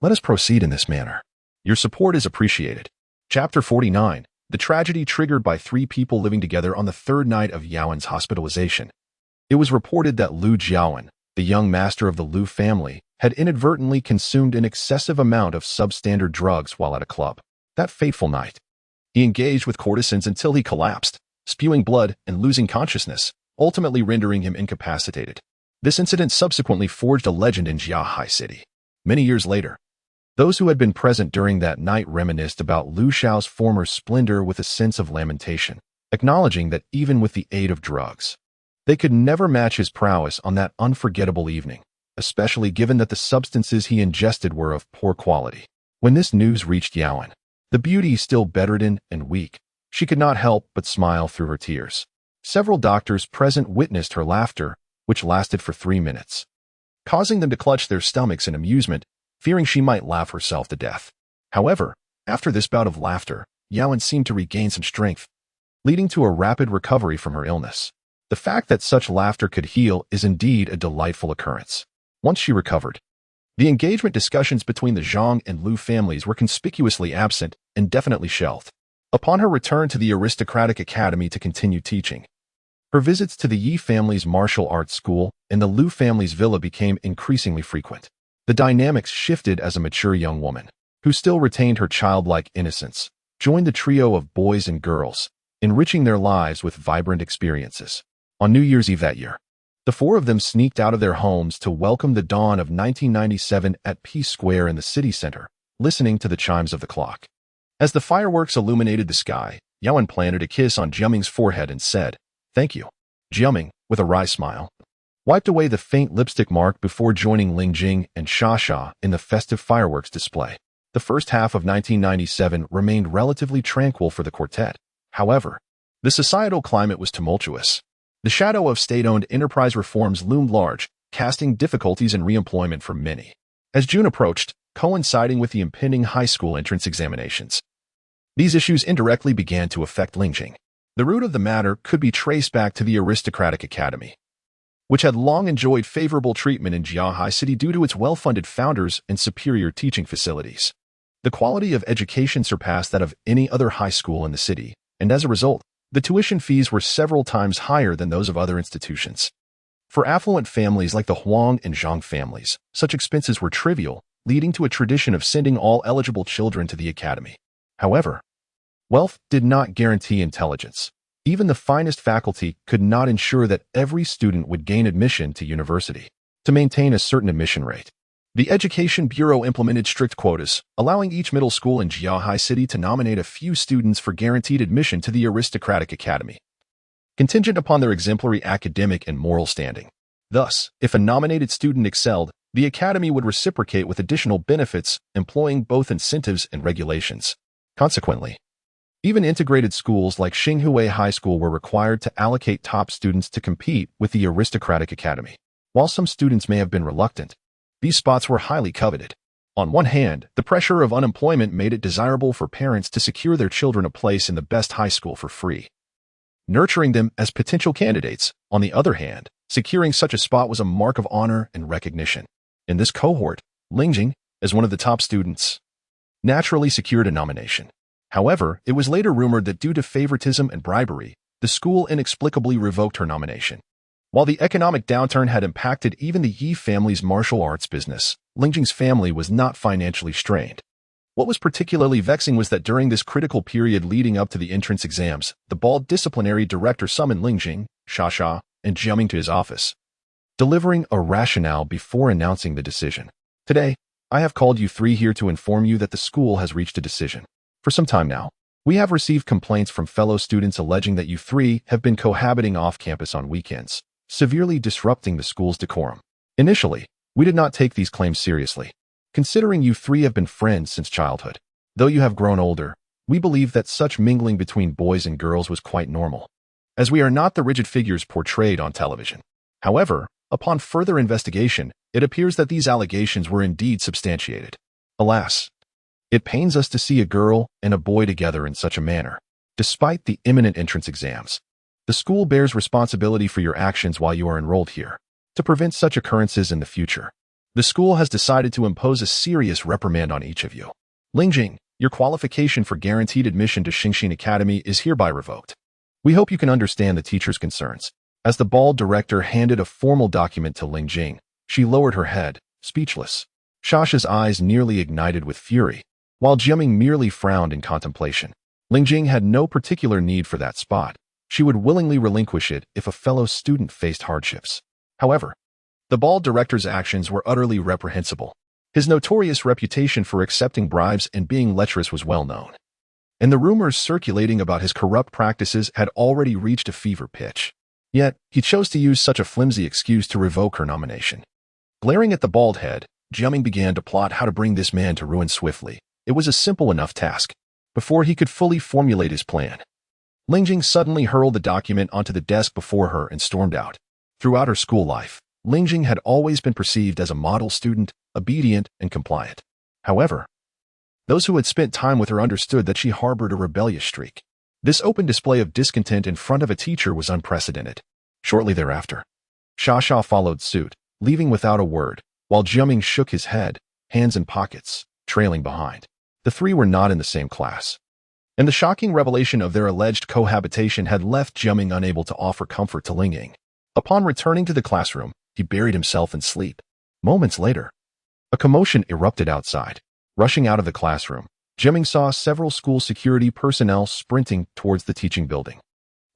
S1: Let us proceed in this manner. Your support is appreciated. Chapter 49. The tragedy triggered by three people living together on the third night of Yaowen's hospitalization. It was reported that Liu Jiawen, the young master of the Liu family, had inadvertently consumed an excessive amount of substandard drugs while at a club. That fateful night, he engaged with courtesans until he collapsed, spewing blood and losing consciousness, ultimately rendering him incapacitated. This incident subsequently forged a legend in Jiahai City. Many years later, those who had been present during that night reminisced about Liu Xiao's former splendor with a sense of lamentation, acknowledging that even with the aid of drugs, they could never match his prowess on that unforgettable evening, especially given that the substances he ingested were of poor quality. When this news reached Yawen, the beauty still bedridden and weak, she could not help but smile through her tears. Several doctors present witnessed her laughter, which lasted for 3 minutes, causing them to clutch their stomachs in amusement, fearing she might laugh herself to death. However, after this bout of laughter, Yawen seemed to regain some strength, leading to a rapid recovery from her illness. The fact that such laughter could heal is indeed a delightful occurrence. Once she recovered, the engagement discussions between the Zhang and Liu families were conspicuously absent and definitely shelved. Upon her return to the aristocratic academy to continue teaching, her visits to the Yi family's martial arts school and the Liu family's villa became increasingly frequent. The dynamics shifted as a mature young woman, who still retained her childlike innocence, joined the trio of boys and girls, enriching their lives with vibrant experiences. On New Year's Eve that year, the four of them sneaked out of their homes to welcome the dawn of 1997 at Peace Square in the city center, listening to the chimes of the clock. As the fireworks illuminated the sky, Yawen planted a kiss on Jiaming's forehead and said, "Thank you." Jiaming, with a wry smile, wiped away the faint lipstick mark before joining Lingjing and Xia in the festive fireworks display. The first half of 1997 remained relatively tranquil for the quartet. However, the societal climate was tumultuous. The shadow of state-owned enterprise reforms loomed large, casting difficulties in reemployment for many. As June approached, coinciding with the impending high school entrance examinations, these issues indirectly began to affect Lingjing. The root of the matter could be traced back to the aristocratic academy, which had long enjoyed favorable treatment in Jiahai City due to its well-funded founders and superior teaching facilities. The quality of education surpassed that of any other high school in the city, and as a result, the tuition fees were several times higher than those of other institutions. For affluent families like the Huang and Zhang families, such expenses were trivial, leading to a tradition of sending all eligible children to the academy. However, wealth did not guarantee intelligence. Even the finest faculty could not ensure that every student would gain admission to university. To maintain a certain admission rate, the Education Bureau implemented strict quotas, allowing each middle school in Jiahai City to nominate a few students for guaranteed admission to the aristocratic academy, contingent upon their exemplary academic and moral standing. Thus, if a nominated student excelled, the academy would reciprocate with additional benefits, employing both incentives and regulations. Consequently, even integrated schools like Xinhui High School were required to allocate top students to compete with the aristocratic academy. While some students may have been reluctant, these spots were highly coveted. On one hand, the pressure of unemployment made it desirable for parents to secure their children a place in the best high school for free, nurturing them as potential candidates. On the other hand, securing such a spot was a mark of honor and recognition. In this cohort, Lingjing, as one of the top students, naturally secured a nomination. However, it was later rumored that due to favoritism and bribery, the school inexplicably revoked her nomination. While the economic downturn had impacted even the Yi family's martial arts business, Lingjing's family was not financially strained. What was particularly vexing was that during this critical period leading up to the entrance exams, the bald disciplinary director summoned Lingjing, Xia, and Jiaming to his office, delivering a rationale before announcing the decision. "Today, I have called you three here to inform you that the school has reached a decision. For some time now, We have received complaints from fellow students alleging that you three have been cohabiting off-campus on weekends, severely disrupting the school's decorum. Initially, we did not take these claims seriously, considering you three have been friends since childhood. Though you have grown older, we believe that such mingling between boys and girls was quite normal, as we are not the rigid figures portrayed on television. However, upon further investigation, it appears that these allegations were indeed substantiated. Alas, it pains us to see a girl and a boy together in such a manner. Despite the imminent entrance exams, the school bears responsibility for your actions while you are enrolled here. To prevent such occurrences in the future, the school has decided to impose a serious reprimand on each of you. Lingjing, your qualification for guaranteed admission to Xingxin Academy is hereby revoked. We hope you can understand the teacher's concerns. As the bald director handed a formal document to Lingjing, she lowered her head, speechless. Shasha's eyes nearly ignited with fury, while Jiaming merely frowned in contemplation. Lingjing had no particular need for that spot. She would willingly relinquish it if a fellow student faced hardships. However, the bald director's actions were utterly reprehensible. His notorious reputation for accepting bribes and being lecherous was well known, and the rumors circulating about his corrupt practices had already reached a fever pitch. Yet, he chose to use such a flimsy excuse to revoke her nomination. Glaring at the bald head, Jiaming began to plot how to bring this man to ruin swiftly. It was a simple enough task. Before he could fully formulate his plan, Lingjing suddenly hurled the document onto the desk before her and stormed out. Throughout her school life, Lingjing had always been perceived as a model student, obedient and compliant. However, those who had spent time with her understood that she harbored a rebellious streak. This open display of discontent in front of a teacher was unprecedented. Shortly thereafter, Shasha followed suit, leaving without a word, while Jiaming shook his head, hands in pockets, trailing behind. The three were not in the same class, and the shocking revelation of their alleged cohabitation had left Jiaming unable to offer comfort to Lingjing. Upon returning to the classroom, he buried himself in sleep. Moments later, a commotion erupted outside. Rushing out of the classroom, Jiaming saw several school security personnel sprinting towards the teaching building,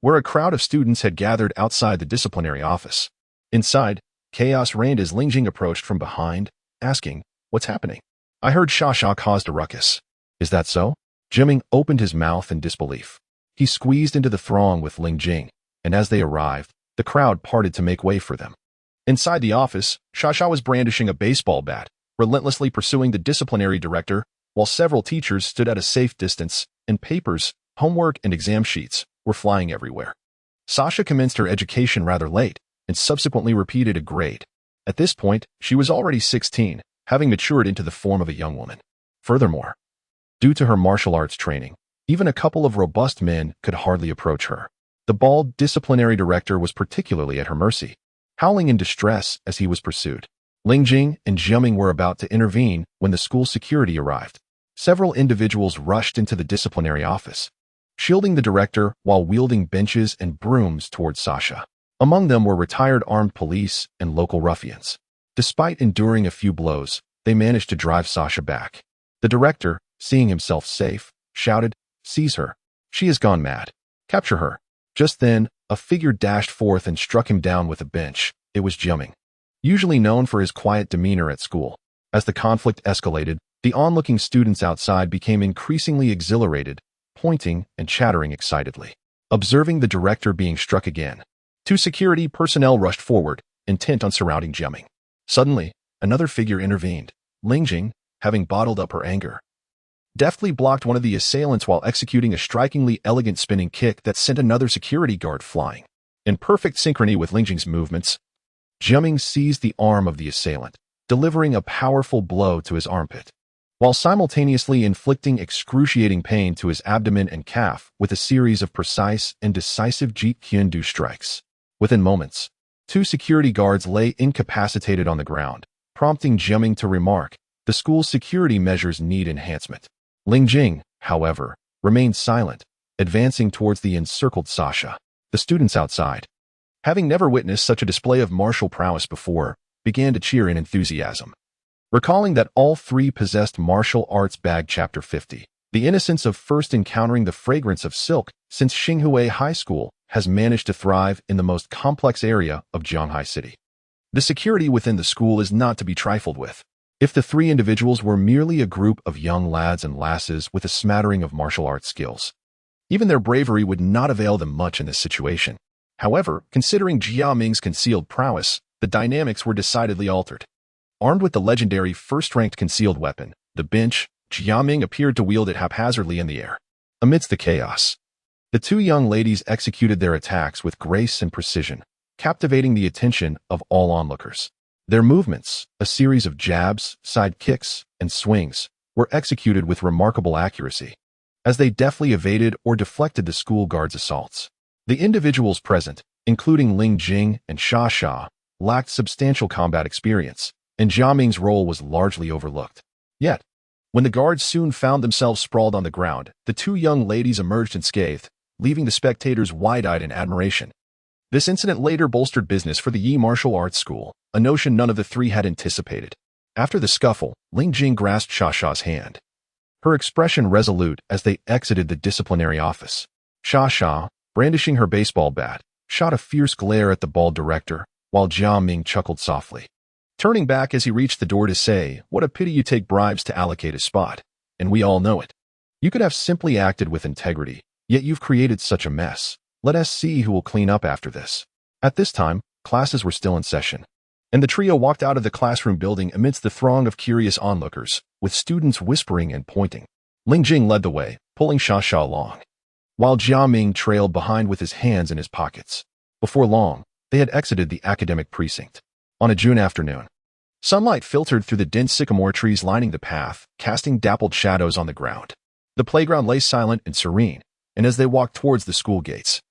S1: where a crowd of students had gathered outside the disciplinary office. Inside, chaos reigned as Lingjing approached from behind, asking, "What's happening? I heard Shasha caused a ruckus." "Is that so?" Jiaming opened his mouth in disbelief. He squeezed into the throng with Lingjing, and as they arrived, the crowd parted to make way for them. Inside the office, Shasha was brandishing a baseball bat, relentlessly pursuing the disciplinary director, while several teachers stood at a safe distance, and papers, homework, and exam sheets were flying everywhere. Sasha commenced her education rather late, and subsequently repeated a grade. At this point, she was already 16, having matured into the form of a young woman. Furthermore, due to her martial arts training, even a couple of robust men could hardly approach her. The bald disciplinary director was particularly at her mercy, howling in distress as he was pursued. Lingjing and Jiaming were about to intervene when the school security arrived. Several individuals rushed into the disciplinary office, shielding the director while wielding benches and brooms towards Sasha. Among them were retired armed police and local ruffians. Despite enduring a few blows, they managed to drive Sasha back. The director, seeing himself safe, shouted, "Seize her. She has gone mad. Capture her." Just then, a figure dashed forth and struck him down with a bench. It was Jiaming, usually known for his quiet demeanor at school. As the conflict escalated, the onlooking students outside became increasingly exhilarated, pointing and chattering excitedly. Observing the director being struck again, two security personnel rushed forward, intent on surrounding Jiaming. Suddenly, another figure intervened. Lingjing, having bottled up her anger, deftly blocked one of the assailants while executing a strikingly elegant spinning kick that sent another security guard flying. In perfect synchrony with Lingjing's movements, Jiaming seized the arm of the assailant, delivering a powerful blow to his armpit, while simultaneously inflicting excruciating pain to his abdomen and calf with a series of precise and decisive Jeet Kune Do strikes. Within moments, two security guards lay incapacitated on the ground, prompting Jiaming to remark, "The school's security measures need enhancement." Lingjing, however, remained silent, advancing towards the encircled Sasha. The students outside, having never witnessed such a display of martial prowess before, began to cheer in enthusiasm. Recalling that all three possessed martial arts bag Chapter 50, the innocence of first encountering the fragrance of silk since Xinghui High School has managed to thrive in the most complex area of Jianghai City. The security within the school is not to be trifled with. If the three individuals were merely a group of young lads and lasses with a smattering of martial arts skills, Even their bravery would not avail them much in this situation. However, considering Jiaming's concealed prowess, the dynamics were decidedly altered. Armed with the legendary first-ranked concealed weapon, the bench, Jiaming appeared to wield it haphazardly in the air. Amidst the chaos, the two young ladies executed their attacks with grace and precision, captivating the attention of all onlookers. Their movements, a series of jabs, side kicks, and swings, were executed with remarkable accuracy, as they deftly evaded or deflected the school guards' assaults. The individuals present, including Lingjing and Xia, lacked substantial combat experience, and Jiaming's role was largely overlooked. Yet, when the guards soon found themselves sprawled on the ground, the two young ladies emerged unscathed, leaving the spectators wide-eyed in admiration. This incident later bolstered business for the Yi Martial Arts School, a notion none of the three had anticipated. After the scuffle, Lingjing grasped Xia's hand, her expression resolute as they exited the disciplinary office. Xia, brandishing her baseball bat, shot a fierce glare at the bald director, while Jiaming chuckled softly, turning back as he reached the door to say, "What a pity you take bribes to allocate a spot, and we all know it. You could have simply acted with integrity, yet you've created such a mess. Let us see who will clean up after this." At this time, classes were still in session, and the trio walked out of the classroom building amidst the throng of curious onlookers, with students whispering and pointing. Lingjing led the way, pulling Xia along, while Jiaming trailed behind with his hands in his pockets. Before long, they had exited the academic precinct. On a June afternoon, sunlight filtered through the dense sycamore trees lining the path, casting dappled shadows on the ground. The playground lay silent and serene, and as they walked towards the school gates,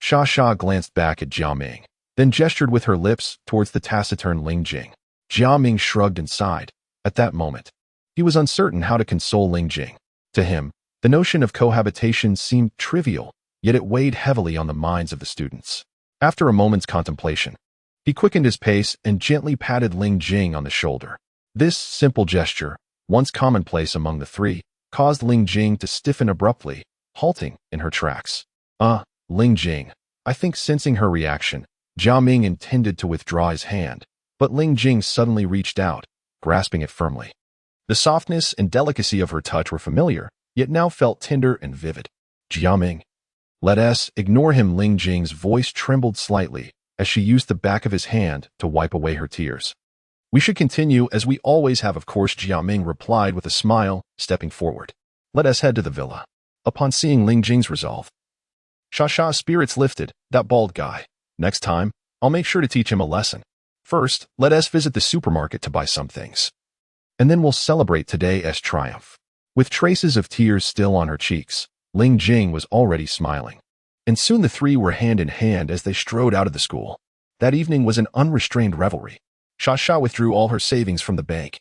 S1: Xia glanced back at Jiaming, then gestured with her lips towards the taciturn Lingjing. Jiaming shrugged and sighed. At that moment, he was uncertain how to console Lingjing. To him, the notion of cohabitation seemed trivial, yet it weighed heavily on the minds of the students. After a moment's contemplation, he quickened his pace and gently patted Lingjing on the shoulder. This simple gesture, once commonplace among the three, caused Lingjing to stiffen abruptly, halting in her tracks. Lingjing." I think sensing her reaction, Jiaming intended to withdraw his hand, but Lingjing suddenly reached out, grasping it firmly. The softness and delicacy of her touch were familiar, yet now felt tender and vivid. "Jiaming, let us ignore him." Lingjing's voice trembled slightly as she used the back of his hand to wipe away her tears. "We should continue as we always have, of course," Jiaming replied with a smile, stepping forward. "Let us head to the villa." Upon seeing Lingjing's resolve, Xia's spirits lifted. "That bald guy. Next time, I'll make sure to teach him a lesson. First, let us visit the supermarket to buy some things, and then we'll celebrate today's triumph." With traces of tears still on her cheeks, Lingjing was already smiling, and soon the three were hand in hand as they strode out of the school. That evening was an unrestrained revelry. Xia withdrew all her savings from the bank,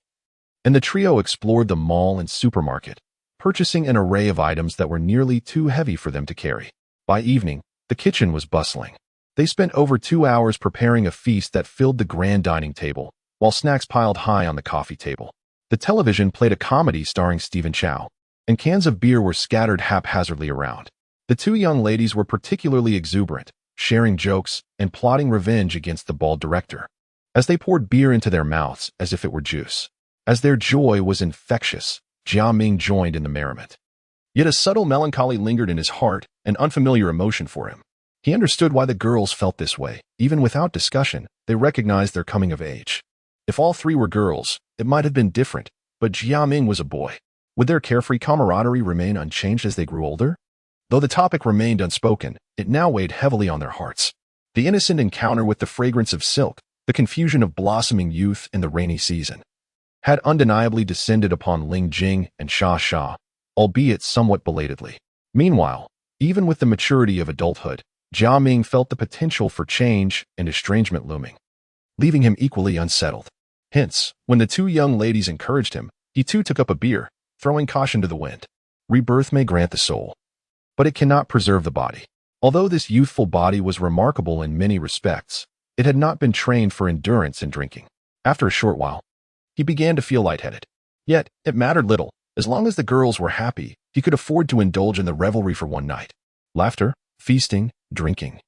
S1: and the trio explored the mall and supermarket, purchasing an array of items that were nearly too heavy for them to carry. By evening, the kitchen was bustling. They spent over 2 hours preparing a feast that filled the grand dining table, while snacks piled high on the coffee table. The television played a comedy starring Stephen Chow, and cans of beer were scattered haphazardly around. The two young ladies were particularly exuberant, sharing jokes and plotting revenge against the bald director, as they poured beer into their mouths as if it were juice. As their joy was infectious, Jiaming joined in the merriment. Yet a subtle melancholy lingered in his heart, an unfamiliar emotion for him. He understood why the girls felt this way. Even without discussion, they recognized their coming of age. If all three were girls, it might have been different, but Jiaming was a boy. Would their carefree camaraderie remain unchanged as they grew older? Though the topic remained unspoken, it now weighed heavily on their hearts. The innocent encounter with the fragrance of silk, the confusion of blossoming youth in the rainy season, had undeniably descended upon Lingjing and Xia, albeit somewhat belatedly. Meanwhile, even with the maturity of adulthood, Jiaming felt the potential for change and estrangement looming, leaving him equally unsettled. Hence, when the two young ladies encouraged him, he too took up a beer, throwing caution to the wind. Rebirth may grant the soul, but it cannot preserve the body. Although this youthful body was remarkable in many respects, it had not been trained for endurance in drinking. After a short while, he began to feel lightheaded. Yet, it mattered little. As long as the girls were happy, he could afford to indulge in the revelry for one night. Laughter, feasting, drinking,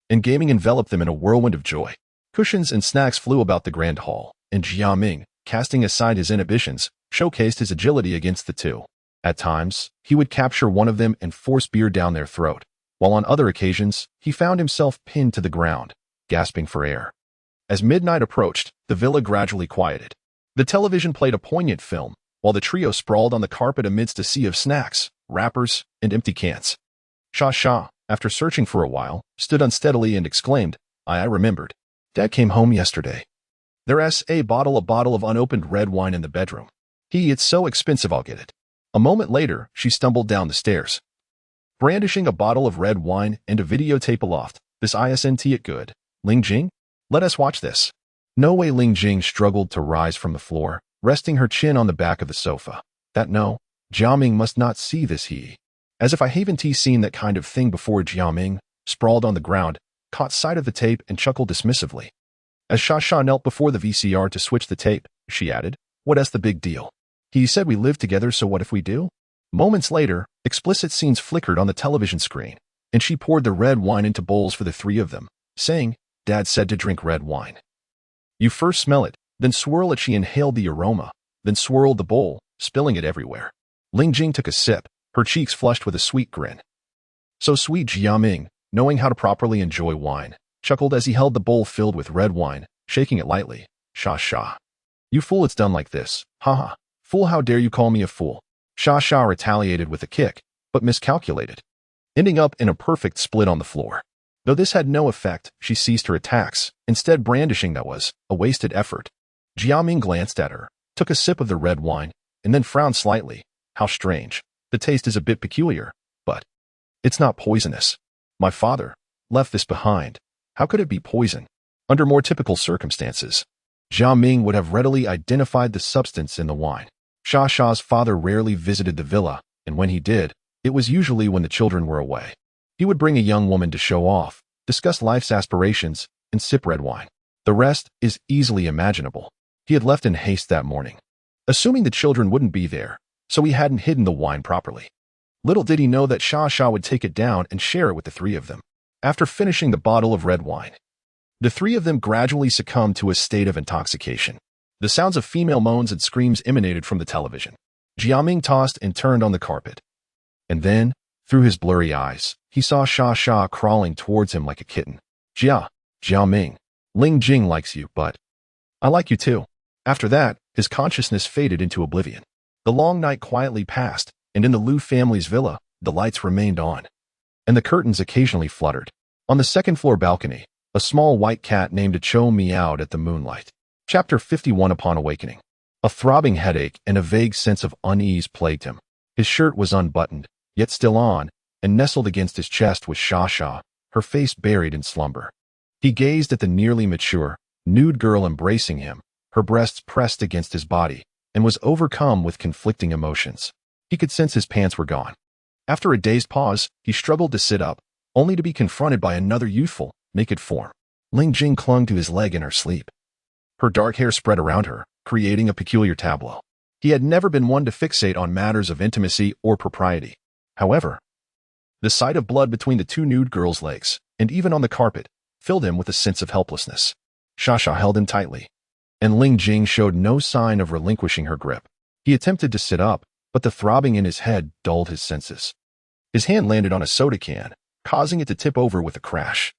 S1: and gaming enveloped them in a whirlwind of joy. Cushions and snacks flew about the grand hall, and Jiaming, casting aside his inhibitions, showcased his agility against the two. At times, he would capture one of them and force beer down their throat, while on other occasions, he found himself pinned to the ground, gasping for air. As midnight approached, the villa gradually quieted. The television played a poignant film, while the trio sprawled on the carpet amidst a sea of snacks, wrappers, and empty cans. Sha, after searching for a while, stood unsteadily and exclaimed, I remembered. Dad came home yesterday. There's a bottle of unopened red wine in the bedroom. It's so expensive I'll get it. A moment later, she stumbled down the stairs, brandishing a bottle of red wine and a videotape aloft. This isn't it good, Lingjing? Let us watch this. No way. Lingjing struggled to rise from the floor, resting her chin on the back of the sofa. That no, Jiaming must not see this. As if I haven't seen that kind of thing before. Jiaming, sprawled on the ground, caught sight of the tape and chuckled dismissively. As Sha knelt before the VCR to switch the tape, she added, What's the big deal? He said we live together, so what if we do? Moments later, explicit scenes flickered on the television screen, and she poured the red wine into bowls for the three of them, saying, Dad said to drink red wine. You first smell it, then swirl it. She inhaled the aroma, then swirled the bowl, spilling it everywhere. Lingjing took a sip, her cheeks flushed with a sweet grin. So sweet. Jiaming, knowing how to properly enjoy wine, chuckled as he held the bowl filled with red wine, shaking it lightly. Sha. You fool, it's done like this. Ha. Fool, how dare you call me a fool? Sha retaliated with a kick, but miscalculated, ending up in a perfect split on the floor. Though this had no effect, she ceased her attacks, instead brandishing that was a wasted effort. Jiaming glanced at her, took a sip of the red wine, and then frowned slightly. How strange. The taste is a bit peculiar, but it's not poisonous. My father left this behind. How could it be poison? Under more typical circumstances, Jiaming would have readily identified the substance in the wine. Sha's father rarely visited the villa, and when he did, it was usually when the children were away. He would bring a young woman to show off, discuss life's aspirations, and sip red wine. The rest is easily imaginable. He had left in haste that morning, assuming the children wouldn't be there, so he hadn't hidden the wine properly. Little did he know that Sha would take it down and share it with the three of them. After finishing the bottle of red wine, the three of them gradually succumbed to a state of intoxication. The sounds of female moans and screams emanated from the television. Jiaming tossed and turned on the carpet. And then, through his blurry eyes, he saw Sha crawling towards him like a kitten. Jiaming, Lingjing likes you, but I like you too. After that, his consciousness faded into oblivion. The long night quietly passed, and in the Liu family's villa, the lights remained on, and the curtains occasionally fluttered. On the second-floor balcony, a small white cat named Cho meowed at the moonlight. Chapter 51. Upon awakening, a throbbing headache and a vague sense of unease plagued him. His shirt was unbuttoned, yet still on, and nestled against his chest was Sha, her face buried in slumber. He gazed at the nearly mature, nude girl embracing him, her breasts pressed against his body, and was overcome with conflicting emotions. He could sense his pants were gone. After a dazed pause, he struggled to sit up, only to be confronted by another youthful, naked form. Lingjing clung to his leg in her sleep. Her dark hair spread around her, creating a peculiar tableau. He had never been one to fixate on matters of intimacy or propriety. However, the sight of blood between the two nude girls' legs, and even on the carpet, filled him with a sense of helplessness. Sha held him tightly, and Lingjing showed no sign of relinquishing her grip. He attempted to sit up, but the throbbing in his head dulled his senses. His hand landed on a soda can, causing it to tip over with a crash.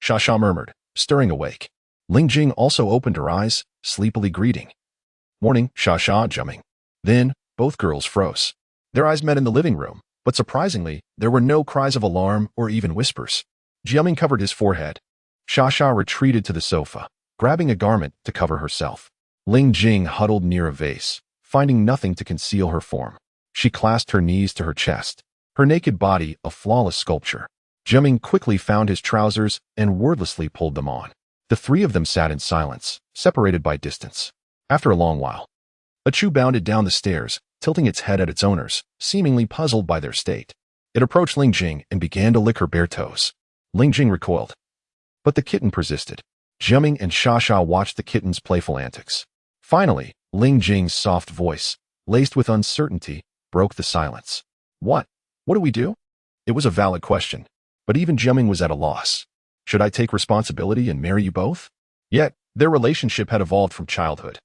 S1: Sha murmured, stirring awake. Lingjing also opened her eyes, sleepily greeting. Morning, Sha, Jiaming. Then, both girls froze. Their eyes met in the living room, but surprisingly, there were no cries of alarm or even whispers. Jiaming covered his forehead. Sha retreated to the sofa, grabbing a garment to cover herself. Lingjing huddled near a vase, finding nothing to conceal her form. She clasped her knees to her chest, her naked body a flawless sculpture. Jiaming quickly found his trousers and wordlessly pulled them on. The three of them sat in silence, separated by distance. After a long while, a Chu bounded down the stairs, tilting its head at its owners, seemingly puzzled by their state. It approached Lingjing and began to lick her bare toes. Lingjing recoiled, but the kitten persisted. Jiaming and Sha watched the kitten's playful antics. Finally, Lingjing's soft voice, laced with uncertainty, broke the silence. What do we do? It was a valid question, but even Jiaming was at a loss. Should I take responsibility and marry you both? Yet, their relationship had evolved from childhood,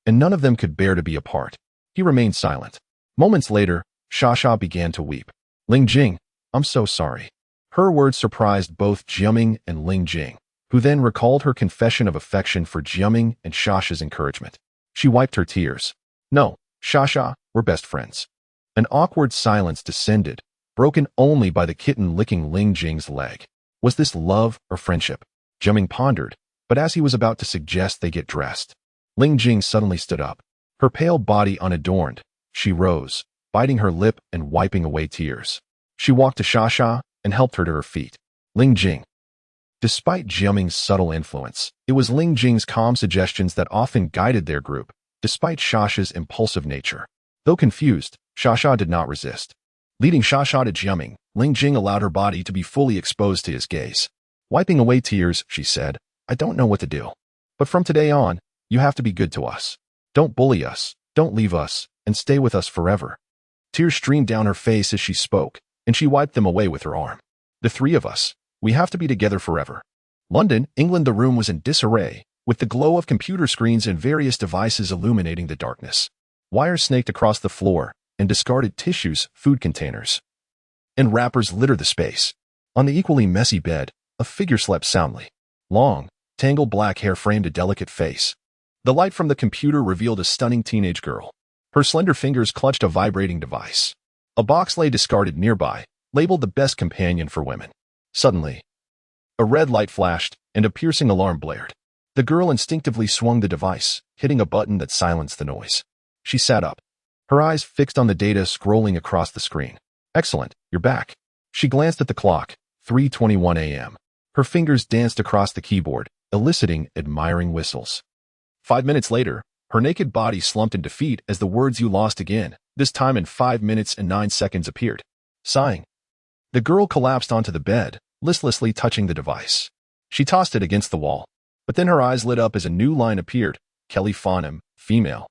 S1: and none of them could bear to be apart. He remained silent. Moments later, Xia began to weep. Lingjing, I'm so sorry. Her words surprised both Jiaming and Lingjing, who then recalled her confession of affection for Jiaming and Xia's encouragement. She wiped her tears. No, Xia, we're best friends. An awkward silence descended, broken only by the kitten licking Lingjing's leg. Was this love or friendship? Jiaming pondered, but as he was about to suggest they get dressed, Lingjing suddenly stood up. Her pale body unadorned, she rose, biting her lip and wiping away tears. She walked to Xia and helped her to her feet. Lingjing. Despite Jiaming's subtle influence, it was Lingjing's calm suggestions that often guided their group, despite Xia's impulsive nature. Though confused, Xia did not resist. Leading Xia to Jiaming, Lingjing allowed her body to be fully exposed to his gaze. Wiping away tears, she said, I don't know what to do. But from today on, you have to be good to us. Don't bully us, don't leave us, and stay with us forever. Tears streamed down her face as she spoke, and she wiped them away with her arm. The three of us, we have to be together forever. London, England. The room was in disarray, with the glow of computer screens and various devices illuminating the darkness. Wires snaked across the floor, and discarded tissues, food containers, and wrappers littered the space. On the equally messy bed, a figure slept soundly. Long, tangled black hair framed a delicate face. The light from the computer revealed a stunning teenage girl. Her slender fingers clutched a vibrating device. A box lay discarded nearby, labeled the best companion for women. Suddenly, a red light flashed, and a piercing alarm blared. The girl instinctively swung the device, hitting a button that silenced the noise. She sat up, her eyes fixed on the data scrolling across the screen. Excellent, you're back. She glanced at the clock, 3:21 a.m. Her fingers danced across the keyboard, eliciting admiring whistles. 5 minutes later, her naked body slumped in defeat as the words "you lost again," this time in 5 minutes and 9 seconds appeared. Sighing, the girl collapsed onto the bed, listlessly touching the device. She tossed it against the wall, but then her eyes lit up as a new line appeared. Kelly Fernim, female.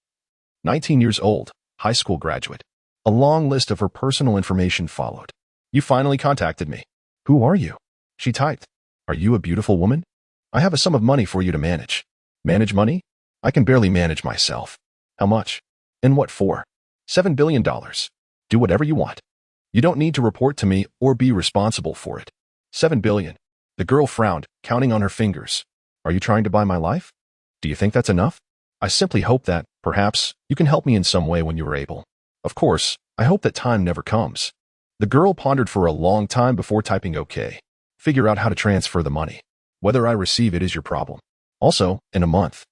S1: 19 years old, high school graduate. A long list of her personal information followed. You finally contacted me. Who are you? She typed. Are you a beautiful woman? I have a sum of money for you to manage. Manage money? I can barely manage myself. How much? And what for? $7 billion. Do whatever you want. You don't need to report to me or be responsible for it. 7 billion. The girl frowned, counting on her fingers. Are you trying to buy my life? Do you think that's enough? I simply hope that, perhaps, you can help me in some way when you are able. Of course, I hope that time never comes. The girl pondered for a long time before typing OK. Figure out how to transfer the money. Whether I receive it is your problem. Also, in a month,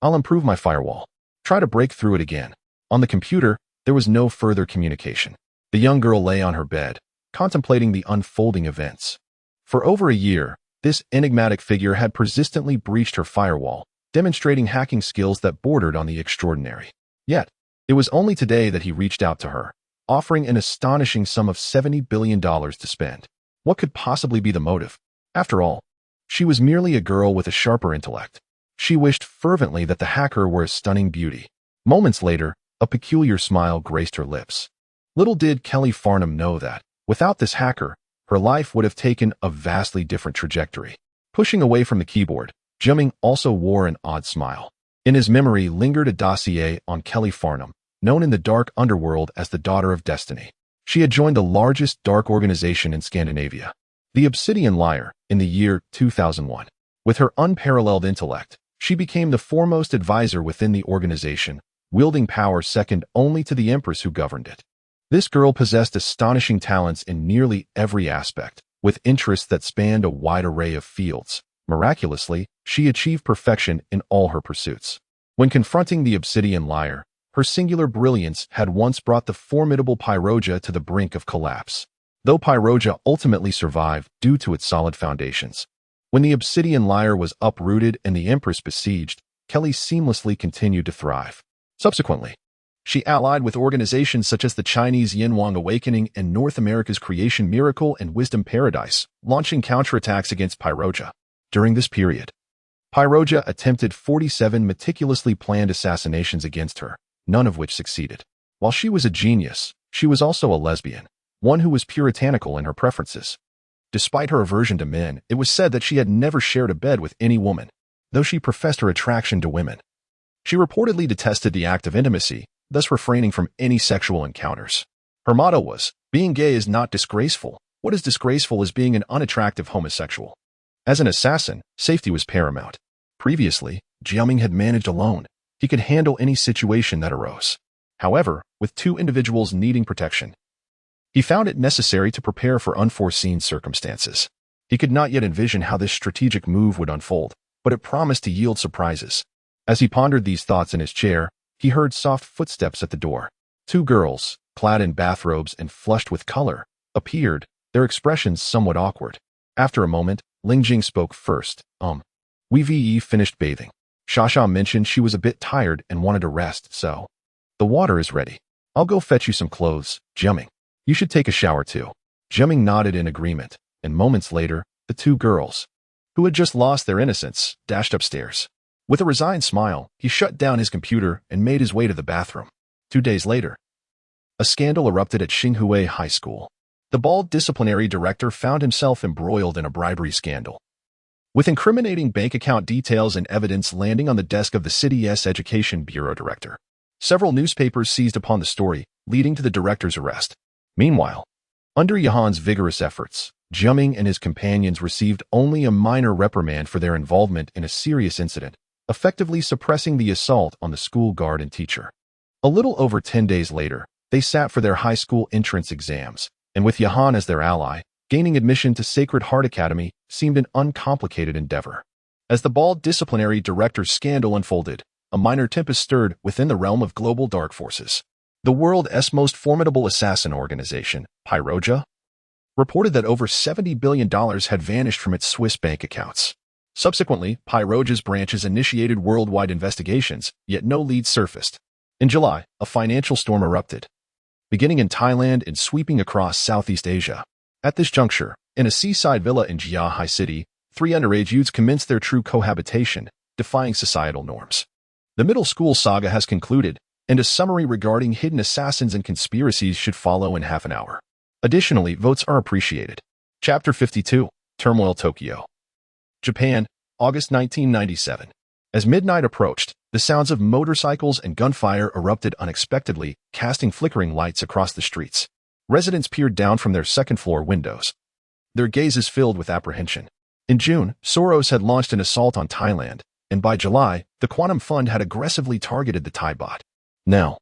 S1: I'll improve my firewall. Try to break through it again. On the computer, there was no further communication. The young girl lay on her bed, contemplating the unfolding events. For over a year, this enigmatic figure had persistently breached her firewall, demonstrating hacking skills that bordered on the extraordinary. Yet, it was only today that he reached out to her, offering an astonishing sum of $70 billion to spend. What could possibly be the motive? After all, she was merely a girl with a sharper intellect. She wished fervently that the hacker were a stunning beauty. Moments later, a peculiar smile graced her lips. Little did Kelly Fernim know that, without this hacker, her life would have taken a vastly different trajectory. Pushing away from the keyboard, Jiaming also wore an odd smile. In his memory lingered a dossier on Kelly Fernim, known in the dark underworld as the Daughter of Destiny. She had joined the largest dark organization in Scandinavia, the Obsidian Liar, in the year 2001. With her unparalleled intellect, she became the foremost advisor within the organization, wielding power second only to the empress who governed it. This girl possessed astonishing talents in nearly every aspect, with interests that spanned a wide array of fields. Miraculously, she achieved perfection in all her pursuits. When confronting the Obsidian Liar, her singular brilliance had once brought the formidable Pyroja to the brink of collapse. Though Pyroja ultimately survived due to its solid foundations. When the Obsidian Liar was uprooted and the Empress besieged, Kelly seamlessly continued to thrive. Subsequently, she allied with organizations such as the Chinese Yinhuang Awakening and North America's Creation Miracle and Wisdom Paradise, launching counterattacks against Pyroja. During this period, Pyroja attempted 47 meticulously planned assassinations against her, none of which succeeded. While she was a genius, she was also a lesbian, one who was puritanical in her preferences. Despite her aversion to men, it was said that she had never shared a bed with any woman, though she professed her attraction to women. She reportedly detested the act of intimacy, thus refraining from any sexual encounters. Her motto was, "Being gay is not disgraceful. What is disgraceful is being an unattractive homosexual." As an assassin, safety was paramount. Previously, Jiaming had managed alone. He could handle any situation that arose. However, with two individuals needing protection, he found it necessary to prepare for unforeseen circumstances. He could not yet envision how this strategic move would unfold, but it promised to yield surprises. As he pondered these thoughts in his chair, he heard soft footsteps at the door. Two girls, clad in bathrobes and flushed with color, appeared, their expressions somewhat awkward. After a moment, Lingjing spoke first. We've finished bathing. Shasha mentioned she was a bit tired and wanted to rest, so the water is ready. I'll go fetch you some clothes, Jiaming. You should take a shower too. Jiaming nodded in agreement, and moments later, the two girls, who had just lost their innocence, dashed upstairs. With a resigned smile, he shut down his computer and made his way to the bathroom. 2 days later, a scandal erupted at Xinghua High School. The bald disciplinary director found himself embroiled in a bribery scandal, with incriminating bank account details and evidence landing on the desk of the city's education bureau director. Several newspapers seized upon the story, leading to the director's arrest. Meanwhile, under Yahan's vigorous efforts, Jiaming and his companions received only a minor reprimand for their involvement in a serious incident, effectively suppressing the assault on the school guard and teacher. A little over 10 days later, they sat for their high school entrance exams, and with Yahan as their ally, gaining admission to Sacred Heart Academy seemed an uncomplicated endeavor. As the bald disciplinary director's scandal unfolded, a minor tempest stirred within the realm of global dark forces. The world's most formidable assassin organization, Pyroja, reported that over $70 billion had vanished from its Swiss bank accounts. Subsequently, Pyroja's branches initiated worldwide investigations, yet no leads surfaced. In July, a financial storm erupted, beginning in Thailand and sweeping across Southeast Asia. At this juncture, in a seaside villa in Jiahai City, 3 underage youths commenced their true cohabitation, defying societal norms. The middle school saga has concluded, and a summary regarding hidden assassins and conspiracies should follow in half an hour. Additionally, votes are appreciated. Chapter 52, Turmoil Tokyo. Japan, August 1997. As midnight approached, the sounds of motorcycles and gunfire erupted unexpectedly, casting flickering lights across the streets. Residents peered down from their second-floor windows, their gazes filled with apprehension. In June, Soros had launched an assault on Thailand, and by July, the Quantum Fund had aggressively targeted the Thai baht. Now,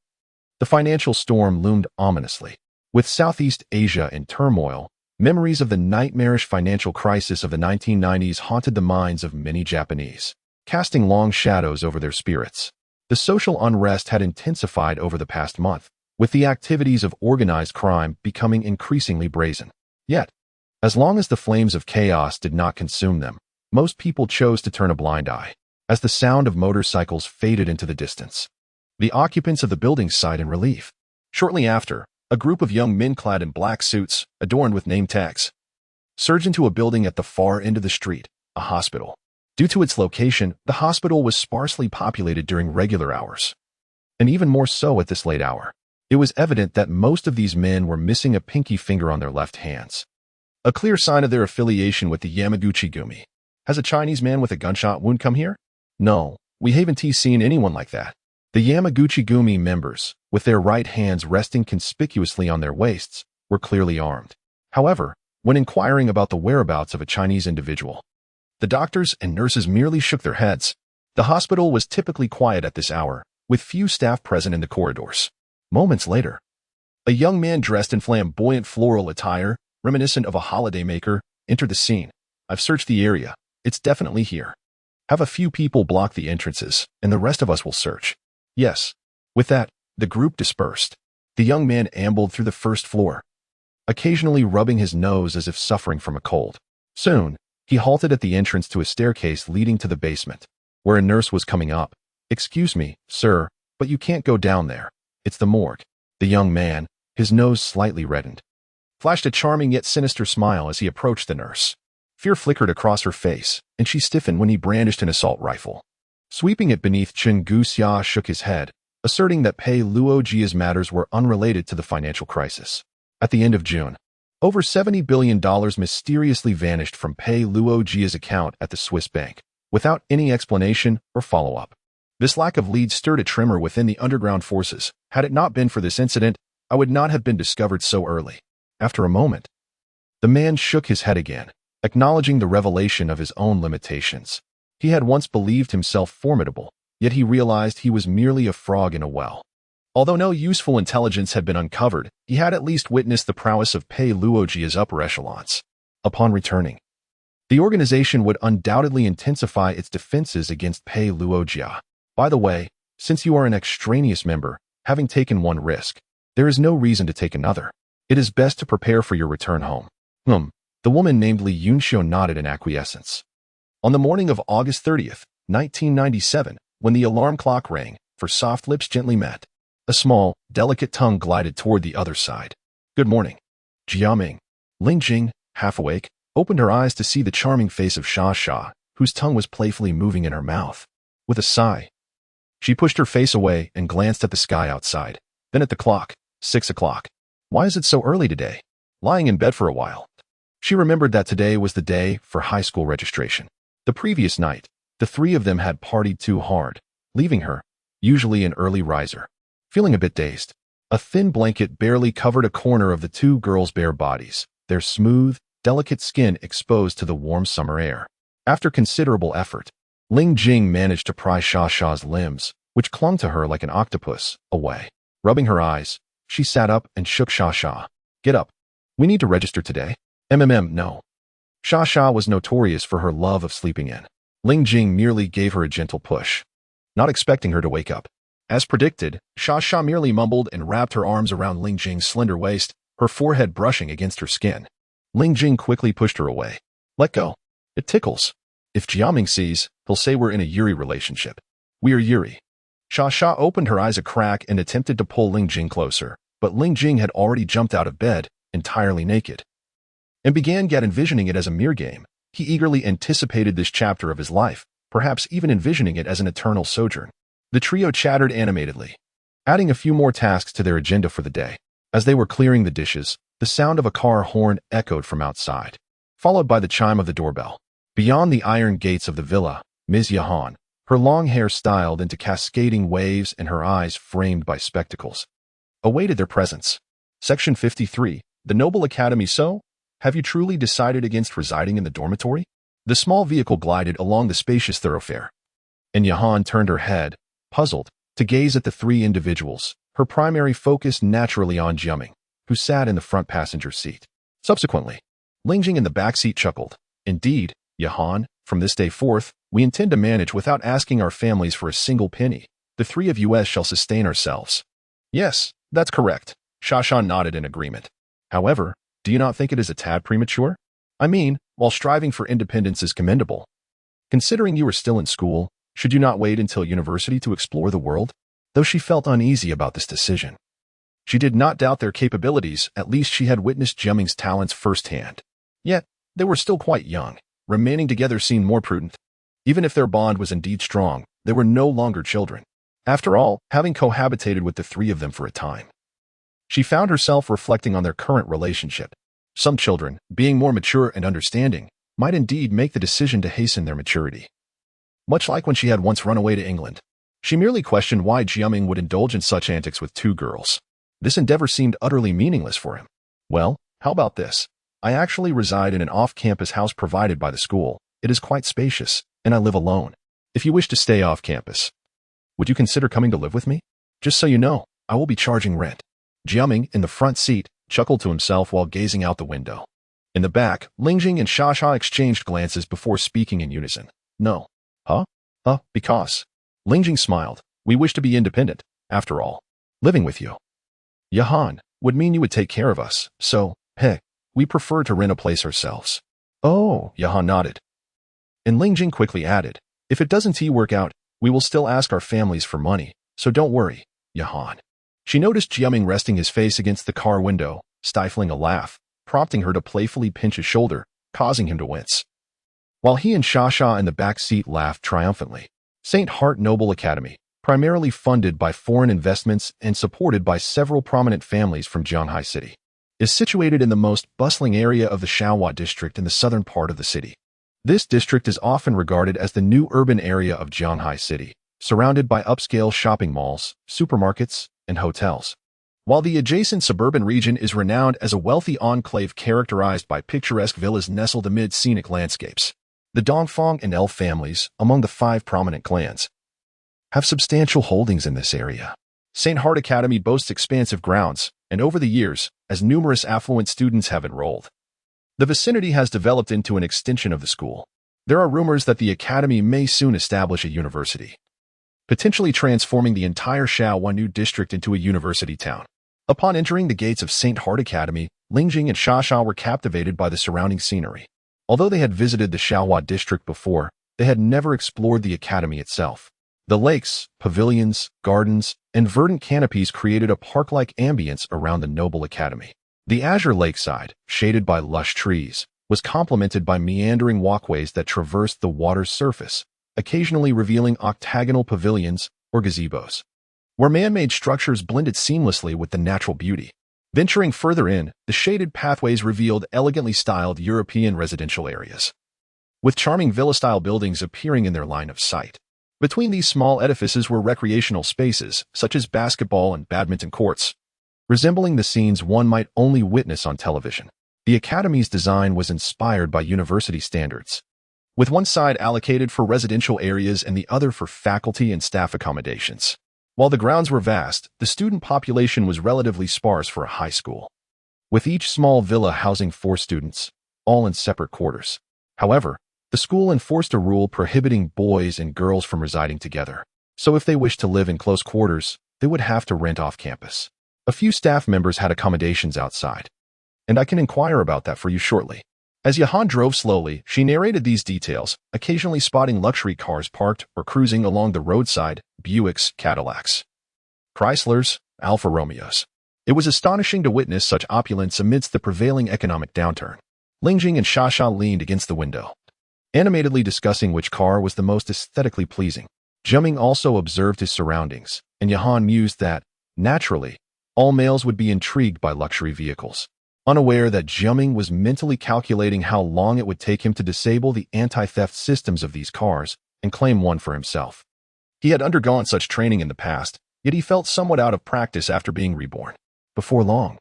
S1: the financial storm loomed ominously. With Southeast Asia in turmoil, memories of the nightmarish financial crisis of the 1990s haunted the minds of many Japanese, casting long shadows over their spirits. The social unrest had intensified over the past month, with the activities of organized crime becoming increasingly brazen. Yet, as long as the flames of chaos did not consume them, most people chose to turn a blind eye. As the sound of motorcycles faded into the distance, the occupants of the building sighed in relief. Shortly after, a group of young men clad in black suits, adorned with name tags, surged into a building at the far end of the street, a hospital. Due to its location, the hospital was sparsely populated during regular hours, and even more so at this late hour. It was evident that most of these men were missing a pinky finger on their left hands, a clear sign of their affiliation with the Yamaguchi-gumi. Has a Chinese man with a gunshot wound come here? No, we haven't seen anyone like that. The Yamaguchi-gumi members, with their right hands resting conspicuously on their waists, were clearly armed. However, when inquiring about the whereabouts of a Chinese individual, the doctors and nurses merely shook their heads. The hospital was typically quiet at this hour, with few staff present in the corridors. Moments later, a young man dressed in flamboyant floral attire, reminiscent of a holidaymaker, entered the scene. I've searched the area. It's definitely here. Have a few people block the entrances, and the rest of us will search. Yes. With that, the group dispersed. The young man ambled through the first floor, occasionally rubbing his nose as if suffering from a cold. Soon, he halted at the entrance to a staircase leading to the basement, where a nurse was coming up. Excuse me, sir, but you can't go down there. It's the morgue. The young man, his nose slightly reddened, flashed a charming yet sinister smile as he approached the nurse. Fear flickered across her face, and she stiffened when he brandished an assault rifle. Sweeping it beneath Chen Guxia shook his head, asserting that Pei Luojia's matters were unrelated to the financial crisis. At the end of June, over $70 billion mysteriously vanished from Pei Luojia's account at the Swiss bank, without any explanation or follow-up. This lack of lead stirred a tremor within the underground forces. Had it not been for this incident, I would not have been discovered so early. After a moment, the man shook his head again, acknowledging the revelation of his own limitations. He had once believed himself formidable, yet he realized he was merely a frog in a well. Although no useful intelligence had been uncovered, he had at least witnessed the prowess of Pei Luojia's upper echelons. Upon returning, the organization would undoubtedly intensify its defenses against Pei Luojia. By the way, since you are an extraneous member, having taken one risk, there is no reason to take another. It is best to prepare for your return home. The woman named Liu Huaisha nodded in acquiescence. On the morning of August 30th, 1997, when the alarm clock rang, for soft lips gently met, a small, delicate tongue glided toward the other side. Good morning. Jiaming. Lingjing, half awake, opened her eyes to see the charming face of Sha, whose tongue was playfully moving in her mouth. With a sigh, she pushed her face away and glanced at the sky outside, then at the clock. 6 o'clock. Why is it so early today? Lying in bed for a while, she remembered that today was the day for high school registration. The previous night, the three of them had partied too hard, leaving her, usually an early riser, feeling a bit dazed. A thin blanket barely covered a corner of the two girls' bare bodies, their smooth, delicate skin exposed to the warm summer air. After considerable effort, Lingjing managed to pry Sha's limbs, which clung to her like an octopus, away. Rubbing her eyes, she sat up and shook Sha. Get up. We need to register today. No. Sha was notorious for her love of sleeping in. Lingjing merely gave her a gentle push, not expecting her to wake up. As predicted, Sha merely mumbled and wrapped her arms around Lingjing's slender waist, her forehead brushing against her skin. Lingjing quickly pushed her away. Let go. It tickles. If Jiaming sees, he'll say we're in a Yuri relationship. We are Yuri. Sha opened her eyes a crack and attempted to pull Lingjing closer, but Lingjing had already jumped out of bed, entirely naked, and began envisioning it as a mere game. He eagerly anticipated this chapter of his life, perhaps even envisioning it as an eternal sojourn. The trio chattered animatedly, adding a few more tasks to their agenda for the day. As they were clearing the dishes, the sound of a car horn echoed from outside, followed by the chime of the doorbell. Beyond the iron gates of the villa, Ms. Yahan, her long hair styled into cascading waves and her eyes framed by spectacles, awaited their presence. Section 53, the Noble Academy. So, have you truly decided against residing in the dormitory? The small vehicle glided along the spacious thoroughfare, and Yahan turned her head, puzzled, to gaze at the three individuals, her primary focus naturally on Jiaming, who sat in the front passenger seat. Subsequently, Lingjing in the back seat chuckled. Indeed, Yahan, from this day forth, we intend to manage without asking our families for a single penny. The three of us shall sustain ourselves. Yes, that's correct. Sha nodded in agreement. However, do you not think it is a tad premature? I mean, while striving for independence is commendable, considering you are still in school, should you not wait until university to explore the world? Though she felt uneasy about this decision, she did not doubt their capabilities. At least she had witnessed Jiaming's talents firsthand. Yet, they were still quite young. Remaining together seemed more prudent. Even if their bond was indeed strong, they were no longer children. After all, having cohabitated with the three of them for a time, she found herself reflecting on their current relationship. Some children, being more mature and understanding, might indeed make the decision to hasten their maturity. Much like when she had once run away to England, she merely questioned why Jiaming would indulge in such antics with two girls. This endeavor seemed utterly meaningless for him. Well, how about this? I actually reside in an off-campus house provided by the school. It is quite spacious, and I live alone. If you wish to stay off-campus, would you consider coming to live with me? Just so you know, I will be charging rent. Jiaming, in the front seat, chuckled to himself while gazing out the window. In the back, Lingjing and Sha exchanged glances before speaking in unison. No. Huh? Because. Lingjing smiled. We wish to be independent, after all. Living with you, Yahan, would mean you would take care of us, so, we prefer to rent a place ourselves. Oh, Yahan nodded. And Lingjing quickly added, if it doesn't work out, we will still ask our families for money, so don't worry, Yahan. She noticed Jiaming resting his face against the car window, stifling a laugh, prompting her to playfully pinch his shoulder, causing him to wince. While he and Sha in the back seat laughed triumphantly. St. Heart Noble Academy, primarily funded by foreign investments and supported by several prominent families from Jianghai City, is situated in the most bustling area of the Shaohua district in the southern part of the city. This district is often regarded as the new urban area of Jianghai City, surrounded by upscale shopping malls, supermarkets, and hotels. While the adjacent suburban region is renowned as a wealthy enclave characterized by picturesque villas nestled amid scenic landscapes, the Dongfang and El families, among the 5 prominent clans, have substantial holdings in this area. St. Hart Academy boasts expansive grounds, and over the years, as numerous affluent students have enrolled, the vicinity has developed into an extension of the school. There are rumors that the academy may soon establish a university, potentially transforming the entire Shaohua district into a university town. Upon entering the gates of St. Hart Academy, Lingjing and Shasha were captivated by the surrounding scenery. Although they had visited the Shaohua district before, they had never explored the academy itself. The lakes, pavilions, gardens, and verdant canopies created a park-like ambience around the noble academy. The azure lakeside, shaded by lush trees, was complemented by meandering walkways that traversed the water's surface, occasionally revealing octagonal pavilions or gazebos, where man-made structures blended seamlessly with the natural beauty. Venturing further in, the shaded pathways revealed elegantly styled European residential areas, with charming villa-style buildings appearing in their line of sight. Between these small edifices were recreational spaces, such as basketball and badminton courts, resembling the scenes one might only witness on television. The academy's design was inspired by university standards, with one side allocated for residential areas and the other for faculty and staff accommodations. While the grounds were vast, the student population was relatively sparse for a high school, with each small villa housing 4 students, all in separate quarters. However, the school enforced a rule prohibiting boys and girls from residing together, so if they wished to live in close quarters, they would have to rent off campus. A few staff members had accommodations outside, and I can inquire about that for you shortly. As Yahan drove slowly, she narrated these details, occasionally spotting luxury cars parked or cruising along the roadside, Buicks, Cadillacs, Chryslers, Alfa Romeos. It was astonishing to witness such opulence amidst the prevailing economic downturn. Lingjing and Shasha leaned against the window, animatedly discussing which car was the most aesthetically pleasing. Jiaming also observed his surroundings, and Yahan mused that, naturally, all males would be intrigued by luxury vehicles, unaware that Jiaming was mentally calculating how long it would take him to disable the anti-theft systems of these cars and claim one for himself. He had undergone such training in the past, yet he felt somewhat out of practice after being reborn. Before long,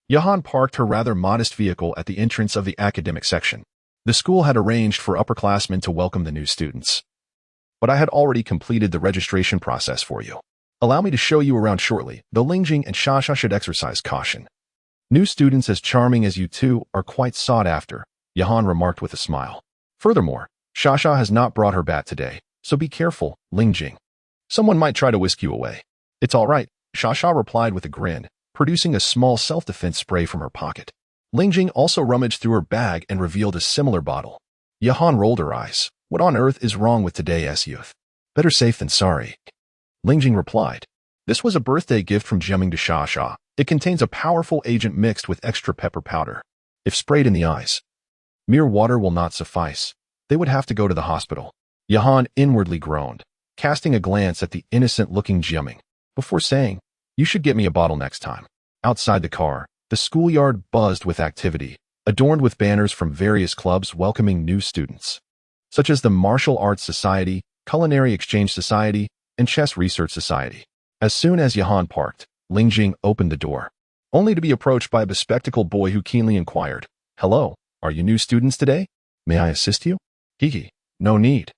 S1: Yahan parked her rather modest vehicle at the entrance of the academic section. The school had arranged for upperclassmen to welcome the new students, but I had already completed the registration process for you. Allow me to show you around shortly, though Lingjing and Shasha should exercise caution. New students as charming as you two are quite sought after, Yahan remarked with a smile. Furthermore, Shasha has not brought her bat today, so be careful, Lingjing. Someone might try to whisk you away. It's all right, Shasha replied with a grin, producing a small self-defense spray from her pocket. Lingjing also rummaged through her bag and revealed a similar bottle. Yahan rolled her eyes. What on earth is wrong with today's youth? Better safe than sorry. Lingjing replied. This was a birthday gift from Jiaming to Shasha. It contains a powerful agent mixed with extra pepper powder. If sprayed in the eyes, mere water will not suffice. They would have to go to the hospital. Yahan inwardly groaned, casting a glance at the innocent-looking Jiaming, before saying, You should get me a bottle next time. Outside the car, the schoolyard buzzed with activity, adorned with banners from various clubs welcoming new students, such as the Martial Arts Society, Culinary Exchange Society, and Chess Research Society. As soon as Yahan parked, Lingjing opened the door, only to be approached by a bespectacled boy who keenly inquired, Hello, are you new students today? May I assist you? Hee, no need.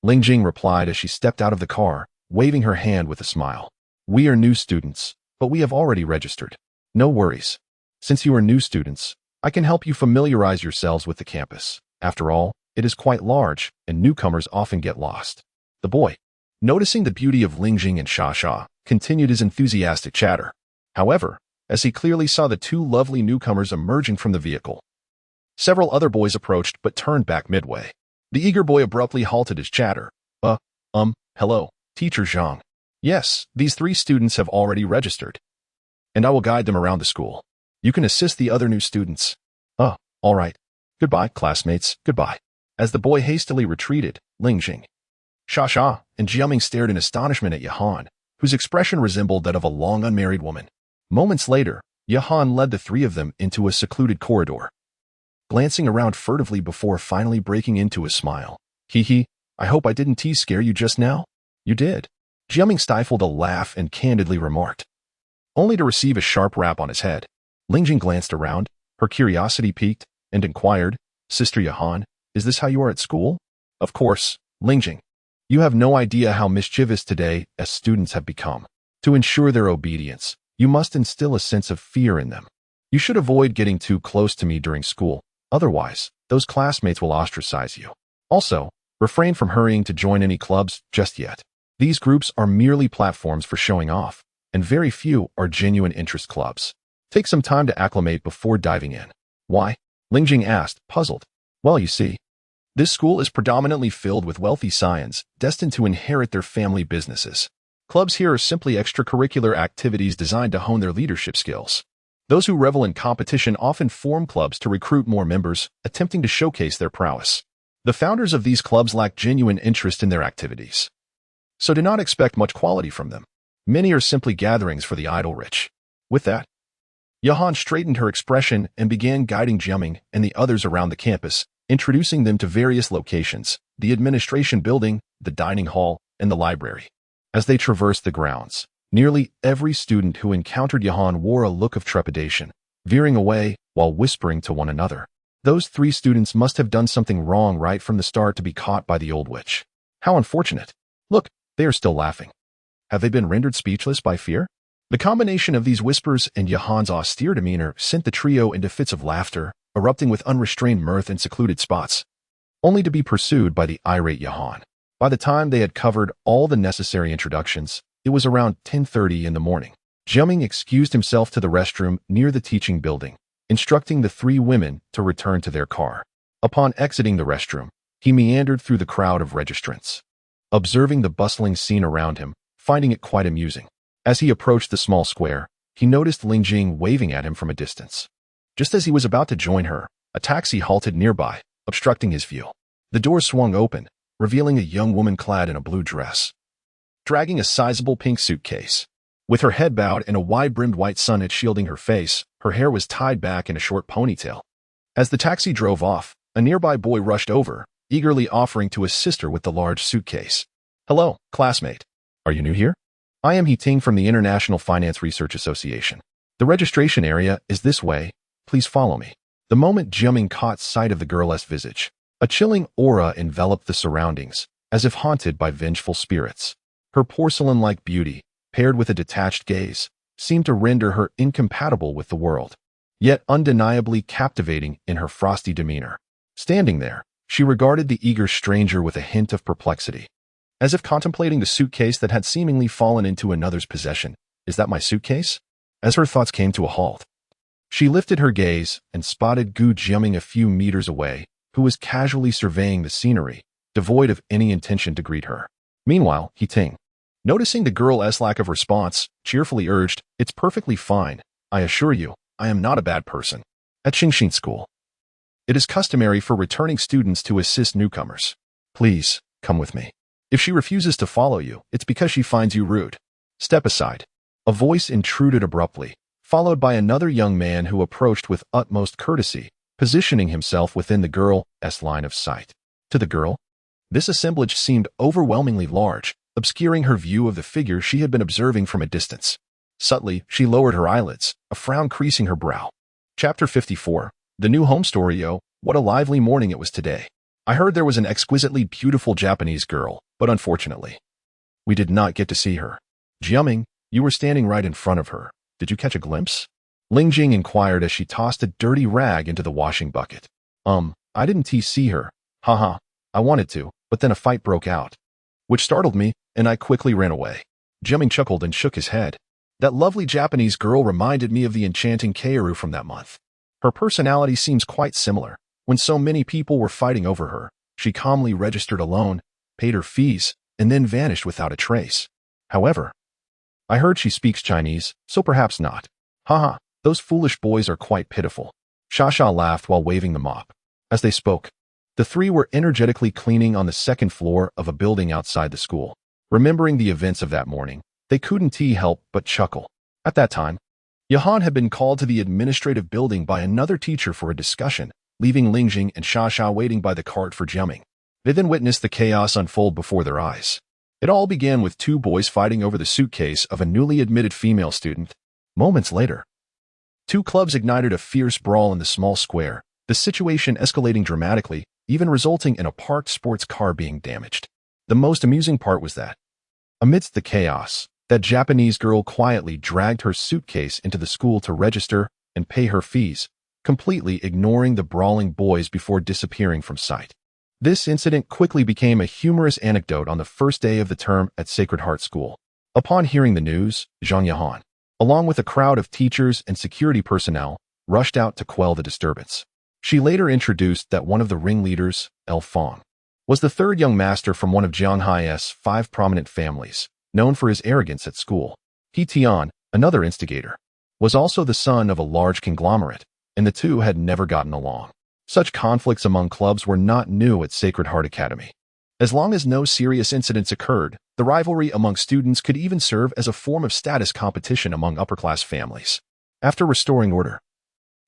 S1: Lingjing replied as she stepped out of the car, waving her hand with a smile. We are new students, but we have already registered. No worries. Since you are new students, I can help you familiarize yourselves with the campus. After all, it is quite large, and newcomers often get lost. The boy, noticing the beauty of Lingjing and Shasha, continued his enthusiastic chatter. However, as he clearly saw the 2 lovely newcomers emerging from the vehicle, several other boys approached but turned back midway. The eager boy abruptly halted his chatter. Hello, Teacher Zhang. Yes, these 3 students have already registered, and I will guide them around the school. You can assist the other new students. All right. Goodbye, classmates, goodbye. As the boy hastily retreated, Lingjing, Shasha, and Jiaming stared in astonishment at Yahan, whose expression resembled that of a long unmarried woman. Moments later, Yahan led the 3 of them into a secluded corridor, glancing around furtively before finally breaking into a smile. I hope I didn't scare you just now? You did. Jiaming stifled a laugh and candidly remarked, only to receive a sharp rap on his head. Lingjing glanced around, her curiosity piqued, and inquired, Sister Yahan, is this how you are at school? Of course, Lingjing. You have no idea how mischievous today as students have become. To ensure their obedience, you must instill a sense of fear in them. You should avoid getting too close to me during school, otherwise, those classmates will ostracize you. Also, refrain from hurrying to join any clubs just yet. These groups are merely platforms for showing off, and very few are genuine interest clubs. Take some time to acclimate before diving in. Why? Lingjing asked, puzzled. Well, you see, this school is predominantly filled with wealthy scions destined to inherit their family businesses. Clubs here are simply extracurricular activities designed to hone their leadership skills. Those who revel in competition often form clubs to recruit more members, attempting to showcase their prowess. The founders of these clubs lack genuine interest in their activities, so do not expect much quality from them. Many are simply gatherings for the idle rich. With that, Yahan straightened her expression and began guiding Jiaming and the others around the campus, introducing them to various locations, the administration building, the dining hall, and the library. As they traversed the grounds, nearly every student who encountered Yahan wore a look of trepidation, veering away while whispering to one another. Those 3 students must have done something wrong right from the start to be caught by the old witch. How unfortunate. Look, they are still laughing. Have they been rendered speechless by fear? The combination of these whispers and Yahan's austere demeanor sent the trio into fits of laughter, erupting with unrestrained mirth in secluded spots, only to be pursued by the irate Yahan. By the time they had covered all the necessary introductions, it was around 10:30 in the morning. Jiaming excused himself to the restroom near the teaching building, instructing the 3 women to return to their car. Upon exiting the restroom, he meandered through the crowd of registrants, observing the bustling scene around him, finding it quite amusing. As he approached the small square, he noticed Lingjing waving at him from a distance. Just as he was about to join her, a taxi halted nearby, obstructing his view. The door swung open, revealing a young woman clad in a blue dress, dragging a sizable pink suitcase. With her head bowed and a wide-brimmed white sunnet shielding her face, her hair was tied back in a short ponytail. As the taxi drove off, a nearby boy rushed over, eagerly offering to assist her with the large suitcase. Hello, classmate. Are you new here? I am He Ting from the International Finance Research Association. The registration area is this way. Please follow me. The moment Jiaming caught sight of the girl's visage, a chilling aura enveloped the surroundings, as if haunted by vengeful spirits. Her porcelain-like beauty, paired with a detached gaze, seemed to render her incompatible with the world, yet undeniably captivating in her frosty demeanor. Standing there, she regarded the eager stranger with a hint of perplexity, as if contemplating the suitcase that had seemingly fallen into another's possession. Is that my suitcase? As her thoughts came to a halt, she lifted her gaze and spotted Gu Jiaming a few meters away, who was casually surveying the scenery, devoid of any intention to greet her. Meanwhile, He Ting, noticing the girl's lack of response, cheerfully urged, It's perfectly fine. I assure you, I am not a bad person. At Xingxin School, it is customary for returning students to assist newcomers. Please, come with me. If she refuses to follow you, it's because she finds you rude. Step aside. A voice intruded abruptly, followed by another young man who approached with utmost courtesy, positioning himself within the girl's line of sight. To the girl, this assemblage seemed overwhelmingly large, obscuring her view of the figure she had been observing from a distance. Subtly, she lowered her eyelids, a frown creasing her brow. Chapter 54. The new home story. Oh, what a lively morning it was today. I heard there was an exquisitely beautiful Japanese girl, but unfortunately, we did not get to see her. Jiaming, you were standing right in front of her. Did you catch a glimpse? Lingjing inquired as she tossed a dirty rag into the washing bucket. I didn't see her. Haha, I wanted to, but then a fight broke out, which startled me, and I quickly ran away. Jiaming chuckled and shook his head. That lovely Japanese girl reminded me of the enchanting Kaoru from that month. Her personality seems quite similar. When so many people were fighting over her, she calmly registered alone, paid her fees, and then vanished without a trace. However, I heard she speaks Chinese, so perhaps not. Haha, those foolish boys are quite pitiful. Shasha laughed while waving the mop. As they spoke, the 3 were energetically cleaning on the 2nd floor of a building outside the school. Remembering the events of that morning, they couldn't help but chuckle. At that time, Yahan had been called to the administrative building by another teacher for a discussion, leaving Lingjing and Shasha waiting by the cart for Jiaming. They then witnessed the chaos unfold before their eyes. It all began with two boys fighting over the suitcase of a newly admitted female student. Moments later, two clubs ignited a fierce brawl in the small square, the situation escalating dramatically, even resulting in a parked sports car being damaged. The most amusing part was that, amidst the chaos, that Japanese girl quietly dragged her suitcase into the school to register and pay her fees, completely ignoring the brawling boys before disappearing from sight. This incident quickly became a humorous anecdote on the first day of the term at Sacred Heart School. Upon hearing the news, Zhang Yahan, along with a crowd of teachers and security personnel, rushed out to quell the disturbance. She later introduced that one of the ringleaders, El Fong, was the third young master from one of Jianghai's 5 prominent families, known for his arrogance at school. He Tian, another instigator, was also the son of a large conglomerate, and the two had never gotten along. Such conflicts among clubs were not new at Sacred Heart Academy. As long as no serious incidents occurred, the rivalry among students could even serve as a form of status competition among upper-class families. After restoring order,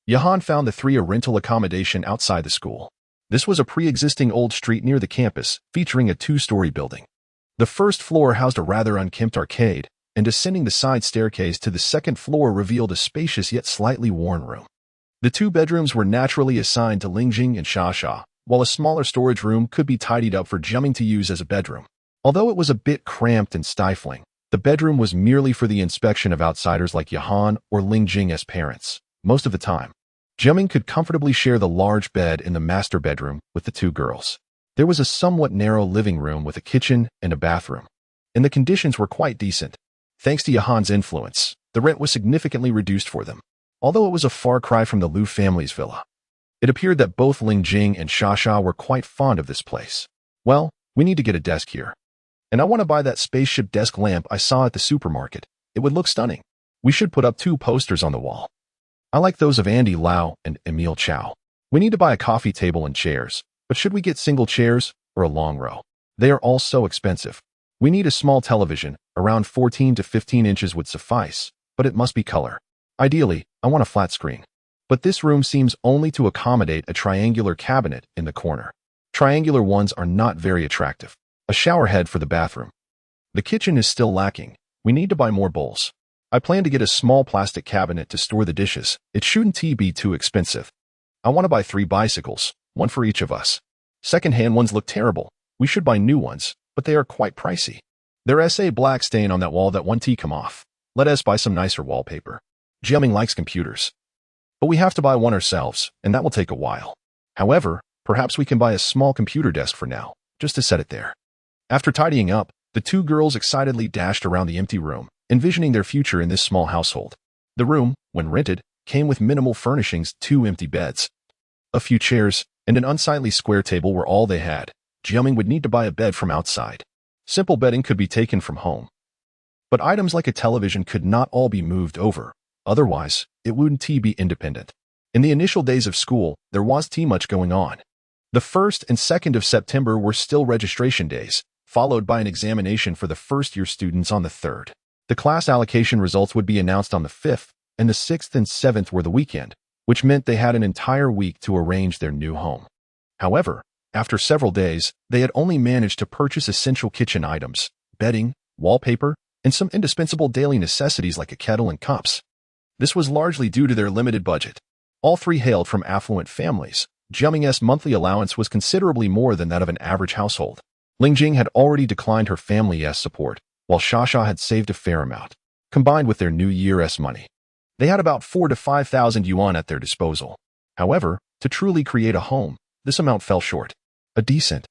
S1: Yahan found the 3 a rental accommodation outside the school. This was a pre-existing old street near the campus, featuring a 2-story building. The first floor housed a rather unkempt arcade, and descending the side staircase to the second floor revealed a spacious yet slightly worn room. The 2 bedrooms were naturally assigned to Lingjing and Xia, while a smaller storage room could be tidied up for Jiaming to use as a bedroom. Although it was a bit cramped and stifling, the bedroom was merely for the inspection of outsiders like Yahan or Lingjing as parents. Most of the time, Jiaming could comfortably share the large bed in the master bedroom with the 2 girls. There was a somewhat narrow living room with a kitchen and a bathroom, and the conditions were quite decent. Thanks to Yahan's influence, the rent was significantly reduced for them, although it was a far cry from the Liu family's villa. It appeared that both Lingjing and Xia were quite fond of this place. Well, we need to get a desk here. And I want to buy that spaceship desk lamp I saw at the supermarket. It would look stunning. We should put up 2 posters on the wall. I like those of Andy Lau and Emil Chow. We need to buy a coffee table and chairs, but should we get single chairs or a long row? They are all so expensive. We need a small television, around 14 to 15 inches would suffice, but it must be color. Ideally, I want a flat screen. But this room seems only to accommodate a triangular cabinet in the corner. Triangular ones are not very attractive. A shower head for the bathroom. The kitchen is still lacking. We need to buy more bowls. I plan to get a small plastic cabinet to store the dishes. It shouldn't be too expensive. I want to buy 3 bicycles, 1 for each of us. Second-hand ones look terrible. We should buy new ones, but they are quite pricey. There's a black stain on that wall that won't come off. Let us buy some nicer wallpaper. Jiaming likes computers. But we have to buy one ourselves, and that will take a while. However, perhaps we can buy a small computer desk for now, just to set it there. After tidying up, the 2 girls excitedly dashed around the empty room, envisioning their future in this small household. The room, when rented, came with minimal furnishings, 2 empty beds. A few chairs and an unsightly square table were all they had. Jiaming would need to buy a bed from outside. Simple bedding could be taken from home. But items like a television could not all be moved over. Otherwise, it wouldn't be independent. In the initial days of school, there was much going on. The 1st and 2nd of September were still registration days, followed by an examination for the first-year students on the 3rd. The class allocation results would be announced on the 5th, and the 6th and 7th were the weekend, which meant they had an entire week to arrange their new home. However, after several days, they had only managed to purchase essential kitchen items, bedding, wallpaper, and some indispensable daily necessities like a kettle and cups. This was largely due to their limited budget. All 3 hailed from affluent families. Jiaming's monthly allowance was considerably more than that of an average household. Lingjing had already declined her family's support, while Xia had saved a fair amount. Combined with their New Year's money, they had about 4,000 to 5,000 yuan at their disposal. However, to truly create a home, this amount fell short. A decent,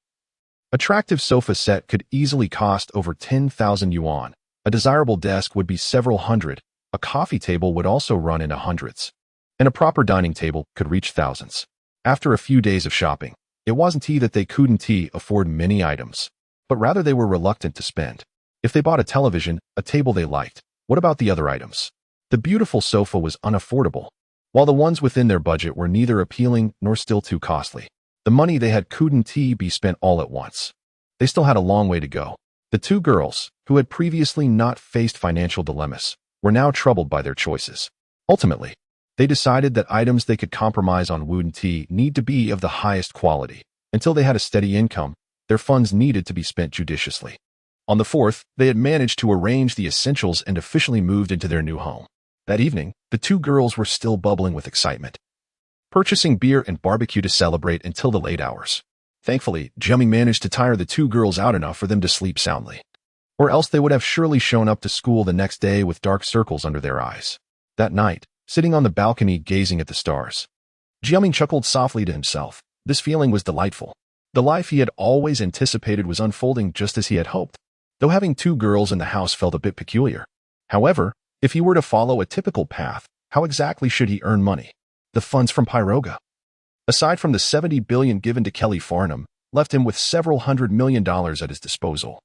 S1: attractive sofa set could easily cost over 10,000 yuan. A desirable desk would be several hundred. A coffee table would also run into hundreds. And a proper dining table could reach thousands. After a few days of shopping, it wasn't that they couldn't afford many items, but rather they were reluctant to spend. If they bought a television, a table they liked, what about the other items? The beautiful sofa was unaffordable, while the ones within their budget were neither appealing nor still too costly. The money they had couldn't be spent all at once. They still had a long way to go. The 2 girls, who had previously not faced financial dilemmas, were now troubled by their choices. Ultimately, they decided that items they could compromise on wouldn't need to be of the highest quality. Until they had a steady income, their funds needed to be spent judiciously. On the 4th, they had managed to arrange the essentials and officially moved into their new home. That evening, the two girls were still bubbling with excitement, purchasing beer and barbecue to celebrate until the late hours. Thankfully, Jiaming managed to tire the two girls out enough for them to sleep soundly, or else they would have surely shown up to school the next day with dark circles under their eyes. That night, sitting on the balcony gazing at the stars, Jiaming chuckled softly to himself. This feeling was delightful. The life he had always anticipated was unfolding just as he had hoped, though having two girls in the house felt a bit peculiar. However, if he were to follow a typical path, how exactly should he earn money? The funds from Pyroga, aside from the $70 billion given to Kelly Fernim, left him with several $100 million at his disposal.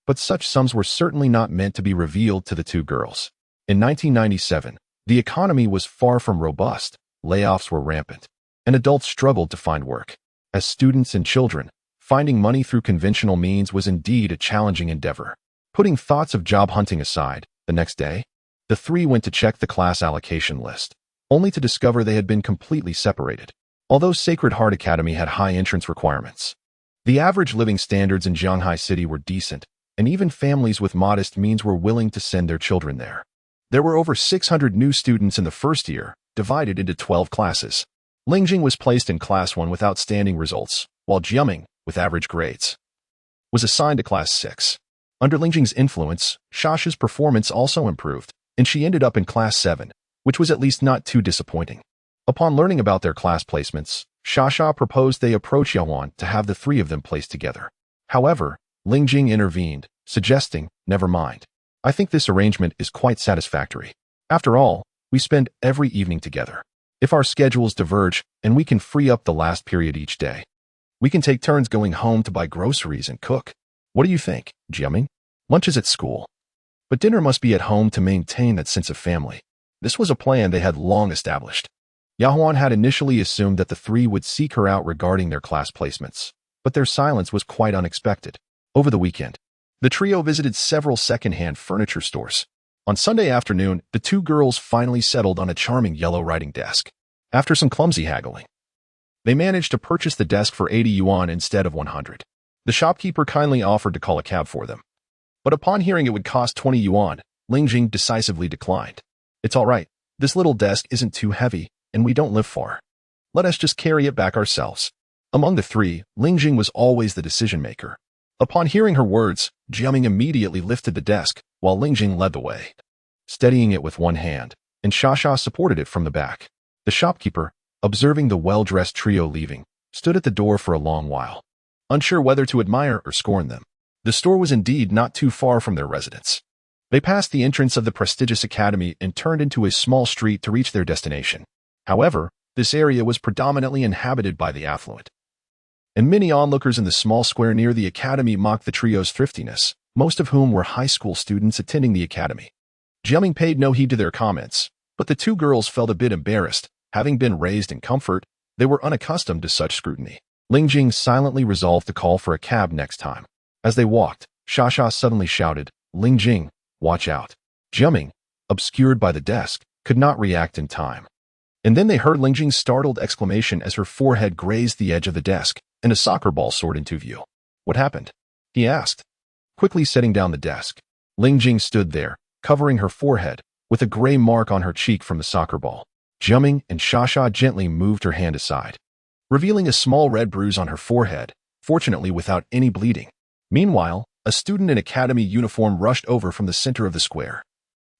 S1: But such sums were certainly not meant to be revealed to the two girls. In 1997, the economy was far from robust, layoffs were rampant, and adults struggled to find work. As students and children, finding money through conventional means was indeed a challenging endeavor. Putting thoughts of job hunting aside, the next day, the three went to check the class allocation list, only to discover they had been completely separated. Although Sacred Heart Academy had high entrance requirements, the average living standards in Shanghai City were decent, and even families with modest means were willing to send their children there. There were over 600 new students in the first year, divided into 12 classes. Lingjing was placed in Class 1 with outstanding results, while Jiaming, with average grades, was assigned to Class 6. Under Lingjing's influence, Shasha's performance also improved, and she ended up in Class 7, which was at least not too disappointing. Upon learning about their class placements, Shasha proposed they approach Yahan to have the three of them placed together. However, Lingjing intervened, suggesting, "Never mind. I think this arrangement is quite satisfactory. After all, we spend every evening together. If our schedules diverge and we can free up the last period each day, we can take turns going home to buy groceries and cook. What do you think, Jiaming? Lunch is at school, but dinner must be at home to maintain that sense of family." This was a plan they had long established. Yahan had initially assumed that the three would seek her out regarding their class placements, but their silence was quite unexpected. Over the weekend, the trio visited several second-hand furniture stores. On Sunday afternoon, the two girls finally settled on a charming yellow writing desk. After some clumsy haggling, they managed to purchase the desk for 80 yuan instead of 100. The shopkeeper kindly offered to call a cab for them, but upon hearing it would cost 20 yuan, Lingjing decisively declined. "It's all right. This little desk isn't too heavy, and we don't live far. Let us just carry it back ourselves." Among the three, Lingjing was always the decision-maker. Upon hearing her words, Jiaming immediately lifted the desk, while Lingjing led the way, steadying it with one hand, and Shasha supported it from the back. The shopkeeper, observing the well-dressed trio leaving, stood at the door for a long while, unsure whether to admire or scorn them. The store was indeed not too far from their residence. They passed the entrance of the prestigious academy and turned into a small street to reach their destination. However, this area was predominantly inhabited by the affluent, and many onlookers in the small square near the academy mocked the trio's thriftiness, most of whom were high school students attending the academy. Jiaming paid no heed to their comments, but the two girls felt a bit embarrassed. Having been raised in comfort, they were unaccustomed to such scrutiny. Lingjing silently resolved to call for a cab next time. As they walked, Shasha suddenly shouted, "Lingjing, watch out." Jiaming, obscured by the desk, could not react in time. And then they heard Lingjing's startled exclamation as her forehead grazed the edge of the desk, and a soccer ball soared into view. "What happened?" he asked, quickly setting down the desk. Lingjing stood there, covering her forehead, with a gray mark on her cheek from the soccer ball. Jiaming and Shasha gently moved her hand aside, revealing a small red bruise on her forehead, fortunately without any bleeding. Meanwhile, a student in academy uniform rushed over from the center of the square,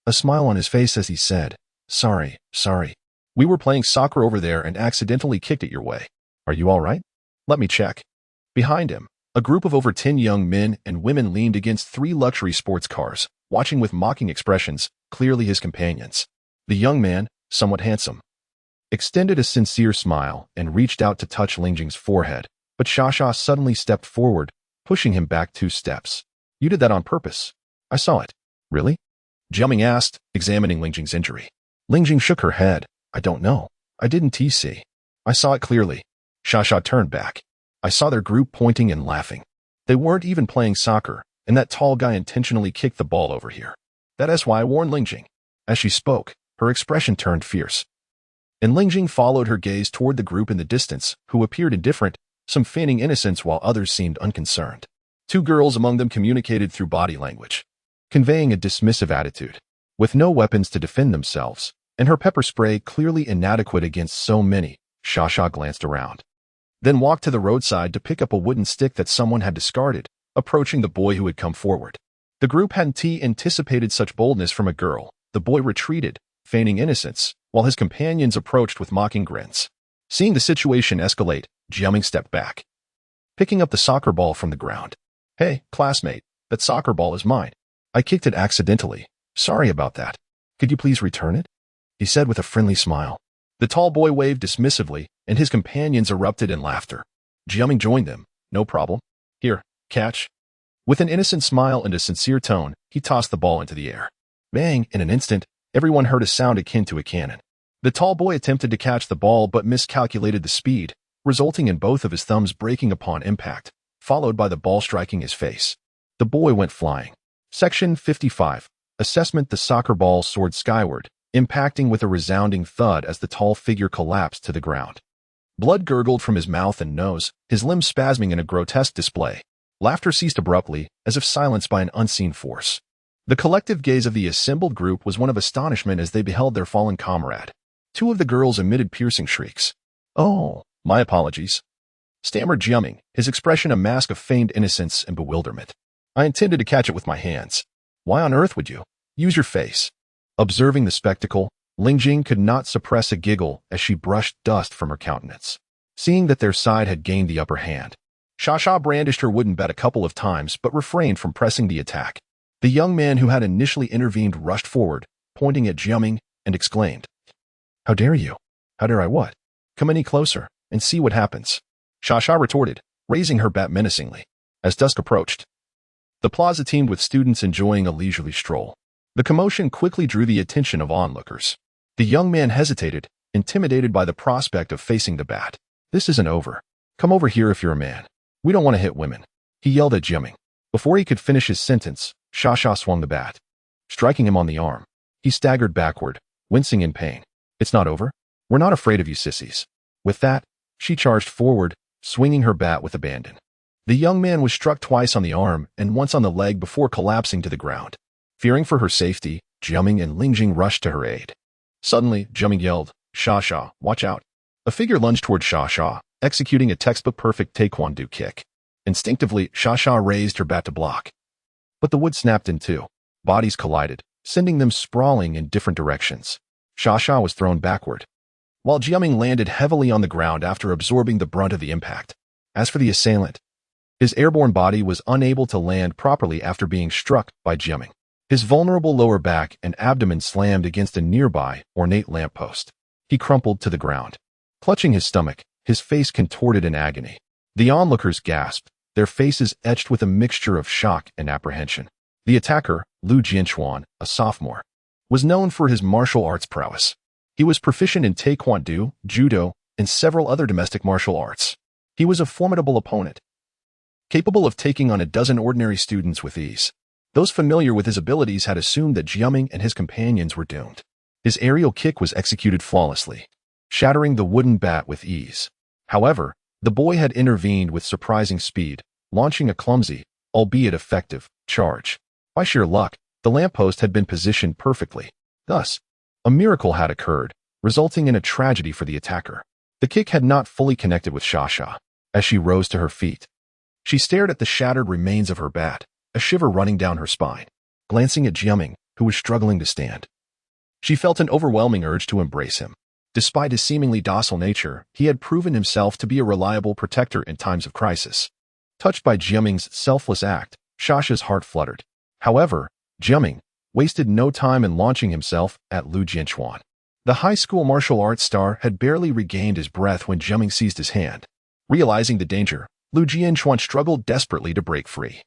S1: a smile on his face as he said, Sorry. We were playing soccer over there and accidentally kicked it your way. Are you all right? Let me check." Behind him, a group of over 10 young men and women leaned against 3 luxury sports cars, watching with mocking expressions, clearly his companions. The young man, somewhat handsome, extended a sincere smile and reached out to touch Lingjing's forehead, but Shasha suddenly stepped forward, pushing him back 2 steps. "You did that on purpose. I saw it." "Really?" Jiaming asked, examining Lingjing's injury. Lingjing shook her head. "I don't know. I didn't see. I saw it clearly." Shasha turned back. "I saw their group pointing and laughing. They weren't even playing soccer, and that tall guy intentionally kicked the ball over here. That is why I warned Lingjing." As she spoke, her expression turned fierce, and Lingjing followed her gaze toward the group in the distance, who appeared indifferent, some feigning innocence while others seemed unconcerned. Two girls among them communicated through body language, conveying a dismissive attitude. With no weapons to defend themselves, and her pepper spray clearly inadequate against so many, Xia glanced around, then walked to the roadside to pick up a wooden stick that someone had discarded, approaching the boy who had come forward. The group hadn't anticipated such boldness from a girl. The boy retreated, feigning innocence, while his companions approached with mocking grins. Seeing the situation escalate, Jiaming stepped back, picking up the soccer ball from the ground. "Hey, classmate, that soccer ball is mine. I kicked it accidentally. Sorry about that. Could you please return it?" he said with a friendly smile. The tall boy waved dismissively, and his companions erupted in laughter. Jiaming joined them. "No problem. Here, catch." With an innocent smile and a sincere tone, he tossed the ball into the air. Bang! In an instant, everyone heard a sound akin to a cannon. The tall boy attempted to catch the ball but miscalculated the speed, resulting in both of his thumbs breaking upon impact, followed by the ball striking his face. The boy went flying. Section 55. Assessment: the soccer ball soared skyward, impacting with a resounding thud as the tall figure collapsed to the ground. Blood gurgled from his mouth and nose, his limbs spasming in a grotesque display. Laughter ceased abruptly, as if silenced by an unseen force. The collective gaze of the assembled group was one of astonishment as they beheld their fallen comrade. Two of the girls emitted piercing shrieks. "Oh, my apologies," stammered Jiaming, his expression a mask of feigned innocence and bewilderment. "I intended to catch it with my hands. Why on earth would you? Use your face." Observing the spectacle, Lingjing could not suppress a giggle as she brushed dust from her countenance. Seeing that their side had gained the upper hand, Xia brandished her wooden bat a couple of times but refrained from pressing the attack. The young man who had initially intervened rushed forward, pointing at Jiaming, and exclaimed, "How dare you? How dare I what? Come any closer, and see what happens." Xia retorted, raising her bat menacingly. As dusk approached, the plaza teemed with students enjoying a leisurely stroll. The commotion quickly drew the attention of onlookers. The young man hesitated, intimidated by the prospect of facing the bat. "This isn't over. Come over here if you're a man. We don't want to hit women," he yelled at Jiaming. Before he could finish his sentence, Xia swung the bat, striking him on the arm. He staggered backward, wincing in pain. "It's not over. We're not afraid of you sissies." With that, she charged forward, swinging her bat with abandon. The young man was struck twice on the arm and once on the leg before collapsing to the ground. Fearing for her safety, Jiaming and Lingjing rushed to her aid. Suddenly, Jiaming yelled, "Xia, watch out." A figure lunged toward Xia, executing a textbook-perfect taekwondo kick. Instinctively, Xia raised her bat to block. But the wood snapped in two. Bodies collided, sending them sprawling in different directions. Xia was thrown backward, while Jiaming landed heavily on the ground after absorbing the brunt of the impact. As for the assailant, his airborne body was unable to land properly after being struck by Jiaming. His vulnerable lower back and abdomen slammed against a nearby, ornate lamppost. He crumpled to the ground. Clutching his stomach, his face contorted in agony. The onlookers gasped, their faces etched with a mixture of shock and apprehension. The attacker, Liu Huaisha, a sophomore, was known for his martial arts prowess. He was proficient in taekwondo, judo, and several other domestic martial arts. He was a formidable opponent, capable of taking on a dozen ordinary students with ease. Those familiar with his abilities had assumed that Jiaming and his companions were doomed. His aerial kick was executed flawlessly, shattering the wooden bat with ease. However, the boy had intervened with surprising speed, launching a clumsy, albeit effective, charge. By sheer luck, the lamppost had been positioned perfectly. Thus, a miracle had occurred, resulting in a tragedy for the attacker. The kick had not fully connected with Xia. As she rose to her feet, she stared at the shattered remains of her bat, a shiver running down her spine. Glancing at Jiaming, who was struggling to stand, she felt an overwhelming urge to embrace him. Despite his seemingly docile nature, he had proven himself to be a reliable protector in times of crisis. Touched by Jiaming's selfless act, Xia's heart fluttered. However, Jiaming wasted no time in launching himself at Liu Huaisha. The high school martial arts star had barely regained his breath when Jiaming seized his hand. Realizing the danger, Liu Huaisha struggled desperately to break free.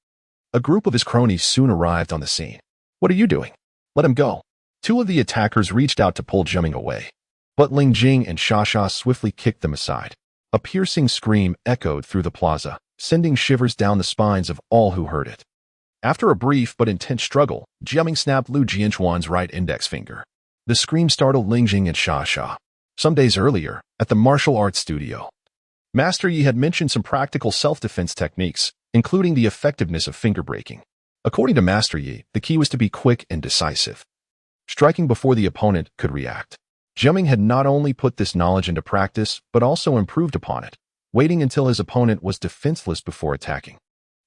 S1: A group of his cronies soon arrived on the scene. "What are you doing? Let him go." Two of the attackers reached out to pull Jiaming away, but Lingjing and Xia swiftly kicked them aside. A piercing scream echoed through the plaza, sending shivers down the spines of all who heard it. After a brief but intense struggle, Jiaming snapped Liu Huaisha's right index finger. The scream startled Lingjing and Xia. Some days earlier, at the martial arts studio, Master Yi had mentioned some practical self-defense techniques, including the effectiveness of finger breaking. According to Master Yi, the key was to be quick and decisive, striking before the opponent could react. Jiaming had not only put this knowledge into practice, but also improved upon it, waiting until his opponent was defenseless before attacking.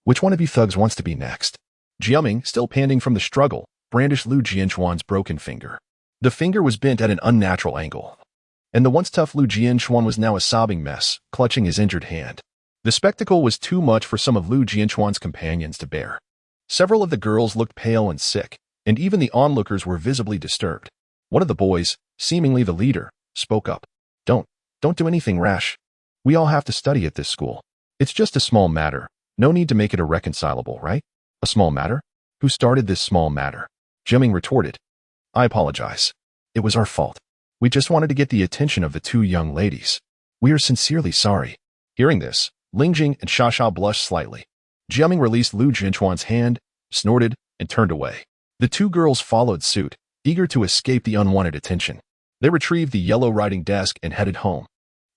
S1: Which one of you thugs wants to be next? Jiaming, still panting from the struggle, brandished Liu Jianquan's broken finger. The finger was bent at an unnatural angle, and the once tough Liu Jianquan was now a sobbing mess, clutching his injured hand. The spectacle was too much for some of Liu Jianquan's companions to bear. Several of the girls looked pale and sick, and even the onlookers were visibly disturbed. One of the boys, seemingly the leader, spoke up. Don't do anything rash. We all have to study at this school. It's just a small matter. No need to make it irreconcilable, right? A small matter? Who started this small matter? Jiaming retorted. I apologize. It was our fault. We just wanted to get the attention of the two young ladies. We are sincerely sorry. Hearing this, Lingjing and Shasha blushed slightly. Jiaming released Liu Jianquan's hand, snorted, and turned away. The two girls followed suit, eager to escape the unwanted attention. They retrieved the yellow writing desk and headed home.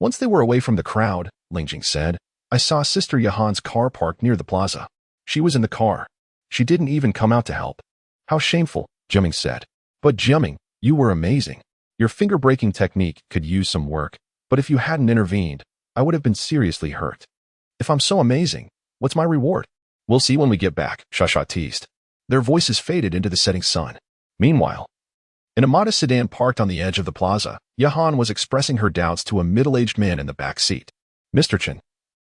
S1: Once they were away from the crowd, Lingjing said, I saw Sister Yahan's car parked near the plaza. She was in the car. She didn't even come out to help. How shameful, Jiaming said. But Jiaming, you were amazing. Your finger-breaking technique could use some work, but if you hadn't intervened, I would have been seriously hurt. If I'm so amazing, what's my reward? We'll see when we get back, Shasha teased. Their voices faded into the setting sun. Meanwhile, in a modest sedan parked on the edge of the plaza, Yahan was expressing her doubts to a middle-aged man in the back seat. Mr. Chen,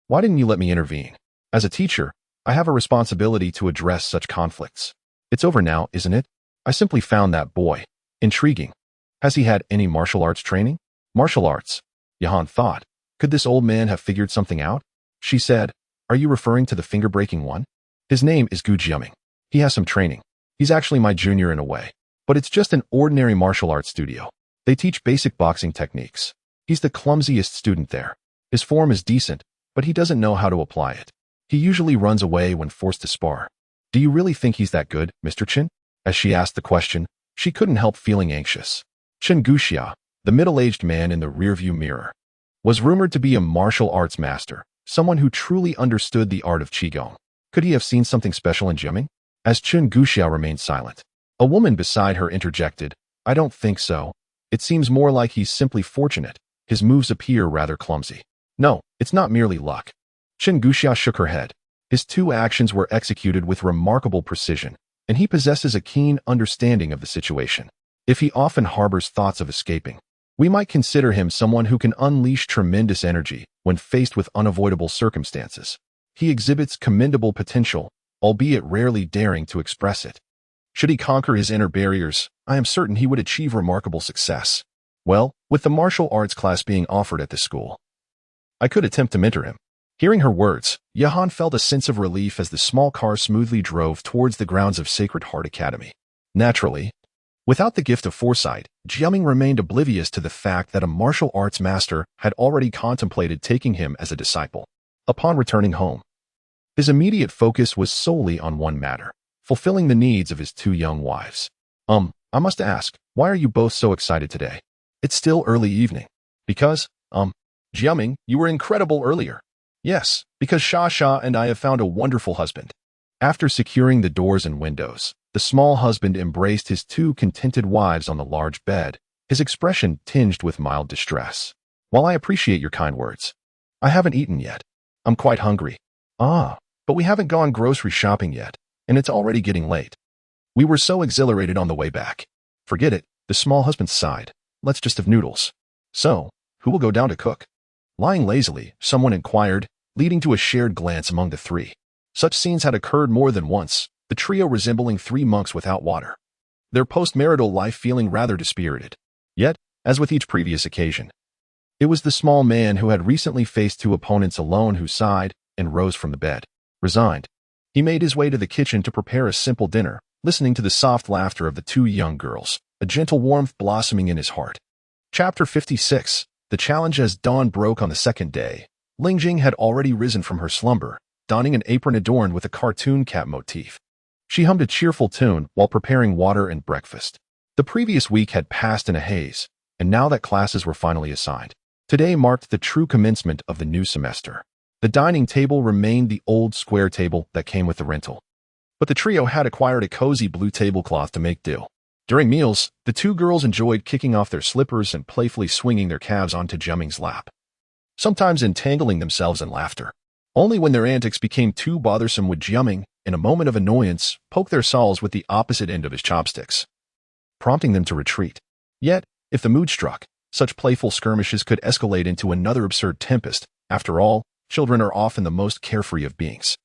S1: why didn't you let me intervene? As a teacher, I have a responsibility to address such conflicts. It's over now, isn't it? I simply found that boy intriguing. Has he had any martial arts training? Martial arts? Yahan thought. Could this old man have figured something out? She said, are you referring to the finger-breaking one? His name is Gu Jiaming. He has some training. He's actually my junior in a way. But it's just an ordinary martial arts studio. They teach basic boxing techniques. He's the clumsiest student there. His form is decent, but he doesn't know how to apply it. He usually runs away when forced to spar. Do you really think he's that good, Mr. Chen? As she asked the question, she couldn't help feeling anxious. Chen Guxia, the middle-aged man in the rearview mirror, was rumored to be a martial arts master, someone who truly understood the art of Qigong. Could he have seen something special in Jiaming? As Chen Guxia remained silent, a woman beside her interjected, I don't think so. It seems more like he's simply fortunate. His moves appear rather clumsy. No, it's not merely luck. Chen Guxia shook her head. His two actions were executed with remarkable precision, and he possesses a keen understanding of the situation. If he often harbors thoughts of escaping, we might consider him someone who can unleash tremendous energy when faced with unavoidable circumstances. He exhibits commendable potential, albeit rarely daring to express it. Should he conquer his inner barriers, I am certain he would achieve remarkable success. Well, with the martial arts class being offered at the school, I could attempt to mentor him. Hearing her words, Yahan felt a sense of relief as the small car smoothly drove towards the grounds of Sacred Heart Academy. Naturally, without the gift of foresight, Jiaming remained oblivious to the fact that a martial arts master had already contemplated taking him as a disciple. Upon returning home, his immediate focus was solely on one matter, fulfilling the needs of his two young wives. I must ask, why are you both so excited today? It's still early evening. Because, Jiaming, you were incredible earlier. Yes, because Sha and I have found a wonderful husband. After securing the doors and windows, the small husband embraced his two contented wives on the large bed, his expression tinged with mild distress. While I appreciate your kind words, I haven't eaten yet. I'm quite hungry. But we haven't gone grocery shopping yet, and it's already getting late. We were so exhilarated on the way back. Forget it, the small husband sighed. Let's just have noodles. So, who will go down to cook? Lying lazily, someone inquired, leading to a shared glance among the three. Such scenes had occurred more than once, the trio resembling three monks without water, their post-marital life feeling rather dispirited. Yet, as with each previous occasion, it was the small man who had recently faced two opponents alone who sighed and rose from the bed. Resigned, he made his way to the kitchen to prepare a simple dinner, listening to the soft laughter of the two young girls, a gentle warmth blossoming in his heart. Chapter 56. The challenge. As dawn broke on the second day, Lingjing had already risen from her slumber, donning an apron adorned with a cartoon cat motif. She hummed a cheerful tune while preparing water and breakfast. The previous week had passed in a haze, and now that classes were finally assigned, today marked the true commencement of the new semester. The dining table remained the old square table that came with the rental, but the trio had acquired a cozy blue tablecloth to make do. During meals, the two girls enjoyed kicking off their slippers and playfully swinging their calves onto Jiaming's lap, sometimes entangling themselves in laughter. Only when their antics became too bothersome would Jiaming, in a moment of annoyance, poke their soles with the opposite end of his chopsticks, prompting them to retreat. Yet, if the mood struck, such playful skirmishes could escalate into another absurd tempest. After all, children are often the most carefree of beings.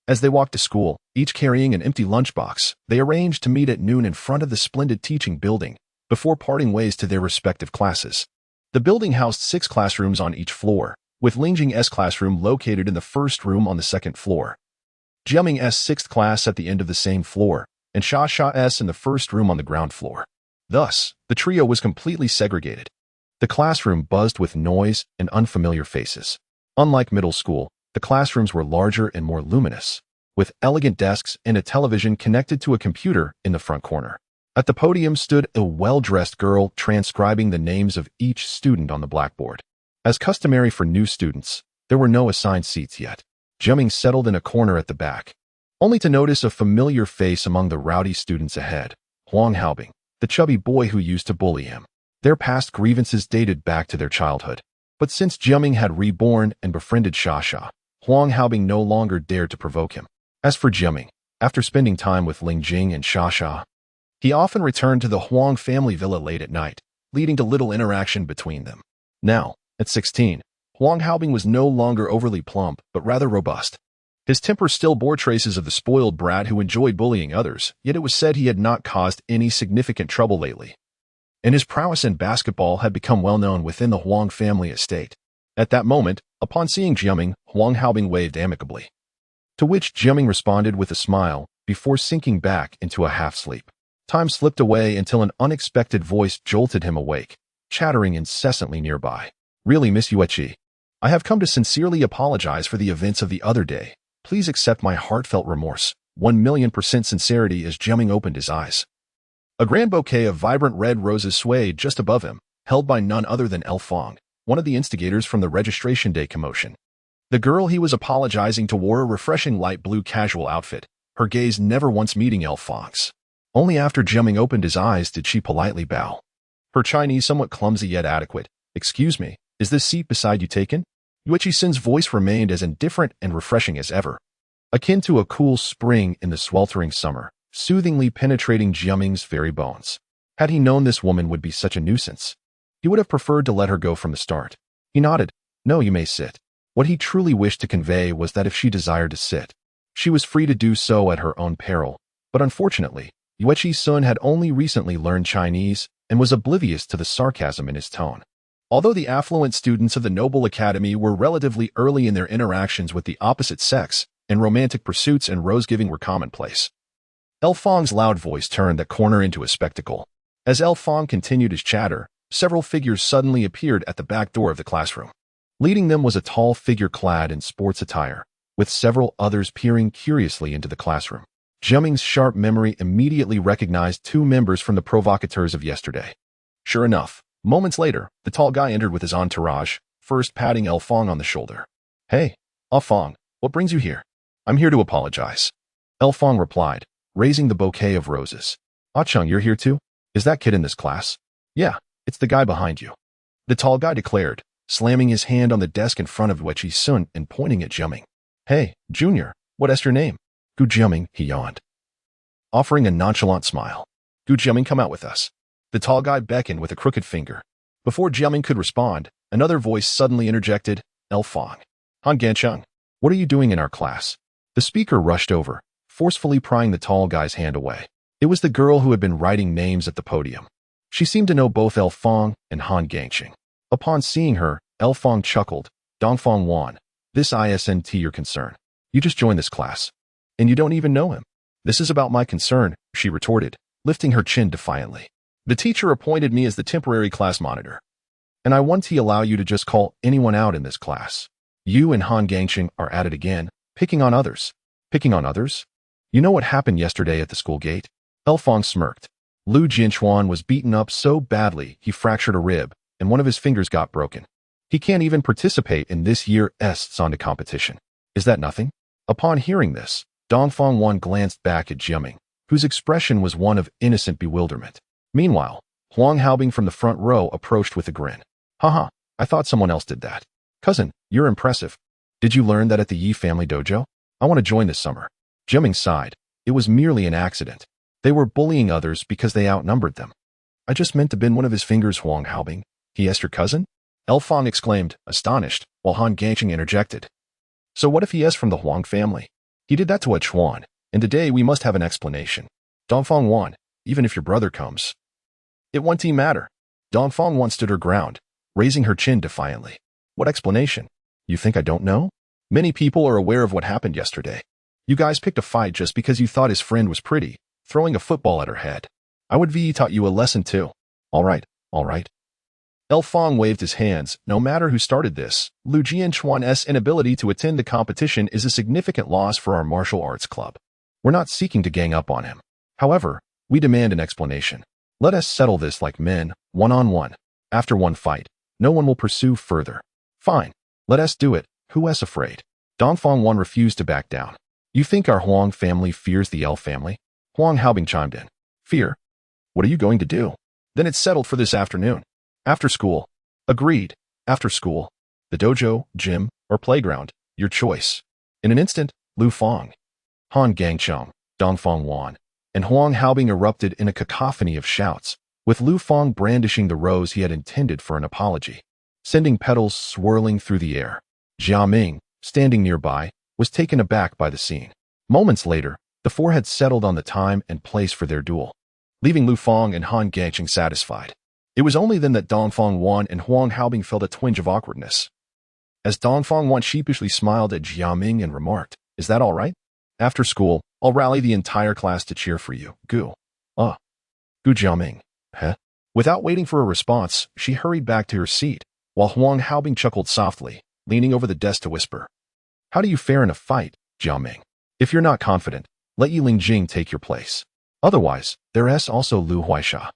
S1: As they walked to school, each carrying an empty lunchbox, they arranged to meet at noon in front of the splendid teaching building, before parting ways to their respective classes. The building housed 6 classrooms on each floor, with Lingjing's classroom located in the first room on the second floor, Jiaming's 6th class at the end of the same floor, and Sha's in the first room on the ground floor. Thus, the trio was completely segregated. The classroom buzzed with noise and unfamiliar faces. Unlike middle school, the classrooms were larger and more luminous, with elegant desks and a television connected to a computer in the front corner. At the podium stood a well-dressed girl transcribing the names of each student on the blackboard. As customary for new students, there were no assigned seats yet. Jiaming settled in a corner at the back, only to notice a familiar face among the rowdy students ahead. Huang Haobing, the chubby boy who used to bully him. Their past grievances dated back to their childhood. But since Jiaming had reborn and befriended Sha, Huang Haobing no longer dared to provoke him. As for Jiaming, after spending time with Lingjing and Sha, he often returned to the Huang family villa late at night, leading to little interaction between them. Now, at 16, Huang Haobing was no longer overly plump, but rather robust. His temper still bore traces of the spoiled brat who enjoyed bullying others, yet it was said he had not caused any significant trouble lately, and his prowess in basketball had become well known within the Huang family estate. At that moment, upon seeing Jiaming, Huang Haobing waved amicably, to which Jiaming responded with a smile before sinking back into a half-sleep. Time slipped away until an unexpected voice jolted him awake, chattering incessantly nearby. "Really, Miss Yuechi, I have come to sincerely apologize for the events of the other day. Please accept my heartfelt remorse." 1,000,000% sincerity as Jiaming opened his eyes. A grand bouquet of vibrant red roses swayed just above him, held by none other than Fong, one of the instigators from the registration day commotion. The girl he was apologizing to wore a refreshing light blue casual outfit, her gaze never once meeting Fong's. Only after Jiaming opened his eyes did she politely bow. Her Chinese somewhat clumsy yet adequate. "Excuse me, is this seat beside you taken?" Yuechi-sen's voice remained as indifferent and refreshing as ever, akin to a cool spring in the sweltering summer, soothingly penetrating Jiaming's very bones. Had he known this woman would be such a nuisance, he would have preferred to let her go from the start. He nodded. "No, you may sit." What he truly wished to convey was that if she desired to sit, she was free to do so at her own peril. But unfortunately, Yuechi-sun had only recently learned Chinese and was oblivious to the sarcasm in his tone. Although the affluent students of the Noble Academy were relatively early in their interactions with the opposite sex, and romantic pursuits and rose-giving were commonplace, Fong's loud voice turned that corner into a spectacle. As Fong continued his chatter, several figures suddenly appeared at the back door of the classroom. Leading them was a tall figure clad in sports attire, with several others peering curiously into the classroom. Jiaming's sharp memory immediately recognized 2 members from the provocateurs of yesterday. Sure enough, moments later, the tall guy entered with his entourage, first patting Fong on the shoulder. "Hey, Fong, what brings you here?" "I'm here to apologize," Fong replied, raising the bouquet of roses. "Ah-chung, you're here too? Is that kid in this class?" "Yeah, it's the guy behind you," the tall guy declared, slamming his hand on the desk in front of Yuechi-sun and pointing at Jiaming. "Hey, Junior, what's your name?" "Gu Jiaming," he yawned, offering a nonchalant smile. "Gu Jiaming, come out with us." The tall guy beckoned with a crooked finger. Before Jiaming could respond, another voice suddenly interjected, "Fong. Han Gancheng, what are you doing in our class?" The speaker rushed over, forcefully prying the tall guy's hand away. It was the girl who had been writing names at the podium. She seemed to know both Fong and Han Gancheng. Upon seeing her, Fong chuckled. "Dongfang Wan, this isn't your concern. You just joined this class, and you don't even know him." "This is about my concern," she retorted, lifting her chin defiantly. "The teacher appointed me as the temporary class monitor, and I want to allow you to just call anyone out in this class. You and Han Gancheng are at it again, picking on others." "Picking on others? You know what happened yesterday at the school gate?" Fong smirked. Liu Jinchuan was beaten up so badly he fractured a rib, and one of his fingers got broken. He can't even participate in this year's Sanda competition. Is that nothing? Upon hearing this, Dongfang Wan glanced back at Jiaming, whose expression was one of innocent bewilderment. Meanwhile, Huang Haobing from the front row approached with a grin. Haha, I thought someone else did that. Cousin, you're impressive. Did you learn that at the Yi family dojo? I want to join this summer. Jiaming sighed. It was merely an accident. They were bullying others because they outnumbered them. I just meant to bend one of his fingers, Huang Haobing. He asked your cousin? Fang exclaimed, astonished, while Han Gangqing interjected. So what if he is from the Huang family? He did that to a Chuan, and today we must have an explanation. Dongfang Wan, even if your brother comes. It won't matter. Dongfang Wan stood her ground, raising her chin defiantly. What explanation? You think I don't know? Many people are aware of what happened yesterday. You guys picked a fight just because you thought his friend was pretty, throwing a football at her head. I would have taught you a lesson too. All right. Fang waved his hands. No matter who started this, Liu Jianchuan's inability to attend the competition is a significant loss for our martial arts club. We're not seeking to gang up on him. However, we demand an explanation. Let us settle this like men, one-on-one. After one fight, no one will pursue further. Fine. Let us do it. Who is afraid? Dongfang Wan refused to back down. You think our Huang family fears the L family? Huang Haobing chimed in. Fear? What are you going to do? Then it's settled for this afternoon. After school. Agreed. After school. The dojo, gym, or playground. Your choice. In an instant, Lu Fang, Han Gangqing, Dongfang Wan, and Huang Haobing erupted in a cacophony of shouts, with Lu Fang brandishing the rose he had intended for an apology, sending petals swirling through the air. Jiaming, standing nearby, was taken aback by the scene. Moments later, the four had settled on the time and place for their duel, leaving Lu Fang and Han Gangqing satisfied. It was only then that Dongfang Wan and Huang Haobing felt a twinge of awkwardness. As Dongfang Wan sheepishly smiled at Jiaming and remarked, Is that all right? After school, I'll rally the entire class to cheer for you. Gu Jiaming. Huh? Without waiting for a response, she hurried back to her seat, while Huang Haobing chuckled softly, leaning over the desk to whisper. How do you fare in a fight, Jiaming? If you're not confident, let Yi Lingjing take your place. Otherwise, there is also Liu Huaisha.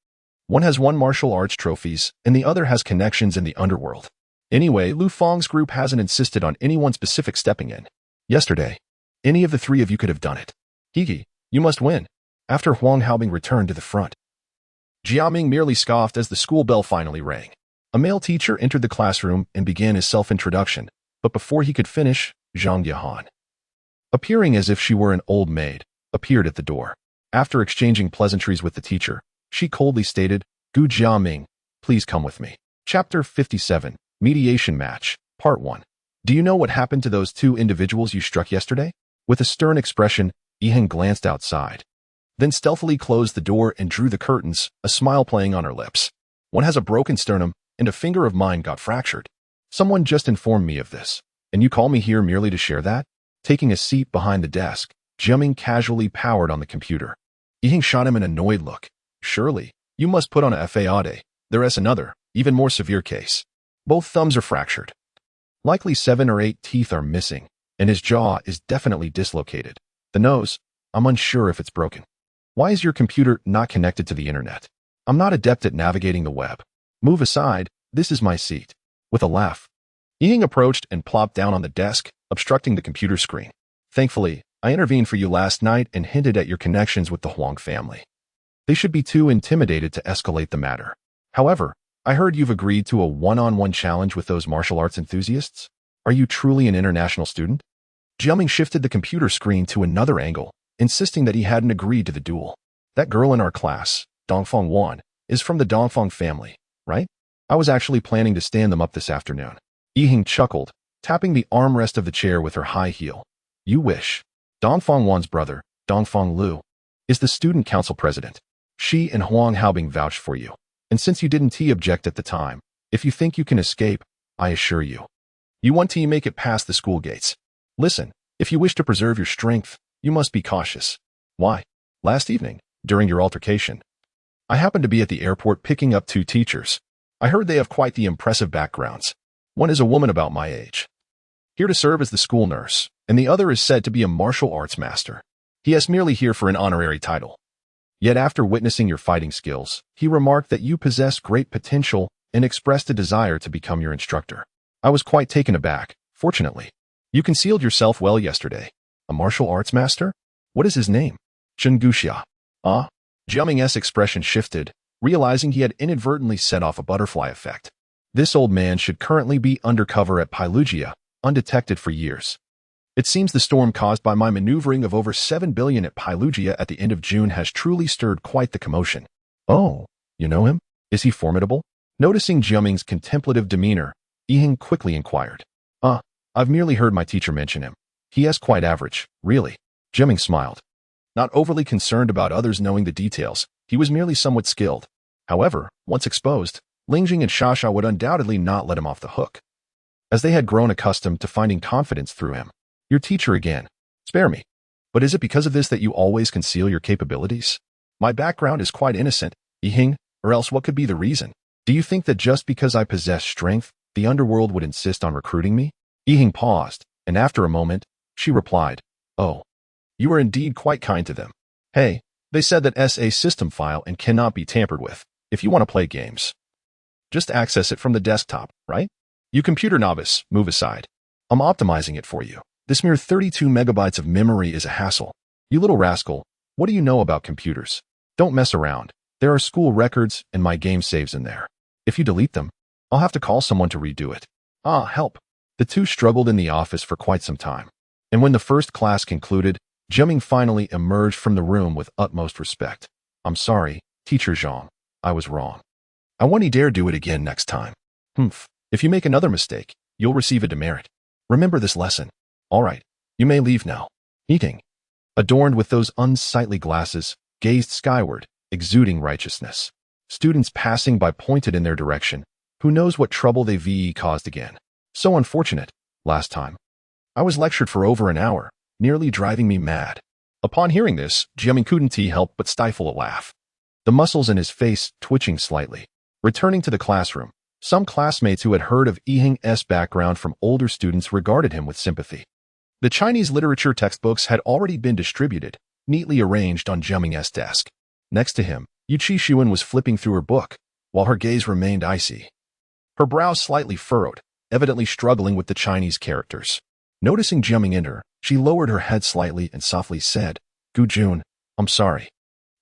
S1: One has won martial arts trophies, and the other has connections in the underworld. Anyway, Lu Fang's group hasn't insisted on anyone specific stepping in. Yesterday, any of the three of you could have done it. Higi, you must win. After Huang Haobing returned to the front, Jiaming merely scoffed as the school bell finally rang. A male teacher entered the classroom and began his self-introduction, but before he could finish, Zhang Yahan, appearing as if she were an old maid, appeared at the door. After exchanging pleasantries with the teacher, she coldly stated, Gu Jiaming, please come with me. Chapter 57, Mediation Match, Part 1. Do you know what happened to those two individuals you struck yesterday? With a stern expression, Yihan glanced outside, then stealthily closed the door and drew the curtains, a smile playing on her lips. One has a broken sternum, and a finger of mine got fractured. Someone just informed me of this, and you call me here merely to share that? Taking a seat behind the desk, Jiaming casually powered on the computer. Yihan shot him an annoyed look. Surely, you must put on a FAAD. There is another, even more severe case. Both thumbs are fractured. Likely 7 or 8 teeth are missing, and his jaw is definitely dislocated. The nose, I'm unsure if it's broken. Why is your computer not connected to the internet? I'm not adept at navigating the web. Move aside, this is my seat. With a laugh, Ying approached and plopped down on the desk, obstructing the computer screen. Thankfully, I intervened for you last night and hinted at your connections with the Huang family. They should be too intimidated to escalate the matter. However, I heard you've agreed to a one-on-one challenge with those martial arts enthusiasts. Are you truly an international student? Jiaming shifted the computer screen to another angle, insisting that he hadn't agreed to the duel. That girl in our class, Dongfang Wan, is from the Dongfang family, right? I was actually planning to stand them up this afternoon. Yihing chuckled, tapping the armrest of the chair with her high heel. You wish. Dongfang Wan's brother, Dongfang Lu, is the student council president. She and Huang Haobing vouched for you. And since you didn't object at the time, if you think you can escape, I assure you, you want to make it past the school gates. Listen, if you wish to preserve your strength, you must be cautious. Why? Last evening, during your altercation, I happened to be at the airport picking up 2 teachers. I heard they have quite the impressive backgrounds. One is a woman about my age, here to serve as the school nurse, and the other is said to be a martial arts master. He is merely here for an honorary title. Yet after witnessing your fighting skills, he remarked that you possess great potential and expressed a desire to become your instructor. I was quite taken aback, fortunately. You concealed yourself well yesterday. A martial arts master? What is his name? Guxia. Ah? Jiaming's expression shifted, realizing he had inadvertently set off a butterfly effect. This old man should currently be undercover at Pailugia, undetected for years. It seems the storm caused by my maneuvering of over 7 billion at Pailugia at the end of June has truly stirred quite the commotion. Oh, you know him? Is he formidable? Noticing Jiaming's contemplative demeanor, Yihing quickly inquired. I've merely heard my teacher mention him. He is quite average, really. Jiaming smiled. Not overly concerned about others knowing the details, he was merely somewhat skilled. However, once exposed, Lingjing and Xia would undoubtedly not let him off the hook, as they had grown accustomed to finding confidence through him. Your teacher again. Spare me. But is it because of this that you always conceal your capabilities? My background is quite innocent, Yihing, or else what could be the reason? Do you think that just because I possess strength, the underworld would insist on recruiting me? Yihing paused, and after a moment, she replied, Oh, you are indeed quite kind to them. Hey, they said that it's a system file and cannot be tampered with, if you want to play games. Just access it from the desktop, right? You computer novice, move aside. I'm optimizing it for you. This mere 32 megabytes of memory is a hassle. You little rascal, what do you know about computers? Don't mess around. There are school records and my game saves in there. If you delete them, I'll have to call someone to redo it. Help. The two struggled in the office for quite some time. And when the first class concluded, Jiaming finally emerged from the room with utmost respect. I'm sorry, Teacher Zhang. I was wrong. I won't dare do it again next time. If you make another mistake, you'll receive a demerit. Remember this lesson. All right, you may leave now. Eating, adorned with those unsightly glasses, gazed skyward, exuding righteousness. Students passing by pointed in their direction. Who knows what trouble they caused again. So unfortunate, last time. I was lectured for over an hour, nearly driving me mad. Upon hearing this, Jiaming couldn't help but stifle a laugh, the muscles in his face twitching slightly. Returning to the classroom, some classmates who had heard of Yihing's background from older students regarded him with sympathy. The Chinese literature textbooks had already been distributed, neatly arranged on Jiaming's desk. Next to him, Yu Qixuan was flipping through her book, while her gaze remained icy. Her brows slightly furrowed, evidently struggling with the Chinese characters. Noticing Jiaming enter, she lowered her head slightly and softly said, Gu Jun, I'm sorry.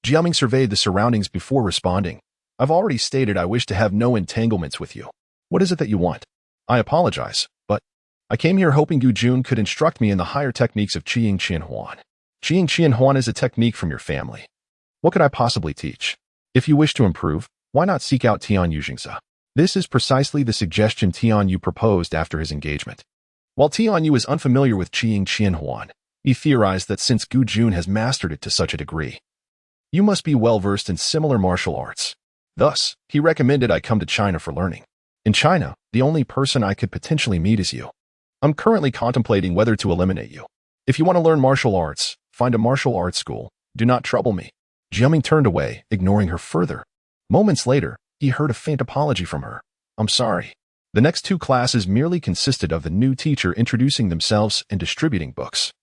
S1: Jiaming surveyed the surroundings before responding. I've already stated I wish to have no entanglements with you. What is it that you want? I apologize, but I came here hoping Gu Jun could instruct me in the higher techniques of Qiying Qianhuan. Qiying Qianhuan is a technique from your family. What could I possibly teach? If you wish to improve, why not seek out Tian Yujingza? This is precisely the suggestion Tian Yu proposed after his engagement. While Tian Yu is unfamiliar with Qiying Qianhuan, he theorized that since Gu Jun has mastered it to such a degree, you must be well-versed in similar martial arts. Thus, he recommended I come to China for learning. In China, the only person I could potentially meet is you. I'm currently contemplating whether to eliminate you. If you want to learn martial arts, find a martial arts school. Do not trouble me. Jiaming turned away, ignoring her further. Moments later, he heard a faint apology from her. I'm sorry. The next two classes merely consisted of the new teacher introducing themselves and distributing books.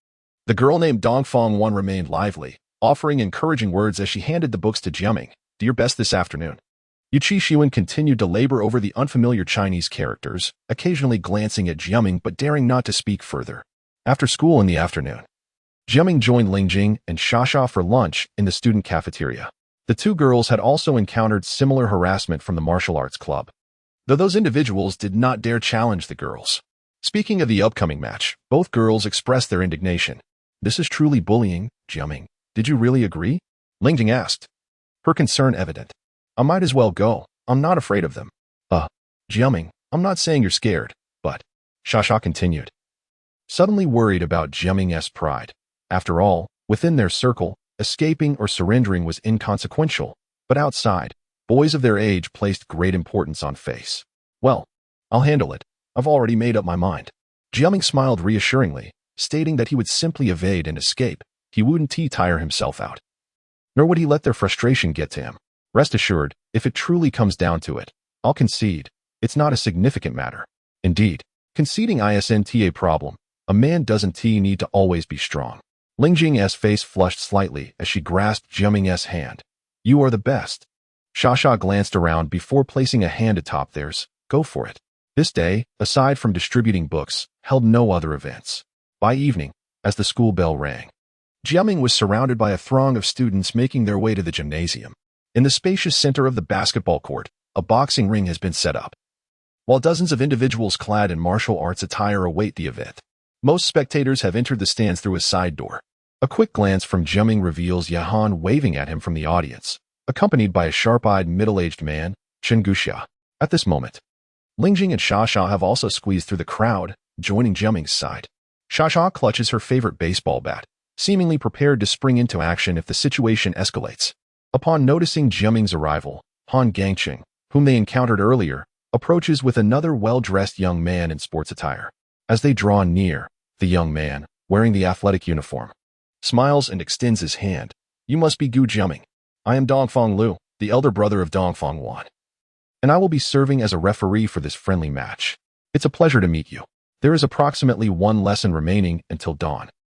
S1: The girl named Dongfang Wan remained lively, offering encouraging words as she handed the books to Jiaming. Do your best this afternoon. Yu Qixuan continued to labor over the unfamiliar Chinese characters, occasionally glancing at Jiaming but daring not to speak further. After school in the afternoon, Jiaming joined Lingjing and Xia for lunch in the student cafeteria. The two girls had also encountered similar harassment from the martial arts club, though those individuals did not dare challenge the girls. Speaking of the upcoming match, both girls expressed their indignation. This is truly bullying, Jiaming. Did you really agree? Lingjing asked, her concern evident. I might as well go. I'm not afraid of them. Jiaming, I'm not saying you're scared, but Xia continued, suddenly worried about Jiaming's pride. After all, within their circle, escaping or surrendering was inconsequential, but outside, boys of their age placed great importance on face. Well, I'll handle it. I've already made up my mind. Jiaming smiled reassuringly, stating that he would simply evade and escape. He wouldn't tire himself out, nor would he let their frustration get to him. Rest assured, if it truly comes down to it, I'll concede. It's not a significant matter. Indeed, conceding isn't a problem. A man doesn't need to always be strong. Lingjing's face flushed slightly as she grasped Jiaming's hand. You are the best. Xia glanced around before placing a hand atop theirs. Go for it. This day, aside from distributing books, held no other events. By evening, as the school bell rang, Jiaming was surrounded by a throng of students making their way to the gymnasium. In the spacious center of the basketball court, a boxing ring has been set up, while dozens of individuals clad in martial arts attire await the event. Most spectators have entered the stands through a side door. A quick glance from Jiaming reveals Yahan waving at him from the audience, accompanied by a sharp-eyed middle-aged man, Chen Guxia. At this moment, Lingjing and Xia have also squeezed through the crowd, joining Jiaming's side. Xia clutches her favorite baseball bat, seemingly prepared to spring into action if the situation escalates. Upon noticing Jiaming's arrival, Han Gangqing, whom they encountered earlier, approaches with another well-dressed young man in sports attire. As they draw near, the young man, wearing the athletic uniform, smiles and extends his hand. You must be Gu Jiaming. I am Dongfang Lu, the elder brother of Dongfang Wan, and I will be serving as a referee for this friendly match. It's a pleasure to meet you. There is approximately one lesson remaining until dawn.